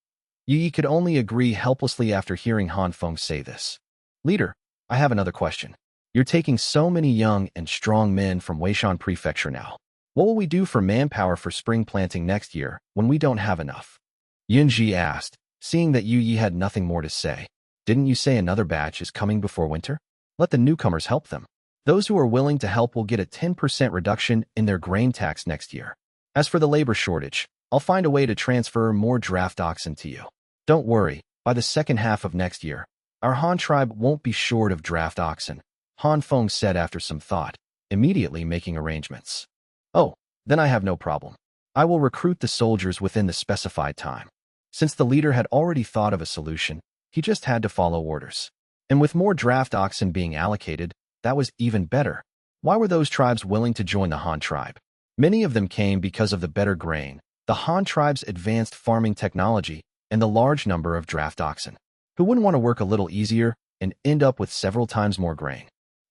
Yi could only agree helplessly after hearing Han Feng say this. "Leader, I have another question. You're taking so many young and strong men from Weishan Prefecture now. What will we do for manpower for spring planting next year when we don't have enough?" Yunji asked, seeing that Yu Yi had nothing more to say. Didn't you say another batch is coming before winter? Let the newcomers help them. Those who are willing to help will get a 10% reduction in their grain tax next year. As for the labor shortage, I'll find a way to transfer more draft oxen to you. Don't worry, by the second half of next year, our Han tribe won't be short of draft oxen, Han Feng said after some thought, immediately making arrangements. Oh, then I have no problem. I will recruit the soldiers within the specified time. Since the leader had already thought of a solution, he just had to follow orders. And with more draft oxen being allocated, that was even better. Why were those tribes willing to join the Han tribe? Many of them came because of the better grain, the Han tribe's advanced farming technology, and the large number of draft oxen. Who wouldn't want to work a little easier and end up with several times more grain?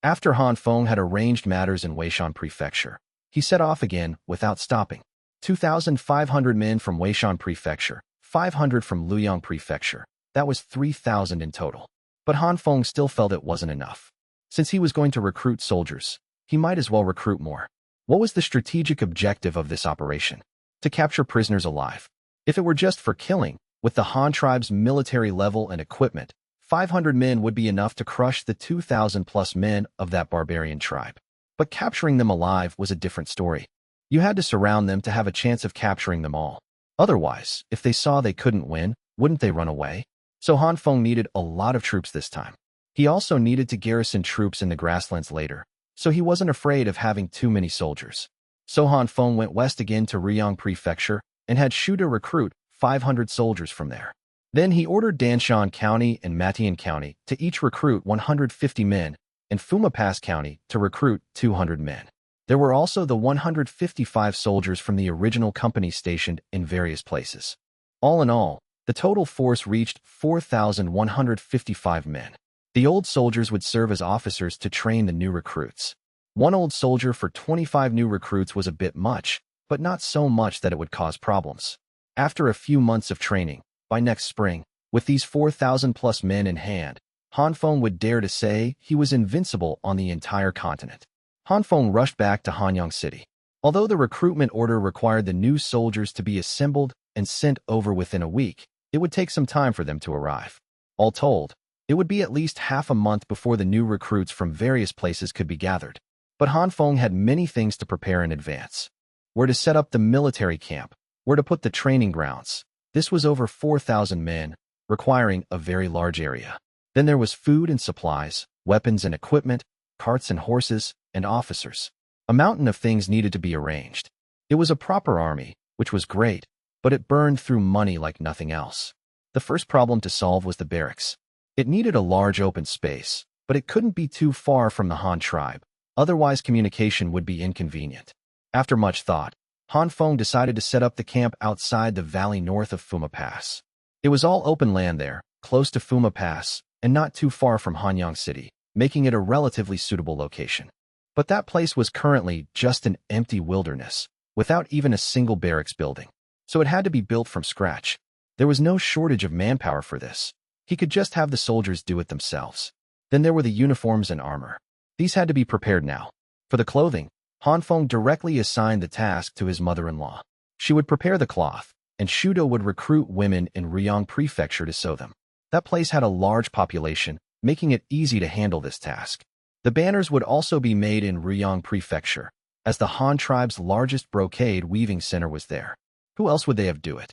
After Han Feng had arranged matters in Weishan Prefecture, he set off again without stopping. 2,500 men from Weishan Prefecture, 500 from Luoyang Prefecture. That was 3,000 in total. But Han Feng still felt it wasn't enough. Since he was going to recruit soldiers, he might as well recruit more. What was the strategic objective of this operation? To capture prisoners alive. If it were just for killing, with the Han tribe's military level and equipment, 500 men would be enough to crush the 2,000+ men of that barbarian tribe. But capturing them alive was a different story. You had to surround them to have a chance of capturing them all. Otherwise, if they saw they couldn't win, wouldn't they run away? So Han Feng needed a lot of troops this time. He also needed to garrison troops in the grasslands later, so he wasn't afraid of having too many soldiers. So Han Feng went west again to Luoyang Prefecture and had Shuda recruit 500 soldiers from there. Then he ordered Danshan County and Matian County to each recruit 150 men, and Fuma Pass County to recruit 200 men. There were also the 155 soldiers from the original company stationed in various places. All in all, the total force reached 4,155 men. The old soldiers would serve as officers to train the new recruits. One old soldier for 25 new recruits was a bit much, but not so much that it would cause problems. After a few months of training, by next spring, with these 4,000+ men in hand, Han Feng would dare to say he was invincible on the entire continent. Han Feng rushed back to Hanyang City. Although the recruitment order required the new soldiers to be assembled and sent over within a week, it would take some time for them to arrive. All told, it would be at least half a month before the new recruits from various places could be gathered. But Han Feng had many things to prepare in advance. Where to set up the military camp, where to put the training grounds. This was over 4,000 men, requiring a very large area. Then there was food and supplies, weapons and equipment, carts and horses, and officers. A mountain of things needed to be arranged. It was a proper army, which was great, but it burned through money like nothing else. The first problem to solve was the barracks. It needed a large open space, but it couldn't be too far from the Han tribe, otherwise communication would be inconvenient. After much thought, Han Feng decided to set up the camp outside the valley north of Fuma Pass. It was all open land there, close to Fuma Pass, and not too far from Hanyang City, making it a relatively suitable location. But that place was currently just an empty wilderness, without even a single barracks building. So it had to be built from scratch. There was no shortage of manpower for this. He could just have the soldiers do it themselves. Then there were the uniforms and armor. These had to be prepared now. For the clothing, Han Feng directly assigned the task to his mother-in-law. She would prepare the cloth, and Shudo would recruit women in Luoyang Prefecture to sew them. That place had a large population, making it easy to handle this task. The banners would also be made in Luoyang Prefecture, as the Han tribe's largest brocade weaving center was there. Who else would they have do it?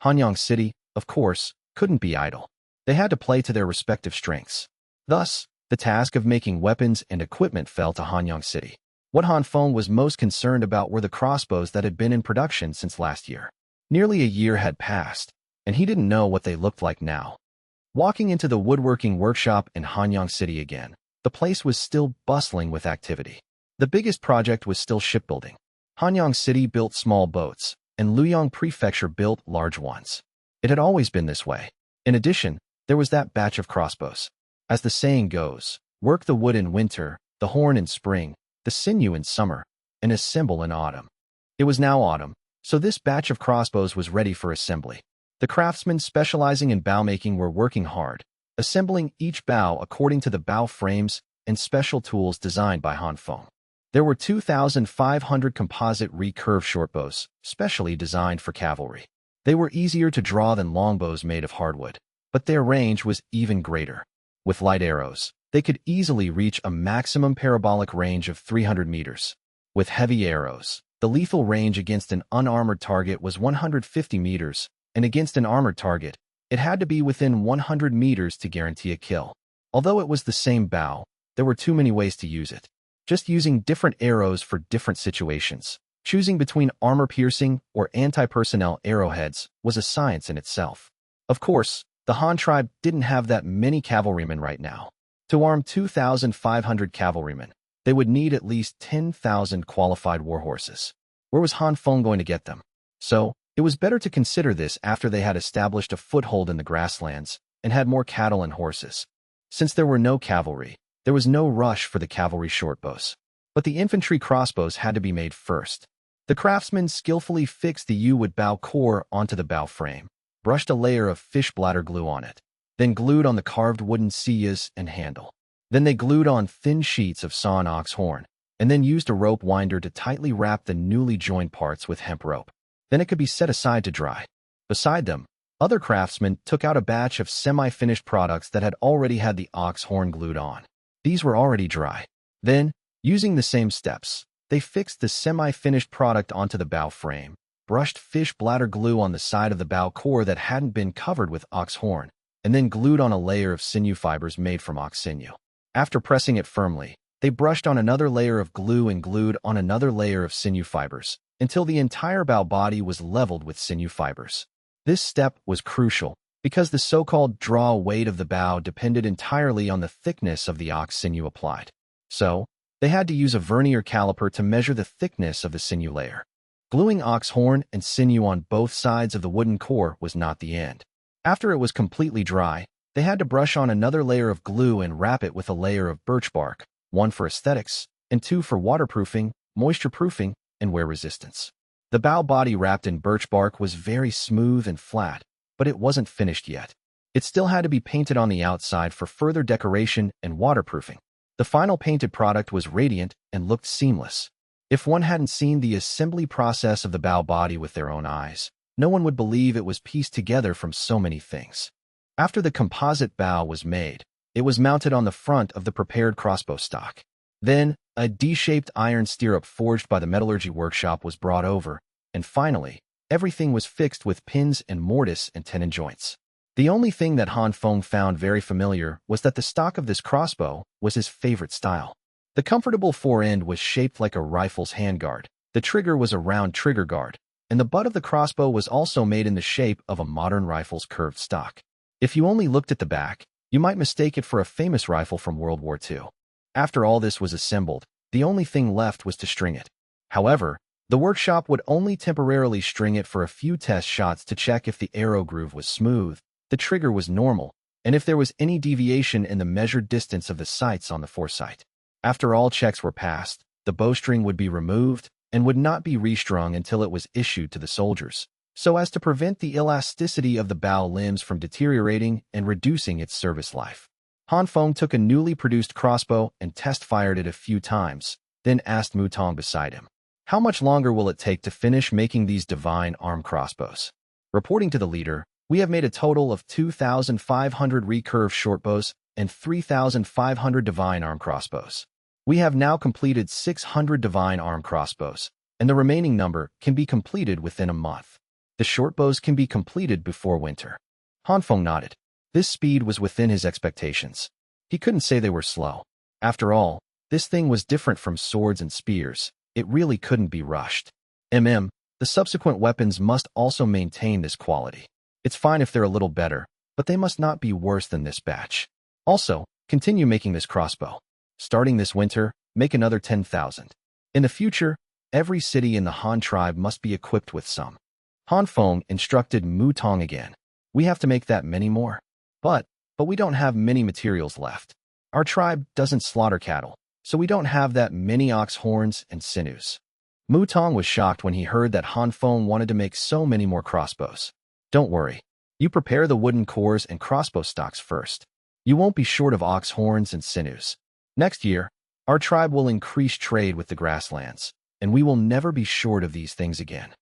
Hanyang City, of course, couldn't be idle. They had to play to their respective strengths. Thus, the task of making weapons and equipment fell to Hanyang City. What Han Feng was most concerned about were the crossbows that had been in production since last year. Nearly a year had passed, and he didn't know what they looked like now. Walking into the woodworking workshop in Hanyang City again, the place was still bustling with activity. The biggest project was still shipbuilding. Hanyang City built small boats, and Luoyang Prefecture built large ones. It had always been this way. In addition, there was that batch of crossbows. As the saying goes, work the wood in winter, the horn in spring, the sinew in summer, and assemble in autumn. It was now autumn, so this batch of crossbows was ready for assembly. The craftsmen specializing in bow making were working hard, assembling each bow according to the bow frames and special tools designed by Han Feng. There were 2,500 composite recurve shortbows, specially designed for cavalry. They were easier to draw than longbows made of hardwood, but their range was even greater. With light arrows, they could easily reach a maximum parabolic range of 300 meters. With heavy arrows, the lethal range against an unarmored target was 150 meters, and against an armored target, it had to be within 100 meters to guarantee a kill. Although it was the same bow, there were too many ways to use it. Just using different arrows for different situations, choosing between armor-piercing or anti-personnel arrowheads was a science in itself. Of course, the Han tribe didn't have that many cavalrymen right now. To arm 2,500 cavalrymen, they would need at least 10,000 qualified warhorses. Where was Han Feng going to get them? So, it was better to consider this after they had established a foothold in the grasslands and had more cattle and horses. Since there were no cavalry, there was no rush for the cavalry shortbows. But the infantry crossbows had to be made first. The craftsmen skillfully fixed the yew-wood bow core onto the bow frame, brushed a layer of fish bladder glue on it, then glued on the carved wooden siyas and handle. Then they glued on thin sheets of sawn ox horn, and then used a rope winder to tightly wrap the newly joined parts with hemp rope. Then it could be set aside to dry. Beside them, other craftsmen took out a batch of semi-finished products that had already had the ox horn glued on. These were already dry. Then, using the same steps, they fixed the semi-finished product onto the bow frame, brushed fish bladder glue on the side of the bow core that hadn't been covered with ox horn, and then glued on a layer of sinew fibers made from ox sinew. After pressing it firmly, they brushed on another layer of glue and glued on another layer of sinew fibers, until the entire bow body was leveled with sinew fibers. This step was crucial, because the so-called draw weight of the bow depended entirely on the thickness of the ox sinew applied. So, they had to use a vernier caliper to measure the thickness of the sinew layer. Gluing ox horn and sinew on both sides of the wooden core was not the end. After it was completely dry, they had to brush on another layer of glue and wrap it with a layer of birch bark, 1 for aesthetics, and 2 for waterproofing, moisture-proofing, and wear resistance. The bow body wrapped in birch bark was very smooth and flat, but it wasn't finished yet. It still had to be painted on the outside for further decoration and waterproofing. The final painted product was radiant and looked seamless. If one hadn't seen the assembly process of the bow body with their own eyes, no one would believe it was pieced together from so many things. After the composite bow was made, it was mounted on the front of the prepared crossbow stock. Then, a D-shaped iron stirrup forged by the metallurgy workshop was brought over, and finally, everything was fixed with pins and mortise and tenon joints. The only thing that Han Feng found very familiar was that the stock of this crossbow was his favorite style. The comfortable forend was shaped like a rifle's handguard, the trigger was a round trigger guard, and the butt of the crossbow was also made in the shape of a modern rifle's curved stock. If you only looked at the back, you might mistake it for a famous rifle from World War II. After all this was assembled, the only thing left was to string it. However, the workshop would only temporarily string it for a few test shots to check if the arrow groove was smooth, the trigger was normal, and if there was any deviation in the measured distance of the sights on the foresight. After all checks were passed, the bowstring would be removed and would not be restrung until it was issued to the soldiers, so as to prevent the elasticity of the bow limbs from deteriorating and reducing its service life. Han Feng took a newly produced crossbow and test-fired it a few times, then asked Mu Tong beside him, "How much longer will it take to finish making these divine arm crossbows?" Reporting to the leader, "We have made a total of 2,500 recurve shortbows and 3,500 divine arm crossbows. We have now completed 600 divine arm crossbows, and the remaining number can be completed within a month. The shortbows can be completed before winter." Han Feng nodded. This speed was within his expectations. He couldn't say they were slow. After all, this thing was different from swords and spears. It really couldn't be rushed. The subsequent weapons must also maintain this quality. It's fine if they're a little better, but they must not be worse than this batch. Also, continue making this crossbow. Starting this winter, make another 10,000. In the future, every city in the Han tribe must be equipped with some. Han Feng instructed Mu Tong again. "We have to make that many more. But we don't have many materials left. Our tribe doesn't slaughter cattle, so we don't have that many ox horns and sinews." Mu Tong was shocked when he heard that Han Feng wanted to make so many more crossbows. "Don't worry. You prepare the wooden cores and crossbow stocks first. You won't be short of ox horns and sinews. Next year, our tribe will increase trade with the grasslands, and we will never be short of these things again.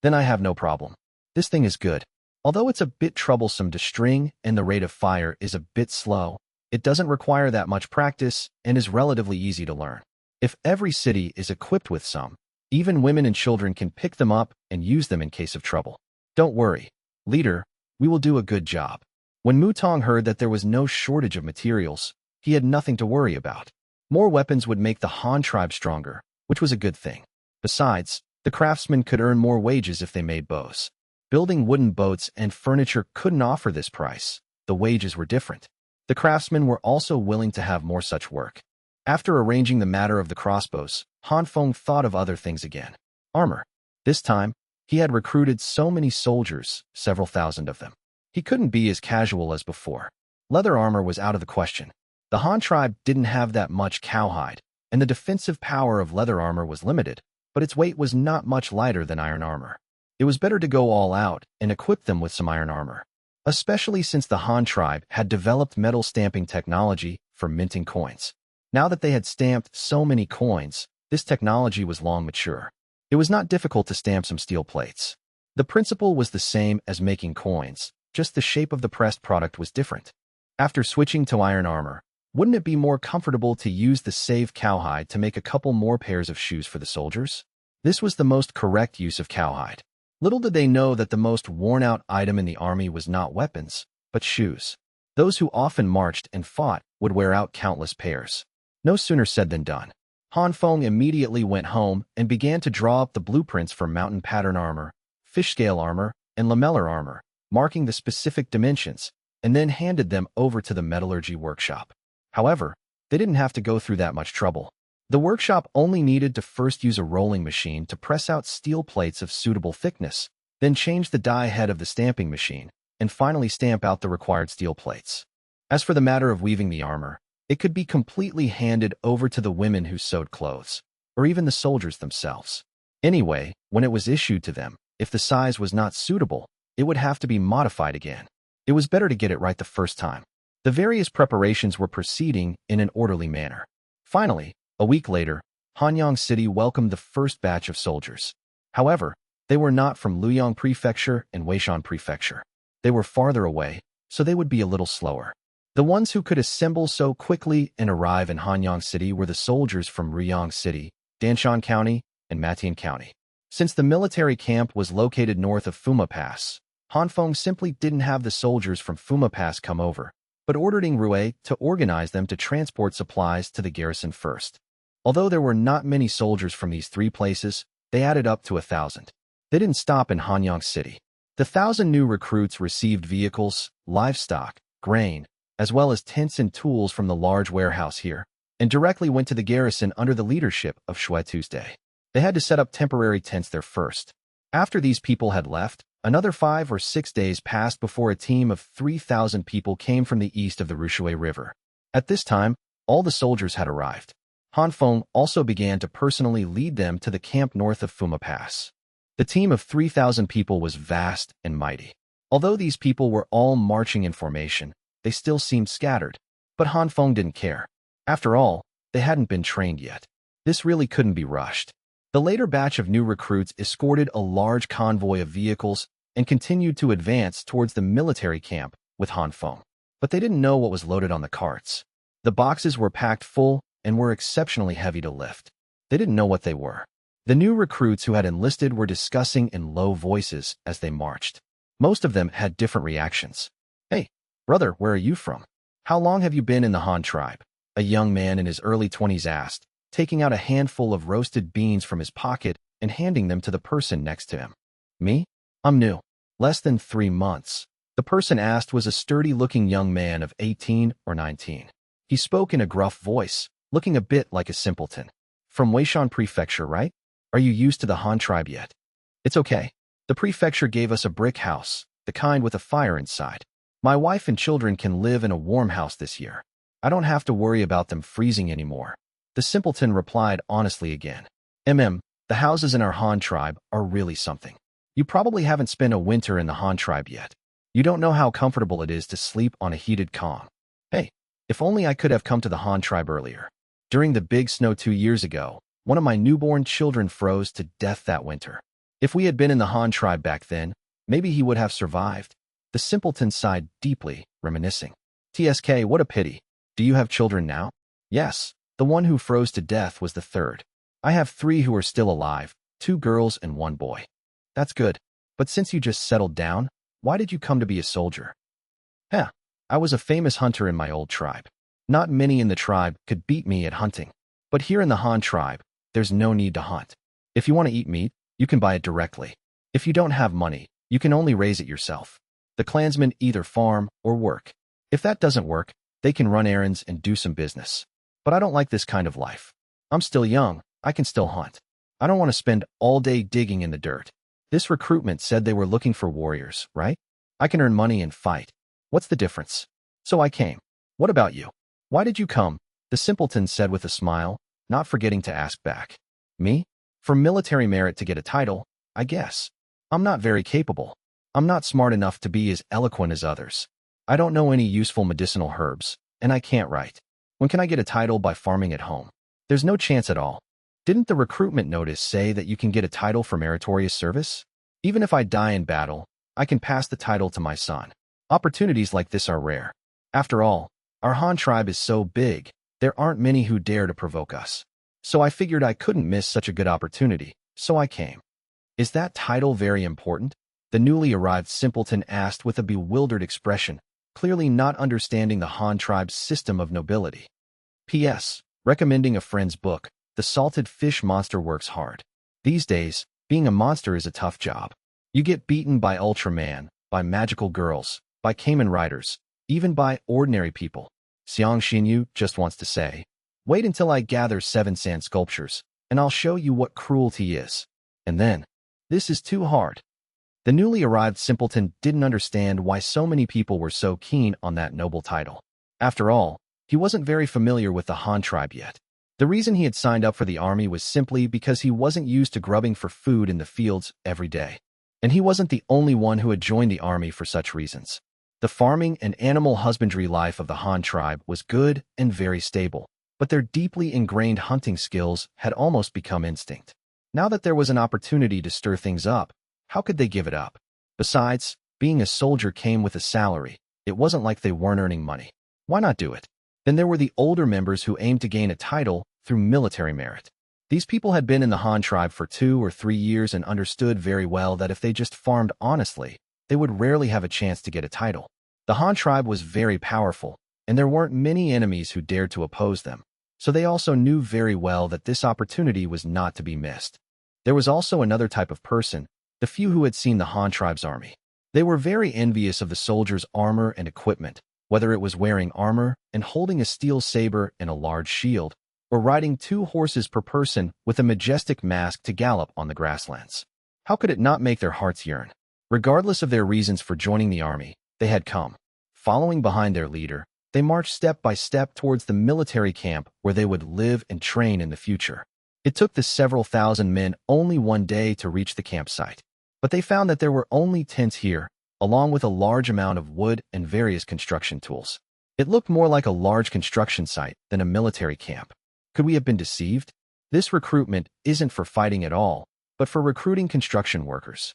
Then I have no problem. This thing is good. Although it's a bit troublesome to string and the rate of fire is a bit slow, it doesn't require that much practice and is relatively easy to learn. If every city is equipped with some, even women and children can pick them up and use them in case of trouble. Don't worry, leader, we will do a good job. When Mutong heard that there was no shortage of materials, he had nothing to worry about. More weapons would make the Han tribe stronger, which was a good thing. Besides, the craftsmen could earn more wages if they made bows. Building wooden boats and furniture couldn't offer this price. The wages were different. The craftsmen were also willing to have more such work. After arranging the matter of the crossbows, Han Feng thought of other things again. Armor. This time, he had recruited so many soldiers, several thousand of them. He couldn't be as casual as before. Leather armor was out of the question. The Han tribe didn't have that much cowhide, and the defensive power of leather armor was limited, but its weight was not much lighter than iron armor. It was better to go all out and equip them with some iron armor, especially since the Han tribe had developed metal stamping technology for minting coins. Now that they had stamped so many coins, this technology was long mature. It was not difficult to stamp some steel plates. The principle was the same as making coins, just the shape of the pressed product was different. After switching to iron armor, wouldn't it be more comfortable to use the saved cowhide to make a couple more pairs of shoes for the soldiers? This was the most correct use of cowhide. Little did they know that the most worn-out item in the army was not weapons, but shoes. Those who often marched and fought would wear out countless pairs. No sooner said than done. Han Feng immediately went home and began to draw up the blueprints for mountain pattern armor, fish scale armor, and lamellar armor, marking the specific dimensions, and then handed them over to the metallurgy workshop. However, they didn't have to go through that much trouble. The workshop only needed to first use a rolling machine to press out steel plates of suitable thickness, then change the die head of the stamping machine, and finally stamp out the required steel plates. As for the matter of weaving the armor, it could be completely handed over to the women who sewed clothes, or even the soldiers themselves. Anyway, when it was issued to them, if the size was not suitable, it would have to be modified again. It was better to get it right the first time. The various preparations were proceeding in an orderly manner. Finally, a week later, Hanyang City welcomed the first batch of soldiers. However, they were not from Luoyang Prefecture and Weishan Prefecture. They were farther away, so they would be a little slower. The ones who could assemble so quickly and arrive in Hanyang City were the soldiers from Ruyang City, Danshan County, and Matian County. Since the military camp was located north of Fuma Pass, Han Feng simply didn't have the soldiers from Fuma Pass come over, but ordered Rui to organize them to transport supplies to the garrison first. Although there were not many soldiers from these three places, they added up to 1,000. They didn't stop in Hanyang City. The 1,000 new recruits received vehicles, livestock, grain, as well as tents and tools from the large warehouse here, and directly went to the garrison under the leadership of Shui Tuesday. They had to set up temporary tents there first. After these people had left, another 5 or 6 days passed before a team of 3,000 people came from the east of the Rushui River. At this time, all the soldiers had arrived. Han Feng also began to personally lead them to the camp north of Fuma Pass. The team of 3,000 people was vast and mighty. Although these people were all marching in formation, they still seemed scattered. But Han Feng didn't care. After all, they hadn't been trained yet. This really couldn't be rushed. The later batch of new recruits escorted a large convoy of vehicles and continued to advance towards the military camp with Han Feng. But they didn't know what was loaded on the carts. The boxes were packed full and were exceptionally heavy to lift. They didn't know what they were. The new recruits who had enlisted were discussing in low voices as they marched. Most of them had different reactions. "Hey, brother, where are you from? How long have you been in the Han tribe?" A young man in his early 20s asked, taking out a handful of roasted beans from his pocket and handing them to the person next to him. "Me? I'm new. Less than 3 months." The person asked was a sturdy-looking young man of 18 or 19. He spoke in a gruff voice, looking a bit like a simpleton. "From Weishan Prefecture, right? Are you used to the Han tribe yet?" "It's okay. The prefecture gave us a brick house, the kind with a fire inside. My wife and children can live in a warm house this year. I don't have to worry about them freezing anymore." The simpleton replied honestly again. The houses in our Han tribe are really something. You probably haven't spent a winter in the Han tribe yet. You don't know how comfortable it is to sleep on a heated kong. Hey, if only I could have come to the Han tribe earlier. During the big snow 2 years ago, one of my newborn children froze to death that winter. If we had been in the Han tribe back then, Maybe he would have survived. The simpleton sighed deeply, reminiscing. TSK, what a pity. Do you have children now? Yes. The one who froze to death was the third. I have 3 who are still alive, 2 girls and 1 boy. That's good. But since you just settled down, why did you come to be a soldier? I was a famous hunter in my old tribe. Not many in the tribe could beat me at hunting. But here in the Han tribe, there's no need to hunt. If you want to eat meat, you can buy it directly. If you don't have money, you can only raise it yourself. The clansmen either farm or work. If that doesn't work, they can run errands and do some business. But I don't like this kind of life. I'm still young, I can still hunt. I don't want to spend all day digging in the dirt. This recruitment said they were looking for warriors, right? I can earn money and fight. What's the difference? So I came. What about you? Why did you come? The simpleton said with a smile, not forgetting to ask back. Me? For military merit to get a title, I guess. I'm not very capable. I'm not smart enough to be as eloquent as others. I don't know any useful medicinal herbs, and I can't write. When can I get a title by farming at home? There's no chance at all. Didn't the recruitment notice say that you can get a title for meritorious service? Even if I die in battle, I can pass the title to my son. Opportunities like this are rare. After all, our Han tribe is so big, there aren't many who dare to provoke us. So I figured I couldn't miss such a good opportunity, so I came. Is that title very important? The newly arrived simpleton asked with a bewildered expression, clearly not understanding the Han tribe's system of nobility. P.S. Recommending a friend's book, The Salted Fish Monster works hard. These days, being a monster is a tough job. You get beaten by Ultraman, by magical girls, by Kamen riders, even by ordinary people. Xiang Xinyu just wants to say, wait until I gather 7 sand sculptures, and I'll show you what cruelty is. And then, this is too hard. The newly arrived simpleton didn't understand why so many people were so keen on that noble title. After all, he wasn't very familiar with the Han tribe yet. The reason he had signed up for the army was simply because he wasn't used to grubbing for food in the fields every day. And he wasn't the only one who had joined the army for such reasons. The farming and animal husbandry life of the Han tribe was good and very stable, but their deeply ingrained hunting skills had almost become instinct. Now that there was an opportunity to stir things up, how could they give it up? Besides, being a soldier came with a salary. It wasn't like they weren't earning money. Why not do it? Then there were the older members who aimed to gain a title through military merit. These people had been in the Han tribe for 2 or 3 years and understood very well that if they just farmed honestly, they would rarely have a chance to get a title. The Han tribe was very powerful, and there weren't many enemies who dared to oppose them, so they also knew very well that this opportunity was not to be missed. There was also another type of person, the few who had seen the Han tribe's army. They were very envious of the soldiers' armor and equipment, whether it was wearing armor and holding a steel saber and a large shield, or riding 2 horses per person with a majestic mask to gallop on the grasslands. How could it not make their hearts yearn? Regardless of their reasons for joining the army, they had come. Following behind their leader, they marched step by step towards the military camp where they would live and train in the future. It took the several thousand men only 1 day to reach the campsite, but they found that there were only tents here, along with a large amount of wood and various construction tools. It looked more like a large construction site than a military camp. Could we have been deceived? This recruitment isn't for fighting at all, but for recruiting construction workers.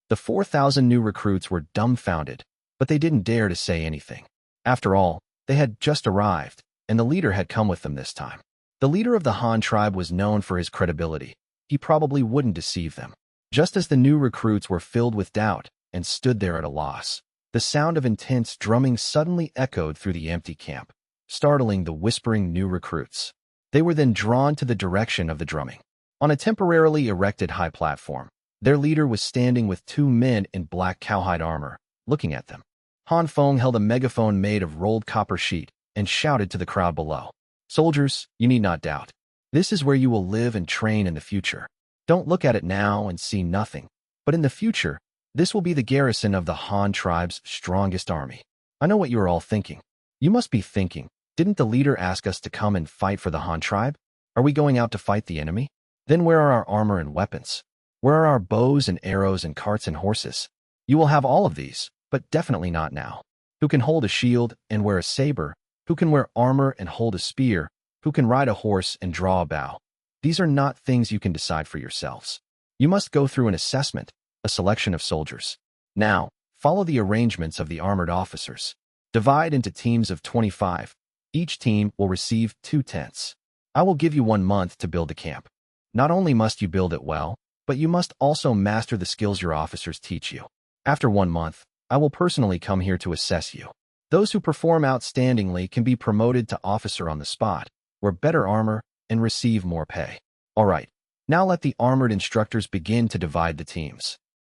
The 4,000 new recruits were dumbfounded, but they didn't dare to say anything. After all, they had just arrived, and the leader had come with them this time. The leader of the Han tribe was known for his credibility. He probably wouldn't deceive them. Just as the new recruits were filled with doubt and stood there at a loss, the sound of intense drumming suddenly echoed through the empty camp, startling the whispering new recruits. They were then drawn to the direction of the drumming. On a temporarily erected high platform, their leader was standing with 2 men in black cowhide armor, looking at them. Han Feng held a megaphone made of rolled copper sheet and shouted to the crowd below. Soldiers, you need not doubt. This is where you will live and train in the future. Don't look at it now and see nothing, but in the future, this will be the garrison of the Han tribe's strongest army. I know what you are all thinking. You must be thinking, didn't the leader ask us to come and fight for the Han tribe? Are we going out to fight the enemy? Then where are our armor and weapons? Where are our bows and arrows and carts and horses? You will have all of these, but definitely not now. Who can hold a shield and wear a saber? Who can wear armor and hold a spear? Who can ride a horse and draw a bow? These are not things you can decide for yourselves. You must go through an assessment, a selection of soldiers. Now, follow the arrangements of the armored officers. Divide into teams of 25. Each team will receive 2 tents. I will give you 1 month to build the camp. Not only must you build it well, but you must also master the skills your officers teach you. After 1 month, I will personally come here to assess you. Those who perform outstandingly can be promoted to officer on the spot, wear better armor, and receive more pay. Alright, now let the armored instructors begin to divide the teams.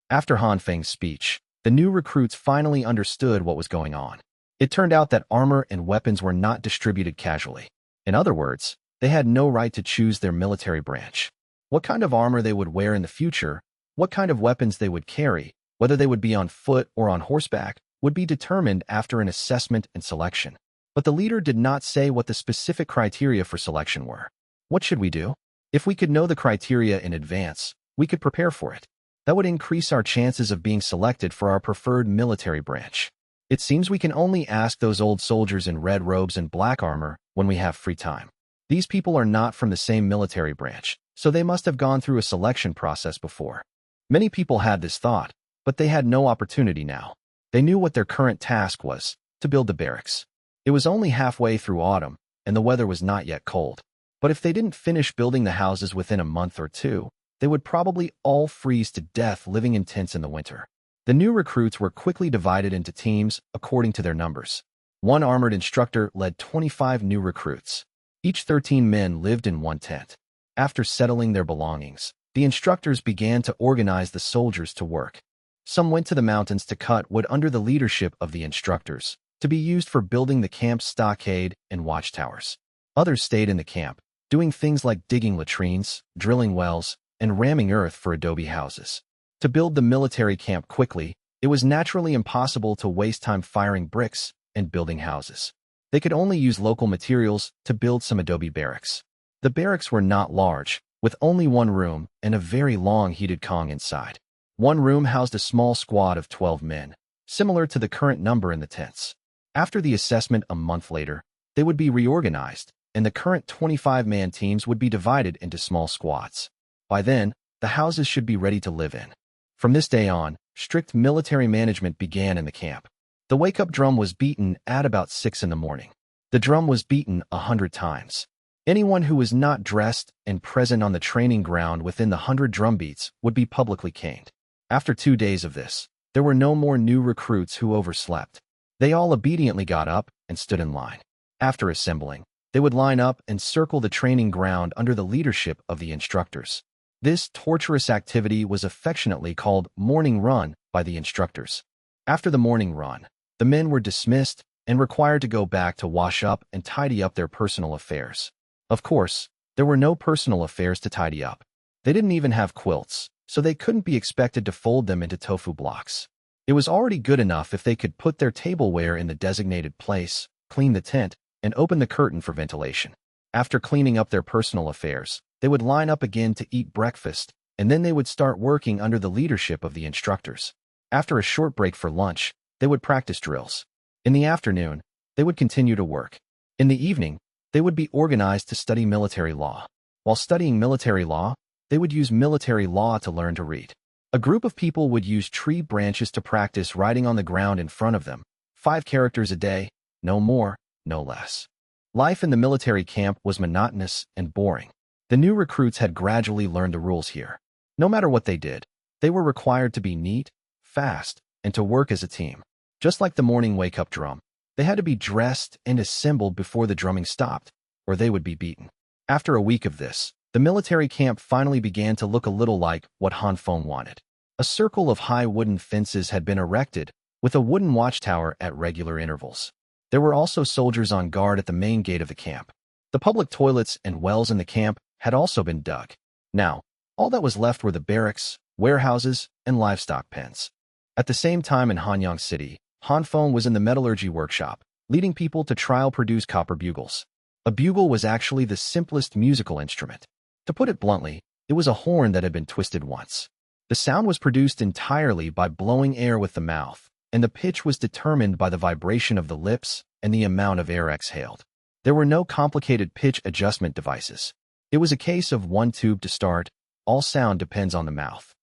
After Han Feng's speech, the new recruits finally understood what was going on. It turned out that armor and weapons were not distributed casually. In other words, they had no right to choose their military branch. What kind of armor they would wear in the future, what kind of weapons they would carry, whether they would be on foot or on horseback, would be determined after an assessment and selection. But the leader did not say what the specific criteria for selection were. What should we do? If we could know the criteria in advance, we could prepare for it. That would increase our chances of being selected for our preferred military branch. It seems we can only ask those old soldiers in red robes and black armor when we have free time. These people are not from the same military branch, so they must have gone through a selection process before. Many people had this thought, but they had no opportunity now. They knew what their current task was, to build the barracks. It was only halfway through autumn, and the weather was not yet cold. But if they didn't finish building the houses within a month or 2, they would probably all freeze to death living in tents in the winter. The new recruits were quickly divided into teams according to their numbers. One armored instructor led 25 new recruits. Each 13 men lived in one tent. After settling their belongings, the instructors began to organize the soldiers to work. Some went to the mountains to cut wood under the leadership of the instructors, to be used for building the camp's stockade and watchtowers. Others stayed in the camp, doing things like digging latrines, drilling wells, and ramming earth for adobe houses. To build the military camp quickly, it was naturally impossible to waste time firing bricks and building houses. They could only use local materials to build some adobe barracks. The barracks were not large, with only one room and a very long heated kong inside. One room housed a small squad of 12 men, similar to the current number in the tents. After the assessment a month later, they would be reorganized, and the current 25-man teams would be divided into small squads. By then, the houses should be ready to live in. From this day on, strict military management began in the camp. The wake-up drum was beaten at about 6 in the morning. The drum was beaten 100 times. Anyone who was not dressed and present on the training ground within the 100 drum beats would be publicly caned. After 2 days of this, there were no more new recruits who overslept. They all obediently got up and stood in line. After assembling, they would line up and circle the training ground under the leadership of the instructors. This torturous activity was affectionately called morning run by the instructors. After the morning run, the men were dismissed and required to go back to wash up and tidy up their personal affairs. Of course, there were no personal affairs to tidy up. They didn't even have quilts, so they couldn't be expected to fold them into tofu blocks. It was already good enough if they could put their tableware in the designated place, clean the tent, and open the curtain for ventilation. After cleaning up their personal affairs, they would line up again to eat breakfast, and then they would start working under the leadership of the instructors. After a short break for lunch, they would practice drills. In the afternoon, they would continue to work. In the evening, they would be organized to study military law. While studying military law, they would use military law to learn to read. A group of people would use tree branches to practice writing on the ground in front of them, 5 characters a day, no more, no less. Life in the military camp was monotonous and boring. The new recruits had gradually learned the rules here. No matter what they did, they were required to be neat, fast, and to work as a team. Just like the morning wake-up drum, they had to be dressed and assembled before the drumming stopped, or they would be beaten. After a week of this, the military camp finally began to look a little like what Han Feng wanted. A circle of high wooden fences had been erected, with a wooden watchtower at regular intervals. There were also soldiers on guard at the main gate of the camp. The public toilets and wells in the camp had also been dug. Now, all that was left were the barracks, warehouses, and livestock pens. At the same time in Hanyang City, Han Feng was in the metallurgy workshop, leading people to trial-produce copper bugles. A bugle was actually the simplest musical instrument. To put it bluntly, it was a horn that had been twisted once. The sound was produced entirely by blowing air with the mouth, and the pitch was determined by the vibration of the lips and the amount of air exhaled. There were no complicated pitch adjustment devices. It was a case of one tube to start. All sound depends on the mouth.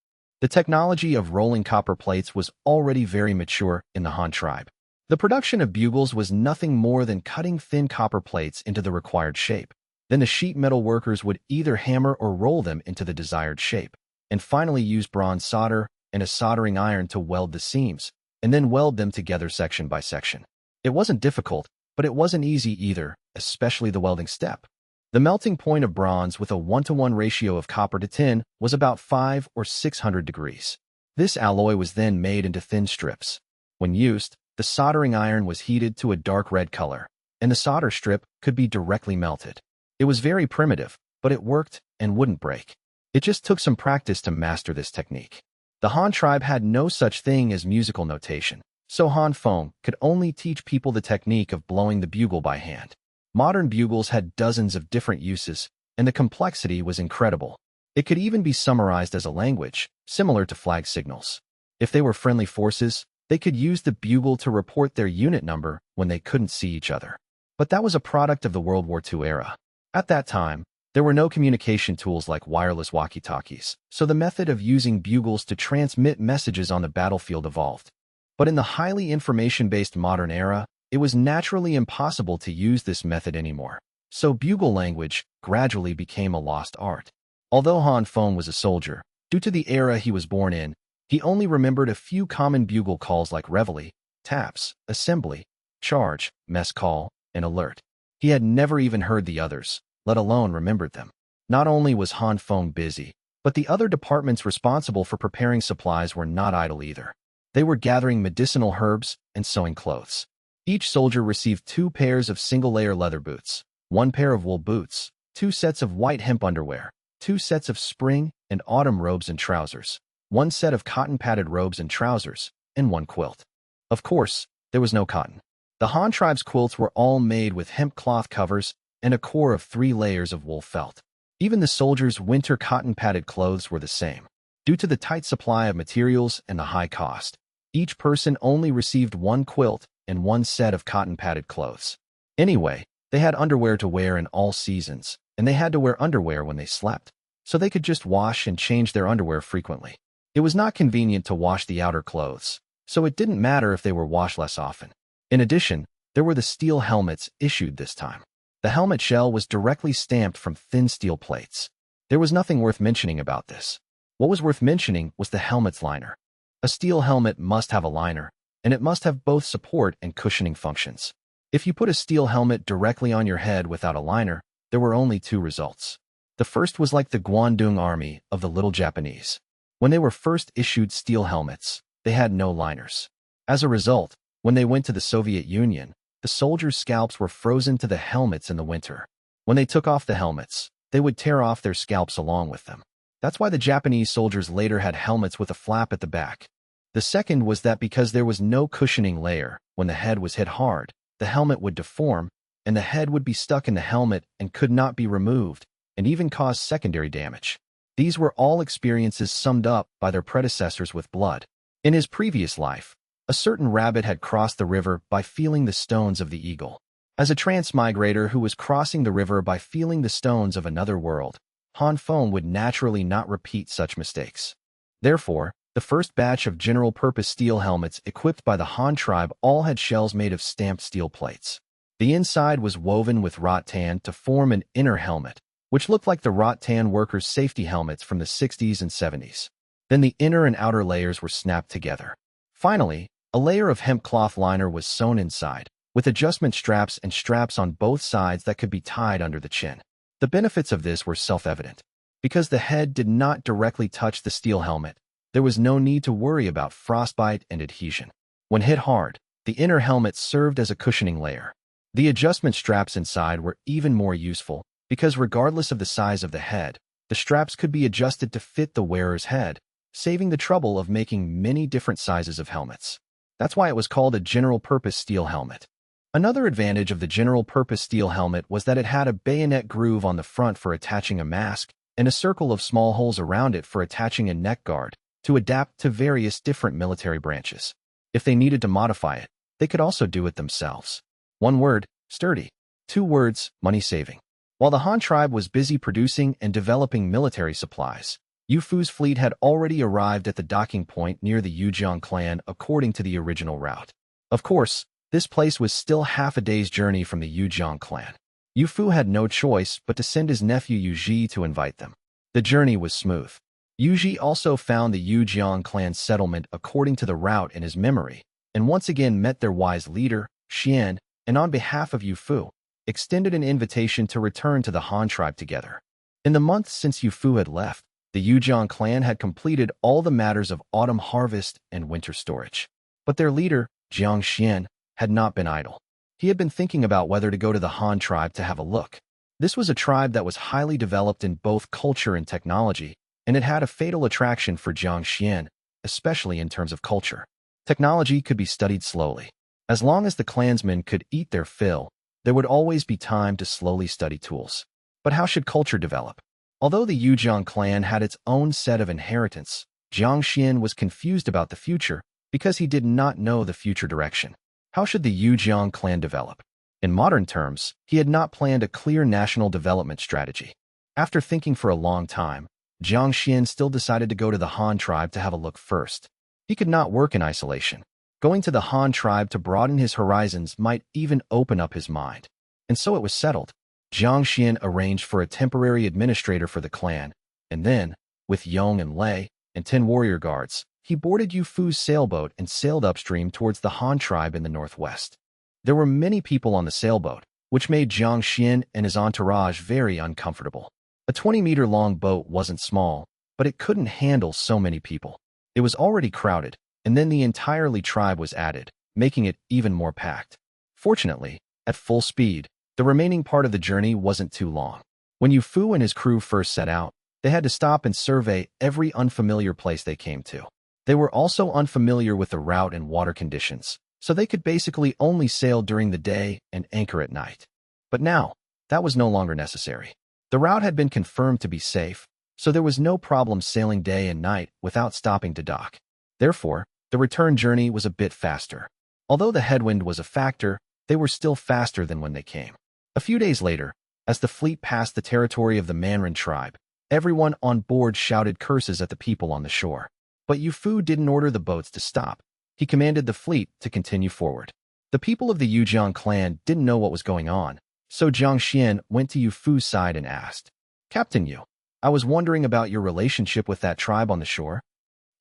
The technology of rolling copper plates was already very mature in the Han tribe. The production of bugles was nothing more than cutting thin copper plates into the required shape. Then the sheet metal workers would either hammer or roll them into the desired shape, and finally use bronze solder and a soldering iron to weld the seams, and then weld them together section by section. It wasn't difficult, but it wasn't easy either, especially the welding step. The melting point of bronze with a 1-to-1 ratio of copper to tin was about 500 or 600 degrees. This alloy was then made into thin strips. When used, the soldering iron was heated to a dark red color, and the solder strip could be directly melted. It was very primitive, but it worked and wouldn't break. It just took some practice to master this technique. The Han tribe had no such thing as musical notation, so Han Feng could only teach people the technique of blowing the bugle by hand. Modern bugles had dozens of different uses, and the complexity was incredible. It could even be summarized as a language, similar to flag signals. If they were friendly forces, they could use the bugle to report their unit number when they couldn't see each other. But that was a product of the World War II era. At that time, there were no communication tools like wireless walkie-talkies, so the method of using bugles to transmit messages on the battlefield evolved. But in the highly information-based modern era, it was naturally impossible to use this method anymore, so bugle language gradually became a lost art. Although Han Feng was a soldier, due to the era he was born in, he only remembered a few common bugle calls like reveille, taps, assembly, charge, mess call, and alert. He had never even heard the others, let alone remembered them. Not only was Han Feng busy, but the other departments responsible for preparing supplies were not idle either. They were gathering medicinal herbs and sewing clothes. Each soldier received 2 pairs of single-layer leather boots, 1 pair of wool boots, 2 sets of white hemp underwear, 2 sets of spring and autumn robes and trousers, 1 set of cotton-padded robes and trousers, and 1 quilt. Of course, there was no cotton. The Han tribe's quilts were all made with hemp cloth covers and a core of 3 layers of wool felt. Even the soldiers' winter cotton-padded clothes were the same. Due to the tight supply of materials and the high cost, each person only received 1 quilt and 1 set of cotton-padded clothes. Anyway, they had underwear to wear in all seasons, and they had to wear underwear when they slept, so they could just wash and change their underwear frequently. It was not convenient to wash the outer clothes, so it didn't matter if they were washed less often. In addition, there were the steel helmets issued this time. The helmet shell was directly stamped from thin steel plates. There was nothing worth mentioning about this. What was worth mentioning was the helmet's liner. A steel helmet must have a liner, and it must have both support and cushioning functions. If you put a steel helmet directly on your head without a liner, there were only 2 results. The first was like the Guandong army of the Little Japanese. When they were first issued steel helmets, they had no liners. As a result, when they went to the Soviet Union, the soldiers' scalps were frozen to the helmets in the winter. When they took off the helmets, they would tear off their scalps along with them. That's why the Japanese soldiers later had helmets with a flap at the back. The second was that because there was no cushioning layer, when the head was hit hard, the helmet would deform, and the head would be stuck in the helmet and could not be removed, and even cause secondary damage. These were all experiences summed up by their predecessors with blood. In his previous life, a certain rabbit had crossed the river by feeling the stones of the eagle. As a transmigrator who was crossing the river by feeling the stones of another world, Han Feng would naturally not repeat such mistakes. Therefore, the first batch of general-purpose steel helmets equipped by the Han tribe all had shells made of stamped steel plates. The inside was woven with rattan to form an inner helmet, which looked like the rattan workers' safety helmets from the 60s and 70s. Then the inner and outer layers were snapped together. Finally, a layer of hemp cloth liner was sewn inside, with adjustment straps and straps on both sides that could be tied under the chin. The benefits of this were self-evident. Because the head did not directly touch the steel helmet, there was no need to worry about frostbite and adhesion. When hit hard, the inner helmet served as a cushioning layer. The adjustment straps inside were even more useful, because regardless of the size of the head, the straps could be adjusted to fit the wearer's head, saving the trouble of making many different sizes of helmets. That's why it was called a general-purpose steel helmet. Another advantage of the general-purpose steel helmet was that it had a bayonet groove on the front for attaching a mask and a circle of small holes around it for attaching a neck guard to adapt to various different military branches. If they needed to modify it, they could also do it themselves. 1 word, sturdy. 2 words, money-saving. While the Han tribe was busy producing and developing military supplies, Yu Fu's fleet had already arrived at the docking point near the Yujiang clan according to the original route. Of course, this place was still half a day's journey from the Yujiang clan. Yu Fu had no choice but to send his nephew Yu Ji to invite them. The journey was smooth. Yu Ji also found the Yujiang clan settlement according to the route in his memory, and once again met their wise leader, Xian, and on behalf of Yu Fu, extended an invitation to return to the Han tribe together. In the months since Yu Fu had left, the Yujiang clan had completed all the matters of autumn harvest and winter storage. But their leader, Jiang Xian, had not been idle. He had been thinking about whether to go to the Han tribe to have a look. This was a tribe that was highly developed in both culture and technology, and it had a fatal attraction for Jiang Xian, especially in terms of culture. Technology could be studied slowly. As long as the clansmen could eat their fill, there would always be time to slowly study tools. But how should culture develop? Although the Yujiang clan had its own set of inheritance, Jiang Xian was confused about the future because he did not know the future direction. How should the Yujiang clan develop? In modern terms, he had not planned a clear national development strategy. After thinking for a long time, Jiang Xian still decided to go to the Han tribe to have a look first. He could not work in isolation. Going to the Han tribe to broaden his horizons might even open up his mind. And so it was settled. Jiang Xian arranged for a temporary administrator for the clan, and then, with Yong and Lei and 10 warrior guards, he boarded Yu Fu's sailboat and sailed upstream towards the Han tribe in the northwest. There were many people on the sailboat, which made Jiang Xian and his entourage very uncomfortable. A 20-meter-long boat wasn't small, but it couldn't handle so many people. It was already crowded, and then the entire Li tribe was added, making it even more packed. Fortunately, at full speed, the remaining part of the journey wasn't too long. When Yu Fu and his crew first set out, they had to stop and survey every unfamiliar place they came to. They were also unfamiliar with the route and water conditions, so they could basically only sail during the day and anchor at night. But now, that was no longer necessary. The route had been confirmed to be safe, so there was no problem sailing day and night without stopping to dock. Therefore, the return journey was a bit faster. Although the headwind was a factor, they were still faster than when they came. A few days later, as the fleet passed the territory of the Manhwa tribe, everyone on board shouted curses at the people on the shore. But Yu Fu didn't order the boats to stop. He commanded the fleet to continue forward. The people of the Yujiang clan didn't know what was going on, so Jiang Xian went to Yu Fu's side and asked, "Captain Yu, I was wondering about your relationship with that tribe on the shore."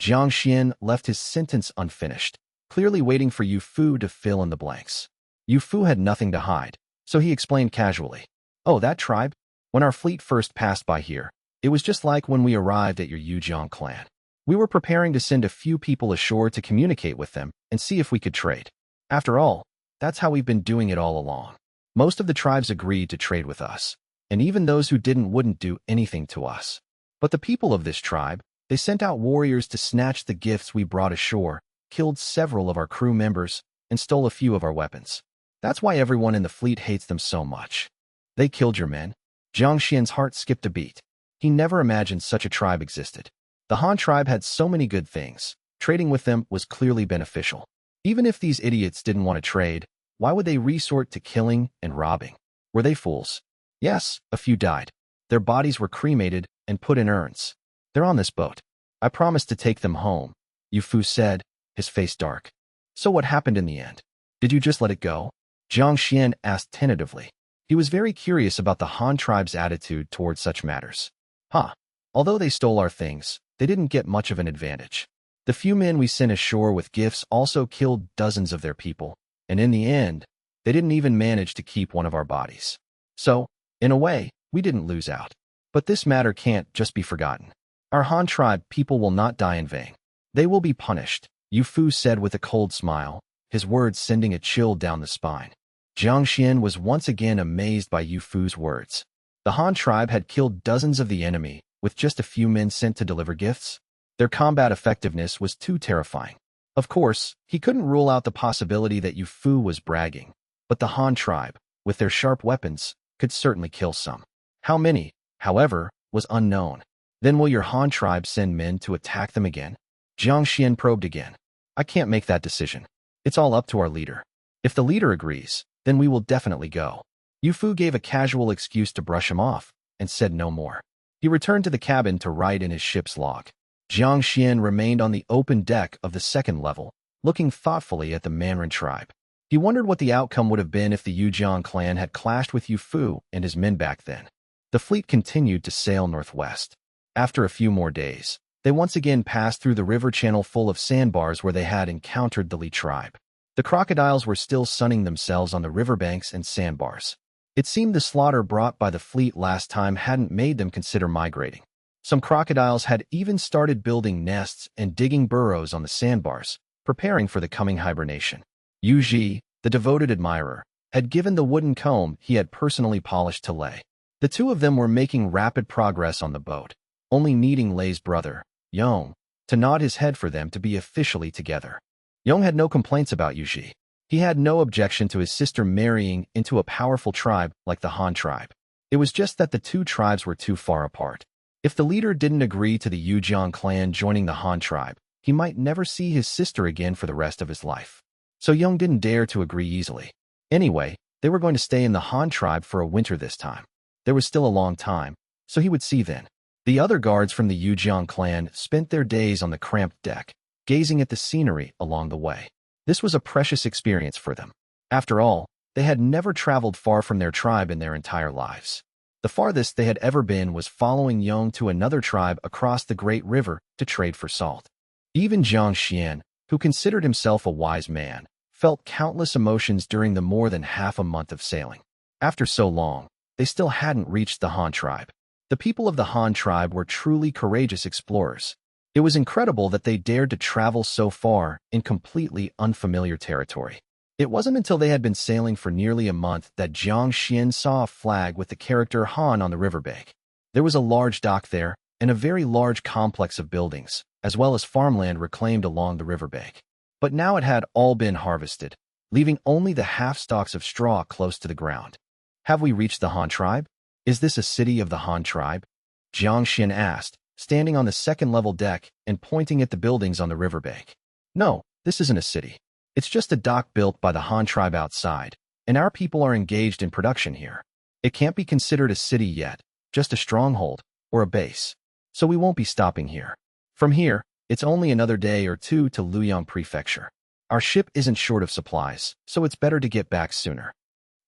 Jiang Xian left his sentence unfinished, clearly waiting for Yu Fu to fill in the blanks. Yu Fu had nothing to hide, so he explained casually, "Oh, that tribe? When our fleet first passed by here, it was just like when we arrived at your Yujiang clan. We were preparing to send a few people ashore to communicate with them and see if we could trade. After all, that's how we've been doing it all along. Most of the tribes agreed to trade with us, and even those who didn't wouldn't do anything to us. But the people of this tribe, they sent out warriors to snatch the gifts we brought ashore, killed several of our crew members, and stole a few of our weapons. That's why everyone in the fleet hates them so much." "They killed your men?" Jiang Xian's heart skipped a beat. He never imagined such a tribe existed. The Han tribe had so many good things. Trading with them was clearly beneficial. Even if these idiots didn't want to trade, why would they resort to killing and robbing? Were they fools? Yes, a few died. Their bodies were cremated and put in urns. "They're on this boat. I promised to take them home," Yu Fu said, his face dark. "So what happened in the end? Did you just let it go?" Jiang Xian asked tentatively. He was very curious about the Han tribe's attitude toward such matters. Although they stole our things, they didn't get much of an advantage. The few men we sent ashore with gifts also killed dozens of their people, and in the end, they didn't even manage to keep one of our bodies. So, in a way, we didn't lose out. But this matter can't just be forgotten. Our Han tribe people will not die in vain. They will be punished," Yu Fu said with a cold smile, his words sending a chill down the spine. Jiang Xian was once again amazed by Yu Fu's words. The Han tribe had killed dozens of the enemy with just a few men sent to deliver gifts. Their combat effectiveness was too terrifying. Of course, he couldn't rule out the possibility that Yu Fu was bragging, but the Han tribe, with their sharp weapons, could certainly kill some. How many, however, was unknown. "Then will your Han tribe send men to attack them again?" Jiang Xian probed again. "I can't make that decision. It's all up to our leader. If the leader agrees, then we will definitely go." Yu Fu gave a casual excuse to brush him off and said no more. He returned to the cabin to write in his ship's log. Jiang Xian remained on the open deck of the second level, looking thoughtfully at the Manhwa tribe. He wondered what the outcome would have been if the Yujiang clan had clashed with Yu Fu and his men back then. The fleet continued to sail northwest. After a few more days, they once again passed through the river channel full of sandbars where they had encountered the Li tribe. The crocodiles were still sunning themselves on the riverbanks and sandbars. It seemed the slaughter brought by the fleet last time hadn't made them consider migrating. Some crocodiles had even started building nests and digging burrows on the sandbars, preparing for the coming hibernation. Yu Ji, the devoted admirer, had given the wooden comb he had personally polished to Lei. The two of them were making rapid progress on the boat, only needing Lei's brother, Yong, to nod his head for them to be officially together. Yong had no complaints about Yu Ji. He had no objection to his sister marrying into a powerful tribe like the Han tribe. It was just that the two tribes were too far apart. If the leader didn't agree to the Yujiang clan joining the Han tribe, he might never see his sister again for the rest of his life. So Yong didn't dare to agree easily. Anyway, they were going to stay in the Han tribe for a winter this time. There was still a long time, so he would see then. The other guards from the Yujiang clan spent their days on the cramped deck, gazing at the scenery along the way. This was a precious experience for them. After all, they had never traveled far from their tribe in their entire lives. The farthest they had ever been was following Yong to another tribe across the Great River to trade for salt. Even Jiang Xian, who considered himself a wise man, felt countless emotions during the more than half a month of sailing. After so long, they still hadn't reached the Han tribe. The people of the Han tribe were truly courageous explorers. It was incredible that they dared to travel so far in completely unfamiliar territory. It wasn't until they had been sailing for nearly a month that Jiang Xian saw a flag with the character Han on the riverbank. There was a large dock there, and a very large complex of buildings, as well as farmland reclaimed along the riverbank. But now it had all been harvested, leaving only the half-stalks of straw close to the ground. Have we reached the Han tribe? Is this a city of the Han tribe? Jiang Xian asked, standing on the second-level deck and pointing at the buildings on the riverbank. No, this isn't a city. It's just a dock built by the Han tribe outside, and our people are engaged in production here. It can't be considered a city yet, just a stronghold, or a base. So we won't be stopping here. From here, it's only another day or two to Luoyang Prefecture. Our ship isn't short of supplies, so it's better to get back sooner.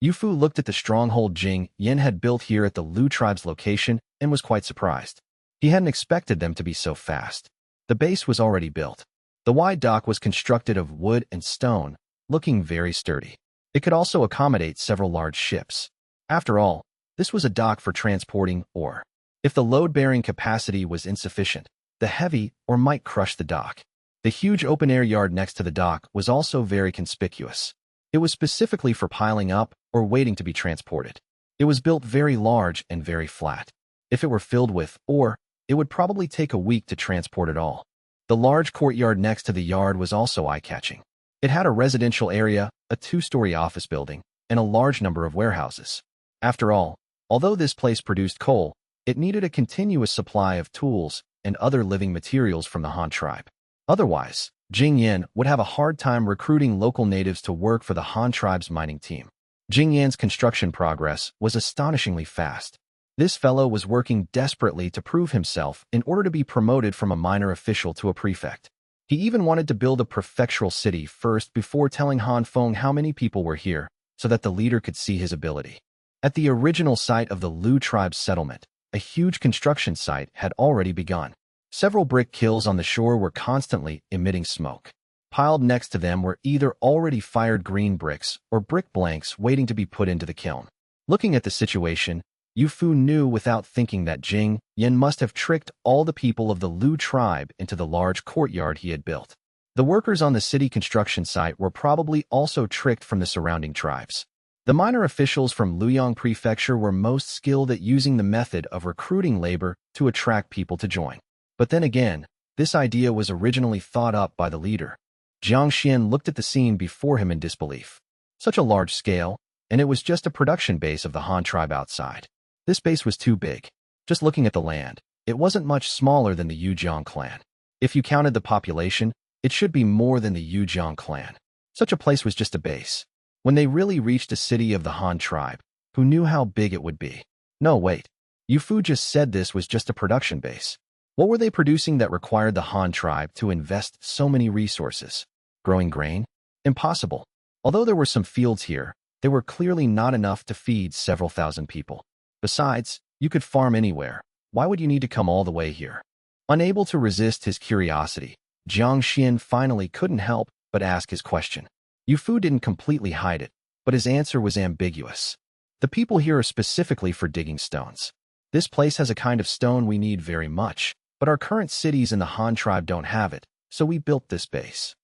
Yu Fu looked at the stronghold Jing Yen had built here at the Lu tribe's location and was quite surprised. He hadn't expected them to be so fast. The base was already built. The wide dock was constructed of wood and stone, looking very sturdy. It could also accommodate several large ships. After all, this was a dock for transporting ore. If the load-bearing capacity was insufficient, the heavy ore might crush the dock. The huge open-air yard next to the dock was also very conspicuous. It was specifically for piling up or waiting to be transported. It was built very large and very flat. If it were filled with ore, it would probably take a week to transport it all. The large courtyard next to the yard was also eye-catching. It had a residential area, a two-story office building, and a large number of warehouses. After all, although this place produced coal, it needed a continuous supply of tools and other living materials from the Han tribe. Otherwise, Jing Yan would have a hard time recruiting local natives to work for the Han tribe's mining team. Jing Yan's construction progress was astonishingly fast. This fellow was working desperately to prove himself in order to be promoted from a minor official to a prefect. He even wanted to build a prefectural city first before telling Han Feng how many people were here, so that the leader could see his ability. At the original site of the Lu tribe's settlement, a huge construction site had already begun. Several brick kilns on the shore were constantly emitting smoke. Piled next to them were either already fired green bricks or brick blanks waiting to be put into the kiln. Looking at the situation, Yu Fu knew without thinking that Jing Yan must have tricked all the people of the Lu tribe into the large courtyard he had built. The workers on the city construction site were probably also tricked from the surrounding tribes. The minor officials from Luoyang Prefecture were most skilled at using the method of recruiting labor to attract people to join. But then again, this idea was originally thought up by the leader. Jiang Xian looked at the scene before him in disbelief. Such a large scale, and it was just a production base of the Han tribe outside. This base was too big. Just looking at the land, it wasn't much smaller than the Yujiang clan. If you counted the population, it should be more than the Yujiang clan. Such a place was just a base. When they really reached a city of the Han tribe, who knew how big it would be? No, wait. Yufu just said this was just a production base. What were they producing that required the Han tribe to invest so many resources? Growing grain? Impossible. Although there were some fields here, they were clearly not enough to feed several thousand people. Besides, you could farm anywhere. Why would you need to come all the way here? Unable to resist his curiosity, Jiang Xian finally couldn't help but ask his question. Yufu didn't completely hide it, but his answer was ambiguous. The people here are specifically for digging stones. This place has a kind of stone we need very much, but our current cities in the Han tribe don't have it, so we built this base.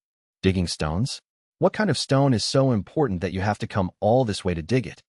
Digging stones? What kind of stone is so important that you have to come all this way to dig it?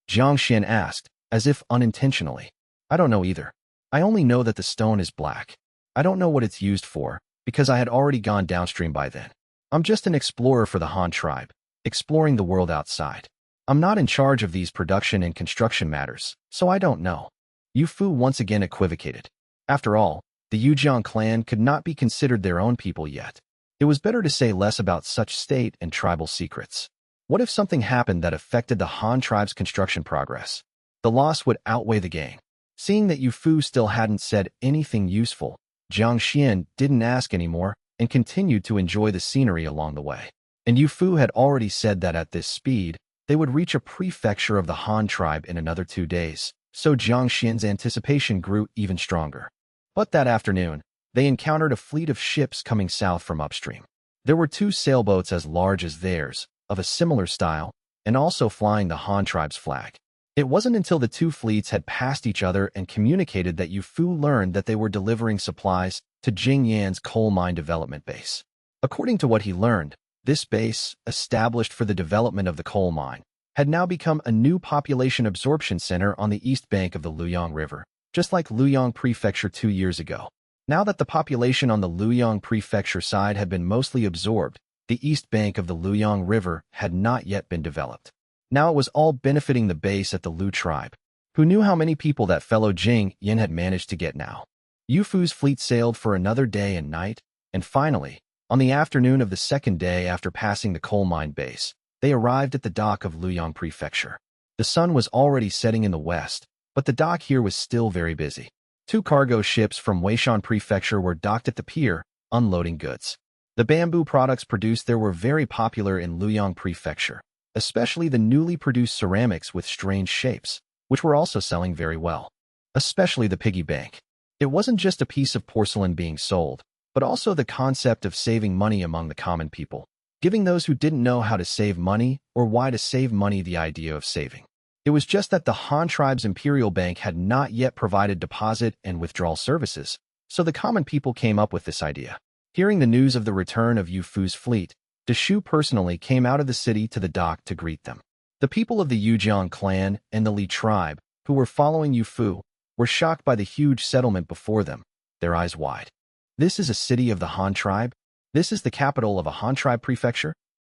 Jiang Xian asked, as if unintentionally. I don't know either. I only know that the stone is black. I don't know what it's used for, because I had already gone downstream by then. I'm just an explorer for the Han tribe, exploring the world outside. I'm not in charge of these production and construction matters, so I don't know. Yufu once again equivocated. After all, the Yujiang clan could not be considered their own people yet. It was better to say less about such state and tribal secrets. What if something happened that affected the Han tribe's construction progress? The loss would outweigh the gain. Seeing that Yufu still hadn't said anything useful, Jiang Xian didn't ask anymore and continued to enjoy the scenery along the way. And Yufu had already said that at this speed, they would reach a prefecture of the Han tribe in another 2 days, so Jiang Xian's anticipation grew even stronger. But that afternoon, they encountered a fleet of ships coming south from upstream. There were 2 sailboats as large as theirs, of a similar style, and also flying the Han tribe's flag. It wasn't until the 2 fleets had passed each other and communicated that Yufu learned that they were delivering supplies to Jingyan's coal mine development base. According to what he learned, this base, established for the development of the coal mine, had now become a new population absorption center on the east bank of the Luyang River, just like Luyang Prefecture 2 years ago. Now that the population on the Luyang Prefecture side had been mostly absorbed, the east bank of the Luyang River had not yet been developed. Now it was all benefiting the base at the Lu tribe. Who knew how many people that fellow Jing Yin had managed to get now? Yufu's fleet sailed for another day and night, and finally, on the afternoon of the 2nd day after passing the coal mine base, they arrived at the dock of Luyang Prefecture. The sun was already setting in the west, but the dock here was still very busy. 2 cargo ships from Weishan Prefecture were docked at the pier, unloading goods. The bamboo products produced there were very popular in Luyang Prefecture, especially the newly produced ceramics with strange shapes, which were also selling very well. Especially the piggy bank. It wasn't just a piece of porcelain being sold, but also the concept of saving money among the common people, giving those who didn't know how to save money or why to save money the idea of saving. It was just that the Han tribe's imperial bank had not yet provided deposit and withdrawal services, so the common people came up with this idea. Hearing the news of the return of Yufu's fleet, Deshu personally came out of the city to the dock to greet them. The people of the Yujiang clan and the Li tribe, who were following Yufu, were shocked by the huge settlement before them, their eyes wide. This is a city of the Han tribe? This is the capital of a Han tribe prefecture?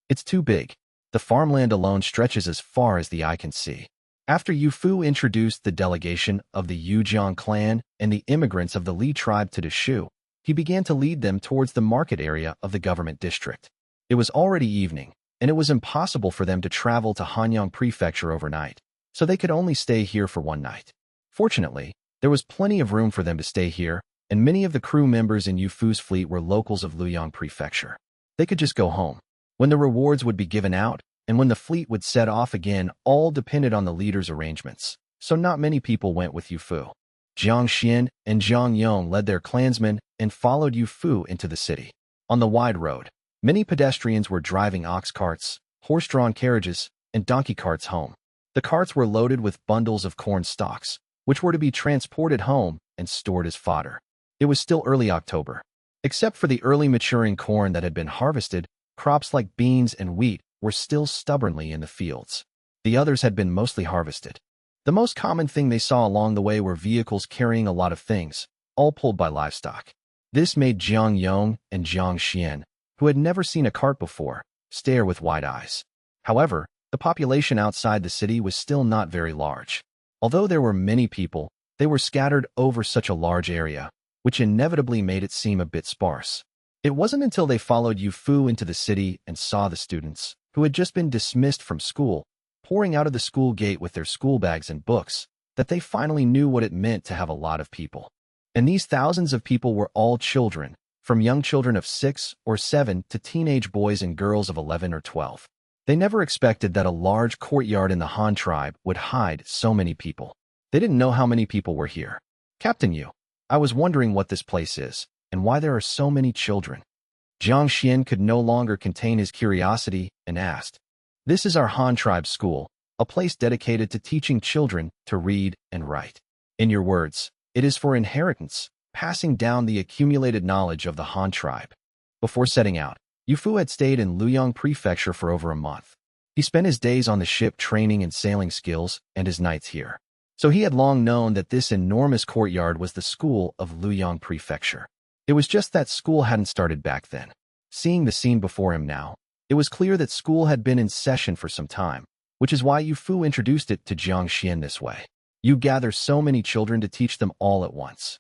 It's too big. The farmland alone stretches as far as the eye can see. After Yufu introduced the delegation of the Yujiang clan and the immigrants of the Li tribe to Deshu, he began to lead them towards the market area of the government district. It was already evening, and it was impossible for them to travel to Hanyang Prefecture overnight, so they could only stay here for 1 night. Fortunately, there was plenty of room for them to stay here, and many of the crew members in Yufu's fleet were locals of Luyang Prefecture. They could just go home. When the rewards would be given out, and when the fleet would set off again, all depended on the leader's arrangements, so not many people went with Yufu. Jiang Xian and Zhang Yong led their clansmen and followed Yufu into the city. On the wide road, many pedestrians were driving ox carts, horse-drawn carriages, and donkey carts home. The carts were loaded with bundles of corn stalks, which were to be transported home and stored as fodder. It was still early October. Except for the early maturing corn that had been harvested, crops like beans and wheat were still stubbornly in the fields. The others had been mostly harvested. The most common thing they saw along the way were vehicles carrying a lot of things, all pulled by livestock. This made Jiang Yong and Jiang Xian, who had never seen a cart before, stare with wide eyes. However, the population outside the city was still not very large. Although there were many people, they were scattered over such a large area, which inevitably made it seem a bit sparse. It wasn't until they followed Yufu into the city and saw the students, who had just been dismissed from school, pouring out of the school gate with their school bags and books, that they finally knew what it meant to have a lot of people. And these thousands of people were all children, from young children of 6 or 7 to teenage boys and girls of 11 or 12. They never expected that a large courtyard in the Han tribe would hide so many people. They didn't know how many people were here. Captain Yu, I was wondering what this place is, and why there are so many children. Jiang Xian could no longer contain his curiosity and asked, This is our Han tribe school, a place dedicated to teaching children to read and write. In your words, it is for inheritance, passing down the accumulated knowledge of the Han tribe. Before setting out, Yu Fu had stayed in Luoyang Prefecture for over a month. He spent his days on the ship training in sailing skills and his nights here. So he had long known that this enormous courtyard was the school of Luoyang Prefecture. It was just that school hadn't started back then. Seeing the scene before him now, it was clear that school had been in session for some time, which is why Yu Fu introduced it to Jiang Xian this way. You gather so many children to teach them all at once.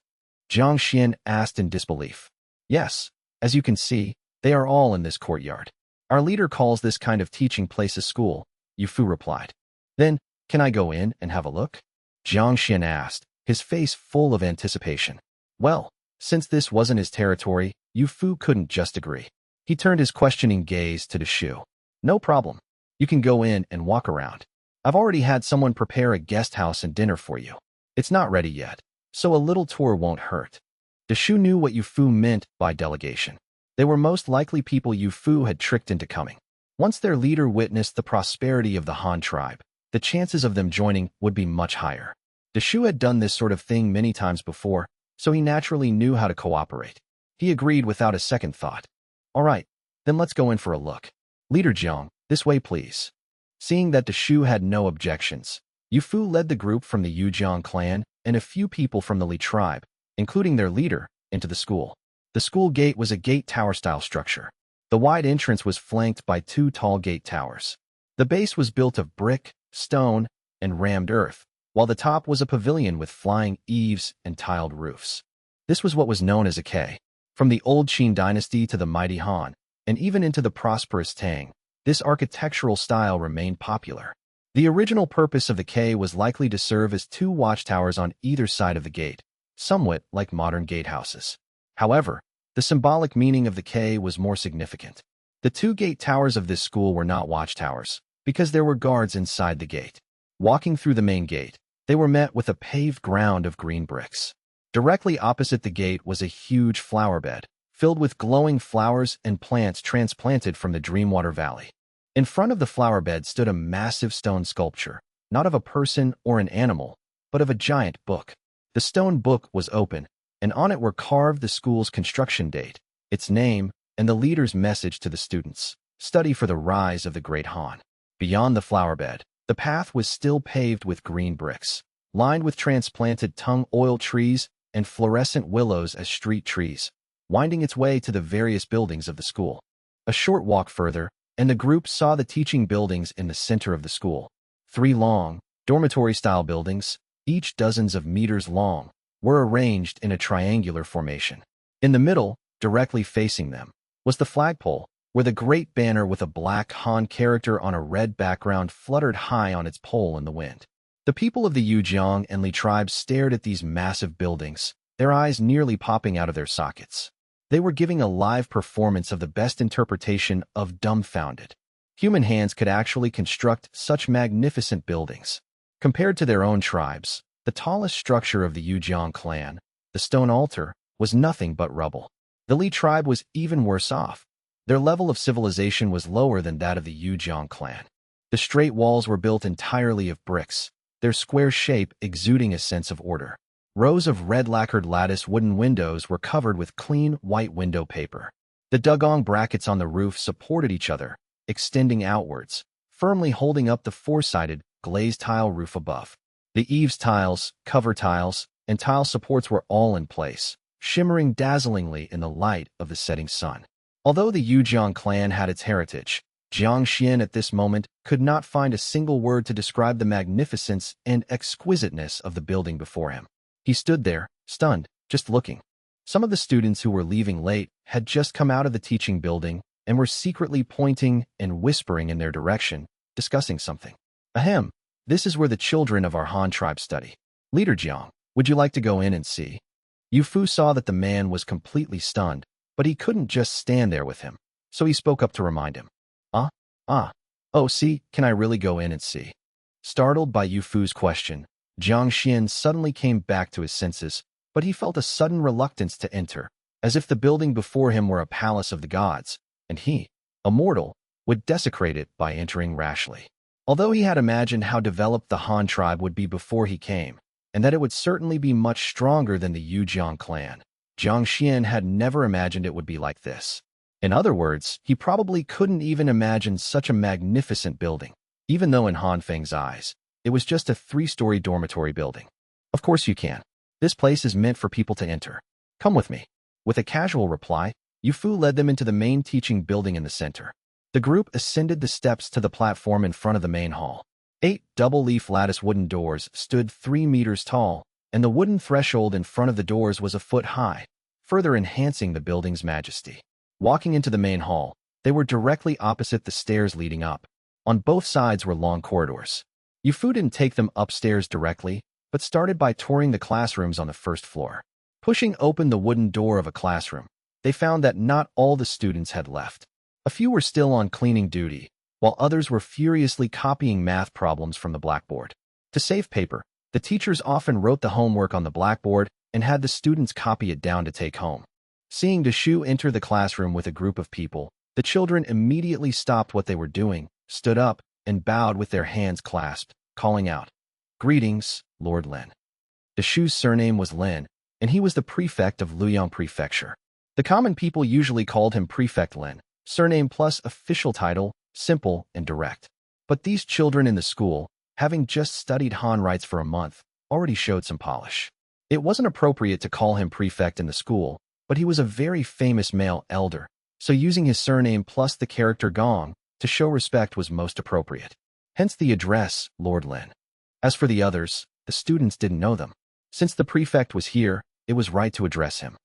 Jiang Xian asked in disbelief. Yes, as you can see, they are all in this courtyard. Our leader calls this kind of teaching place a school, Yu Fu replied. Then, can I go in and have a look? Jiang Xian asked, his face full of anticipation. Well, since this wasn't his territory, Yu Fu couldn't just agree. He turned his questioning gaze to Shu. No problem. You can go in and walk around. I've already had someone prepare a guest house and dinner for you. It's not ready yet, so a little tour won't hurt. Shu knew what Yu Fu meant by delegation. They were most likely people Yu Fu had tricked into coming. Once their leader witnessed the prosperity of the Han tribe, the chances of them joining would be much higher. Shu had done this sort of thing many times before, so he naturally knew how to cooperate. He agreed without a second thought. All right, then let's go in for a look. Leader Jiang, this way please. Seeing that Shu had no objections, Yu Fu led the group from the Yujiang clan and a few people from the Li tribe, including their leader, into the school. The school gate was a gate tower-style structure. The wide entrance was flanked by 2 tall gate towers. The base was built of brick, stone, and rammed earth, while the top was a pavilion with flying eaves and tiled roofs. This was what was known as a K. From the old Qin dynasty to the mighty Han, and even into the prosperous Tang, this architectural style remained popular. The original purpose of the K was likely to serve as 2 watchtowers on either side of the gate, somewhat like modern gatehouses. However, the symbolic meaning of the K was more significant. The 2 gate towers of this school were not watchtowers, because there were guards inside the gate. Walking through the main gate, they were met with a paved ground of green bricks. Directly opposite the gate was a huge flower bed, filled with glowing flowers and plants transplanted from the Dreamwater Valley. In front of the flower bed stood a massive stone sculpture, not of a person or an animal, but of a giant book. The stone book was open, and on it were carved the school's construction date, its name, and the leader's message to the students: study for the rise of the Great Han. Beyond the flower bed, the path was still paved with green bricks, lined with transplanted tung oil trees and fluorescent willows as street trees, winding its way to the various buildings of the school. A short walk further, and the group saw the teaching buildings in the center of the school. 3 long, dormitory-style buildings, each dozens of meters long, were arranged in a triangular formation. In the middle, directly facing them, was the flagpole, where the great banner with a black Han character on a red background fluttered high on its pole in the wind. The people of the Yujiang and Li tribes stared at these massive buildings, their eyes nearly popping out of their sockets. They were giving a live performance of the best interpretation of dumbfounded. Human hands could actually construct such magnificent buildings. Compared to their own tribes, the tallest structure of the Yujiang clan, the stone altar, was nothing but rubble. The Li tribe was even worse off. Their level of civilization was lower than that of the Yujiang clan. The straight walls were built entirely of bricks, their square shape exuding a sense of order. Rows of red-lacquered lattice wooden windows were covered with clean, white window paper. The dugong brackets on the roof supported each other, extending outwards, firmly holding up the 4-sided, glazed tile roof above. The eaves tiles, cover tiles, and tile supports were all in place, shimmering dazzlingly in the light of the setting sun. Although the Yujiang clan had its heritage, Jiang Xian at this moment could not find a single word to describe the magnificence and exquisiteness of the building before him. He stood there, stunned, just looking. Some of the students who were leaving late had just come out of the teaching building and were secretly pointing and whispering in their direction, discussing something. Ahem, this is where the children of our Han tribe study. Leader Jiang, would you like to go in and see? Yu Fu saw that the man was completely stunned, but he couldn't just stand there with him, so he spoke up to remind him. Ah, oh, see, can I really go in and see? Startled by Yu Fu's question, Jiang Xian suddenly came back to his senses, but he felt a sudden reluctance to enter, as if the building before him were a palace of the gods, and he, a mortal, would desecrate it by entering rashly. Although he had imagined how developed the Han tribe would be before he came, and that it would certainly be much stronger than the Yujiang clan, Jiang Xian had never imagined it would be like this. In other words, he probably couldn't even imagine such a magnificent building, even though in Han Feng's eyes, it was just a 3-story dormitory building. Of course you can. This place is meant for people to enter. Come with me. With a casual reply, Yu Fu led them into the main teaching building in the center. The group ascended the steps to the platform in front of the main hall. 8 double-leaf lattice wooden doors stood 3 meters tall, and the wooden threshold in front of the doors was a foot high, further enhancing the building's majesty. Walking into the main hall, they were directly opposite the stairs leading up. On both sides were long corridors. Yu Fu didn't take them upstairs directly, but started by touring the classrooms on the first floor. Pushing open the wooden door of a classroom, they found that not all the students had left. A few were still on cleaning duty, while others were furiously copying math problems from the blackboard. To save paper, the teachers often wrote the homework on the blackboard and had the students copy it down to take home. Seeing Deshu enter the classroom with a group of people, the children immediately stopped what they were doing, stood up, and bowed with their hands clasped, calling out, "Greetings, Lord Lin." Deshu's surname was Lin, and he was the prefect of Luoyang Prefecture. The common people usually called him Prefect Lin, surname plus official title, simple and direct. But these children in the school, having just studied Han rites for a month, already showed some polish. It wasn't appropriate to call him prefect in the school, but he was a very famous male elder, so using his surname plus the character Gong to show respect was most appropriate. Hence the address, Lord Lin. As for the others, the students didn't know them. Since the prefect was here, it was right to address him.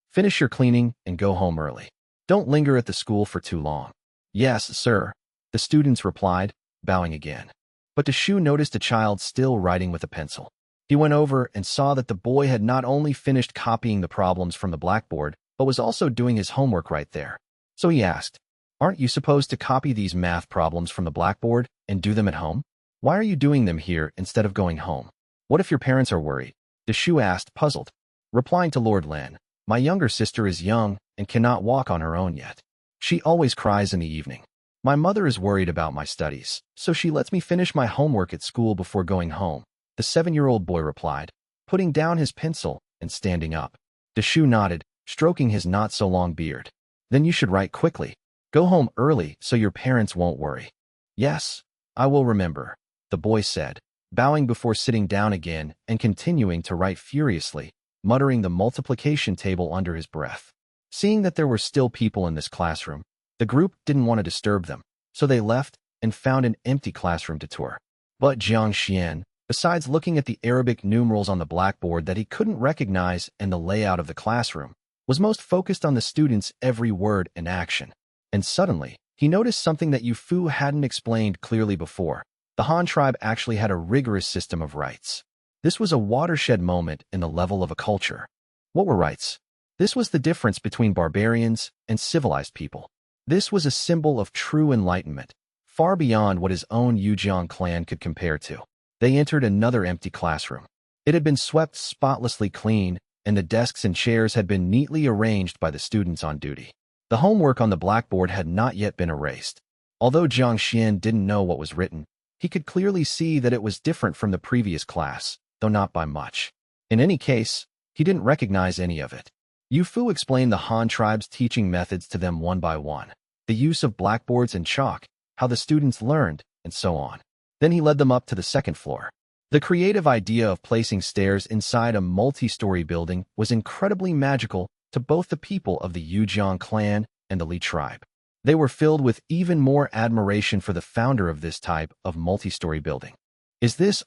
Finish your cleaning and go home early. Don't linger at the school for too long. Yes, sir, the students replied, bowing again. But Deshu noticed a child still writing with a pencil. He went over and saw that the boy had not only finished copying the problems from the blackboard, but was also doing his homework right there. So he asked, "Aren't you supposed to copy these math problems from the blackboard and do them at home? Why are you doing them here instead of going home? What if your parents are worried?" Deshu asked, puzzled. Replying to Lord Lin, "My younger sister is young and cannot walk on her own yet. She always cries in the evening. My mother is worried about my studies, so she lets me finish my homework at school before going home," the 7-year-old boy replied, putting down his pencil and standing up. Deshu nodded, stroking his not-so-long beard. "Then you should write quickly. Go home early so your parents won't worry." "Yes, I will remember," the boy said, bowing before sitting down again and continuing to write furiously, muttering the multiplication table under his breath. Seeing that there were still people in this classroom, the group didn't want to disturb them, so they left and found an empty classroom to tour. But Jiang Xian, besides looking at the Arabic numerals on the blackboard that he couldn't recognize and the layout of the classroom, was most focused on the students' every word and action. And suddenly, he noticed something that Yu Fu hadn't explained clearly before. The Han tribe actually had a rigorous system of rites. This was a watershed moment in the level of a culture. What were rites? This was the difference between barbarians and civilized people. This was a symbol of true enlightenment, far beyond what his own Yujiang clan could compare to. They entered another empty classroom. It had been swept spotlessly clean, and the desks and chairs had been neatly arranged by the students on duty. The homework on the blackboard had not yet been erased. Although Jiang Xian didn't know what was written, he could clearly see that it was different from the previous class, though not by much. In any case, he didn't recognize any of it. Yu Fu explained the Han tribe's teaching methods to them one by one, the use of blackboards and chalk, how the students learned, and so on. Then he led them up to the second floor. The creative idea of placing stairs inside a multi-story building was incredibly magical to both the people of the Yujiang clan and the Li tribe. They were filled with even more admiration for the founder of this type of multi-story building.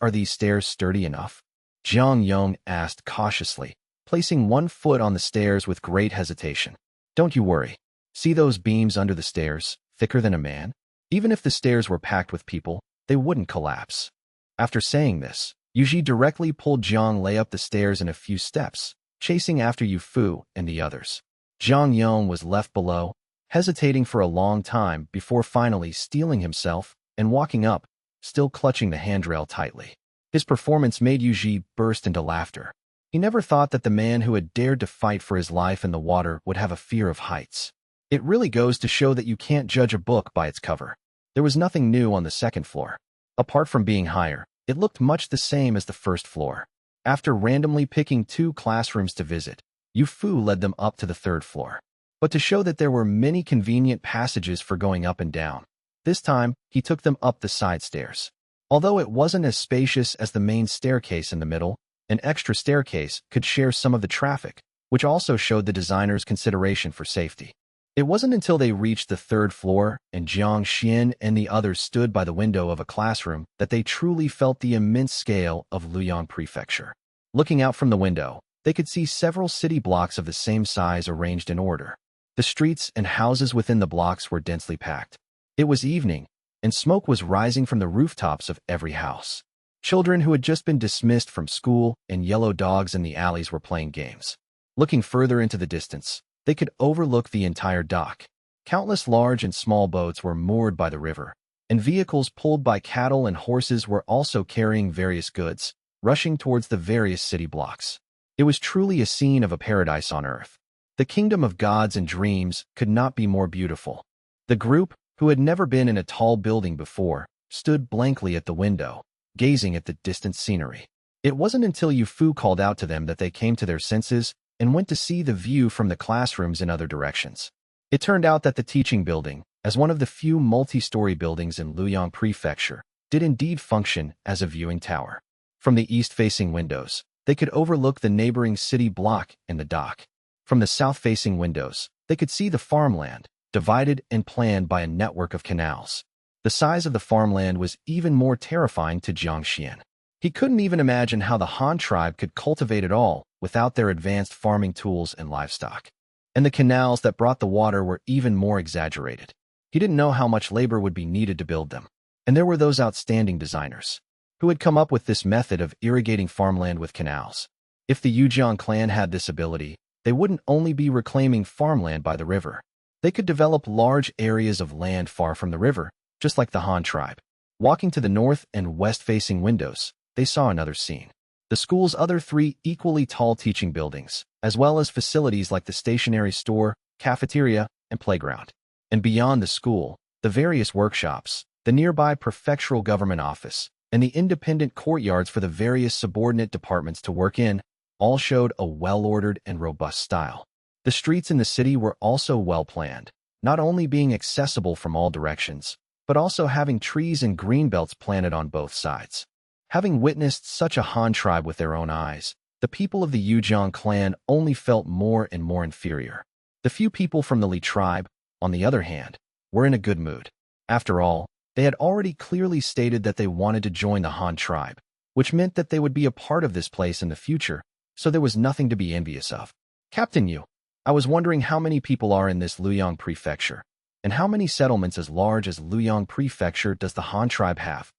Are these stairs sturdy enough?" Jiang Yong asked cautiously, placing one foot on the stairs with great hesitation. "Don't you worry. See those beams under the stairs, thicker than a man? Even if the stairs were packed with people, they wouldn't collapse." After saying this, Yuji directly pulled Zhang Lei up the stairs in a few steps, chasing after Yu Fu and the others. Zhang Yong was left below, hesitating for a long time before finally steeling himself and walking up, still clutching the handrail tightly. His performance made Yuji burst into laughter. He never thought that the man who had dared to fight for his life in the water would have a fear of heights. It really goes to show that you can't judge a book by its cover. There was nothing new on the second floor. Apart from being higher, it looked much the same as the first floor. After randomly picking 2 classrooms to visit, Yu Fu led them up to the third floor. But to show that there were many convenient passages for going up and down, this time he took them up the side stairs. Although it wasn't as spacious as the main staircase in the middle, an extra staircase could share some of the traffic, which also showed the designer's consideration for safety. It wasn't until they reached the third floor and Jiang Xian and the others stood by the window of a classroom that they truly felt the immense scale of Luoyang Prefecture. Looking out from the window, they could see several city blocks of the same size arranged in order. The streets and houses within the blocks were densely packed. It was evening, and smoke was rising from the rooftops of every house. Children who had just been dismissed from school and yellow dogs in the alleys were playing games. Looking further into the distance, they could overlook the entire dock. Countless large and small boats were moored by the river, and vehicles pulled by cattle and horses were also carrying various goods, rushing towards the various city blocks. It was truly a scene of a paradise on earth. The kingdom of gods and dreams could not be more beautiful. The group, who had never been in a tall building before, stood blankly at the window, gazing at the distant scenery. It wasn't until Yu Fu called out to them that they came to their senses and went to see the view from the classrooms in other directions. It turned out that the teaching building, as one of the few multi-story buildings in Luoyang Prefecture, did indeed function as a viewing tower. From the east-facing windows, they could overlook the neighboring city block and the dock. From the south-facing windows, they could see the farmland, divided and planned by a network of canals. The size of the farmland was even more terrifying to Jiang Xian. He couldn't even imagine how the Han tribe could cultivate it all without their advanced farming tools and livestock. And the canals that brought the water were even more exaggerated. He didn't know how much labor would be needed to build them. And there were those outstanding designers who had come up with this method of irrigating farmland with canals. If the Yujiang clan had this ability, they wouldn't only be reclaiming farmland by the river. They could develop large areas of land far from the river, just like the Han tribe. Walking to the north and west-facing windows, they saw another scene. The school's other 3 equally tall teaching buildings, as well as facilities like the stationery store, cafeteria, and playground. And beyond the school, the various workshops, the nearby prefectural government office, and the independent courtyards for the various subordinate departments to work in, all showed a well-ordered and robust style. The streets in the city were also well-planned, not only being accessible from all directions, but also having trees and green belts planted on both sides. Having witnessed such a Han tribe with their own eyes, the people of the Yujiang clan only felt more and more inferior. The few people from the Li tribe, on the other hand, were in a good mood. After all, they had already clearly stated that they wanted to join the Han tribe, which meant that they would be a part of this place in the future, so there was nothing to be envious of. Captain Yu, I was wondering how many people are in this Luoyang Prefecture, and how many settlements as large as Luoyang Prefecture does the Han tribe have?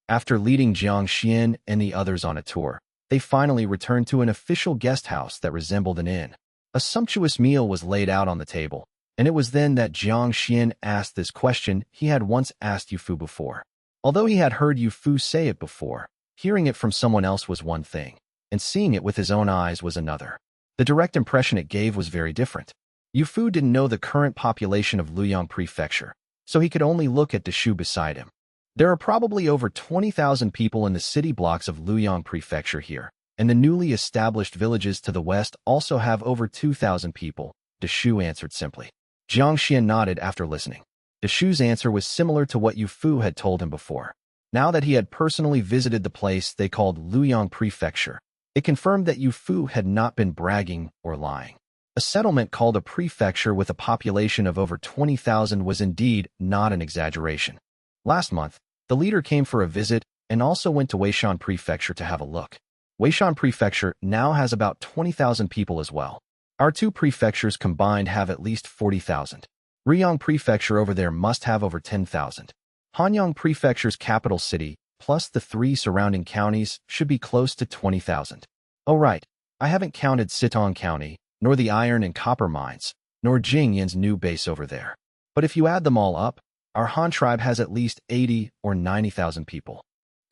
After leading Jiang Xian and the others on a tour, they finally returned to an official guest house that resembled an inn. A sumptuous meal was laid out on the table, and it was then that Jiang Xian asked this question he had once asked Yu Fu before. Although he had heard Yu Fu say it before, hearing it from someone else was one thing, and seeing it with his own eyes was another. The direct impression it gave was very different. Yu Fu didn't know the current population of Luoyang Prefecture, so he could only look at the Shu beside him. There are probably over 20,000 people in the city blocks of Luoyang Prefecture here, and the newly established villages to the west also have over 2,000 people, Deshu answered simply. Jiang Xian nodded after listening. Deshu's answer was similar to what Yu Fu had told him before. Now that he had personally visited the place they called Luoyang Prefecture, it confirmed that Yu Fu had not been bragging or lying. A settlement called a prefecture with a population of over 20,000 was indeed not an exaggeration. Last month, the leader came for a visit and also went to Weishan Prefecture to have a look. Weishan Prefecture now has about 20,000 people as well. Our 2 prefectures combined have at least 40,000. Riyang Prefecture over there must have over 10,000. Hanyang Prefecture's capital city plus the 3 surrounding counties, should be close to 20,000. Oh right, I haven't counted Sitong County, nor the iron and copper mines, nor Jingyan's new base over there. But if you add them all up, our Han tribe has at least 80 or 90,000 people.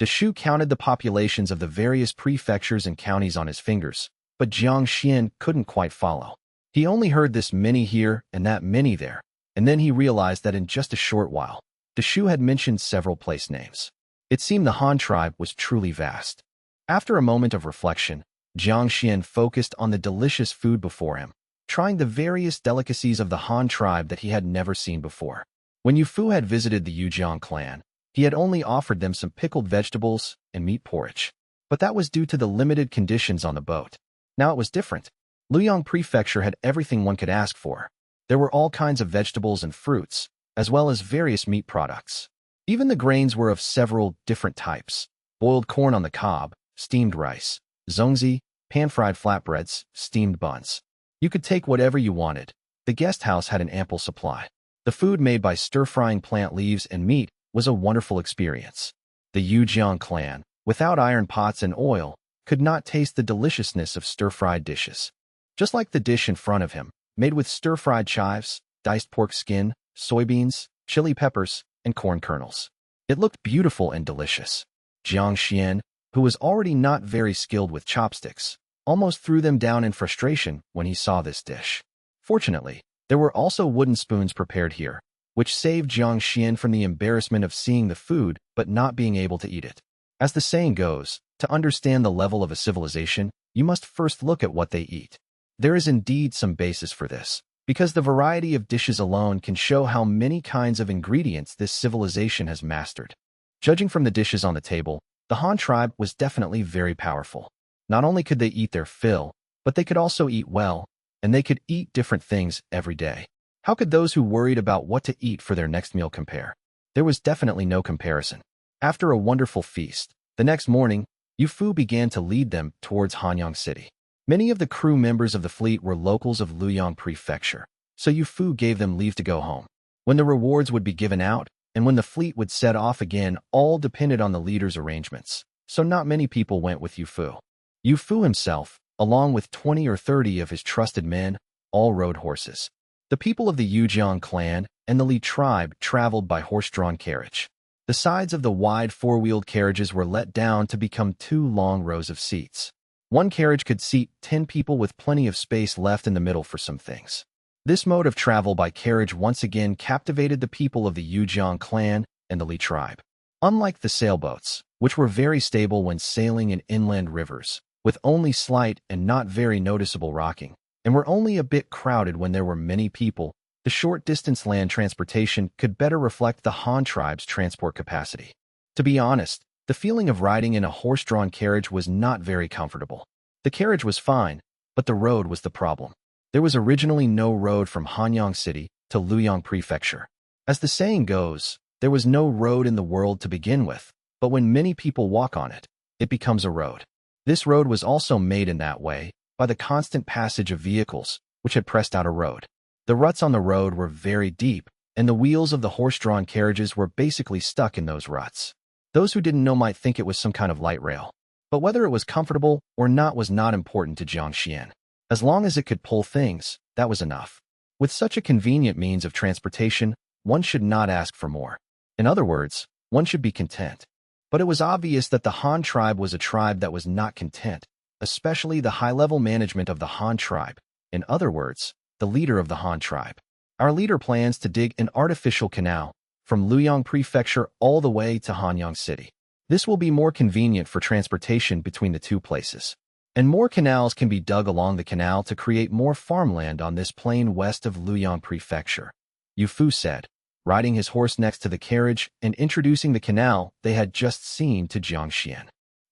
Deshu counted the populations of the various prefectures and counties on his fingers, but Jiang Xian couldn't quite follow. He only heard this many here and that many there, and then he realized that in just a short while, Deshu had mentioned several place names. It seemed the Han tribe was truly vast. After a moment of reflection, Jiang Xian focused on the delicious food before him, trying the various delicacies of the Han tribe that he had never seen before. When Yu Fu had visited the Yujiang clan, he had only offered them some pickled vegetables and meat porridge. But that was due to the limited conditions on the boat. Now it was different. Luoyang Prefecture had everything one could ask for. There were all kinds of vegetables and fruits, as well as various meat products. Even the grains were of several different types: boiled corn on the cob, steamed rice, zongzi, pan-fried flatbreads, steamed buns. You could take whatever you wanted. The guest house had an ample supply. The food made by stir-frying plant leaves and meat was a wonderful experience. The Yujiang clan, without iron pots and oil, could not taste the deliciousness of stir-fried dishes. Just like the dish in front of him, made with stir-fried chives, diced pork skin, soybeans, chili peppers, and corn kernels. It looked beautiful and delicious. Jiang Xian, who was already not very skilled with chopsticks, almost threw them down in frustration when he saw this dish. Fortunately, there were also wooden spoons prepared here, which saved Jiang Xian from the embarrassment of seeing the food but not being able to eat it. As the saying goes, to understand the level of a civilization, you must first look at what they eat. There is indeed some basis for this, because the variety of dishes alone can show how many kinds of ingredients this civilization has mastered. Judging from the dishes on the table, the Han tribe was definitely very powerful. Not only could they eat their fill, but they could also eat well, and they could eat different things every day. How could those who worried about what to eat for their next meal compare? There was definitely no comparison. After a wonderful feast, the next morning, Yu Fu began to lead them towards Hanyang City. Many of the crew members of the fleet were locals of Luoyang Prefecture, so Yu Fu gave them leave to go home. When the rewards would be given out, and when the fleet would set off again, all depended on the leader's arrangements, so not many people went with Yu Fu. Yu Fu himself, along with 20 or 30 of his trusted men, all rode horses. The people of the Yujiang clan and the Li tribe traveled by horse-drawn carriage. The sides of the wide four-wheeled carriages were let down to become 2 long rows of seats. One carriage could seat 10 people with plenty of space left in the middle for some things. This mode of travel by carriage once again captivated the people of the Yujiang clan and the Li tribe. Unlike the sailboats, which were very stable when sailing in inland rivers, with only slight and not very noticeable rocking, and were only a bit crowded when there were many people, the short-distance land transportation could better reflect the Han tribe's transport capacity. To be honest, the feeling of riding in a horse-drawn carriage was not very comfortable. The carriage was fine, but the road was the problem. There was originally no road from Hanyang City to Luoyang Prefecture. As the saying goes, there was no road in the world to begin with, but when many people walk on it, it becomes a road. This road was also made in that way by the constant passage of vehicles, which had pressed out a road. The ruts on the road were very deep, and the wheels of the horse-drawn carriages were basically stuck in those ruts. Those who didn't know might think it was some kind of light rail, but whether it was comfortable or not was not important to Jiang Xian. As long as it could pull things, that was enough. With such a convenient means of transportation, one should not ask for more. In other words, one should be content. But it was obvious that the Han tribe was a tribe that was not content, especially the high-level management of the Han tribe. In other words, the leader of the Han tribe. Our leader plans to dig an artificial canal from Luoyang Prefecture all the way to Hanyang City. This will be more convenient for transportation between the two places. And more canals can be dug along the canal to create more farmland on this plain west of Luoyang Prefecture, Yu Fu said, riding his horse next to the carriage and introducing the canal they had just seen to Jiang Xian.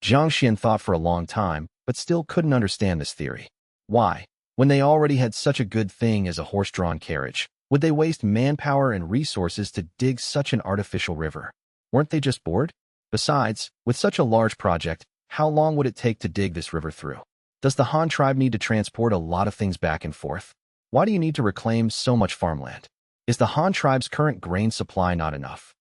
Jiang Xian thought for a long time, but still couldn't understand this theory. Why, when they already had such a good thing as a horse-drawn carriage, would they waste manpower and resources to dig such an artificial river? Weren't they just bored? Besides, with such a large project, how long would it take to dig this river through? Does the Han tribe need to transport a lot of things back and forth? Why do you need to reclaim so much farmland? Is the Han tribe's current grain supply not enough?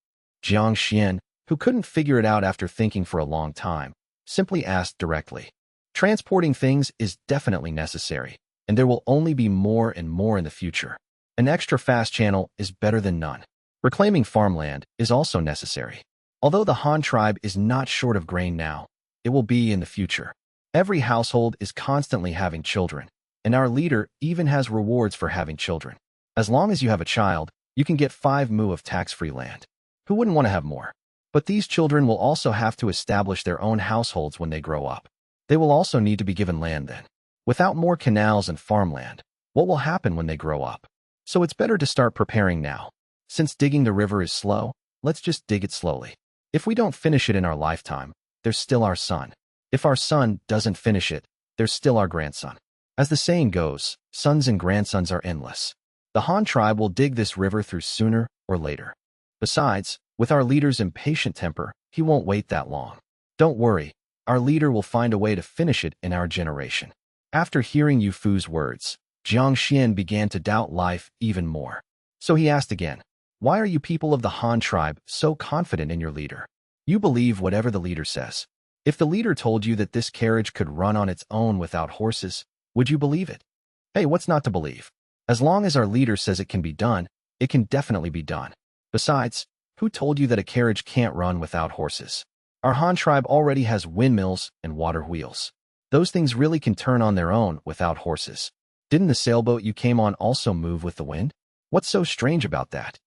Jiang Xian, who couldn't figure it out after thinking for a long time, simply asked directly. Transporting things is definitely necessary, and there will only be more and more in the future. An extra fast channel is better than none. Reclaiming farmland is also necessary. Although the Han tribe is not short of grain now, it will be in the future. Every household is constantly having children, and our leader even has rewards for having children. As long as you have a child, you can get 5 mu of tax-free land. Who wouldn't want to have more? But these children will also have to establish their own households when they grow up. They will also need to be given land then. Without more canals and farmland, what will happen when they grow up? So it's better to start preparing now. Since digging the river is slow, let's just dig it slowly. If we don't finish it in our lifetime, there's still our son. If our son doesn't finish it, there's still our grandson. As the saying goes, sons and grandsons are endless. The Han tribe will dig this river through sooner or later. Besides, with our leader's impatient temper, he won't wait that long. Don't worry, our leader will find a way to finish it in our generation. After hearing Yu Fu's words, Jiang Xian began to doubt life even more. So he asked again, why are you people of the Han tribe so confident in your leader? You believe whatever the leader says. If the leader told you that this carriage could run on its own without horses, would you believe it? Hey, what's not to believe? As long as our leader says it can be done, it can definitely be done. Besides, who told you that a carriage can't run without horses? Our Han tribe already has windmills and water wheels. Those things really can turn on their own without horses. Didn't the sailboat you came on also move with the wind? What's so strange about that?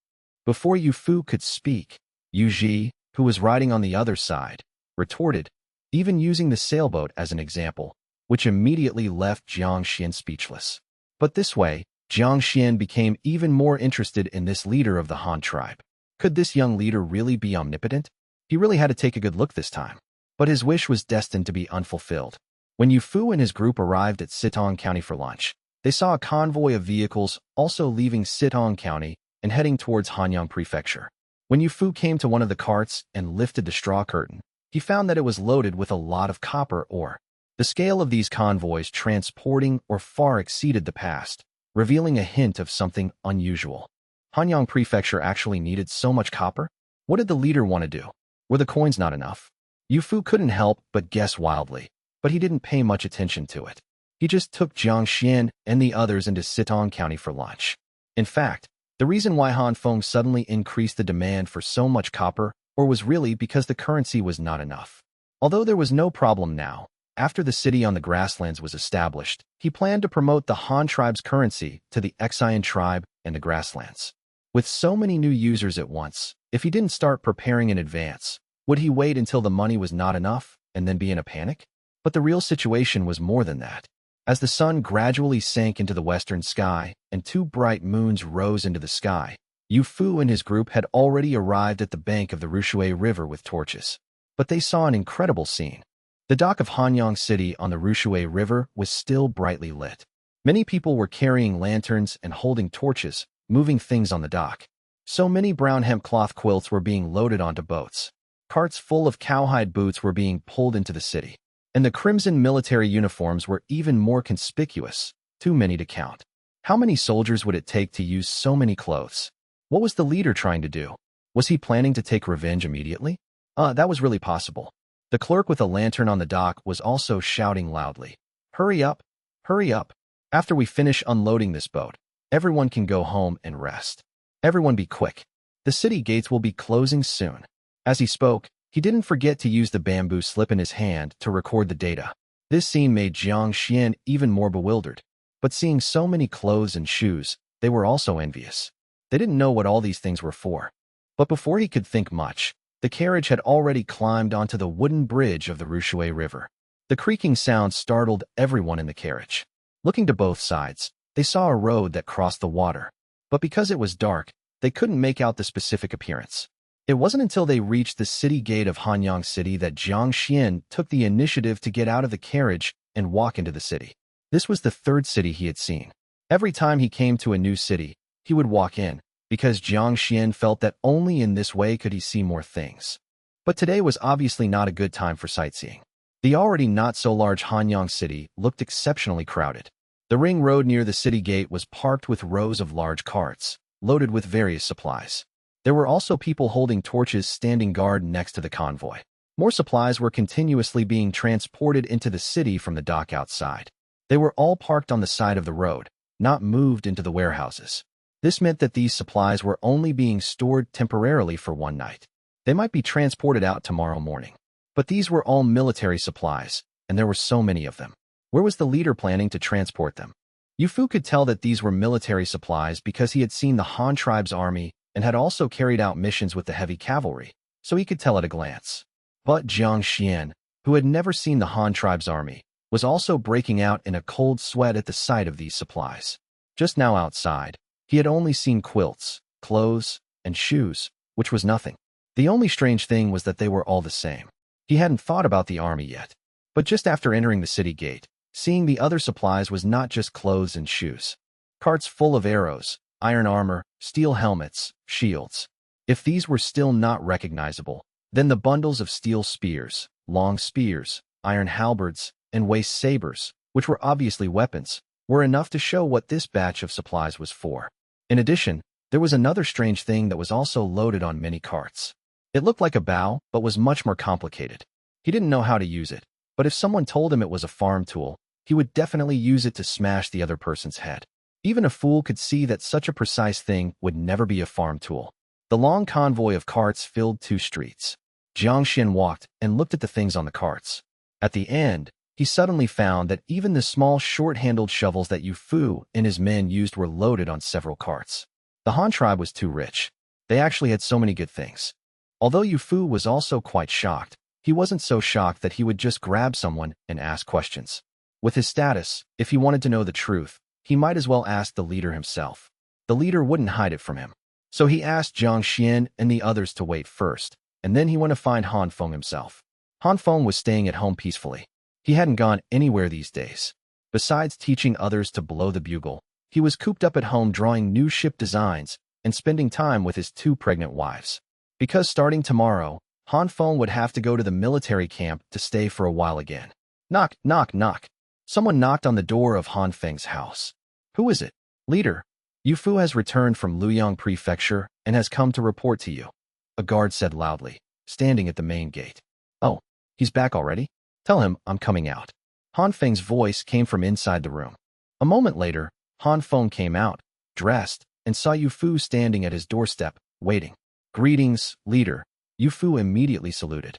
Before Yu Fu could speak, Yu Ji, who was riding on the other side, retorted, even using the sailboat as an example, which immediately left Jiang Xian speechless. But this way, Jiang Xian became even more interested in this leader of the Han tribe. Could this young leader really be omnipotent? He really had to take a good look this time. But his wish was destined to be unfulfilled. When Yu Fu and his group arrived at Sitong County for lunch, they saw a convoy of vehicles also leaving Sitong County and heading towards Hanyang Prefecture. When Yu Fu came to one of the carts and lifted the straw curtain, he found that it was loaded with a lot of copper ore. The scale of these convoys transporting or far exceeded the past, revealing a hint of something unusual. Hanyang Prefecture actually needed so much copper? What did the leader want to do? Were the coins not enough? Yu Fu couldn't help but guess wildly, but he didn't pay much attention to it. He just took Jiang Xian and the others into Sitong County for lunch. In fact, the reason why Han Feng suddenly increased the demand for so much copper was really because the currency was not enough. Although there was no problem now, after the city on the grasslands was established, he planned to promote the Han tribe's currency to the Xian tribe and the grasslands. With so many new users at once, if he didn't start preparing in advance, would he wait until the money was not enough and then be in a panic? But the real situation was more than that. As the sun gradually sank into the western sky and 2 bright moons rose into the sky, Yu Fu and his group had already arrived at the bank of the Rushui River with torches. But they saw an incredible scene. The dock of Hanyang City on the Rushui River was still brightly lit. Many people were carrying lanterns and holding torches, moving things on the dock. So many brown hemp cloth quilts were being loaded onto boats. Carts full of cowhide boots were being pulled into the city. And the crimson military uniforms were even more conspicuous, too many to count. How many soldiers would it take to use so many clothes? What was the leader trying to do? Was he planning to take revenge immediately? That was really possible. The clerk with a lantern on the dock was also shouting loudly, "Hurry up! Hurry up! After we finish unloading this boat, everyone can go home and rest. Everyone be quick. The city gates will be closing soon." As he spoke, he didn't forget to use the bamboo slip in his hand to record the data. This scene made Jiang Xian even more bewildered. But seeing so many clothes and shoes, they were also envious. They didn't know what all these things were for. But before he could think much, the carriage had already climbed onto the wooden bridge of the Rushui River. The creaking sound startled everyone in the carriage. Looking to both sides, they saw a road that crossed the water. But because it was dark, they couldn't make out the specific appearance. It wasn't until they reached the city gate of Hanyang City that Jiang Xian took the initiative to get out of the carriage and walk into the city. This was the 3rd city he had seen. Every time he came to a new city, he would walk in, because Jiang Xian felt that only in this way could he see more things. But today was obviously not a good time for sightseeing. The already not-so-large Hanyang City looked exceptionally crowded. The ring road near the city gate was parked with rows of large carts, loaded with various supplies. There were also people holding torches standing guard next to the convoy. More supplies were continuously being transported into the city from the dock outside. They were all parked on the side of the road, not moved into the warehouses. This meant that these supplies were only being stored temporarily for one night. They might be transported out tomorrow morning. But these were all military supplies, and there were so many of them. Where was the leader planning to transport them? Yufu could tell that these were military supplies because he had seen the Han tribe's army and had also carried out missions with the heavy cavalry, so he could tell at a glance. But Jiang Xian, who had never seen the Han tribe's army, was also breaking out in a cold sweat at the sight of these supplies. Just now outside, he had only seen quilts, clothes, and shoes, which was nothing. The only strange thing was that they were all the same. He hadn't thought about the army yet. But just after entering the city gate, seeing the other supplies was not just clothes and shoes. Carts full of arrows, iron armor, steel helmets, shields. If these were still not recognizable, then the bundles of steel spears, long spears, iron halberds, and waist sabers, which were obviously weapons, were enough to show what this batch of supplies was for. In addition, there was another strange thing that was also loaded on many carts. It looked like a bow, but was much more complicated. He didn't know how to use it, but if someone told him it was a farm tool, he would definitely use it to smash the other person's head. Even a fool could see that such a precise thing would never be a farm tool. The long convoy of carts filled 2 streets. Jiang Xian walked and looked at the things on the carts. At the end, he suddenly found that even the small short-handled shovels that Yu Fu and his men used were loaded on several carts. The Han tribe was too rich. They actually had so many good things. Although Yu Fu was also quite shocked, he wasn't so shocked that he would just grab someone and ask questions. With his status, if he wanted to know the truth, he might as well ask the leader himself. The leader wouldn't hide it from him. So he asked Jiang Xian and the others to wait first, and then he went to find Han Feng himself. Han Feng was staying at home peacefully. He hadn't gone anywhere these days. Besides teaching others to blow the bugle, he was cooped up at home drawing new ship designs and spending time with his 2 pregnant wives. Because starting tomorrow, Han Feng would have to go to the military camp to stay for a while again. Knock, knock, knock. Someone knocked on the door of Han Feng's house. Who is it? Leader. Yu Fu has returned from Luoyang Prefecture and has come to report to you. A guard said loudly, standing at the main gate. Oh, he's back already? Tell him I'm coming out. Han Feng's voice came from inside the room. A moment later, Han Feng came out, dressed, and saw Yu Fu standing at his doorstep, waiting. Greetings, leader. Yu Fu immediately saluted.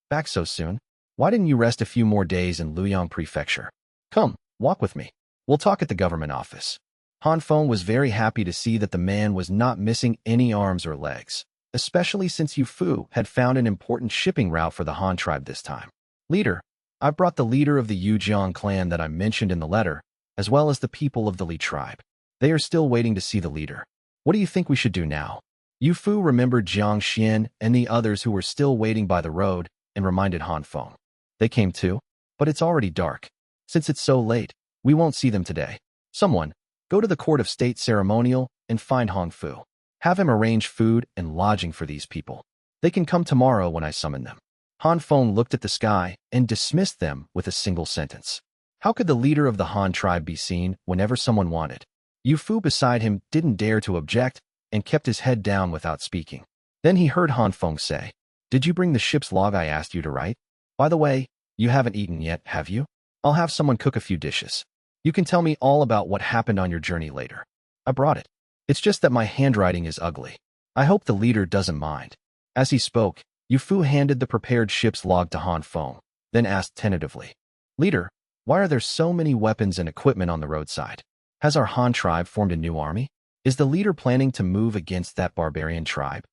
Back so soon? Why didn't you rest a few more days in Luoyang Prefecture? Come, walk with me. We'll talk at the government office. Han Feng was very happy to see that the man was not missing any arms or legs, especially since Yu Fu had found an important shipping route for the Han tribe this time. Leader, I brought the leader of the Yujiang clan that I mentioned in the letter, as well as the people of the Li tribe. They are still waiting to see the leader. What do you think we should do now? Yu Fu remembered Jiang Xian and the others who were still waiting by the road and reminded Han Feng. They came too, but it's already dark. Since it's so late, we won't see them today. Someone, go to the court of state ceremonial and find Han Fu. Have him arrange food and lodging for these people. They can come tomorrow when I summon them. Han Feng looked at the sky and dismissed them with a single sentence. How could the leader of the Han tribe be seen whenever someone wanted? Yu Fu beside him didn't dare to object and kept his head down without speaking. Then he heard Han Feng say, "Did you bring the ship's log I asked you to write? By the way, you haven't eaten yet, have you? I'll have someone cook a few dishes. You can tell me all about what happened on your journey later. I brought it. It's just that my handwriting is ugly. I hope the leader doesn't mind." As he spoke, Yu Fu handed the prepared ship's log to Han Feng, then asked tentatively, "Leader, why are there so many weapons and equipment on the roadside? Has our Han tribe formed a new army? Is the leader planning to move against that barbarian tribe?"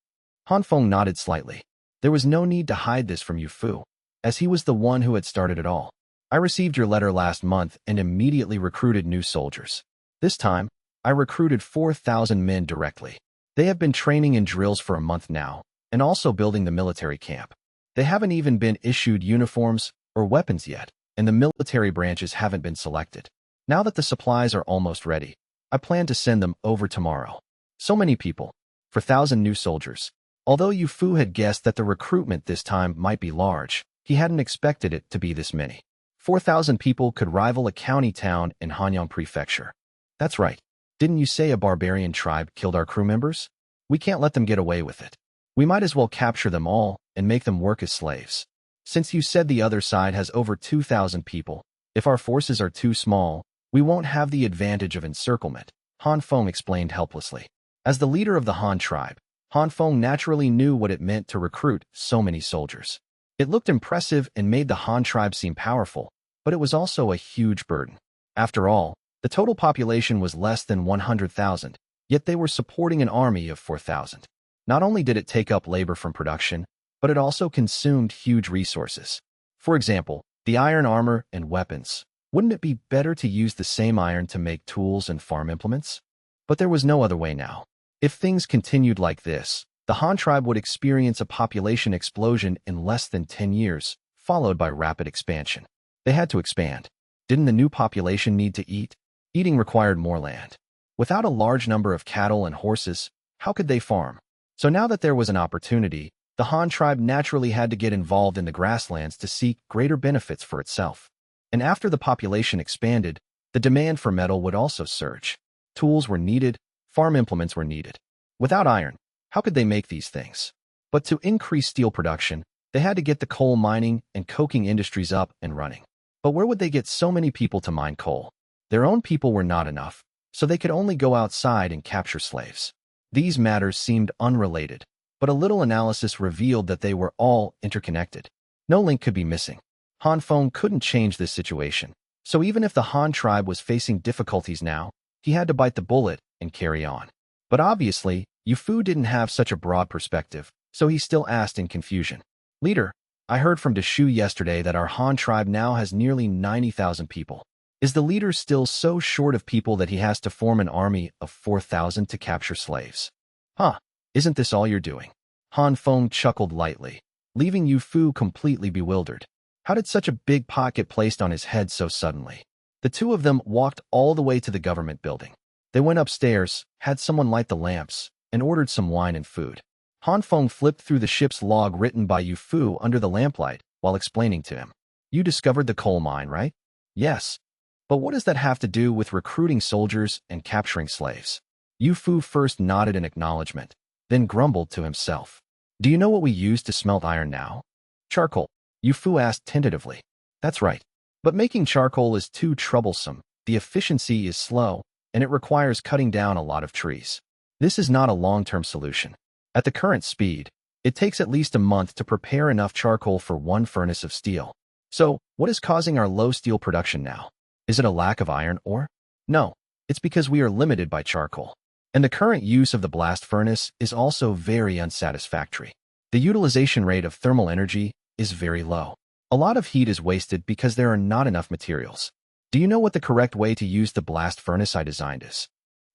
Han Feng nodded slightly. There was no need to hide this from Yu Fu, as he was the one who had started it all. "I received your letter last month and immediately recruited new soldiers. This time, I recruited 4,000 men directly. They have been training in drills for a month now, and also building the military camp. They haven't even been issued uniforms or weapons yet, and the military branches haven't been selected. Now that the supplies are almost ready, I plan to send them over tomorrow. So many people, 4,000 new soldiers." Although Yu Fu had guessed that the recruitment this time might be large, he hadn't expected it to be this many. 4,000 people could rival a county town in Hanyang Prefecture. That's right. Didn't you say a barbarian tribe killed our crew members? We can't let them get away with it. We might as well capture them all and make them work as slaves. Since you said the other side has over 2,000 people, if our forces are too small, we won't have the advantage of encirclement, Han Feng explained helplessly. As the leader of the Han tribe, Han Feng naturally knew what it meant to recruit so many soldiers. It looked impressive and made the Han tribe seem powerful, but it was also a huge burden. After all, the total population was less than 100,000, yet they were supporting an army of 4,000. Not only did it take up labor from production, but it also consumed huge resources. For example, the iron armor and weapons. Wouldn't it be better to use the same iron to make tools and farm implements? But there was no other way now. If things continued like this, the Han tribe would experience a population explosion in less than 10 years, followed by rapid expansion. They had to expand. Didn't the new population need to eat? Eating required more land. Without a large number of cattle and horses, how could they farm? So now that there was an opportunity, the Han tribe naturally had to get involved in the grasslands to seek greater benefits for itself. And after the population expanded, the demand for metal would also surge. Tools were needed, farm implements were needed. Without iron, how could they make these things? But to increase steel production, they had to get the coal mining and coking industries up and running. But where would they get so many people to mine coal? Their own people were not enough, so they could only go outside and capture slaves. These matters seemed unrelated, but a little analysis revealed that they were all interconnected. No link could be missing. Han Feng couldn't change this situation, so even if the Han tribe was facing difficulties now, he had to bite the bullet and carry on. But obviously, Yu Fu didn't have such a broad perspective, so he still asked in confusion. Leader, I heard from Deshu yesterday that our Han tribe now has nearly 90,000 people. Is the leader still so short of people that he has to form an army of 4,000 to capture slaves? Huh, isn't this all you're doing? Han Feng chuckled lightly, leaving Yu Fu completely bewildered. How did such a big pot get placed on his head so suddenly? The two of them walked all the way to the government building. They went upstairs, had someone light the lamps, and ordered some wine and food. Han Feng flipped through the ship's log written by Yu Fu under the lamplight while explaining to him. You discovered the coal mine, right? Yes. But what does that have to do with recruiting soldiers and capturing slaves? Yu Fu first nodded in acknowledgement, then grumbled to himself. Do you know what we use to smelt iron now? Charcoal. Yu Fu asked tentatively. That's right. But making charcoal is too troublesome, the efficiency is slow, and it requires cutting down a lot of trees. This is not a long-term solution. At the current speed, it takes at least a month to prepare enough charcoal for one furnace of steel. So, what is causing our low steel production now? Is it a lack of iron ore? No, it's because we are limited by charcoal. And the current use of the blast furnace is also very unsatisfactory. The utilization rate of thermal energy is very low. A lot of heat is wasted because there are not enough materials. Do you know what the correct way to use the blast furnace I designed is?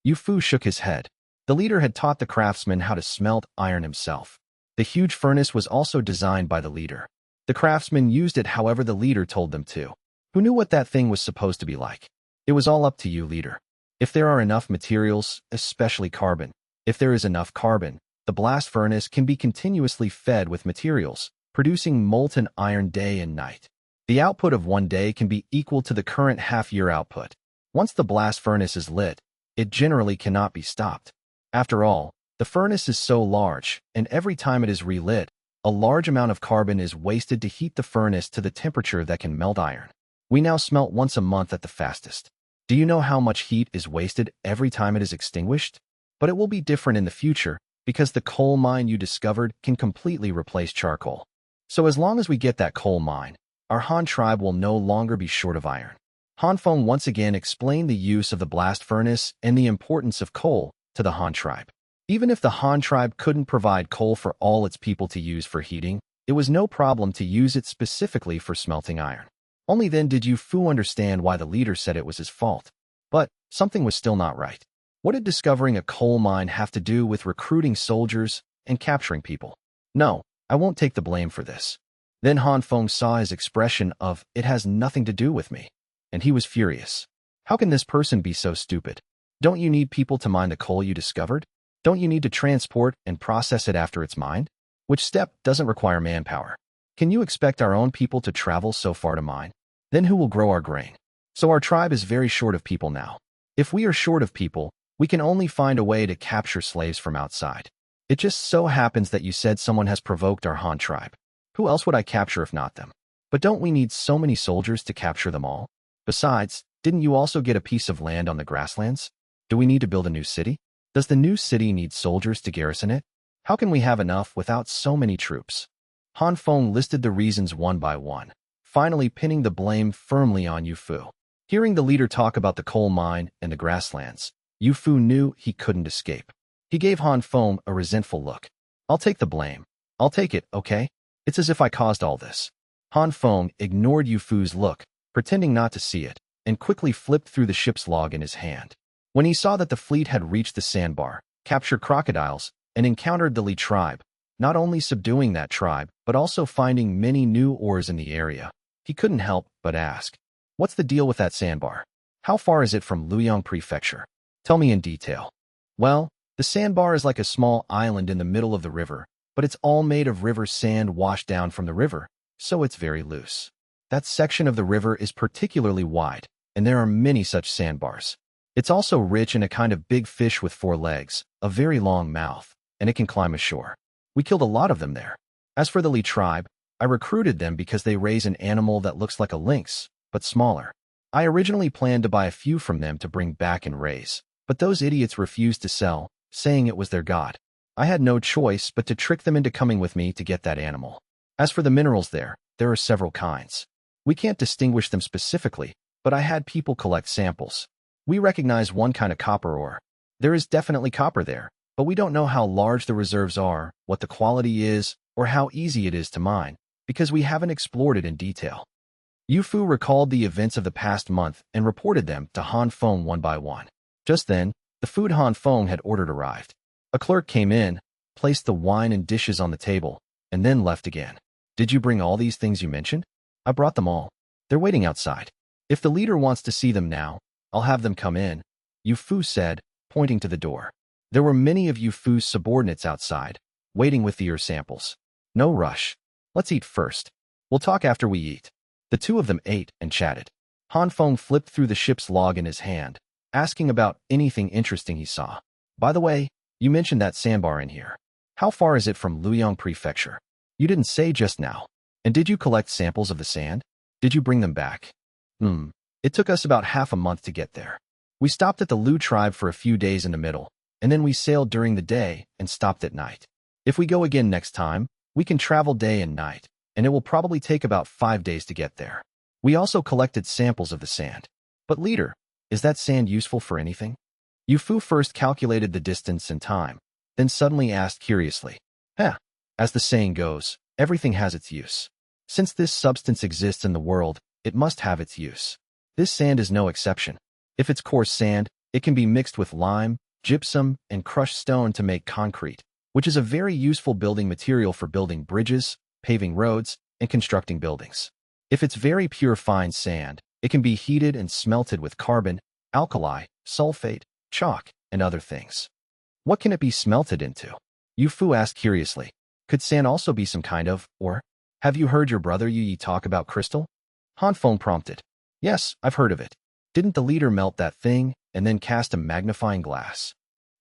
Yu Fu shook his head. The leader had taught the craftsman how to smelt iron himself. The huge furnace was also designed by the leader. The craftsman used it however the leader told them to. Who knew what that thing was supposed to be like? It was all up to you, leader. If there are enough materials, especially carbon, if there is enough carbon, the blast furnace can be continuously fed with materials, producing molten iron day and night. The output of one day can be equal to the current half-year output. Once the blast furnace is lit, it generally cannot be stopped. After all, the furnace is so large, and every time it is relit, a large amount of carbon is wasted to heat the furnace to the temperature that can melt iron. We now smelt once a month at the fastest. Do you know how much heat is wasted every time it is extinguished? But it will be different in the future, because the coal mine you discovered can completely replace charcoal. So as long as we get that coal mine, our Han tribe will no longer be short of iron. Han Feng once again explained the use of the blast furnace and the importance of coal to the Han tribe. Even if the Han tribe couldn't provide coal for all its people to use for heating, it was no problem to use it specifically for smelting iron. Only then did Yu Fu understand why the leader said it was his fault. But something was still not right. What did discovering a coal mine have to do with recruiting soldiers and capturing people? No, I won't take the blame for this. Then Han Feng saw his expression of, it has nothing to do with me. And he was furious. How can this person be so stupid? Don't you need people to mine the coal you discovered? Don't you need to transport and process it after it's mined? Which step doesn't require manpower? Can you expect our own people to travel so far to mine? Then who will grow our grain? So our tribe is very short of people now. If we are short of people, we can only find a way to capture slaves from outside. It just so happens that you said someone has provoked our Han tribe. Who else would I capture if not them? But don't we need so many soldiers to capture them all? Besides, didn't you also get a piece of land on the grasslands? Do we need to build a new city? Does the new city need soldiers to garrison it? How can we have enough without so many troops? Han Feng listed the reasons one by one, finally pinning the blame firmly on Yu Fu. Hearing the leader talk about the coal mine and the grasslands, Yu Fu knew he couldn't escape. He gave Han Feng a resentful look. I'll take the blame. I'll take it, okay? It's as if I caused all this. Han Feng ignored Yu Fu's look, pretending not to see it, and quickly flipped through the ship's log in his hand. When he saw that the fleet had reached the sandbar, captured crocodiles, and encountered the Li tribe, not only subduing that tribe, but also finding many new ores in the area, he couldn't help but ask, what's the deal with that sandbar? How far is it from Luoyang Prefecture? Tell me in detail. Well, the sandbar is like a small island in the middle of the river, but it's all made of river sand washed down from the river, so it's very loose. That section of the river is particularly wide, and there are many such sandbars. It's also rich in a kind of big fish with 4 legs, a very long mouth, and it can climb ashore. We killed a lot of them there. As for the Li tribe, I recruited them because they raise an animal that looks like a lynx, but smaller. I originally planned to buy a few from them to bring back and raise, but those idiots refused to sell, saying it was their god. I had no choice but to trick them into coming with me to get that animal. As for the minerals there are several kinds. We can't distinguish them specifically, but I had people collect samples. We recognize one kind of copper ore. There is definitely copper there, but we don't know how large the reserves are, what the quality is, or how easy it is to mine, because we haven't explored it in detail. Yu Fu recalled the events of the past month and reported them to Han Feng one by one. Just then, the food Han Feng had ordered arrived. A clerk came in, placed the wine and dishes on the table, and then left again. Did you bring all these things you mentioned? I brought them all. They're waiting outside. If the leader wants to see them now, I'll have them come in, Yu Fu said, pointing to the door. There were many of Yu Fu's subordinates outside, waiting with the samples. No rush. Let's eat first. We'll talk after we eat. The two of them ate and chatted. Han Feng flipped through the ship's log in his hand, asking about anything interesting he saw. By the way, you mentioned that sandbar in here. How far is it from Luoyang Prefecture? You didn't say just now. And did you collect samples of the sand? Did you bring them back? It took us about half a month to get there. We stopped at the Lu tribe for a few days in the middle, and then we sailed during the day and stopped at night. If we go again next time, we can travel day and night, and it will probably take about 5 days to get there. We also collected samples of the sand. But leader, is that sand useful for anything? Yu Fu first calculated the distance and time, then suddenly asked curiously. As the saying goes, everything has its use. Since this substance exists in the world, it must have its use. This sand is no exception. If it's coarse sand, it can be mixed with lime, gypsum, and crushed stone to make concrete, which is a very useful building material for building bridges, paving roads, and constructing buildings. If it's very pure fine sand, it can be heated and smelted with carbon, alkali, sulfate, chalk, and other things. What can it be smelted into? Yu Fu asked curiously. Could sand also be some kind of, or? Have you heard your brother Yu Yi talk about crystal? Han Feng prompted. Yes, I've heard of it. Didn't the leader melt that thing and then cast a magnifying glass?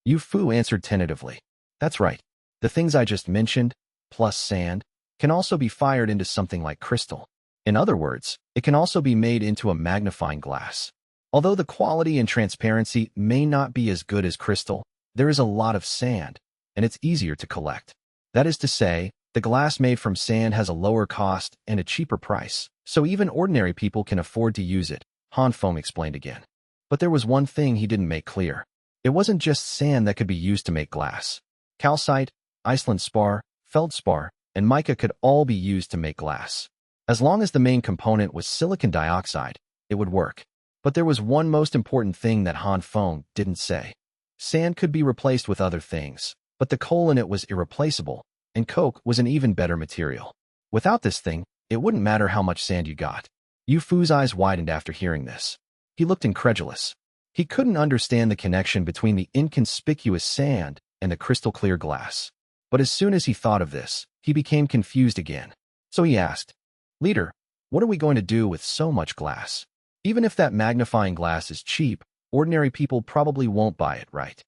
Yu Fu answered tentatively. That's right. The things I just mentioned, plus sand, can also be fired into something like crystal. In other words, it can also be made into a magnifying glass. Although the quality and transparency may not be as good as crystal, there is a lot of sand, and it's easier to collect. That is to say, the glass made from sand has a lower cost and a cheaper price, so even ordinary people can afford to use it, Han Feng explained again. But there was one thing he didn't make clear. It wasn't just sand that could be used to make glass. Calcite, Iceland spar, feldspar, and mica could all be used to make glass. As long as the main component was silicon dioxide, it would work. But there was one most important thing that Han Feng didn't say. Sand could be replaced with other things, but the coal in it was irreplaceable, and coke was an even better material. Without this thing, it wouldn't matter how much sand you got. Yu Fu's eyes widened after hearing this. He looked incredulous. He couldn't understand the connection between the inconspicuous sand and the crystal-clear glass. But as soon as he thought of this, he became confused again. So he asked, Leader, what are we going to do with so much glass? Even if that magnifying glass is cheap, ordinary people probably won't buy it, right?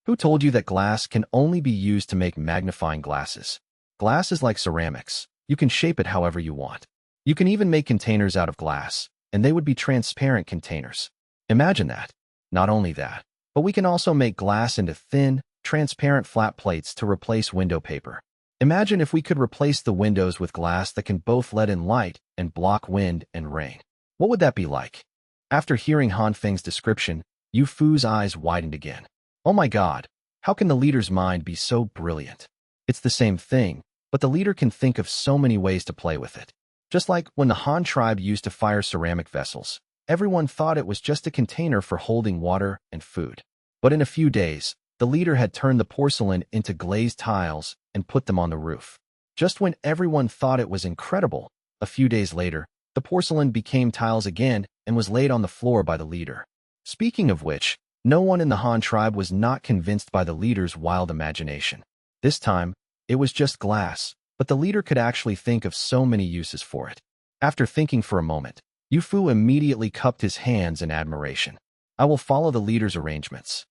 Who told you that glass can only be used to make magnifying glasses? Glass is like ceramics. You can shape it however you want. You can even make containers out of glass, and they would be transparent containers. Imagine that. Not only that, but we can also make glass into thin, transparent flat plates to replace window paper. Imagine if we could replace the windows with glass that can both let in light and block wind and rain. What would that be like? After hearing Han Feng's description, Yu Fu's eyes widened again. Oh my god, how can the leader's mind be so brilliant? It's the same thing, but the leader can think of so many ways to play with it. Just like when the Han tribe used to fire ceramic vessels, everyone thought it was just a container for holding water and food. But in a few days, the leader had turned the porcelain into glazed tiles and put them on the roof. Just when everyone thought it was incredible, a few days later, the porcelain became tiles again and was laid on the floor by the leader. Speaking of which, no one in the Han tribe was not convinced by the leader's wild imagination. This time, it was just glass, but the leader could actually think of so many uses for it. After thinking for a moment, Yu Fu immediately cupped his hands in admiration. I will follow the leader's arrangements.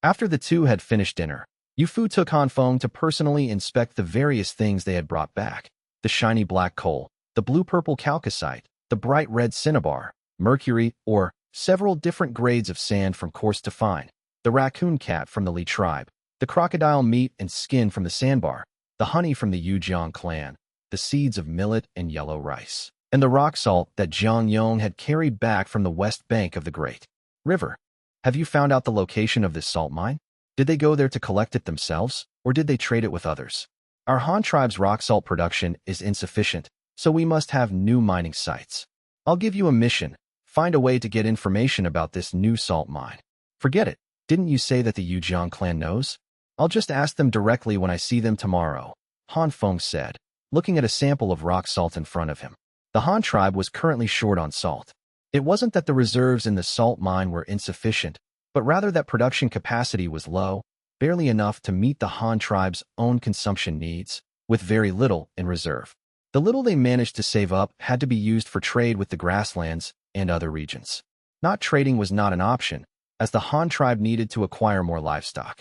After the two had finished dinner, Yu Fu took Han Feng to personally inspect the various things they had brought back: the shiny black coal, the blue-purple calcite, the bright red cinnabar, mercury ore, several different grades of sand from coarse to fine, the raccoon cat from the Li tribe, the crocodile meat and skin from the sandbar, the honey from the Yujiang clan, the seeds of millet and yellow rice, and the rock salt that Jiang Yong had carried back from the west bank of the Great River. Have you found out the location of this salt mine? Did they go there to collect it themselves, or did they trade it with others? Our Han tribe's rock salt production is insufficient, so we must have new mining sites. I'll give you a mission. Find a way to get information about this new salt mine. Forget it. Didn't you say that the Yujiang clan knows? I'll just ask them directly when I see them tomorrow, Han Feng said, looking at a sample of rock salt in front of him. The Han tribe was currently short on salt. It wasn't that the reserves in the salt mine were insufficient, but rather that production capacity was low, barely enough to meet the Han tribe's own consumption needs, with very little in reserve. The little they managed to save up had to be used for trade with the grasslands and other regions. Not trading was not an option, as the Han tribe needed to acquire more livestock.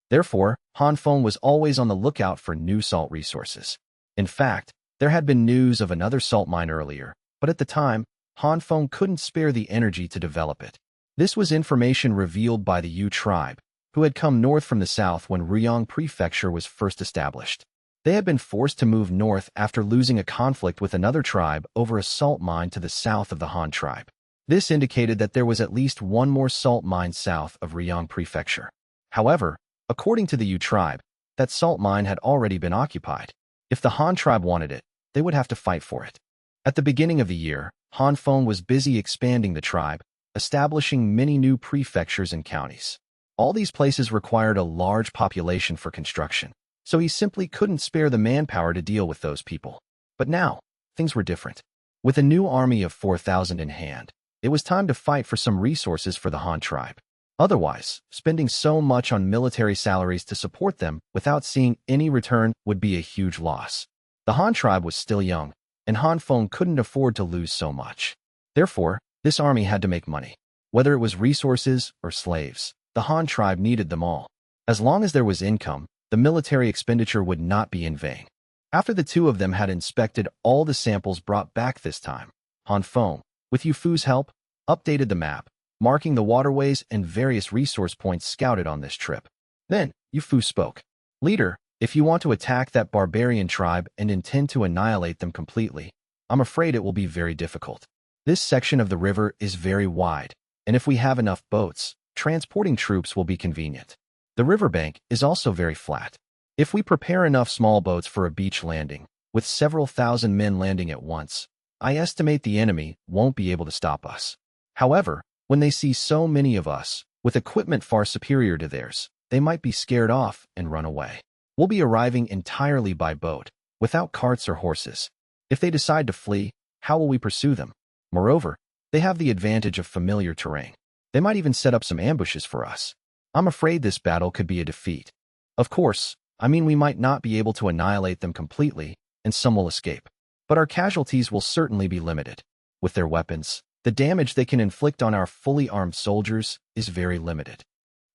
Therefore, Han Feng was always on the lookout for new salt resources. In fact, there had been news of another salt mine earlier, but at the time, Han Feng couldn't spare the energy to develop it. This was information revealed by the Yu tribe, who had come north from the south when Ruyang Prefecture was first established. They had been forced to move north after losing a conflict with another tribe over a salt mine to the south of the Han tribe. This indicated that there was at least one more salt mine south of Ruyang Prefecture. However, according to the Yu tribe, that salt mine had already been occupied. If the Han tribe wanted it, they would have to fight for it. At the beginning of the year, Han Feng was busy expanding the tribe, establishing many new prefectures and counties. All these places required a large population for construction, so he simply couldn't spare the manpower to deal with those people. But now, things were different. With a new army of 4,000 in hand, it was time to fight for some resources for the Han tribe. Otherwise, spending so much on military salaries to support them without seeing any return would be a huge loss. The Han tribe was still young, and Han Feng couldn't afford to lose so much. Therefore, this army had to make money. Whether it was resources or slaves, the Han tribe needed them all. As long as there was income, the military expenditure would not be in vain. After the two of them had inspected all the samples brought back this time, Han Feng, with Yu Fu's help, updated the map, marking the waterways and various resource points scouted on this trip. Then, Yu Fu spoke. Leader, if you want to attack that barbarian tribe and intend to annihilate them completely, I'm afraid it will be very difficult. This section of the river is very wide, and if we have enough boats, transporting troops will be convenient. The riverbank is also very flat. If we prepare enough small boats for a beach landing, with several thousand men landing at once, I estimate the enemy won't be able to stop us. However, when they see so many of us, with equipment far superior to theirs, they might be scared off and run away. We'll be arriving entirely by boat, without carts or horses. If they decide to flee, how will we pursue them? Moreover, they have the advantage of familiar terrain. They might even set up some ambushes for us. I'm afraid this battle could be a defeat. Of course, I mean we might not be able to annihilate them completely, and some will escape. But our casualties will certainly be limited. With their weapons, the damage they can inflict on our fully armed soldiers is very limited.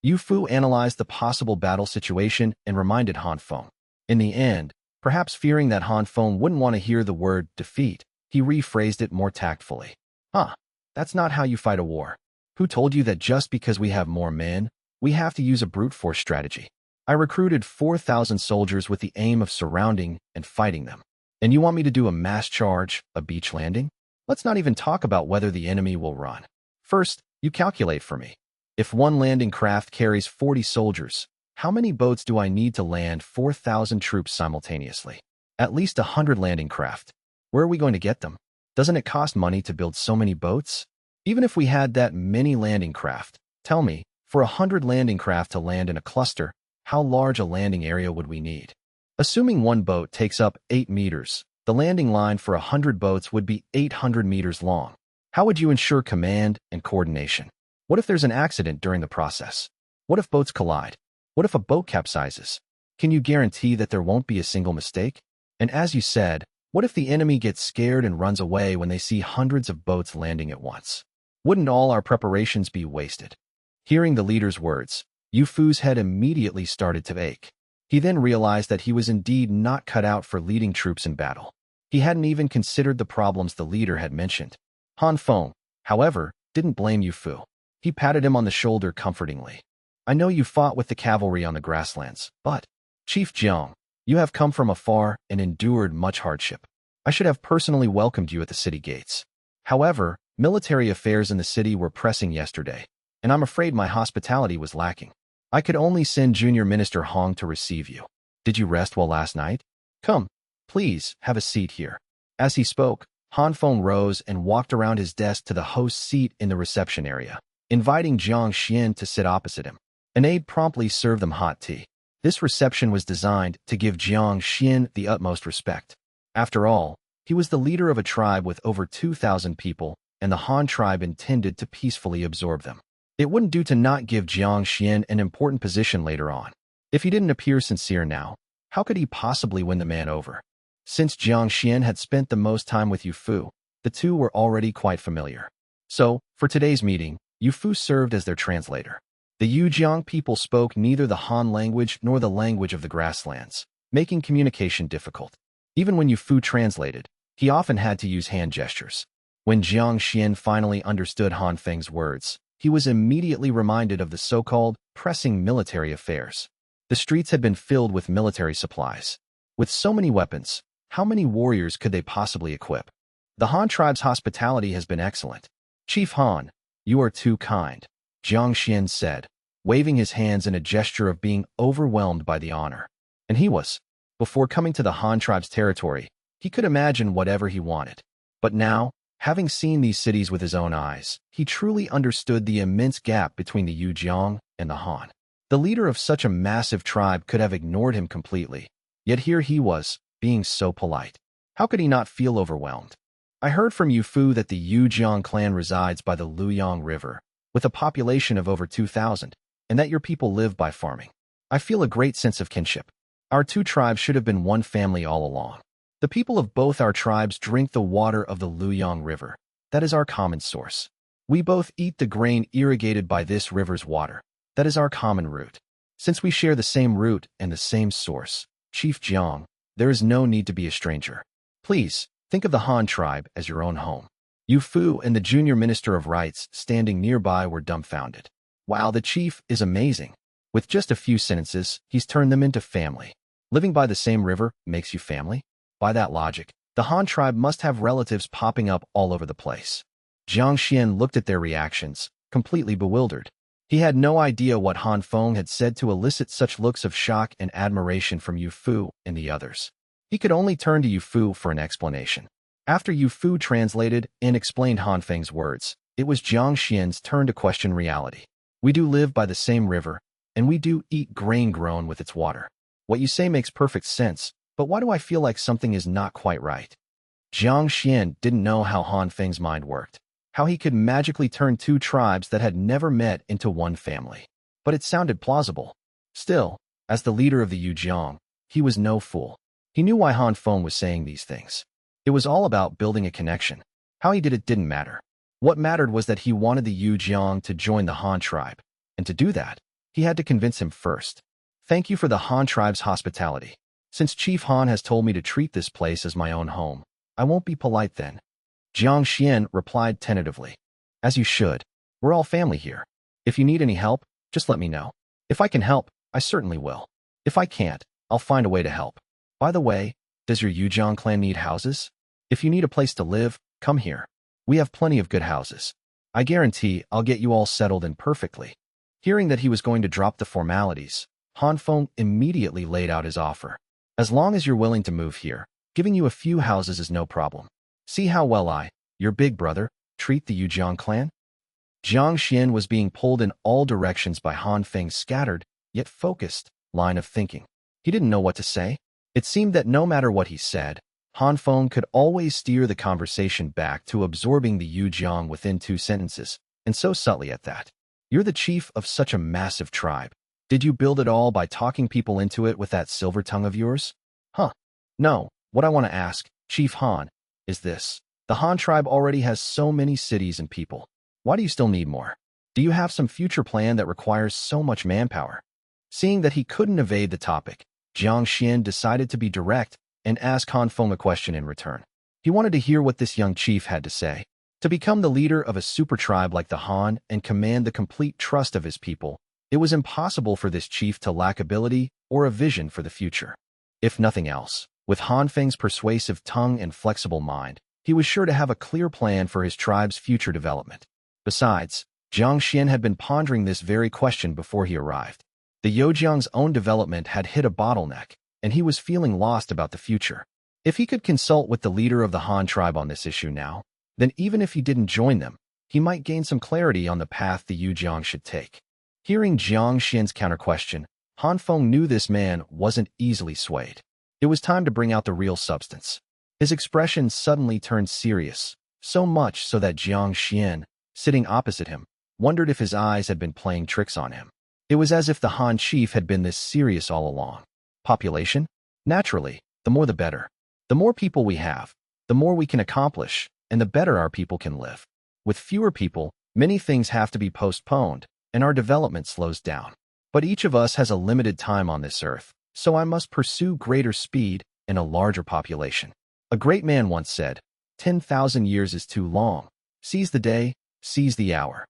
Yu Fu analyzed the possible battle situation and reminded Han Feng. In the end, perhaps fearing that Han Feng wouldn't want to hear the word defeat, he rephrased it more tactfully. Huh, that's not how you fight a war. Who told you that just because we have more men, we have to use a brute force strategy? I recruited 4,000 soldiers with the aim of surrounding and fighting them. And you want me to do a mass charge, a beach landing? Let's not even talk about whether the enemy will run. First, you calculate for me. If one landing craft carries 40 soldiers, how many boats do I need to land 4,000 troops simultaneously? At least 100 landing craft. Where are we going to get them? Doesn't it cost money to build so many boats? Even if we had that many landing craft, tell me, for 100 landing craft to land in a cluster, how large a landing area would we need? Assuming one boat takes up 8 meters, the landing line for 100 boats would be 800 meters long. How would you ensure command and coordination? What if there's an accident during the process? What if boats collide? What if a boat capsizes? Can you guarantee that there won't be a single mistake? And as you said, what if the enemy gets scared and runs away when they see hundreds of boats landing at once? Wouldn't all our preparations be wasted? Hearing the leader's words, Yu Fu's head immediately started to ache. He then realized that he was indeed not cut out for leading troops in battle. He hadn't even considered the problems the leader had mentioned. Han Feng, however, didn't blame Yu Fu. He patted him on the shoulder comfortingly. I know you fought with the cavalry on the grasslands, but, Chief Jiang, you have come from afar and endured much hardship. I should have personally welcomed you at the city gates. However, military affairs in the city were pressing yesterday, and I'm afraid my hospitality was lacking. I could only send Junior Minister Hong to receive you. Did you rest well last night? Come, please, have a seat here. As he spoke, Han Feng rose and walked around his desk to the host's seat in the reception area, inviting Jiang Xian to sit opposite him. An aide promptly served them hot tea. This reception was designed to give Jiang Xian the utmost respect. After all, he was the leader of a tribe with over 2,000 people, and the Han tribe intended to peacefully absorb them. It wouldn't do to not give Jiang Xian an important position later on. If he didn't appear sincere now, how could he possibly win the man over? Since Jiang Xian had spent the most time with Yu Fu, the two were already quite familiar. So, for today's meeting, Yu Fu served as their translator. The Yujiang people spoke neither the Han language nor the language of the grasslands, making communication difficult. Even when Yu Fu translated, he often had to use hand gestures. When Jiang Xian finally understood Han Feng's words, he was immediately reminded of the so-called pressing military affairs. The streets had been filled with military supplies. With so many weapons, how many warriors could they possibly equip? The Han tribe's hospitality has been excellent. Chief Han, you are too kind, Jiang Xian said, waving his hands in a gesture of being overwhelmed by the honor. And he was. Before coming to the Han tribe's territory, he could imagine whatever he wanted. But now, having seen these cities with his own eyes, he truly understood the immense gap between the Yujiang and the Han. The leader of such a massive tribe could have ignored him completely. Yet here he was, being so polite. How could he not feel overwhelmed? I heard from Yu Fu that the Yujiang clan resides by the Luyang River, with a population of over 2,000, and that your people live by farming. I feel a great sense of kinship. Our two tribes should have been one family all along. The people of both our tribes drink the water of the Luyang River. That is our common source. We both eat the grain irrigated by this river's water. That is our common root. Since we share the same root and the same source, Chief Jiang, there is no need to be a stranger. Please, think of the Han tribe as your own home. Yu Fu and the junior minister of rights standing nearby were dumbfounded. Wow, the chief is amazing. With just a few sentences, he's turned them into family. Living by the same river makes you family? By that logic, the Han tribe must have relatives popping up all over the place. Jiang Xian looked at their reactions, completely bewildered. He had no idea what Han Feng had said to elicit such looks of shock and admiration from Yu Fu and the others. He could only turn to Yu Fu for an explanation. After Yu Fu translated and explained Han Feng's words, it was Jiang Xian's turn to question reality. We do live by the same river, and we do eat grain grown with its water. What you say makes perfect sense, but why do I feel like something is not quite right? Jiang Xian didn't know how Han Feng's mind worked, how he could magically turn two tribes that had never met into one family. But it sounded plausible. Still, as the leader of the Yujiang, he was no fool. He knew why Han Feng was saying these things. It was all about building a connection. How he did it didn't matter. What mattered was that he wanted the Yujiang to join the Han tribe. And to do that, He had to convince him first. Thank you for the Han tribe's hospitality. Since Chief Han has told me to treat this place as my own home, I won't be polite then. Jiang Xian replied tentatively. As you should. We're all family here. If you need any help, just let me know. If I can help, I certainly will. If I can't, I'll find a way to help. By the way, does your Yujiang clan need houses? If you need a place to live, come here. We have plenty of good houses. I guarantee I'll get you all settled in perfectly. Hearing that he was going to drop the formalities, Han Feng immediately laid out his offer. As long as you're willing to move here, giving you a few houses is no problem. See how well I, your big brother, treat the Yujiang clan? Jiang Xian was being pulled in all directions by Han Feng's scattered, yet focused, line of thinking. He didn't know what to say. It seemed that no matter what he said, Han Feng could always steer the conversation back to absorbing the Yujiang within 2 sentences, and so subtly at that. You're the chief of such a massive tribe. Did you build it all by talking people into it with that silver tongue of yours? Huh. No, what I want to ask, Chief Han, is this. The Han tribe already has so many cities and people. Why do you still need more? Do you have some future plan that requires so much manpower? Seeing that he couldn't evade the topic, Jiang Xian decided to be direct and ask Han Feng a question in return. He wanted to hear what this young chief had to say. To become the leader of a super tribe like the Han and command the complete trust of his people, it was impossible for this chief to lack ability or a vision for the future. If nothing else, with Han Feng's persuasive tongue and flexible mind, he was sure to have a clear plan for his tribe's future development. Besides, Jiang Xian had been pondering this very question before he arrived. The Youjiang's own development had hit a bottleneck, and he was feeling lost about the future. If he could consult with the leader of the Han tribe on this issue now, then even if he didn't join them, he might gain some clarity on the path the Yujiang should take. Hearing Jiang Xian's counter-question, Han Feng knew this man wasn't easily swayed. It was time to bring out the real substance. His expression suddenly turned serious, so much so that Jiang Xian, sitting opposite him, wondered if his eyes had been playing tricks on him. It was as if the Han chief had been this serious all along. Population? Naturally, the more the better. The more people we have, the more we can accomplish, and the better our people can live. With fewer people, many things have to be postponed, and our development slows down. But each of us has a limited time on this earth, so I must pursue greater speed and a larger population. A great man once said, 10,000 years is too long. Seize the day, seize the hour.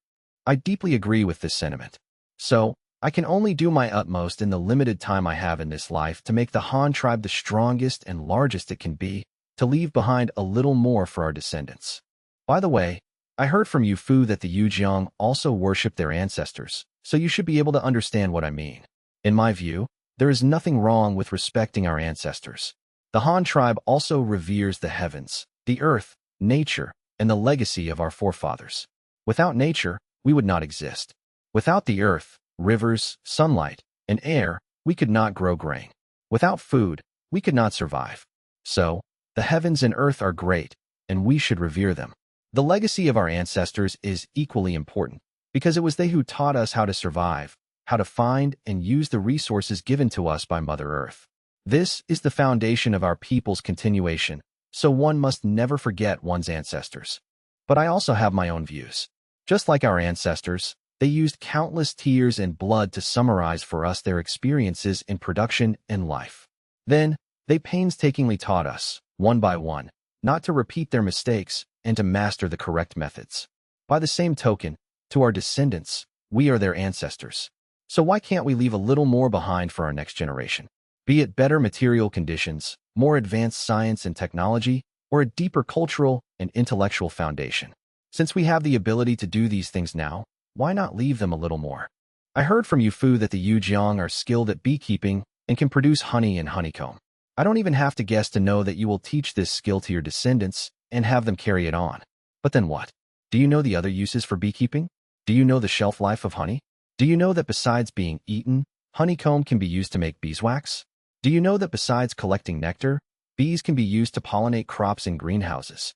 I deeply agree with this sentiment. So, I can only do my utmost in the limited time I have in this life to make the Han tribe the strongest and largest it can be, to leave behind a little more for our descendants. By the way, I heard from Yu Fu that the Yujiang also worship their ancestors, so you should be able to understand what I mean. In my view, there is nothing wrong with respecting our ancestors. The Han tribe also reveres the heavens, the earth, nature, and the legacy of our forefathers. Without nature, we would not exist. Without the earth, rivers, sunlight, and air, we could not grow grain. Without food, we could not survive. So, the heavens and earth are great, and we should revere them. The legacy of our ancestors is equally important, because it was they who taught us how to survive, how to find and use the resources given to us by Mother Earth. This is the foundation of our people's continuation, so one must never forget one's ancestors. But I also have my own views. Just like our ancestors, they used countless tears and blood to summarize for us their experiences in production and life. Then, they painstakingly taught us, one by one, not to repeat their mistakes and to master the correct methods. By the same token, to our descendants, we are their ancestors. So why can't we leave a little more behind for our next generation? Be it better material conditions, more advanced science and technology, or a deeper cultural and intellectual foundation. Since we have the ability to do these things now, why not leave them a little more? I heard from Yu Fu that the Yujiang are skilled at beekeeping and can produce honey and honeycomb. I don't even have to guess to know that you will teach this skill to your descendants and have them carry it on. But then what? Do you know the other uses for beekeeping? Do you know the shelf life of honey? Do you know that besides being eaten, honeycomb can be used to make beeswax? Do you know that besides collecting nectar, bees can be used to pollinate crops in greenhouses?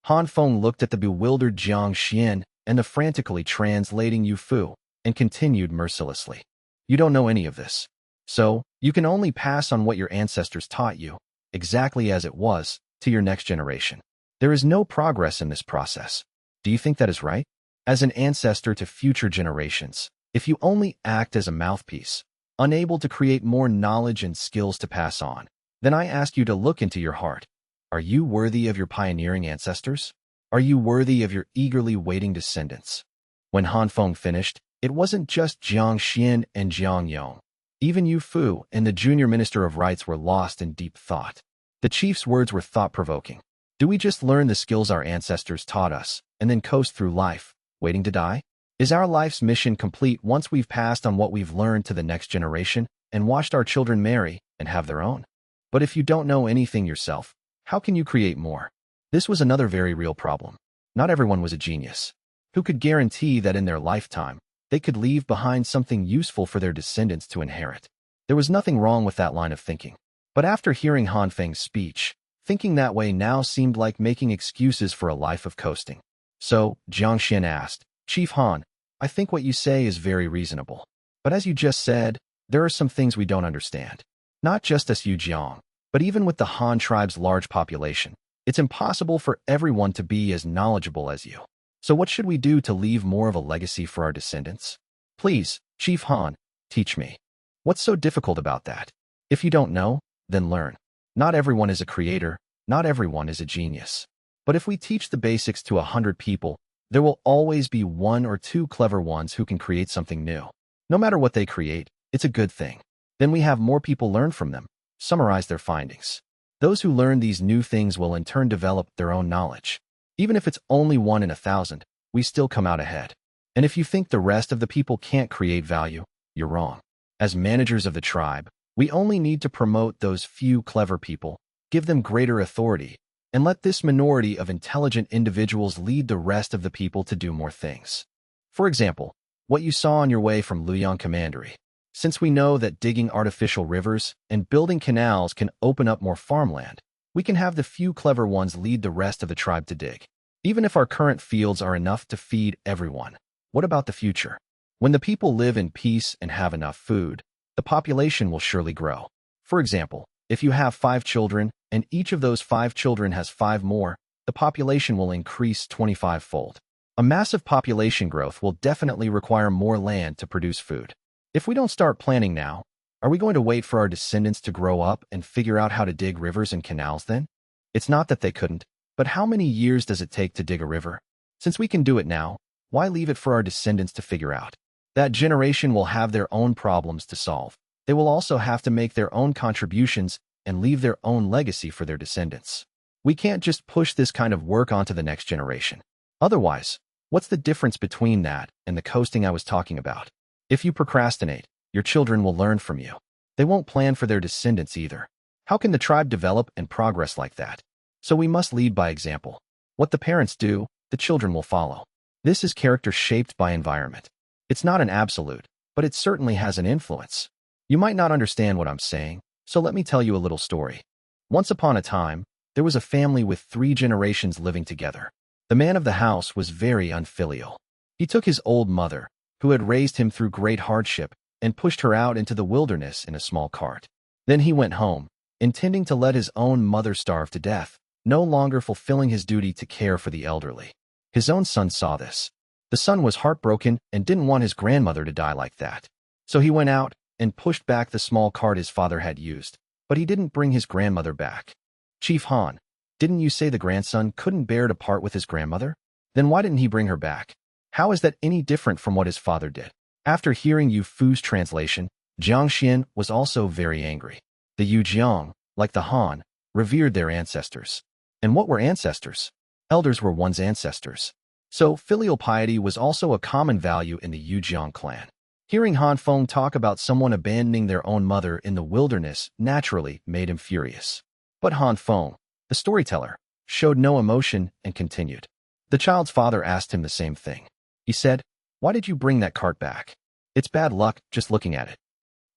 Han Feng looked at the bewildered Jiang Xian and the frantically translating Yu Fu, and continued mercilessly. You don't know any of this. So, you can only pass on what your ancestors taught you, exactly as it was, to your next generation. There is no progress in this process. Do you think that is right? As an ancestor to future generations, If you only act as a mouthpiece, unable to create more knowledge and skills to pass on, then I ask you to look into your heart. Are you worthy of your pioneering ancestors? Are you worthy of your eagerly waiting descendants? When Han Feng finished, it wasn't just Jiang Xian and Jiang Yong. Even Yu Fu and the junior minister of rites were lost in deep thought. The chief's words were thought-provoking. Do we just learn the skills our ancestors taught us and then coast through life, waiting to die? Is our life's mission complete once we've passed on what we've learned to the next generation and watched our children marry and have their own? But if you don't know anything yourself, how can you create more? This was another very real problem. Not everyone was a genius. Who could guarantee that in their lifetime, they could leave behind something useful for their descendants to inherit? There was nothing wrong with that line of thinking. But after hearing Han Feng's speech, thinking that way now seemed like making excuses for a life of coasting. So, Jiang Xian asked, Chief Han, I think what you say is very reasonable. But as you just said, there are some things we don't understand. Not just us Yu Jiang, but even with the Han tribe's large population, it's impossible for everyone to be as knowledgeable as you. So what should we do to leave more of a legacy for our descendants? Please, Chief Han, teach me. What's so difficult about that? If you don't know, then learn. Not everyone is a creator, not everyone is a genius. But if we teach the basics to 100 people, there will always be 1 or 2 clever ones who can create something new. No matter what they create, it's a good thing. Then we have more people learn from them, summarize their findings. Those who learn these new things will in turn develop their own knowledge. Even if it's only 1 in 1,000, we still come out ahead. And if you think the rest of the people can't create value, you're wrong. As managers of the tribe, we only need to promote those few clever people, give them greater authority, and let this minority of intelligent individuals lead the rest of the people to do more things. For example, what you saw on your way from Luoyang Commandery. Since we know that digging artificial rivers and building canals can open up more farmland, we can have the few clever ones lead the rest of the tribe to dig. Even if our current fields are enough to feed everyone, what about the future? When the people live in peace and have enough food, the population will surely grow. For example, if you have 5 children and each of those 5 children has 5 more, the population will increase 25-fold. A massive population growth will definitely require more land to produce food. If we don't start planning now, are we going to wait for our descendants to grow up and figure out how to dig rivers and canals then? It's not that they couldn't, but how many years does it take to dig a river? Since we can do it now, why leave it for our descendants to figure out? That generation will have their own problems to solve. They will also have to make their own contributions and leave their own legacy for their descendants. We can't just push this kind of work onto the next generation. Otherwise, what's the difference between that and the coasting I was talking about? If you procrastinate, your children will learn from you. They won't plan for their descendants either. How can the tribe develop and progress like that? So we must lead by example. What the parents do, the children will follow. This is character shaped by environment. It's not an absolute, but it certainly has an influence. You might not understand what I'm saying, so let me tell you a little story. Once upon a time, there was a family with 3 generations living together. The man of the house was very unfilial. He took his old mother, who had raised him through great hardship, and pushed her out into the wilderness in a small cart. Then he went home, intending to let his own mother starve to death, no longer fulfilling his duty to care for the elderly. His own son saw this. The son was heartbroken and didn't want his grandmother to die like that. So he went out and pushed back the small cart his father had used, but he didn't bring his grandmother back. Chief Han, didn't you say the grandson couldn't bear to part with his grandmother? Then why didn't he bring her back? How is that any different from what his father did? After hearing Yu Fu's translation, Jiang Xian was also very angry. The Yu Jiang, like the Han, revered their ancestors. And what were ancestors? Elders were one's ancestors. So filial piety was also a common value in the Yu Jiang clan. Hearing Han Feng talk about someone abandoning their own mother in the wilderness naturally made him furious. But Han Feng, the storyteller, showed no emotion and continued. The child's father asked him the same thing. He said, "Why did you bring that cart back? It's bad luck just looking at it."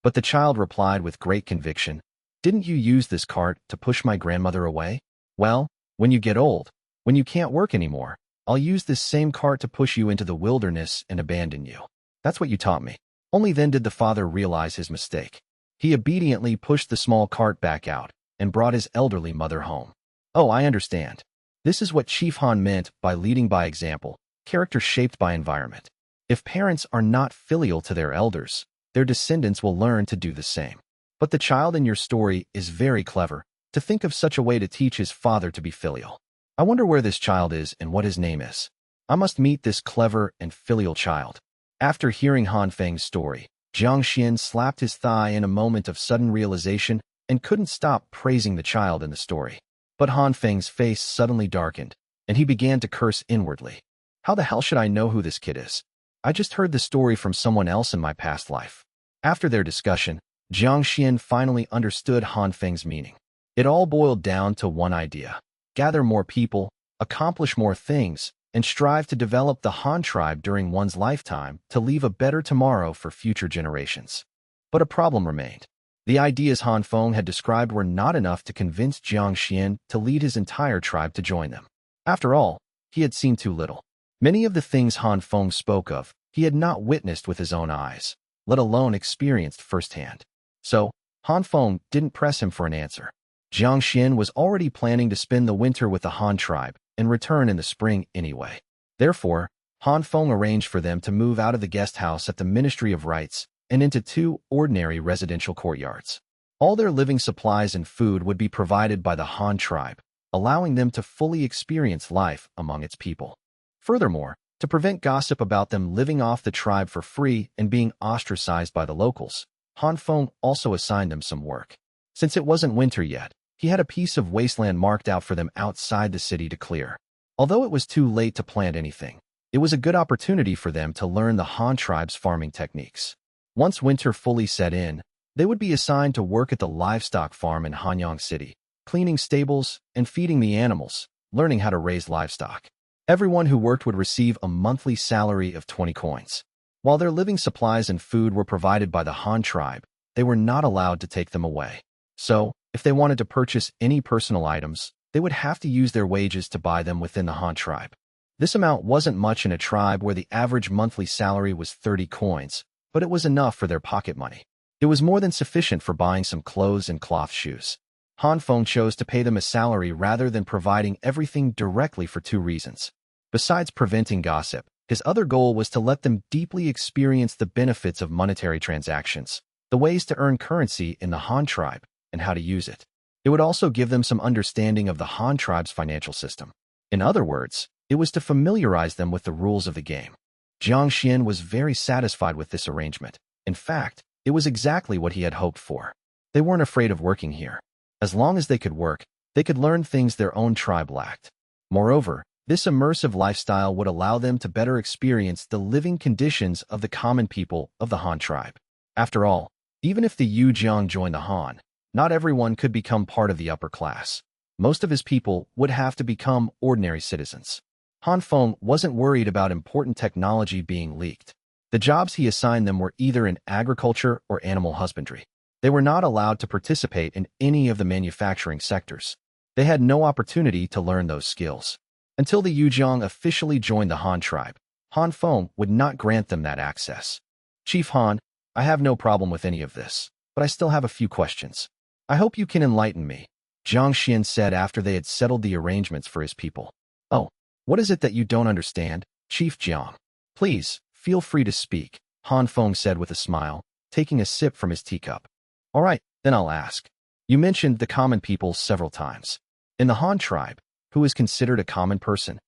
But the child replied with great conviction, "Didn't you use this cart to push my grandmother away? Well, when you get old, when you can't work anymore, I'll use this same cart to push you into the wilderness and abandon you. That's what you taught me." Only then did the father realize his mistake. He obediently pushed the small cart back out and brought his elderly mother home. Oh, I understand. This is what Chief Han meant by leading by example, character shaped by environment. If parents are not filial to their elders, their descendants will learn to do the same. But the child in your story is very clever to think of such a way to teach his father to be filial. I wonder where this child is and what his name is. I must meet this clever and filial child. After hearing Han Feng's story, Jiang Xian slapped his thigh in a moment of sudden realization and couldn't stop praising the child in the story. But Han Feng's face suddenly darkened, and he began to curse inwardly. How the hell should I know who this kid is? I just heard the story from someone else in my past life. After their discussion, Jiang Xian finally understood Han Feng's meaning. It all boiled down to one idea: gather more people, accomplish more things, and strive to develop the Han tribe during one's lifetime to leave a better tomorrow for future generations. But a problem remained. The ideas Han Feng had described were not enough to convince Jiang Xian to lead his entire tribe to join them. After all, he had seen too little. Many of the things Han Feng spoke of, he had not witnessed with his own eyes, let alone experienced firsthand. So, Han Feng didn't press him for an answer. Jiang Xian was already planning to spend the winter with the Han tribe and return in the spring anyway. Therefore, Han Feng arranged for them to move out of the guest house at the Ministry of Rites and into 2 ordinary residential courtyards. All their living supplies and food would be provided by the Han tribe, allowing them to fully experience life among its people. Furthermore, to prevent gossip about them living off the tribe for free and being ostracized by the locals, Han Feng also assigned them some work. Since it wasn't winter yet, he had a piece of wasteland marked out for them outside the city to clear. Although it was too late to plant anything, it was a good opportunity for them to learn the Han tribe's farming techniques. Once winter fully set in, they would be assigned to work at the livestock farm in Hanyang City, cleaning stables and feeding the animals, learning how to raise livestock. Everyone who worked would receive a monthly salary of 20 coins. While their living supplies and food were provided by the Han tribe, they were not allowed to take them away. So, if they wanted to purchase any personal items, they would have to use their wages to buy them within the Han tribe. This amount wasn't much in a tribe where the average monthly salary was 30 coins, but it was enough for their pocket money. It was more than sufficient for buying some clothes and cloth shoes. Han Feng chose to pay them a salary rather than providing everything directly for 2 reasons. Besides preventing gossip, his other goal was to let them deeply experience the benefits of monetary transactions, the ways to earn currency in the Han tribe, and how to use it. It would also give them some understanding of the Han tribe's financial system. In other words, it was to familiarize them with the rules of the game. Jiang Xian was very satisfied with this arrangement. In fact, it was exactly what he had hoped for. They weren't afraid of working here. As long as they could work, they could learn things their own tribe lacked. Moreover, this immersive lifestyle would allow them to better experience the living conditions of the common people of the Han tribe. After all, even if the Yu Jiang joined the Han, not everyone could become part of the upper class. Most of his people would have to become ordinary citizens. Han Feng wasn't worried about important technology being leaked. The jobs he assigned them were either in agriculture or animal husbandry. They were not allowed to participate in any of the manufacturing sectors. They had no opportunity to learn those skills. Until the Yujiang officially joined the Han tribe, Han Feng would not grant them that access. Chief Han, I have no problem with any of this, but I still have a few questions. I hope you can enlighten me, Jiang Xian said after they had settled the arrangements for his people. Oh, what is it that you don't understand, Chief Jiang? Please, feel free to speak, Han Feng said with a smile, taking a sip from his teacup. All right, then I'll ask. You mentioned the common people several times. In the Han tribe, who is considered a common person?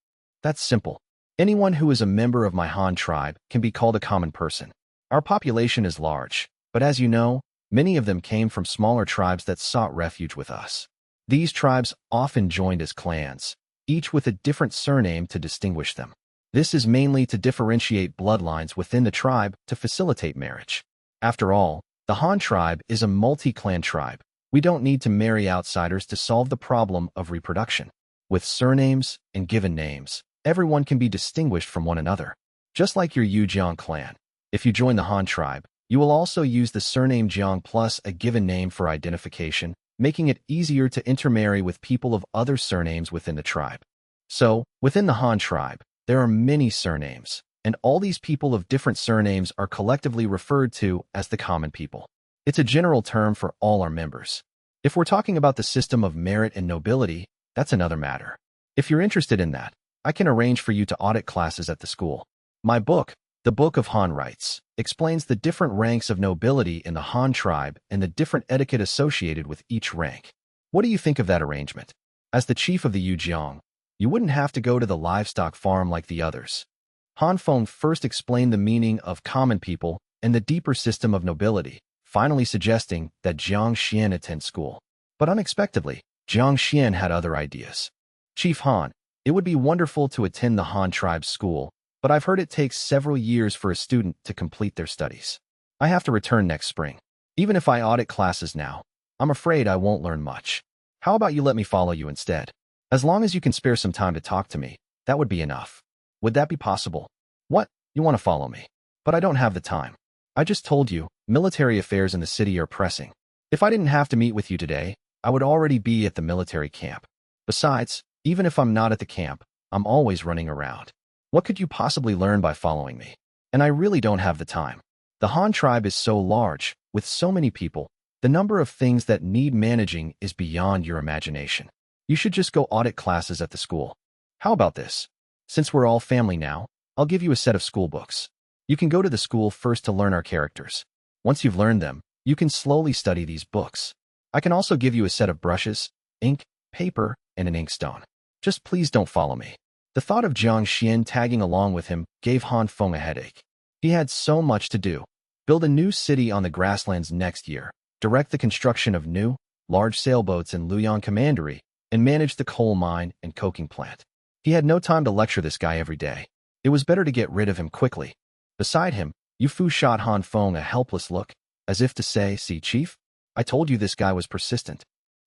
That's simple. Anyone who is a member of my Han tribe can be called a common person. Our population is large, but as you know, many of them came from smaller tribes that sought refuge with us. These tribes often joined as clans, each with a different surname to distinguish them. This is mainly to differentiate bloodlines within the tribe to facilitate marriage. After all, the Han tribe is a multi-clan tribe. We don't need to marry outsiders to solve the problem of reproduction. With surnames and given names, everyone can be distinguished from one another. Just like your Yu Jiang clan, if you join the Han tribe, you will also use the surname Jiang plus a given name for identification, making it easier to intermarry with people of other surnames within the tribe. So, within the Han tribe, there are many surnames, and all these people of different surnames are collectively referred to as the common people. It's a general term for all our members. If we're talking about the system of merit and nobility, that's another matter. If you're interested in that, I can arrange for you to audit classes at the school. My book, The Book of Han writes, explains the different ranks of nobility in the Han tribe and the different etiquette associated with each rank. What do you think of that arrangement? As the chief of the Yujiang, you wouldn't have to go to the livestock farm like the others. Han Feng first explained the meaning of common people and the deeper system of nobility, finally suggesting that Jiang Xian attend school. But unexpectedly, Jiang Xian had other ideas. Chief Han, it would be wonderful to attend the Han tribe's school, but I've heard it takes several years for a student to complete their studies. I have to return next spring. Even if I audit classes now, I'm afraid I won't learn much. How about you let me follow you instead? As long as you can spare some time to talk to me, that would be enough. Would that be possible? What? You want to follow me? But I don't have the time. I just told you, military affairs in the city are pressing. If I didn't have to meet with you today, I would already be at the military camp. Besides, even if I'm not at the camp, I'm always running around. What could you possibly learn by following me? And I really don't have the time. The Han tribe is so large, with so many people, the number of things that need managing is beyond your imagination. You should just go audit classes at the school. How about this? Since we're all family now, I'll give you a set of school books. You can go to the school first to learn our characters. Once you've learned them, you can slowly study these books. I can also give you a set of brushes, ink, paper, and an inkstone. Just please don't follow me. The thought of Jiang Xian tagging along with him gave Han Feng a headache. He had so much to do. Build a new city on the grasslands next year, direct the construction of new, large sailboats in Luoyang Commandery, and manage the coal mine and coking plant. He had no time to lecture this guy every day. It was better to get rid of him quickly. Beside him, Yu Fu shot Han Feng a helpless look, as if to say, "See, Chief? I told you this guy was persistent.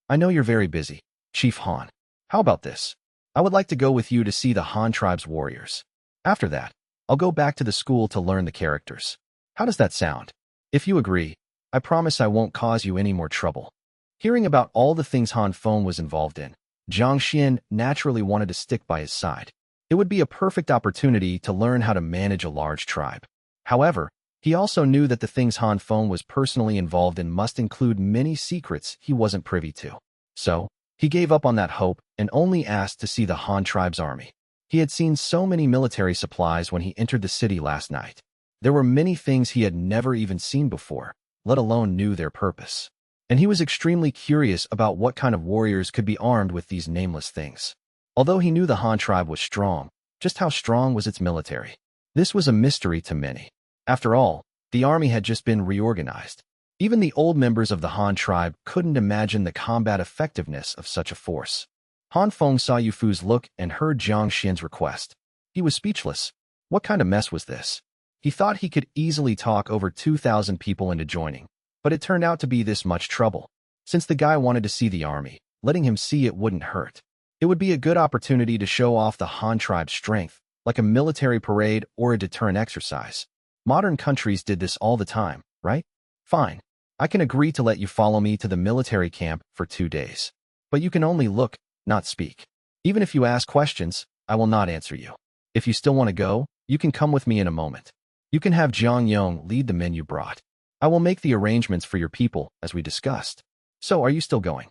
I know you're very busy, Chief Han. How about this? I would like to go with you to see the Han tribe's warriors. After that, I'll go back to the school to learn the characters. How does that sound? If you agree, I promise I won't cause you any more trouble." Hearing about all the things Han Feng was involved in, Jiang Xian naturally wanted to stick by his side. It would be a perfect opportunity to learn how to manage a large tribe. However, he also knew that the things Han Feng was personally involved in must include many secrets he wasn't privy to. So, he gave up on that hope and only asked to see the Han tribe's army. He had seen so many military supplies when he entered the city last night. There were many things he had never even seen before, let alone knew their purpose. And he was extremely curious about what kind of warriors could be armed with these nameless things. Although he knew the Han tribe was strong, just how strong was its military? This was a mystery to many. After all, the army had just been reorganized. Even the old members of the Han tribe couldn't imagine the combat effectiveness of such a force. Han Feng saw Yu Fu's look and heard Jiang Xian's request. He was speechless. What kind of mess was this? He thought he could easily talk over 2,000 people into joining, but it turned out to be this much trouble. Since the guy wanted to see the army, letting him see it wouldn't hurt. It would be a good opportunity to show off the Han tribe's strength, like a military parade or a deterrent exercise. Modern countries did this all the time, right? Fine. I can agree to let you follow me to the military camp for 2 days. But you can only look, not speak. Even if you ask questions, I will not answer you. If you still want to go, you can come with me in a moment. You can have Jiang Yong lead the men you brought. I will make the arrangements for your people, as we discussed. So are you still going?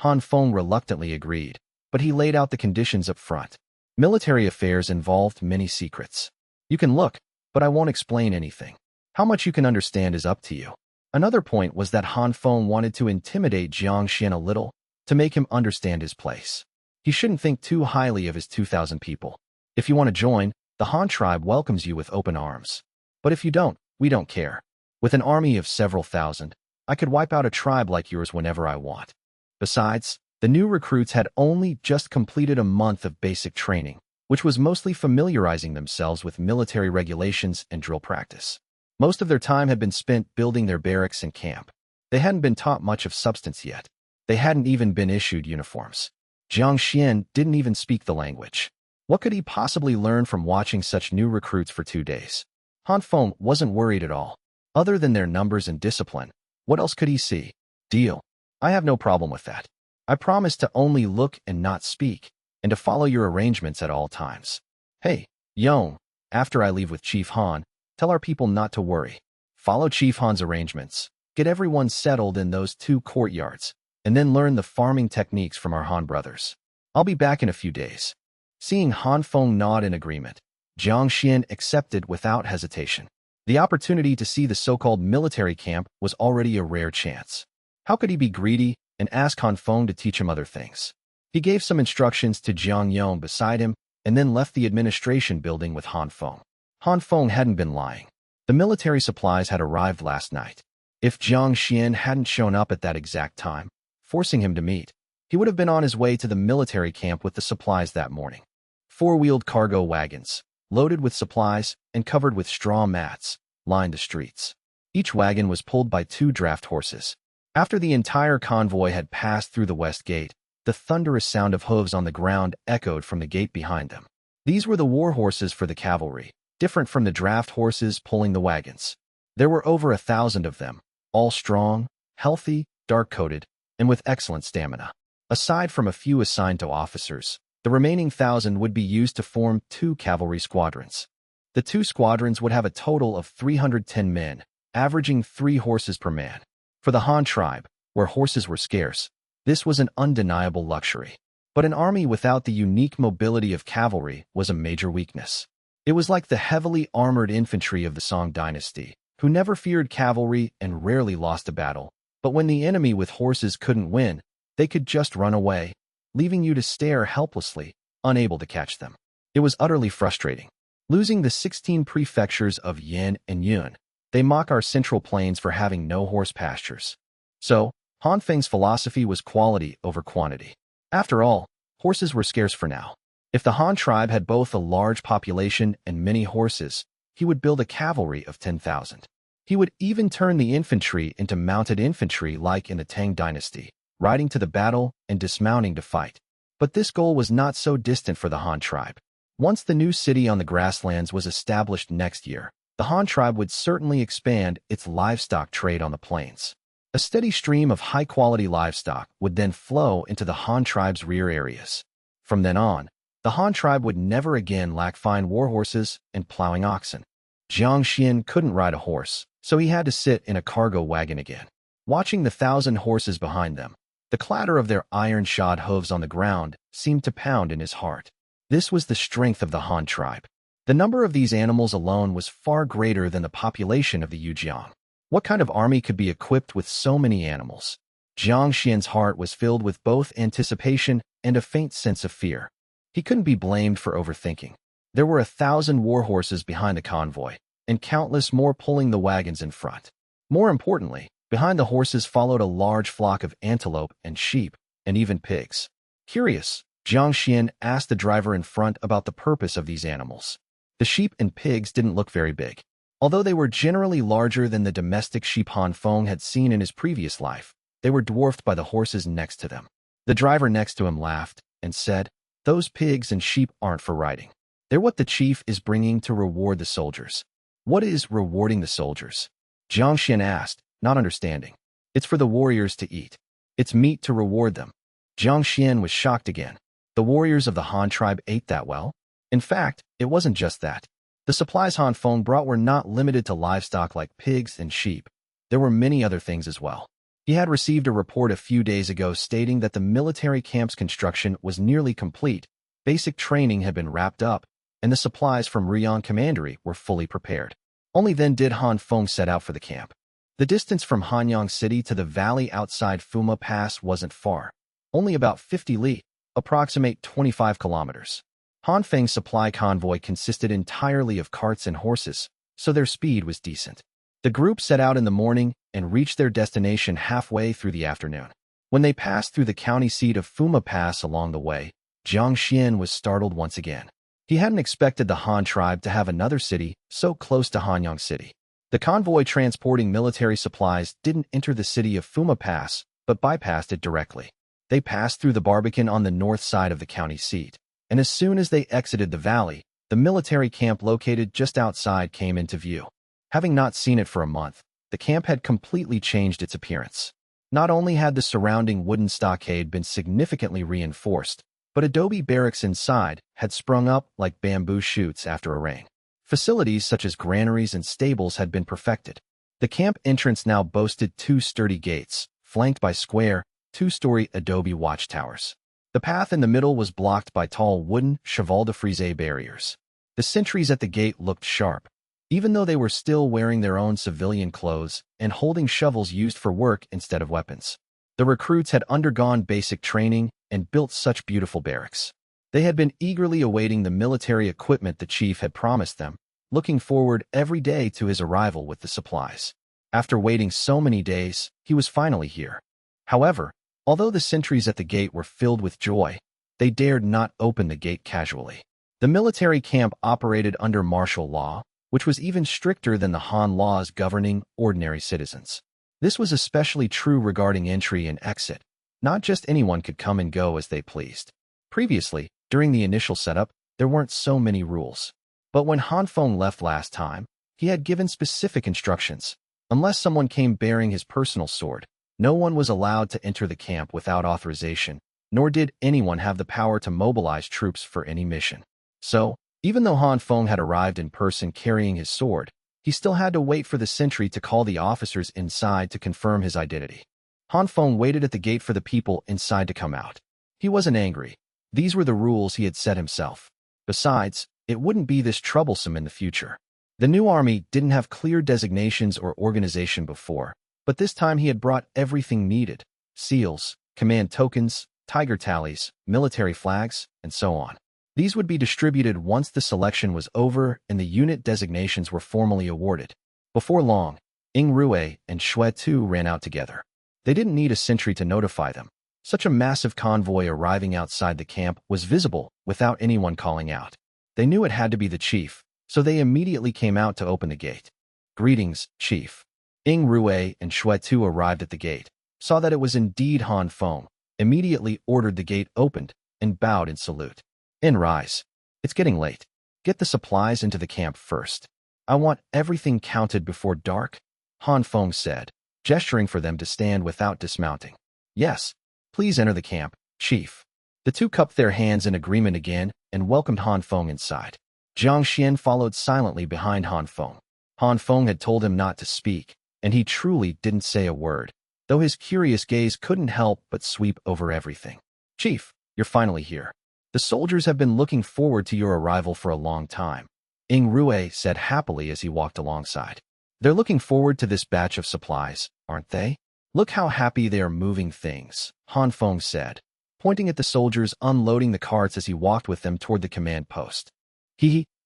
Han Feng reluctantly agreed, but he laid out the conditions up front. Military affairs involved many secrets. You can look, but I won't explain anything. How much you can understand is up to you. Another point was that Han Feng wanted to intimidate Jiang Xian a little, to make him understand his place. He shouldn't think too highly of his 2,000 people. If you want to join, the Han tribe welcomes you with open arms. But if you don't, we don't care. With an army of several thousand, I could wipe out a tribe like yours whenever I want. Besides, the new recruits had only just completed a month of basic training, which was mostly familiarizing themselves with military regulations and drill practice. Most of their time had been spent building their barracks and camp. They hadn't been taught much of substance yet. They hadn't even been issued uniforms. Jiang Xian didn't even speak the language. What could he possibly learn from watching such new recruits for 2 days? Han Feng wasn't worried at all. Other than their numbers and discipline, what else could he see? Deal. I have no problem with that. I promise to only look and not speak, and to follow your arrangements at all times. Hey, Yong, after I leave with Chief Han, tell our people not to worry. Follow Chief Han's arrangements. Get everyone settled in those 2 courtyards, and then learn the farming techniques from our Han brothers. I'll be back in a few days. Seeing Han Feng nod in agreement, Jiang Xian accepted without hesitation. The opportunity to see the so-called military camp was already a rare chance. How could he be greedy and ask Han Feng to teach him other things? He gave some instructions to Jiang Yong beside him and then left the administration building with Han Feng. Han Feng hadn't been lying. The military supplies had arrived last night. If Jiang Xian hadn't shown up at that exact time, forcing him to meet, he would have been on his way to the military camp with the supplies that morning. Four-wheeled cargo wagons, loaded with supplies and covered with straw mats, lined the streets. Each wagon was pulled by 2 draft horses. After the entire convoy had passed through the west gate, the thunderous sound of hooves on the ground echoed from the gate behind them. These were the war horses for the cavalry, different from the draft horses pulling the wagons. There were over 1,000 of them, all strong, healthy, dark-coated, and with excellent stamina. Aside from a few assigned to officers, the remaining 1,000 would be used to form 2 cavalry squadrons. The 2 squadrons would have a total of 310 men, averaging 3 horses per man. For the Han tribe, where horses were scarce, this was an undeniable luxury. But an army without the unique mobility of cavalry was a major weakness. It was like the heavily armored infantry of the Song dynasty, who never feared cavalry and rarely lost a battle. But when the enemy with horses couldn't win, they could just run away, leaving you to stare helplessly, unable to catch them. It was utterly frustrating. Losing the 16 prefectures of Yin and Yun, they mock our central plains for having no horse pastures. So, Han Feng's philosophy was quality over quantity. After all, horses were scarce for now. If the Han tribe had both a large population and many horses, he would build a cavalry of 10,000. He would even turn the infantry into mounted infantry like in the Tang dynasty, riding to the battle and dismounting to fight. But this goal was not so distant for the Han tribe. Once the new city on the grasslands was established next year, the Han tribe would certainly expand its livestock trade on the plains. A steady stream of high-quality livestock would then flow into the Han tribe's rear areas. From then on, the Han tribe would never again lack fine war horses and plowing oxen. Jiang Xian couldn't ride a horse, so he had to sit in a cargo wagon again. Watching the 1,000 horses behind them, the clatter of their iron-shod hooves on the ground seemed to pound in his heart. This was the strength of the Han tribe. The number of these animals alone was far greater than the population of the Yujiang. What kind of army could be equipped with so many animals? Jiang Xian's heart was filled with both anticipation and a faint sense of fear. He couldn't be blamed for overthinking. There were 1,000 war horses behind the convoy, and countless more pulling the wagons in front. More importantly, behind the horses followed a large flock of antelope and sheep, and even pigs. Curious, Jiang Xian asked the driver in front about the purpose of these animals. The sheep and pigs didn't look very big. Although they were generally larger than the domestic sheep Han Feng had seen in his previous life, they were dwarfed by the horses next to them. The driver next to him laughed and said, "Those pigs and sheep aren't for riding. They're what the chief is bringing to reward the soldiers." "What is rewarding the soldiers?" Jiang Xian asked, not understanding. "It's for the warriors to eat. It's meat to reward them." Jiang Xian was shocked again. The warriors of the Han tribe ate that well? In fact, it wasn't just that. The supplies Han Feng brought were not limited to livestock like pigs and sheep. There were many other things as well. He had received a report a few days ago stating that the military camp's construction was nearly complete, basic training had been wrapped up, and the supplies from Riyang Commandery were fully prepared. Only then did Han Feng set out for the camp. The distance from Hanyang City to the valley outside Fuma Pass wasn't far, only about 50 li, approximate 25 kilometers. Han Feng's supply convoy consisted entirely of carts and horses, so their speed was decent. The group set out in the morning and reached their destination halfway through the afternoon. When they passed through the county seat of Fuma Pass along the way, Jiang Xian was startled once again. He hadn't expected the Han tribe to have another city so close to Hanyang City. The convoy transporting military supplies didn't enter the city of Fuma Pass, but bypassed it directly. They passed through the Barbican on the north side of the county seat, and as soon as they exited the valley, the military camp located just outside came into view. Having not seen it for a month, the camp had completely changed its appearance. Not only had the surrounding wooden stockade been significantly reinforced, but adobe barracks inside had sprung up like bamboo shoots after a rain. Facilities such as granaries and stables had been perfected. The camp entrance now boasted 2 sturdy gates, flanked by square, 2-story adobe watchtowers. The path in the middle was blocked by tall wooden cheval de frise barriers. The sentries at the gate looked sharp, even though they were still wearing their own civilian clothes and holding shovels used for work instead of weapons. The recruits had undergone basic training and built such beautiful barracks. They had been eagerly awaiting the military equipment the chief had promised them, looking forward every day to his arrival with the supplies. After waiting so many days, he was finally here. However, although the sentries at the gate were filled with joy, they dared not open the gate casually. The military camp operated under martial law, which was even stricter than the Han laws governing ordinary citizens. This was especially true regarding entry and exit. Not just anyone could come and go as they pleased. Previously, during the initial setup, there weren't so many rules. But when Han Feng left last time, he had given specific instructions. Unless someone came bearing his personal sword, no one was allowed to enter the camp without authorization, nor did anyone have the power to mobilize troops for any mission. So, even though Han Feng had arrived in person carrying his sword, he still had to wait for the sentry to call the officers inside to confirm his identity. Han Feng waited at the gate for the people inside to come out. He wasn't angry. These were the rules he had set himself. Besides, it wouldn't be this troublesome in the future. The new army didn't have clear designations or organization before, but this time he had brought everything needed: seals, command tokens, tiger tallies, military flags, and so on. These would be distributed once the selection was over and the unit designations were formally awarded. Before long, Ing Rue and Xue Tu ran out together. They didn't need a sentry to notify them. Such a massive convoy arriving outside the camp was visible without anyone calling out. They knew it had to be the chief, so they immediately came out to open the gate. "Greetings, Chief." Ing Rue and Xue Tu arrived at the gate, saw that it was indeed Han Feng, immediately ordered the gate opened, and bowed in salute. "Rise. It's getting late. Get the supplies into the camp first. I want everything counted before dark," Han Feng said, gesturing for them to stand without dismounting. "Yes, please enter the camp, Chief." The two cupped their hands in agreement again and welcomed Han Feng inside. Jiang Xian followed silently behind Han Feng. Han Feng had told him not to speak, and he truly didn't say a word, though his curious gaze couldn't help but sweep over everything. "Chief, you're finally here. The soldiers have been looking forward to your arrival for a long time," Ing Rue said happily as he walked alongside. "They're looking forward to this batch of supplies, aren't they? Look how happy they are moving things," Han Feng said, pointing at the soldiers unloading the carts as he walked with them toward the command post.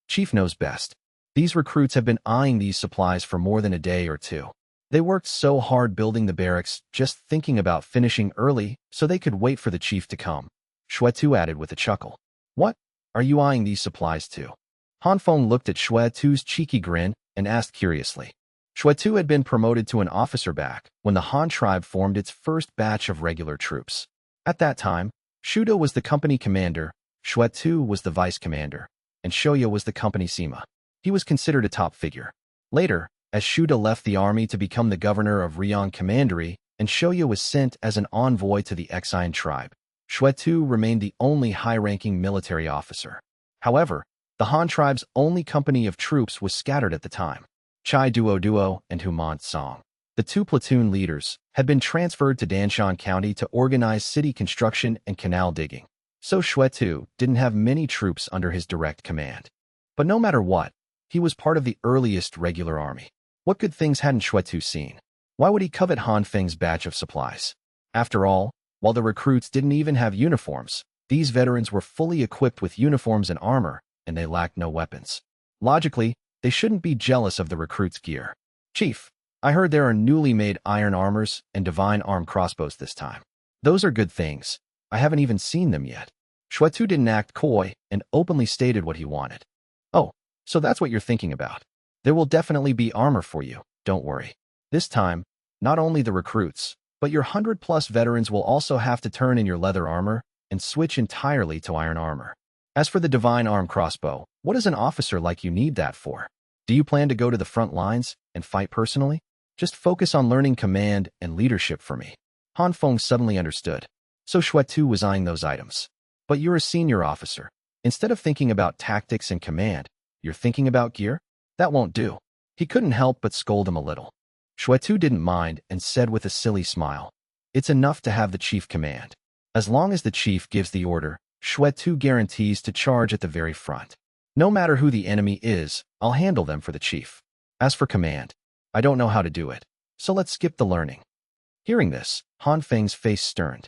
Chief knows best. These recruits have been eyeing these supplies for more than a day or two. They worked so hard building the barracks, just thinking about finishing early so they could wait for the chief to come," Xue Tu added with a chuckle. "What are you eyeing these supplies to?" Han Feng looked at Xue Tu's cheeky grin and asked curiously. Xue Tu had been promoted to an officer back when the Han tribe formed its first batch of regular troops. At that time, Shuda was the company commander, Xue Tu was the vice commander, and Shoya was the company Sima. He was considered a top figure. Later, as Shuda left the army to become the governor of Rion Commandery, and Shoya was sent as an envoy to the Exian tribe, Xue Tu remained the only high-ranking military officer. However, the Han tribe's only company of troops was scattered at the time. Chai Duo and Humant Song, the two platoon leaders, had been transferred to Danshan County to organize city construction and canal digging, so Xue Tu didn't have many troops under his direct command. But no matter what, he was part of the earliest regular army. What good things hadn't Xue Tu seen? Why would he covet Han Feng's batch of supplies? After all, while the recruits didn't even have uniforms, these veterans were fully equipped with uniforms and armor, and they lacked no weapons. Logically, they shouldn't be jealous of the recruits' gear. "Chief, I heard there are newly made iron armors and divine arm crossbows this time. Those are good things. I haven't even seen them yet." Xue Tu didn't act coy and openly stated what he wanted. "Oh, so that's what you're thinking about. There will definitely be armor for you, don't worry. This time, not only the recruits, but your 100+ veterans will also have to turn in your leather armor and switch entirely to iron armor. As for the divine arm crossbow, what does an officer like you need that for? Do you plan to go to the front lines and fight personally? Just focus on learning command and leadership for me." Han Feng suddenly understood. So Xue Tu was eyeing those items. "But you're a senior officer. Instead of thinking about tactics and command, you're thinking about gear? That won't do." He couldn't help but scold him a little. Xue Tu didn't mind and said with a silly smile, "It's enough to have the chief command. As long as the chief gives the order, Xue Tu guarantees to charge at the very front." No matter who the enemy is, I'll handle them for the chief. As for command, I don't know how to do it, so let's skip the learning. Hearing this, Han Feng's face sterned.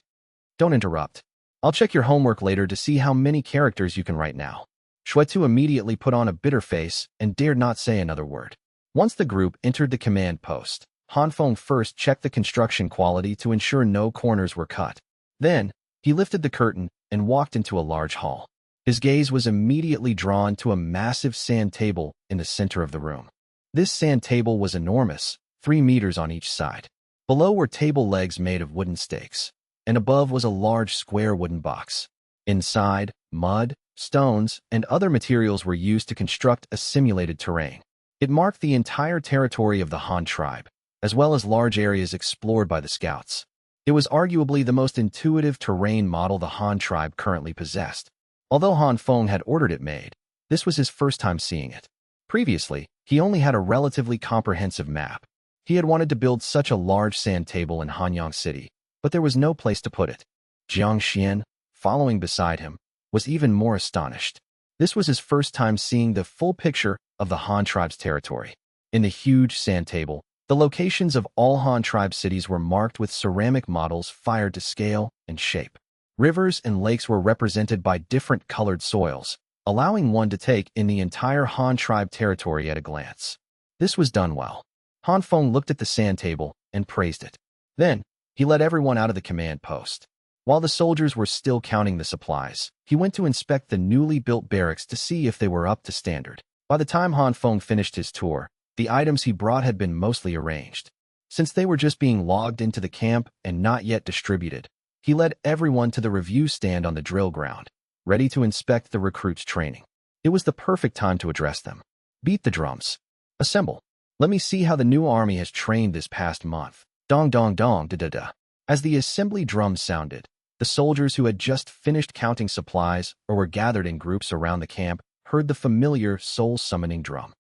Don't interrupt. I'll check your homework later to see how many characters you can write now. Shuetu immediately put on a bitter face and dared not say another word. Once the group entered the command post, Han Feng first checked the construction quality to ensure no corners were cut. Then, he lifted the curtain and walked into a large hall. His gaze was immediately drawn to a massive sand table in the center of the room. This sand table was enormous, 3 meters on each side. Below were table legs made of wooden stakes, and above was a large square wooden box. Inside, mud, stones, and other materials were used to construct a simulated terrain. It marked the entire territory of the Han tribe, as well as large areas explored by the scouts. It was arguably the most intuitive terrain model the Han tribe currently possessed. Although Han Feng had ordered it made, this was his first time seeing it. Previously, he only had a relatively comprehensive map. He had wanted to build such a large sand table in Hanyang City, but there was no place to put it. Jiang Xian, following beside him, was even more astonished. This was his first time seeing the full picture of the Han tribe's territory. In the huge sand table, the locations of all Han tribe cities were marked with ceramic models fired to scale and shape. Rivers and lakes were represented by different colored soils, allowing one to take in the entire Han tribe territory at a glance. This was done well. Han Feng looked at the sand table and praised it. Then, he led everyone out of the command post. While the soldiers were still counting the supplies, he went to inspect the newly built barracks to see if they were up to standard. By the time Han Feng finished his tour, the items he brought had been mostly arranged. Since they were just being logged into the camp and not yet distributed, he led everyone to the review stand on the drill ground, ready to inspect the recruits' training. It was the perfect time to address them. Beat the drums. Assemble. Let me see how the new army has trained this past month. Dong dong dong da da da. As the assembly drums sounded, the soldiers who had just finished counting supplies or were gathered in groups around the camp heard the familiar soul-summoning drum.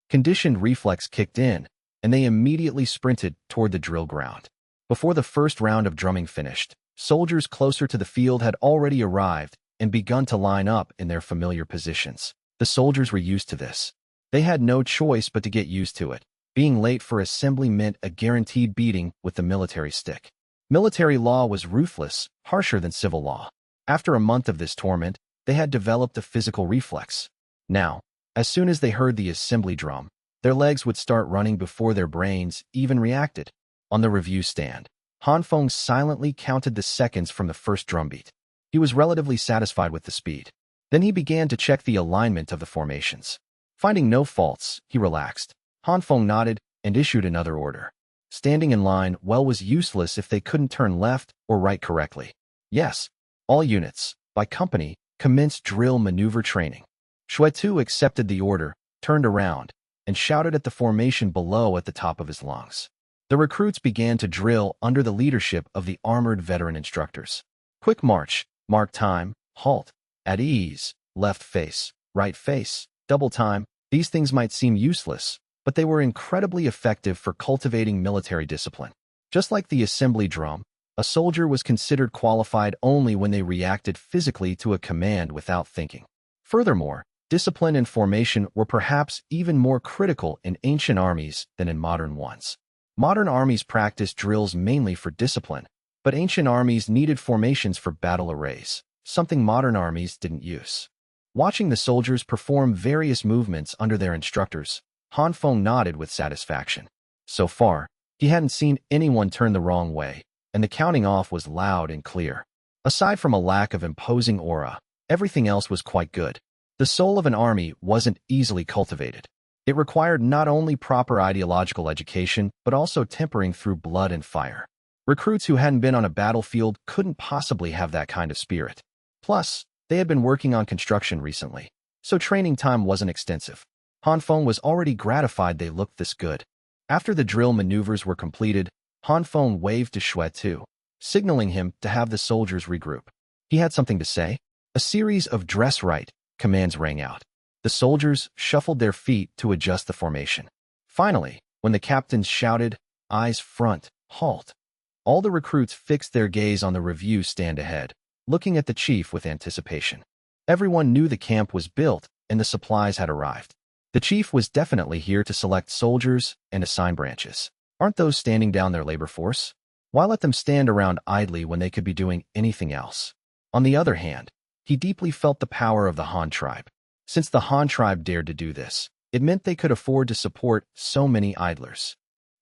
Conditioned reflex kicked in, and they immediately sprinted toward the drill ground. Before the first round of drumming finished, soldiers closer to the field had already arrived and begun to line up in their familiar positions. The soldiers were used to this. They had no choice but to get used to it. Being late for assembly meant a guaranteed beating with the military stick. Military law was ruthless, harsher than civil law. After a month of this torment, they had developed a physical reflex. Now, as soon as they heard the assembly drum, their legs would start running before their brains even reacted. On the review stand, Han Feng silently counted the seconds from the first drumbeat. He was relatively satisfied with the speed. Then he began to check the alignment of the formations. Finding no faults, he relaxed. Han Feng nodded and issued another order. Standing in line well was useless if they couldn't turn left or right correctly. Yes, all units, by company, commenced drill maneuver training. Shuetu accepted the order, turned around, and shouted at the formation below at the top of his lungs. The recruits began to drill under the leadership of the armored veteran instructors. Quick march, mark time, halt, at ease, left face, right face, double time. These things might seem useless, but they were incredibly effective for cultivating military discipline. Just like the assembly drum, a soldier was considered qualified only when they reacted physically to a command without thinking. Furthermore, discipline and formation were perhaps even more critical in ancient armies than in modern ones. Modern armies practiced drills mainly for discipline, but ancient armies needed formations for battle arrays, something modern armies didn't use. Watching the soldiers perform various movements under their instructors, Han Feng nodded with satisfaction. So far, he hadn't seen anyone turn the wrong way, and the counting off was loud and clear. Aside from a lack of imposing aura, everything else was quite good. The soul of an army wasn't easily cultivated. It required not only proper ideological education, but also tempering through blood and fire. Recruits who hadn't been on a battlefield couldn't possibly have that kind of spirit. Plus, they had been working on construction recently, so training time wasn't extensive. Han Feng was already gratified they looked this good. After the drill maneuvers were completed, Han Feng waved to Shuetu, signaling him to have the soldiers regroup. He had something to say. A series of dress right commands rang out. The soldiers shuffled their feet to adjust the formation. Finally, when the captains shouted, "Eyes front, halt," all the recruits fixed their gaze on the review stand ahead, looking at the chief with anticipation. Everyone knew the camp was built, and the supplies had arrived. The chief was definitely here to select soldiers and assign branches. Aren't those standing down their labor force? Why let them stand around idly when they could be doing anything else? On the other hand, he deeply felt the power of the Han tribe. Since the Han tribe dared to do this, it meant they could afford to support so many idlers.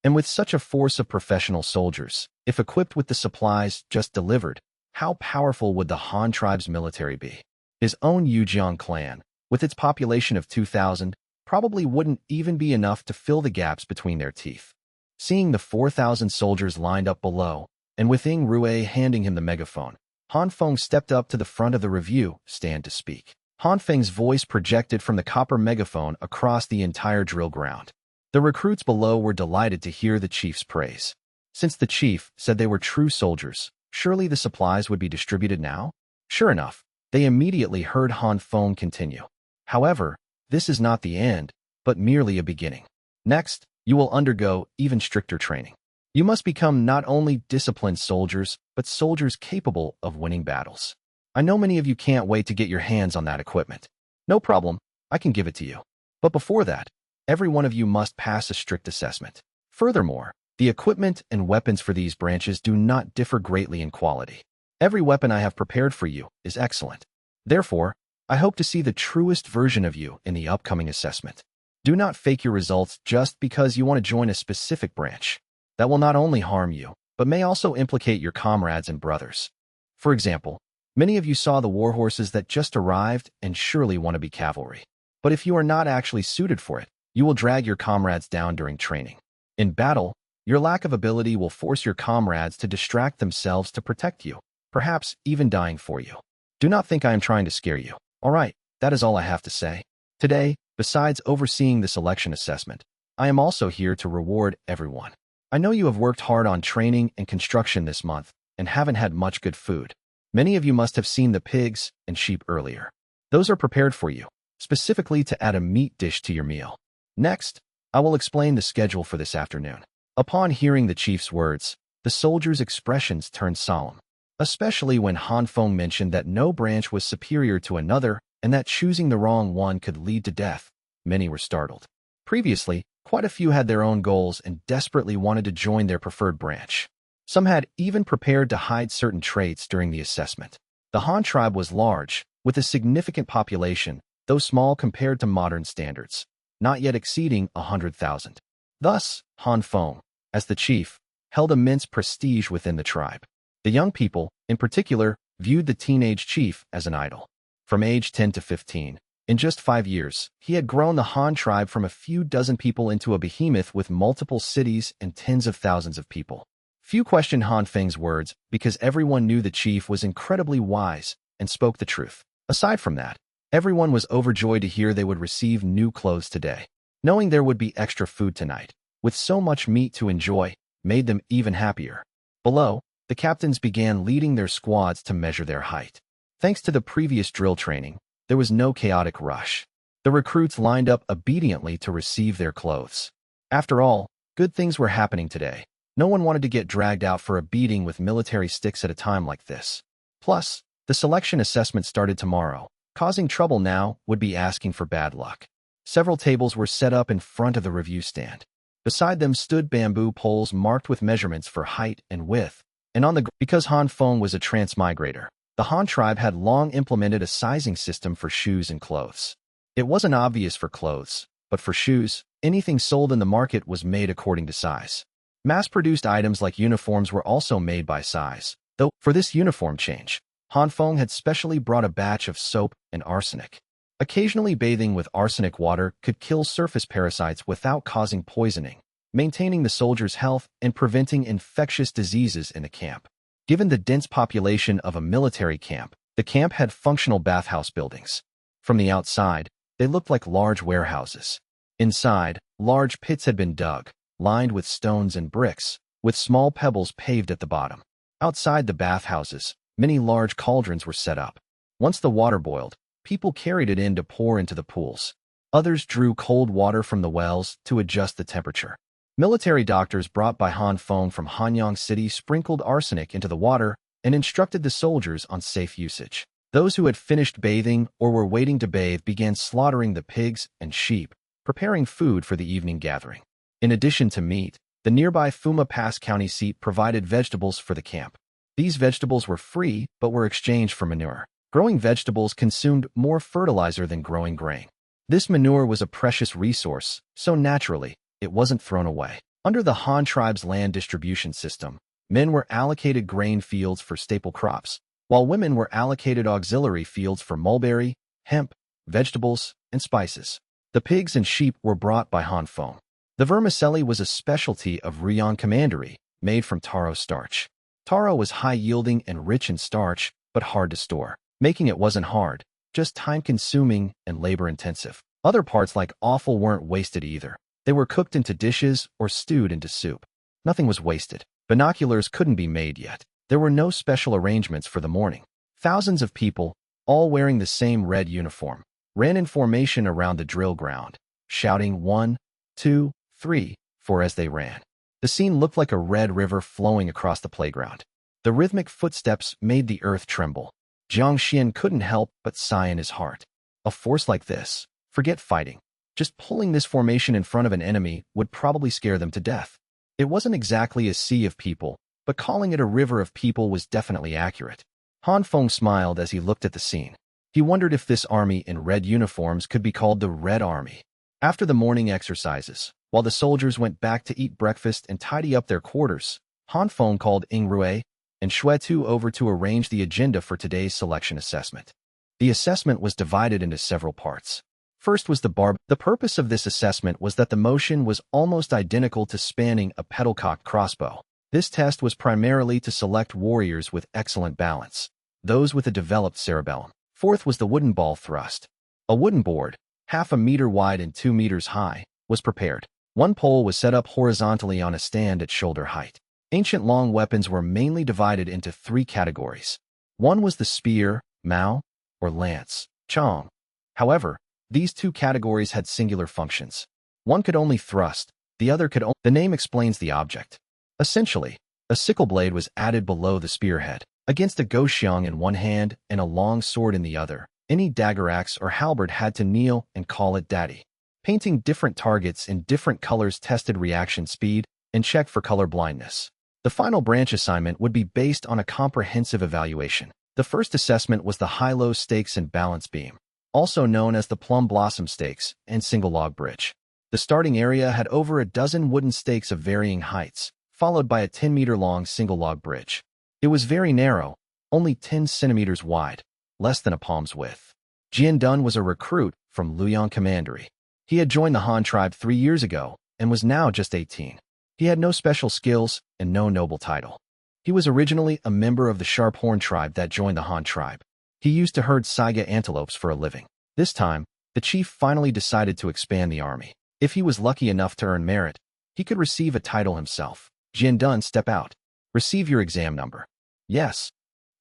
And with such a force of professional soldiers, if equipped with the supplies just delivered, how powerful would the Han tribe's military be? His own Yujiang clan, with its population of 2,000, probably wouldn't even be enough to fill the gaps between their teeth. Seeing the 4,000 soldiers lined up below, and with Ying Rue handing him the megaphone, Han Feng stepped up to the front of the review stand to speak. Han Feng's voice projected from the copper megaphone across the entire drill ground. The recruits below were delighted to hear the chief's praise. Since the chief said they were true soldiers, surely the supplies would be distributed now? Sure enough, they immediately heard Han Feng continue. However, this is not the end, but merely a beginning. Next, you will undergo even stricter training. You must become not only disciplined soldiers, but soldiers capable of winning battles. I know many of you can't wait to get your hands on that equipment. No problem, I can give it to you. But before that, every one of you must pass a strict assessment. Furthermore, the equipment and weapons for these branches do not differ greatly in quality. Every weapon I have prepared for you is excellent. Therefore, I hope to see the truest version of you in the upcoming assessment. Do not fake your results just because you want to join a specific branch. That will not only harm you, but may also implicate your comrades and brothers. For example, many of you saw the warhorses that just arrived and surely want to be cavalry. But if you are not actually suited for it, you will drag your comrades down during training. In battle, your lack of ability will force your comrades to distract themselves to protect you, perhaps even dying for you. Do not think I am trying to scare you. All right, that is all I have to say. Today, besides overseeing the selection assessment, I am also here to reward everyone. I know you have worked hard on training and construction this month and haven't had much good food. Many of you must have seen the pigs and sheep earlier. Those are prepared for you, specifically to add a meat dish to your meal. Next, I will explain the schedule for this afternoon. Upon hearing the chief's words, the soldiers' expressions turned solemn, especially when Han Feng mentioned that no branch was superior to another and that choosing the wrong one could lead to death. Many were startled. Previously, quite a few had their own goals and desperately wanted to join their preferred branch. Some had even prepared to hide certain traits during the assessment. The Han tribe was large, with a significant population, though small compared to modern standards, not yet exceeding 100,000. Thus, Han Feng, as the chief, held immense prestige within the tribe. The young people, in particular, viewed the teenage chief as an idol. From age 10 to 15, in just 5 years, he had grown the Han tribe from a few dozen people into a behemoth with multiple cities and tens of thousands of people. Few questioned Han Feng's words because everyone knew the chief was incredibly wise and spoke the truth. Aside from that, everyone was overjoyed to hear they would receive new clothes today. Knowing there would be extra food tonight, with so much meat to enjoy, made them even happier. Below, the captains began leading their squads to measure their height. Thanks to the previous drill training, there was no chaotic rush. The recruits lined up obediently to receive their clothes. After all, good things were happening today. No one wanted to get dragged out for a beating with military sticks at a time like this. Plus, the selection assessment started tomorrow. Causing trouble now would be asking for bad luck. Several tables were set up in front of the review stand. Beside them stood bamboo poles marked with measurements for height and width. And because Han Feng was a transmigrator, the Han tribe had long implemented a sizing system for shoes and clothes. It wasn't obvious for clothes, but for shoes, anything sold in the market was made according to size. Mass-produced items like uniforms were also made by size, though for this uniform change, Han Feng had specially brought a batch of soap and arsenic. Occasionally bathing with arsenic water could kill surface parasites without causing poisoning, maintaining the soldiers' health and preventing infectious diseases in the camp. Given the dense population of a military camp, the camp had functional bathhouse buildings. From the outside, they looked like large warehouses. Inside, large pits had been dug, lined with stones and bricks, with small pebbles paved at the bottom. Outside the bathhouses, many large cauldrons were set up. Once the water boiled, people carried it in to pour into the pools. Others drew cold water from the wells to adjust the temperature. Military doctors brought by Han Feng from Hanyang City sprinkled arsenic into the water and instructed the soldiers on safe usage. Those who had finished bathing or were waiting to bathe began slaughtering the pigs and sheep, preparing food for the evening gathering. In addition to meat, the nearby Fuma Pass County seat provided vegetables for the camp. These vegetables were free but were exchanged for manure. Growing vegetables consumed more fertilizer than growing grain. This manure was a precious resource, so naturally, it wasn't thrown away. Under the Han tribe's land distribution system, men were allocated grain fields for staple crops, while women were allocated auxiliary fields for mulberry, hemp, vegetables, and spices. The pigs and sheep were brought by Han Feng. The vermicelli was a specialty of reincarnation, made from taro starch. Taro was high-yielding and rich in starch, but hard to store. Making it wasn't hard, just time-consuming and labor-intensive. Other parts like offal weren't wasted either. They were cooked into dishes or stewed into soup. Nothing was wasted. Binoculars couldn't be made yet. There were no special arrangements for the morning. Thousands of people, all wearing the same red uniform, ran in formation around the drill ground, shouting 1, 2, 3, 4 as they ran. The scene looked like a red river flowing across the playground. The rhythmic footsteps made the earth tremble. Jiang Xian couldn't help but sigh in his heart. A force like this, forget fighting. Just pulling this formation in front of an enemy would probably scare them to death. It wasn't exactly a sea of people, but calling it a river of people was definitely accurate. Han Feng smiled as he looked at the scene. He wondered if this army in red uniforms could be called the Red Army. After the morning exercises, while the soldiers went back to eat breakfast and tidy up their quarters, Han Feng called Ing Rui and Xue Tu over to arrange the agenda for today's selection assessment. The assessment was divided into several parts. First was the barb. The purpose of this assessment was that the motion was almost identical to spanning a pedal-cocked crossbow. This test was primarily to select warriors with excellent balance, those with a developed cerebellum. Fourth was the wooden ball thrust. A wooden board, half a meter wide and 2 meters high, was prepared. One pole was set up horizontally on a stand at shoulder height. Ancient long weapons were mainly divided into 3 categories. One was the spear, mao, or lance, chong. However, these 2 categories had singular functions. One could only thrust, the other could only... The name explains the object. Essentially, a sickle blade was added below the spearhead. Against a goxiang in one hand and a long sword in the other, any dagger axe or halberd had to kneel and call it daddy. Painting different targets in different colors tested reaction speed and checked for color blindness. The final branch assignment would be based on a comprehensive evaluation. The first assessment was the high-low stakes and balance beam, also known as the plum blossom stakes and single log bridge. The starting area had over a dozen wooden stakes of varying heights, followed by a 10-meter-long single log bridge. It was very narrow, only 10 centimeters wide, less than a palm's width. Jian Dun was a recruit from Luoyang Commandery. He had joined the Han tribe 3 years ago and was now just 18. He had no special skills and no noble title. He was originally a member of the Sharp-Horn tribe that joined the Han tribe. He used to herd saiga antelopes for a living. This time, the chief finally decided to expand the army. If he was lucky enough to earn merit, he could receive a title himself. Jian Dun, step out. Receive your exam number. Yes.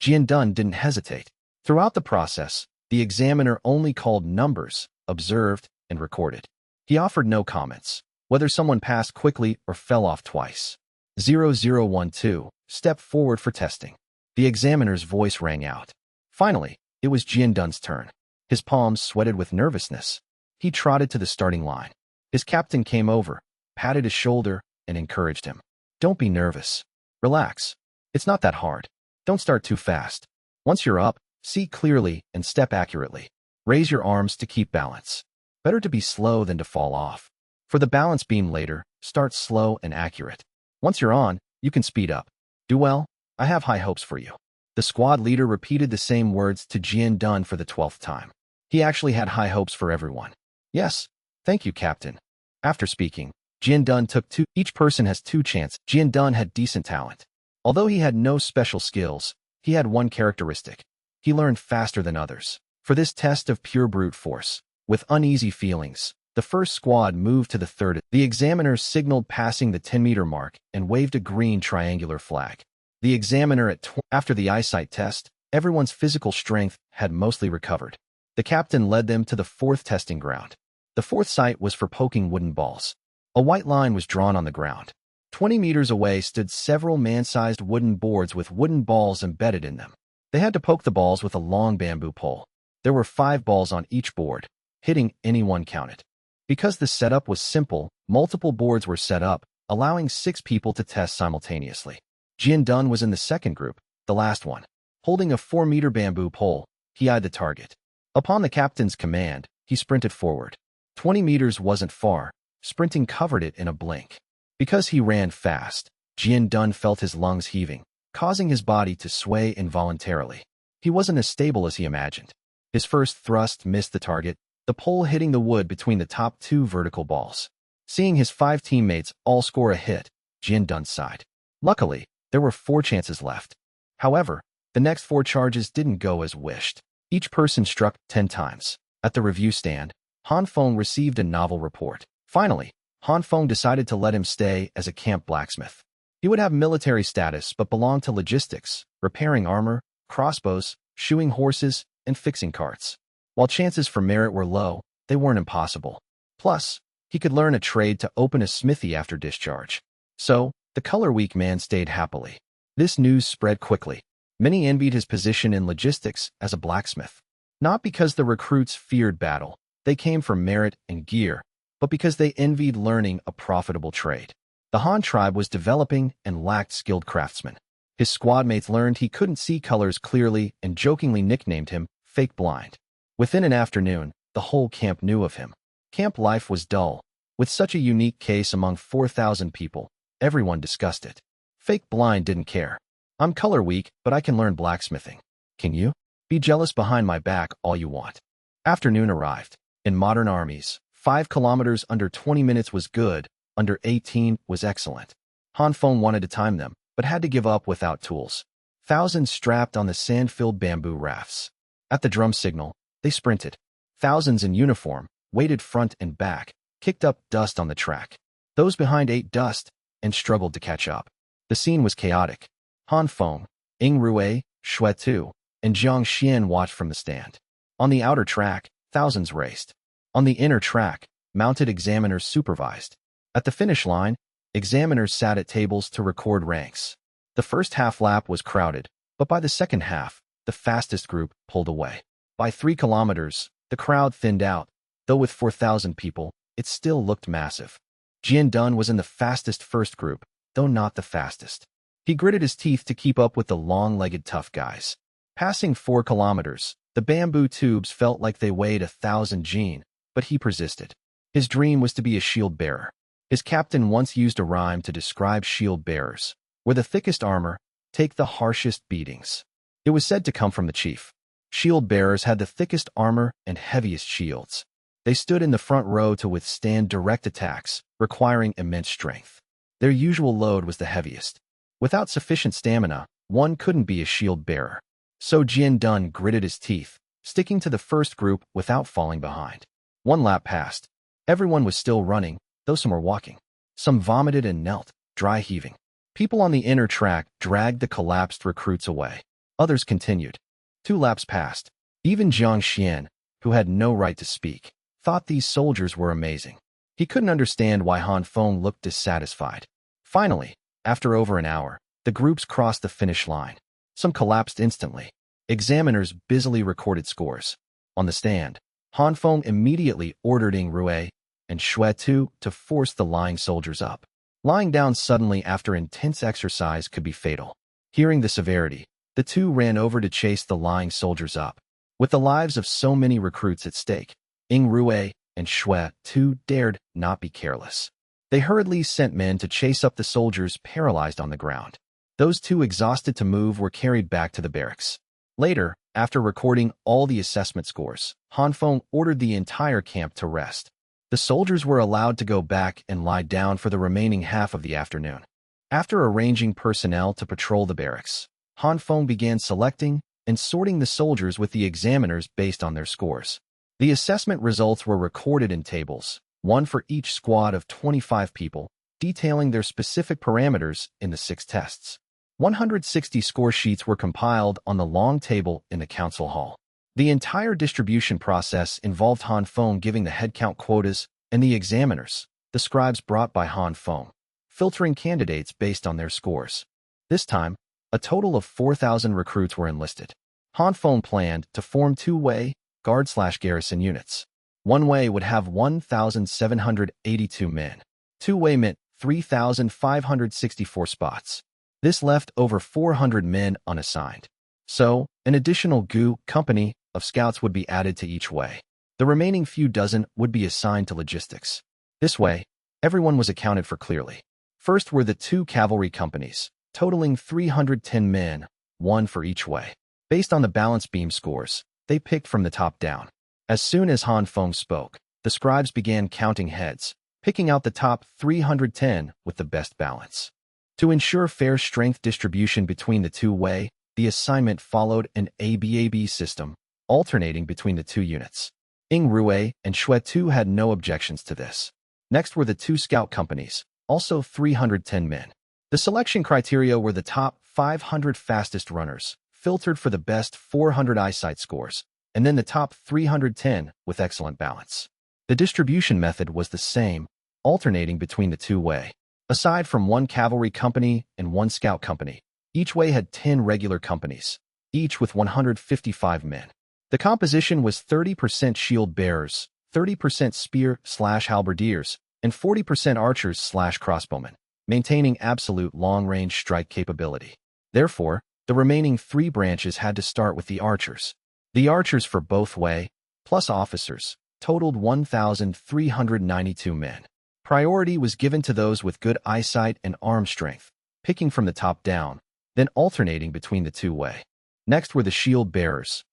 Jian Dun didn't hesitate. Throughout the process, the examiner only called numbers, observed, and recorded. He offered no comments, whether someone passed quickly or fell off twice. 0012, step forward for testing. The examiner's voice rang out. Finally, it was Jian Dun's turn. His palms sweated with nervousness. He trotted to the starting line. His captain came over, patted his shoulder, and encouraged him. Don't be nervous. Relax. It's not that hard. Don't start too fast. Once you're up, see clearly and step accurately. Raise your arms to keep balance. Better to be slow than to fall off. For the balance beam later, start slow and accurate. Once you're on, you can speed up. Do well. I have high hopes for you. The squad leader repeated the same words to Jian Dun for the 12th time. He actually had high hopes for everyone. Yes. Thank you, Captain. After speaking, Jian Dun took 2. Each person has 2 chances. Jian Dun had decent talent. Although he had no special skills, he had one characteristic. He learned faster than others. For this test of pure brute force, with uneasy feelings, the first squad moved to the third. The examiner signaled passing the 10-meter mark and waved a green triangular flag. The examiner after the eyesight test, everyone's physical strength had mostly recovered. The captain led them to the 4th testing ground. The 4th site was for poking wooden balls. A white line was drawn on the ground. 20 meters away stood several man-sized wooden boards with wooden balls embedded in them. They had to poke the balls with a long bamboo pole. There were 5 balls on each board. Hitting anyone counted. Because the setup was simple, multiple boards were set up, allowing 6 people to test simultaneously. Jian Dun was in the second group, the last one. Holding a 4-meter bamboo pole, he eyed the target. Upon the captain's command, he sprinted forward. 20 meters wasn't far. Sprinting covered it in a blink. Because he ran fast, Jian Dun felt his lungs heaving, causing his body to sway involuntarily. He wasn't as stable as he imagined. His first thrust missed the target, the pole hitting the wood between the top 2 vertical balls. Seeing his 5 teammates all score a hit, Jian Dun sighed. Luckily, there were 4 chances left. However, the next 4 charges didn't go as wished. Each person struck 10 times. At the review stand, Han Feng received a novel report. Finally, Han Feng decided to let him stay as a camp blacksmith. He would have military status but belonged to logistics, repairing armor, crossbows, shoeing horses, and fixing carts. While chances for merit were low, they weren't impossible. Plus, he could learn a trade to open a smithy after discharge. So, the color-weak man stayed happily. This news spread quickly. Many envied his position in logistics as a blacksmith. Not because the recruits feared battle, they came for merit and gear, but because they envied learning a profitable trade. The Han tribe was developing and lacked skilled craftsmen. His squad mates learned he couldn't see colors clearly and jokingly nicknamed him Fake Blind. Within an afternoon, the whole camp knew of him. Camp life was dull. With such a unique case among 4,000 people, everyone discussed it. Fake Blind didn't care. I'm color weak, but I can learn blacksmithing. Can you? Be jealous behind my back all you want. Afternoon arrived. In modern armies, 5 kilometers under 20 minutes was good, under 18 was excellent. Han Feng wanted to time them, but had to give up without tools. Thousands strapped on the sand-filled bamboo rafts. At the drum signal, they sprinted. Thousands in uniform, weighted front and back, kicked up dust on the track. Those behind ate dust and struggled to catch up. The scene was chaotic. Han Feng, Ying Rui, Shui Tu, and Jiang Xian watched from the stand. On the outer track, thousands raced. On the inner track, mounted examiners supervised. At the finish line, examiners sat at tables to record ranks. The first half lap was crowded, but by the second half, the fastest group pulled away. By 3 kilometers, the crowd thinned out, though with 4,000 people, it still looked massive. Jian Dun was in the fastest first group, though not the fastest. He gritted his teeth to keep up with the long-legged tough guys. Passing 4 kilometers, the bamboo tubes felt like they weighed 1,000 jin, but he persisted. His dream was to be a shield bearer. His captain once used a rhyme to describe shield bearers. Where the thickest armor, take the harshest beatings. It was said to come from the chief. Shield bearers had the thickest armor and heaviest shields. They stood in the front row to withstand direct attacks, requiring immense strength. Their usual load was the heaviest. Without sufficient stamina, one couldn't be a shield bearer. So Jian Dun gritted his teeth, sticking to the first group without falling behind. 1 lap passed. Everyone was still running, though some were walking. Some vomited and knelt, dry heaving. People on the inner track dragged the collapsed recruits away. Others continued. 2 laps passed. Even Jiang Xian, who had no right to speak, thought these soldiers were amazing. He couldn't understand why Han Feng looked dissatisfied. Finally, after over an hour, the groups crossed the finish line. Some collapsed instantly. Examiners busily recorded scores. On the stand, Han Feng immediately ordered Ying Rui and Shui Tu to force the lying soldiers up. Lying down suddenly after intense exercise could be fatal. Hearing the severity, the two ran over to chase the lying soldiers up. With the lives of so many recruits at stake, Ying Rui and Shui Tu dared not be careless. They hurriedly sent men to chase up the soldiers paralyzed on the ground. Those 2 exhausted to move were carried back to the barracks. Later, after recording all the assessment scores, Han Feng ordered the entire camp to rest. The soldiers were allowed to go back and lie down for the remaining half of the afternoon. After arranging personnel to patrol the barracks, Han Feng began selecting and sorting the soldiers with the examiners based on their scores. The assessment results were recorded in tables, one for each squad of 25 people, detailing their specific parameters in the 6 tests. 160 score sheets were compiled on the long table in the council hall. The entire distribution process involved Han Feng giving the headcount quotas and the examiners, the scribes brought by Han Feng, filtering candidates based on their scores. This time, A total of 4,000 recruits were enlisted. Han Feng planned to form two-way guard/garrison units. One way would have 1,782 men. Two-way meant 3,564 spots. This left over 400 men unassigned. So, an additional company of scouts would be added to each way. The remaining few dozen would be assigned to logistics. This way, everyone was accounted for clearly. First were the two cavalry companies, totaling 310 men, one for each way. Based on the balance beam scores, they picked from the top down. As soon as Han Feng spoke, the scribes began counting heads, picking out the top 310 with the best balance. To ensure fair strength distribution between the two-way, the assignment followed an ABAB system, alternating between the two units. Ing Rue and Shuetu had no objections to this. Next were the two scout companies, also 310 men. The selection criteria were the top 500 fastest runners, filtered for the best 400 eyesight scores, and then the top 310 with excellent balance. The distribution method was the same, alternating between the two-way. Aside from one cavalry company and one scout company, each way had 10 regular companies, each with 155 men. The composition was 30% shield bearers, 30% spear/halberdiers, and 40% archers/crossbowmen, maintaining absolute long-range strike capability. Therefore, the remaining three branches had to start with the archers. The archers for both way, plus officers, totaled 1,392 men. Priority was given to those with good eyesight and arm strength, picking from the top down, then alternating between the two-way. Next were the shield bearers.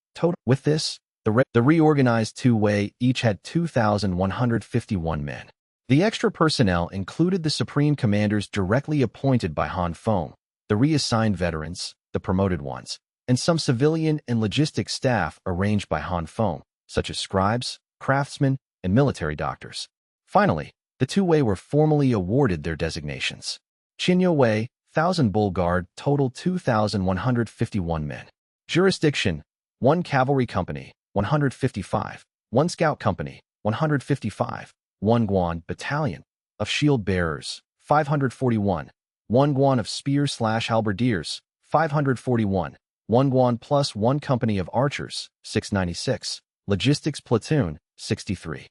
With this, the reorganized two-way each had 2,151 men. The extra personnel included the supreme commanders directly appointed by Han Feng, the reassigned veterans, the promoted ones, and some civilian and logistics staff arranged by Han Feng, such as scribes, craftsmen, and military doctors. Finally, the two-way were formally awarded their designations. Qinyo Wei, 1,000 Bull Guard, total 2,151 men. Jurisdiction: 1 cavalry company, 155, 1 scout company, 155, 1 Guan battalion of shield bearers, 541, 1 Guan of spear/halberdiers, 541, 1 Guan plus 1 company of archers, 696, logistics platoon, 63.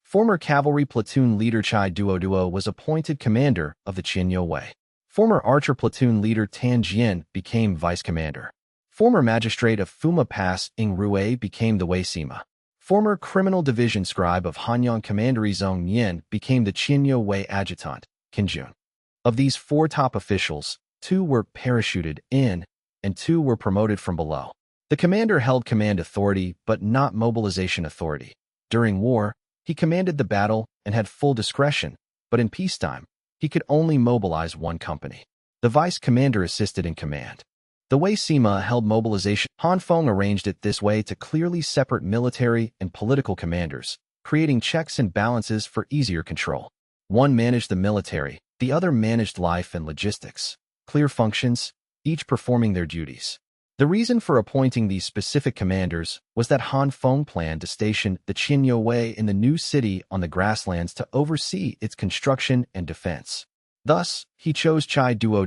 Former cavalry platoon leader Chai Duo was appointed commander of the Qinyo Wei. Former archer platoon leader Tan Jian became vice commander. Former magistrate of Fuma Pass Ing Rue became the Wei Sima. Former criminal division scribe of Hanyang Commandery Zhong Yin became the Qinyo Wei adjutant, Qinjun. Of these 4 top officials, 2 were parachuted in, and 2 were promoted from below. The commander held command authority but not mobilization authority. During war, he commanded the battle and had full discretion, but in peacetime, he could only mobilize 1 company. The vice commander assisted in command. The Wei Sima held mobilization. Han Feng arranged it this way to clearly separate military and political commanders, creating checks and balances for easier control. One managed the military, the other managed life and logistics. Clear functions, each performing their duties. The reason for appointing these specific commanders was that Han Feng planned to station the Qinyo Wei in the new city on the grasslands to oversee its construction and defense. Thus, he chose Chai Duo,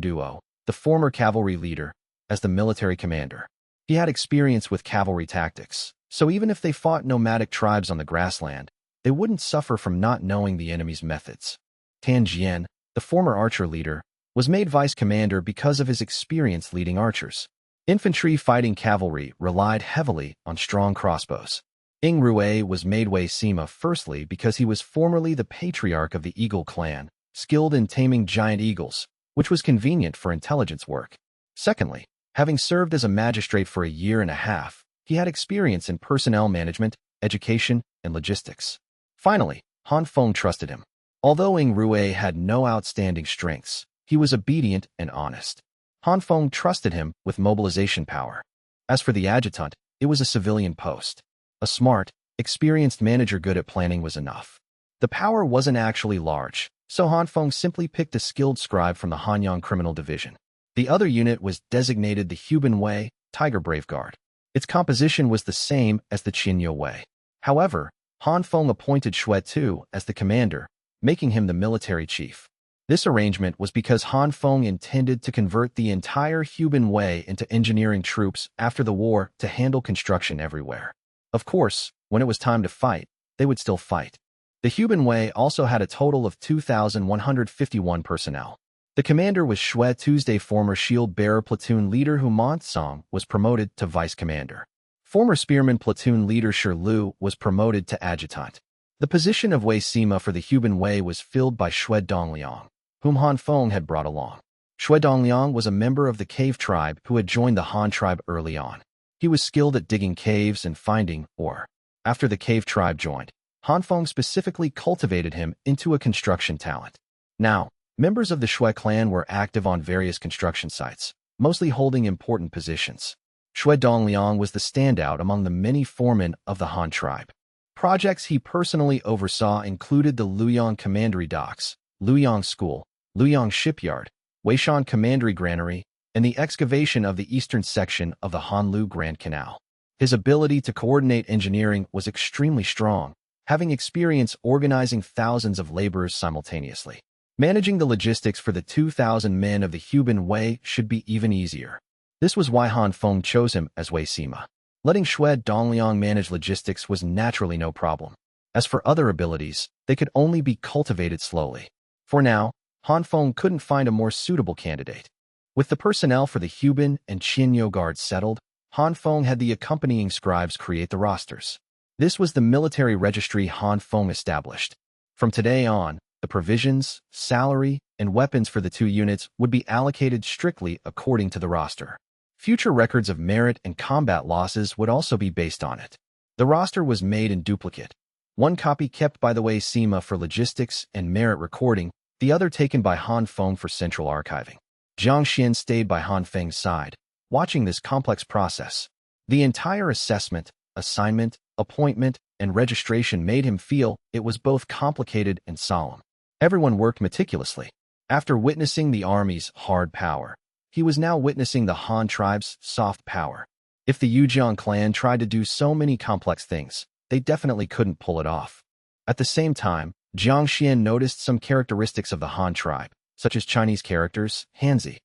the former cavalry leader, as the military commander. He had experience with cavalry tactics, so even if they fought nomadic tribes on the grassland, they wouldn't suffer from not knowing the enemy's methods. Tan Jian, the former archer leader, was made vice commander because of his experience leading archers. Infantry fighting cavalry relied heavily on strong crossbows. Ing Rue was made Wei Sima firstly because he was formerly the patriarch of the Eagle clan, skilled in taming giant eagles, which was convenient for intelligence work. Secondly, having served as a magistrate for a year and a half, he had experience in personnel management, education, and logistics. Finally, Han Feng trusted him. Although Ing Rue had no outstanding strengths, he was obedient and honest. Han Feng trusted him with mobilization power. As for the adjutant, it was a civilian post. A smart, experienced manager good at planning was enough. The power wasn't actually large, so Han Feng simply picked a skilled scribe from the Hanyang Criminal Division. The other unit was designated the Huban Wei, Tiger Brave Guard. Its composition was the same as the Qinyo Wei. However, Han Feng appointed Shuetu as the commander, making him the military chief. This arrangement was because Han Feng intended to convert the entire Huban Way into engineering troops after the war to handle construction everywhere. Of course, when it was time to fight, they would still fight. The Huban Way also had a total of 2,151 personnel. The commander was Shui Tuesday. Former shield-bearer platoon leader Hu Montsong was promoted to vice commander. Former spearman platoon leader Shi Lu was promoted to adjutant. The position of Wei Sima for the Huban Way was filled by Shui Dongliang, whom Han Feng had brought along. Shui Dongliang was a member of the cave tribe who had joined the Han tribe early on. He was skilled at digging caves and finding ore. After the cave tribe joined, Han Feng specifically cultivated him into a construction talent. Now, members of the Shui clan were active on various construction sites, mostly holding important positions. Shui Dongliang was the standout among the many foremen of the Han tribe. Projects he personally oversaw included the Luoyang Commandery Docks, Luoyang School, Luoyang Shipyard, Weishan Commandery Granary, and the excavation of the eastern section of the Hanlu Grand Canal. His ability to coordinate engineering was extremely strong, having experience organizing thousands of laborers simultaneously. Managing the logistics for the 2,000 men of the Huban Way should be even easier. This was why Han Feng chose him as Wei Sima. Letting Shui Dongliang manage logistics was naturally no problem. As for other abilities, they could only be cultivated slowly. For now, Han Feng couldn't find a more suitable candidate. With the personnel for the Huban and Qianyo guards settled, Han Feng had the accompanying scribes create the rosters. This was the military registry Han Feng established. From today on, the provisions, salary, and weapons for the two units would be allocated strictly according to the roster. Future records of merit and combat losses would also be based on it. The roster was made in duplicate. One copy kept by the Wei Sima for logistics and merit recording, the other taken by Han Feng for central archiving. Jiang Xian stayed by Han Feng's side, watching this complex process. The entire assessment, assignment, appointment, and registration made him feel it was both complicated and solemn. Everyone worked meticulously. After witnessing the army's hard power, he was now witnessing the Han tribe's soft power. If the Yujiang clan tried to do so many complex things, they definitely couldn't pull it off. At the same time, Jiang Xian noticed some characteristics of the Han tribe, such as Chinese characters, Hanzi.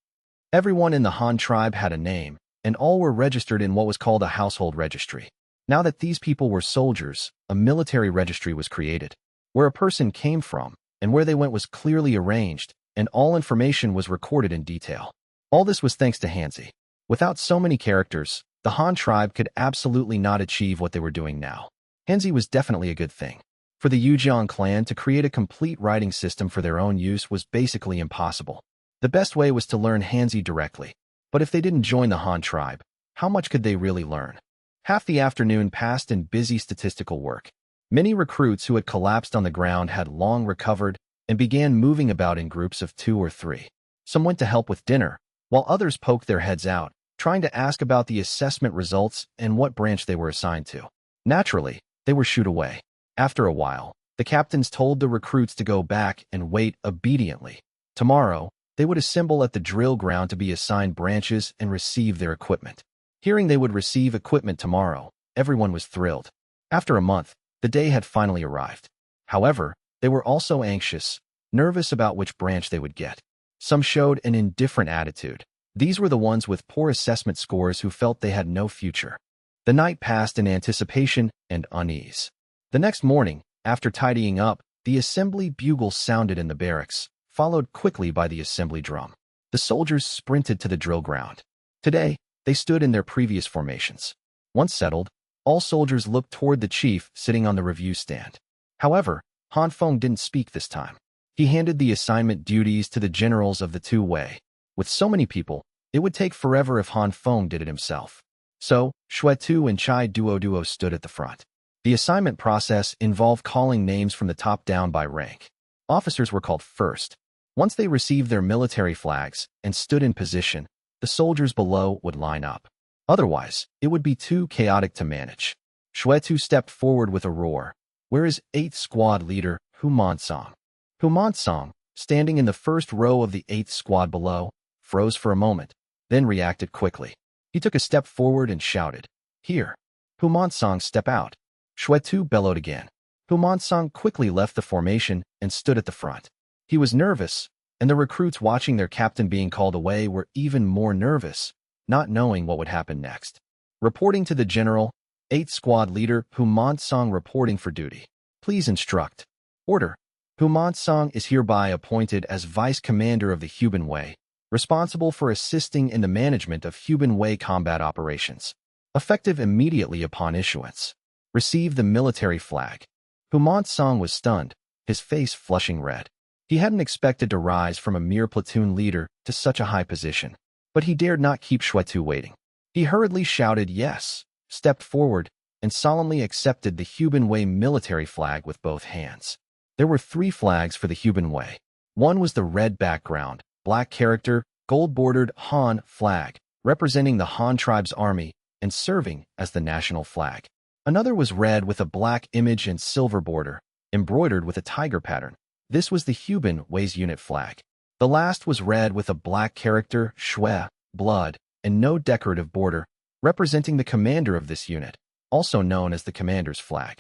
Everyone in the Han tribe had a name, and all were registered in what was called a household registry. Now that these people were soldiers, a military registry was created. Where a person came from and where they went was clearly arranged, and all information was recorded in detail. All this was thanks to Hanzi. Without so many characters, the Han tribe could absolutely not achieve what they were doing now. Hanzi was definitely a good thing. For the Yujiang clan to create a complete writing system for their own use was basically impossible. The best way was to learn Hanzi directly. But if they didn't join the Han tribe, how much could they really learn? Half the afternoon passed in busy statistical work. Many recruits who had collapsed on the ground had long recovered and began moving about in groups of 2 or 3. Some went to help with dinner, while others poked their heads out, trying to ask about the assessment results and what branch they were assigned to. Naturally, they were shooed away. After a while, the captains told the recruits to go back and wait obediently. Tomorrow, they would assemble at the drill ground to be assigned branches and receive their equipment. Hearing they would receive equipment tomorrow, everyone was thrilled. After a month, the day had finally arrived. However, they were also anxious, nervous about which branch they would get. Some showed an indifferent attitude. These were the ones with poor assessment scores who felt they had no future. The night passed in anticipation and unease. The next morning, after tidying up, the assembly bugle sounded in the barracks, followed quickly by the assembly drum. The soldiers sprinted to the drill ground. Today, they stood in their previous formations. Once settled, all soldiers looked toward the chief sitting on the review stand. However, Han Feng didn't speak this time. He handed the assignment duties to the generals of the two Wei. With so many people, it would take forever if Han Feng did it himself. So, Shui Tu and Chai Duo stood at the front. The assignment process involved calling names from the top down by rank. Officers were called first. Once they received their military flags and stood in position, the soldiers below would line up. Otherwise, it would be too chaotic to manage. Shui Tu stepped forward with a roar. Where is 8th Squad leader, Hu Montsong? Hu Montsong, standing in the first row of the 8th Squad below, froze for a moment, then reacted quickly. He took a step forward and shouted, "Here! Hu Montsong, step out!" Shui Tu bellowed again. Hu Montsong quickly left the formation and stood at the front. He was nervous, and the recruits watching their captain being called away were even more nervous, not knowing what would happen next. Reporting to the general, 8th Squad Leader Song reporting for duty. Please instruct. Order. Song is hereby appointed as Vice Commander of the Huban Way, responsible for assisting in the management of Huban Way combat operations. Effective immediately upon issuance. Receive the military flag. Song was stunned, his face flushing red. He hadn't expected to rise from a mere platoon leader to such a high position, but he dared not keep Shwetu waiting. He hurriedly shouted yes, stepped forward, and solemnly accepted the Huban Way military flag with both hands. There were 3 flags for the Huban Way. One was the red background, black character, gold-bordered Han flag, representing the Han tribe's army and serving as the national flag. Another was red with a black image and silver border, embroidered with a tiger pattern. This was the Huban Way's unit flag. The last was red with a black character, Shwe, blood, and no decorative border, representing the commander of this unit, also known as the commander's flag.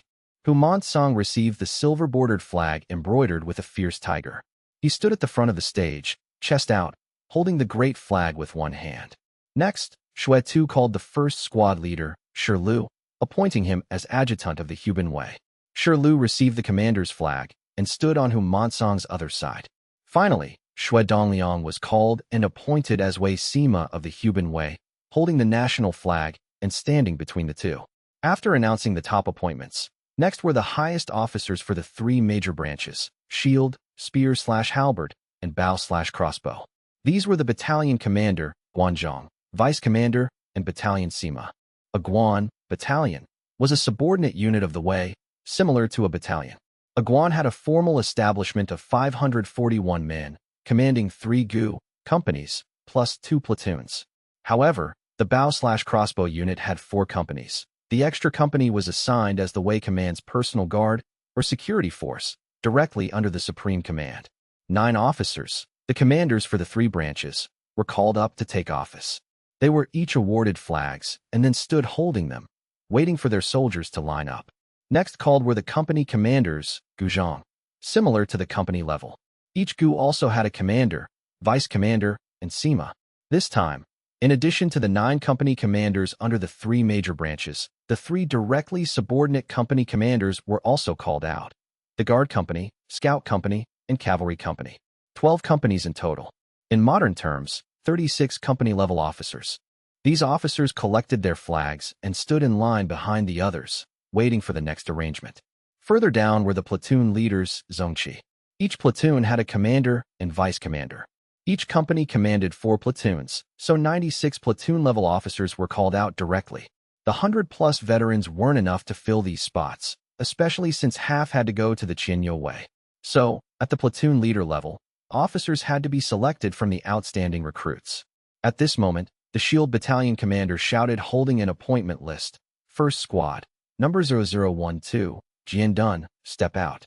Song received the silver-bordered flag embroidered with a fierce tiger. He stood at the front of the stage, chest out, holding the great flag with one hand. Next, Shwetu called the 1st Squad Leader, Shirlu, appointing him as adjutant of the Huban Way. Shirlu received the commander's flag and stood on Song's other side. Finally, Shwe Dongliang was called and appointed as Wei Sima of the Huban Way, holding the national flag and standing between the two. After announcing the top appointments, next were the highest officers for the 3 major branches, shield, spear/halberd, and bow/crossbow. These were the battalion commander, Guanzhong, vice commander, and battalion Sima. A Guan, battalion, was a subordinate unit of the Wei, similar to a battalion. A Guan had a formal establishment of 541 men, commanding 3 gu, companies, plus 2 platoons. However, the bow/crossbow unit had 4 companies. The extra company was assigned as the Wei Command's personal guard or security force, directly under the Supreme Command. 9 officers, the commanders for the 3 branches, were called up to take office. They were each awarded flags and then stood holding them, waiting for their soldiers to line up. Next called were the company commanders, Guzhong, similar to the company level. Each gu also had a commander, vice commander, and Sima. This time, in addition to the 9 company commanders under the 3 major branches, the 3 directly subordinate company commanders were also called out. The Guard Company, Scout Company, and Cavalry Company. 12 companies in total. In modern terms, 36 company-level officers. These officers collected their flags and stood in line behind the others, waiting for the next arrangement. Further down were the platoon leaders, Zongqi. Each platoon had a commander and vice commander. Each company commanded 4 platoons, so 96 platoon-level officers were called out directly. The 100-plus veterans weren't enough to fill these spots, especially since half had to go to the Qianyo Way. So, at the platoon leader level, officers had to be selected from the outstanding recruits. At this moment, the Shield Battalion commander shouted, holding an appointment list, 1st Squad, number 0012, Jian Dun, step out.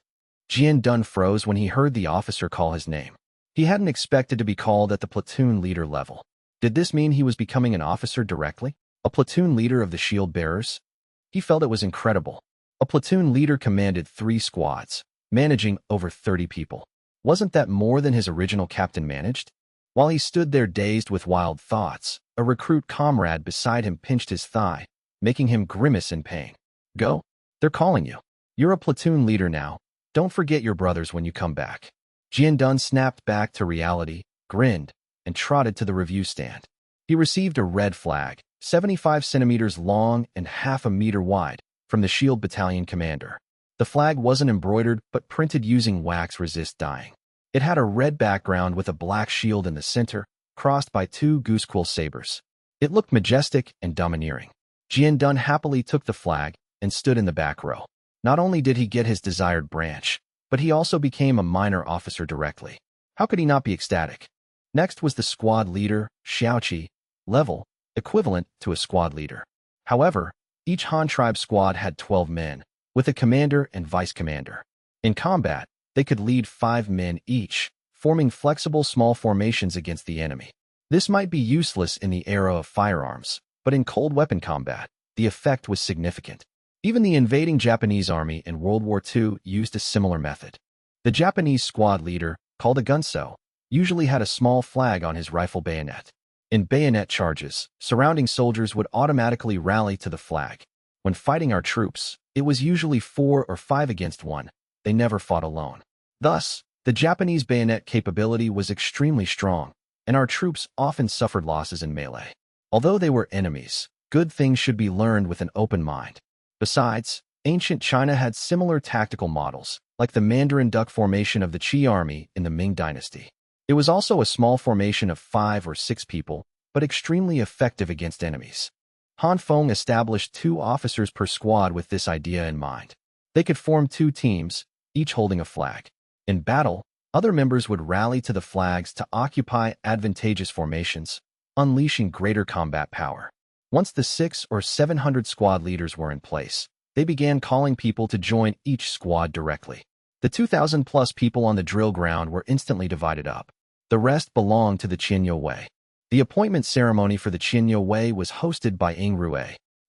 Jian Dun froze when he heard the officer call his name. He hadn't expected to be called at the platoon leader level. Did this mean he was becoming an officer directly? A platoon leader of the shield bearers? He felt it was incredible. A platoon leader commanded 3 squads, managing over 30 people. Wasn't that more than his original captain managed? While he stood there dazed with wild thoughts, a recruit comrade beside him pinched his thigh, making him grimace in pain. Go. They're calling you. You're a platoon leader now. Don't forget your brothers when you come back. Jian Dun snapped back to reality, grinned, and trotted to the review stand. He received a red flag, 75 centimeters long and half a meter wide, from the Shield Battalion commander. The flag wasn't embroidered but printed using wax-resist dyeing. It had a red background with a black shield in the center, crossed by 2 goosequill sabers. It looked majestic and domineering. Jian Dun happily took the flag and stood in the back row. Not only did he get his desired branch, but he also became a minor officer directly. How could he not be ecstatic? Next was the squad leader, Xiaoqi, level, equivalent to a squad leader. However, each Han tribe squad had 12 men, with a commander and vice commander. In combat, they could lead 5 men each, forming flexible small formations against the enemy. This might be useless in the era of firearms, but in cold weapon combat, the effect was significant. Even the invading Japanese army in World War II used a similar method. The Japanese squad leader, called a gunso, usually had a small flag on his rifle bayonet. In bayonet charges, surrounding soldiers would automatically rally to the flag. When fighting our troops, it was usually 4 or 5 against 1. They never fought alone. Thus, the Japanese bayonet capability was extremely strong, and our troops often suffered losses in melee. Although they were enemies, good things should be learned with an open mind. Besides, ancient China had similar tactical models, like the Mandarin Duck formation of the Qi army in the Ming dynasty. It was also a small formation of 5 or 6 people, but extremely effective against enemies. Han Feng established 2 officers per squad with this idea in mind. They could form 2 teams, each holding a flag. In battle, other members would rally to the flags to occupy advantageous formations, unleashing greater combat power. Once the 600 or 700 squad leaders were in place, they began calling people to join each squad directly. The 2,000-plus people on the drill ground were instantly divided up. The rest belonged to the Qinyou Wei. The appointment ceremony for the Qinyou Wei was hosted by Ing Rue.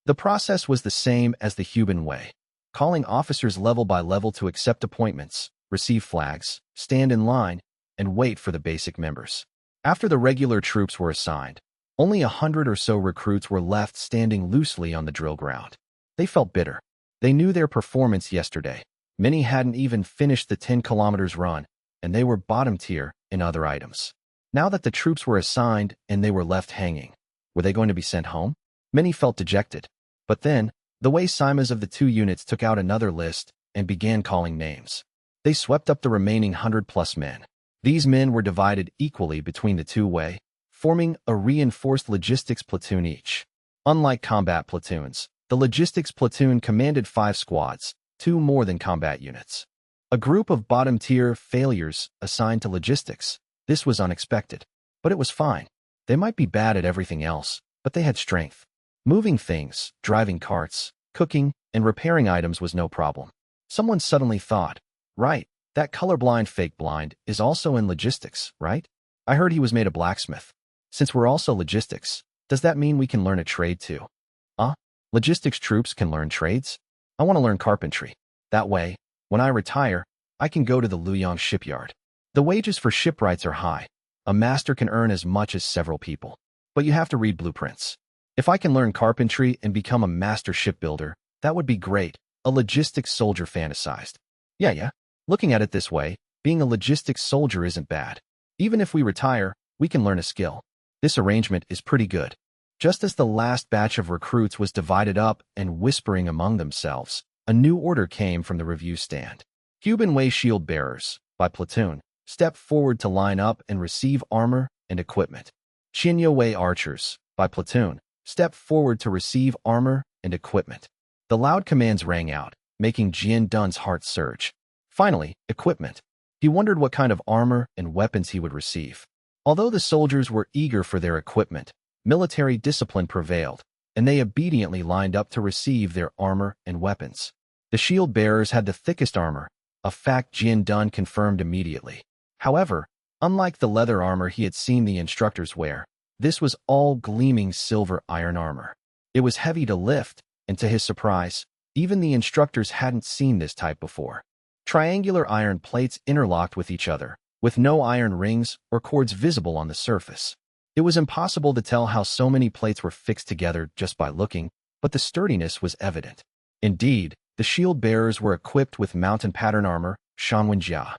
The process was the same as the Huban Wei, calling officers level by level to accept appointments, receive flags, stand in line, and wait for the basic members. After the regular troops were assigned, only 100 or so recruits were left standing loosely on the drill ground. They felt bitter. They knew their performance yesterday. Many hadn't even finished the 10 kilometers run, and they were bottom tier in other items. Now that the troops were assigned and they were left hanging, were they going to be sent home? Many felt dejected. But then, the Wei Simas of the 2 units took out another list and began calling names. They swept up the remaining 100-plus men. These men were divided equally between the 2 Wei, forming a reinforced logistics platoon each. Unlike combat platoons, the logistics platoon commanded 5 squads, 2 more than combat units. A group of bottom-tier failures assigned to logistics. This was unexpected, but it was fine. They might be bad at everything else, but they had strength. Moving things, driving carts, cooking, and repairing items was no problem. Someone suddenly thought, right, that colorblind fake blind is also in logistics, right? I heard he was made a blacksmith. Since we're also logistics, does that mean we can learn a trade too? Logistics troops can learn trades? I want to learn carpentry. That way, when I retire, I can go to the Luoyang shipyard. The wages for shipwrights are high. A master can earn as much as several people. But you have to read blueprints. If I can learn carpentry and become a master shipbuilder, that would be great, a logistics soldier fantasized. Yeah. Looking at it this way, being a logistics soldier isn't bad. Even if we retire, we can learn a skill. This arrangement is pretty good. Just as the last batch of recruits was divided up and whispering among themselves, a new order came from the review stand. Huban Wei shield bearers, by platoon, step forward to line up and receive armor and equipment. Qinyou Wei archers, by platoon, step forward to receive armor and equipment. The loud commands rang out, making Jian Dun's heart surge. Finally, equipment. He wondered what kind of armor and weapons he would receive. Although the soldiers were eager for their equipment, military discipline prevailed, and they obediently lined up to receive their armor and weapons. The shield bearers had the thickest armor, a fact Jian Dun confirmed immediately. However, unlike the leather armor he had seen the instructors wear, this was all gleaming silver iron armor. It was heavy to lift, and to his surprise, even the instructors hadn't seen this type before. Triangular iron plates interlocked with each other, with no iron rings or cords visible on the surface. It was impossible to tell how so many plates were fixed together just by looking, but the sturdiness was evident. Indeed, the shield bearers were equipped with mountain pattern armor, shanwenjia.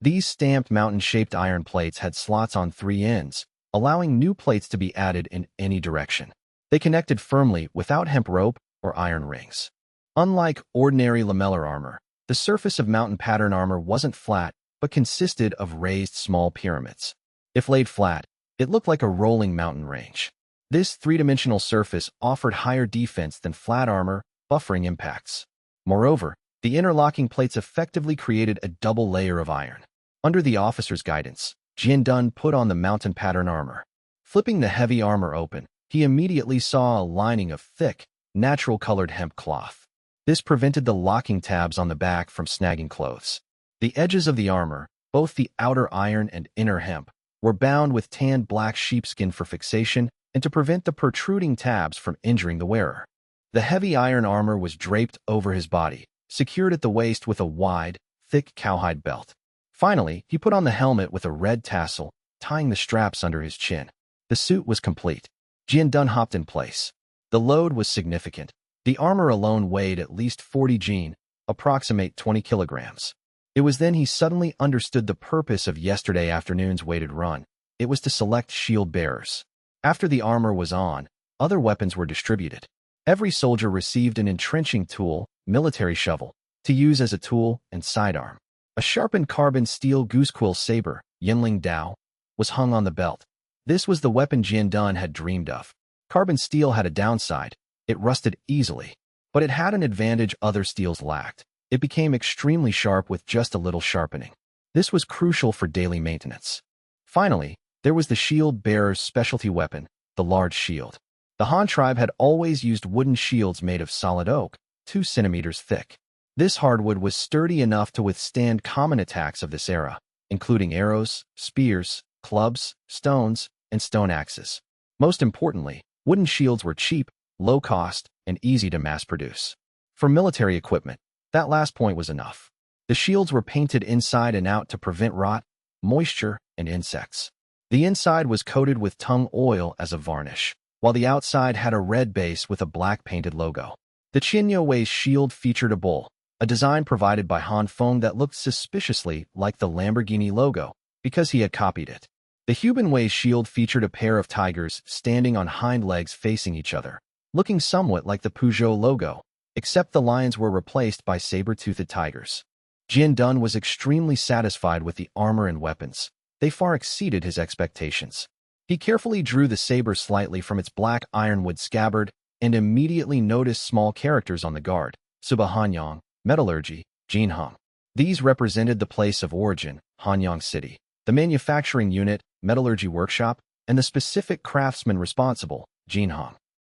These stamped mountain-shaped iron plates had slots on 3 ends, allowing new plates to be added in any direction. They connected firmly without hemp rope or iron rings. Unlike ordinary lamellar armor, the surface of mountain pattern armor wasn't flat, but consisted of raised small pyramids. If laid flat, it looked like a rolling mountain range. This 3-dimensional surface offered higher defense than flat armor, buffering impacts. Moreover, the interlocking plates effectively created a double layer of iron. Under the officer's guidance, Jian Dun put on the mountain pattern armor. Flipping the heavy armor open, he immediately saw a lining of thick, natural-colored hemp cloth. This prevented the locking tabs on the back from snagging clothes. The edges of the armor, both the outer iron and inner hemp, were bound with tanned black sheepskin for fixation and to prevent the protruding tabs from injuring the wearer. The heavy iron armor was draped over his body, secured at the waist with a wide, thick cowhide belt. Finally, he put on the helmet with a red tassel tying the straps under his chin. The suit was complete. Jian Dun hopped in place. The load was significant. The armor alone weighed at least 40 jin, approximate 20 kilograms. It was then he suddenly understood the purpose of yesterday afternoon's weighted run. It was to select shield bearers. After the armor was on, other weapons were distributed. Every soldier received an entrenching tool, military shovel, to use as a tool and sidearm. A sharpened carbon steel goosequill saber, Yinling Dao, was hung on the belt. This was the weapon Jian Dun had dreamed of. Carbon steel had a downside. It rusted easily. But it had an advantage other steels lacked. It became extremely sharp with just a little sharpening. This was crucial for daily maintenance. Finally, there was the shield bearer's specialty weapon, the large shield. The Han tribe had always used wooden shields made of solid oak, 2 centimeters thick. This hardwood was sturdy enough to withstand common attacks of this era, including arrows, spears, clubs, stones, and stone axes. Most importantly, wooden shields were cheap, low cost, and easy to mass produce. For military equipment, that last point was enough. The shields were painted inside and out to prevent rot, moisture, and insects. The inside was coated with tung oil as a varnish, while the outside had a red base with a black painted logo. The Qinyo Wei's shield featured a bull, a design provided by Han Feng that looked suspiciously like the Lamborghini logo, because he had copied it. The Huban Wei's shield featured a pair of tigers standing on hind legs facing each other, looking somewhat like the Peugeot logo, except the lions were replaced by saber-toothed tigers. Jian Dun was extremely satisfied with the armor and weapons. They far exceeded his expectations. He carefully drew the saber slightly from its black ironwood scabbard and immediately noticed small characters on the guard, Suba Hanyang, Metallurgy, Jinheng. These represented the place of origin, Hanyang City, the manufacturing unit, Metallurgy Workshop, and the specific craftsman responsible, Jinheng.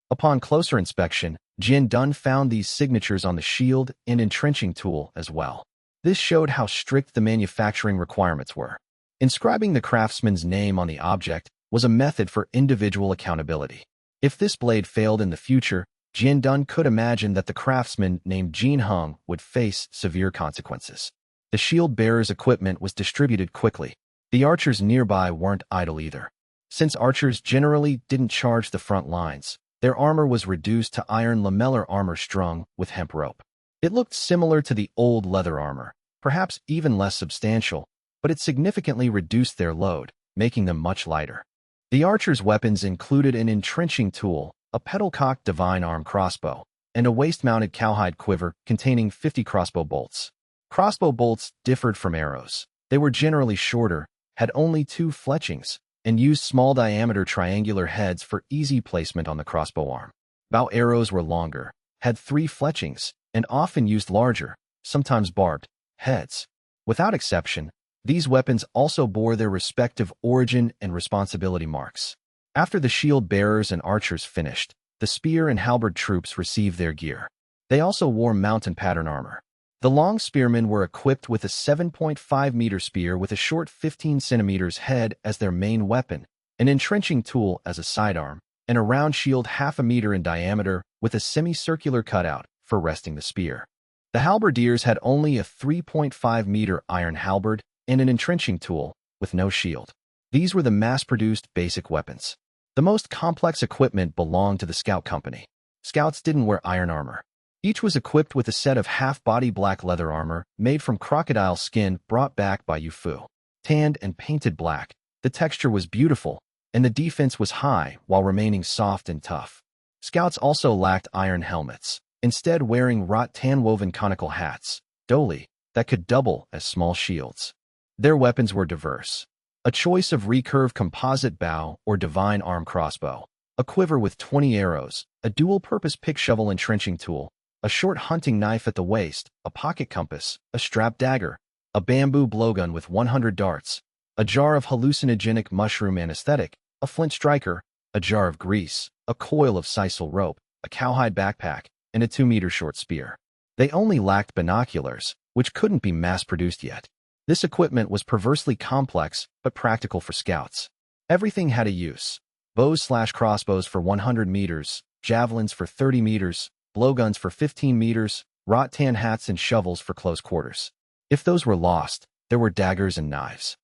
Upon closer inspection, Jian Dun found these signatures on the shield and entrenching tool as well. This showed how strict the manufacturing requirements were. Inscribing the craftsman's name on the object was a method for individual accountability. If this blade failed in the future, Jian Dun could imagine that the craftsman named Jinheng would face severe consequences. The shield bearer's equipment was distributed quickly. The archers nearby weren't idle either. Since archers generally didn't charge the front lines, their armor was reduced to iron lamellar armor strung with hemp rope. It looked similar to the old leather armor, perhaps even less substantial, but it significantly reduced their load, making them much lighter. The archers' weapons included an entrenching tool, a pedal-cocked divine arm crossbow, and a waist-mounted cowhide quiver containing 50 crossbow bolts. Crossbow bolts differed from arrows. They were generally shorter, had only 2 fletchings, and used small-diameter triangular heads for easy placement on the crossbow arm. Bow arrows were longer, had 3 fletchings, and often used larger, sometimes barbed, heads. Without exception, these weapons also bore their respective origin and responsibility marks. After the shield bearers and archers finished, the spear and halberd troops received their gear. They also wore mountain pattern armor. The long spearmen were equipped with a 7.5-meter spear with a short 15 centimeters head as their main weapon, an entrenching tool as a sidearm, and a round shield half a meter in diameter with a semicircular cutout for resting the spear. The halberdiers had only a 3.5-meter iron halberd and an entrenching tool, with no shield. These were the mass-produced basic weapons. The most complex equipment belonged to the scout company. Scouts didn't wear iron armor. Each was equipped with a set of half-body black leather armor made from crocodile skin brought back by Yufu. Tanned and painted black, the texture was beautiful, and the defense was high while remaining soft and tough. Scouts also lacked iron helmets, instead wearing wrought tan-woven conical hats, doli, that could double as small shields. Their weapons were diverse. A choice of recurve composite bow or divine arm crossbow, a quiver with 20 arrows, a dual-purpose pick shovel entrenching tool, a short hunting knife at the waist, a pocket compass, a strap dagger, a bamboo blowgun with 100 darts, a jar of hallucinogenic mushroom anesthetic, a flint striker, a jar of grease, a coil of sisal rope, a cowhide backpack, and a 2-meter short spear. They only lacked binoculars, which couldn't be mass-produced yet. This equipment was perversely complex, but practical for scouts. Everything had a use. Bows/crossbows for 100 meters, javelins for 30 meters, blowguns for 15 meters, wrought tan hats and shovels for close quarters. If those were lost, there were daggers and knives.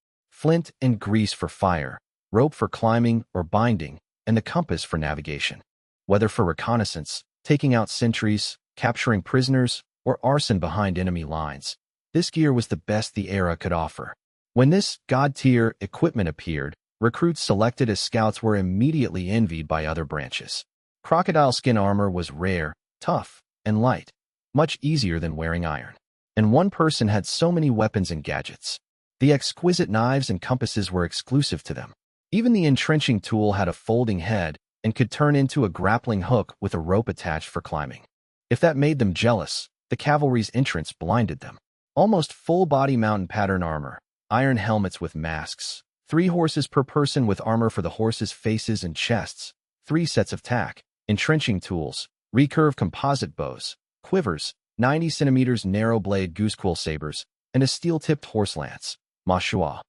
flint and grease for fire, rope for climbing or binding, and the compass for navigation. Whether for reconnaissance, taking out sentries, capturing prisoners, or arson behind enemy lines, this gear was the best the era could offer. When this god-tier equipment appeared, recruits selected as scouts were immediately envied by other branches. Crocodile skin armor was rare, tough, and light, much easier than wearing iron. And one person had so many weapons and gadgets. The exquisite knives and compasses were exclusive to them. Even the entrenching tool had a folding head and could turn into a grappling hook with a rope attached for climbing. If that made them jealous, the cavalry's entrance blinded them. Almost full-body mountain pattern armor, iron helmets with masks, 3 horses per person with armor for the horses' faces and chests, 3 sets of tack, entrenching tools, recurve composite bows, quivers, 90 centimeters narrow blade goosequill sabers, and a steel-tipped horse lance, manhua.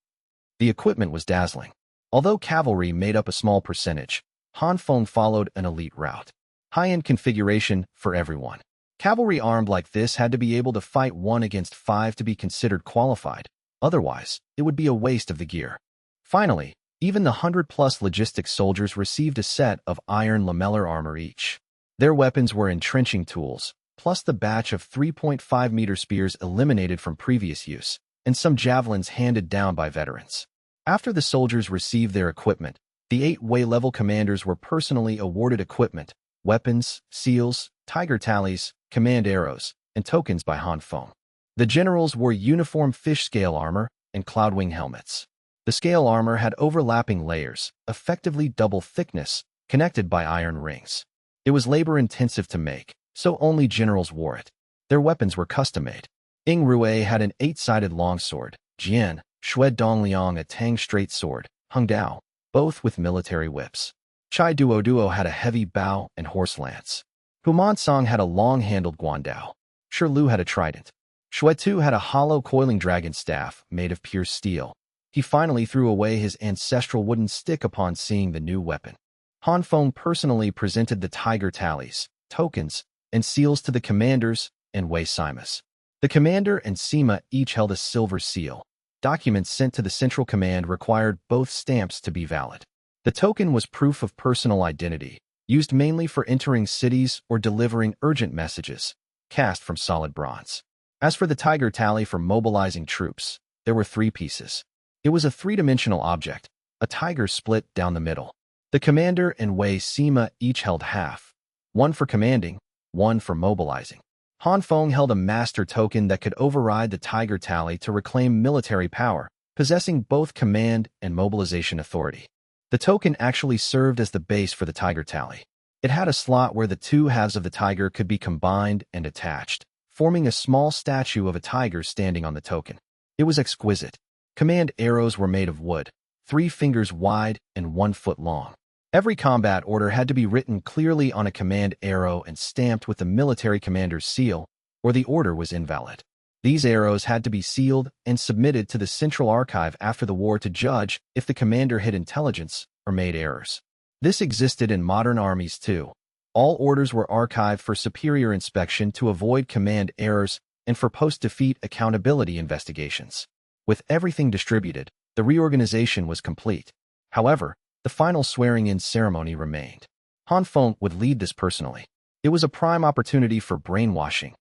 The equipment was dazzling. Although cavalry made up a small percentage, Han Feng followed an elite route. High-end configuration for everyone. Cavalry armed like this had to be able to fight 1 against 5 to be considered qualified. Otherwise, it would be a waste of the gear. Finally, even the 100-plus logistics soldiers received a set of iron lamellar armor each. Their weapons were entrenching tools, plus the batch of 3.5-meter spears eliminated from previous use, and some javelins handed down by veterans. After the soldiers received their equipment, the 8-way-level commanders were personally awarded equipment, weapons, seals, tiger tallies, command arrows, and tokens by Han Feng. The generals wore uniform fish-scale armor and cloudwing helmets. The scale armor had overlapping layers, effectively double thickness, connected by iron rings. It was labor-intensive to make, so only generals wore it. Their weapons were custom-made. Ing Rui had an 8-sided longsword, Jian, Shui Dongliang a Tang straight sword, Hung Dao, both with military whips. Chai Duo had a heavy bow and horse lance. Human Song had a long-handled guandao. Shi Lu had a trident. Shui Tu had a hollow coiling dragon staff made of pure steel. He finally threw away his ancestral wooden stick upon seeing the new weapon. Han Feng personally presented the tiger tallies, tokens, and seals to the commanders and Wei Simas. The commander and Sima each held a silver seal. Documents sent to the central command required both stamps to be valid. The token was proof of personal identity, used mainly for entering cities or delivering urgent messages, cast from solid bronze. As for the tiger tally for mobilizing troops, there were 3 pieces. It was a 3-dimensional object, a tiger split down the middle. The commander and Wei Sima each held half, 1 for commanding, 1 for mobilizing. Han Feng held a master token that could override the tiger tally to reclaim military power, possessing both command and mobilization authority. The token actually served as the base for the tiger tally. It had a slot where the 2 halves of the tiger could be combined and attached, forming a small statue of a tiger standing on the token. It was exquisite. Command arrows were made of wood, 3 fingers wide and 1 foot long. Every combat order had to be written clearly on a command arrow and stamped with the military commander's seal, or the order was invalid. These arrows had to be sealed and submitted to the Central Archive after the war to judge if the commander hid intelligence or made errors. This existed in modern armies too. All orders were archived for superior inspection to avoid command errors and for post-defeat accountability investigations. With everything distributed, the reorganization was complete. However, the final swearing-in ceremony remained. Han Feng would lead this personally. It was a prime opportunity for brainwashing.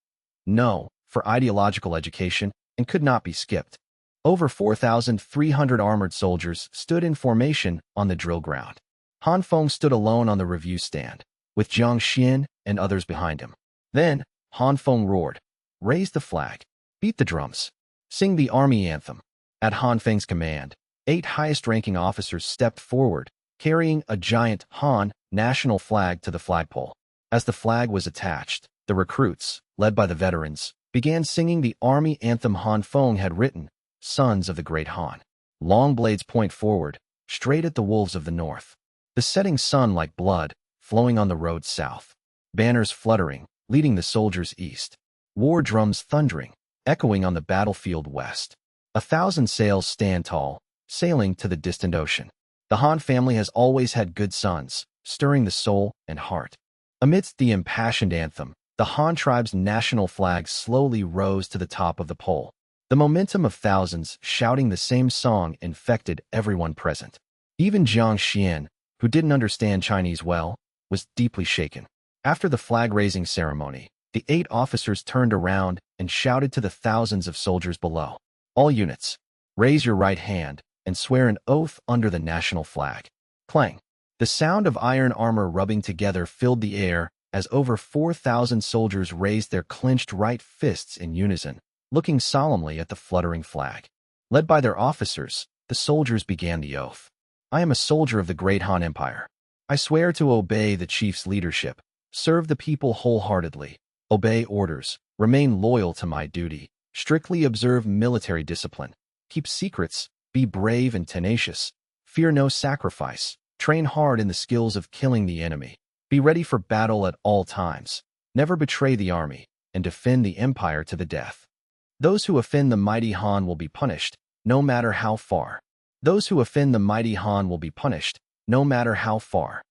No, for ideological education, and could not be skipped. Over 4,300 armored soldiers stood in formation on the drill ground. Han Feng stood alone on the review stand, with Jiang Xian and others behind him. Then, Han Feng roared, "Raise the flag, beat the drums, sing the army anthem." At Han Feng's command, 8 highest-ranking officers stepped forward, carrying a giant Han national flag to the flagpole. As the flag was attached, the recruits, led by the veterans, began singing the army anthem Han Feng had written, "Sons of the Great Han." Long blades point forward, straight at the wolves of the north. The setting sun like blood, flowing on the road south. Banners fluttering, leading the soldiers east. War drums thundering, echoing on the battlefield west. 1,000 sails stand tall, sailing to the distant ocean. The Han family has always had good sons, stirring the soul and heart. Amidst the impassioned anthem, the Han tribe's national flag slowly rose to the top of the pole. The momentum of thousands shouting the same song infected everyone present. Even Jiang Xian, who didn't understand Chinese well, was deeply shaken. After the flag-raising ceremony, the 8 officers turned around and shouted to the thousands of soldiers below. All units, raise your right hand and swear an oath under the national flag. Clang. The sound of iron armor rubbing together filled the air as over 4,000 soldiers raised their clenched right fists in unison, looking solemnly at the fluttering flag. Led by their officers, the soldiers began the oath. I am a soldier of the Great Han Empire. I swear to obey the chief's leadership, serve the people wholeheartedly, obey orders, remain loyal to my duty, strictly observe military discipline, keep secrets, be brave and tenacious, fear no sacrifice, train hard in the skills of killing the enemy, be ready for battle at all times, never betray the army, and defend the empire to the death. Those who offend the mighty Han will be punished, no matter how far. Those who offend the mighty Han will be punished, no matter how far.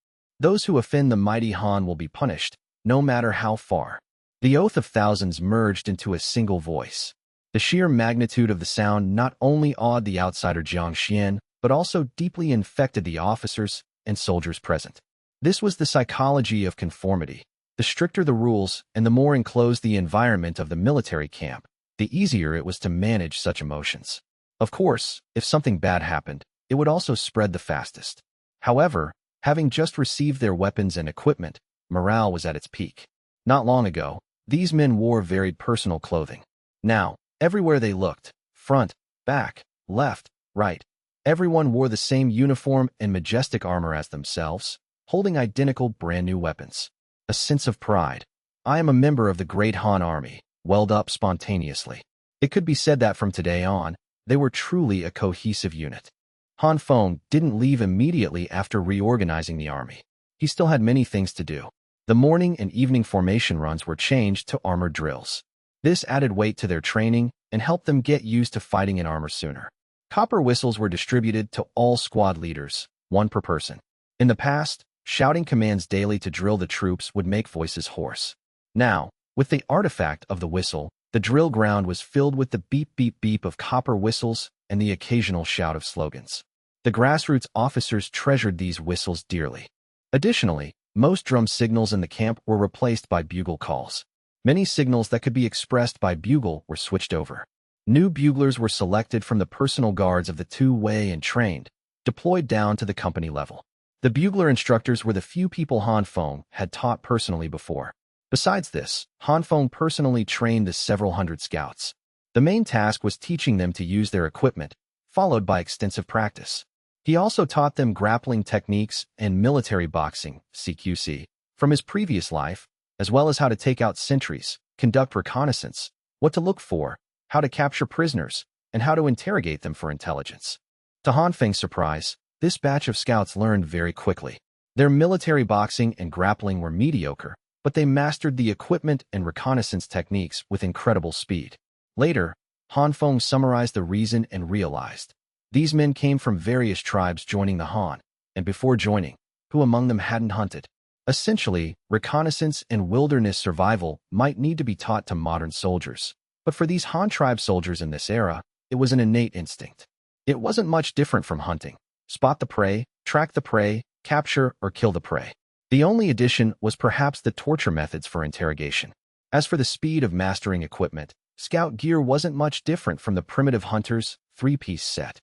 Those who offend the mighty Han will be punished, no matter how far. The oath of thousands merged into a single voice. The sheer magnitude of the sound not only awed the outsider Jiang Xian, but also deeply infected the officers and soldiers present. This was the psychology of conformity. The stricter the rules and the more enclosed the environment of the military camp, the easier it was to manage such emotions. Of course, if something bad happened, it would also spread the fastest. However, having just received their weapons and equipment, morale was at its peak. Not long ago, these men wore varied personal clothing. Now, everywhere they looked, front, back, left, right, everyone wore the same uniform and majestic armor as themselves, holding identical brand-new weapons. A sense of pride. I am a member of the Great Han Army, welled up spontaneously. It could be said that from today on, they were truly a cohesive unit. Han Feng didn't leave immediately after reorganizing the army. He still had many things to do. The morning and evening formation runs were changed to armored drills. This added weight to their training and helped them get used to fighting in armor sooner. Copper whistles were distributed to all squad leaders, 1 per person. In the past, shouting commands daily to drill the troops would make voices hoarse. Now, with the artifact of the whistle, the drill ground was filled with the beep beep beep of copper whistles and the occasional shout of slogans. The grassroots officers treasured these whistles dearly. Additionally, most drum signals in the camp were replaced by bugle calls. Many signals that could be expressed by bugle were switched over. New buglers were selected from the personal guards of the two-way and trained, deployed down to the company level. The bugler instructors were the few people Han Feng had taught personally before. Besides this, Han Feng personally trained the several hundred scouts. The main task was teaching them to use their equipment, followed by extensive practice. He also taught them grappling techniques and military boxing, CQC, from his previous life, as well as how to take out sentries, conduct reconnaissance, what to look for, how to capture prisoners, and how to interrogate them for intelligence. To Han Feng's surprise, this batch of scouts learned very quickly. Their military boxing and grappling were mediocre, but they mastered the equipment and reconnaissance techniques with incredible speed. Later, Han Feng summarized the reason and realized. These men came from various tribes joining the Han, and before joining, who among them hadn't hunted? Essentially, reconnaissance and wilderness survival might need to be taught to modern soldiers. But for these Han tribe soldiers in this era, it was an innate instinct. It wasn't much different from hunting. Spot the prey, track the prey, capture or kill the prey. The only addition was perhaps the torture methods for interrogation. As for the speed of mastering equipment, scout gear wasn't much different from the primitive hunter's 3-piece set.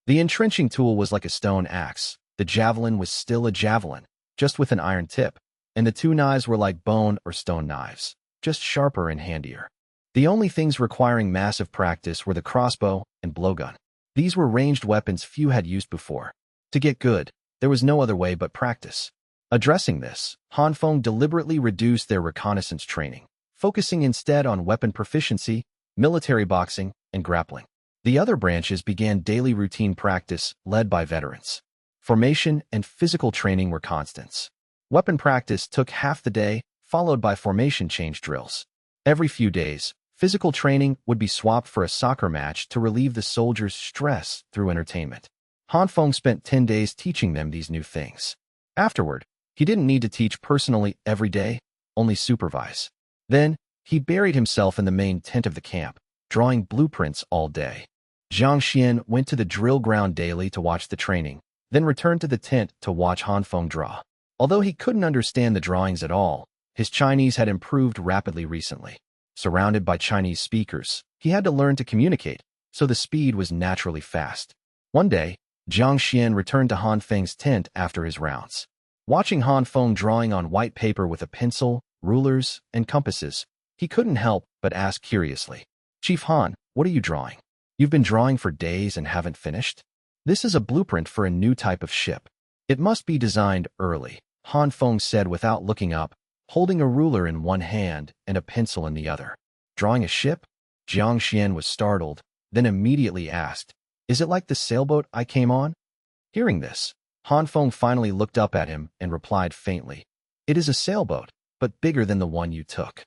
The entrenching tool was like a stone axe, the javelin was still a javelin, just with an iron tip, and the 2 knives were like bone or stone knives, just sharper and handier. The only things requiring massive practice were the crossbow and blowgun. These were ranged weapons few had used before. To get good, there was no other way but practice. Addressing this, Han Feng deliberately reduced their reconnaissance training, focusing instead on weapon proficiency, military boxing, and grappling. The other branches began daily routine practice led by veterans. Formation and physical training were constants. Weapon practice took half the day, followed by formation change drills. Every few days, physical training would be swapped for a soccer match to relieve the soldiers' stress through entertainment. Han Feng spent 10 days teaching them these new things. Afterward, he didn't need to teach personally every day, only supervise. Then, he buried himself in the main tent of the camp, drawing blueprints all day. Jiang Xian went to the drill ground daily to watch the training, then returned to the tent to watch Han Feng draw. Although he couldn't understand the drawings at all, his Chinese had improved rapidly recently. Surrounded by Chinese speakers, he had to learn to communicate, so the speed was naturally fast. One day, Jiang Xian returned to Han Feng's tent after his rounds. Watching Han Feng drawing on white paper with a pencil, rulers, and compasses, he couldn't help but ask curiously, "Chief Han, what are you drawing? You've been drawing for days and haven't finished?" "This is a blueprint for a new type of ship. It must be designed early," Han Feng said without looking up, holding a ruler in one hand and a pencil in the other. "Drawing a ship?" Jiang Xian was startled, then immediately asked, "Is it like the sailboat I came on?" Hearing this, Han Feng finally looked up at him and replied faintly, "It is a sailboat, but bigger than the one you took."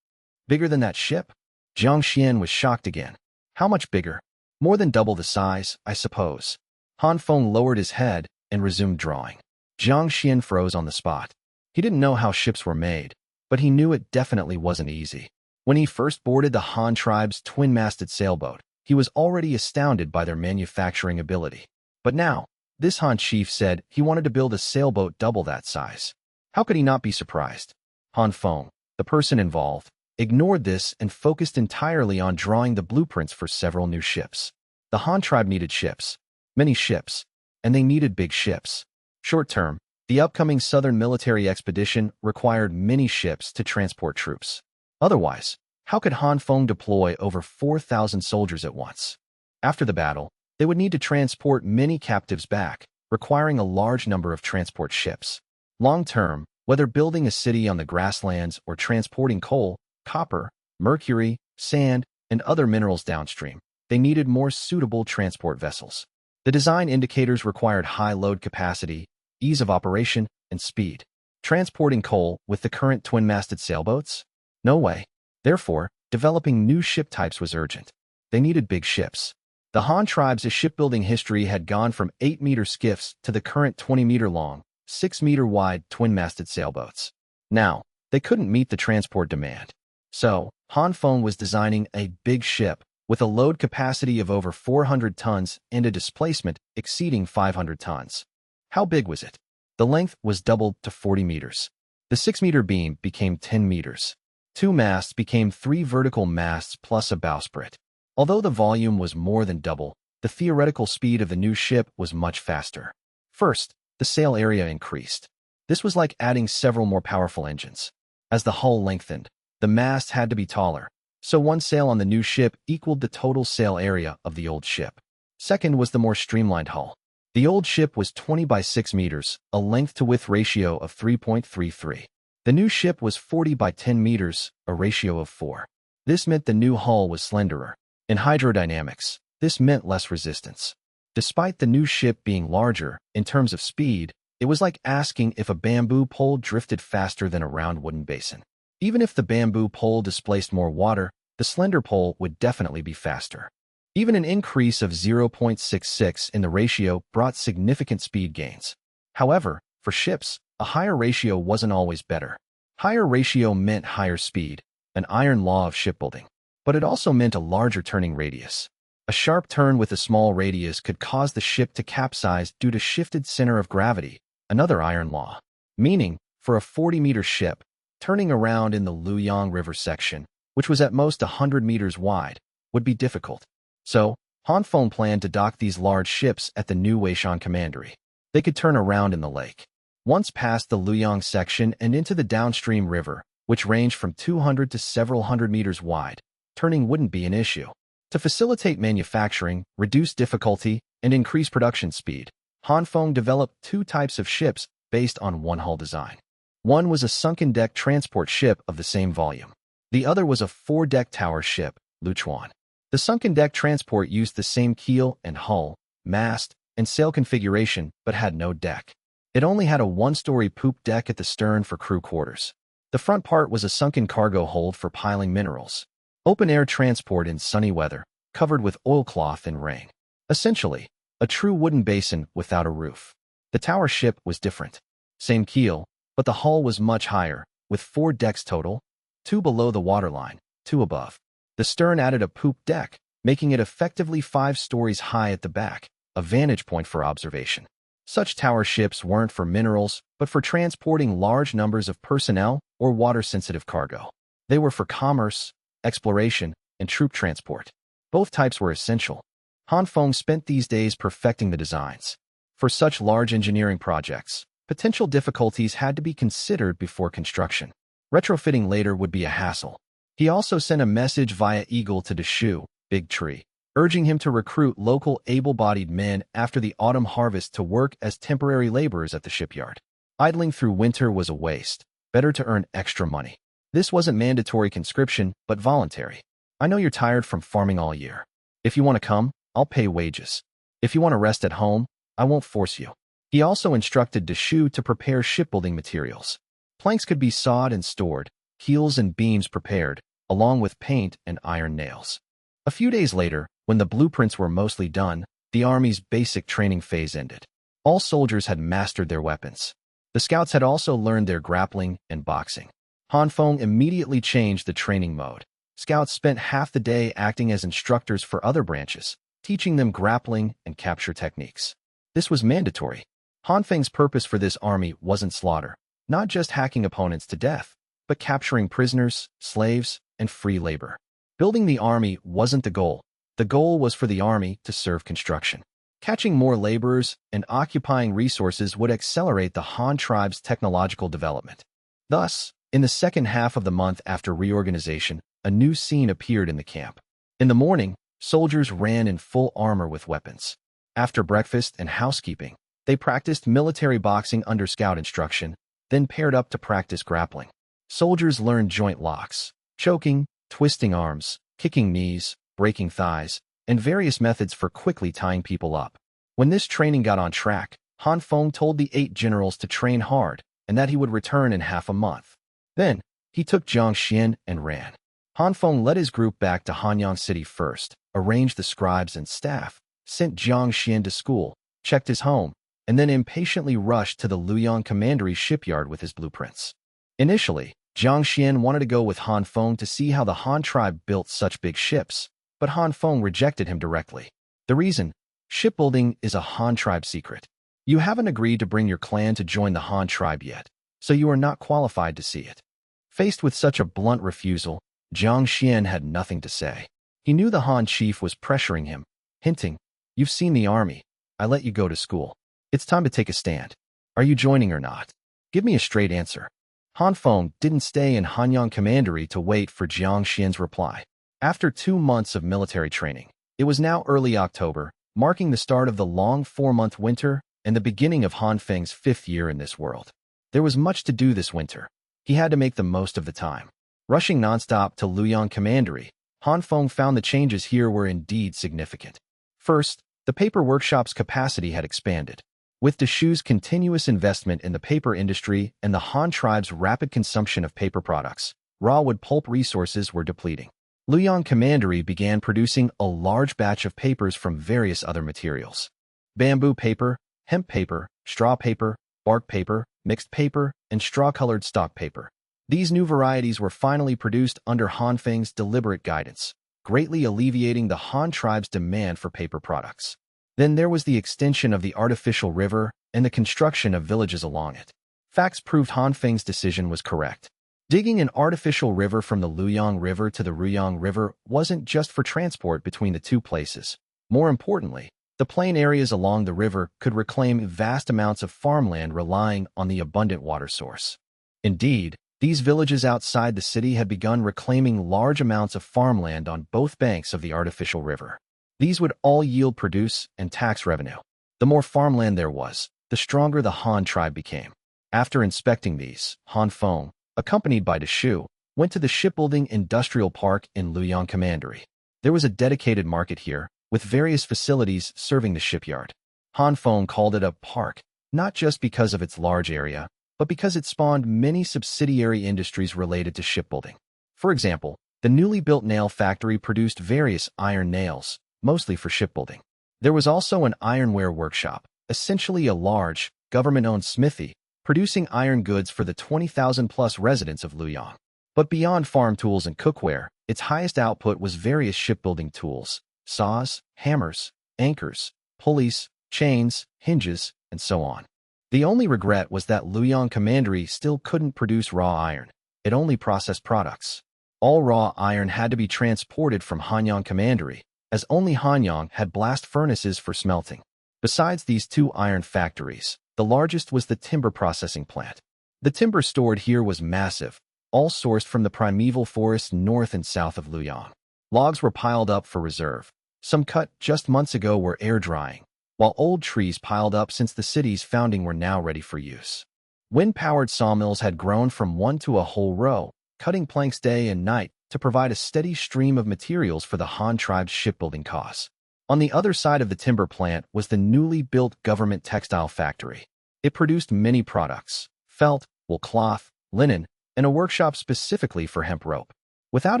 "Bigger than that ship?" Jiang Xian was shocked again. "How much bigger?" "More than double the size, I suppose." Han Feng lowered his head and resumed drawing. Jiang Xian froze on the spot. He didn't know how ships were made, but he knew it definitely wasn't easy. When he first boarded the Han tribe's twin-masted sailboat, he was already astounded by their manufacturing ability. But now, this Han chief said he wanted to build a sailboat double that size. How could he not be surprised? Han Feng, the person involved, ignored this and focused entirely on drawing the blueprints for several new ships. The Han tribe needed ships, many ships, and they needed big ships. Short term, the upcoming southern military expedition required many ships to transport troops. Otherwise, how could Han Feng deploy over 4,000 soldiers at once? After the battle, they would need to transport many captives back, requiring a large number of transport ships. Long term, whether building a city on the grasslands or transporting coal, copper, mercury, sand, and other minerals downstream, they needed more suitable transport vessels. The design indicators required high load capacity, ease of operation, and speed. Transporting coal with the current twin-masted sailboats? No way. Therefore, developing new ship types was urgent. They needed big ships. The Han tribe's shipbuilding history had gone from 8-meter skiffs to the current 20-meter-long, 6-meter-wide twin-masted sailboats. Now, they couldn't meet the transport demand. So, Han Feng was designing a big ship with a load capacity of over 400 tons and a displacement exceeding 500 tons. How big was it? The length was doubled to 40 meters. The 6-meter beam became 10 meters. 2 masts became 3 vertical masts plus a bowsprit. Although the volume was more than double, the theoretical speed of the new ship was much faster. First, the sail area increased. This was like adding several more powerful engines. As the hull lengthened, the mast had to be taller, so one sail on the new ship equaled the total sail area of the old ship. Second was the more streamlined hull. The old ship was 20 by 6 meters, a length-to-width ratio of 3.33. The new ship was 40 by 10 meters, a ratio of 4. This meant the new hull was slenderer. In hydrodynamics, this meant less resistance. Despite the new ship being larger, in terms of speed, it was like asking if a bamboo pole drifted faster than a round wooden basin. Even if the bamboo pole displaced more water, the slender pole would definitely be faster. Even an increase of 0.66 in the ratio brought significant speed gains. However, for ships, a higher ratio wasn't always better. Higher ratio meant higher speed, an iron law of shipbuilding. But it also meant a larger turning radius. A sharp turn with a small radius could cause the ship to capsize due to shifted center of gravity, another iron law. Meaning, for a 40-meter ship, turning around in the Luyang River section, which was at most 100 meters wide, would be difficult. So, Han Feng planned to dock these large ships at the new Weishan Commandery. They could turn around in the lake. Once past the Luyang section and into the downstream river, which ranged from 200 to several hundred meters wide, turning wouldn't be an issue. To facilitate manufacturing, reduce difficulty, and increase production speed, Han Feng developed 2 types of ships based on one hull design. One was a sunken deck transport ship of the same volume. The other was a 4-deck tower ship, Luchuan. The sunken deck transport used the same keel and hull, mast, and sail configuration but had no deck. It only had a 1-story poop deck at the stern for crew quarters. The front part was a sunken cargo hold for piling minerals. Open-air transport in sunny weather, covered with oilcloth and rain. Essentially, a true wooden basin without a roof. The tower ship was different. Same keel, but the hull was much higher, with 4 decks total, 2 below the waterline, 2 above. The stern added a poop deck, making it effectively 5 stories high at the back, a vantage point for observation. Such tower ships weren't for minerals, but for transporting large numbers of personnel or water-sensitive cargo. They were for commerce, exploration, and troop transport. Both types were essential. Han Feng spent these days perfecting the designs. For such large engineering projects, potential difficulties had to be considered before construction. Retrofitting later would be a hassle. He also sent a message via Eagle to Deshu, Big Tree, urging him to recruit local able-bodied men after the autumn harvest to work as temporary laborers at the shipyard. Idling through winter was a waste. Better to earn extra money. This wasn't mandatory conscription, but voluntary. I know you're tired from farming all year. If you want to come, I'll pay wages. If you want to rest at home, I won't force you. He also instructed Deshu to prepare shipbuilding materials. Planks could be sawed and stored, keels and beams prepared, along with paint and iron nails. A few days later, when the blueprints were mostly done, the Army's basic training phase ended. All soldiers had mastered their weapons. The scouts had also learned their grappling and boxing. Han Feng immediately changed the training mode. Scouts spent half the day acting as instructors for other branches, teaching them grappling and capture techniques. This was mandatory. Han Feng's purpose for this army wasn't slaughter, not just hacking opponents to death, but capturing prisoners, slaves, and free labor. Building the army wasn't the goal. The goal was for the army to serve construction. Catching more laborers and occupying resources would accelerate the Han tribe's technological development. Thus, in the second half of the month after reorganization, a new scene appeared in the camp. In the morning, soldiers ran in full armor with weapons. After breakfast and housekeeping, they practiced military boxing under scout instruction, then paired up to practice grappling. Soldiers learned joint locks, choking, twisting arms, kicking knees, breaking thighs, and various methods for quickly tying people up. When this training got on track, Han Feng told the 8 generals to train hard and that he would return in half a month. Then, he took Jiangxian and ran. Han Feng led his group back to Hanyang City first, arranged the scribes and staff, sent Jiangxian to school, checked his home, and then impatiently rushed to the Luoyang Commandery shipyard with his blueprints. Initially, Jiangxian wanted to go with Han Feng to see how the Han tribe built such big ships, but Han Feng rejected him directly. The reason? Shipbuilding is a Han tribe secret. You haven't agreed to bring your clan to join the Han tribe yet, so you are not qualified to see it. Faced with such a blunt refusal, Jiangxian had nothing to say. He knew the Han chief was pressuring him, hinting, "You've seen the army. I let you go to school. It's time to take a stand. Are you joining or not? Give me a straight answer." Han Feng didn't stay in Hanyang Commandery to wait for Jiangxian's reply. After 2 months of military training, it was now early October, marking the start of the long 4-month winter and the beginning of Han Feng's 5th year in this world. There was much to do this winter. He had to make the most of the time. Rushing nonstop to Luoyang Commandery, Han Feng found the changes here were indeed significant. First, the paper workshop's capacity had expanded. With Deshu's continuous investment in the paper industry and the Han tribe's rapid consumption of paper products, raw wood pulp resources were depleting. Luoyang Commandery began producing a large batch of papers from various other materials. Bamboo paper, hemp paper, straw paper, bark paper, mixed paper, and straw-colored stock paper. These new varieties were finally produced under Han Feng's deliberate guidance, greatly alleviating the Han tribe's demand for paper products. Then there was the extension of the artificial river and the construction of villages along it. Facts proved Han Feng's decision was correct. Digging an artificial river from the Luoyang River to the Ruyang River wasn't just for transport between the two places. More importantly, the plain areas along the river could reclaim vast amounts of farmland relying on the abundant water source. Indeed, these villages outside the city had begun reclaiming large amounts of farmland on both banks of the artificial river. These would all yield produce and tax revenue. The more farmland there was, the stronger the Han tribe became. After inspecting these, Han Feng, accompanied by Deshu, went to the shipbuilding industrial park in Luoyang Commandery. There was a dedicated market here, with various facilities serving the shipyard. Han Feng called it a park, not just because of its large area, but because it spawned many subsidiary industries related to shipbuilding. For example, the newly built nail factory produced various iron nails, mostly for shipbuilding. There was also an ironware workshop, essentially a large, government-owned smithy, producing iron goods for the 20,000-plus residents of Luoyang. But beyond farm tools and cookware, its highest output was various shipbuilding tools, saws, hammers, anchors, pulleys, chains, hinges, and so on. The only regret was that Luoyang Commandery still couldn't produce raw iron. It only processed products. All raw iron had to be transported from Hanyang Commandery, as only Hanyang had blast furnaces for smelting. Besides these two iron factories, the largest was the timber processing plant. The timber stored here was massive, all sourced from the primeval forests north and south of Luoyang. Logs were piled up for reserve. Some cut just months ago were air drying, while old trees piled up since the city's founding were now ready for use. Wind-powered sawmills had grown from one to a whole row, cutting planks day and night to provide a steady stream of materials for the Han tribe's shipbuilding costs. On the other side of the timber plant was the newly built government textile factory. It produced many products: felt, wool cloth, linen, and a workshop specifically for hemp rope. Without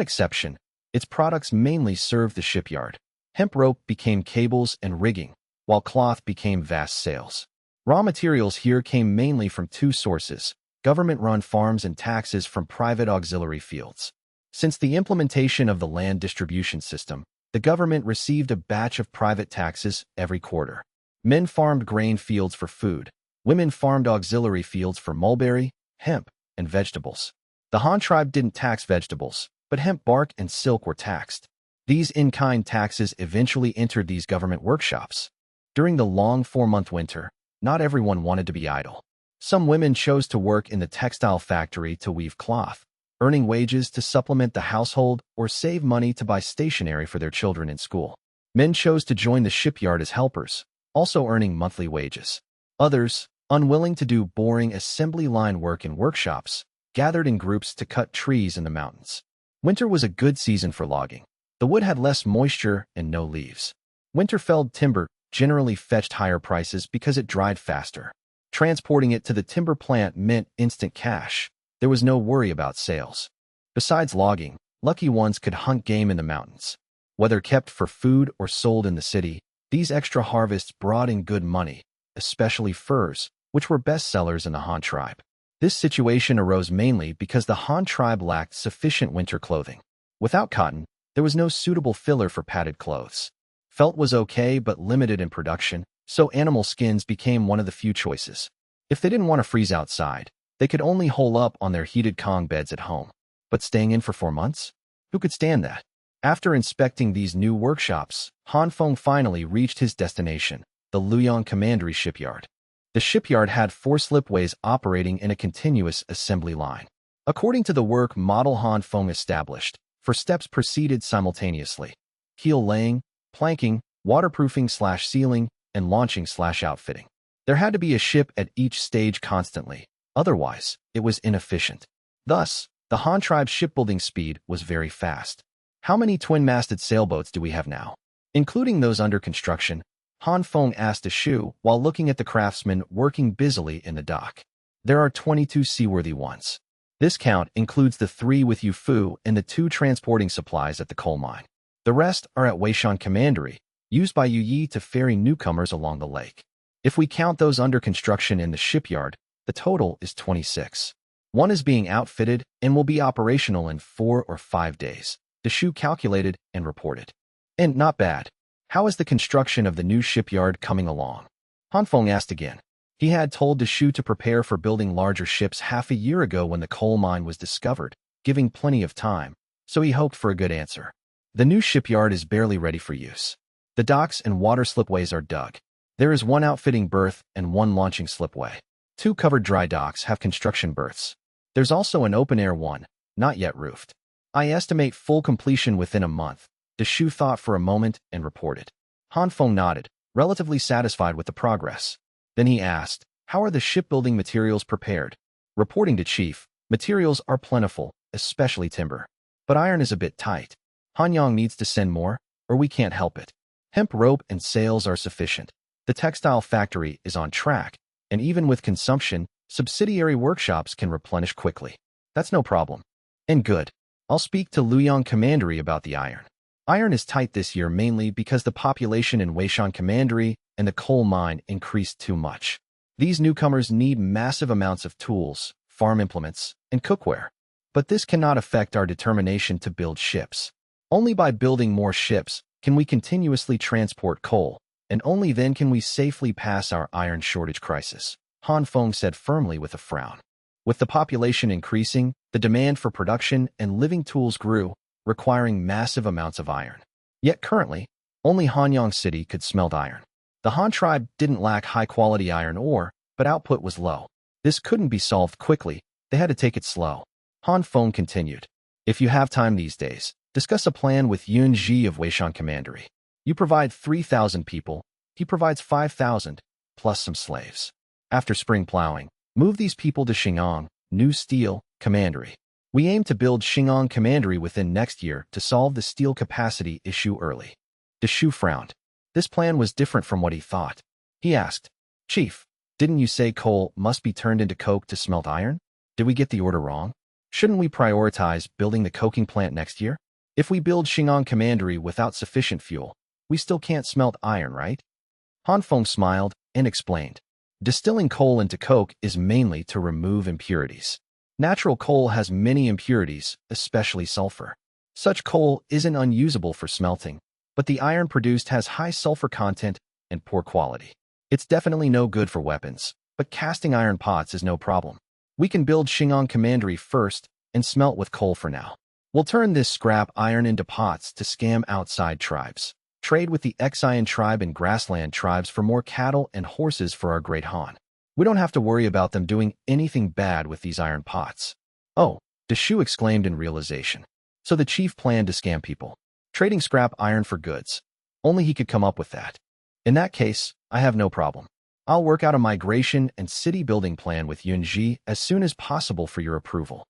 exception, its products mainly served the shipyard. Hemp rope became cables and rigging, while cloth became vast sails. Raw materials here came mainly from two sources: government-run farms and taxes from private auxiliary fields. Since the implementation of the land distribution system, the government received a batch of private taxes every quarter. Men farmed grain fields for food. Women farmed auxiliary fields for mulberry, hemp, and vegetables. The Han tribe didn't tax vegetables, but hemp bark and silk were taxed. These in-kind taxes eventually entered these government workshops. During the long 4-month winter, not everyone wanted to be idle. Some women chose to work in the textile factory to weave cloth, earning wages to supplement the household or save money to buy stationery for their children in school. Men chose to join the shipyard as helpers, also earning monthly wages. Others, unwilling to do boring assembly line work in workshops, gathered in groups to cut trees in the mountains. Winter was a good season for logging. The wood had less moisture and no leaves. Winter-felled timber generally fetched higher prices because it dried faster. Transporting it to the timber plant meant instant cash. There was no worry about sales. Besides logging, lucky ones could hunt game in the mountains. Whether kept for food or sold in the city, these extra harvests brought in good money, especially furs, which were best sellers in the Han tribe. This situation arose mainly because the Han tribe lacked sufficient winter clothing. Without cotton, there was no suitable filler for padded clothes. Felt was okay but limited in production, so animal skins became one of the few choices. If they didn't want to freeze outside, they could only hole up on their heated Kong beds at home. But staying in for 4 months? Who could stand that? After inspecting these new workshops, Han Feng finally reached his destination, the Luoyang Commandery shipyard. The shipyard had 4 slipways operating in a continuous assembly line. According to the work model Han Feng established, 4 steps proceeded simultaneously: keel laying, planking, waterproofing/sealing, and launching/outfitting. There had to be a ship at each stage constantly, otherwise it was inefficient. Thus, the Han tribe's shipbuilding speed was very fast. How many twin-masted sailboats do we have now? Including those under construction, Han Feng asked a Shu while looking at the craftsmen working busily in the dock. There are 22 seaworthy ones. This count includes the 3 with Yufu and the 2 transporting supplies at the coal mine. The rest are at Weishan Commandery, used by Yu Yi to ferry newcomers along the lake. If we count those under construction in the shipyard, the total is 26. One is being outfitted and will be operational in 4 or 5 days. The Shu calculated and reported. And not bad. How is the construction of the new shipyard coming along? Han Feng asked again. He had told the Shu to prepare for building larger ships half a year ago when the coal mine was discovered, giving plenty of time, so he hoped for a good answer. The new shipyard is barely ready for use. The docks and water slipways are dug. There is 1 outfitting berth and 1 launching slipway. 2 covered dry docks have construction berths. There's also an open-air one, not yet roofed. I estimate full completion within a month. The Shu thought for a moment and reported. Han Feng nodded, relatively satisfied with the progress. Then he asked, how are the shipbuilding materials prepared? Reporting to Chief, materials are plentiful, especially timber. But iron is a bit tight. Hanyang needs to send more, or we can't help it. Hemp rope and sails are sufficient. The textile factory is on track, and even with consumption, subsidiary workshops can replenish quickly. That's no problem. And good. I'll speak to Luoyang Commandery about the iron. Iron is tight this year mainly because the population in Weishan Commandery and the coal mine increased too much. These newcomers need massive amounts of tools, farm implements, and cookware. But this cannot affect our determination to build ships. Only by building more ships can we continuously transport coal, and only then can we safely pass our iron shortage crisis, Han Feng said firmly with a frown. With the population increasing, the demand for production and living tools grew, requiring massive amounts of iron. Yet currently, only Hanyang City could smelt iron. The Han tribe didn't lack high-quality iron ore, but output was low. This couldn't be solved quickly, they had to take it slow. Han Feng continued. If you have time these days, discuss a plan with Yun Ji of Weishan Commandery. You provide 3,000 people, he provides 5,000, plus some slaves. After spring plowing, move these people to Xingang, New Steel, Commandery. We aim to build Xingang Commandery within next year to solve the steel capacity issue early. Deshu frowned. This plan was different from what he thought. He asked, Chief, didn't you say coal must be turned into coke to smelt iron? Did we get the order wrong? Shouldn't we prioritize building the coking plant next year? If we build Xingang Commandery without sufficient fuel, we still can't smelt iron, right? Han Feng smiled and explained. Distilling coal into coke is mainly to remove impurities. Natural coal has many impurities, especially sulfur. Such coal isn't unusable for smelting, but the iron produced has high sulfur content and poor quality. It's definitely no good for weapons, but casting iron pots is no problem. We can build Xingang Commandery first and smelt with coal for now. We'll turn this scrap iron into pots to scam outside tribes. Trade with the Exian tribe and grassland tribes for more cattle and horses for our great Han. We don't have to worry about them doing anything bad with these iron pots. Oh, Deshu exclaimed in realization. So the chief planned to scam people, trading scrap iron for goods. Only he could come up with that. In that case, I have no problem. I'll work out a migration and city building plan with Yunji as soon as possible for your approval.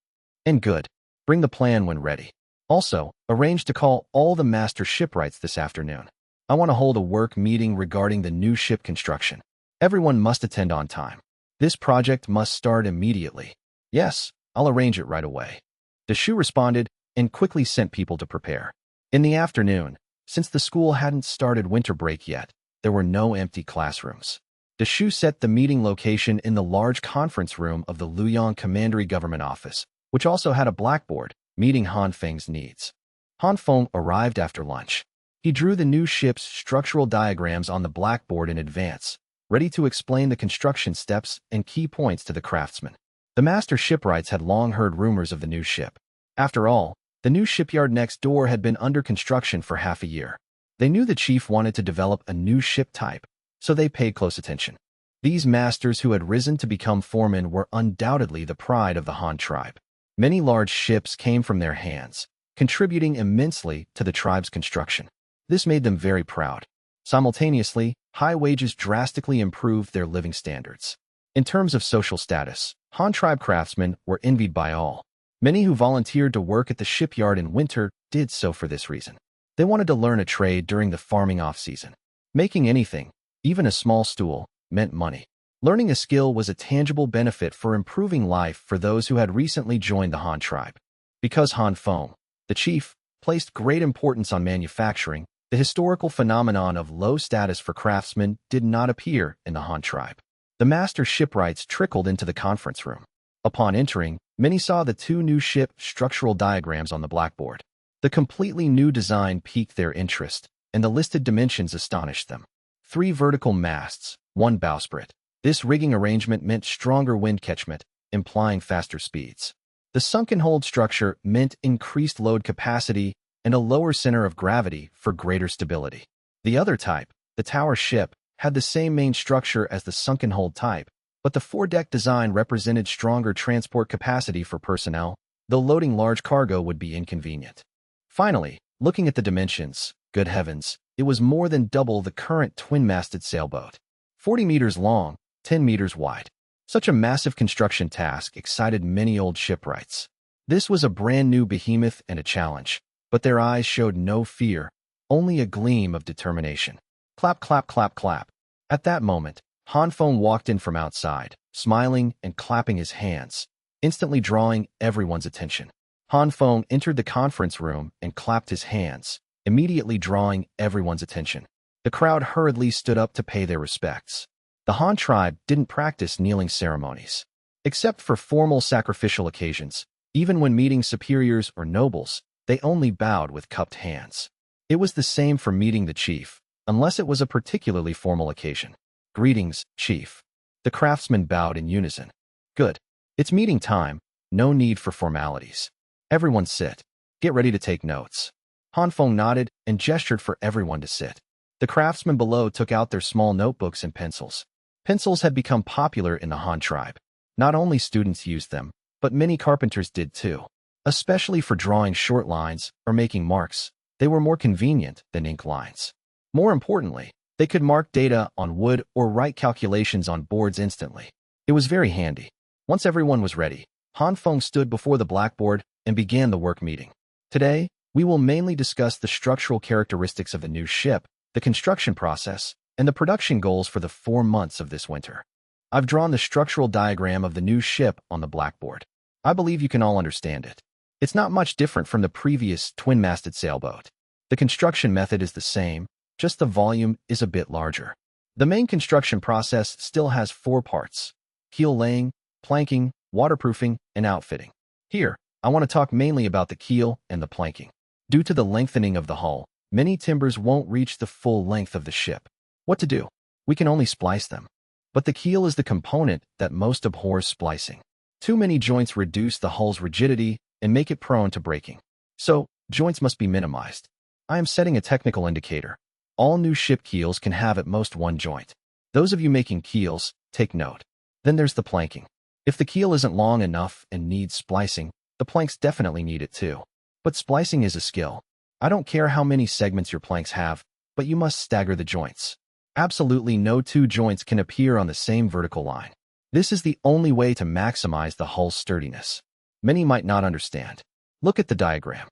And good. Bring the plan when ready. Also, arrange to call all the master shipwrights this afternoon. I want to hold a work meeting regarding the new ship construction. Everyone must attend on time. This project must start immediately. Yes, I'll arrange it right away. Deshu responded and quickly sent people to prepare. In the afternoon, since the school hadn't started winter break yet, there were no empty classrooms. Deshu set the meeting location in the large conference room of the Luoyang Commandery Government Office, which also had a blackboard, meeting Han Feng's needs. Han Feng arrived after lunch. He drew the new ship's structural diagrams on the blackboard in advance, ready to explain the construction steps and key points to the craftsmen. The master shipwrights had long heard rumors of the new ship. After all, the new shipyard next door had been under construction for half a year. They knew the chief wanted to develop a new ship type, so they paid close attention. These masters who had risen to become foremen were undoubtedly the pride of the Han tribe. Many large ships came from their hands, contributing immensely to the tribe's construction. This made them very proud. Simultaneously, high wages drastically improved their living standards. In terms of social status, Han tribe craftsmen were envied by all. Many who volunteered to work at the shipyard in winter did so for this reason. They wanted to learn a trade during the farming off-season. Making anything, even a small stool, meant money. Learning a skill was a tangible benefit for improving life for those who had recently joined the Han tribe. Because Han Feng, the chief, placed great importance on manufacturing, the historical phenomenon of low status for craftsmen did not appear in the Han tribe. The master shipwrights trickled into the conference room. Upon entering, many saw the two new ship structural diagrams on the blackboard. The completely new design piqued their interest, and the listed dimensions astonished them. 3 vertical masts, 1 bowsprit. This rigging arrangement meant stronger wind catchment, implying faster speeds. The sunken hold structure meant increased load capacity and a lower center of gravity for greater stability. The other type, the tower ship, had the same main structure as the sunken hold type, but the foredeck design represented stronger transport capacity for personnel, though loading large cargo would be inconvenient. Finally, looking at the dimensions, good heavens, it was more than double the current twin-masted sailboat. 40 meters long, 10 meters wide. Such a massive construction task excited many old shipwrights. This was a brand new behemoth and a challenge, but their eyes showed no fear, only a gleam of determination. Clap, clap, clap, clap. At that moment, Han Feng walked in from outside, smiling and clapping his hands, instantly drawing everyone's attention. Han Feng entered the conference room and clapped his hands, immediately drawing everyone's attention. The crowd hurriedly stood up to pay their respects. The Han tribe didn't practice kneeling ceremonies. Except for formal sacrificial occasions, even when meeting superiors or nobles, they only bowed with cupped hands. It was the same for meeting the chief, unless it was a particularly formal occasion. Greetings, chief. The craftsmen bowed in unison. Good. It's meeting time. No need for formalities. Everyone sit. Get ready to take notes. Han Feng nodded and gestured for everyone to sit. The craftsmen below took out their small notebooks and pencils. Pencils had become popular in the Han tribe. Not only students used them, but many carpenters did too. Especially for drawing short lines or making marks, they were more convenient than ink lines. More importantly, they could mark data on wood or write calculations on boards instantly. It was very handy. Once everyone was ready, Han Feng stood before the blackboard and began the work meeting. Today, we will mainly discuss the structural characteristics of the new ship, the construction process, and the production goals for the 4 months of this winter. I've drawn the structural diagram of the new ship on the blackboard. I believe you can all understand it. It's not much different from the previous twin-masted sailboat. The construction method is the same, just the volume is a bit larger. The main construction process still has 4 parts: keel laying, planking, waterproofing, and outfitting. Here, I want to talk mainly about the keel and the planking. Due to the lengthening of the hull, many timbers won't reach the full length of the ship. What to do? We can only splice them. But the keel is the component that most abhors splicing. Too many joints reduce the hull's rigidity and make it prone to breaking. So, joints must be minimized. I am setting a technical indicator. All new ship keels can have at most 1 joint. Those of you making keels, take note. Then there's the planking. If the keel isn't long enough and needs splicing, the planks definitely need it too. But splicing is a skill. I don't care how many segments your planks have, but you must stagger the joints. Absolutely no 2 joints can appear on the same vertical line. This is the only way to maximize the hull's sturdiness. Many might not understand. Look at the diagram.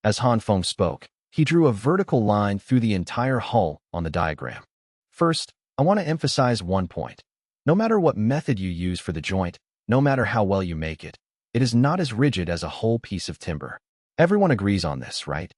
As Han Feng spoke, he drew a vertical line through the entire hull on the diagram. First, I want to emphasize one point. No matter what method you use for the joint, no matter how well you make it, it is not as rigid as a whole piece of timber. Everyone agrees on this, right?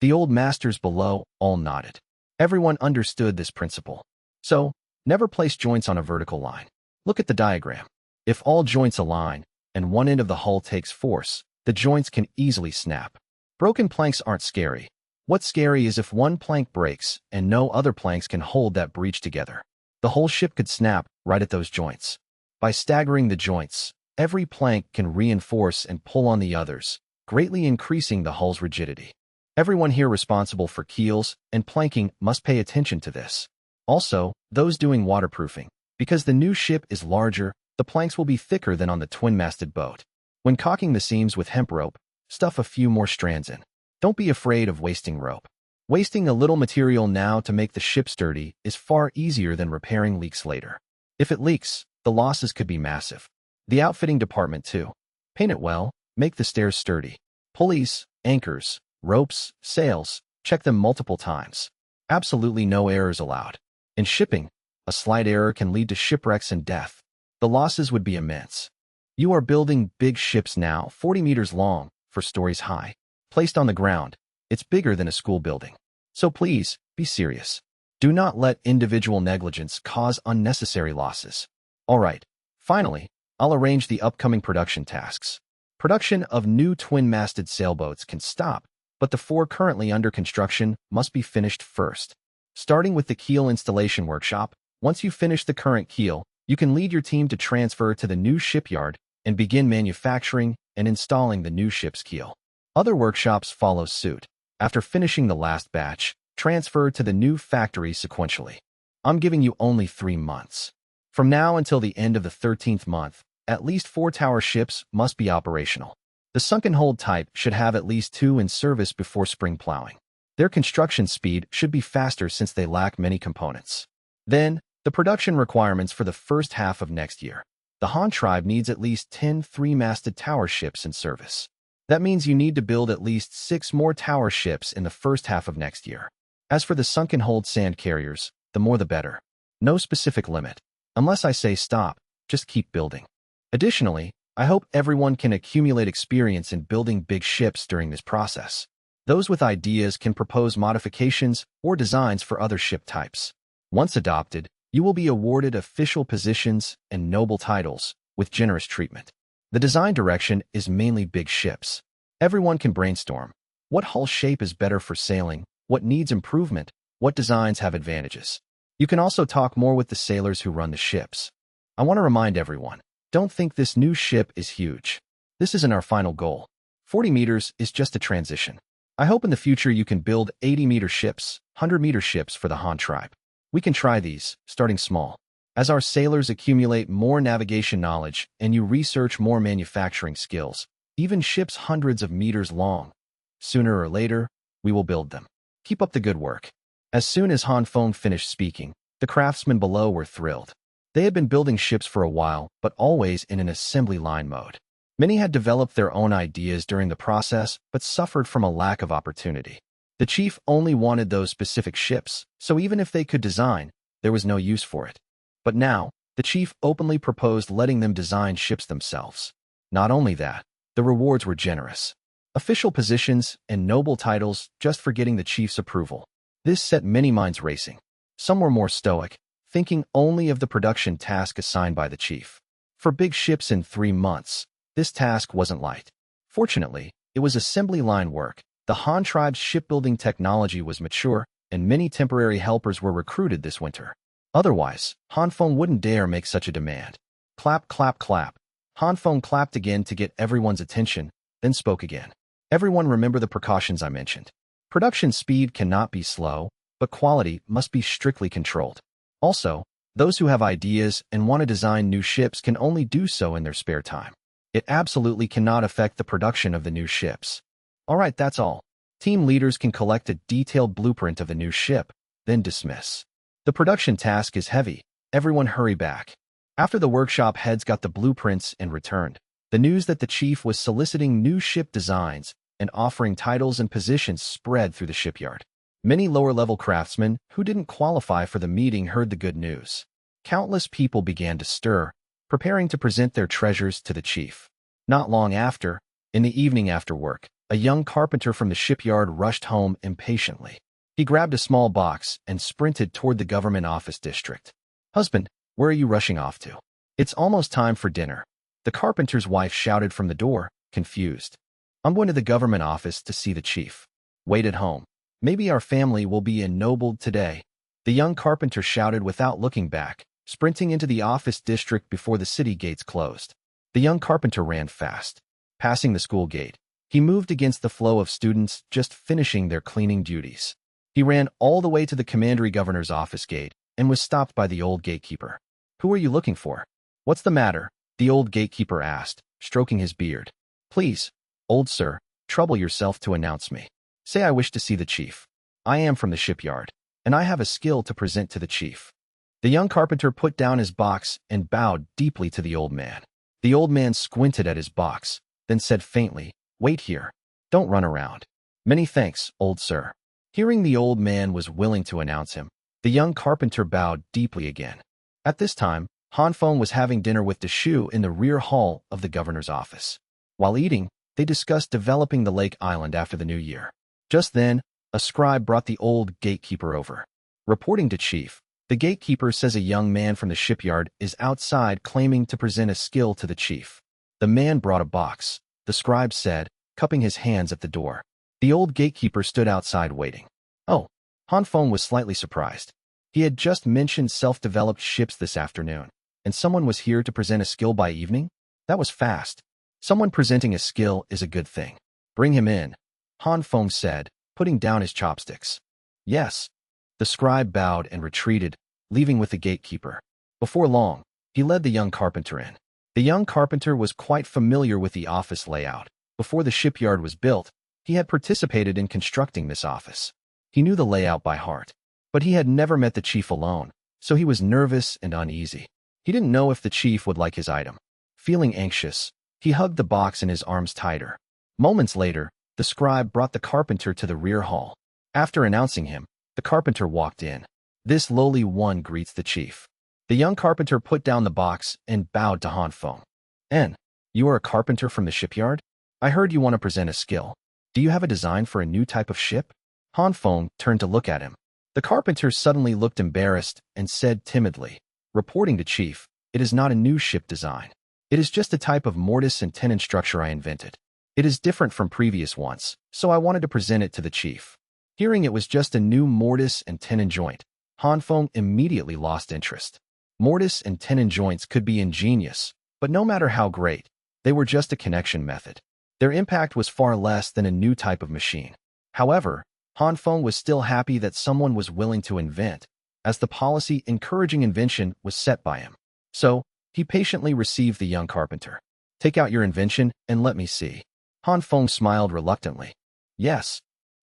The old masters below all nodded. Everyone understood this principle. So, never place joints on a vertical line. Look at the diagram. If all joints align, and one end of the hull takes force, the joints can easily snap. Broken planks aren't scary. What's scary is if one plank breaks and no other planks can hold that breach together. The whole ship could snap right at those joints. By staggering the joints, every plank can reinforce and pull on the others, greatly increasing the hull's rigidity. Everyone here responsible for keels and planking must pay attention to this. Also, those doing waterproofing. Because the new ship is larger, the planks will be thicker than on the twin-masted boat. When caulking the seams with hemp rope, stuff a few more strands in. Don't be afraid of wasting rope. Wasting a little material now to make the ship sturdy is far easier than repairing leaks later. If it leaks, the losses could be massive. The outfitting department too. Paint it well, make the stairs sturdy. Pulleys, anchors, ropes, sails, check them multiple times. Absolutely no errors allowed. In shipping, a slight error can lead to shipwrecks and death. The losses would be immense. You are building big ships now, 40 meters long, for stories high. Placed on the ground, it's bigger than a school building. So please, be serious. Do not let individual negligence cause unnecessary losses. Alright, finally, I'll arrange the upcoming production tasks. Production of new twin-masted sailboats can stop, but the 4 currently under construction must be finished first. Starting with the keel installation workshop, once you finish the current keel, you can lead your team to transfer to the new shipyard and begin manufacturing and installing the new ship's keel. Other workshops follow suit. After finishing the last batch, transfer to the new factory sequentially. I'm giving you only 3 months. From now until the end of the 13th month, at least 4 tower ships must be operational. The sunken hold type should have at least 2 in service before spring plowing. Their construction speed should be faster since they lack many components. Then, the production requirements for the first half of next year. The Han tribe needs at least 10 3-masted tower ships in service. That means you need to build at least 6 more tower ships in the first half of next year. As for the sunken hold sand carriers, the more the better. No specific limit. Unless I say stop, just keep building. Additionally, I hope everyone can accumulate experience in building big ships during this process. Those with ideas can propose modifications or designs for other ship types. Once adopted, you will be awarded official positions and noble titles with generous treatment. The design direction is mainly big ships. Everyone can brainstorm. What hull shape is better for sailing what needs improvement, what designs have advantages. You can also talk more with the sailors who run the ships. I want to remind everyone, don't think this new ship is huge. This isn't our final goal. 40 meters is just a transition. I hope in the future you can build 80-meter ships, 100-meter ships for the Han tribe. We can try these, starting small. As our sailors accumulate more navigation knowledge and you research more manufacturing skills, even ships hundreds of meters long, sooner or later, we will build them. Keep up the good work. As soon as Han Feng finished speaking, the craftsmen below were thrilled. They had been building ships for a while, but always in an assembly line mode. Many had developed their own ideas during the process, but suffered from a lack of opportunity. The chief only wanted those specific ships, so even if they could design, there was no use for it. But now, the chief openly proposed letting them design ships themselves. Not only that, the rewards were generous. Official positions and noble titles just for getting the chief's approval. This set many minds racing. Some were more stoic, thinking only of the production task assigned by the chief. For big ships in 3 months, this task wasn't light. Fortunately, it was assembly line work. The Han tribe's shipbuilding technology was mature, and many temporary helpers were recruited this winter. Otherwise, Han Feng wouldn't dare make such a demand. Clap, clap, clap. Han Feng clapped again to get everyone's attention, then spoke again. Everyone remember the precautions I mentioned. Production speed cannot be slow, but quality must be strictly controlled. Also, those who have ideas and want to design new ships can only do so in their spare time. It absolutely cannot affect the production of the new ships. Alright, that's all. Team leaders can collect a detailed blueprint of the new ship, then dismiss. The production task is heavy. Everyone hurry back. After the workshop heads got the blueprints and returned, the news that the chief was soliciting new ship designs and offering titles and positions spread through the shipyard. Many lower-level craftsmen who didn't qualify for the meeting heard the good news. Countless people began to stir, preparing to present their treasures to the chief. Not long after, in the evening after work, a young carpenter from the shipyard rushed home impatiently. He grabbed a small box and sprinted toward the government office district. "Husband, where are you rushing off to?" "It's almost time for dinner," the carpenter's wife shouted from the door, confused. "I'm going to the government office to see the chief. Wait at home. Maybe our family will be ennobled today," the young carpenter shouted without looking back, sprinting into the office district before the city gates closed. The young carpenter ran fast. Passing the school gate, he moved against the flow of students just finishing their cleaning duties. He ran all the way to the commandery governor's office gate and was stopped by the old gatekeeper. "Who are you looking for?" "What's the matter?" the old gatekeeper asked, stroking his beard. "Please, old sir, trouble yourself to announce me. Say I wish to see the chief. I am from the shipyard, and I have a skill to present to the chief." The young carpenter put down his box and bowed deeply to the old man. The old man squinted at his box, then said faintly, "Wait here. Don't run around." "Many thanks, old sir." Hearing the old man was willing to announce him, the young carpenter bowed deeply again. At this time, Han Feng was having dinner with the Shu in the rear hall of the governor's office. While eating, they discussed developing the lake island after the new year. Just then, a scribe brought the old gatekeeper over. Reporting to chief, the gatekeeper says a young man from the shipyard is outside claiming to present a skill to the chief. The man brought a box, the scribe said, cupping his hands at the door. The old gatekeeper stood outside waiting. Oh, Han Feng was slightly surprised. He had just mentioned self-developed ships this afternoon, and someone was here to present a skill by evening? That was fast. Someone presenting a skill is a good thing. "Bring him in," Han Feng said, putting down his chopsticks. "Yes." The scribe bowed and retreated, leaving with the gatekeeper. Before long, he led the young carpenter in. The young carpenter was quite familiar with the office layout. Before the shipyard was built, he had participated in constructing this office. He knew the layout by heart, but he had never met the chief alone, so he was nervous and uneasy. He didn't know if the chief would like his item. Feeling anxious, he hugged the box in his arms tighter. Moments later, the scribe brought the carpenter to the rear hall. After announcing him, the carpenter walked in. "This lowly one greets the chief." The young carpenter put down the box and bowed to Han Feng. "En, you are a carpenter from the shipyard? I heard you want to present a skill. Do you have a design for a new type of ship?" Han Feng turned to look at him. The carpenter suddenly looked embarrassed and said timidly, "Reporting to chief, it is not a new ship design. It is just a type of mortise and tenon structure I invented. It is different from previous ones, so I wanted to present it to the chief." Hearing it was just a new mortise and tenon joint, Hanfeng immediately lost interest. Mortise and tenon joints could be ingenious, but no matter how great, they were just a connection method. Their impact was far less than a new type of machine. However, Hanfeng was still happy that someone was willing to invent, as the policy encouraging invention was set by him. So, he patiently received the young carpenter. "Take out your invention and let me see." Hanfeng smiled reluctantly. "Yes."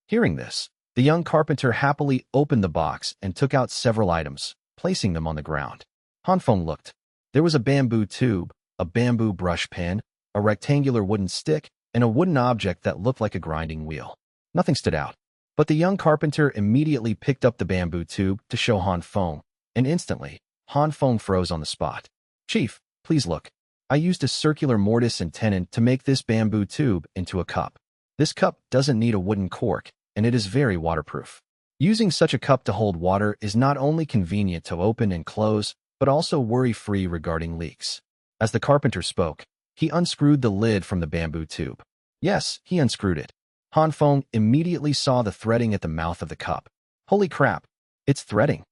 Hearing this, the young carpenter happily opened the box and took out several items, placing them on the ground. Hanfeng looked. There was a bamboo tube, a bamboo brush pen, a rectangular wooden stick, and a wooden object that looked like a grinding wheel. Nothing stood out. But the young carpenter immediately picked up the bamboo tube to show Hanfeng, and instantly, Hanfeng froze on the spot. "Chief, please look. I used a circular mortise and tenon to make this bamboo tube into a cup. This cup doesn't need a wooden cork, and it is very waterproof. Using such a cup to hold water is not only convenient to open and close, but also worry-free regarding leaks." As the carpenter spoke, he unscrewed the lid from the bamboo tube. Yes, he unscrewed it. Hanfeng immediately saw the threading at the mouth of the cup. "Holy crap, it's threading.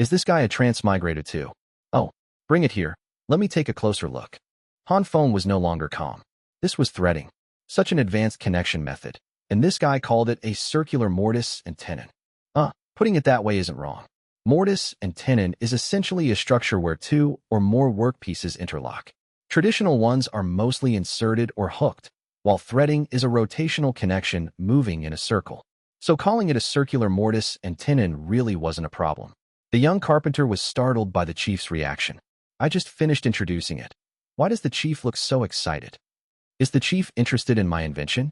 Is this guy a transmigrator too? Oh, bring it here. Let me take a closer look." Hanfeng was no longer calm. This was threading. Such an advanced connection method, and this guy called it a circular mortise and tenon. Putting it that way isn't wrong. Mortise and tenon is essentially a structure where two or more workpieces interlock. Traditional ones are mostly inserted or hooked, while threading is a rotational connection moving in a circle. So calling it a circular mortise and tenon really wasn't a problem. The young carpenter was startled by the chief's reaction. "I just finished introducing it. Why does the chief look so excited? Is the chief interested in my invention?"